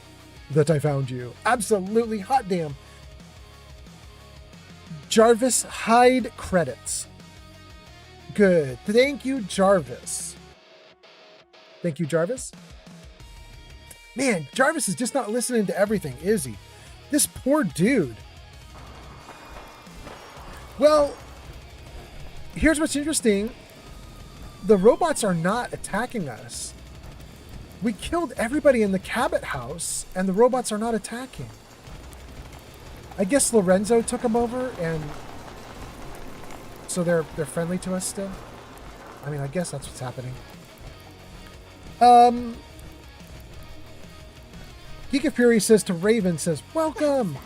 that I found you. Absolutely. Hot damn. Jarvis, hide credits. Good. Thank you, Jarvis. Thank you, Jarvis. Man, Jarvis is just not listening to everything, is he? This poor dude. Well, here's what's interesting. The robots are not attacking us. We killed everybody in the Cabot house, and the robots are not attacking. I guess Lorenzo took them over, and so they're friendly to us still. I mean, I guess that's what's happening. Geek of Fury says to Raven, says, welcome.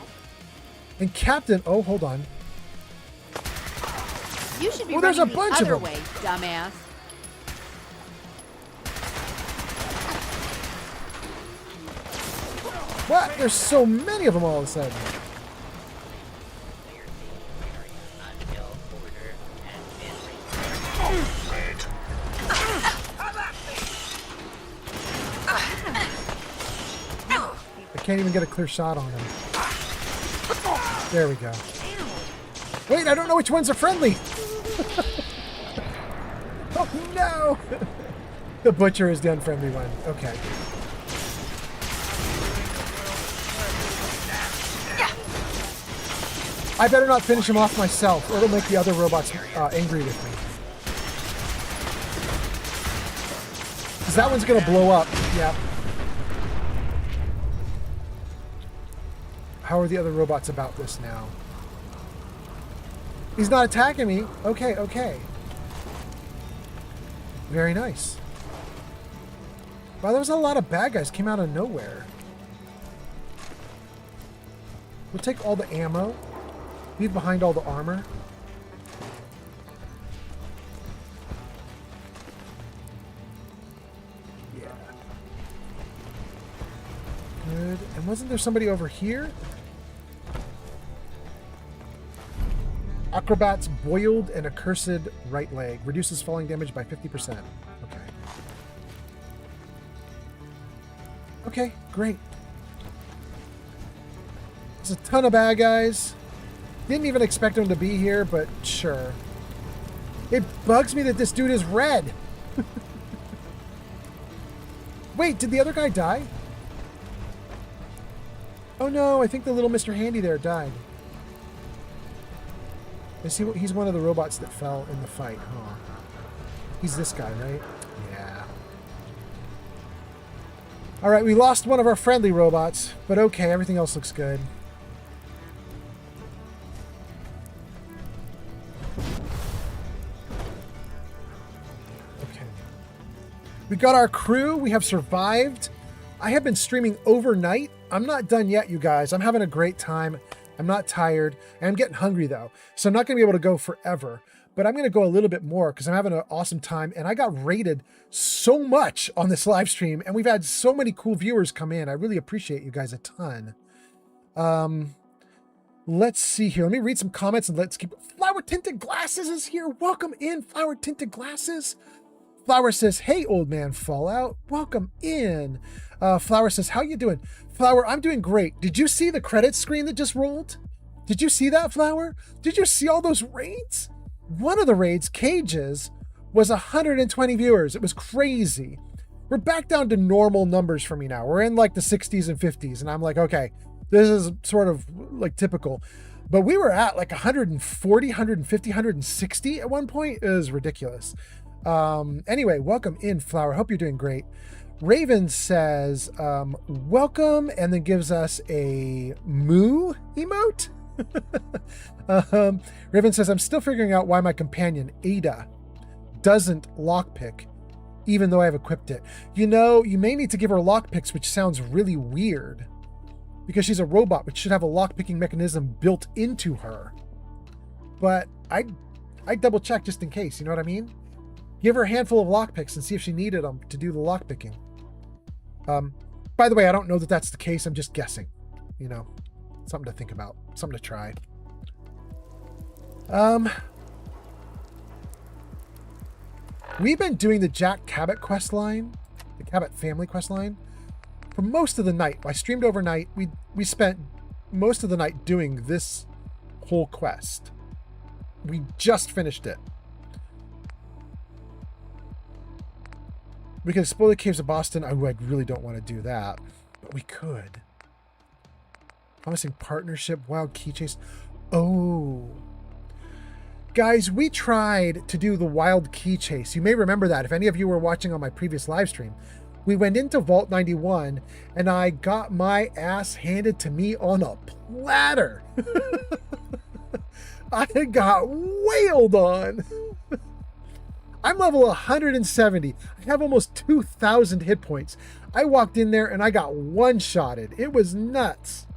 And Captain, oh, hold on. You should be there's a running bunch the other of them. way, dumbass. What? There's so many of them all of a sudden. I can't even get a clear shot on him. There we go. Wait, I don't know which ones are friendly. Oh no! The butcher is the unfriendly one. Okay. I better not finish him off myself, or it'll make the other robots angry with me. Because that one's going to blow up. Yeah. How are the other robots about this now? He's not attacking me. Okay, okay. Very nice. Wow, there was a lot of bad guys came out of nowhere. We'll take all the ammo. Leave behind all the armor. wasn't there somebody over here? Acrobat's boiled and accursed right leg. Reduces falling damage by 50%. Okay. Okay, great. There's a ton of bad guys. Didn't even expect them to be here, but sure. It bugs me that this dude is red. Wait, did the other guy die? Oh no, I think the little Mr. Handy there died. He's one of the robots that fell in the fight, huh? He's this guy, right? Yeah. Alright, we lost one of our friendly robots, but okay, everything else looks good. Okay. We got our crew, we have survived. I have been streaming overnight. I'm not done yet, you guys. I'm having a great time. I'm not tired. I'm getting hungry though, so I'm not going to be able to go forever, but I'm going to go a little bit more because I'm having an awesome time, and I got rated so much on this live stream, and we've had so many cool viewers come in. I really appreciate you guys a ton. Let's see here. Let me read some comments and let's keep... Flower Tinted Glasses is here. Welcome in, Flower Tinted Glasses. Flower says, hey, old man Fallout. Welcome in. Flower says, how you doing? Flower, I'm doing great. Did you see the credits screen that just rolled? Did you see that, Flower? Did you see all those raids? One of the raids, Cages, was 120 viewers. It was crazy. We're back down to normal numbers for me now. We're in like the 60s and 50s. And I'm like, okay, this is sort of like typical. But we were at like 140, 150, 160 at one point. It was ridiculous. Anyway, welcome in, Flower. Hope you're doing great. Raven says, welcome, and then gives us a moo emote. Raven says, I'm still figuring out why my companion, Ada, doesn't lockpick, even though I've equipped it. You know, you may need to give her lockpicks, which sounds really weird, because she's a robot, which should have a lockpicking mechanism built into her. But I double check just in case, you know what I mean? Give her a handful of lockpicks and see if she needed them to do the lockpicking. By the way, I don't know that that's the case. I'm just guessing. You know, something to think about, something to try. We've been doing the Jack Cabot quest line, the Cabot family quest line, for most of the night. I streamed overnight. We spent most of the night doing this whole quest. We just finished it. We could explore the caves of Boston. I really don't want to do that, but we could. Promising partnership, wild key chase. Oh. Guys, we tried to do the wild key chase. You may remember that if any of you were watching on my previous live stream. We went into Vault 91 and I got my ass handed to me on a platter. I got wailed on. I'm level 170. I have almost 2,000 hit points. I walked in there and I got one-shotted. It was nuts.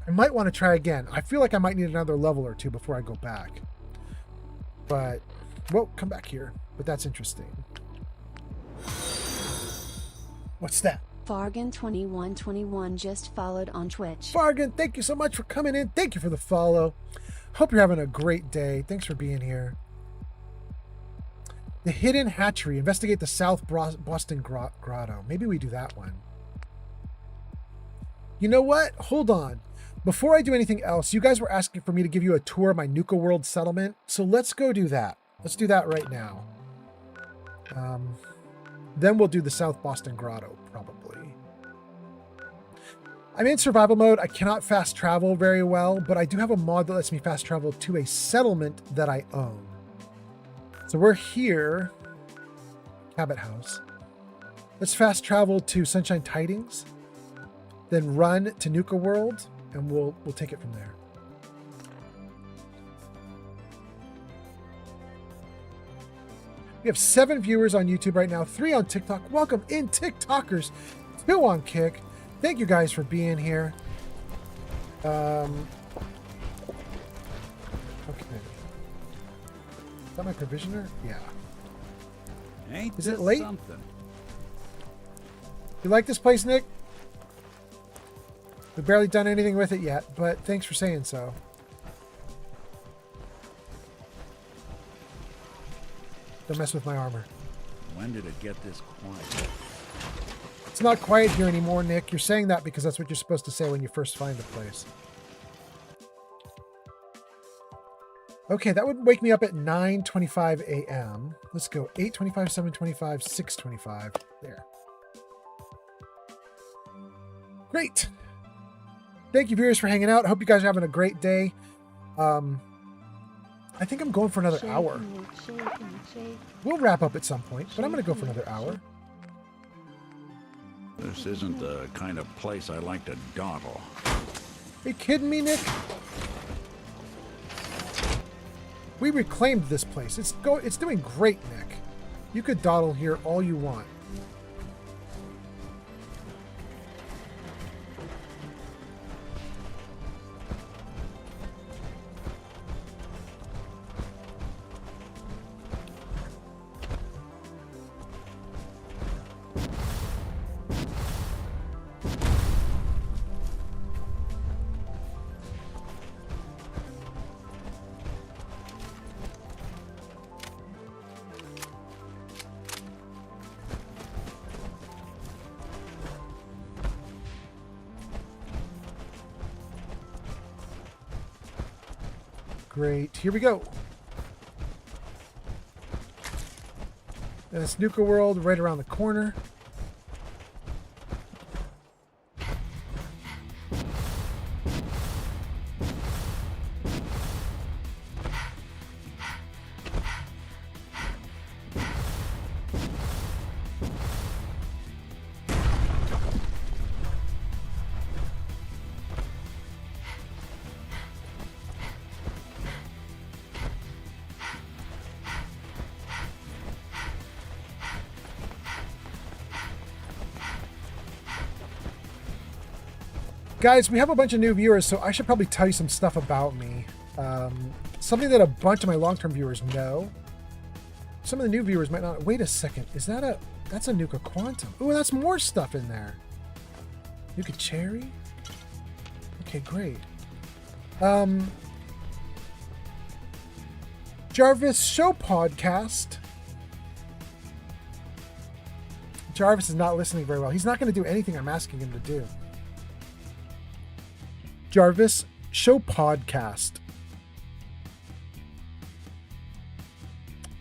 I might want to try again. I feel like I might need another level or two before I go back. But, well, come back here. But that's interesting. What's that? Fargan2121 just followed on Twitch. Fargan, thank you so much for coming in. Thank you for the follow. Hope you're having a great day. Thanks for being here. The Hidden Hatchery. Investigate the South Boston Grotto. Maybe we do that one. You know what? Hold on. Before I do anything else, you guys were asking for me to give you a tour of my Nuka World settlement. So let's go do that. Let's do that right now. Then we'll do the South Boston Grotto, probably. I'm in survival mode. I cannot fast travel very well, but I do have a mod that lets me fast travel to a settlement that I own. So we're here, Cabot House. Let's fast travel to Sunshine Tidings, then run to Nuka World, and we'll take it from there. We have 7 viewers on YouTube right now, 3 on TikTok. Welcome in, TikTokers. 2 on Kick. Thank you guys for being here. Okay. Is that my provisioner? Yeah. Ain't Is it this late? Something? You like this place, Nick? We've barely done anything with it yet, but thanks for saying so. Don't mess with my armor. When did it get this quiet? It's not quiet here anymore, Nick. You're saying that because that's what you're supposed to say when you first find the place. Okay, that would wake me up at 9:25 a.m. Let's go 8:25, 7:25, 6:25. There. Great. Thank you, viewers, for hanging out. I hope you guys are having a great day. I think I'm going for another hour. We'll wrap up at some point, but I'm going to go for another hour. This isn't the kind of place I like to dawdle. Are you kidding me, Nick? We reclaimed this place. It's doing great, Nick. You could dawdle here all you want. Great. Here we go. And it's Nuka World right around the corner. Guys, we have a bunch of new viewers, so I should probably tell you some stuff about me. Something that a bunch of my long-term viewers know. Some of the new viewers might not. Wait a second. Is that that's a Nuka Quantum. Ooh, that's more stuff in there. Nuka Cherry? Okay, great. Jarvis Show Podcast. Jarvis is not listening very well. He's not going to do anything I'm asking him to do. Jarvis Show Podcast.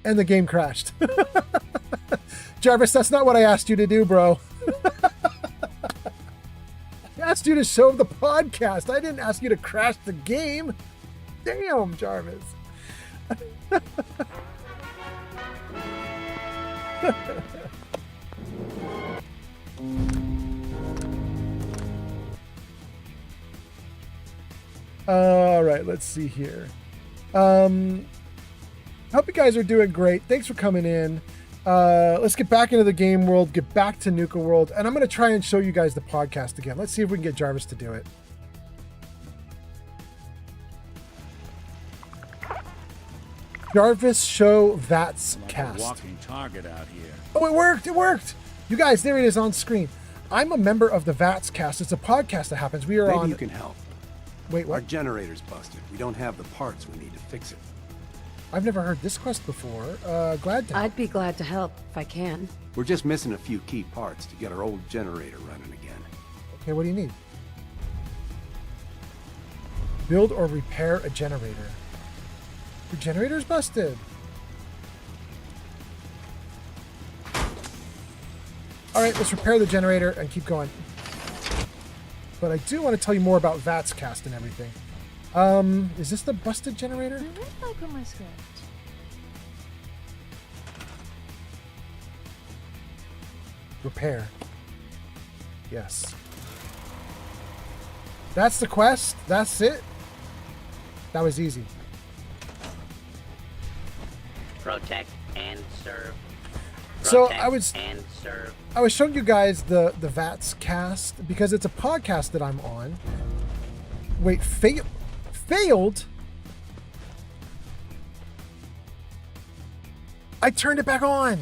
And the game crashed. Jarvis, that's not what I asked you to do, bro. I asked you to show the podcast. I didn't ask you to crash the game. Damn, Jarvis. All right, let's see here. Hope you guys are doing great. Thanks for coming in. Let's get back into the game world, get back to Nuka World, and I'm going to try and show you guys the podcast again. Let's see if we can get Jarvis to do it. Jarvis Show That's Cast. Walking target out here. Oh, it worked! It worked! You guys, there it is on screen. I'm a member of the VATS cast. It's a podcast that happens. We are Maybe on. you can help. Wait, what? Our generator's busted. We don't have the parts we need to fix it. I've never heard this quest before. Glad to help. I'd be glad to help if I can. We're just missing a few key parts to get our old generator running again. Okay, what do you need? Build or repair a generator. Your generator's busted. All right, let's repair the generator and keep going. But I do want to tell you more about VATS cast and everything. Is this the busted generator? Where did I put my script? Repair. Yes. That's the quest. That's it. That was easy. Protect and serve. So Protect and serve. I was showing you guys the VATS cast because it's a podcast that I'm on. Wait, failed? I turned it back on.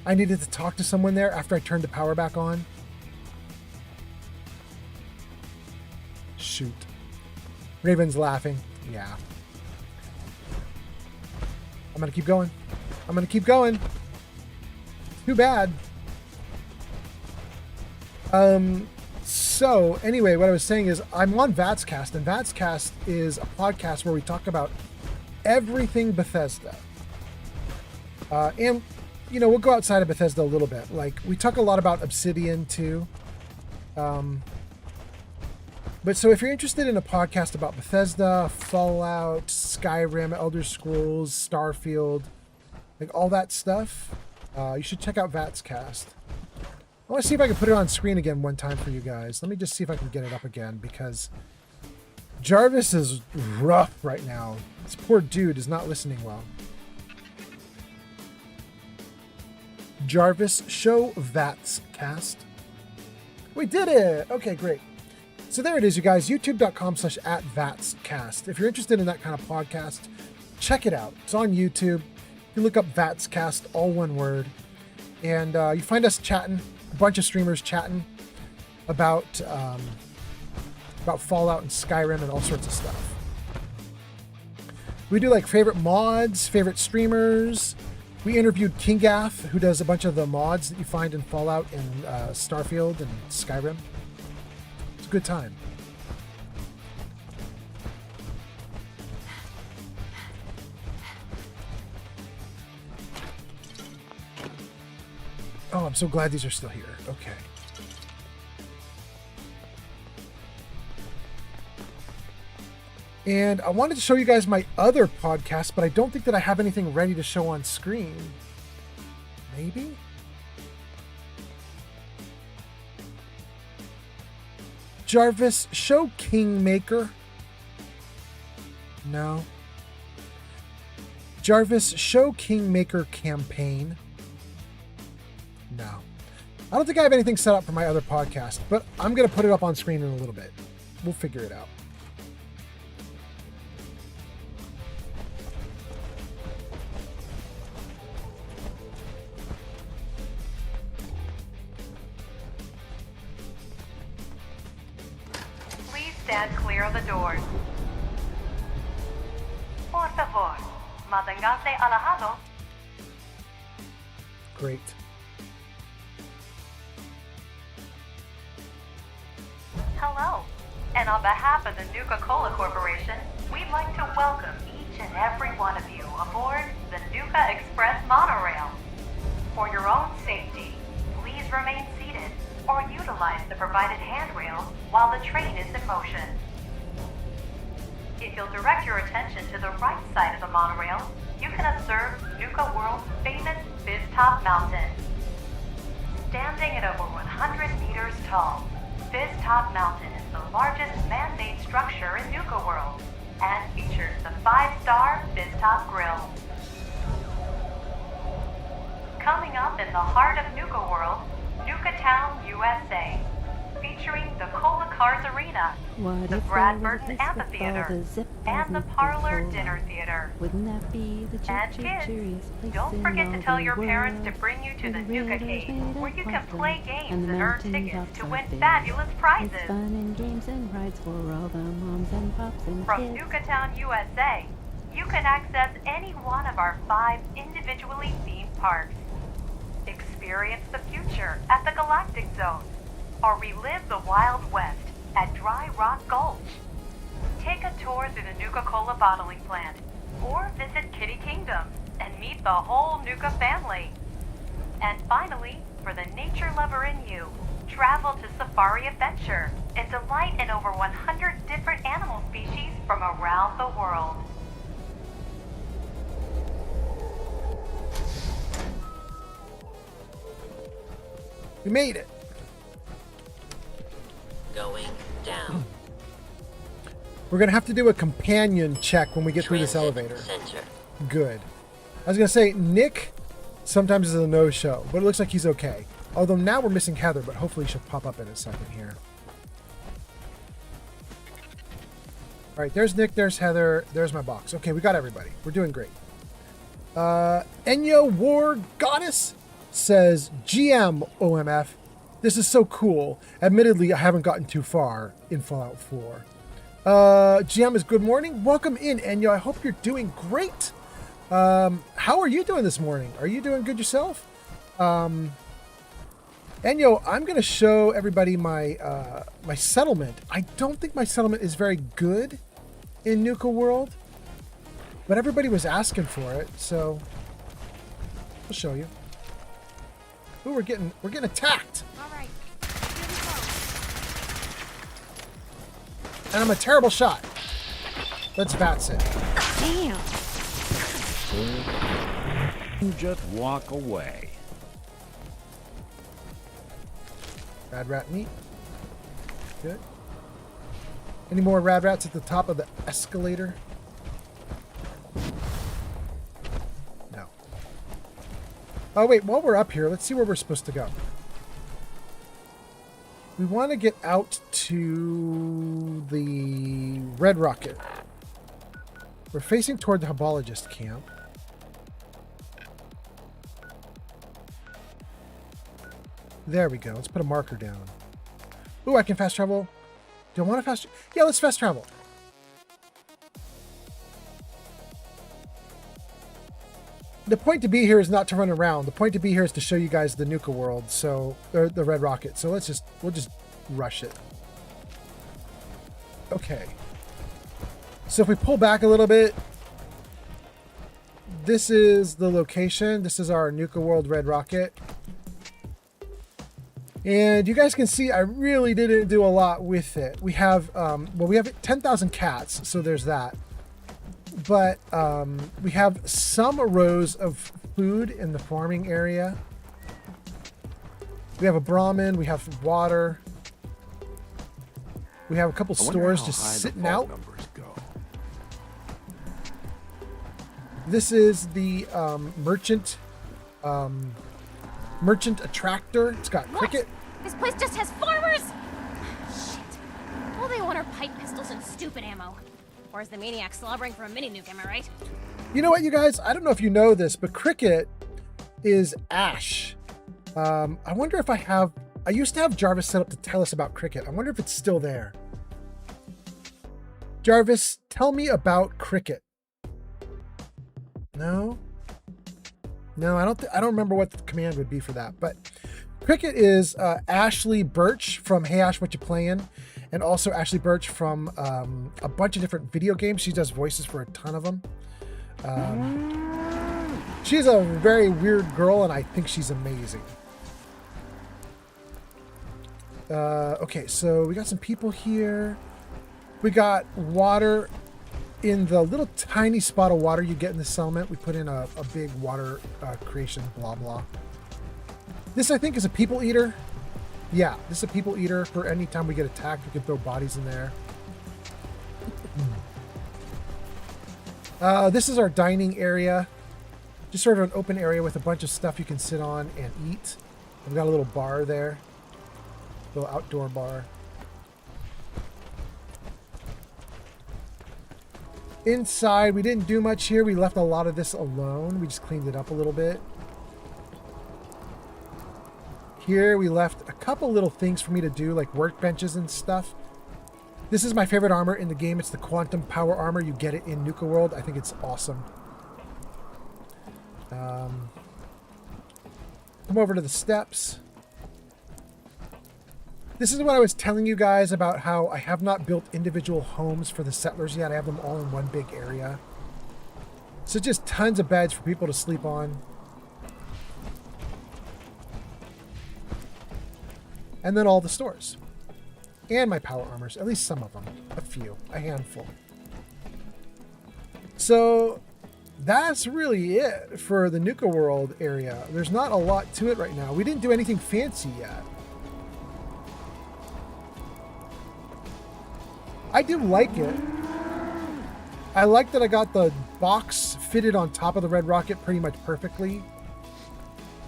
I needed to talk to someone there after I turned the power back on. Shoot. Raven's laughing. Yeah. I'm gonna keep going. I'm gonna keep going. Too bad. So anyway, what I was saying is I'm on Vatscast, and Vatscast is a podcast where we talk about everything Bethesda. And you know, we'll go outside of Bethesda a little bit. Like, we talk a lot about Obsidian too. But so if you're interested in a podcast about Bethesda, Fallout, Skyrim, Elder Scrolls, Starfield, like all that stuff, you should check out Vatscast. I want to see if I can put it on screen again one time for you guys. Let me just see if I can get it up again, because Jarvis is rough right now. This poor dude is not listening well. Jarvis Show Vatscast. We did it! Okay, great. So there it is, you guys. YouTube.com/@Vatscast. If you're interested in that kind of podcast, check it out. It's on YouTube. You look up Vatscast, all one word. And you find us chatting, a bunch of streamers chatting about Fallout and Skyrim and all sorts of stuff. We do like favorite mods, favorite streamers. We interviewed Kingath, who does a bunch of the mods that you find in Fallout and Starfield and Skyrim. It's a good time. Oh, I'm so glad these are still here. Okay. And I wanted to show you guys my other podcast, but I don't think that I have anything ready to show on screen. Maybe? Jarvis Show Kingmaker. No. Jarvis Show Kingmaker Campaign. No. I don't think I have anything set up for my other podcast, but I'm going to put it up on screen in a little bit. We'll figure it out. Please stand clear of the doors. Por favor, manténgase alejado. Great. Hello, and on behalf of the Nuka-Cola Corporation, we'd like to welcome each and every one of you aboard the Nuka Express monorail. For your own safety, please remain seated or utilize the provided handrails while the train is in motion. If you'll direct your attention to the right side of the monorail, you can observe Nuka World's famous Fizz-Top Mountain. Standing at over 100 meters tall, Fizz-Top Mountain is the largest man-made structure in Nuka World and features the 5-star Fizz-Top Grill. Coming up in the heart of Nuka World, Nuka Town, USA, featuring the Cola Cars Arena, the Brad Burton Amphitheater, and the Parlor Dinner Theater. Wouldn't that be the And kids, don't forget to tell your parents to bring you to the Nuka Cave, where you can play games and earn tickets to win fabulous prizes. It's fun and games and rides for all the moms and pops and From kids. Nuka Town, USA, you can access any one of our 5 individually themed parks. Experience the future at the Galactic Zone, or relive the Wild West at Dry Rock Gulch. Take a tour through the Nuka-Cola bottling plant, or visit Kitty Kingdom and meet the whole Nuka family. And finally, for the nature lover in you, travel to Safari Adventure and delight in over 100 different animal species from around the world. We made it. Going down. We're going to have to do a companion check when we get through this elevator. Center. Good. I was going to say, Nick sometimes is a no-show, but it looks like he's okay. Although now we're missing Heather, but hopefully she'll pop up in a second here. All right, there's Nick, there's Heather, there's my box. Okay, we got everybody. We're doing great. Enya War Goddess, says, GM OMF, this is so cool. Admittedly, I haven't gotten too far in Fallout 4. GM is good morning. Welcome in, Enyo. I hope you're doing great. How are you doing this morning? Are you doing good yourself? Enyo, I'm going to show everybody my my settlement. I don't think my settlement is very good in Nuka World, but everybody was asking for it, so I'll show you. Ooh, we're getting attacked. All right. And I'm a terrible shot. Let's VATS it. Damn. Just walk away. Rad rat meat. Good. Any more rad rats at the top of the escalator? No. Oh wait, while we're up here, let's see where we're supposed to go. We want to get out to the Red Rocket. We're facing toward the Hebologist camp. There we go. Let's put a marker down. Ooh, I can fast travel. Do I want to fast? Yeah, let's fast travel. The point to be here is not to run around. The point to be here is to show you guys the Nuka World, so or the Red Rocket. So we'll just rush it. Okay. So if we pull back a little bit, this is the location. This is our Nuka World Red Rocket. And you guys can see I really didn't do a lot with it. We have, well, we have 10,000 cats, so there's that. But we have some rows of food in the farming area. We have a Brahmin, we have water. We have a couple stores just sitting out. This is the merchant attractor. It's got cricket. This place just has farmers! Shit. All they want are pipe pistols and stupid ammo. Or is the maniac slobbering for a mini nuke, am I right? You know what, you guys? I don't know if you know this, but cricket is ash. I wonder if I used to have Jarvis set up to tell us about cricket. I wonder if it's still there. Jarvis, tell me about cricket. No? No, I don't remember what the command would be for that. But cricket is Ashley Birch from Hey Ash, What You Playin'? And also Ashley Birch from a bunch of different video games. She does voices for a ton of them. She's a very weird girl, and I think she's amazing. Okay, so we got some people here. We got water in the little tiny spot of water you get in the settlement. We put in a big water creation, blah, blah. This, I think, is a people eater. Yeah, this is a people eater. For any time we get attacked, we can throw bodies in there. This is our dining area. Just sort of an open area with a bunch of stuff you can sit on and eat. We've got a little bar there. Little outdoor bar. Inside, we didn't do much here. We left a lot of this alone. We just cleaned it up a little bit. Here, we left a couple little things for me to do, like workbenches and stuff. This is my favorite armor in the game. It's the Quantum Power Armor. You get it in Nuka World. I think it's awesome. Come over to the steps. This is what I was telling you guys about how I have not built individual homes for the settlers yet. I have them all in one big area. So just tons of beds for people to sleep on. And then all the stores. And my power armors. At least some of them. A few. A handful. So that's really it for the Nuka World area. There's not a lot to it right now. We didn't do anything fancy yet. I do like it. I like that I got the box fitted on top of the Red Rocket pretty much perfectly.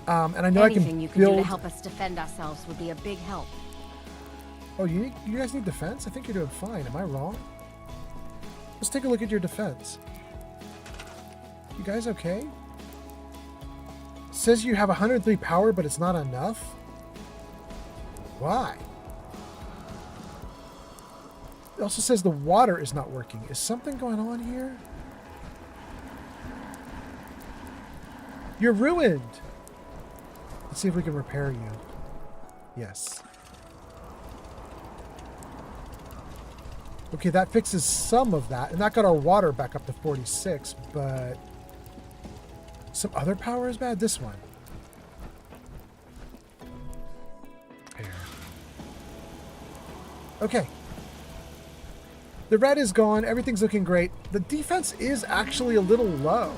And I know Anything you can do to build... help us defend ourselves would be a big help. Oh, you guys need defense? I think you're doing fine. Am I wrong? Let's take a look at your defense. You guys okay? says you have 103 power, but it's not enough? Why? It also says the water is not working. Is something going on here? You're ruined. Let's see if we can repair you. Yes. Okay, that fixes some of that, and that got our water back up to 46, but some other power is bad? This one. Repair. Okay. The red is gone. Everything's looking great. The defense is actually a little low.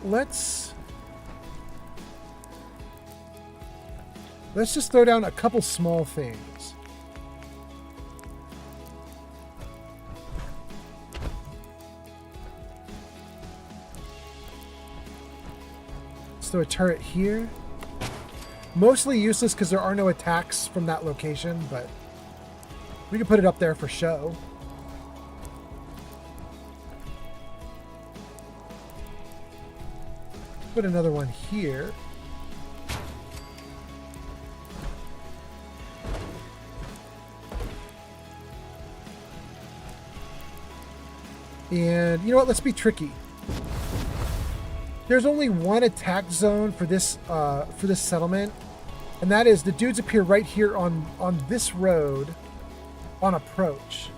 Let's just throw down a couple small things. Let's throw a turret here. Mostly useless because there are no attacks from that location, but we can put it up there for show. Put another one here. And you know what? Let's be tricky. There's only one attack zone for this settlement, and that is the dudes appear right here on this road on approach.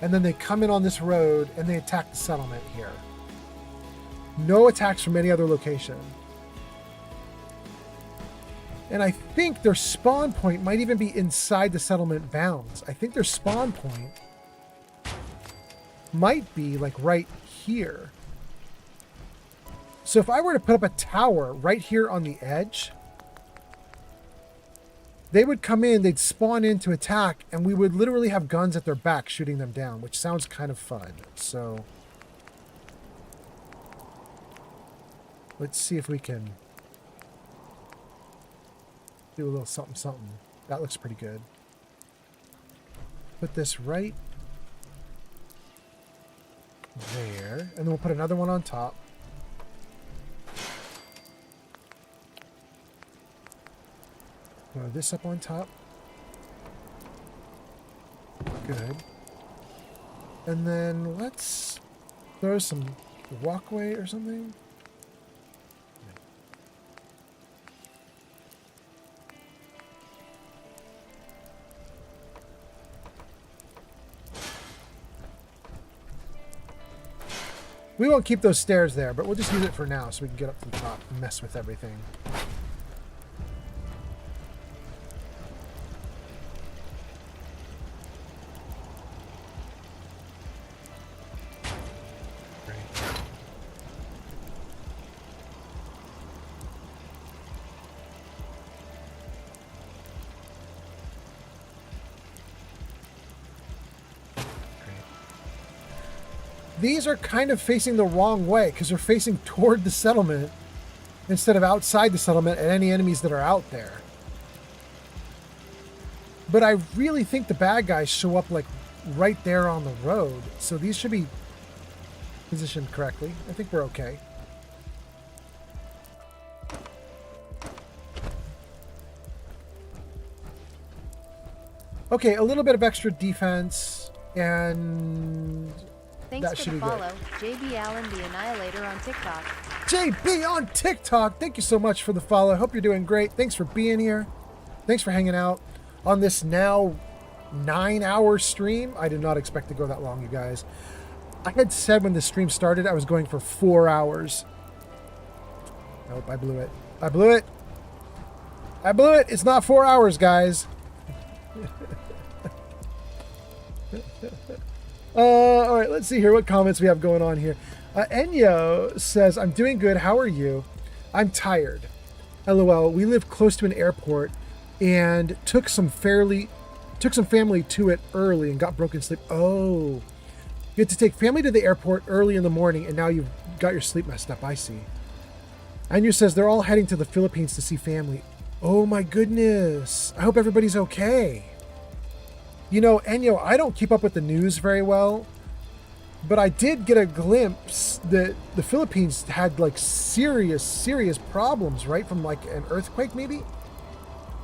And then they come in on this road and they attack the settlement here. No attacks from any other location. And I think their spawn point might even be inside the settlement bounds. I think their spawn point might be like right here. So if I were to put up a tower right here on the edge, they would come in, they'd spawn in to attack, and we would literally have guns at their back shooting them down, which sounds kind of fun. So let's see if we can do a little something, something. That looks pretty good. Put this right there, and then we'll put another one on top. Throw this up on top. Good. And then let's throw some walkway or something. We won't keep those stairs there, but we'll just use it for now so we can get up to the top and mess with everything. These are kind of facing the wrong way because they're facing toward the settlement instead of outside the settlement and any enemies that are out there. But I really think the bad guys show up like right there on the road. So these should be positioned correctly. I think we're okay. Okay, a little bit of extra defense and... Thanks that for the follow, JB Allen the Annihilator on TikTok. JB on TikTok, thank you so much for the follow. I hope you're doing great. Thanks for being here. Thanks for hanging out on this now 9-hour stream. I did not expect to go that long, you guys. I had said when the stream started I was going for 4 hours. Nope, I blew it. I blew it. I blew it. It's not 4 hours, guys. All right, let's see here what comments we have going on here. Enyo says, I'm doing good. How are you? I'm tired. LOL. We live close to an airport and took some family to it early and got broken sleep. Oh, you had to take family to the airport early in the morning and now you've got your sleep messed up. I see. Enyo says they're all heading to the Philippines to see family. Oh my goodness. I hope everybody's okay. You know, Enyo, I don't keep up with the news very well. But I did get a glimpse that the Philippines had like serious problems, right? From like an earthquake, maybe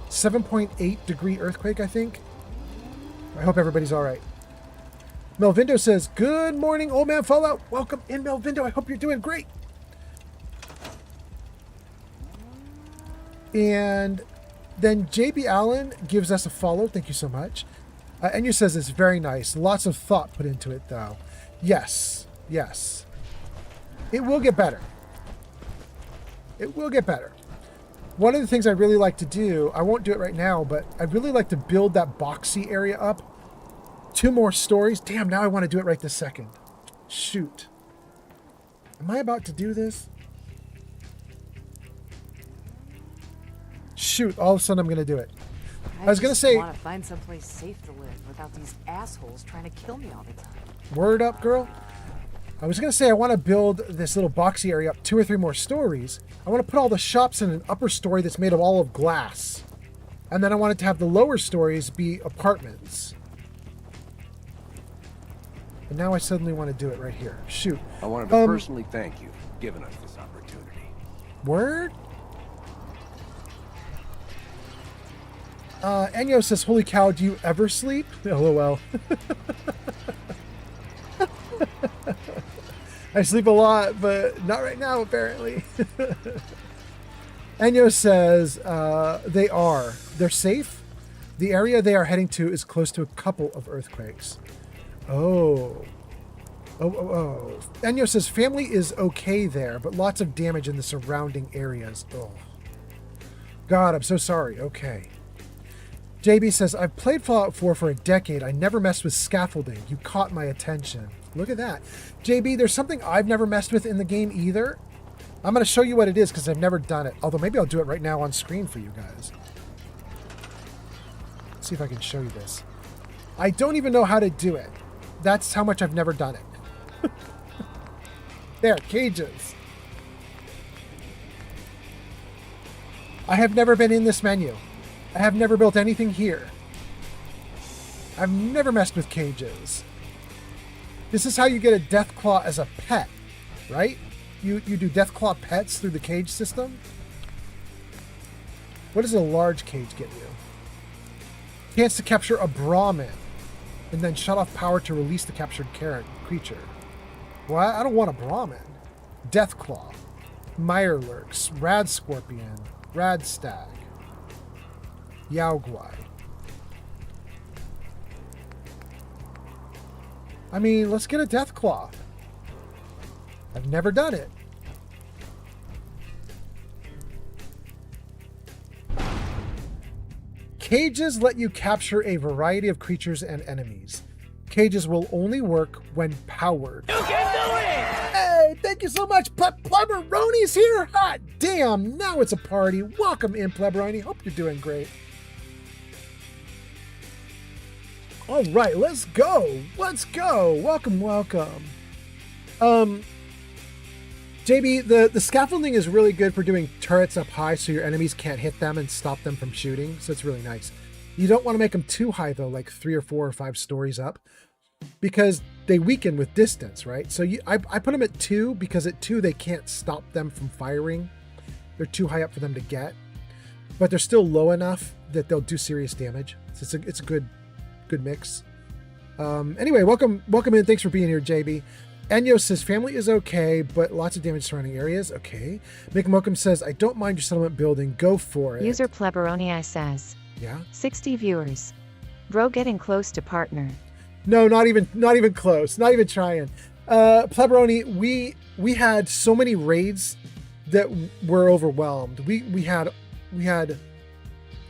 7.8 degree earthquake, I think. I hope everybody's all right. Melvindo says, good morning, old man Fallout. Welcome in, Melvindo. I hope you're doing great. And then JB Allen gives us a follow. Thank you so much. Enya says it's very nice. Lots of thought put into it, though. Yes. It will get better. It will get better. One of the things I really like to do, I won't do it right now, but I'd really like to build that boxy area up. 2 more stories. Damn, now I want to do it right this second. Shoot. Am I about to do this? Shoot, all of a sudden I'm going to do it. I was going to say... I want to find someplace safe to live without these assholes trying to kill me all the time. Word up, girl. I was going to say I want to build this little boxy area up 2 or 3 more stories. I want to put all the shops in an upper story that's made of all of glass. And then I wanted to have the lower stories be apartments. And now I suddenly want to do it right here. Shoot. I wanted to personally thank you for giving us this opportunity. Word? Enyo says, holy cow, do you ever sleep? LOL. I sleep a lot, but not right now, apparently. Enyo says, they're safe. The area they are heading to is close to a couple of earthquakes. Oh. Enyo says, family is okay there, but lots of damage in the surrounding areas. Oh. God, I'm so sorry. Okay. JB says, I've played Fallout 4 for a decade. I never messed with scaffolding. You caught my attention. Look at that. JB, there's something I've never messed with in the game either. I'm going to show you what it is because I've never done it. Although maybe I'll do it right now on screen for you guys. Let's see if I can show you this. I don't even know how to do it. That's how much I've never done it. There, cages. I have never been in this menu. I have never built anything here. I've never messed with cages. This is how you get a Deathclaw as a pet, right? You do Deathclaw pets through the cage system. What does a large cage get you? Chance to capture a Brahmin and then shut off power to release the captured creature. Well, I don't want a Brahmin. Deathclaw, Mirelurks, Rad Scorpion, Rad Stag, Yaoguai. I mean, let's get a Deathclaw. I've never done it. Cages let you capture a variety of creatures and enemies. Cages will only work when powered. You can do it! Hey, thank you so much. Pleberoni's here. Hot damn, now it's a party. Welcome in, Pleberoni. Hope you're doing great. All right, let's go. Let's go. Welcome. JB, the scaffolding is really good for doing turrets up high so your enemies can't hit them and stop them from shooting. So it's really nice. You don't want to make them too high though, like 3 or 4 or 5 stories up, because they weaken with distance, right? So I put them at 2 because at 2 they can't stop them from firing. They're too high up for them to get, but they're still low enough that they'll do serious damage. So it's a good mix. Anyway, welcome in. Thanks for being here, JB. Enyo says family is okay, but lots of damage surrounding areas. Okay. Mikamokum says, I don't mind your settlement building. Go for it. User Pleberoni says. Yeah. 60 viewers. Bro getting close to partner. No, not even close. Not even trying. Pleberoni, we had so many raids that were overwhelmed. We had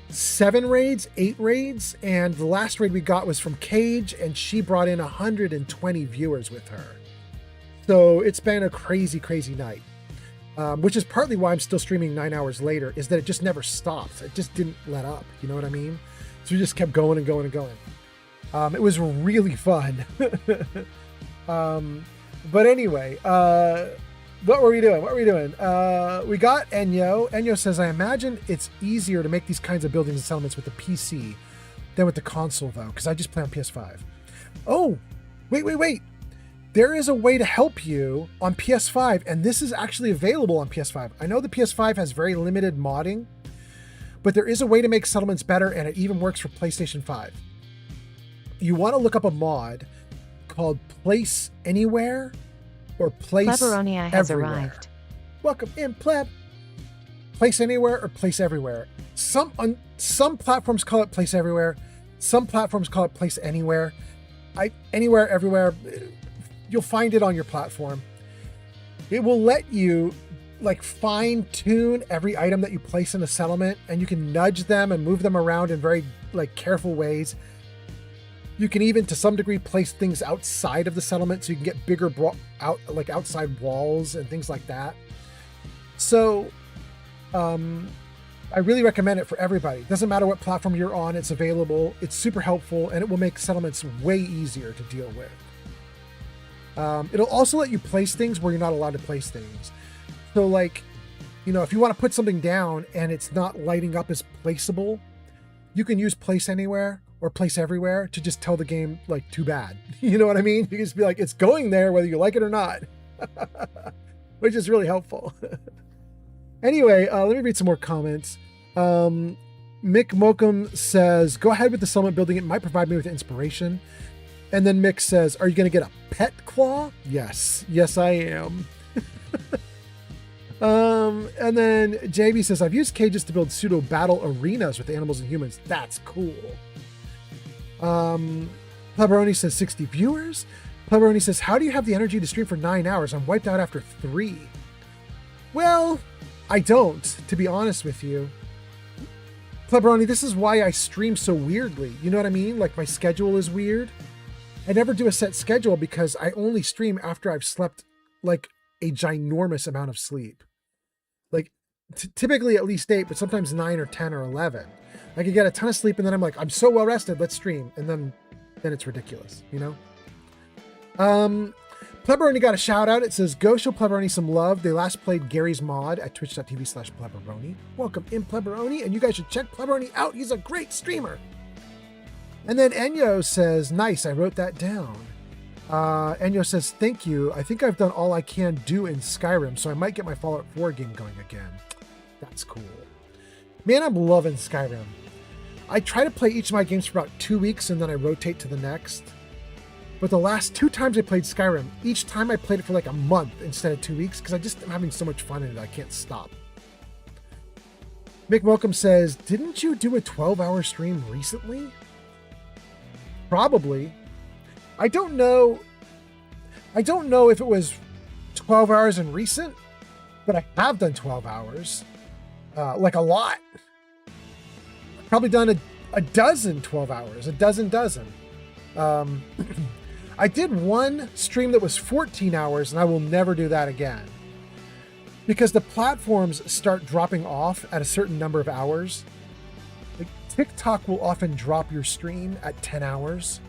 7 raids, 8 raids, and the last raid we got was from Cage, and she brought in 120 viewers with her. So it's been a crazy night, which is partly why I'm still streaming 9 hours later, is that it just never stops. It just didn't let up. You know what I mean? So we just kept going and going and going. It was really fun. But anyway, what were we doing? We got Enyo. Enyo says, I imagine it's easier to make these kinds of buildings and settlements with the PC than with the console, though, because I just play on PS5. Oh, wait. there is a way to help you on PS5, and this is actually available on PS5. I know the PS5 has very limited modding, but there is a way to make settlements better, and it even works for PlayStation 5. You want to look up a mod called Place Anywhere or Place Pleboronia has Everywhere. arrived. Welcome in, pleb. Place Anywhere or Place Everywhere. Some platforms call it Place Everywhere. Some platforms call it Place Anywhere. Anywhere, everywhere. You'll find it on your platform. It will let you like fine tune every item that you place in a settlement, and you can nudge them and move them around in very like careful ways. You can even to some degree place things outside of the settlement so you can get bigger outside walls and things like that. So I really recommend it for everybody. Doesn't matter what platform you're on, it's available. It's super helpful, and it will make settlements way easier to deal with. It'll also let you place things where you're not allowed to place things. So like, if you want to put something down and it's not lighting up as placeable, you can use Place Anywhere or Place Everywhere to just tell the game like, too bad. You know what I mean? You can just be like, it's going there whether you like it or not, which is really helpful. Anyway, let me read some more comments. Mick Mokum says, go ahead with the settlement building. It might provide me with inspiration. And then Mick says, are you going to get a pet claw? Yes, I am. And then JB says, I've used cages to build pseudo battle arenas with animals and humans. That's cool. Pleberoni says 60 viewers. Pleberoni says, how do you have the energy to stream for 9 hours? I'm wiped out after 3. Well, I don't, to be honest with you. Pleberoni, this is why I stream so weirdly. You know what I mean? Like my schedule is weird. I never do a set schedule because I only stream after I've slept like a ginormous amount of sleep. Like typically at least 8, but sometimes 9 or 10 or 11. I could get a ton of sleep and then I'm like, I'm so well rested, let's stream. And then it's ridiculous, Pleberoni got a shout out. It says, go show Pleberoni some love. They last played Gary's mod at twitch.tv/Pleberoni. Welcome in, Pleberoni, and you guys should check Pleberoni out. He's a great streamer. And then Enyo says, nice, I wrote that down. Enyo says, thank you. I think I've done all I can do in Skyrim, so I might get my Fallout 4 game going again. That's cool. Man, I'm loving Skyrim. I try to play each of my games for about 2 weeks, and then I rotate to the next. But the last 2 times I played Skyrim, each time I played it for like a month instead of 2 weeks because I just am having so much fun in it, I can't stop. Mick Welcome says, didn't you do a 12-hour stream recently? Probably. I don't know if it was 12 hours in recent, but I have done 12 hours. Like a lot. I've probably done a dozen 12 hours, a dozen. I did one stream that was 14 hours, and I will never do that again. Because the platforms start dropping off at a certain number of hours. Like TikTok will often drop your stream at 10 hours.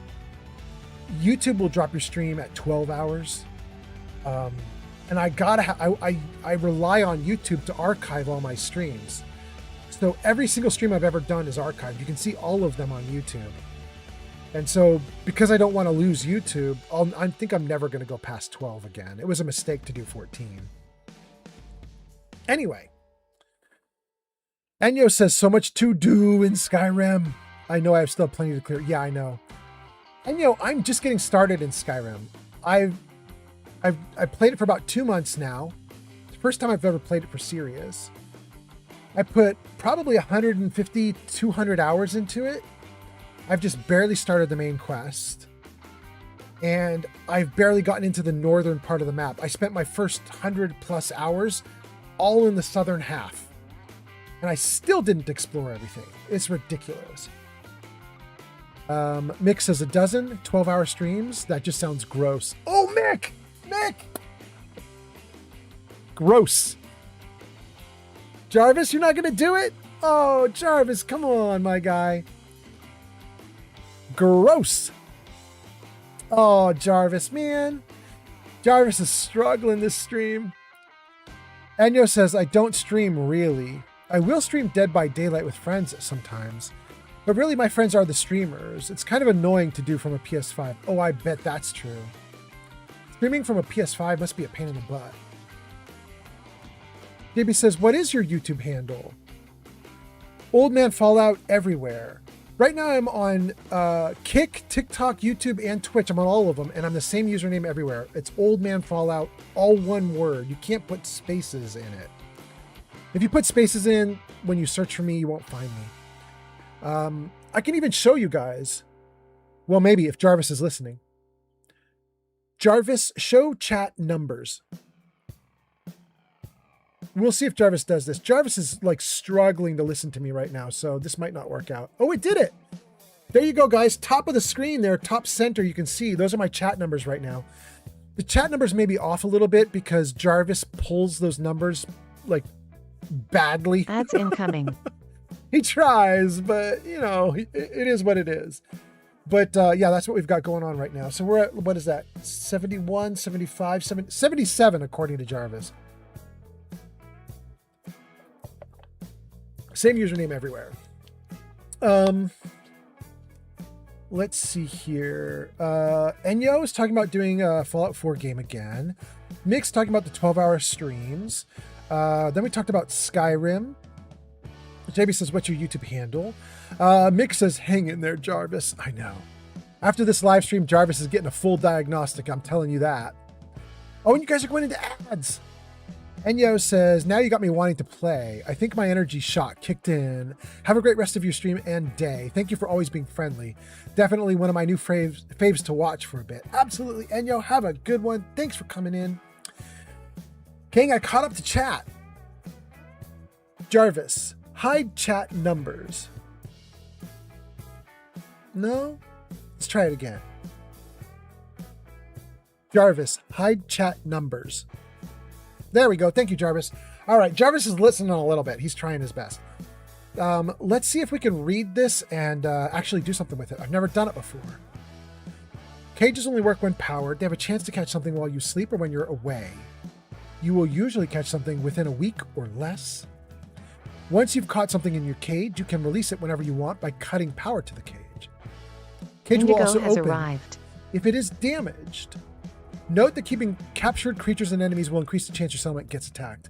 YouTube will drop your stream at 12 hours. And I rely on YouTube to archive all my streams. So every single stream I've ever done is archived. You can see all of them on YouTube. And so because I don't want to lose YouTube, I think I'm never going to go past 12 again. It was a mistake to do 14. Anyway. Enyo says, so much to do in Skyrim. I know I have still plenty to clear. Yeah, I know. Enyo, I'm just getting started in Skyrim. I've played it for about 2 months now. It's the first time I've ever played it for serious. I put probably 150, 200 hours into it. I've just barely started the main quest. And I've barely gotten into the northern part of the map. I spent my first 100+ hours all in the southern half. And I still didn't explore everything. It's ridiculous. Mick says a dozen 12-hour streams. That just sounds gross. Oh, Mick! Gross. Jarvis, you're not going to do it? Oh, Jarvis, come on, my guy. Gross. Oh, Jarvis, man. Jarvis is struggling this stream. Enyo says, I don't stream really. I will stream Dead by Daylight with friends sometimes. But really, my friends are the streamers. It's kind of annoying to do from a PS5. Oh, I bet that's true. Streaming from a PS5 must be a pain in the butt. JB says, what is your YouTube handle? Old Man Fallout everywhere. Right now I'm on Kick, TikTok, YouTube, and Twitch. I'm on all of them, and I'm the same username everywhere. It's Old Man Fallout, all one word. You can't put spaces in it. If you put spaces in when you search for me, you won't find me. I can even show you guys. Well, maybe if Jarvis is listening. Jarvis, show chat numbers. We'll see if Jarvis does this. Jarvis is like struggling to listen to me right now, so this might not work out. Oh, it did it. There you go, guys. Top of the screen there, top center, you can see. Those are my chat numbers right now. The chat numbers may be off a little bit because Jarvis pulls those numbers like badly. Ads incoming. He tries, but you know, it is what it is. But yeah, that's what we've got going on right now. So we're at, what is that? 71, 75, 77 according to Jarvis. Same username everywhere. Let's see here. Enyo is talking about doing a Fallout 4 game again. Mick's talking about the 12-hour streams. Then we talked about Skyrim. JB says, what's your YouTube handle? Mick says, hang in there, Jarvis. I know. After this live stream, Jarvis is getting a full diagnostic. I'm telling you that. Oh, and you guys are going into ads. Enyo says, now you got me wanting to play. I think my energy shot kicked in. Have a great rest of your stream and day. Thank you for always being friendly. Definitely one of my new faves to watch for a bit. Absolutely, Enyo. Have a good one. Thanks for coming in. King, I caught up to chat. Jarvis, hide chat numbers. No? Let's try it again. Jarvis, hide chat numbers. There we go. Thank you, Jarvis. All right, Jarvis is listening a little bit. He's trying his best. Let's see if we can read this and actually do something with it. I've never done it before. Cages only work when powered. They have a chance to catch something while you sleep or when you're away. You will usually catch something within a week or less. Once you've caught something in your cage, you can release it whenever you want by cutting power to the cage. Cage Indigo will also has open arrived. if it is damaged. Note that keeping captured creatures and enemies will increase the chance your settlement gets attacked.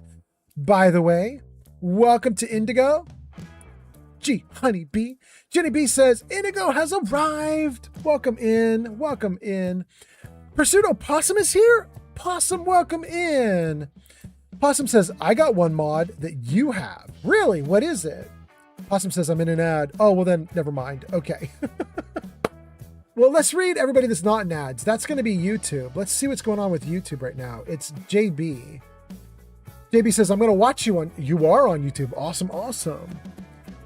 By the way, welcome to Indigo. Gee, Honeybee. Jenny B says, Indigo has arrived. Welcome in. Welcome in. Pursudo Possum is here. Possum, welcome in. Possum says, I got one mod that you have. Really? What is it? Possum says, I'm in an ad. Oh, well then, never mind. Okay. Well, let's read everybody that's not in ads. That's going to be YouTube. Let's see what's going on with YouTube right now. It's JB. JB says, I'm going to watch you on... You are on YouTube. Awesome, awesome.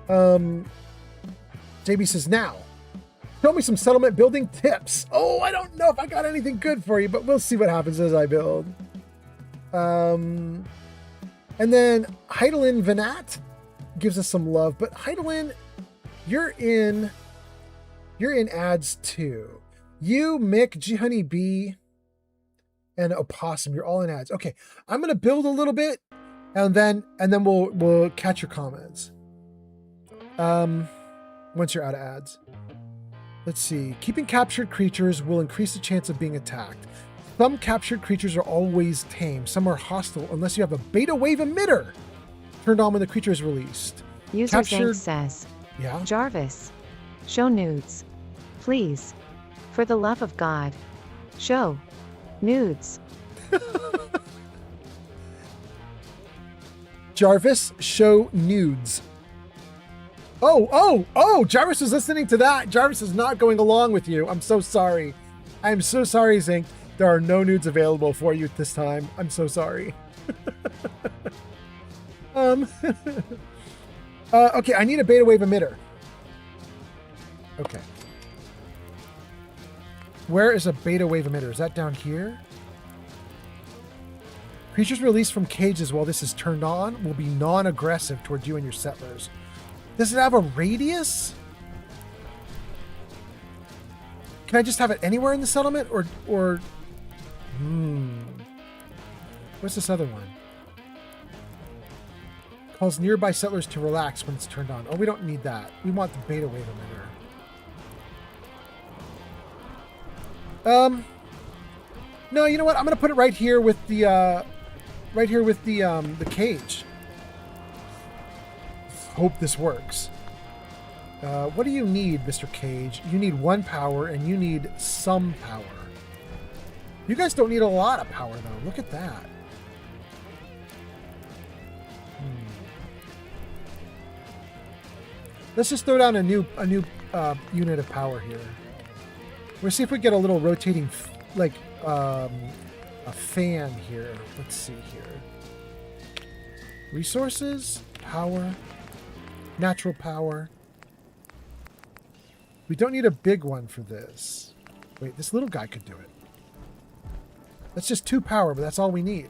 JB says, now, show me some settlement building tips. Oh, I don't know if I got anything good for you, but we'll see what happens as I build. And then Heidelin Vanat gives us some love. But Heidelin, you're in ads too. You, Mick, G Honey B, and Opossum, you're all in ads. Okay, I'm gonna build a little bit, and then we'll catch your comments. Once you're out of ads. Let's see. Keeping captured creatures will increase the chance of being attacked. Some captured creatures are always tame. Some are hostile unless you have a beta wave emitter turned on when the creature is released. User Zank says, yeah? Jarvis, show nudes. Please. For the love of God. Show nudes. Jarvis, show nudes. Oh, Jarvis is listening to that. Jarvis is not going along with you. I'm so sorry. I'm so sorry, Zink. There are no nudes available for you at this time. I'm so sorry. Okay, I need a beta wave emitter. Okay. Where is a beta wave emitter? Is that down here? Creatures released from cages while this is turned on will be non-aggressive towards you and your settlers. Does it have a radius? Can I just have it anywhere in the settlement or what's this other one? Calls nearby settlers to relax when it's turned on. Oh, we don't need that. We want the beta wave emitter. No, you know what? I'm gonna put it right here with the the cage. Hope this works. What do you need, Mr. Cage? You need 1 power, and you need some power. You guys don't need a lot of power, though. Look at that. Let's just throw down a new unit of power here. We'll see if we get a little rotating, a fan here. Let's see here. Resources, power, natural power. We don't need a big one for this. Wait, this little guy could do it. That's just 2 power, but that's all we need.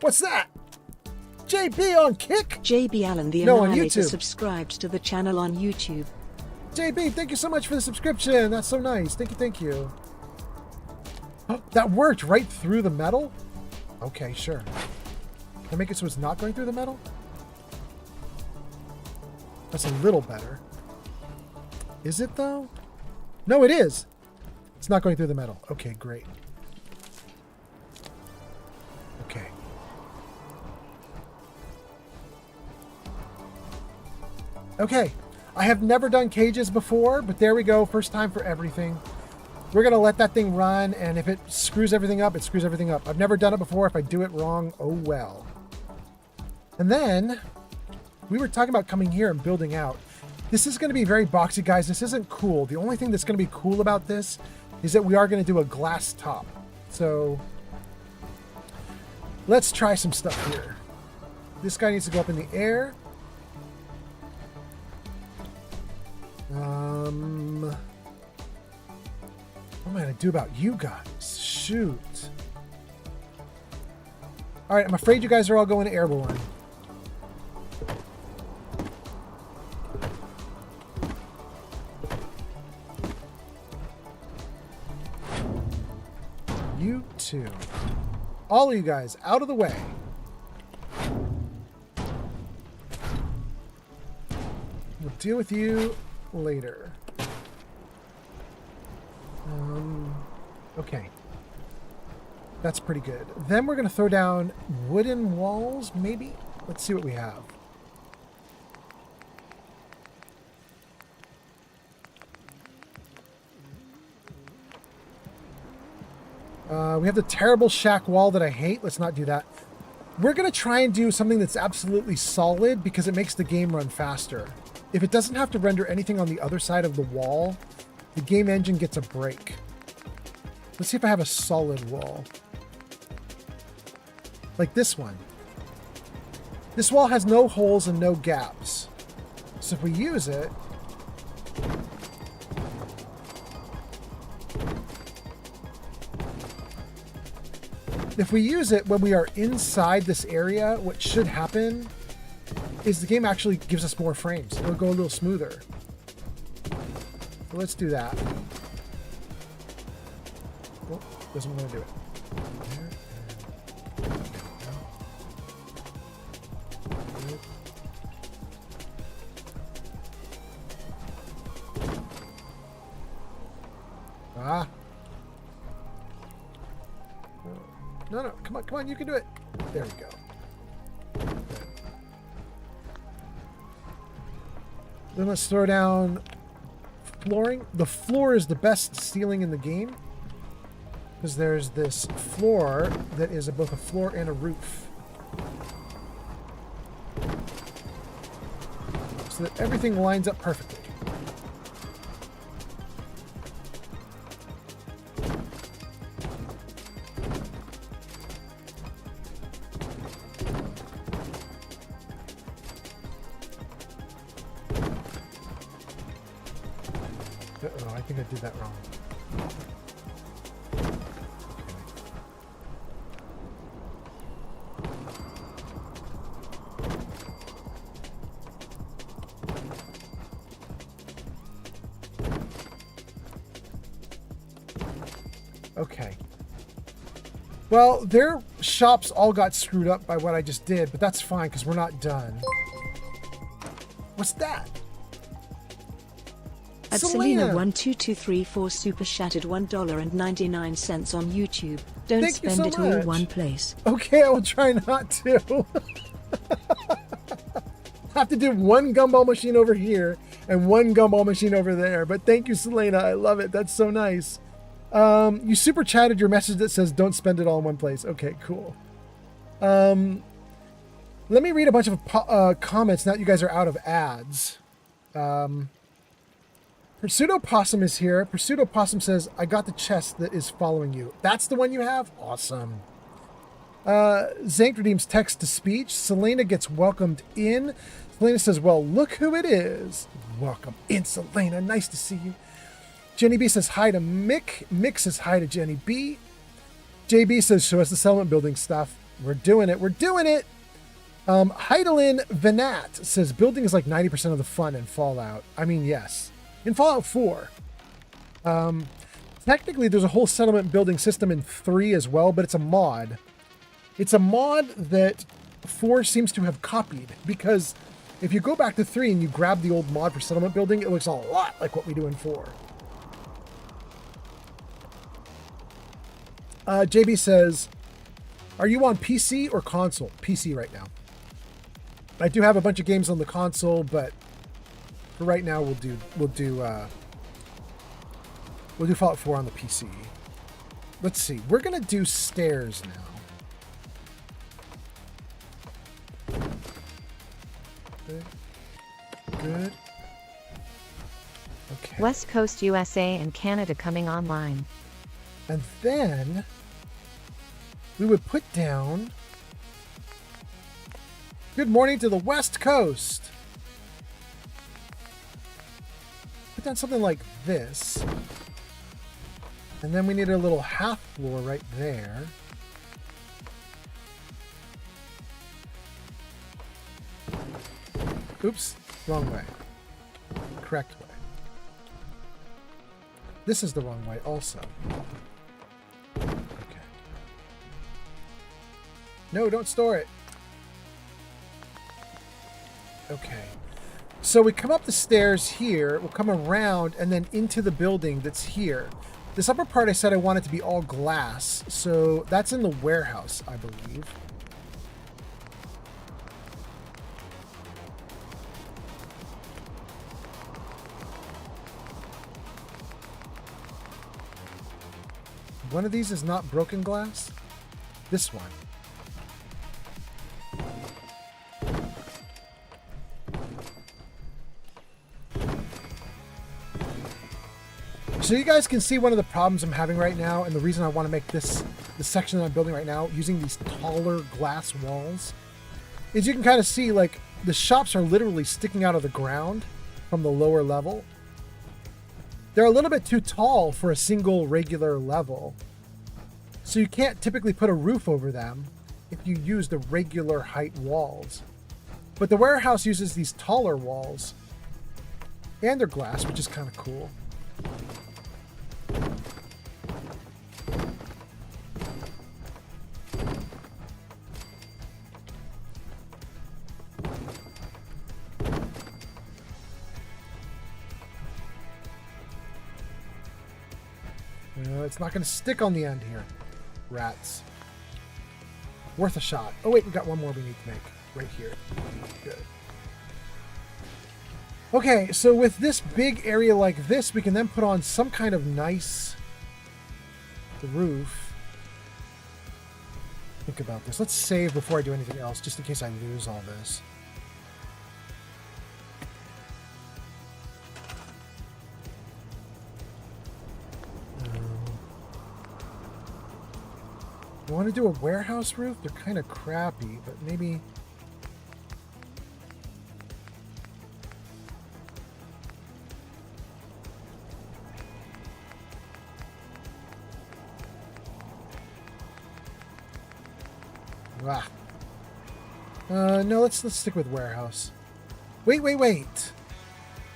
What's that? JB on Kick? JB Allen the No, on Annihilator YouTube. subscribed to the channel on YouTube. JB, thank you so much for the subscription. That's so nice. Thank you, thank you. Oh, that worked right through the metal? Okay, sure. Can I make it so it's not going through the metal? That's a little better. Is it, though? No, it is. It's not going through the metal. Okay, great. Okay. Okay. I have never done cages before, but there we go. First time for everything. We're going to let that thing run, and if it screws everything up, it screws everything up. I've never done it before. If I do it wrong, oh well. And then, we were talking about coming here and building out. This is going to be very boxy, guys. This isn't cool. The only thing that's going to be cool about this is that we are going to do a glass top. So, let's try some stuff here. This guy needs to go up in the air. What am I going to do about you guys? Shoot. All right, I'm afraid you guys are all going airborne. You two. All of you guys, out of the way. We'll deal with you later. Okay. That's pretty good. Then we're going to throw down wooden walls, maybe? Let's see what we have. We have the terrible shack wall that I hate. Let's not do that. We're going to try and do something that's absolutely solid because it makes the game run faster. If it doesn't have to render anything on the other side of the wall, the game engine gets a break. Let's see if I have a solid wall. Like this one. This wall has no holes and no gaps. So if we use it... If we use it when we are inside this area, what should happen is the game actually gives us more frames. It'll go a little smoother. So let's do that. Oh, doesn't want to do it. Ah. No, come on, you can do it. There we go. Then let's throw down flooring. The floor is the best ceiling in the game because there's this floor that is both a floor and a roof. So that everything lines up perfectly. Uh-oh, I think I did that wrong. Okay. Well, their shops all got screwed up by what I just did, but that's fine because we're not done. What's that? At Selena. Selena12234 super chatted $1.99 on YouTube. Don't Thank you spend so it all much. one place. Okay, I will try not to. Have to do one gumball machine over here and one gumball machine over there. But thank you, Selena. I love it. That's so nice. You super chatted your message that says don't spend it all in one place. Okay, cool. Let me read a bunch of comments now that you guys are out of ads. Pursudo Possum is here. Pursudo Possum says, I got the chest that is following you. That's the one you have? Awesome. Zank redeems text to speech. Selena gets welcomed in. Selena says, well, look who it is. Welcome in, Selena. Nice to see you. Jenny B says hi to Mick. Mick says hi to Jenny B. JB says, show us the settlement building stuff. We're doing it. We're doing it. Heidelin Venat says, building is like 90% of the fun in Fallout. I mean, yes. In Fallout 4. Technically, there's a whole settlement building system in 3 as well, but it's a mod. It's a mod that 4 seems to have copied, because if you go back to 3 and you grab the old mod for settlement building, it looks a lot like what we do in 4. JB says, are you on PC or console? PC right now. I do have a bunch of games on the console, but for right now we'll do Fallout 4 on the PC. Let's see. We're gonna do stairs now. Good. Okay. West Coast USA and Canada coming online. And then we would put down good morning to the West Coast. Put down something like this. And then we need a little half floor right there. Oops, wrong way. Correct way. This is the wrong way also. Okay. No, don't store it. Okay. So we come up the stairs here, we'll come around and then into the building that's here. This upper part I said I want it to be all glass, so that's in the warehouse, I believe. One of these is not broken glass. This one. So you guys can see one of the problems I'm having right now, and the reason I want to make this section that I'm building right now using these taller glass walls is you can kind of see like the shops are literally sticking out of the ground from the lower level. They're a little bit too tall for a single regular level. So you can't typically put a roof over them if you use the regular height walls. But the warehouse uses these taller walls. And they're glass, which is kind of cool. It's not going to stick on the end here. Rats. Worth a shot. Oh wait, we got one more we need to make. Right here. Good. Okay, so with this big area like this, we can then put on some kind of nice roof. Think about this. Let's save before I do anything else, just in case I lose all this. I want to do a warehouse roof? They're kind of crappy, but maybe... Ah. No, let's stick with warehouse. Wait.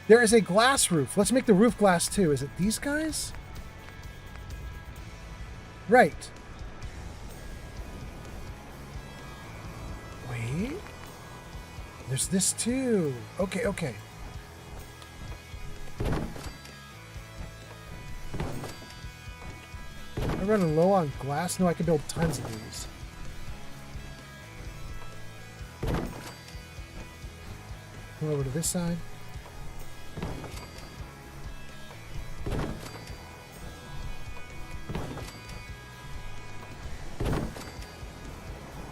There is a glass roof. Let's make the roof glass too. Is it these guys? Right. Wait. There's this too. Okay. Am I running low on glass? No, I can build tons of these. Come over to this side.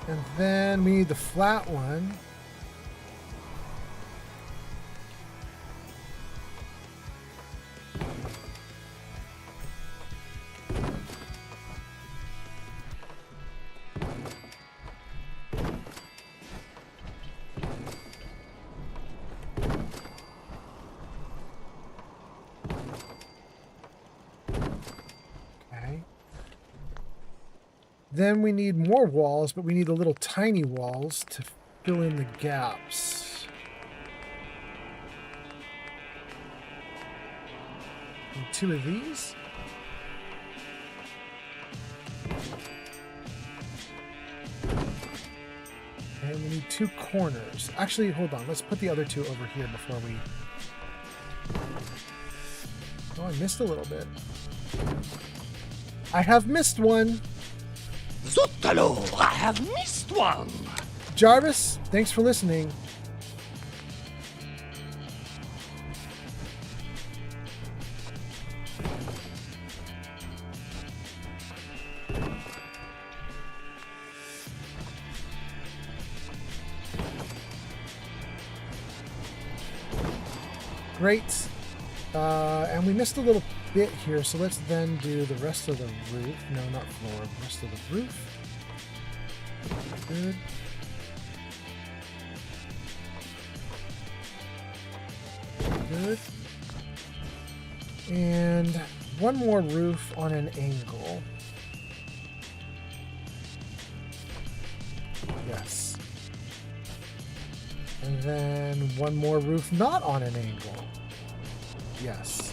And then we need the flat one. Then we need more walls, but we need the little tiny walls to fill in the gaps. And 2 of these. And we need 2 corners. Actually, hold on. Let's put the other 2 over here before we... Oh, I missed a little bit. I have missed one. Zootalo, I have missed one. Jarvis, thanks for listening. Great. And we missed a little bit here, so let's then do the rest of the roof. No, not floor. The rest of the roof. Good. Good. And one more roof on an angle. Yes. And then one more roof not on an angle. Yes.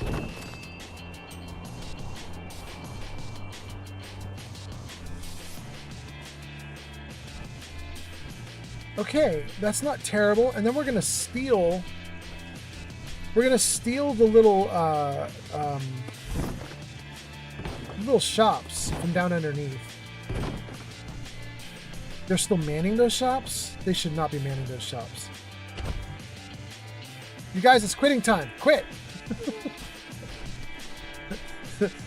Okay, that's not terrible. And then we're gonna steal. We're gonna steal the little little shops from down underneath. They're still manning those shops? They should not be manning those shops. You guys, it's quitting time. Quit!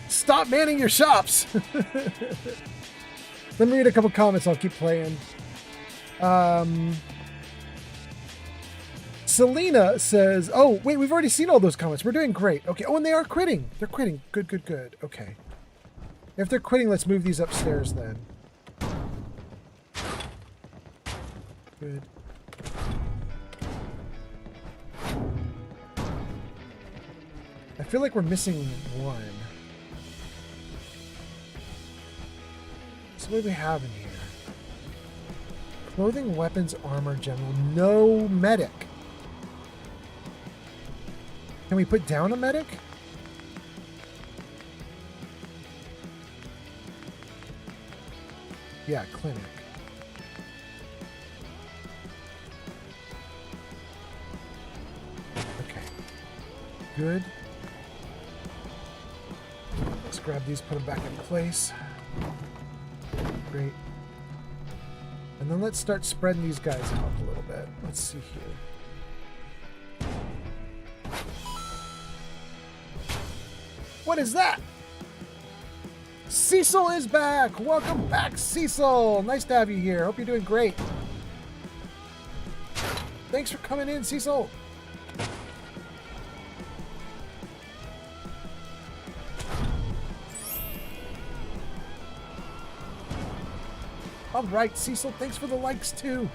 Stop manning your shops! Let me read a couple comments. I'll keep playing. Selena says, oh, wait, we've already seen all those comments. We're doing great. Okay. Oh, and they are quitting. They're quitting. Good, good, good. Okay. If they're quitting, let's move these upstairs then. Good. I feel like we're missing one. So what do we have in here? Clothing, weapons, armor, general. No medic. Can we put down a medic? Yeah, clinic. Okay. Good. Let's grab these, put them back in place. Great. And then let's start spreading these guys out a little bit. Let's see here. What is that? Cecil is back! Welcome back, Cecil! Nice to have you here. Hope you're doing great. Thanks for coming in, Cecil. All right, Cecil, thanks for the likes too.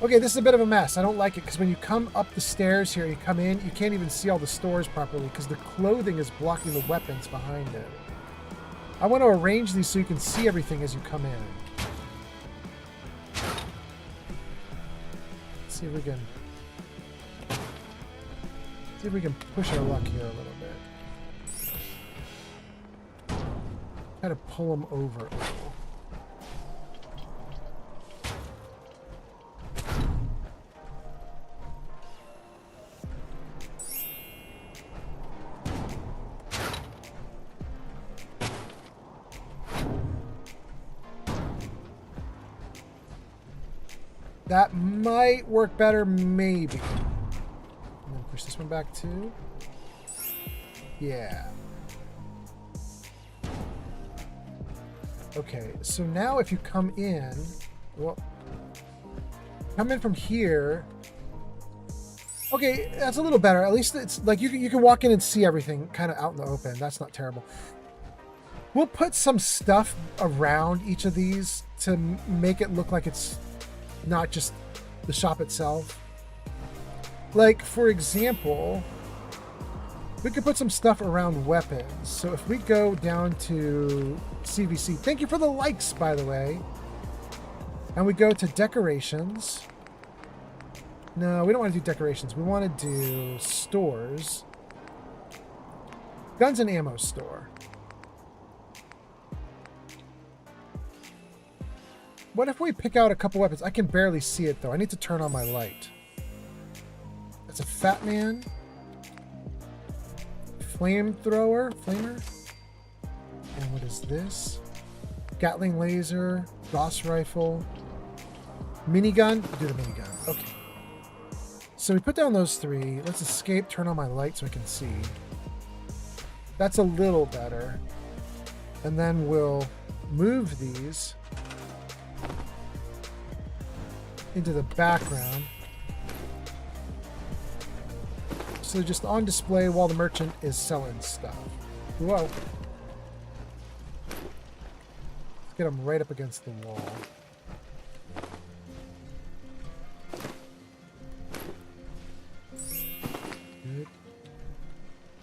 Okay, this is a bit of a mess. I don't like it because when you come up the stairs here, you come in, you can't even see all the stores properly because the clothing is blocking the weapons behind it. I want to arrange these so you can see everything as you come in. Let's see if we can push our luck here a little bit. Try to pull them over a little. That might work better, maybe. And then push this one back too. Yeah. Okay, so now if you come in, well, come in from here. Okay, that's a little better. At least it's like you can walk in and see everything kind of out in the open. That's not terrible. We'll put some stuff around each of these to make it look like it's not just the shop itself. Like, for example, we could put some stuff around weapons. So if we go down to CVC, thank you for the likes, by the way. And we go to decorations. No, we don't want to do decorations. We want to do stores. Guns and ammo store. What if we pick out a couple weapons? I can barely see it, though. I need to turn on my light. That's a fat man. Flamethrower. Flamer. And what is this? Gatling laser. Gauss rifle. Minigun. Do the minigun. Okay. So we put down those three. Let's escape. Turn on my light so I can see. That's a little better. And then we'll move these into the background. So just on display while the merchant is selling stuff. Whoa. Let's get them right up against the wall. Good.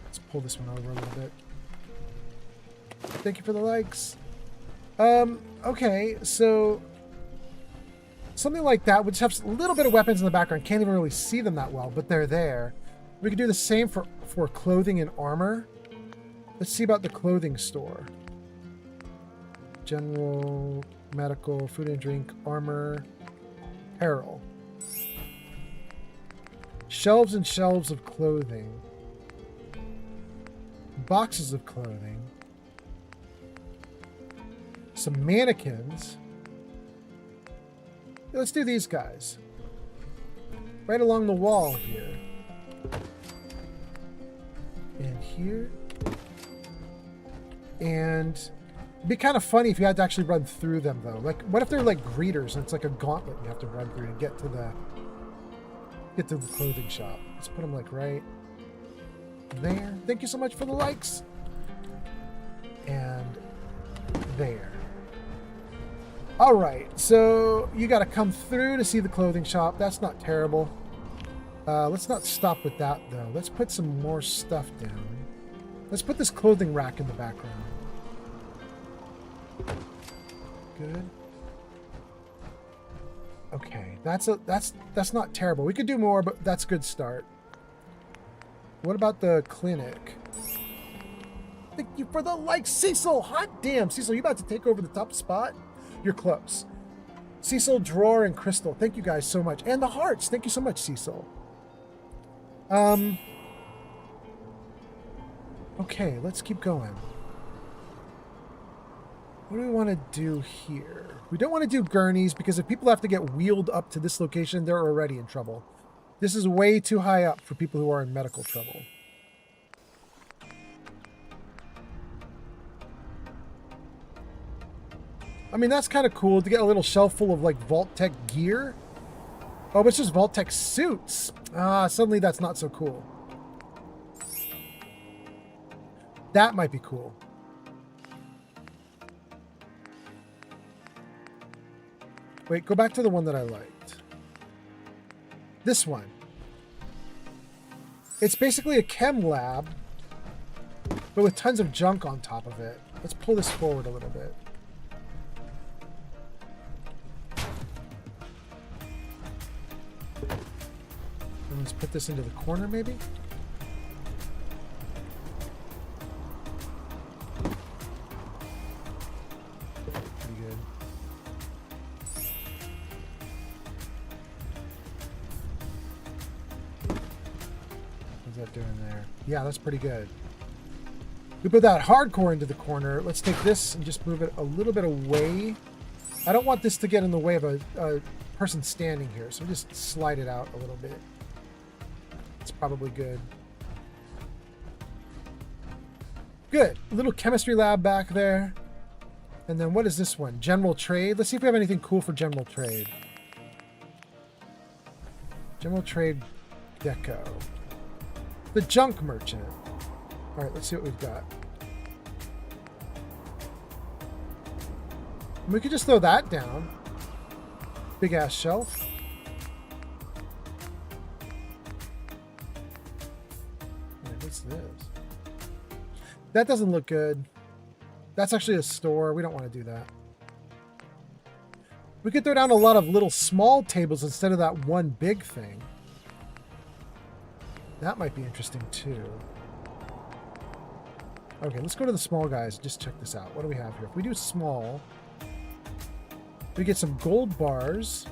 Let's pull this one over a little bit. Thank you for the likes. Okay, so something like that would just have a little bit of weapons in the background. Can't even really see them that well, but they're there. We could do the same for clothing and armor. Let's see about the clothing store. General, medical, food and drink, armor, apparel. Shelves and shelves of clothing. Boxes of clothing. Some mannequins. Let's do these guys. Right along the wall here. And here. And it'd be kind of funny if you had to actually run through them, though. Like, what if they're like greeters and it's like a gauntlet you have to run through to get to the clothing shop. Let's put them like right there. Thank you so much for the likes. And there. All right, so you got to come through to see the clothing shop. That's not terrible. Let's not stop with that, though. Let's put some more stuff down. Let's put this clothing rack in the background. Good. Okay, that's not terrible. We could do more, but that's a good start. What about the clinic? Thank you for the like, Cecil. Hot damn, Cecil, you about to take over the top spot? You're close. Cecil, Drawer, and Crystal. Thank you guys so much. And the hearts. Thank you so much, Cecil. Okay, let's keep going. What do we want to do here? We don't want to do gurneys because if people have to get wheeled up to this location, they're already in trouble. This is way too high up for people who are in medical trouble. I mean, that's kind of cool to get a little shelf full of like Vault-Tec gear. Oh, it's just Vault-Tec suits. Suddenly that's not so cool. That might be cool. Wait, go back to the one that I liked. This one. It's basically a chem lab, but with tons of junk on top of it. Let's pull this forward a little bit. And let's put this into the corner, maybe? Pretty good. What's that doing there? Yeah, that's pretty good. We put that hardcore into the corner. Let's take this and just move it a little bit away. I don't want this to get in the way of a person standing here, so just slide it out a little bit. It's probably good. Good. A little chemistry lab back there. And then what is this one? General trade. Let's see if we have anything cool for general trade. General trade deco. The junk merchant. All right, let's see what we've got. We could just throw that down. Big ass shelf. What's this? That doesn't look good. That's actually a store. We don't want to do that. We could throw down a lot of little small tables instead of that one big thing. That might be interesting too. Okay, let's go to the small guys and just check this out. What do we have here? If we do small, we get some gold bars,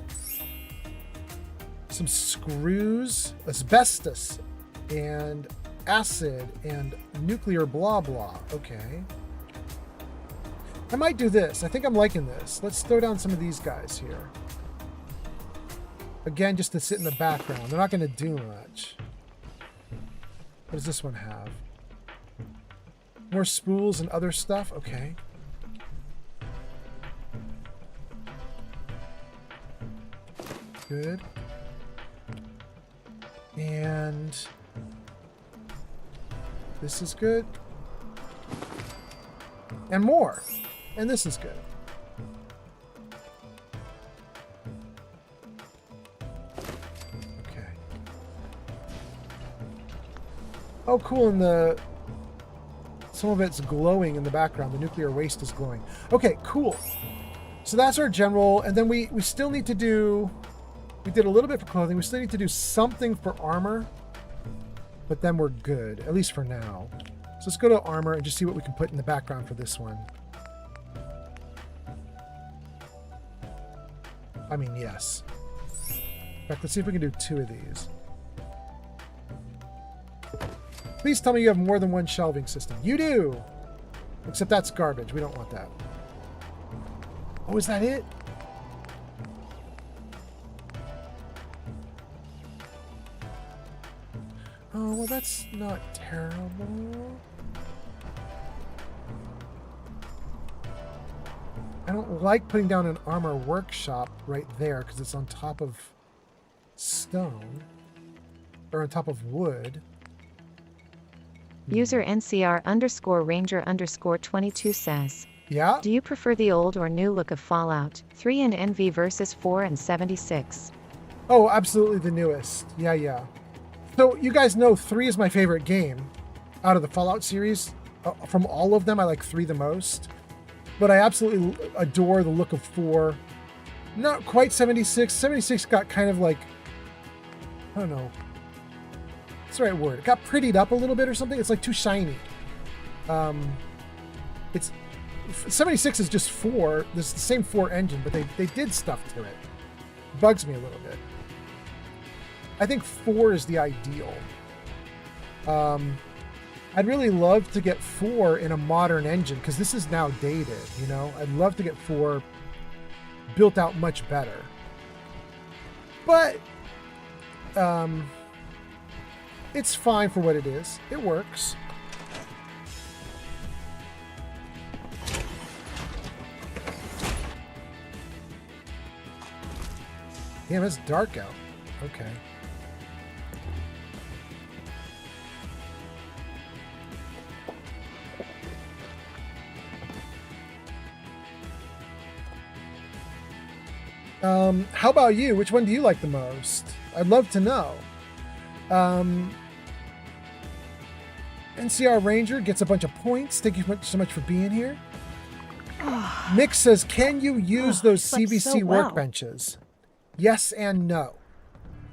some screws, asbestos, and acid, and nuclear blah blah. Okay. I might do this. I think I'm liking this. Let's throw down some of these guys here. Again, just to sit in the background. They're not going to do much. What does this one have? More spools and other stuff? Okay. Good. And this is good. And more. And this is good. Okay. Oh, cool. And some of it's glowing in the background. The nuclear waste is glowing. Okay, cool. So that's our general. And then we still need to do... We did a little bit for clothing. We still need to do something for armor. But then we're good. At least for now. So let's go to armor and just see what we can put in the background for this one. I mean, yes. In fact, let's see if we can do 2 of these. Please tell me you have more than one shelving system. You do! Except that's garbage. We don't want that. Oh, is that it? Oh, well, that's not terrible. I don't like putting down an armor workshop right there because it's on top of stone. Or on top of wood. User NCR_Ranger_22 says, yeah? Do you prefer the old or new look of Fallout 3 and NV versus 4 and 76? Oh, absolutely the newest. Yeah. So you guys know 3 is my favorite game out of the Fallout series. From all of them, I like 3 the most. But I absolutely adore the look of 4. Not quite 76. 76 got kind of like, I don't know. What's the right word? It got prettied up a little bit or something. It's like too shiny. It's 76 is just 4. This is the same 4 engine, but they did stuff to it. Bugs me a little bit. I think 4 is the ideal. I'd really love to get 4 in a modern engine because this is now dated, you know? I'd love to get 4 built out much better. But it's fine for what it is. It works. Damn, it's dark out. Okay. How about you? Which one do you like the most? I'd love to know. NCR Ranger gets a bunch of points. Thank you so much for being here. Mick says, can you use those CBC so well. workbenches? Yes and no.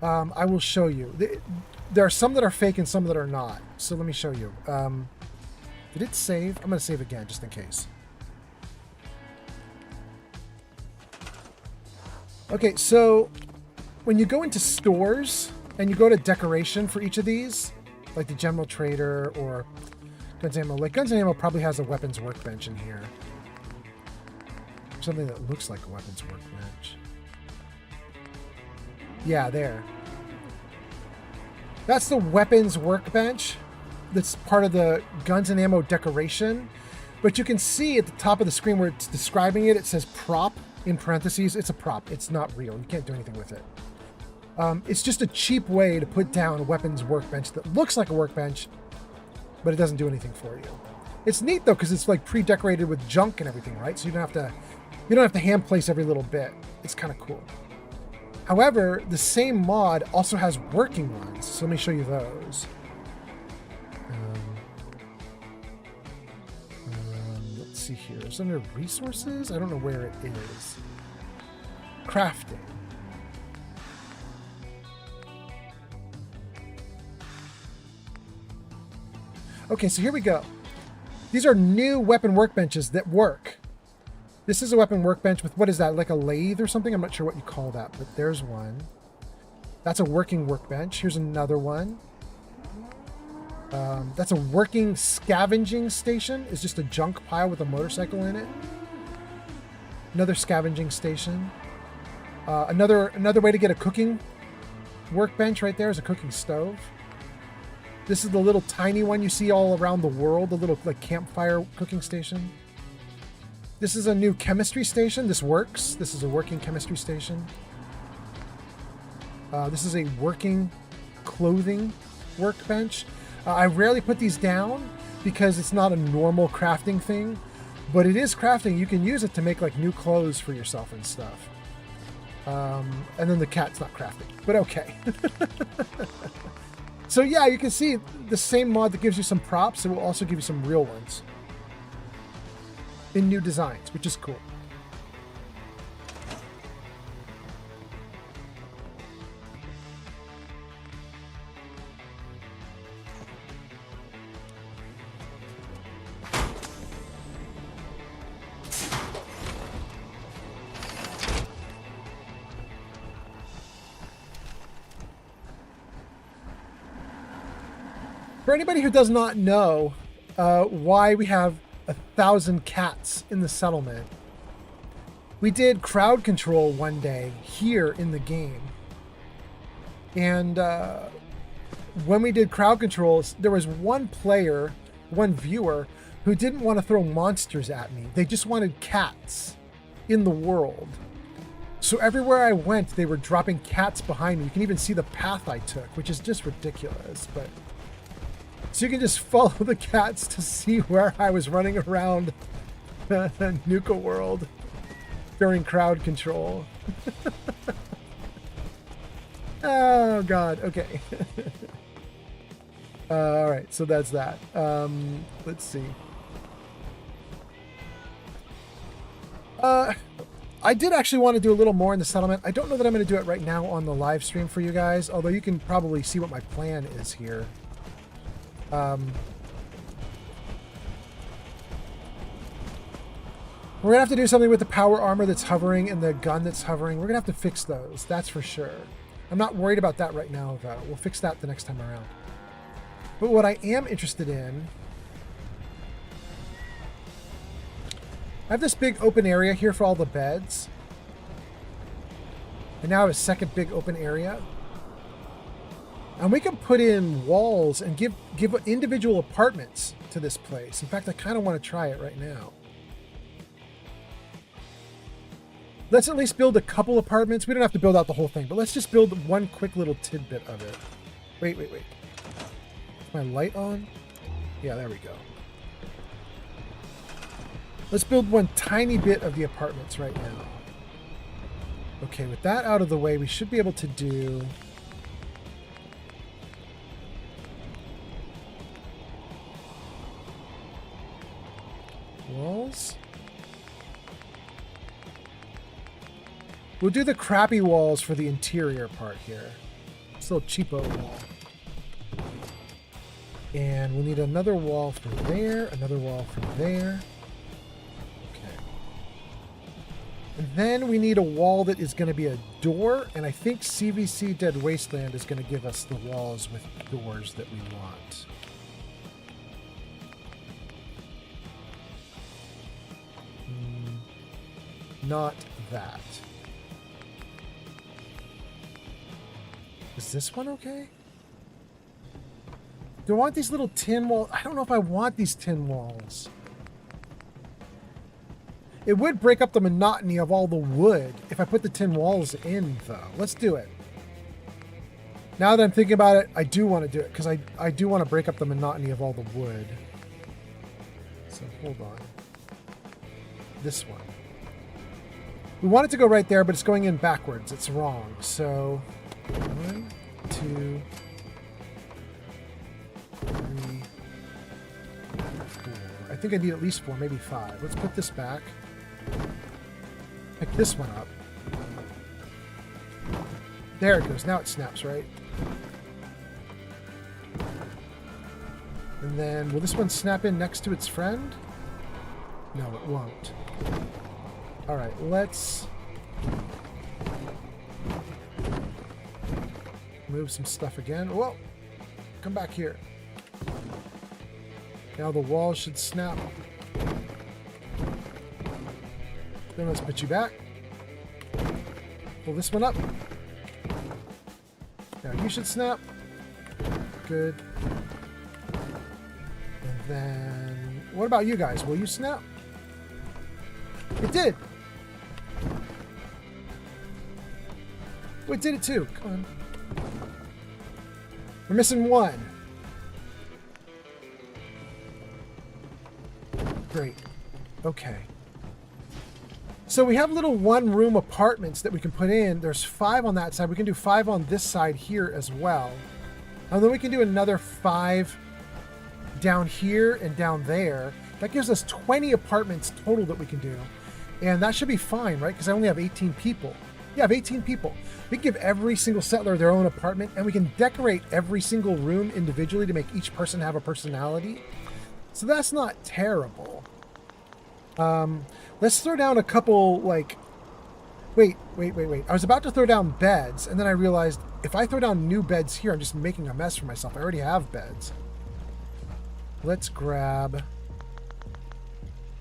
I will show you. There are some that are fake and some that are not. So let me show you. Did it save? I'm going to save again just in case. Okay, so when you go into stores and you go to decoration for each of these, like the General Trader or Guns and Ammo, like Guns and Ammo probably has a weapons workbench in here. Something that looks like a weapons workbench. Yeah, there. That's the weapons workbench. That's part of the guns and ammo decoration. But you can see at the top of the screen where it's describing it, it says prop in parentheses. It's a prop. It's not real. You can't do anything with it. It's just a cheap way to put down a weapons workbench that looks like a workbench, but it doesn't do anything for you. It's neat though, because it's like pre-decorated with junk and everything, right? So you don't have to hand place every little bit. It's kind of cool. However, the same mod also has working ones. So let me show you those. Let's see here. Is it under resources? I don't know where it is. Crafting. Okay, so here we go. These are new weapon workbenches that work. This is a weapon workbench with, what is that, like a lathe or something? I'm not sure what you call that, but there's one. That's a working workbench. Here's another one. That's a working scavenging station. It's just a junk pile with a motorcycle in it. Another scavenging station. Another way to get a cooking workbench right there is a cooking stove. This is the little tiny one you see all around the world, the little like campfire cooking station. This is a new chemistry station. This works. This is a working chemistry station. This is a working clothing workbench. I rarely put these down because it's not a normal crafting thing, but it is crafting. You can use it to make like new clothes for yourself and stuff. And then the cat's not crafting, but okay. So yeah, you can see the same mod that gives you some props, it will also give you some real ones in new designs, which is cool. For anybody who does not know why we have 1,000 cats in the settlement, we did crowd control one day here in the game. And when we did crowd controls, there was one player, one viewer, who didn't want to throw monsters at me. They just wanted cats in the world. So everywhere I went, they were dropping cats behind me. You can even see the path I took, which is just ridiculous. But so you can just follow the cats to see where I was running around Nuka World during crowd control. Oh God, okay. All right, so that's that. Let's see. I did actually want to do a little more in the settlement. I don't know that I'm going to do it right now on the live stream for you guys, although you can probably see what my plan is here. We're going to have to do something with the power armor that's hovering and the gun that's hovering. We're going to have to fix those, that's for sure. I'm not worried about that right now, though. We'll fix that the next time around. But what I am interested in... I have this big open area here for all the beds. And now I have a second big open area. And we can put in walls and give individual apartments to this place. In fact, I kind of want to try it right now. Let's at least build a couple apartments. We don't have to build out the whole thing, but let's just build one quick little tidbit of it. Wait. Is my light on? Yeah, there we go. Let's build one tiny bit of the apartments right now. Okay, with that out of the way, we should be able to do... walls? We'll do the crappy walls for the interior part here. It's a little cheapo wall. And we'll need another wall from there, another wall from there. Okay. And then we need a wall that is going to be a door, and I think CVC Dead Wasteland is going to give us the walls with doors that we want. Not that. Is this one okay? Do I want these little tin walls? I don't know if I want these tin walls. It would break up the monotony of all the wood if I put the tin walls in, though. Let's do it. Now that I'm thinking about it, I do want to do it, because I do want to break up the monotony of all the wood. So, hold on. This one. We want it to go right there, but it's going in backwards. It's wrong. So, 1, 2, 3, 4. I think I need at least 4, maybe 5. Let's put this back. Pick this one up. There it goes. Now it snaps, right? And then, will this one snap in next to its friend? No, it won't. Alright, let's move some stuff again. Whoa! Come back here. Now the wall should snap. Then let's put you back. Pull this one up. Now you should snap. Good. And then, what about you guys? Will you snap? It did! Oh, it did it too. Come on. We're missing one. Great. Okay. So we have little one-room apartments that we can put in. There's 5 on that side. We can do 5 on this side here as well. And then we can do another 5 down here and down there. That gives us 20 apartments total that we can do. And that should be fine, right? Because I only have 18 people. Yeah, I have 18 people. We can give every single settler their own apartment, and we can decorate every single room individually to make each person have a personality. So that's not terrible. Let's throw down a couple, like... Wait. I was about to throw down beds, and then I realized if I throw down new beds here, I'm just making a mess for myself. I already have beds. Let's grab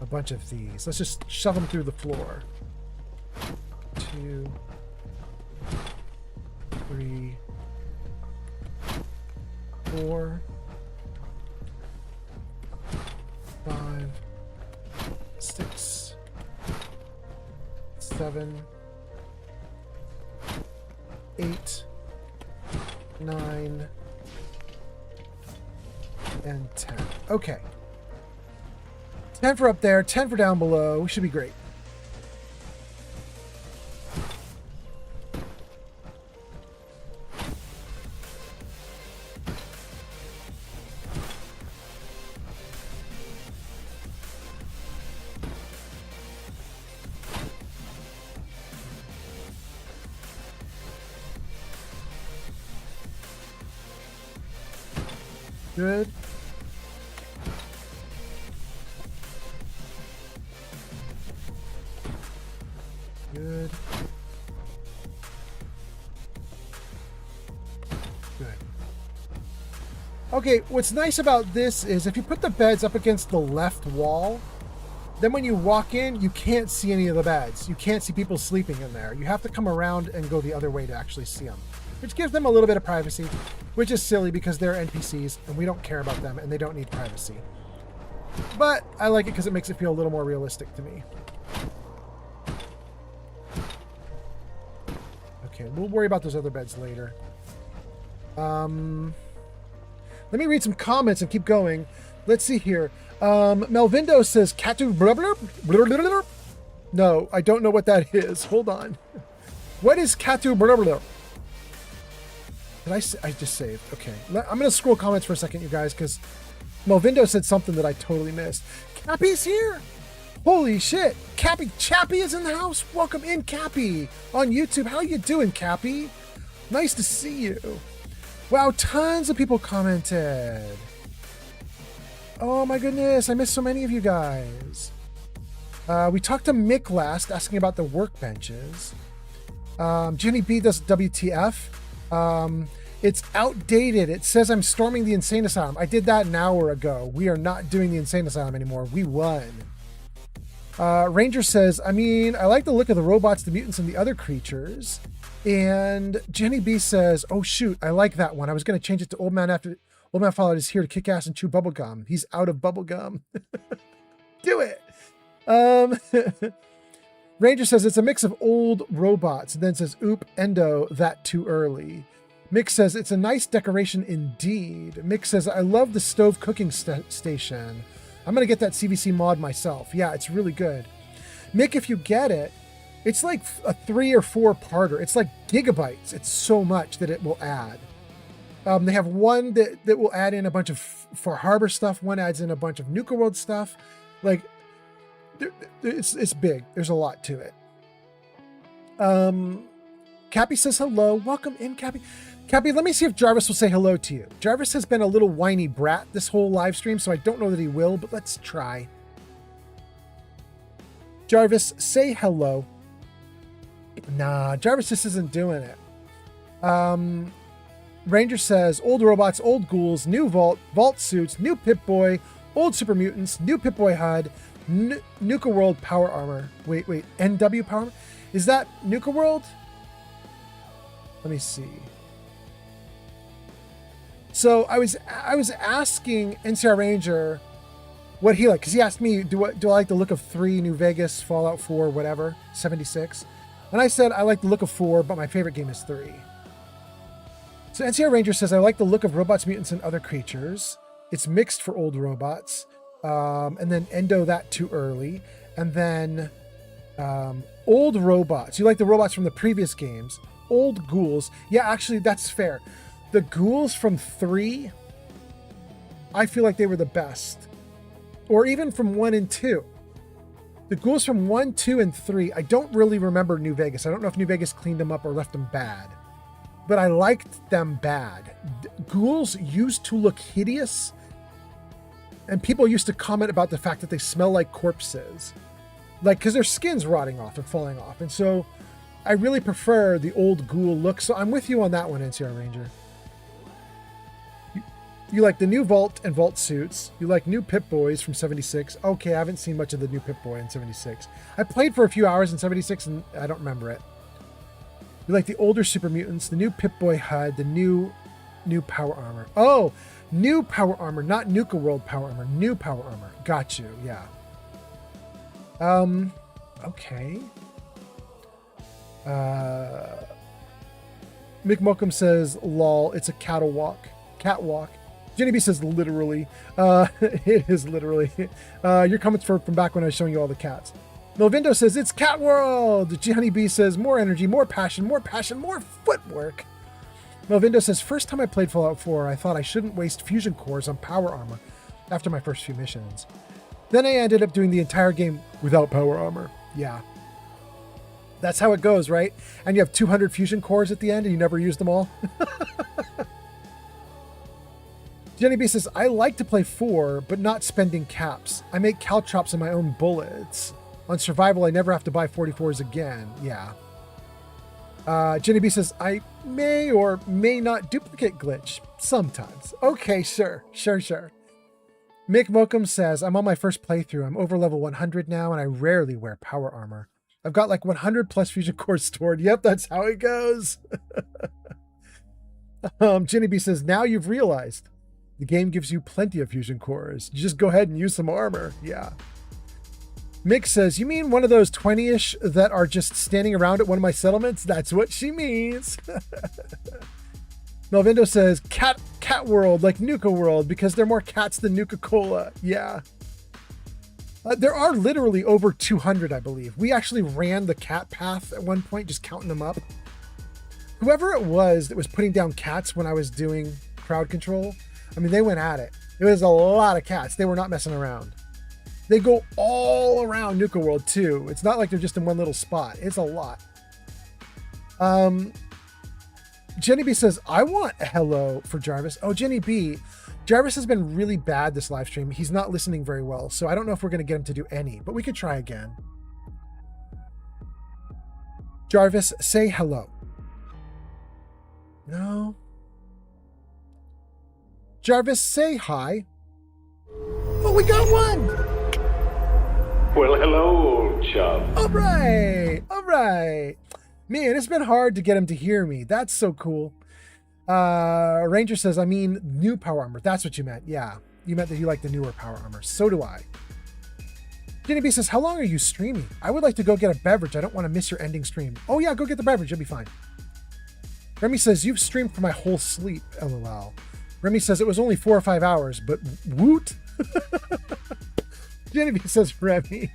a bunch of these. Let's just shove them through the floor. 2, 3, 4, 5, 6, 7, 8, 9, and 10. Okay. 10 for up there, 10 for down below. We should be great. Good. Good. Good. Okay, what's nice about this is if you put the beds up against the left wall, then when you walk in, you can't see any of the beds. You can't see people sleeping in there. You have to come around and go the other way to actually see them, which gives them a little bit of privacy, which is silly because they're NPCs and we don't care about them and they don't need privacy. But I like it because it makes it feel a little more realistic to me. Okay, we'll worry about those other beds later. Let me read some comments and keep going. Let's see here. Melvindo says, Katu blub blub blub blub blub. No, I don't know what that is. Hold on. What is Katu blub blub? Did I just saved. Okay. I'm going to scroll comments for a second, you guys, because Melvindo said something that I totally missed. Cappy's here. Holy shit. Chappy is in the house. Welcome in, Cappy, on YouTube. How you doing, Cappy? Nice to see you. Wow, tons of people commented. Oh my goodness, I missed so many of you guys. We talked to Mick last, asking about the workbenches. Jenny B does WTF. It's outdated. It says I'm storming the insane asylum. I did that an hour ago. We are not doing the insane asylum anymore. We won. Ranger says, I mean, I like the look of the robots, the mutants, and the other creatures. And Jenny B says, oh shoot, I like that one. I was going to change it to Old Man Fallout is here to kick ass and chew bubblegum. He's out of bubblegum. Do it. Ranger says it's a mix of old robots, and then says, oop, endo, that too early. Mick says it's a nice decoration indeed. Mick says, I love the stove cooking station. I'm going to get that CVC mod myself. Yeah, it's really good. Mick, if you get it, it's like a 3 or 4 parter. It's like gigabytes. It's so much that it will add. They have one that will add in a bunch of Far Harbor stuff. One adds in a bunch of Nuka World stuff. Like, it's big. There's a lot to it. Cappy says hello. Welcome in, Cappy. Cappy, let me see if Jarvis will say hello to you. Jarvis has been a little whiny brat this whole live stream, so I don't know that he will, but let's try. Jarvis, say hello. Nah, Jarvis just isn't doing it. Ranger says, old robots, old ghouls, new vault suits, new Pip-Boy, old super mutants, new Pip-Boy HUD, Nuka World power armor. Wait, NW power armor? Is that Nuka World? Let me see. So I was asking NCR Ranger what he liked, because he asked me, do I like the look of 3, New Vegas, Fallout 4, whatever, 76? And I said, I like the look of 4, but my favorite game is 3. So NCR Ranger says, I like the look of robots, mutants, and other creatures. It's mixed for old robots. And then endo that too early. And then old robots. You like the robots from the previous games. Old ghouls. Yeah, actually, that's fair. The ghouls from 3, I feel like they were the best. Or even from 1 and 2. The ghouls from 1, 2, and 3, I don't really remember New Vegas. I don't know if New Vegas cleaned them up or left them bad. But I liked them bad. Ghouls used to look hideous. And people used to comment about the fact that they smell like corpses. Like, because their skin's rotting off and falling off. And so I really prefer the old ghoul look. So I'm with you on that one, NCR Ranger. You like the new Vault and Vault suits. You like new Pip-Boys from 76. Okay, I haven't seen much of the new Pip-Boy in 76. I played for a few hours in 76 and I don't remember it. You like the older Super Mutants, the new Pip-Boy HUD, the new power armor. Oh, new power armor, not Nuka World power armor. New power armor. Got you, yeah. Okay. Mick Mokum says, lol, it's a catwalk. Jenny B says, literally. It is literally. Your comments from back when I was showing you all the cats. Melvindo says, it's Cat World. Jenny B says, more energy, more passion, more footwork. Melvindo says, first time I played Fallout 4, I thought I shouldn't waste fusion cores on power armor after my first few missions. Then I ended up doing the entire game without power armor. Yeah. That's how it goes, right? And you have 200 fusion cores at the end and you never use them all. Jenny B says, I like to play 4, but not spending caps. I make caltrops in my own bullets. On survival, I never have to buy 44s again. Yeah. Jenny B says, I may or may not duplicate glitch. Sometimes. Okay, sure. Mick Mokum says, I'm on my first playthrough. I'm over level 100 now, and I rarely wear power armor. I've got like 100 plus fusion cores stored. Yep, that's how it goes. Jenny B says, now you've realized the game gives you plenty of fusion cores. You just go ahead and use some armor. Yeah. Mick says, you mean one of those 20-ish that are just standing around at one of my settlements? That's what she means. Melvindo says, cat world, like Nuka World, because they're more cats than Nuka-Cola. Yeah. There are literally over 200, I believe. We actually ran the cat path at one point, just counting them up. Whoever it was that was putting down cats when I was doing crowd control, I mean, they went at it. It was a lot of cats. They were not messing around. They go all around Nuka World too. It's not like they're just in one little spot. It's a lot. Jenny B says, I want a hello for Jarvis. Oh, Jenny B. Jarvis has been really bad this live stream. He's not listening very well, so I don't know if we're going to get him to do any, but we could try again. Jarvis, say hello. No. Jarvis, say hi. Oh, we got one! Well, hello, old chum. All right. Man, it's been hard to get him to hear me. That's so cool. Ranger says, I mean, new power armor. That's what you meant. Yeah. You meant that you like the newer power armor. So do I. Jenny B says, how long are you streaming? I would like to go get a beverage. I don't want to miss your ending stream. Oh yeah, go get the beverage. You'll be fine. Remy says, you've streamed for my whole sleep. LOL. Remy says, it was only 4 or 5 hours, but woot. Jenny B says, Remy.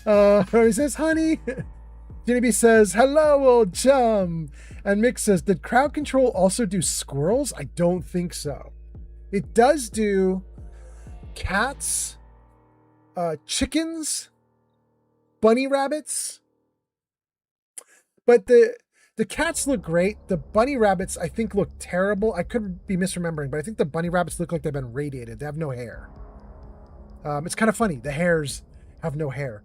Remy says, honey. Jenny B says, hello, old chum. And Mick says, did crowd control also do squirrels? I don't think so. It does do cats, chickens, bunny rabbits. But the cats look great. The bunny rabbits, I think, look terrible. I could be misremembering, but I think the bunny rabbits look like they've been radiated. They have no hair. It's kind of funny. The hares have no hair.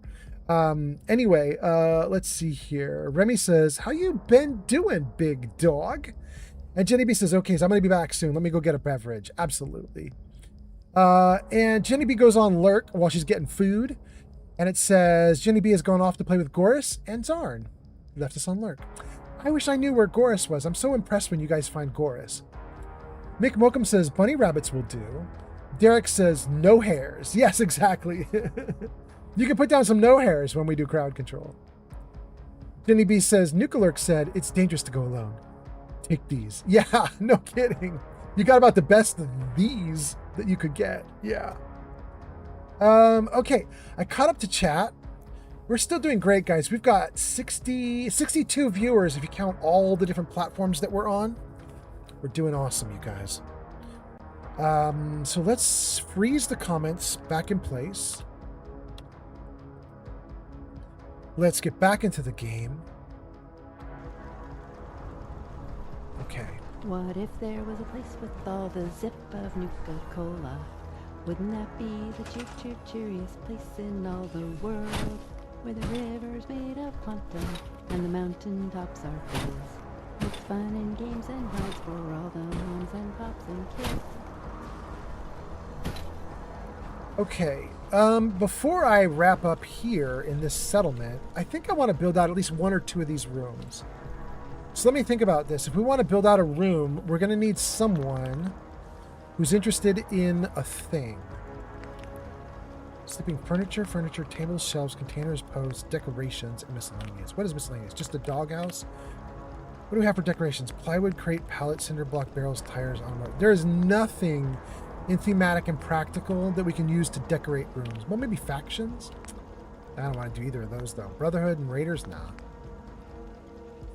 Anyway, let's see here. Remy says, how you been doing, big dog? And Jenny B says, okay, so I'm going to be back soon. Let me go get a beverage. Absolutely. And Jenny B goes on lurk while she's getting food. And it says, Jenny B has gone off to play with Goris and Zarn. Left us on lurk. I wish I knew where Goris was. I'm so impressed when you guys find Goris. Mick Mokum says, bunny rabbits will do. Derek says, no hairs. Yes, exactly. You can put down some no hairs when we do crowd control. Jenny B says, Nukalurk said, it's dangerous to go alone. Take these. Yeah, no kidding. You got about the best of these that you could get. Yeah. Okay. I caught up to chat. We're still doing great, guys. We've got 62 viewers if you count all the different platforms that we're on. We're doing awesome, you guys. So let's freeze the comments back in place. Let's get back into the game. Okay. What if there was a place with all the zip of Nuka-Cola? Wouldn't that be the cheeriest place in all the world? Where the river's made of quantum and the mountain tops are fizz. With fun and games and rides for all the moms and pops and kids. Okay, before I wrap up here in this settlement, I think I want to build out at least 1 or 2 of these rooms. So let me think about this. If we want to build out a room, we're going to need someone who's interested in a thing. Sleeping furniture, tables, shelves, containers, posts, decorations, and miscellaneous. What is miscellaneous? Just a doghouse? What do we have for decorations? Plywood, crate, pallet, cinder block, barrels, tires, automotive. There is nothing in thematic and practical that we can use to decorate rooms. Well, maybe factions? I don't want to do either of those, though. Brotherhood and Raiders? Nah.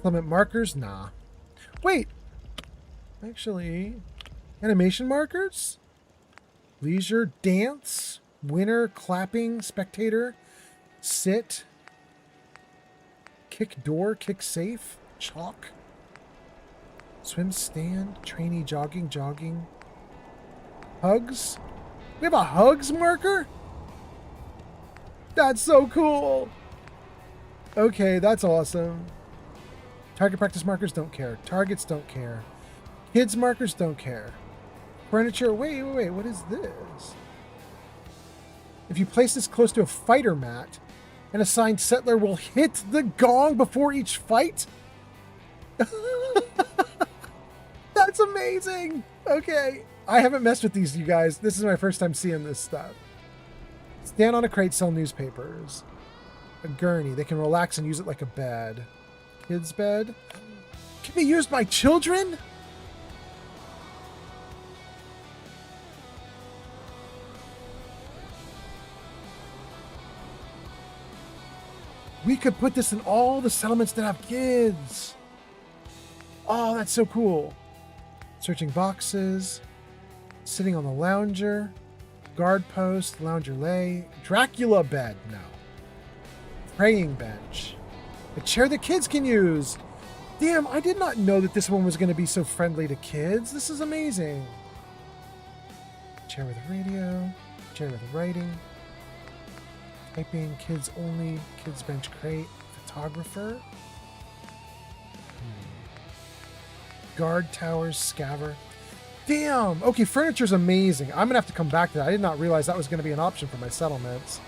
Clement markers? Nah. Wait! Actually, animation markers? Leisure, dance, winner, clapping, spectator, sit, kick door, kick safe, chalk, swim stand, trainee, jogging, hugs. We have a hugs marker? That's so cool. Okay, that's awesome. Target practice markers don't care. Targets don't care. Kids markers don't care. Furniture, wait, what is this? If you place this close to a fighter mat, an assigned settler will hit the gong before each fight? That's amazing. Okay. I haven't messed with these, you guys. This is my first time seeing this stuff. Stand on a crate, sell newspapers. A gurney. They can relax and use it like a bed. Kids' bed. Can be used by children? We could put this in all the settlements that have kids. Oh, that's so cool. Searching boxes. Sitting on the lounger. Guard post. Lounger lay. Dracula bed. No. Praying bench. A chair that kids can use. Damn, I did not know that this one was going to be so friendly to kids. This is amazing. Chair with a radio. Chair with writing. Typing, kids only, kids bench crate, photographer. Guard towers, scaver. Damn! Okay, furniture's amazing. I'm gonna have to come back to that. I did not realize that was gonna be an option for my settlements.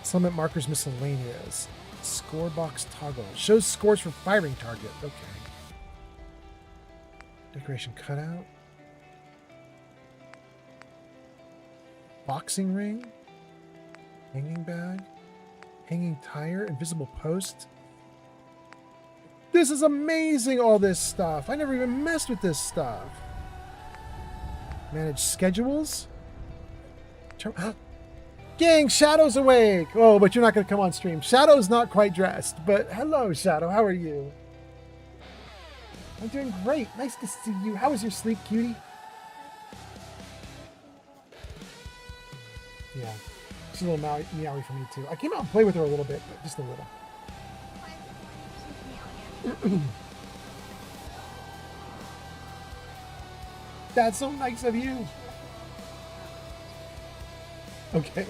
Settlement markers miscellaneous. Score box toggle. Shows scores for firing target. Okay. Decoration cutout. Boxing ring. Hanging bag. Hanging tire. Invisible post. This is amazing, all this stuff. I never even messed with this stuff. Manage schedules. Gang, Shadow's awake. Oh, but you're not going to come on stream. Shadow's not quite dressed, but hello, Shadow. How are you? I'm doing great. Nice to see you. How was your sleep, cutie? Yeah. She's a little meowy for me, too. I came out and played with her a little bit, but just a little. That's so nice of you. Okay.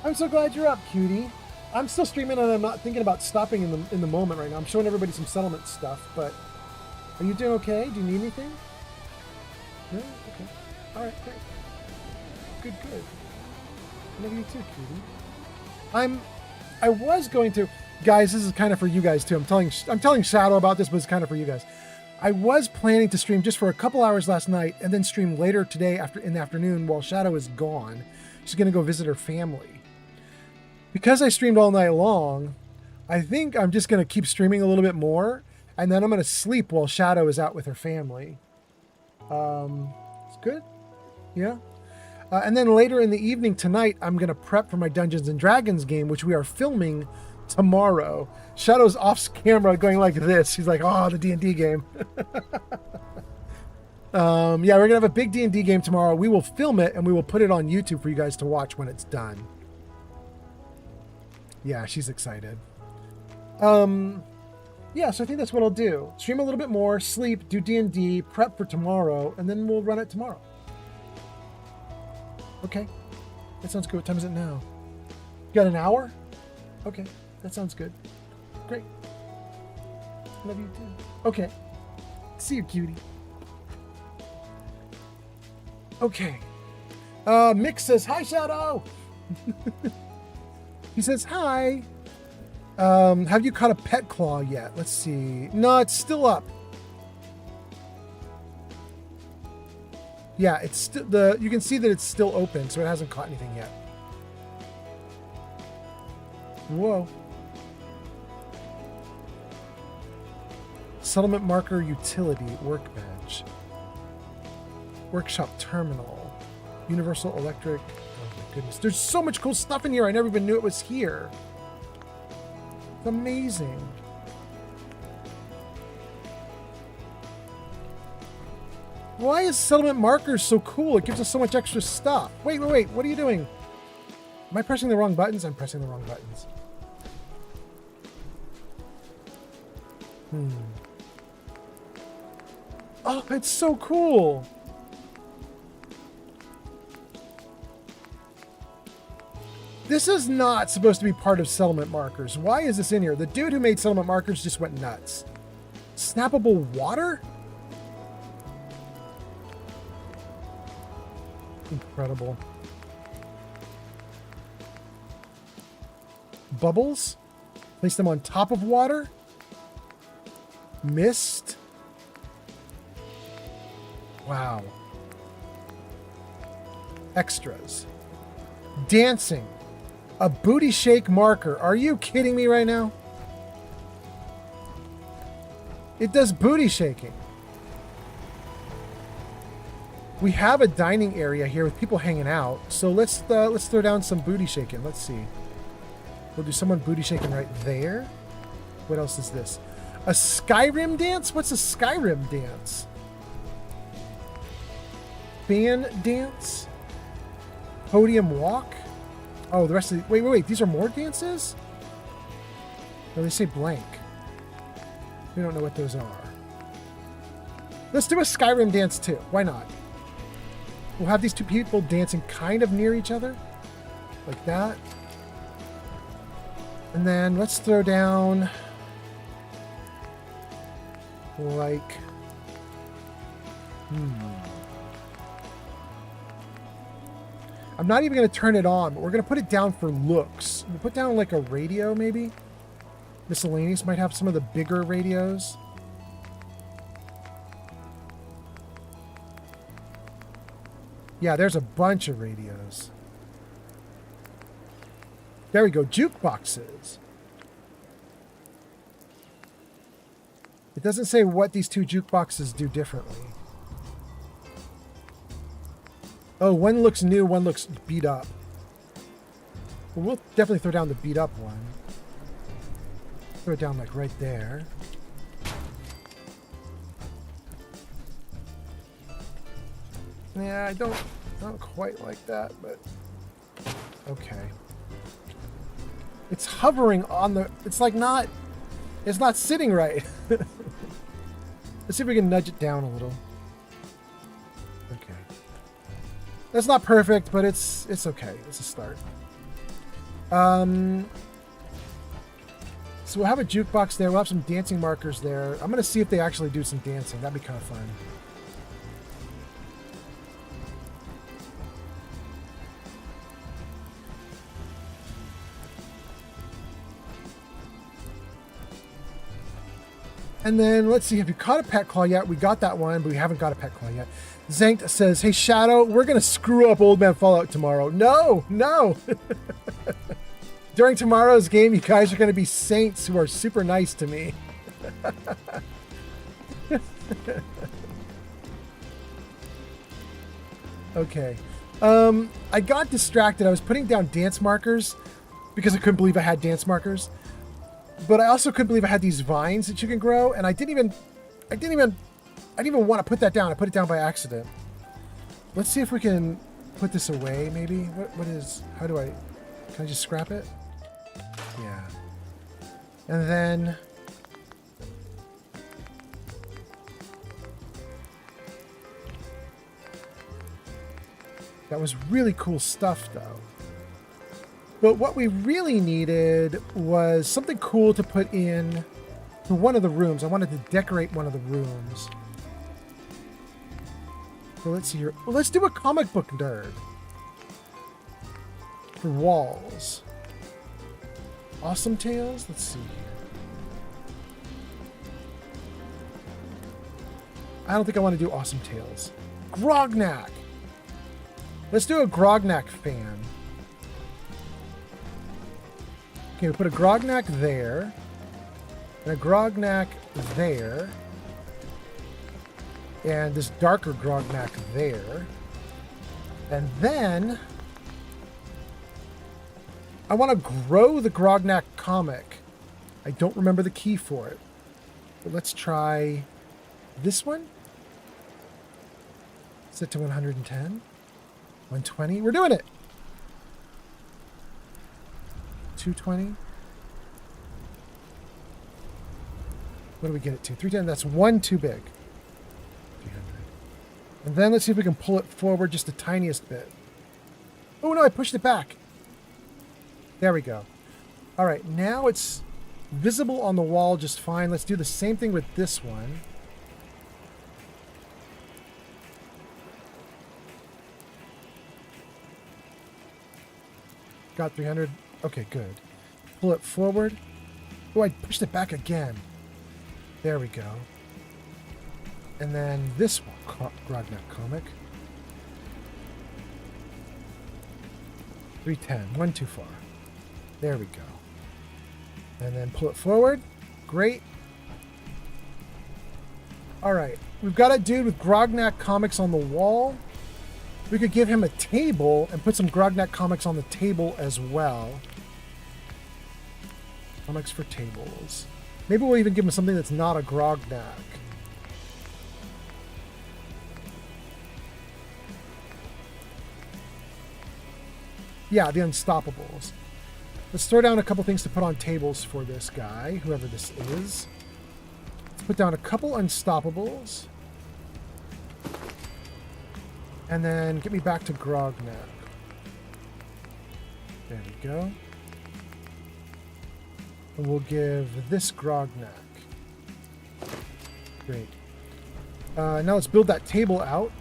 I'm so glad you're up, cutie. I'm still streaming and I'm not thinking about stopping in the moment right now. I'm showing everybody some settlement stuff, but are you doing okay? Do you need anything? No? Okay. All right, great. Good, good. I love you too, cutie. I was going to, guys, this is kind of for you guys too. I'm telling Shadow about this, but it's kind of for you guys. I was planning to stream just for a couple hours last night and then stream later today in the afternoon while Shadow is gone. She's going to go visit her family. Because I streamed all night long, I think I'm just going to keep streaming a little bit more, and then I'm going to sleep while Shadow is out with her family. It's good. Yeah. And then later in the evening tonight, I'm going to prep for my Dungeons & Dragons game, which we are filming tomorrow. Shadow's off camera going like this. He's like, oh, the D&D game. Yeah, we're going to have a big D&D game tomorrow. We will film it, and we will put it on YouTube for you guys to watch when it's done. Yeah, she's excited. Yeah, so I think that's what I'll do. Stream a little bit more, sleep, do D&D, prep for tomorrow, and then we'll run it tomorrow. Okay. That sounds good. What time is it now? You got an hour? Okay. That sounds good. Great. Love you too. Okay. See you, cutie. Okay. Mick says, hi, Shadow. He says, hi. Have you caught a pet claw yet? Let's see. No, it's still up. Yeah, it's still you can see that it's still open, so it hasn't caught anything yet. Whoa. Settlement marker utility workbench. Workshop terminal. Universal electric. Oh my goodness. There's so much cool stuff in here. I never even knew it was here. It's amazing. Why is settlement markers so cool? It gives us so much extra stuff. Wait. What are you doing? Am I pressing the wrong buttons? I'm pressing the wrong buttons. Oh, it's so cool. This is not supposed to be part of settlement markers. Why is this in here? The dude who made settlement markers just went nuts. Snappable water? Incredible. Bubbles? Place them on top of water? Mist? Wow. Extras. Dancing. A booty shake marker. Are you kidding me right now? It does booty shaking. We have a dining area here with people hanging out, so let's throw down some booty shaking. Let's see. We'll do someone booty shaking right there. What else is this? A Skyrim dance? What's a Skyrim dance? Band dance? Podium walk? Oh, the rest of the... Wait. These are more dances? No, they say blank. We don't know what those are. Let's do a Skyrim dance too. Why not? We'll have these two people dancing kind of near each other. Like that. And then let's throw down... like... I'm not even going to turn it on, but we're going to put it down for looks. We'll put down like a radio, maybe. Miscellaneous might have some of the bigger radios. Yeah, there's a bunch of radios. There we go, jukeboxes. It doesn't say what these two jukeboxes do differently. Oh, one looks new, one looks beat up. Well, we'll definitely throw down the beat up one. Throw it down like right there. Yeah, I don't quite like that, but okay. It's hovering on the, it's like not, it's not sitting right. Let's see if we can nudge it down a little. Okay. That's not perfect, but it's okay. It's a start. So we'll have a jukebox there. We'll have some dancing markers there. I'm going to see if they actually do some dancing. That'd be kind of fun. And then, let's see, have you caught a pet claw yet? We got that one, but we haven't got a pet claw yet. Zankt says, hey, Shadow, we're going to screw up Old Man Fallout tomorrow. No, no. During tomorrow's game, you guys are going to be saints who are super nice to me. Okay. I got distracted. I was putting down dance markers because I couldn't believe I had dance markers. But I also couldn't believe I had these vines that you can grow, and I didn't even want to put that down. I put it down by accident. Let's see if we can put this away, maybe. What is, can I just scrap it? Yeah. And then that was really cool stuff, though. But what we really needed was something cool to put in to one of the rooms. I wanted to decorate one of the rooms. So let's see here. Well, let's do a comic book nerd for walls. Awesome Tales? Let's see here. I don't think I want to do Awesome Tales. Grognak! Let's do a Grognak fan. Okay, we put a Grognak there, and a Grognak there, and this darker Grognak there, and then I want to grow the Grognak comic. I don't remember the key for it, but let's try this one. Set to 110, 120. We're doing it. 220. What do we get it to? 310. That's one too big. 300. And then let's see if we can pull it forward just the tiniest bit. Oh no, I pushed it back. There we go. All right, now it's visible on the wall just fine. Let's do the same thing with this one. Got 300. Okay, good. Pull it forward. Oh, I pushed it back again. There we go. And then this one, Grognak comic. 310. One too far. There we go. And then pull it forward. Great. All right. We've got a dude with Grognak comics on the wall. We could give him a table and put some Grognak comics on the table as well. Comics for tables. Maybe we'll even give him something that's not a Grognak. Yeah, the Unstoppables. Let's throw down a couple things to put on tables for this guy, whoever this is. Let's put down a couple Unstoppables. And then get me back to Grognak. There we go. And we'll give this Grognak. Great. Now let's build that table out.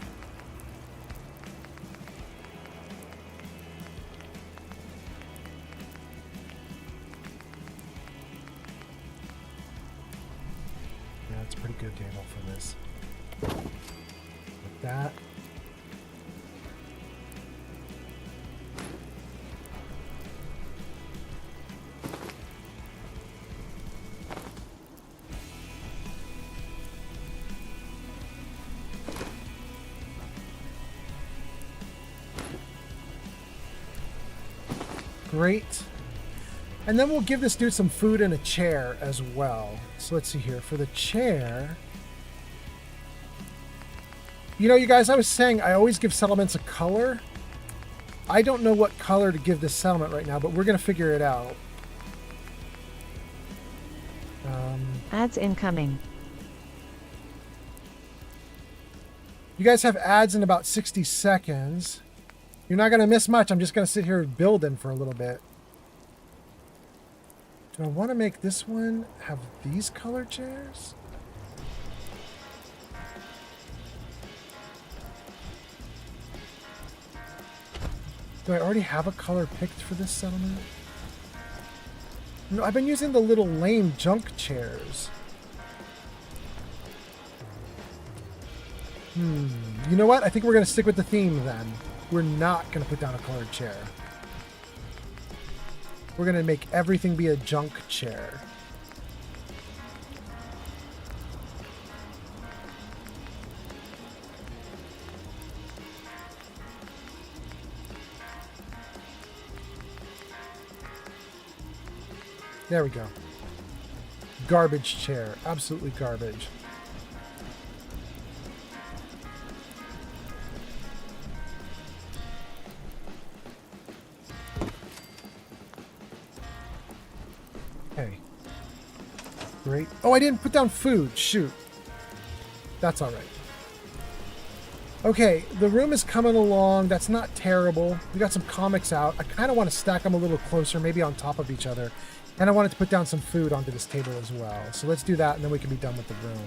good table for this. Like that. Great. And then we'll give this dude some food and a chair as well. So let's see here. For the chair... You know, you guys, I was saying I always give settlements a color. I don't know what color to give this settlement right now, but we're going to figure it out. Ads incoming. You guys have ads in about 60 seconds. You're not going to miss much. I'm just going to sit here building for a little bit. Do I want to make this one have these color chairs? Do I already have a color picked for this settlement? No, I've been using the little lame junk chairs. You know what? I think we're going to stick with the theme then. We're not going to put down a colored chair. We're going to make everything be a junk chair. There we go. Garbage chair. Absolutely garbage. Okay. Great. Oh, I didn't put down food. Shoot. That's all right. Okay, the room is coming along. That's not terrible. We got some comics out. I kind of want to stack them a little closer, maybe on top of each other. And I wanted to put down some food onto this table as well. So let's do that, and then we can be done with the room.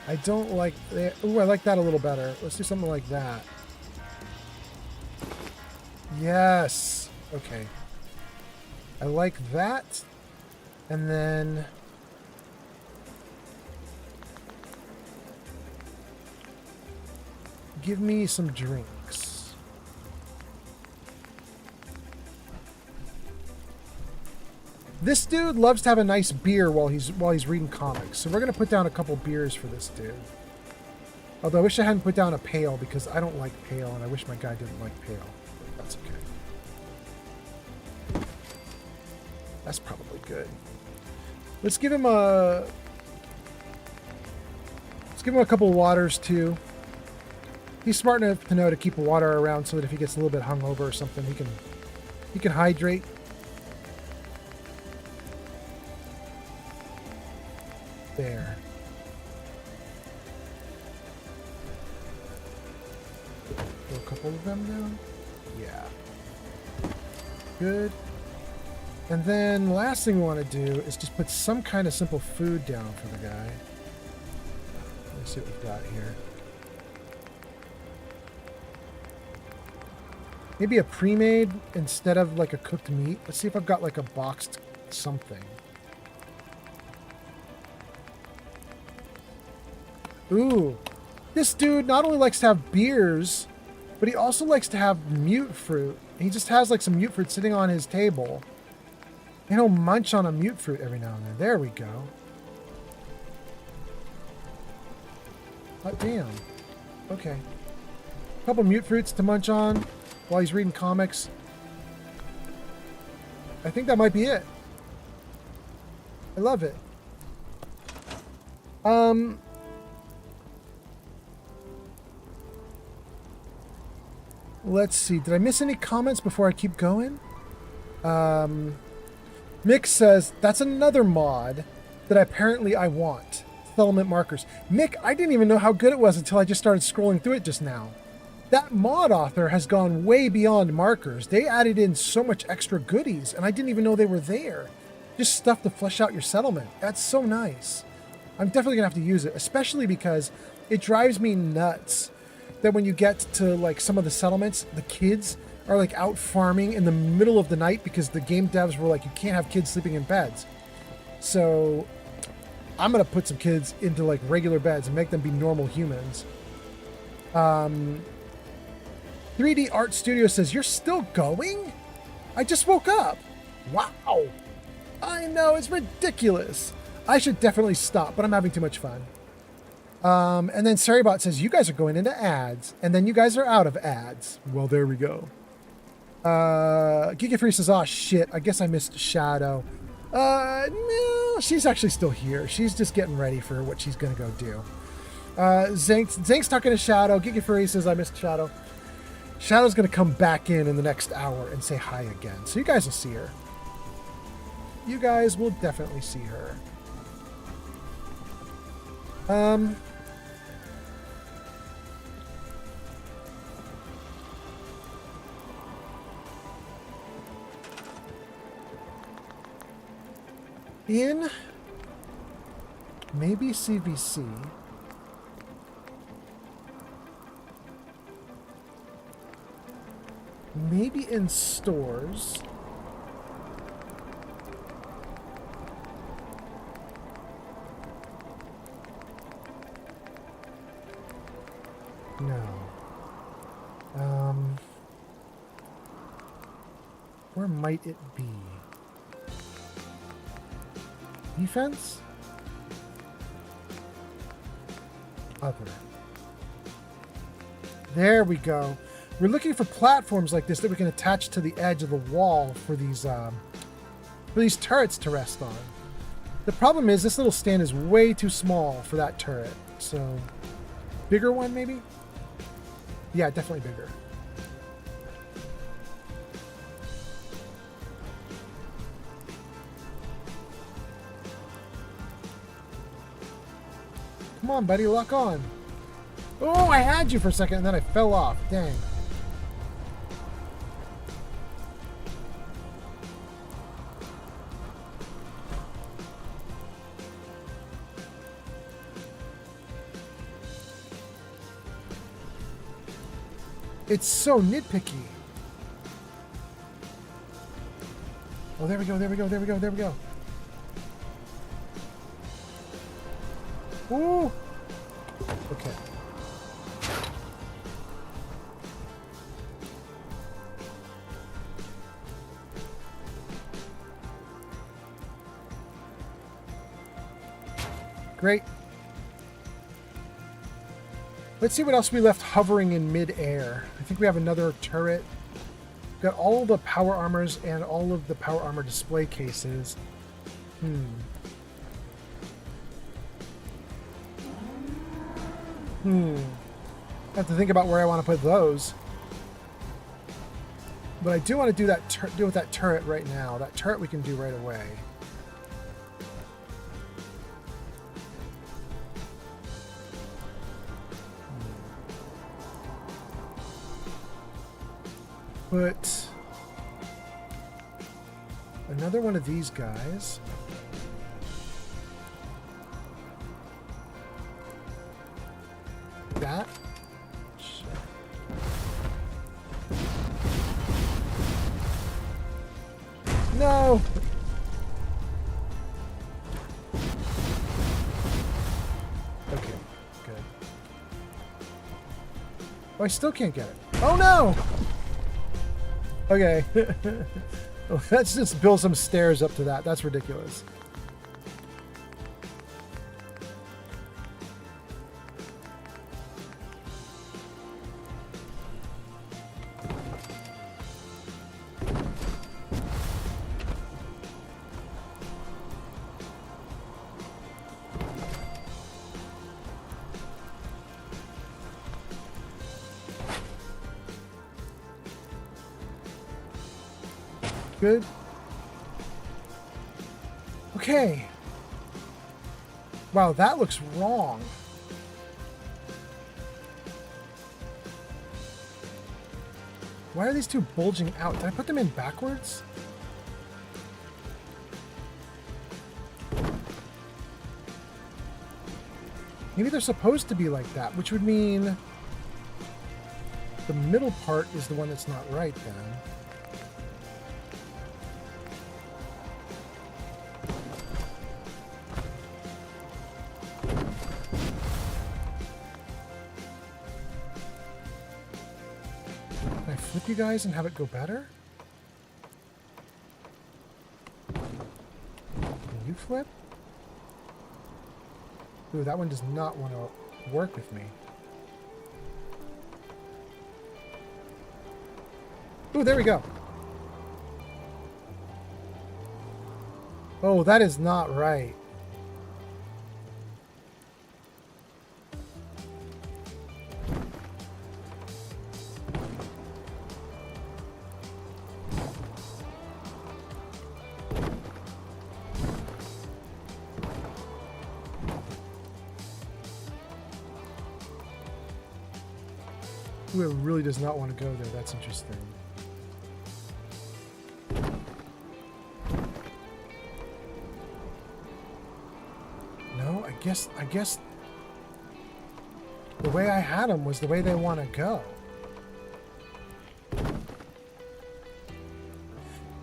I don't like that. Ooh, I like that a little better. Let's do something like that. Yes. Okay. I like that. And then... give me some drinks. This dude loves to have a nice beer while he's reading comics. So we're gonna put down a couple beers for this dude. Although I wish I hadn't put down a pail because I don't like pale, and I wish my guy didn't like pale. But that's okay. That's probably good. Let's give him a couple waters too. He's smart enough to know to keep water around so that if he gets a little bit hungover or something, he can hydrate. There. Throw a couple of them down. Yeah. Good. And then last thing we want to do is just put some kind of simple food down for the guy. Let's see what we've got here. Maybe a pre-made instead of like a cooked meat. Let's see if I've got like a boxed something. Ooh. This dude not only likes to have beers, but he also likes to have mute fruit. He just has like some mute fruit sitting on his table. And he'll munch on a mute fruit every now and then. There we go. Oh, damn. Okay. A couple mute fruits to munch on while he's reading comics. I think that might be it. I love it. Let's see. Did I miss any comments before I keep going? Mick says, that's another mod that apparently I want. Settlement markers. Mick, I didn't even know how good it was until I just started scrolling through it just now. That mod author has gone way beyond markers. They added in so much extra goodies, and I didn't even know they were there. Just stuff to flesh out your settlement. That's so nice. I'm definitely going to have to use it, especially because it drives me nuts that when you get to like some of the settlements, the kids are like out farming in the middle of the night because the game devs were like, you can't have kids sleeping in beds. So I'm going to put some kids into like regular beds and make them be normal humans. 3D Art Studio says, you're still going? I just woke up. Wow. I know, it's ridiculous. I should definitely stop, but I'm having too much fun. And then Sarybot says, you guys are going into ads, and then you guys are out of ads. Well, there we go. Giga Free says, oh shit, I guess I missed Shadow. No, she's actually still here. She's just getting ready for what she's gonna go do. Zank's talking to Shadow. Giga Free says, I missed Shadow. Shadow's gonna come back in the next hour and say hi again. So you guys will see her. You guys will definitely see her. In maybe CVC. Maybe in stores. No. Where might it be? Defense? Other. There we go. We're looking for platforms like this that we can attach to the edge of the wall for these turrets to rest on. The problem is this little stand is way too small for that turret. So, bigger one maybe? Yeah, definitely bigger. Come on, buddy, lock on. Oh, I had you for a second and then I fell off. Dang. It's so nitpicky. Oh, there we go, there we go, there we go, there we go. Ooh. Okay. Great. Let's see what else we left hovering in mid-air. I think we have another turret. We've got all the power armors and all of the power armor display cases. I have to think about where I want to put those. But I do want to do that with that turret right now. That turret we can do right away. Put another one of these guys. That. No. Okay, good. Oh, I still can't get it. Oh no! Okay. Let's just build some stairs up to that. That's ridiculous. Good. Okay. Wow, that looks wrong. Why are these two bulging out? Did I put them in backwards? Maybe they're supposed to be like that, which would mean the middle part is the one that's not right then. Can I flip you guys and have it go better? Can you flip? Ooh, that one does not want to work with me. Ooh, there we go. Oh, that is not right. Ooh, it really does not want to go there. That's interesting. No, I guess the way I had them was the way they want to go.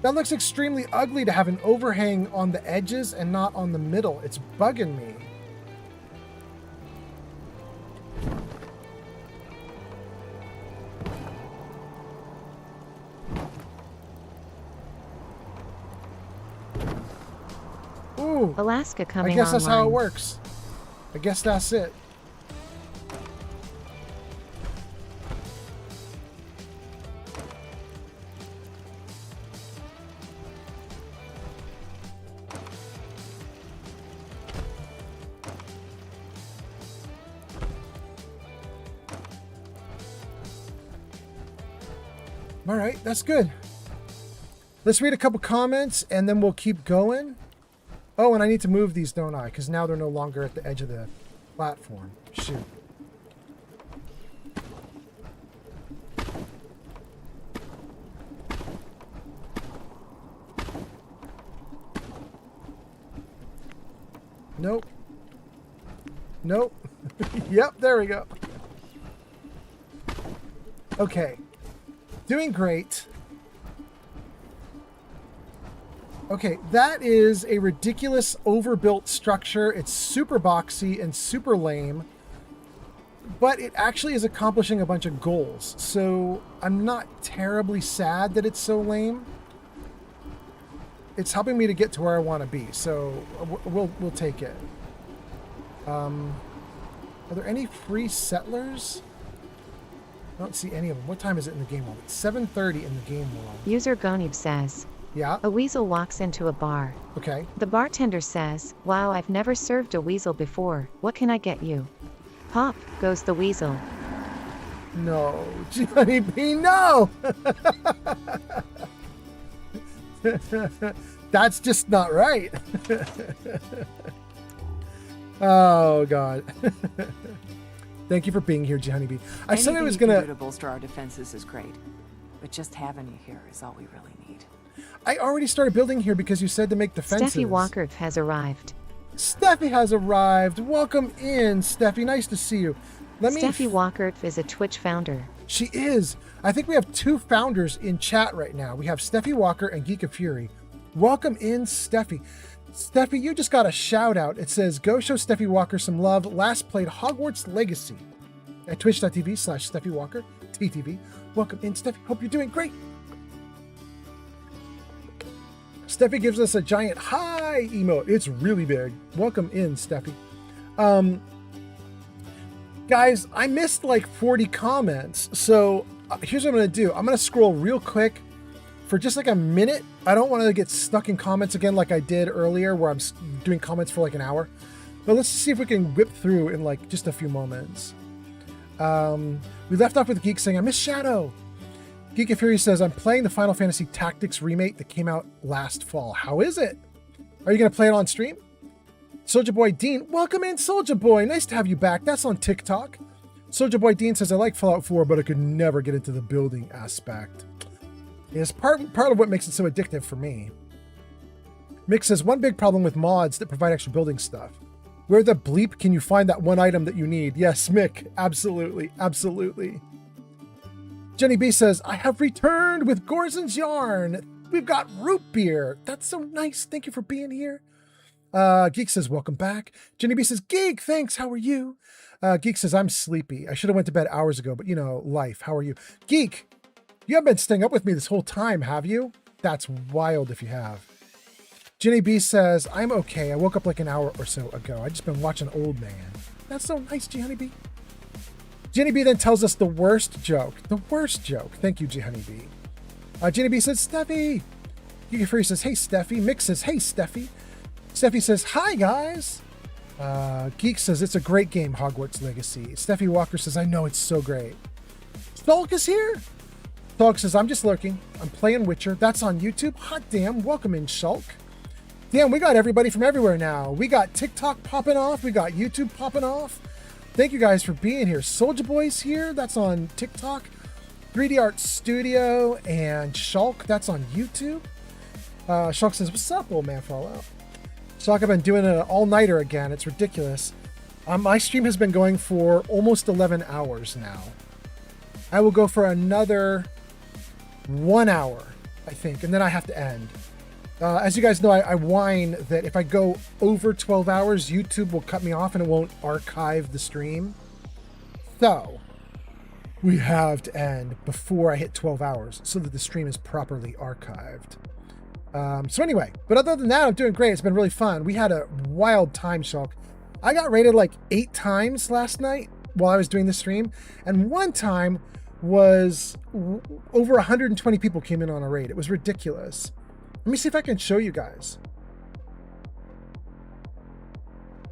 That looks extremely ugly to have an overhang on the edges and not on the middle. It's bugging me. Ooh, Alaska coming I guess that's how it online. works. I guess that's it. All right, that's good. Let's read a couple comments and then we'll keep going. Oh, and I need to move these, don't I? Because now they're no longer at the edge of the platform. Shoot. Nope. Nope. Yep, there we go. Okay. Doing great. Okay, that is a ridiculous overbuilt structure. It's super boxy and super lame, but it actually is accomplishing a bunch of goals. So I'm not terribly sad that it's so lame. It's helping me to get to where I want to be, so we'll take it. Are there any free settlers? I don't see any of them. What time is it in the game world? It's 7:30 in the game world. User Gonib says, yeah. A weasel walks into a bar. Okay. The bartender says, wow, I've never served a weasel before. What can I get you? Pop goes the weasel. No, Johnny B, no! That's just not right. Oh, God. Thank you for being here, Johnny B. I said I was going to bolster our defenses is great, but just having you here is all we really need. I already started building here because you said to make defenses. Steffi Walker has arrived. Steffi has arrived. Welcome in, Steffi. Nice to see you. Steffi Walker is a Twitch founder. She is. I think we have two founders in chat right now. We have Steffi Walker and Geek of Fury. Welcome in, Steffi. Steffi, you just got a shout out. It says, go show Steffi Walker some love. Last played Hogwarts Legacy at twitch.tv/Steffi Walker, TTV. Welcome in, Steffi. Hope you're doing great. Steffi gives us a giant hi emote. It's really big. Welcome in, Steffi. Guys, I missed like 40 comments. So here's what I'm going to do. I'm going to scroll real quick for just like a minute. I don't want to get stuck in comments again like I did earlier where I'm doing comments for like an hour. But let's see if we can whip through in like just a few moments. We left off with Geek saying, I miss Shadow. Geek of Fury says, I'm playing the Final Fantasy Tactics remake that came out last fall. How is it? Are you going to play it on stream? Soldier Boy Dean, welcome in, Soldier Boy. Nice to have you back. That's on TikTok. Soldier Boy Dean says, I like Fallout 4, but I could never get into the building aspect. It's part of what makes it so addictive for me. Mick says, one big problem with mods that provide extra building stuff. Where the bleep can you find that one item that you need? Yes, Mick, absolutely, absolutely. Jenny B says, I have returned with Gorzin's yarn. We've got root beer. That's so nice. Thank you for being here. Geek says, welcome back. Jenny B says, Geek, thanks. How are you? Geek says, I'm sleepy. I should have went to bed hours ago, but you know, life. How are you? Geek, you haven't been staying up with me this whole time, have you? That's wild if you have. Jenny B says, I'm okay. I woke up like an hour or so ago. I just been watching Old Man. That's so nice, Jenny B. Jenny B then tells us the worst joke. The worst joke. Thank you, Jenny B. Jenny B says, Steffi. Geeky Fury says, hey, Steffi. Mick says, hey, Steffi. Steffi says, hi, guys. Geek says, it's a great game, Hogwarts Legacy. Steffi Walker says, I know, it's so great. Stalk is here. Stalk says, I'm just lurking. I'm playing Witcher. That's on YouTube. Hot damn. Welcome in, Shulk. Damn, we got everybody from everywhere now. We got TikTok popping off. We got YouTube popping off. Thank you guys for being here. Soldier Boy's here. That's on TikTok. 3D Art Studio and Shulk. That's on YouTube. Shulk says, what's up, old man Fallout? Shulk, I've been doing an all-nighter again. It's ridiculous. My stream has been going for almost 11 hours now. I will go for another 1 hour, I think, and then I have to end. As you guys know, I whine that if I go over 12 hours, YouTube will cut me off and it won't archive the stream. So, we have to end before I hit 12 hours so that the stream is properly archived. So anyway, but other than that, I'm doing great. It's been really fun. We had a wild time, Shulk. I got raided like 8 times last night while I was doing the stream. And one time was over 120 people came in on a raid. It was ridiculous. Let me see if I can show you guys.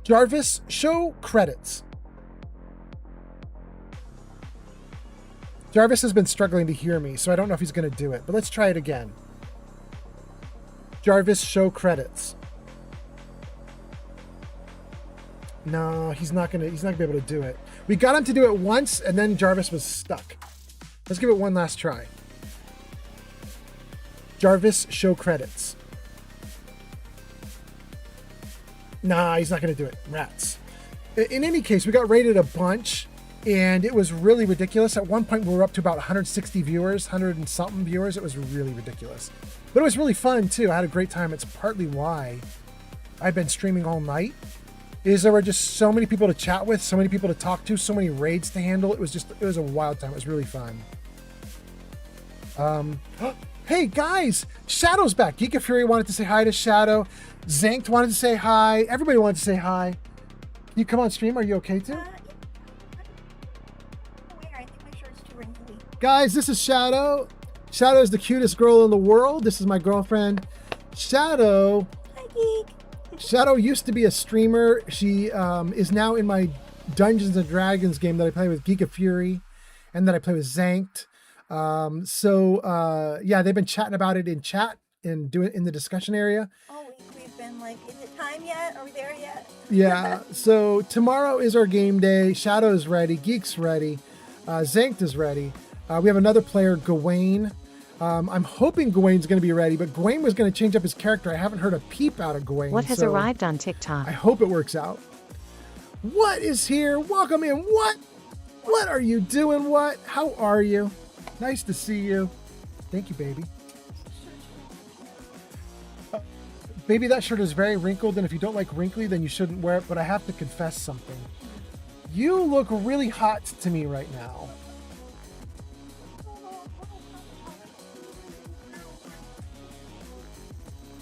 Jarvis, show credits. Jarvis has been struggling to hear me, so I don't know if he's going to do it, but let's try it again. Jarvis, show credits. No, he's not gonna be able to do it. We got him to do it once, and then Jarvis was stuck. Let's give it one last try. Jarvis, show credits. Nah, he's not going to do it. Rats. In any case, we got rated a bunch, and it was really ridiculous. At one point, we were up to about 160 viewers, 100 and something viewers. It was really ridiculous. But it was really fun, too. I had a great time. It's partly why I've been streaming all night, is there were just so many people to chat with, so many people to talk to, so many raids to handle. It was a wild time. It was really fun. Hey guys, Shadow's back. Geek of Fury wanted to say hi to Shadow. Zanked wanted to say hi. Everybody wanted to say hi. Can you come on stream? Are you okay too? I think my shirt's too wrinkly. Guys, this is Shadow. Shadow is the cutest girl in the world. This is my girlfriend, Shadow. Hi, Geek. Shadow used to be a streamer. She is now in my Dungeons and Dragons game that I play with Geek of Fury and that I play with Zanked. Yeah, they've been chatting about it in chat and doing it in the discussion area. All week we've been like, is it time yet? Are we there yet? Yeah. So tomorrow is our game day. Shadow is ready. Geek's ready. Zanked is ready. We have another player, Gawain. I'm hoping Gawain's going to be ready, but Gawain was going to change up his character. I haven't heard a peep out of Gawain. What has arrived on TikTok? I hope it works out. What is here? Welcome in. What are you doing? What? How are you? Nice to see you. Thank you, baby. Baby, that shirt is very wrinkled, and if you don't like wrinkly, then you shouldn't wear it, but I have to confess something. You look really hot to me right now.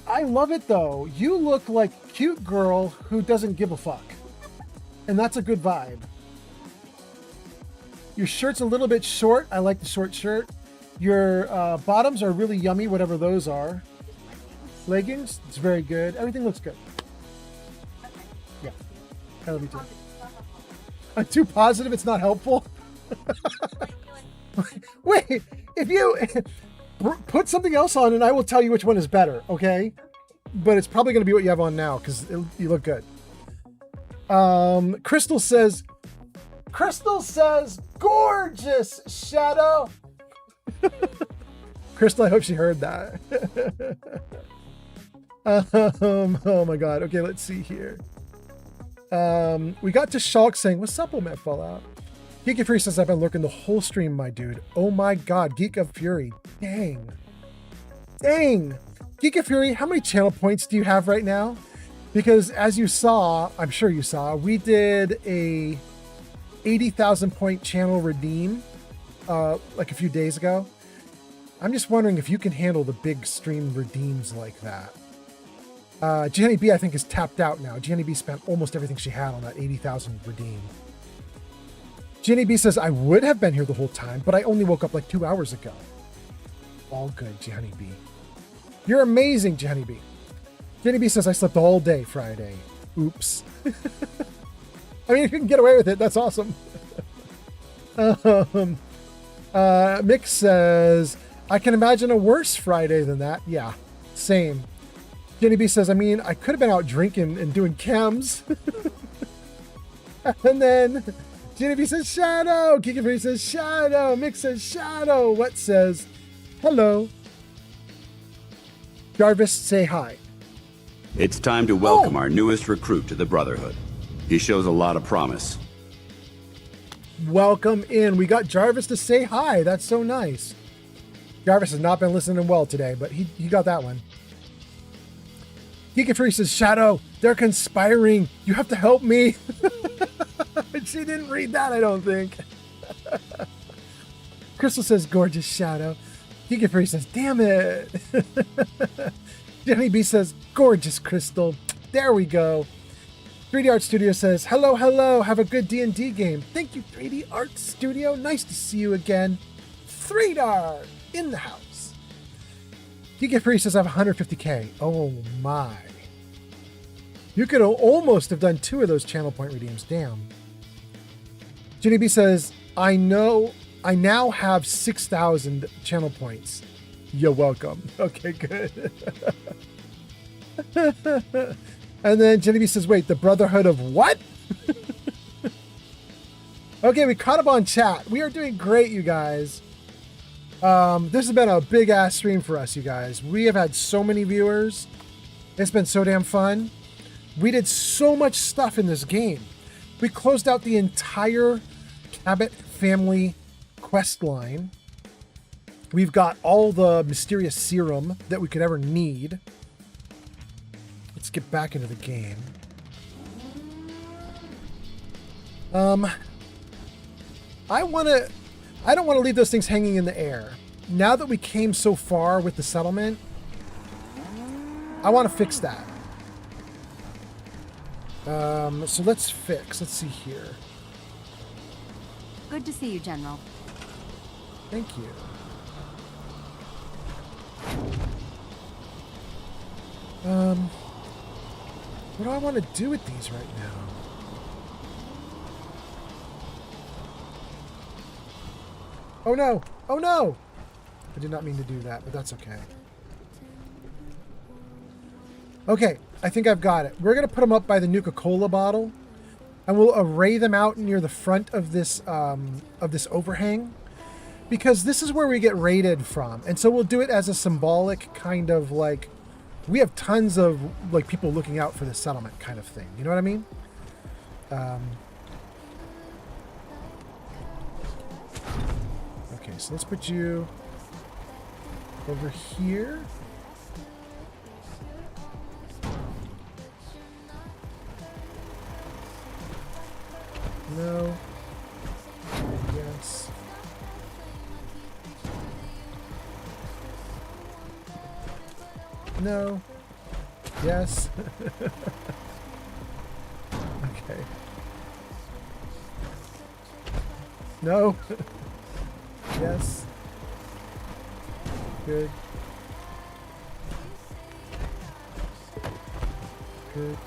I love it, though. You look like a cute girl who doesn't give a fuck. And that's a good vibe. Your shirt's a little bit short. I like the short shirt. Your bottoms are really yummy, whatever those are. Leggings, it's very good. Everything looks good. Yeah, I love you too. I'm too positive, it's not helpful. Wait, if you put something else on and I will tell you which one is better, okay? But it's probably going to be what you have on now because you look good. Crystal says, gorgeous, Shadow. Crystal, I hope she heard that. Oh my God. Okay, let's see here. We got to Shulk saying, what's up, old man Fallout? Geek of Fury says, I've been lurking the whole stream, my dude. Oh my god, Geek of Fury. Dang. Dang. Geek of Fury, how many channel points do you have right now? Because as you saw, I'm sure you saw, we did a 80,000 point channel redeem like a few days ago. I'm just wondering if you can handle the big stream redeems like that. Jenny B, I think, is tapped out now. Jenny B spent almost everything she had on that 80,000 redeem. Jenny B says, I would have been here the whole time, but I only woke up like 2 hours ago. All good, Jenny B. You're amazing, Jenny B. Jenny B says, I slept all day Friday. Oops. I mean, if you can get away with it, that's awesome. Mick says, I can imagine a worse Friday than that. Yeah, same. Jenny B says, I mean, I could have been out drinking and doing chems. And then Jenny B says, Shadow. Kiki B says, Shadow. Mick says, Shadow. What says, hello. Jarvis, say hi. It's time to welcome our newest recruit to the Brotherhood. He shows a lot of promise. Welcome in. We got Jarvis to say hi. That's so nice. Jarvis has not been listening well today, but he got that one. Geek Free says, Shadow, they're conspiring. You have to help me. She didn't read that, I don't think. Crystal says, gorgeous Shadow. Geek Free says, damn it. Jenny B says, gorgeous Crystal. There we go. 3D Art Studio says, hello, hello. Have a good D&D game. Thank you, 3D Art Studio. Nice to see you again. 3D in the house. Geek Free says, I have 150K. Oh my. You could almost have done 2 of those channel point redeems. Damn. Jenny B says, I now have 6,000 channel points. You're welcome. Okay, good. And then Jenny B says, wait, the Brotherhood of what? Okay, we caught up on chat. We are doing great, you guys. This has been a big ass stream for us, you guys. We have had so many viewers. It's been so damn fun. We did so much stuff in this game. We closed out the entire Cabot family quest line. We've got all the mysterious serum that we could ever need. Let's get back into the game. I don't want to leave those things hanging in the air. Now that we came so far with the settlement, I want to fix that. So let's see here. Good to see you, General. Thank you. What do I want to do with these right now? Oh no! Oh no! I did not mean to do that, but that's okay. Okay, I think I've got it. We're going to put them up by the Nuka-Cola bottle, and we'll array them out near the front of this overhang, because this is where we get raided from. And so we'll do it as a symbolic kind of like, we have tons of like people looking out for the settlement kind of thing. You know what I mean? Okay, so let's put you over here. No. Yes. No. Yes. Okay. No. Yes. Good. Good.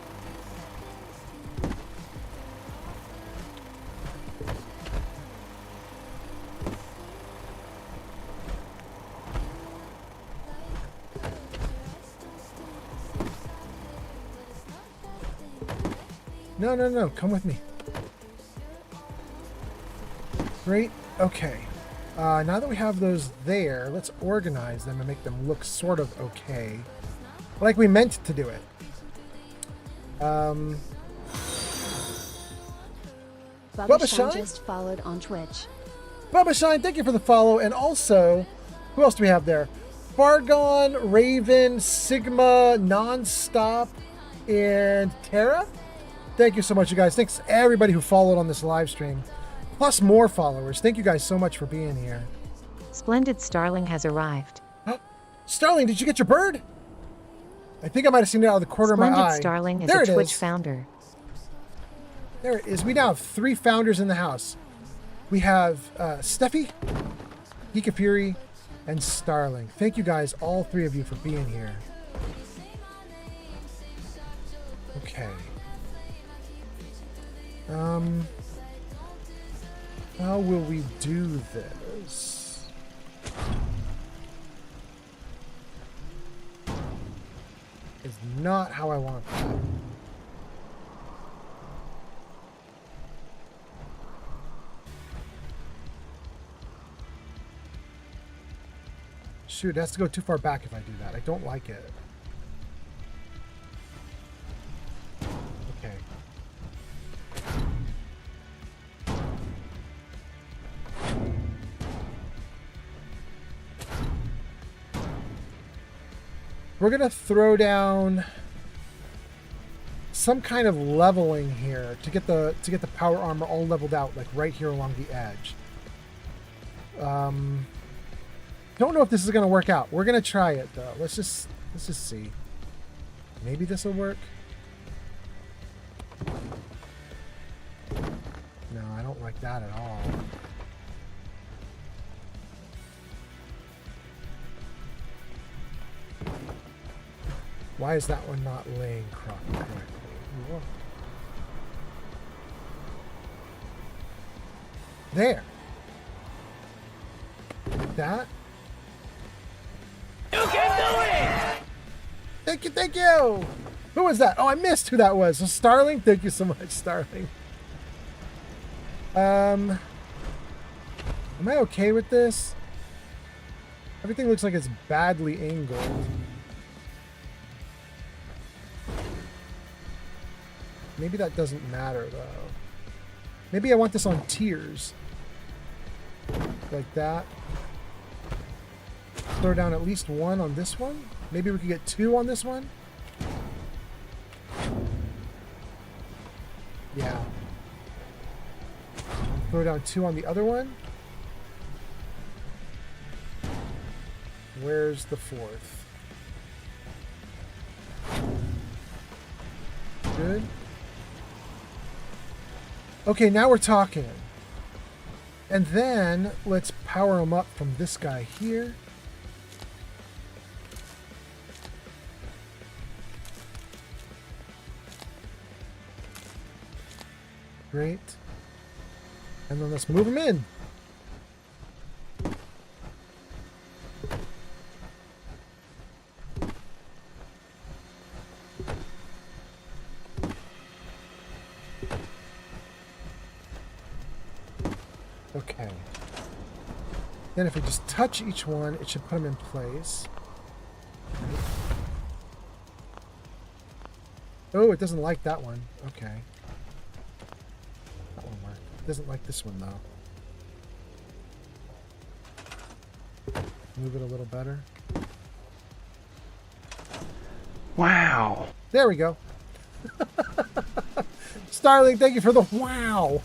No, no, no. Come with me. Great. Okay. Now that we have those there, let's organize them and make them look sort of okay. Like we meant to do it. Bubba Shine Shine? just followed on Twitch. Bubba Shine, thank you for the follow. And also, who else do we have there? Fargon, Raven, Sigma, Nonstop, and Tara. Thank you so much, you guys. Thanks to everybody who followed on this live stream. Plus more followers. Thank you guys so much for being here. Splendid Starling has arrived. Starling, did you get your bird? I think I might have seen it out of the corner Splendid of my eye. Starling is There a it Twitch is. founder. There it is. We now have 3 founders in the house. We have Steffi, Geeka Fury, and Starling. Thank you guys, all 3 of you, for being here. Okay. How will we do this? Is not how I want that. Shoot, it has to go too far back if I do that. I don't like it. Okay. We're gonna throw down some kind of leveling here to get the power armor all leveled out, like right here along the edge. Don't know if this is gonna work out. We're gonna try it though. Let's just see. Maybe this will work. No, I don't like that at all. Why is that one not laying correctly? Whoa. There. Like that. You can do it! Thank you, thank you! Who was that? Oh, I missed who that was. So Starling? Thank you so much, Starling. Am I okay with this? Everything looks like it's badly angled. Maybe that doesn't matter, though. Maybe I want this on tiers. Like that. Throw down at least 1 on this one. Maybe we could get 2 on this one. Yeah. Throw down 2 on the other one. Where's the 4th? Good. Okay, now we're talking. And then let's power them up from this guy here. Great. And then let's move them in. Okay. Then if we just touch each one, it should put them in place. Right. Oh, it doesn't like that one. Okay. That one worked. It doesn't like this one, though. Move it a little better. Wow. There we go. Starling, thank you for the wow.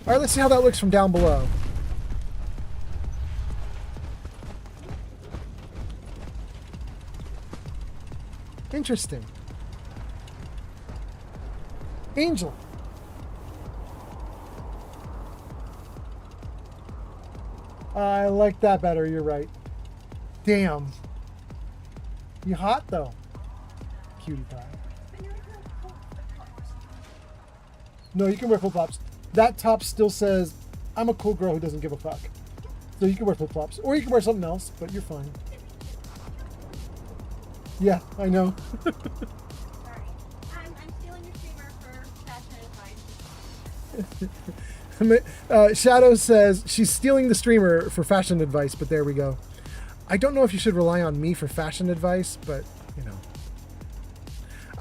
All right, let's see how that looks from down below. Interesting. Angel. I like that better, you're right. Damn. You hot, though. Cutie pie. No, you can wear flip-flops. That top still says, I'm a cool girl who doesn't give a fuck. So you can wear flip-flops. Or you can wear something else, but you're fine. Yeah, I know. Sorry. I'm stealing your streamer for fashion advice. Shadow says she's stealing the streamer for fashion advice, but there we go. I don't know if you should rely on me for fashion advice, but, you know.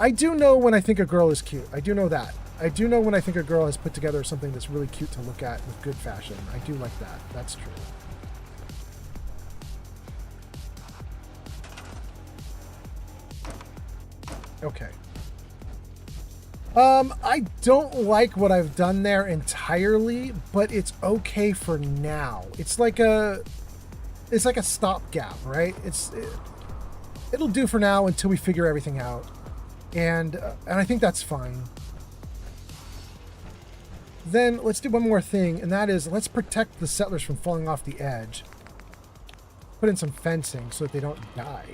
I do know when I think a girl is cute. I do know that. I do know when I think a girl has put together something that's really cute to look at with good fashion. I do like that. That's true. Okay. I don't like what I've done there entirely, but it's okay for now. It's like a stopgap, right? It'll do for now until we figure everything out. And I think that's fine. Then let's do one more thing, and that is let's protect the settlers from falling off the edge. Put in some fencing so that they don't die.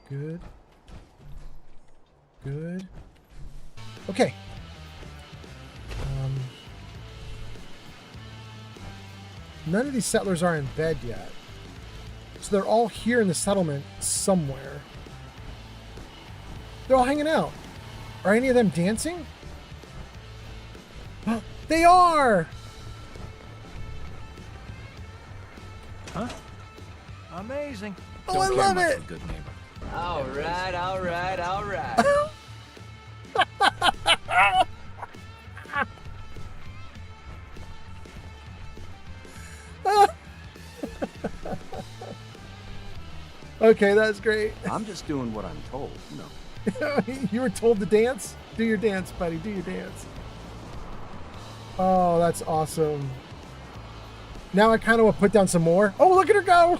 Good. Good. Okay. None of these settlers are in bed yet. So they're all here in the settlement somewhere. They're all hanging out. Are any of them dancing? They are! Huh? Amazing. Oh, I love it! Good neighbor. All right, all right, all right. Okay, that's great. I'm just doing what I'm told. No. You were told to dance? Do your dance, buddy. Do your dance. Oh, that's awesome. Now I kind of want to put down some more. Oh, look at her go!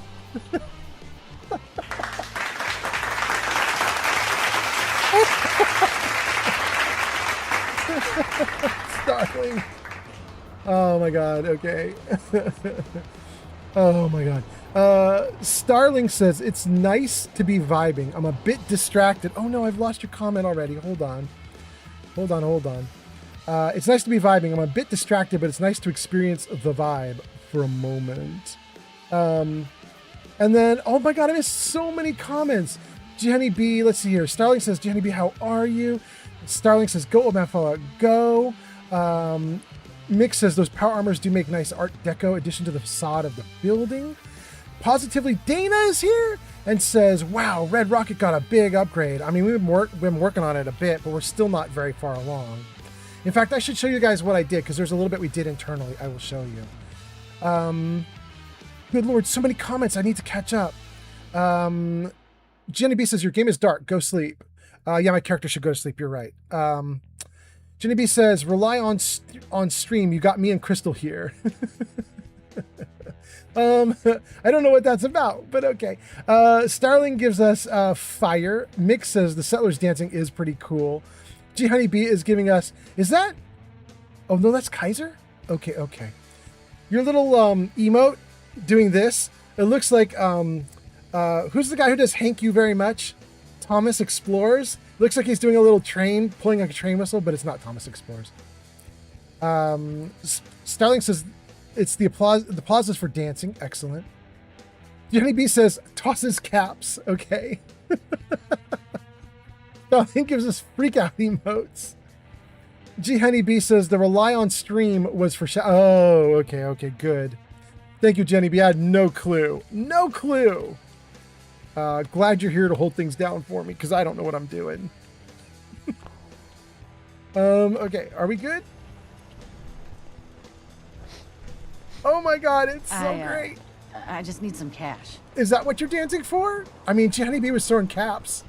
Starling. Oh my god, okay. Oh my god. Starling says, it's nice to be vibing. I'm a bit distracted. Oh no, I've lost your comment already. Hold on. Hold on. It's nice to be vibing. I'm a bit distracted, but it's nice to experience the vibe for a moment. And then, oh my god, I missed so many comments. Jenny B, let's see here. Starling says, Jenny B, how are you? Starling says, go, Old Man Fallout, go. Mick says, those power armors do make nice Art Deco addition to the facade of the building. Positively, Dana is here and says, wow, Red Rocket got a big upgrade. I mean, we've been working on it a bit, but we're still not very far along. In fact, I should show you guys what I did, because there's a little bit we did internally. I will show you. Good Lord, so many comments. I need to catch up. Jenny B says, your game is dark. Go sleep. Yeah, my character should go to sleep. You're right. Jenny B says, rely on stream. You got me and Crystal here. I don't know what that's about, but okay. Starling gives us fire. Mick says the settlers dancing is pretty cool. G Honey B is giving us, is that? Oh no, that's Kaiser? Okay. Your little emote doing this. It looks like who's the guy who does Hank You Very Much? Thomas Explores. Looks like he's doing a little train, pulling like a train whistle, but it's not Thomas Explores. Starling says it's the applause. The applause is for dancing. Excellent. Jenny B says tosses caps. Okay. Starling gives us freak out emotes. G Honey B says the rely on stream was for oh, okay, good. Thank you, Jenny B. I had no clue. No clue. Glad you're here to hold things down for me, because I don't know what I'm doing. Okay, are we good? Oh my god, it's so great. I just need some cash. Is that what you're dancing for? I mean, Jenny B was throwing caps.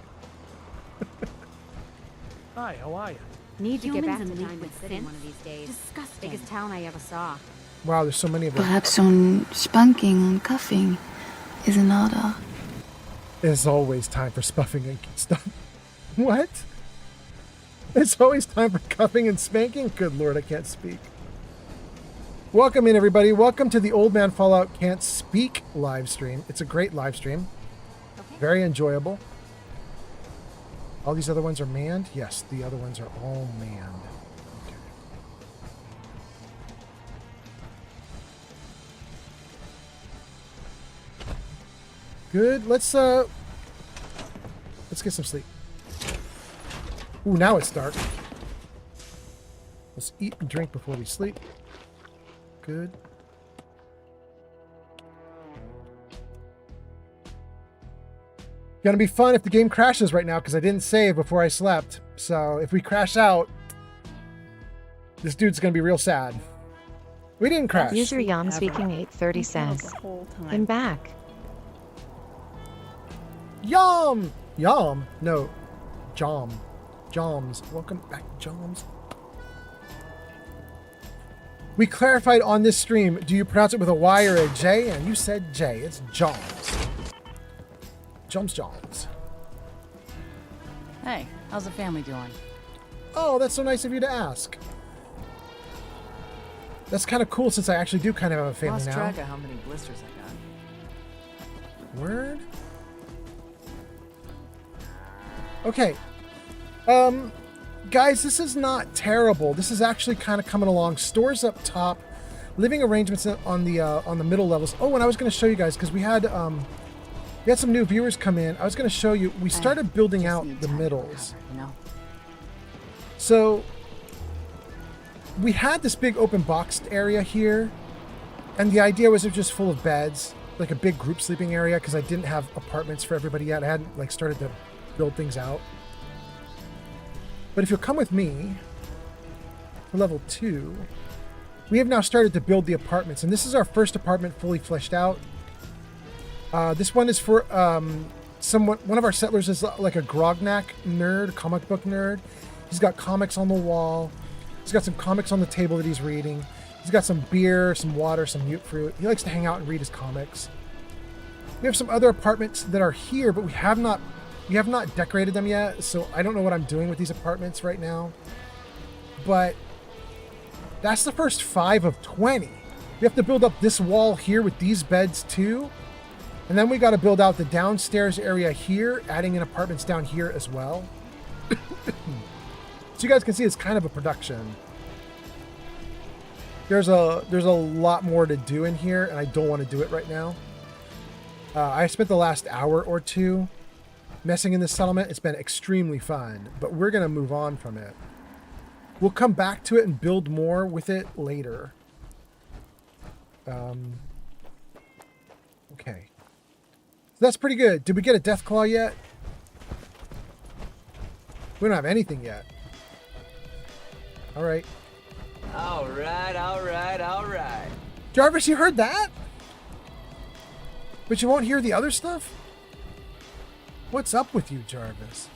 Hi, how are you? Need to get back to Humans and Diamond City one of these days. Disgusting. Biggest town I ever saw. Wow, there's so many of them. Perhaps some spanking and cuffing is in order. There's always time for spuffing and stuff. What? It's always time for cuffing and spanking? Good Lord, I can't speak. Welcome in, everybody. Welcome to the Old Man Fallout Can't Speak live stream. It's a great live stream. Okay. Very enjoyable. All these other ones are manned? Yes, the other ones are all manned. Okay. Good. Let's get some sleep. Ooh, now it's dark. Let's eat and drink before we sleep. Good. Gonna be fun if the game crashes right now because I didn't save before I slept. So if we crash out, this dude's gonna be real sad. We didn't crash. User Yam speaking 830 says, I'm back. Yum! Yum? No. Jom. Joms. Welcome back, Joms. We clarified on this stream, do you pronounce it with a Y or a J? And you said J. It's Joms. Joms. Hey, how's the family doing? Oh, that's so nice of you to ask. That's kind of cool since I actually do kind of have a family Lost now. track of how many blisters I got. Word? Okay. Guys, this is not terrible. This is actually kind of coming along. Stores up top, living arrangements on the middle levels. Oh, and I was going to show you guys because we had some new viewers come in. I was going to show you. We started building out the middles. So we had this big open boxed area here, and the idea was it was just full of beds, like a big group sleeping area, because I didn't have apartments for everybody yet. I hadn't like started to build things out. But if you'll come with me for level 2, we have now started to build the apartments, and this is our first apartment fully fleshed out. This one is for one of our settlers is like a Grognak nerd, comic book nerd. He's got comics on the wall. He's got some comics on the table that he's reading. He's got some beer, some water, some mute fruit. He likes to hang out and read his comics. We have some other apartments that are here, but we have not decorated them yet, so I don't know what I'm doing with these apartments right now. But that's the first 5 of 20. We have to build up this wall here with these beds too. And then we got to build out the downstairs area here, adding in apartments down here as well. So you guys can see it's kind of a production. There's a lot more to do in here, and I don't want to do it right now. I spent the last hour or two messing in this settlement. It's been extremely fun, but we're going to move on from it. We'll come back to it and build more with it later. Okay. So that's pretty good. Did we get a death claw yet? We don't have anything yet. All right. All right. Jarvis, you heard that? But you won't hear the other stuff? What's up with you, Jarvis?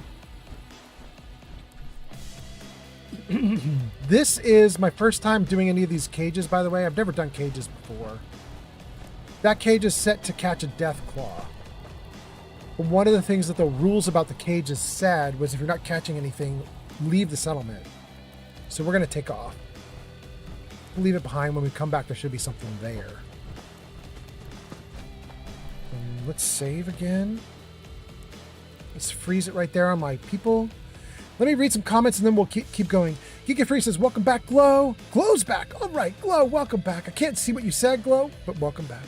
This is my first time doing any of these cages, by the way. I've never done cages before. That cage is set to catch a death claw. But one of the things that the rules about the cages said was if you're not catching anything, leave the settlement. So we're going to take off. We'll leave it behind. When we come back, there should be something there. Let's save again. Let's freeze it right there on my people. Let me read some comments and then we'll keep going. Geeky Free says, welcome back, Glow. Glow's back. All right, Glow, welcome back. I can't see what you said, Glow, but welcome back.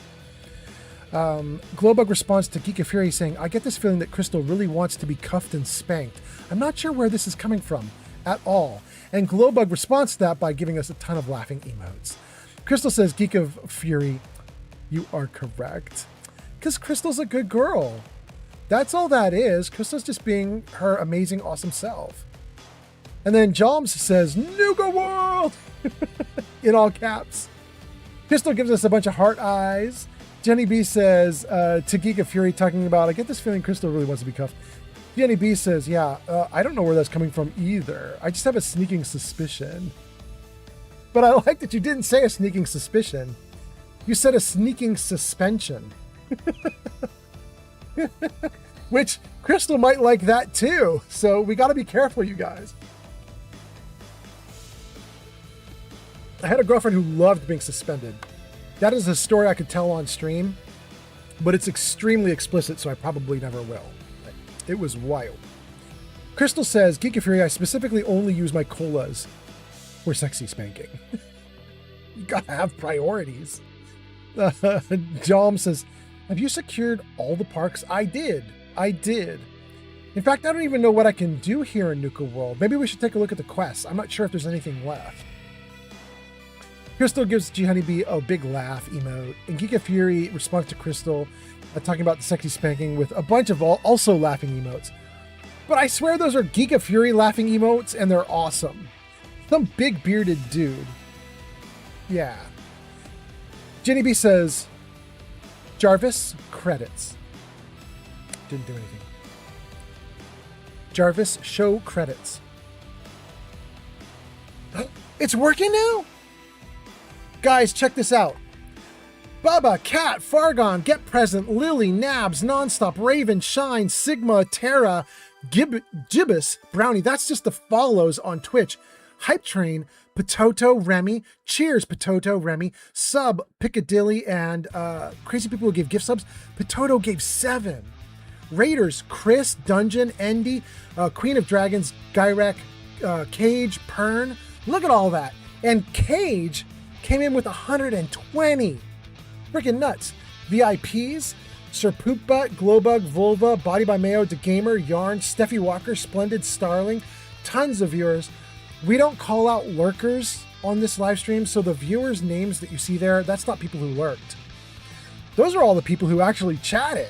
Glowbug responds to Geeky Fury saying, I get this feeling that Crystal really wants to be cuffed and spanked. I'm not sure where this is coming from at all. And Glowbug responds to that by giving us a ton of laughing emotes. Crystal says, Geek of Fury, you are correct. Because Crystal's a good girl. That's all that is. Crystal's just being her amazing, awesome self. And then Joms says, Nuga World! In all caps. Crystal gives us a bunch of heart eyes. Jenny B says, to Geek of Fury talking about, I get this feeling Crystal really wants to be cuffed. Jenny B says, yeah, I don't know where that's coming from either. I just have a sneaking suspicion. But I like that you didn't say a sneaking suspicion. You said a sneaking suspension. Which Crystal might like that too. So we got to be careful, you guys. I had a girlfriend who loved being suspended. That is a story I could tell on stream, but it's extremely explicit, so I probably never will. It was wild. Crystal says, Geek of Fury, I specifically only use my colas for sexy spanking. You gotta have priorities. Jom says, have you secured all the parks? I did. In fact, I don't even know what I can do here in Nuka World. Maybe we should take a look at the quests. I'm not sure if there's anything left. Crystal gives G Honeybee a big laugh emote, and Geek of Fury responds to Crystal, talking about the sexy spanking with a bunch of also laughing emotes. But I swear those are Giga Fury laughing emotes, and they're awesome. Some big bearded dude. Yeah. Jenny B says, Jarvis, credits. Didn't do anything. Jarvis, show credits. It's working now? Guys, check this out. Bubba, Cat, Fargon, Get Present, Lily, Nabs, Nonstop, Raven, Shine, Sigma, Terra, Gibbous, Brownie. That's just the follows on Twitch. Hype Train, Pototo, Remy, Cheers, Pototo, Remy, Sub, Piccadilly, and crazy people who give gift subs. Pototo gave 7. Raiders, Chris, Dungeon, Endy, Queen of Dragons, Gyrek, Cage, Pern. Look at all that. And Cage came in with 120. Freaking nuts. VIPs, Sir Poopbutt, Glowbug, Vulva, Body by Mayo, The Gamer, Yarn, Steffi Walker, Splendid, Starling. Tons of viewers. We don't call out lurkers on this live stream, so the viewers' names that you see there, that's not people who lurked. Those are all the people who actually chatted.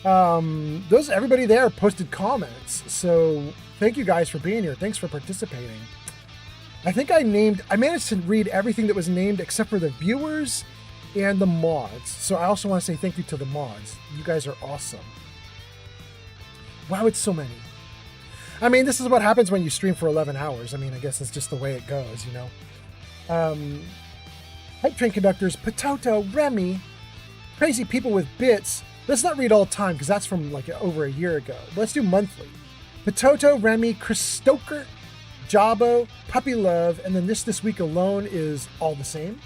Everybody there posted comments. So thank you guys for being here. Thanks for participating. I think I managed to read everything that was named except for the viewers and the mods. So I also want to say thank you to the mods. You guys are awesome. Wow, it's so many. I mean, this is what happens when you stream for 11 hours. I mean, I guess that's just the way it goes, you know. Hype Train Conductors, Pototo, Remy, Crazy People with Bits. Let's not read all time because that's from like over a year ago. Let's do monthly. Pototo, Remy, Chris Stoker, Jabo, Puppy Love, and then this week alone is all the same.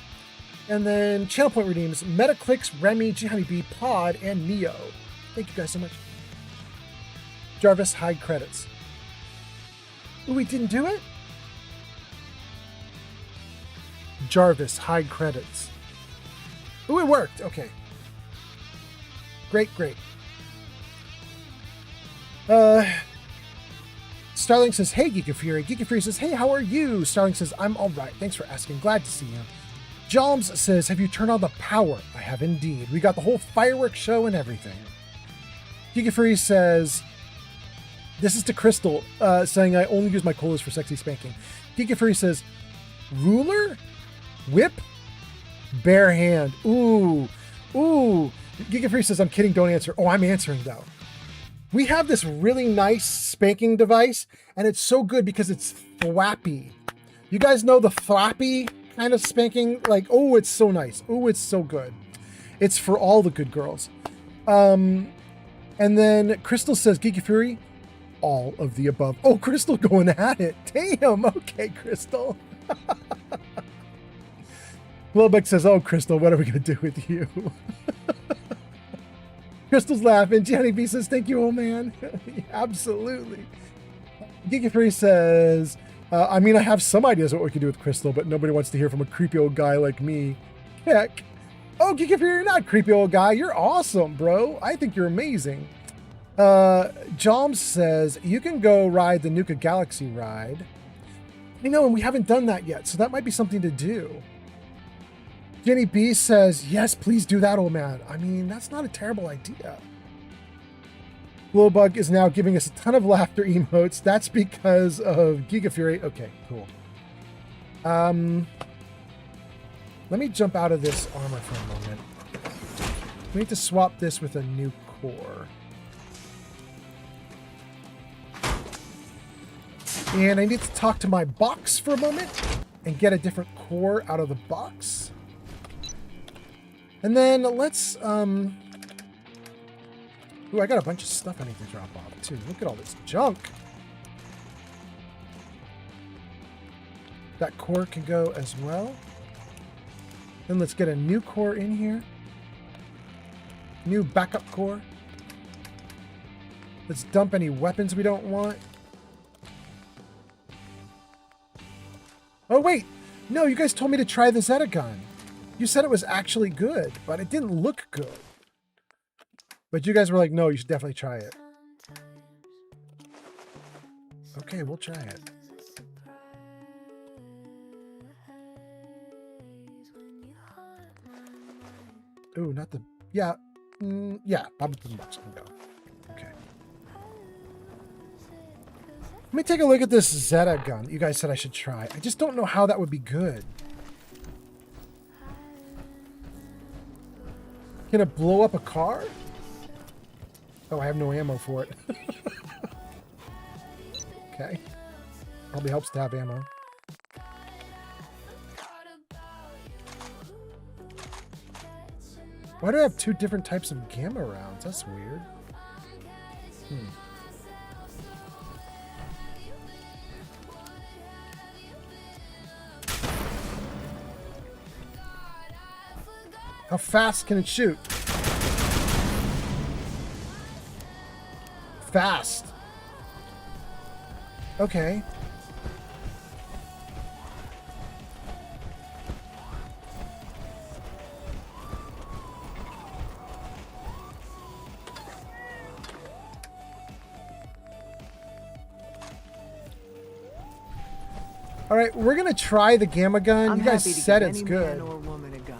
And then Channel Point Redeems, Metaclicks, Remy, G Honeybee, Pod, and Neo. Thank you guys so much. Jarvis, hide credits. Ooh, we didn't do it? Jarvis, hide credits. Ooh, it worked. Okay. Great. Starling says, hey, Geek of Fury. Geek of Fury says, hey, how are you? Starling says, I'm all right. Thanks for asking. Glad to see you. Jalms says, have you turned on the power? I have indeed. We got the whole fireworks show and everything. Geek of Fury says, this is to Crystal, saying I only use my colas for sexy spanking. Geek of Fury says, ruler? Whip? Bare hand. Ooh. Geek of Fury says, I'm kidding, don't answer. Oh, I'm answering though. We have this really nice spanking device, and it's so good because it's flappy. You guys know the flappy kind of spanking? Like, oh, it's so nice. Oh, it's so good. It's for all the good girls. And then Crystal says, Geeky Fury, all of the above. Oh, Crystal going at it. Damn. Okay, Crystal. Glowbeck says, oh, Crystal, what are we going to do with you? Crystal's laughing. Jenny B says, thank you, old man. Absolutely. Geeky Fury says, I mean, I have some ideas what we can do with Crystal, but nobody wants to hear from a creepy old guy like me. Heck. Oh, Geeky Fury, you're not a creepy old guy. You're awesome, bro. I think you're amazing. Joms says, you can go ride the Nuka Galaxy ride. You know, and we haven't done that yet, so that might be something to do. Jenny B says, yes, please do that, old man. I mean, that's not a terrible idea. Glowbug is now giving us a ton of laughter emotes. That's because of Giga Fury. Okay, cool. Let me jump out of this armor for a moment. We need to swap this with a new core. And I need to talk to my box for a moment and get a different core out of the box. And then let's, ooh, I got a bunch of stuff I need to drop off too. Look at all this junk. That core can go as well. Then let's get a new core in here. New backup core. Let's dump any weapons we don't want. Oh, wait. No, you guys told me to try the Zeta gun. You said it was actually good, but it didn't look good. But you guys were like, no, you should definitely try it. Okay, we'll try it. Ooh, not the... Yeah, Yeah, probably the box can go. Okay. Let me take a look at this Zeta gun that you guys said I should try. I just don't know how that would be good. Can it blow up a car? Oh, I have no ammo for it. Okay. Probably helps to have ammo. Why do I have two different types of gamma rounds? That's weird. How fast can it shoot? Fast. Okay. All right, we're gonna try the gamma gun. You guys said it's good. Man or woman a gun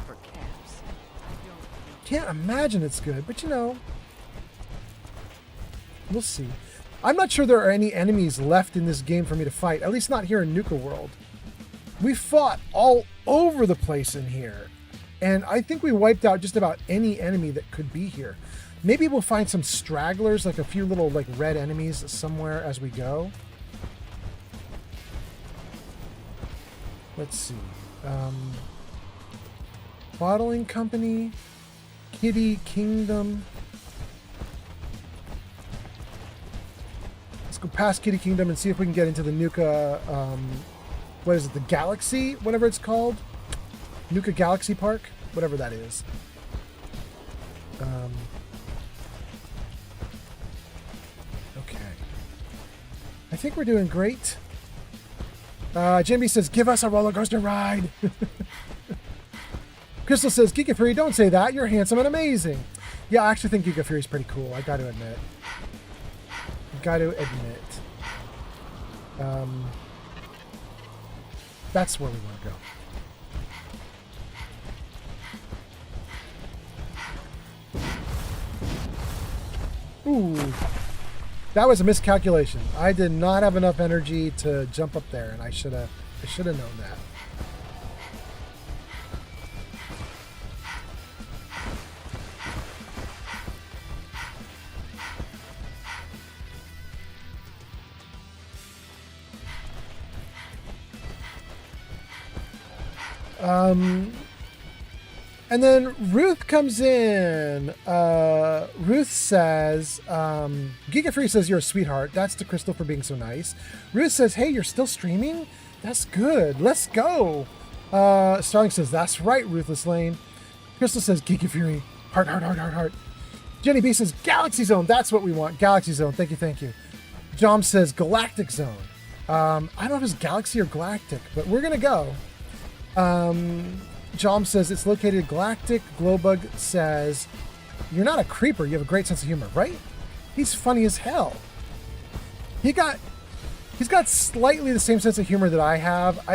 for caps. Can't imagine it's good, but you know, we'll see. I'm not sure there are any enemies left in this game for me to fight, at least not here in Nuka World. We fought all over the place in here, and I think we wiped out just about any enemy that could be here. Maybe we'll find some stragglers, like a few little like red enemies somewhere as we go. Let's see. Bottling Company, Kitty Kingdom. Let's go past Kitty Kingdom and see if we can get into the Nuka, what is it, the Galaxy, whatever it's called? Nuka Galaxy Park, whatever that is. Okay. I think we're doing great. Jimmy says, give us a roller coaster ride. Crystal says, Giga Fury, don't say that. You're handsome and amazing. Yeah, I actually think Giga Fury is pretty cool. I got to admit. That's where we want to go. Ooh. That was a miscalculation. I did not have enough energy to jump up there, and I should have known that. And then Ruth comes in. Ruth says, Giga Free says, you're a sweetheart. That's to Crystal for being so nice. Ruth says, hey, you're still streaming? That's good. Let's go. Starling says, that's right, Ruthless Lane. Crystal says, Giga Fury. Heart, heart, heart, heart, heart. Jenny B says, Galaxy Zone. That's what we want. Galaxy Zone. Thank you, thank you. Jom says, Galactic Zone. I don't know if it's Galaxy or Galactic, but we're going to go. Jom says it's located Galactic. Glowbug says, you're not a creeper. You have a great sense of humor, right? He's funny as hell. He's got slightly the same sense of humor that I have.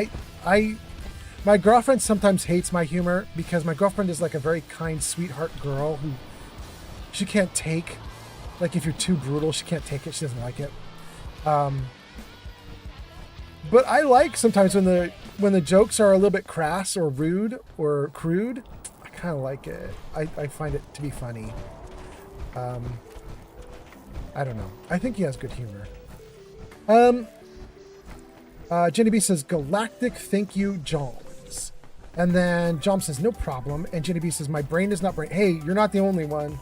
My girlfriend sometimes hates my humor because my girlfriend is like a very kind, sweetheart girl who she can't take. Like if you're too brutal, she can't take it. She doesn't like it. But I like sometimes when the jokes are a little bit crass or rude or crude. I kind of like it. I find it to be funny. I don't know. I think he has good humor. Jenny B says, Galactic, thank you, Joms. And then Jom says, no problem. And Jenny B says, my brain is not brain. Hey, you're not the only one.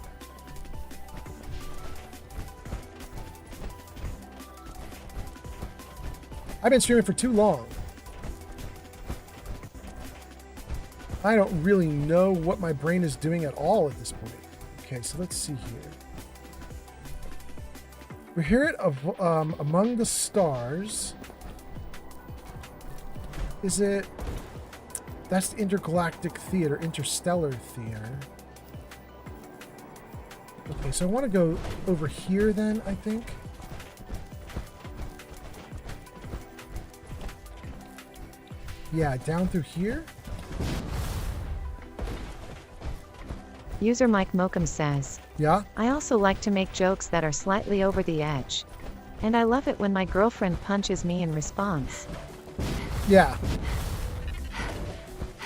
I've been streaming for too long. I don't really know what my brain is doing at all at this point. Okay, so let's see here. We're here at Among the Stars. Is it... That's the Intergalactic Theater, Interstellar Theater. Okay, so I want to go over here then, I think. Yeah, down through here. User Mike Mokum says, Yeah? I also like to make jokes that are slightly over the edge. And I love it when my girlfriend punches me in response. Yeah.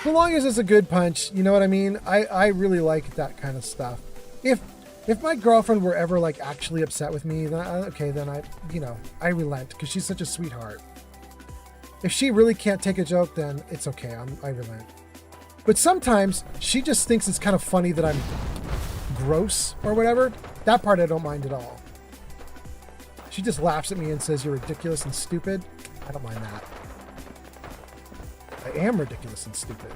As long as it's a good punch, you know what I mean? I really like that kind of stuff. If my girlfriend were ever like actually upset with me, then I relent because she's such a sweetheart. If she really can't take a joke, then it's okay. I relent. But sometimes she just thinks it's kind of funny that I'm gross or whatever. That part I don't mind at all. She just laughs at me and says you're ridiculous and stupid. I don't mind that. I am ridiculous and stupid.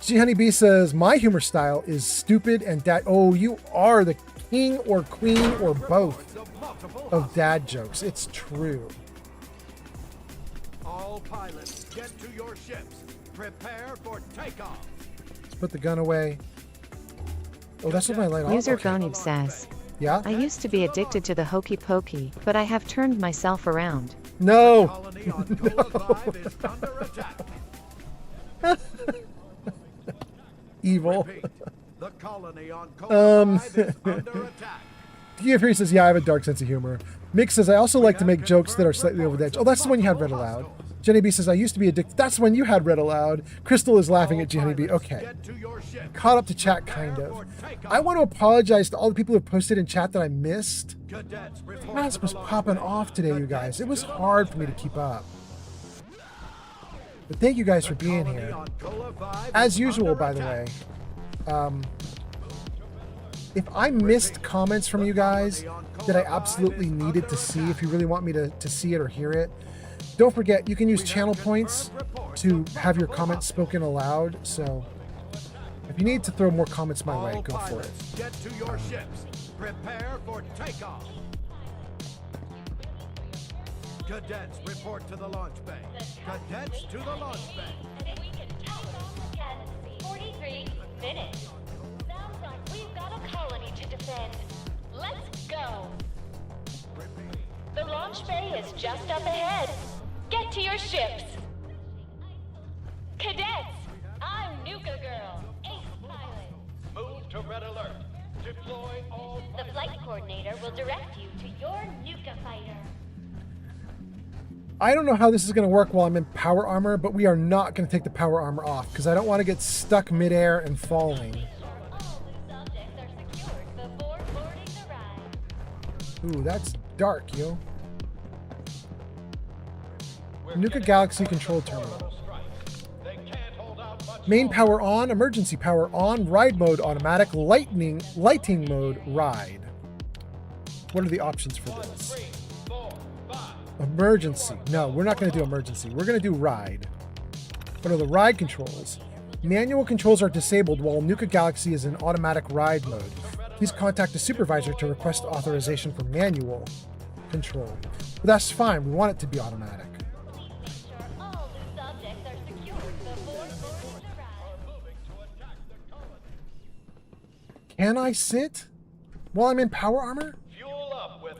G Honeybee says, my humor style is stupid and dad. Oh, you are the king or queen or both of dad jokes. It's true. All pilots, get to your ships. Prepare for takeoff. Let's put the gun away. Oh, that's what my light on. User Gonib says, yeah? I used to be addicted to the hokey pokey, but I have turned myself around. No. Evil. The colony on Cola 5 is under attack. Geoffrey says, yeah, I have a dark sense of humor. Mick says, I also like to make jokes that are slightly over the edge. Oh, that's the one you had read aloud. Jenny B says, I used to be addicted. That's the one you had read aloud. Crystal is laughing at Jenny B. Okay. Caught up to chat, kind of. I want to apologize to all the people who posted in chat that I missed. Class was popping off today, you guys. It was hard for me to keep up. But thank you guys for being here. As usual, by the way. If I missed comments from you guys that I absolutely needed to see, if you really want me to see it or hear it, don't forget, you can use channel points to have your comments spoken aloud. So if you need to throw more comments my way, go for it. Get to your ships. Prepare for takeoff. Cadets, report to the launch bay. Cadets to the launch bay. We can take off again. 43 minutes. Sounds like we've got a colony to defend. Let's go. The launch bay is just up ahead. Get to your ships. Cadets, I'm Nuka Girl, ace pilot. Move to red alert. Deploy all. The flight coordinator will direct you to your Nuka fighter. I don't know how this is going to work while I'm in power armor, but we are not going to take the power armor off because I don't want to get stuck midair and falling. Ooh, that's dark, yo. Nuka Galaxy control terminal. Main power on, emergency power on, ride mode automatic, lighting mode ride. What are the options for this? Emergency. No, we're not going to do emergency. We're going to do ride. What are the ride controls? Manual controls are disabled while Nuka Galaxy is in automatic ride mode. Please contact a supervisor to request authorization for manual control. But that's fine. We want it to be automatic. Can I sit while I'm in power armor? Fuel up with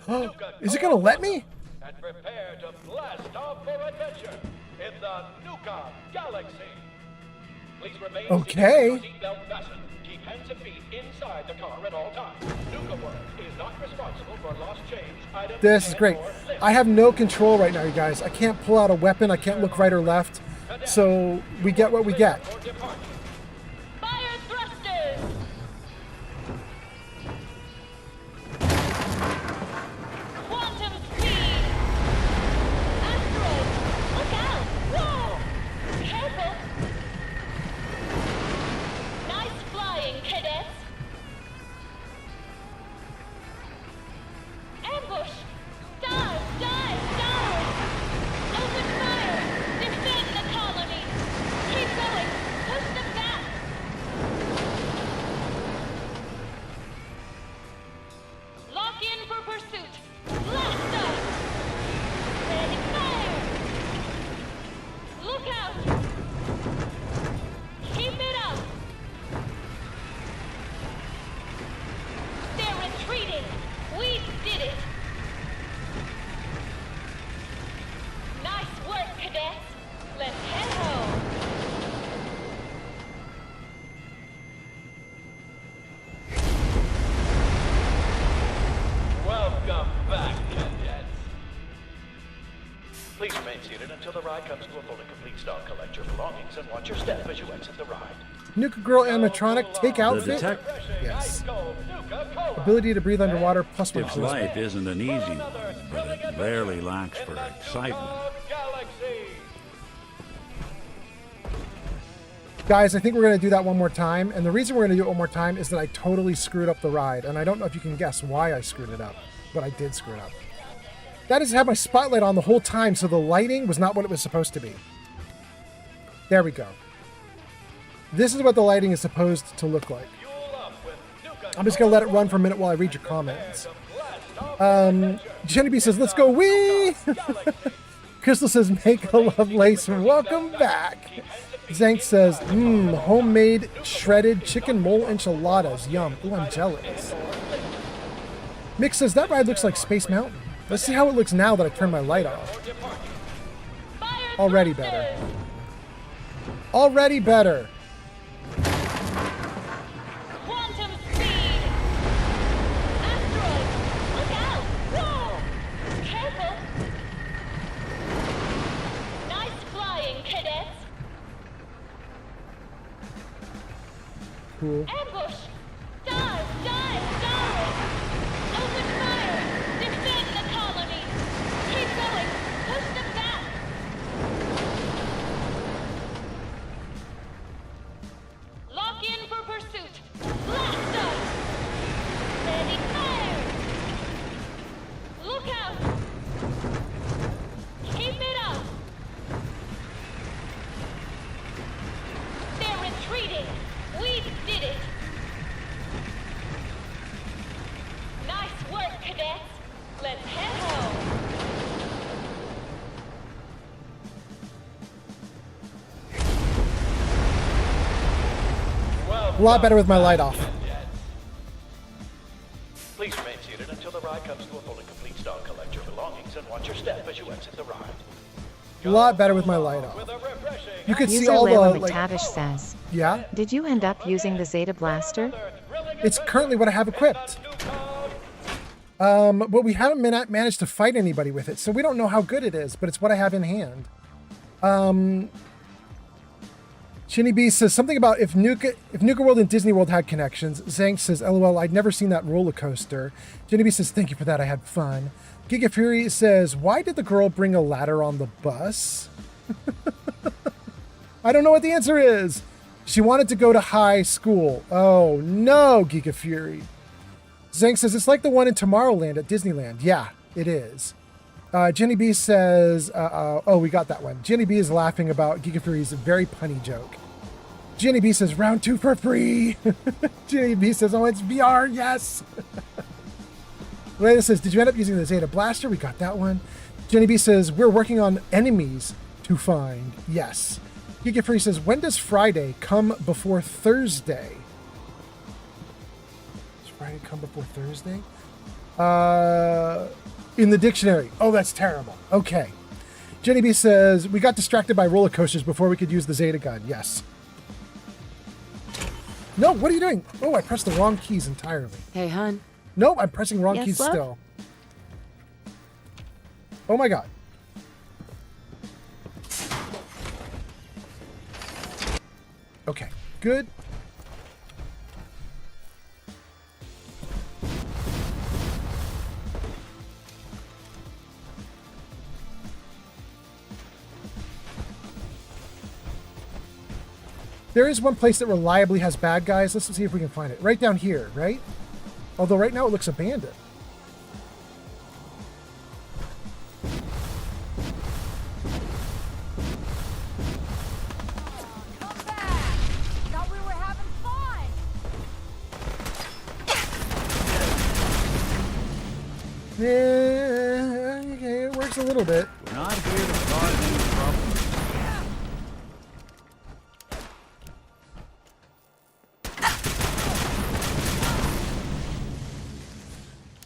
Is it going to let me? And prepare to blast off for adventure in the Nuka Galaxy. Please remain okay. seatbelt fastened. Keep hands and feet inside the car at all times. Nuka World is not responsible for lost change, items. This is great. I have no control right now, you guys. I can't pull out a weapon. I can't look right or left. So we get what we get. Fire thrusters! Quantum speed! Asteroid! Look out! Whoa! Careful! Nice flying, cadets! Ambush! Dive! Dive! Dive! Open fire! Defend the colony! Keep going! Push them ride comes to a full and complete stop, collect your belongings and watch your step as you exit the ride. Nuka Girl animatronic take outfit? Yes. Ability to breathe underwater plus one. Its life isn't an easy one, but it barely lacks for excitement. Guys, I think we're going to do that one more time. And the reason we're going to do it one more time is that I totally screwed up the ride. And I don't know if you can guess why I screwed it up, but I did screw it up. That is to have my spotlight on the whole time, so the lighting was not what it was supposed to be. There we go. This is what the lighting is supposed to look like. I'm just going to let it run for a minute while I read your comments. Jenny B says, let's go, wee! Crystal says, make a Lovelace, welcome back. Zank says, homemade shredded chicken mole enchiladas. Yum. Ooh, I'm jealous. Mick says, that ride looks like Space Mountain. Let's see how it looks now that I turned my light off. Already better. Already better. Quantum speed! Asteroid! Look out! Whoa! Careful! Nice flying, cadets! Cool. Ambush! Dive! Dive! Dive! Open fire! Defend the colony! Keep going! Push them back! Lock in for pursuit! Blast them! Ready, fire! Look out! Keep it up! They're retreating! We did it! Nice work, cadets! Let's head home! A lot better with my light off. Please remain seated until the ride comes to a full and complete stop. Collect your belongings and watch your step as you exit the ride. A lot better with my light off. You could see User all Layla the, like... McTavish says, Yeah? did you end up using the Zeta Blaster? It's currently what I have equipped. But we haven't managed to fight anybody with it, so we don't know how good it is, but it's what I have in hand. Shinny B says something about if Nuka World and Disney World had connections. Zank says, LOL, I'd never seen that roller coaster. Jenny B says, thank you for that, I had fun. Giga Fury says, why did the girl bring a ladder on the bus? I don't know what the answer is. She wanted to go to high school. Oh no, Giga Fury. Zank says, it's like the one in Tomorrowland at Disneyland. Yeah, it is. Jenny B says, oh, we got that one. Jenny B is laughing about Giga Fury's very punny joke. Jenny B says, round 2 for free. Jenny B says, oh, it's VR, yes. Layla says, did you end up using the Zeta Blaster? We got that one. Jenny B says, we're working on enemies to find. Yes. Giga Fury says, when does Friday come before Thursday? Does Friday come before Thursday? In the dictionary. Oh, that's terrible. Okay. Jenny B says, we got distracted by roller coasters before we could use the Zeta gun. Yes. No, what are you doing? Oh, I pressed the wrong keys entirely. Hey, hun. No, I'm pressing wrong Yes, keys love? still. Oh my god. Okay, good. There is one place that reliably has bad guys. Let's see if we can find it. Right down here, right? Although right now it looks abandoned. Thought we were having fun! Yeah, okay, it works a little bit. We're not here to cause any trouble.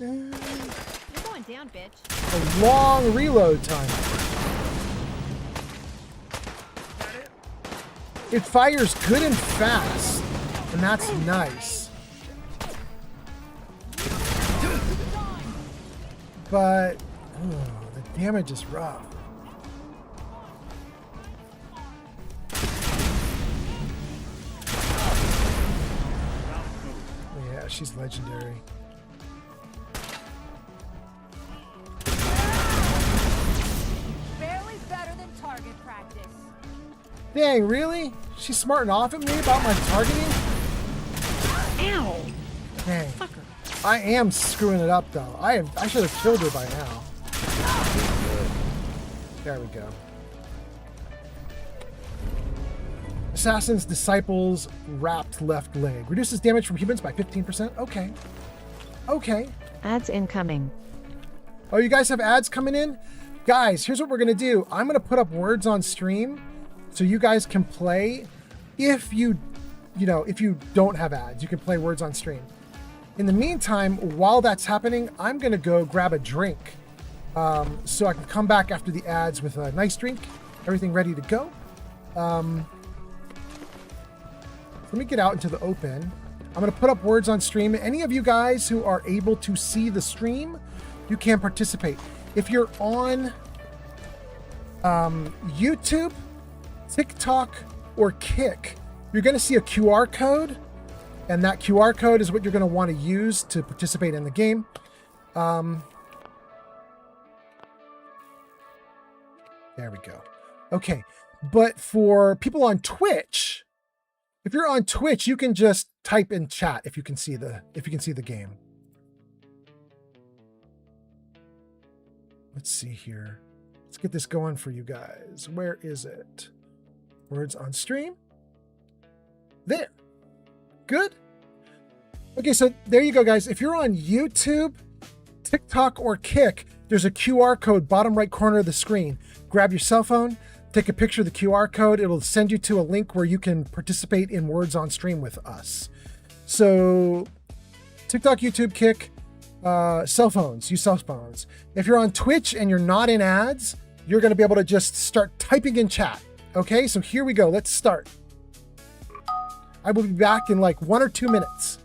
You're going down, bitch. A long reload time. It fires good and fast, and that's nice. But the damage is rough. she's legendary. Barely better than target practice. Dang, really? She's smarting off at me about my targeting? Ow! Dang. I am screwing it up though. I should have killed her by now. There we go. Assassin's Disciples wrapped left leg. Reduces damage from humans by 15%. Okay. Okay. Ads incoming. Oh, you guys have ads coming in? Guys, here's what we're going to do. I'm going to put up words on stream so you guys can play. If you don't have ads, you can play words on stream. In the meantime, while that's happening, I'm going to go grab a drink so I can come back after the ads with a nice drink, everything ready to go. Let me get out into the open. I'm going to put up words on stream. Any of you guys who are able to see the stream, you can participate. If you're on YouTube, TikTok, or Kick, you're going to see a QR code, and that QR code is what you're going to want to use to participate in the game. There we go. Okay, but for people on Twitch, if you're on Twitch, you can just type in chat if you can see the game. Let's see here. Let's get this going for you guys. Where is it? Words on stream. There. Good. Okay, so there you go, guys. If you're on YouTube, TikTok, or Kick, there's a QR code bottom right corner of the screen. Grab your cell phone, take a picture of the QR code. It'll send you to a link where you can participate in words on stream with us. So TikTok, YouTube, Kick, cell phones, use cell phones. If you're on Twitch and you're not in ads, you're going to be able to just start typing in chat. Okay, so here we go. Let's start. I will be back in like 1 or 2 minutes.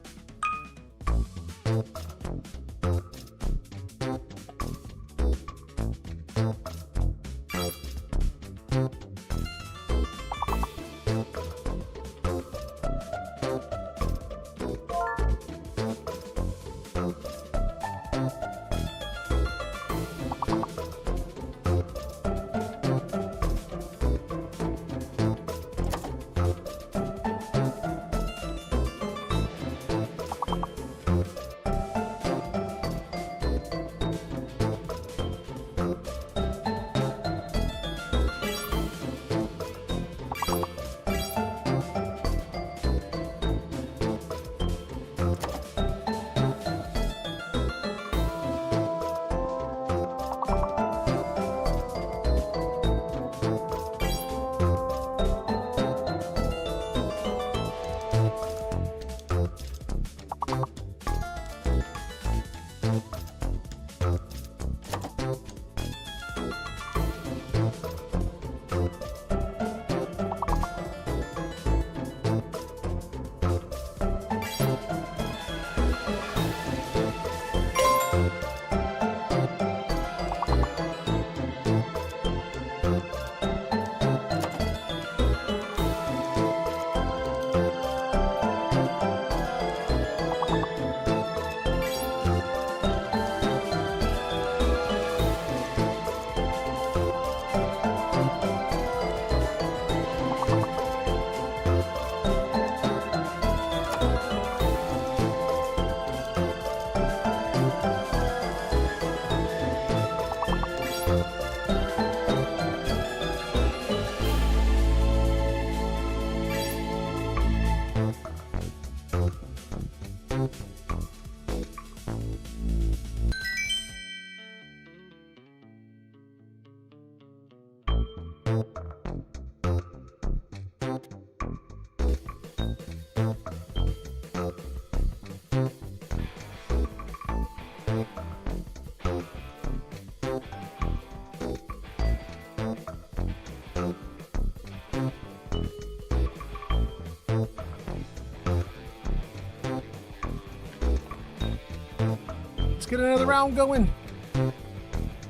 Let's get another round going. Here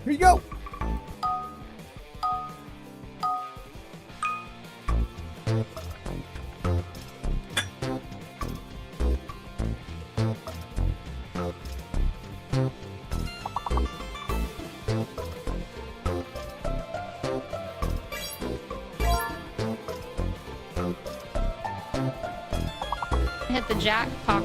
you go. hit the jackpot.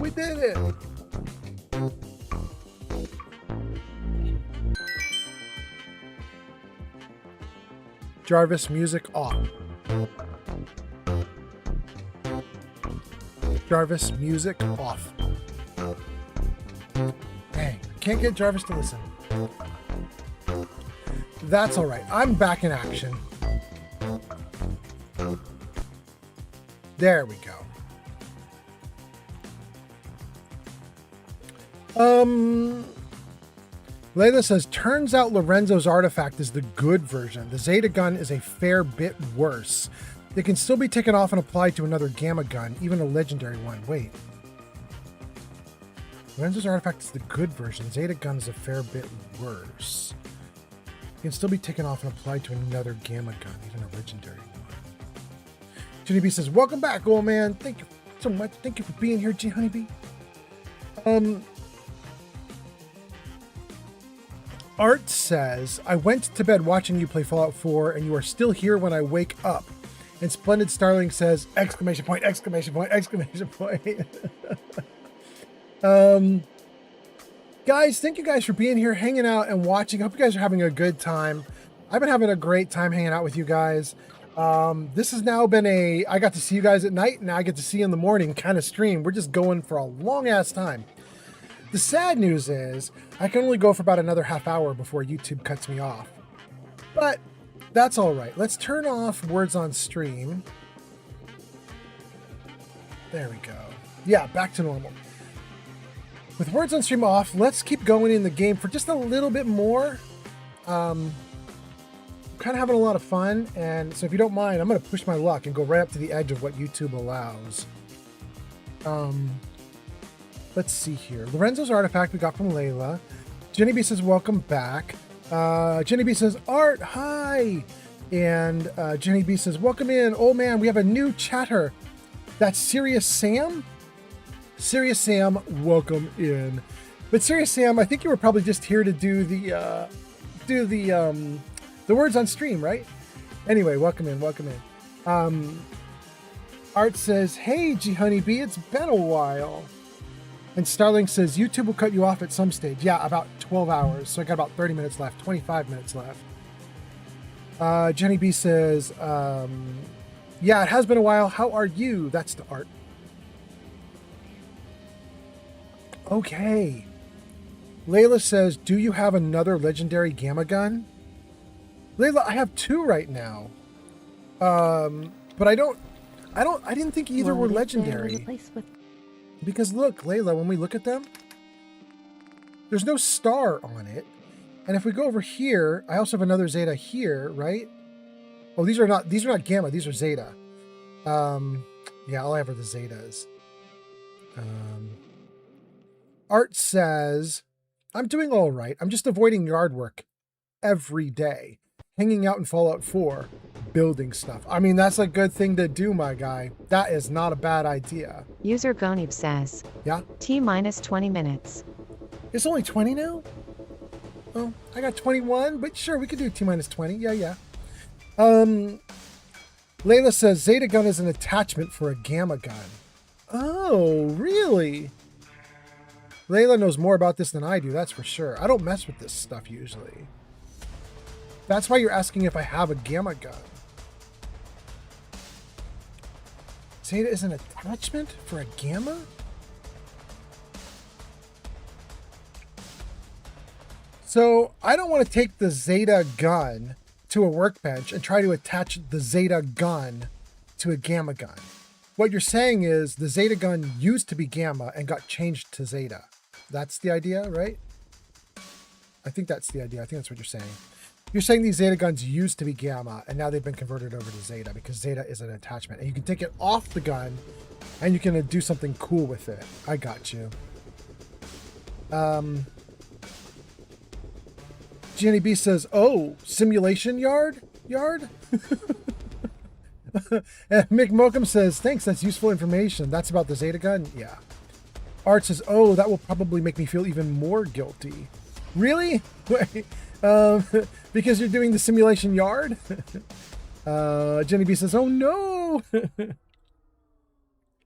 We did it! Jarvis, music off. Jarvis, music off. Dang, can't get Jarvis to listen. That's all right. I'm back in action. There we go. Layla says, turns out Lorenzo's artifact is the good version. The Zeta gun is a fair bit worse. It can still be taken off and applied to another gamma gun, even a legendary one. Wait. Lorenzo's artifact is the good version. Zeta gun is a fair bit worse. It can still be taken off and applied to another gamma gun, even a legendary one. Jenny B says, welcome back, old man. Thank you so much. Thank you for being here, G Honeybee. Art says, I went to bed watching you play Fallout 4 and you are still here when I wake up. And Splendid Starling says, exclamation point, exclamation point, exclamation point. Guys, thank you guys for being here, hanging out and watching. I hope you guys are having a good time. I've been having a great time hanging out with you guys. This has now been I got to see you guys at night, and now I get to see you in the morning kind of stream. We're just going for a long ass time. The sad news is I can only go for about another half hour before YouTube cuts me off. But that's all right. Let's turn off words on stream. There we go. Yeah, back to normal. With words on stream off, let's keep going in the game for just a little bit more. I'm kind of having a lot of fun, and so if you don't mind, I'm going to push my luck and go right up to the edge of what YouTube allows. Let's see here. Lorenzo's artifact we got from Layla. Jenny B says, welcome back. Jenny B says, Art, hi. And Jenny B says, welcome in. Oh man, we have a new chatter. That's Serious Sam? Serious Sam, welcome in. But Serious Sam, I think you were probably just here to do the words on stream, right? Anyway, welcome in, welcome in. Art says, hey, G Honeybee, it's been a while. And Starling says, YouTube will cut you off at some stage. Yeah, about 12 hours. So I got about 30 minutes left, 25 minutes left. Jenny B says, yeah, it has been a while. How are you? That's the Art. Okay. Layla says, do you have another legendary gamma gun? Layla, I have 2 right now. But I didn't think either were legendary. Because look, Layla, when we look at them, there's no star on it. And if we go over here, I also have another Zeta here, right? Oh, these are not gamma, these are Zeta. Yeah, all I have are the Zetas. Art says, I'm doing all right. I'm just avoiding yard work. every day, hanging out in Fallout 4, building stuff. I mean, that's a good thing to do, my guy. That is not a bad idea. User Gonib says. Yeah? T minus 20 minutes. It's only 20 now? Oh, I got 21, but sure, we could do T minus 20. Yeah. Layla says Zeta gun is an attachment for a gamma gun. Oh, really? Layla knows more about this than I do, that's for sure. I don't mess with this stuff usually. That's why you're asking if I have a gamma gun. Zeta is an attachment for a gamma? So I don't want to take the Zeta gun to a workbench and try to attach the Zeta gun to a gamma gun. What you're saying is the Zeta gun used to be gamma and got changed to Zeta. That's the idea, right? I think that's the idea. I think that's what you're saying. You're saying these Zeta guns used to be gamma and now they've been converted over to Zeta because Zeta is an attachment. And you can take it off the gun and you can do something cool with it. I got you. Jenny B says, oh, simulation yard? Mick Mokum says, thanks, that's useful information. That's about the Zeta gun? Yeah. Art says, oh, that will probably make me feel even more guilty. Really? Wait, because you're doing the simulation yard? Jenny B says, oh no!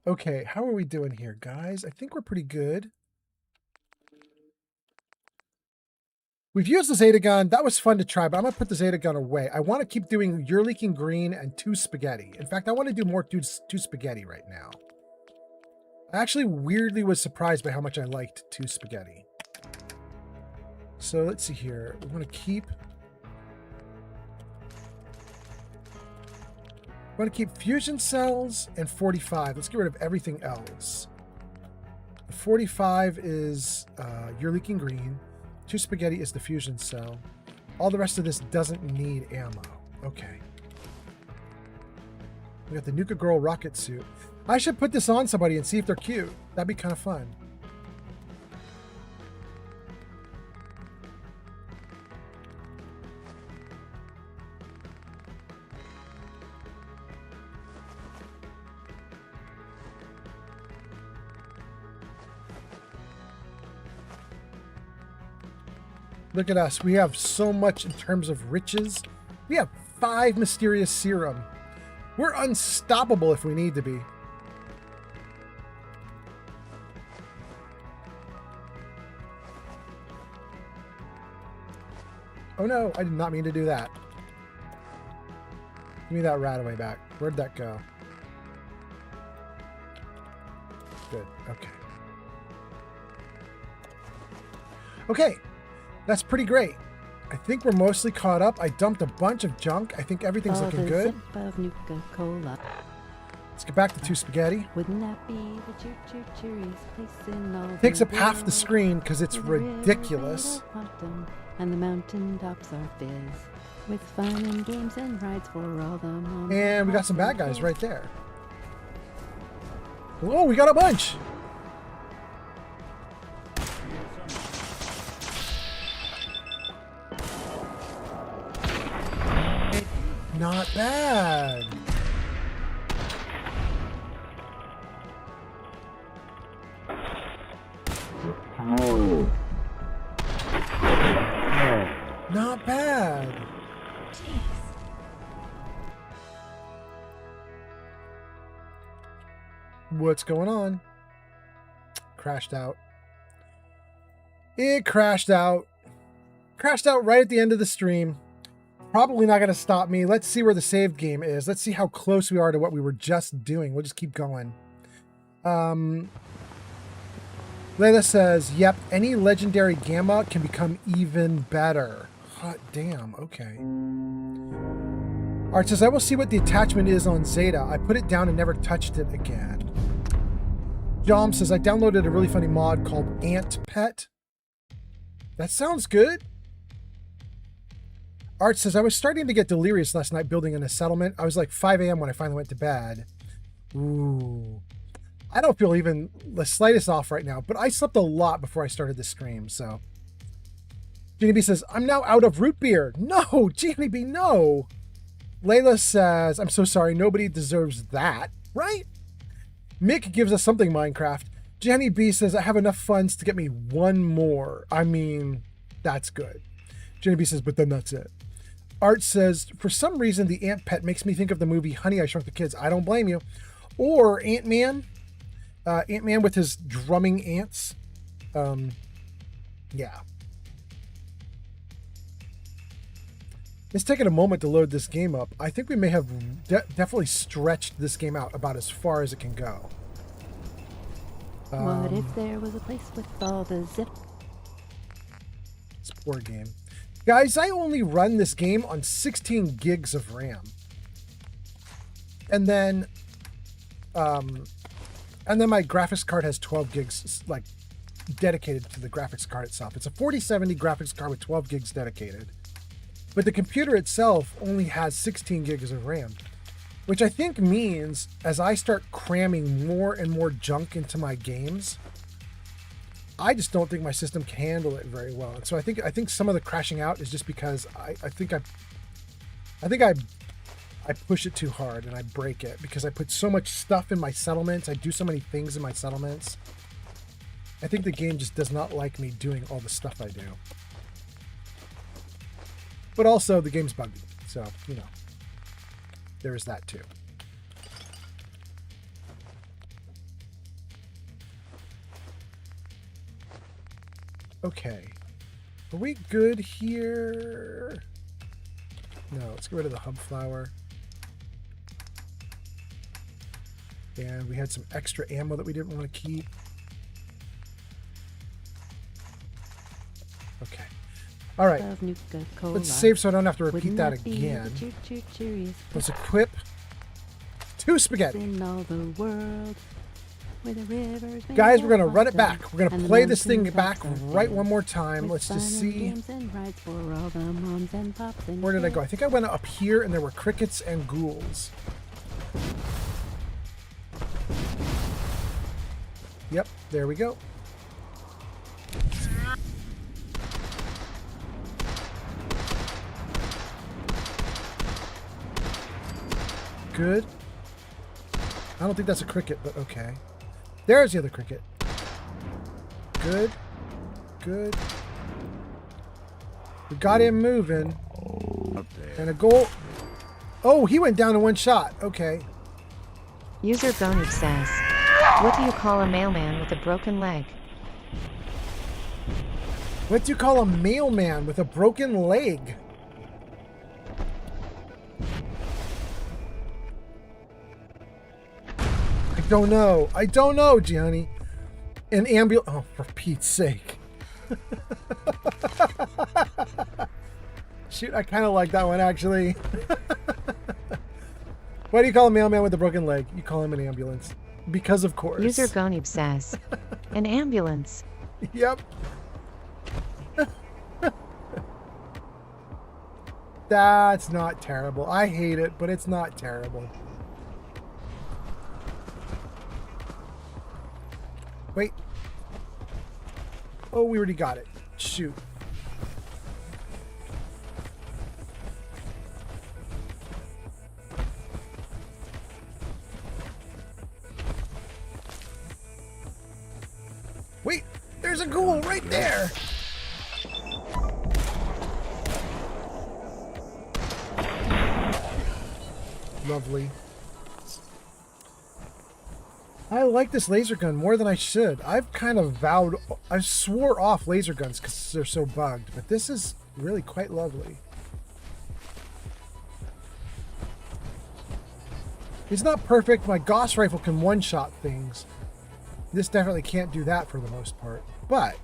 Okay, how are we doing here, guys? I think we're pretty good. We've used the Zeta gun. That was fun to try, but I'm going to put the Zeta gun away. I want to keep doing You're Leaking Green and 2 Spaghetti. In fact, I want to do more 2 Spaghetti right now. I actually weirdly was surprised by how much I liked 2 Spaghetti. So let's see here. We want to keep... fusion cells and 45. Let's get rid of everything else. 45 is You're Leaking Green. 2 Spaghetti is the fusion cell. All the rest of this doesn't need ammo. Okay. We got the Nuka Girl rocket suit. I should put this on somebody and see if they're cute. That'd be kind of fun. Look at us. We have so much in terms of riches. We have 5 mysterious serum. We're unstoppable if we need to be. Oh no, I did not mean to do that. Give me that rat away back. Where'd that go? Good, okay. Okay. That's pretty great. I think we're mostly caught up. I dumped a bunch of junk. I think everything's looking good. Let's get back to 2 Spaghetti. Wouldn't that be the cheeriest place in all Takes the up half the world, screen because it's where the rivers ridiculous. are quantum and the mountain tops are fizz, with fun and games and rides for all the moms. And we got some bad guys right there. Whoa, we got a bunch. Not bad. Not bad. Jeez. What's going on? Crashed out. It crashed out. Crashed out right at the end of the stream. Probably not going to stop me. Let's see where the saved game is. Let's see how close we are to what we were just doing. We'll just keep going. Layla says, yep, any legendary gamma can become even better. Hot damn, okay. Art says, I will see what the attachment is on Zeta. I put it down and never touched it again. Jom says, I downloaded a really funny mod called Ant Pet. That sounds good. Art says, I was starting to get delirious last night building in a settlement. I was like 5 a.m. when I finally went to bed. Ooh. I don't feel even the slightest off right now, but I slept a lot before I started the stream, so. Jeannie B says, I'm now out of root beer. No, Jeannie B, no. Layla says, I'm so sorry. Nobody deserves that, right? Mick gives us something, Minecraft. Jenny B says, I have enough funds to get me one more. I mean, that's good. Jenny B says, but then that's it. Art says, for some reason, the ant pet makes me think of the movie Honey, I Shrunk the Kids. I don't blame you. Or Ant-Man. Ant-Man with his drumming ants. Yeah. It's taken a moment to load this game up. I think we may have definitely stretched this game out about as far as it can go. What if there was a place with all the zip? It's a poor game. Guys, I only run this game on 16 gigs of RAM. And then my graphics card has 12 gigs, like, dedicated to the graphics card itself. It's a 4070 graphics card with 12 gigs dedicated. But the computer itself only has 16 gigs of RAM, which I think means as I start cramming more and more junk into my games, I just don't think my system can handle it very well. And so I think some of the crashing out is just because I think I push it too hard and I break it because I put so much stuff in my settlements. I do so many things in my settlements. I think the game just does not like me doing all the stuff I do. But also the game's buggy. So, you know, there is that too. Okay. Are we good here? No, let's get rid of the hub flower. And we had some extra ammo that we didn't want to keep. Okay. All right. Let's save so I don't have to repeat that again. Let's equip 2 spaghetti. Guys, we're going to run it back. We're going to play this thing back right one more time. Let's just see. Where did I go? I think I went up here and there were crickets and ghouls. Yep, there we go. Good. I don't think that's a cricket, but okay. There's the other cricket. Good. Good. We got him moving. And a goal. Oh, he went down in one shot. Okay. User Gonib says, what do you call a mailman with a broken leg? What do you call a mailman with a broken leg? I don't know, Gianni. An ambulance. Oh, for Pete's sake. Shoot, I kind of like that one, actually. Why do you call a mailman with a broken leg? You call him an ambulance. Because, of course. User Gonib says, an ambulance. Yep. That's not terrible. I hate it, but it's not terrible. Wait. Oh, we already got it. Shoot. Wait, there's a ghoul right there. Lovely. I like this laser gun more than I should. I swore off laser guns because they're so bugged, but this is really quite lovely. It's not perfect. My Gauss rifle can one-shot things. This definitely can't do that for the most part, but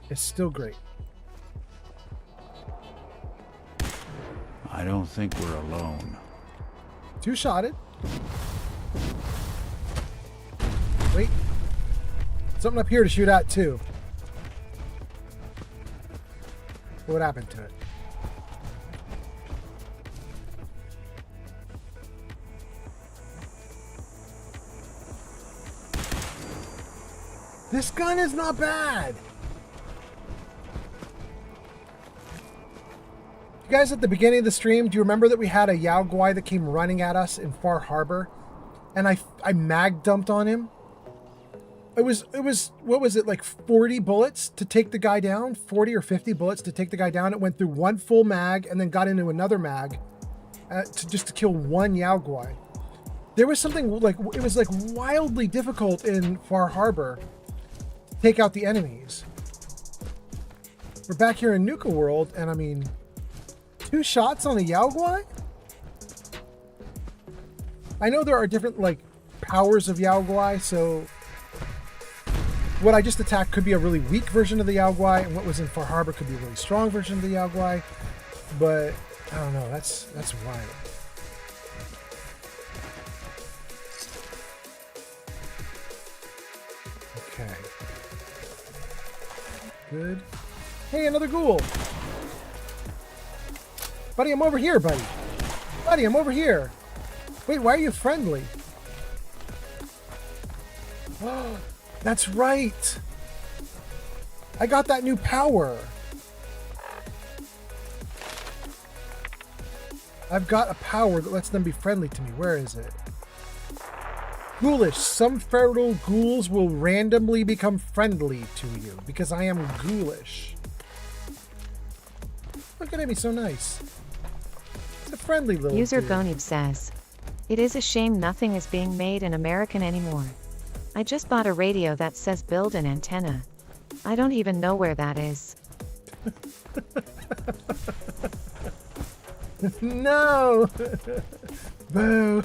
it's still great. I don't think we're alone. Two-shotted. Wait. Something up here to shoot at, too. What happened to it? This gun is not bad. You guys, at the beginning of the stream, do you remember that we had a Yao Guai that came running at us in Far Harbor? And I mag dumped on him? It was, what was it, like 40 bullets to take the guy down? 40 or 50 bullets to take the guy down. It went through one full mag and then got into another mag to kill one Yao Guai. There was something like, it was like wildly difficult in Far Harbor to take out the enemies. We're back here in Nuka World, and I mean, 2 shots on a Yao Guai? I know there are different, like, powers of Yao Guai, so what I just attacked could be a really weak version of the Yao Guai, and what was in Far Harbor could be a really strong version of the Yao Guai. But I don't know, that's wild. Okay. Good. Hey, another ghoul! Buddy, I'm over here, buddy. Buddy, I'm over here. Wait, why are you friendly? Oh, that's right. I got that new power. I've got a power that lets them be friendly to me. Where is it? Ghoulish. Some feral ghouls will randomly become friendly to you because I am ghoulish. Look at him, he's so nice. It's a friendly little User dude. Gonib says, "It is a shame nothing is being made in American anymore. I just bought a radio that says build an antenna. I don't even know where that is." No! Boo!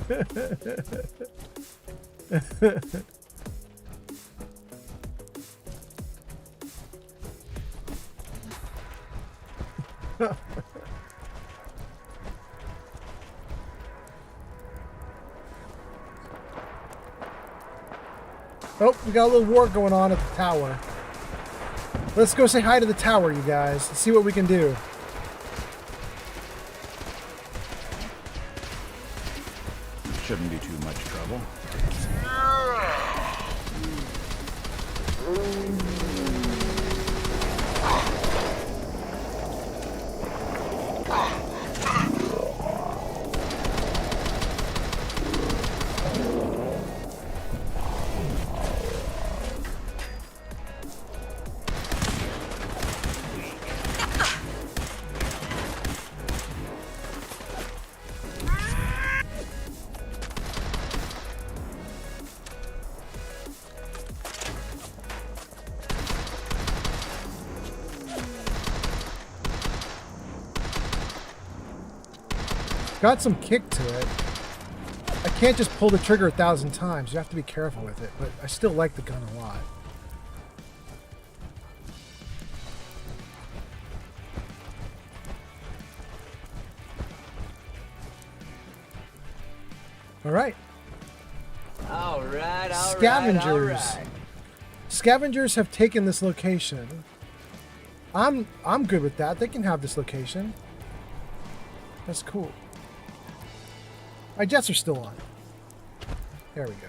Oh, we got a little war going on at the tower. Let's go say hi to the tower, you guys. Let's see what we can do. Shouldn't be too much trouble. Got some kick to it. I can't just pull the trigger 1,000 times. You have to be careful with it, but I still like the gun a lot. All right. All right, Scavengers. Scavengers have taken this location. I'm good with that. They can have this location. That's cool. My jets are still on. There we go.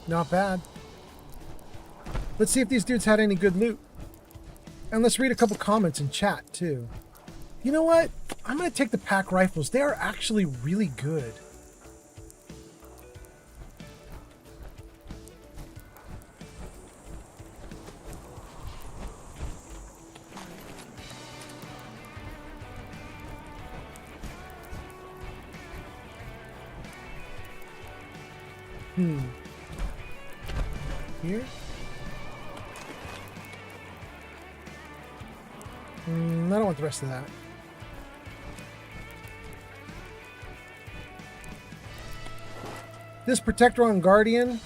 Not bad. Let's see if these dudes had any good loot. And let's read a couple comments in chat, too. You know what? I'm going to take the pack rifles. They are actually really good. Here? I don't want the rest of that. This Protectron Guardian,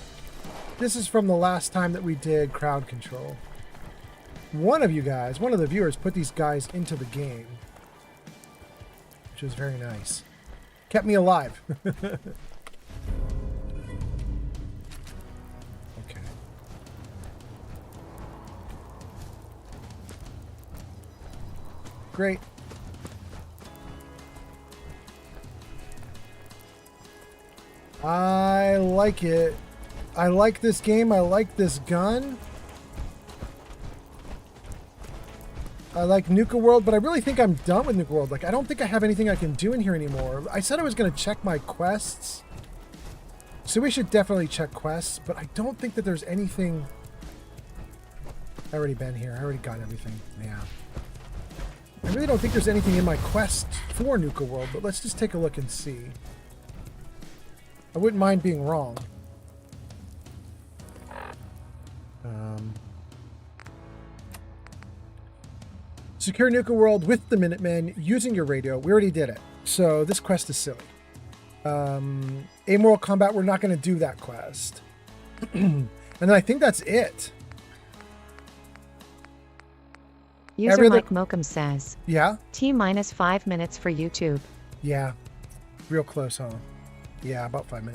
this is from the last time that we did crowd control. One of you guys, one of the viewers, put these guys into the game, which was very nice. Kept me alive. Great. I like it. I like this game. I like this gun. I like Nuka World, but I really think I'm done with Nuka World. Like, I don't think I have anything I can do in here anymore. I said I was going to check my quests. So we should definitely check quests, but I don't think that there's anything... I already been here. I already got everything. Yeah. I really don't think there's anything in my quest for Nuka World, but let's just take a look and see. I wouldn't mind being wrong. Secure Nuka World with the Minutemen using your radio. We already did it. So this quest is silly. Amoral Combat, we're not going to do that quest. And then I think that's it. User Mike Mokum says, yeah? T-minus 5 minutes for YouTube. Yeah. Real close, huh? Yeah, about 5 minutes.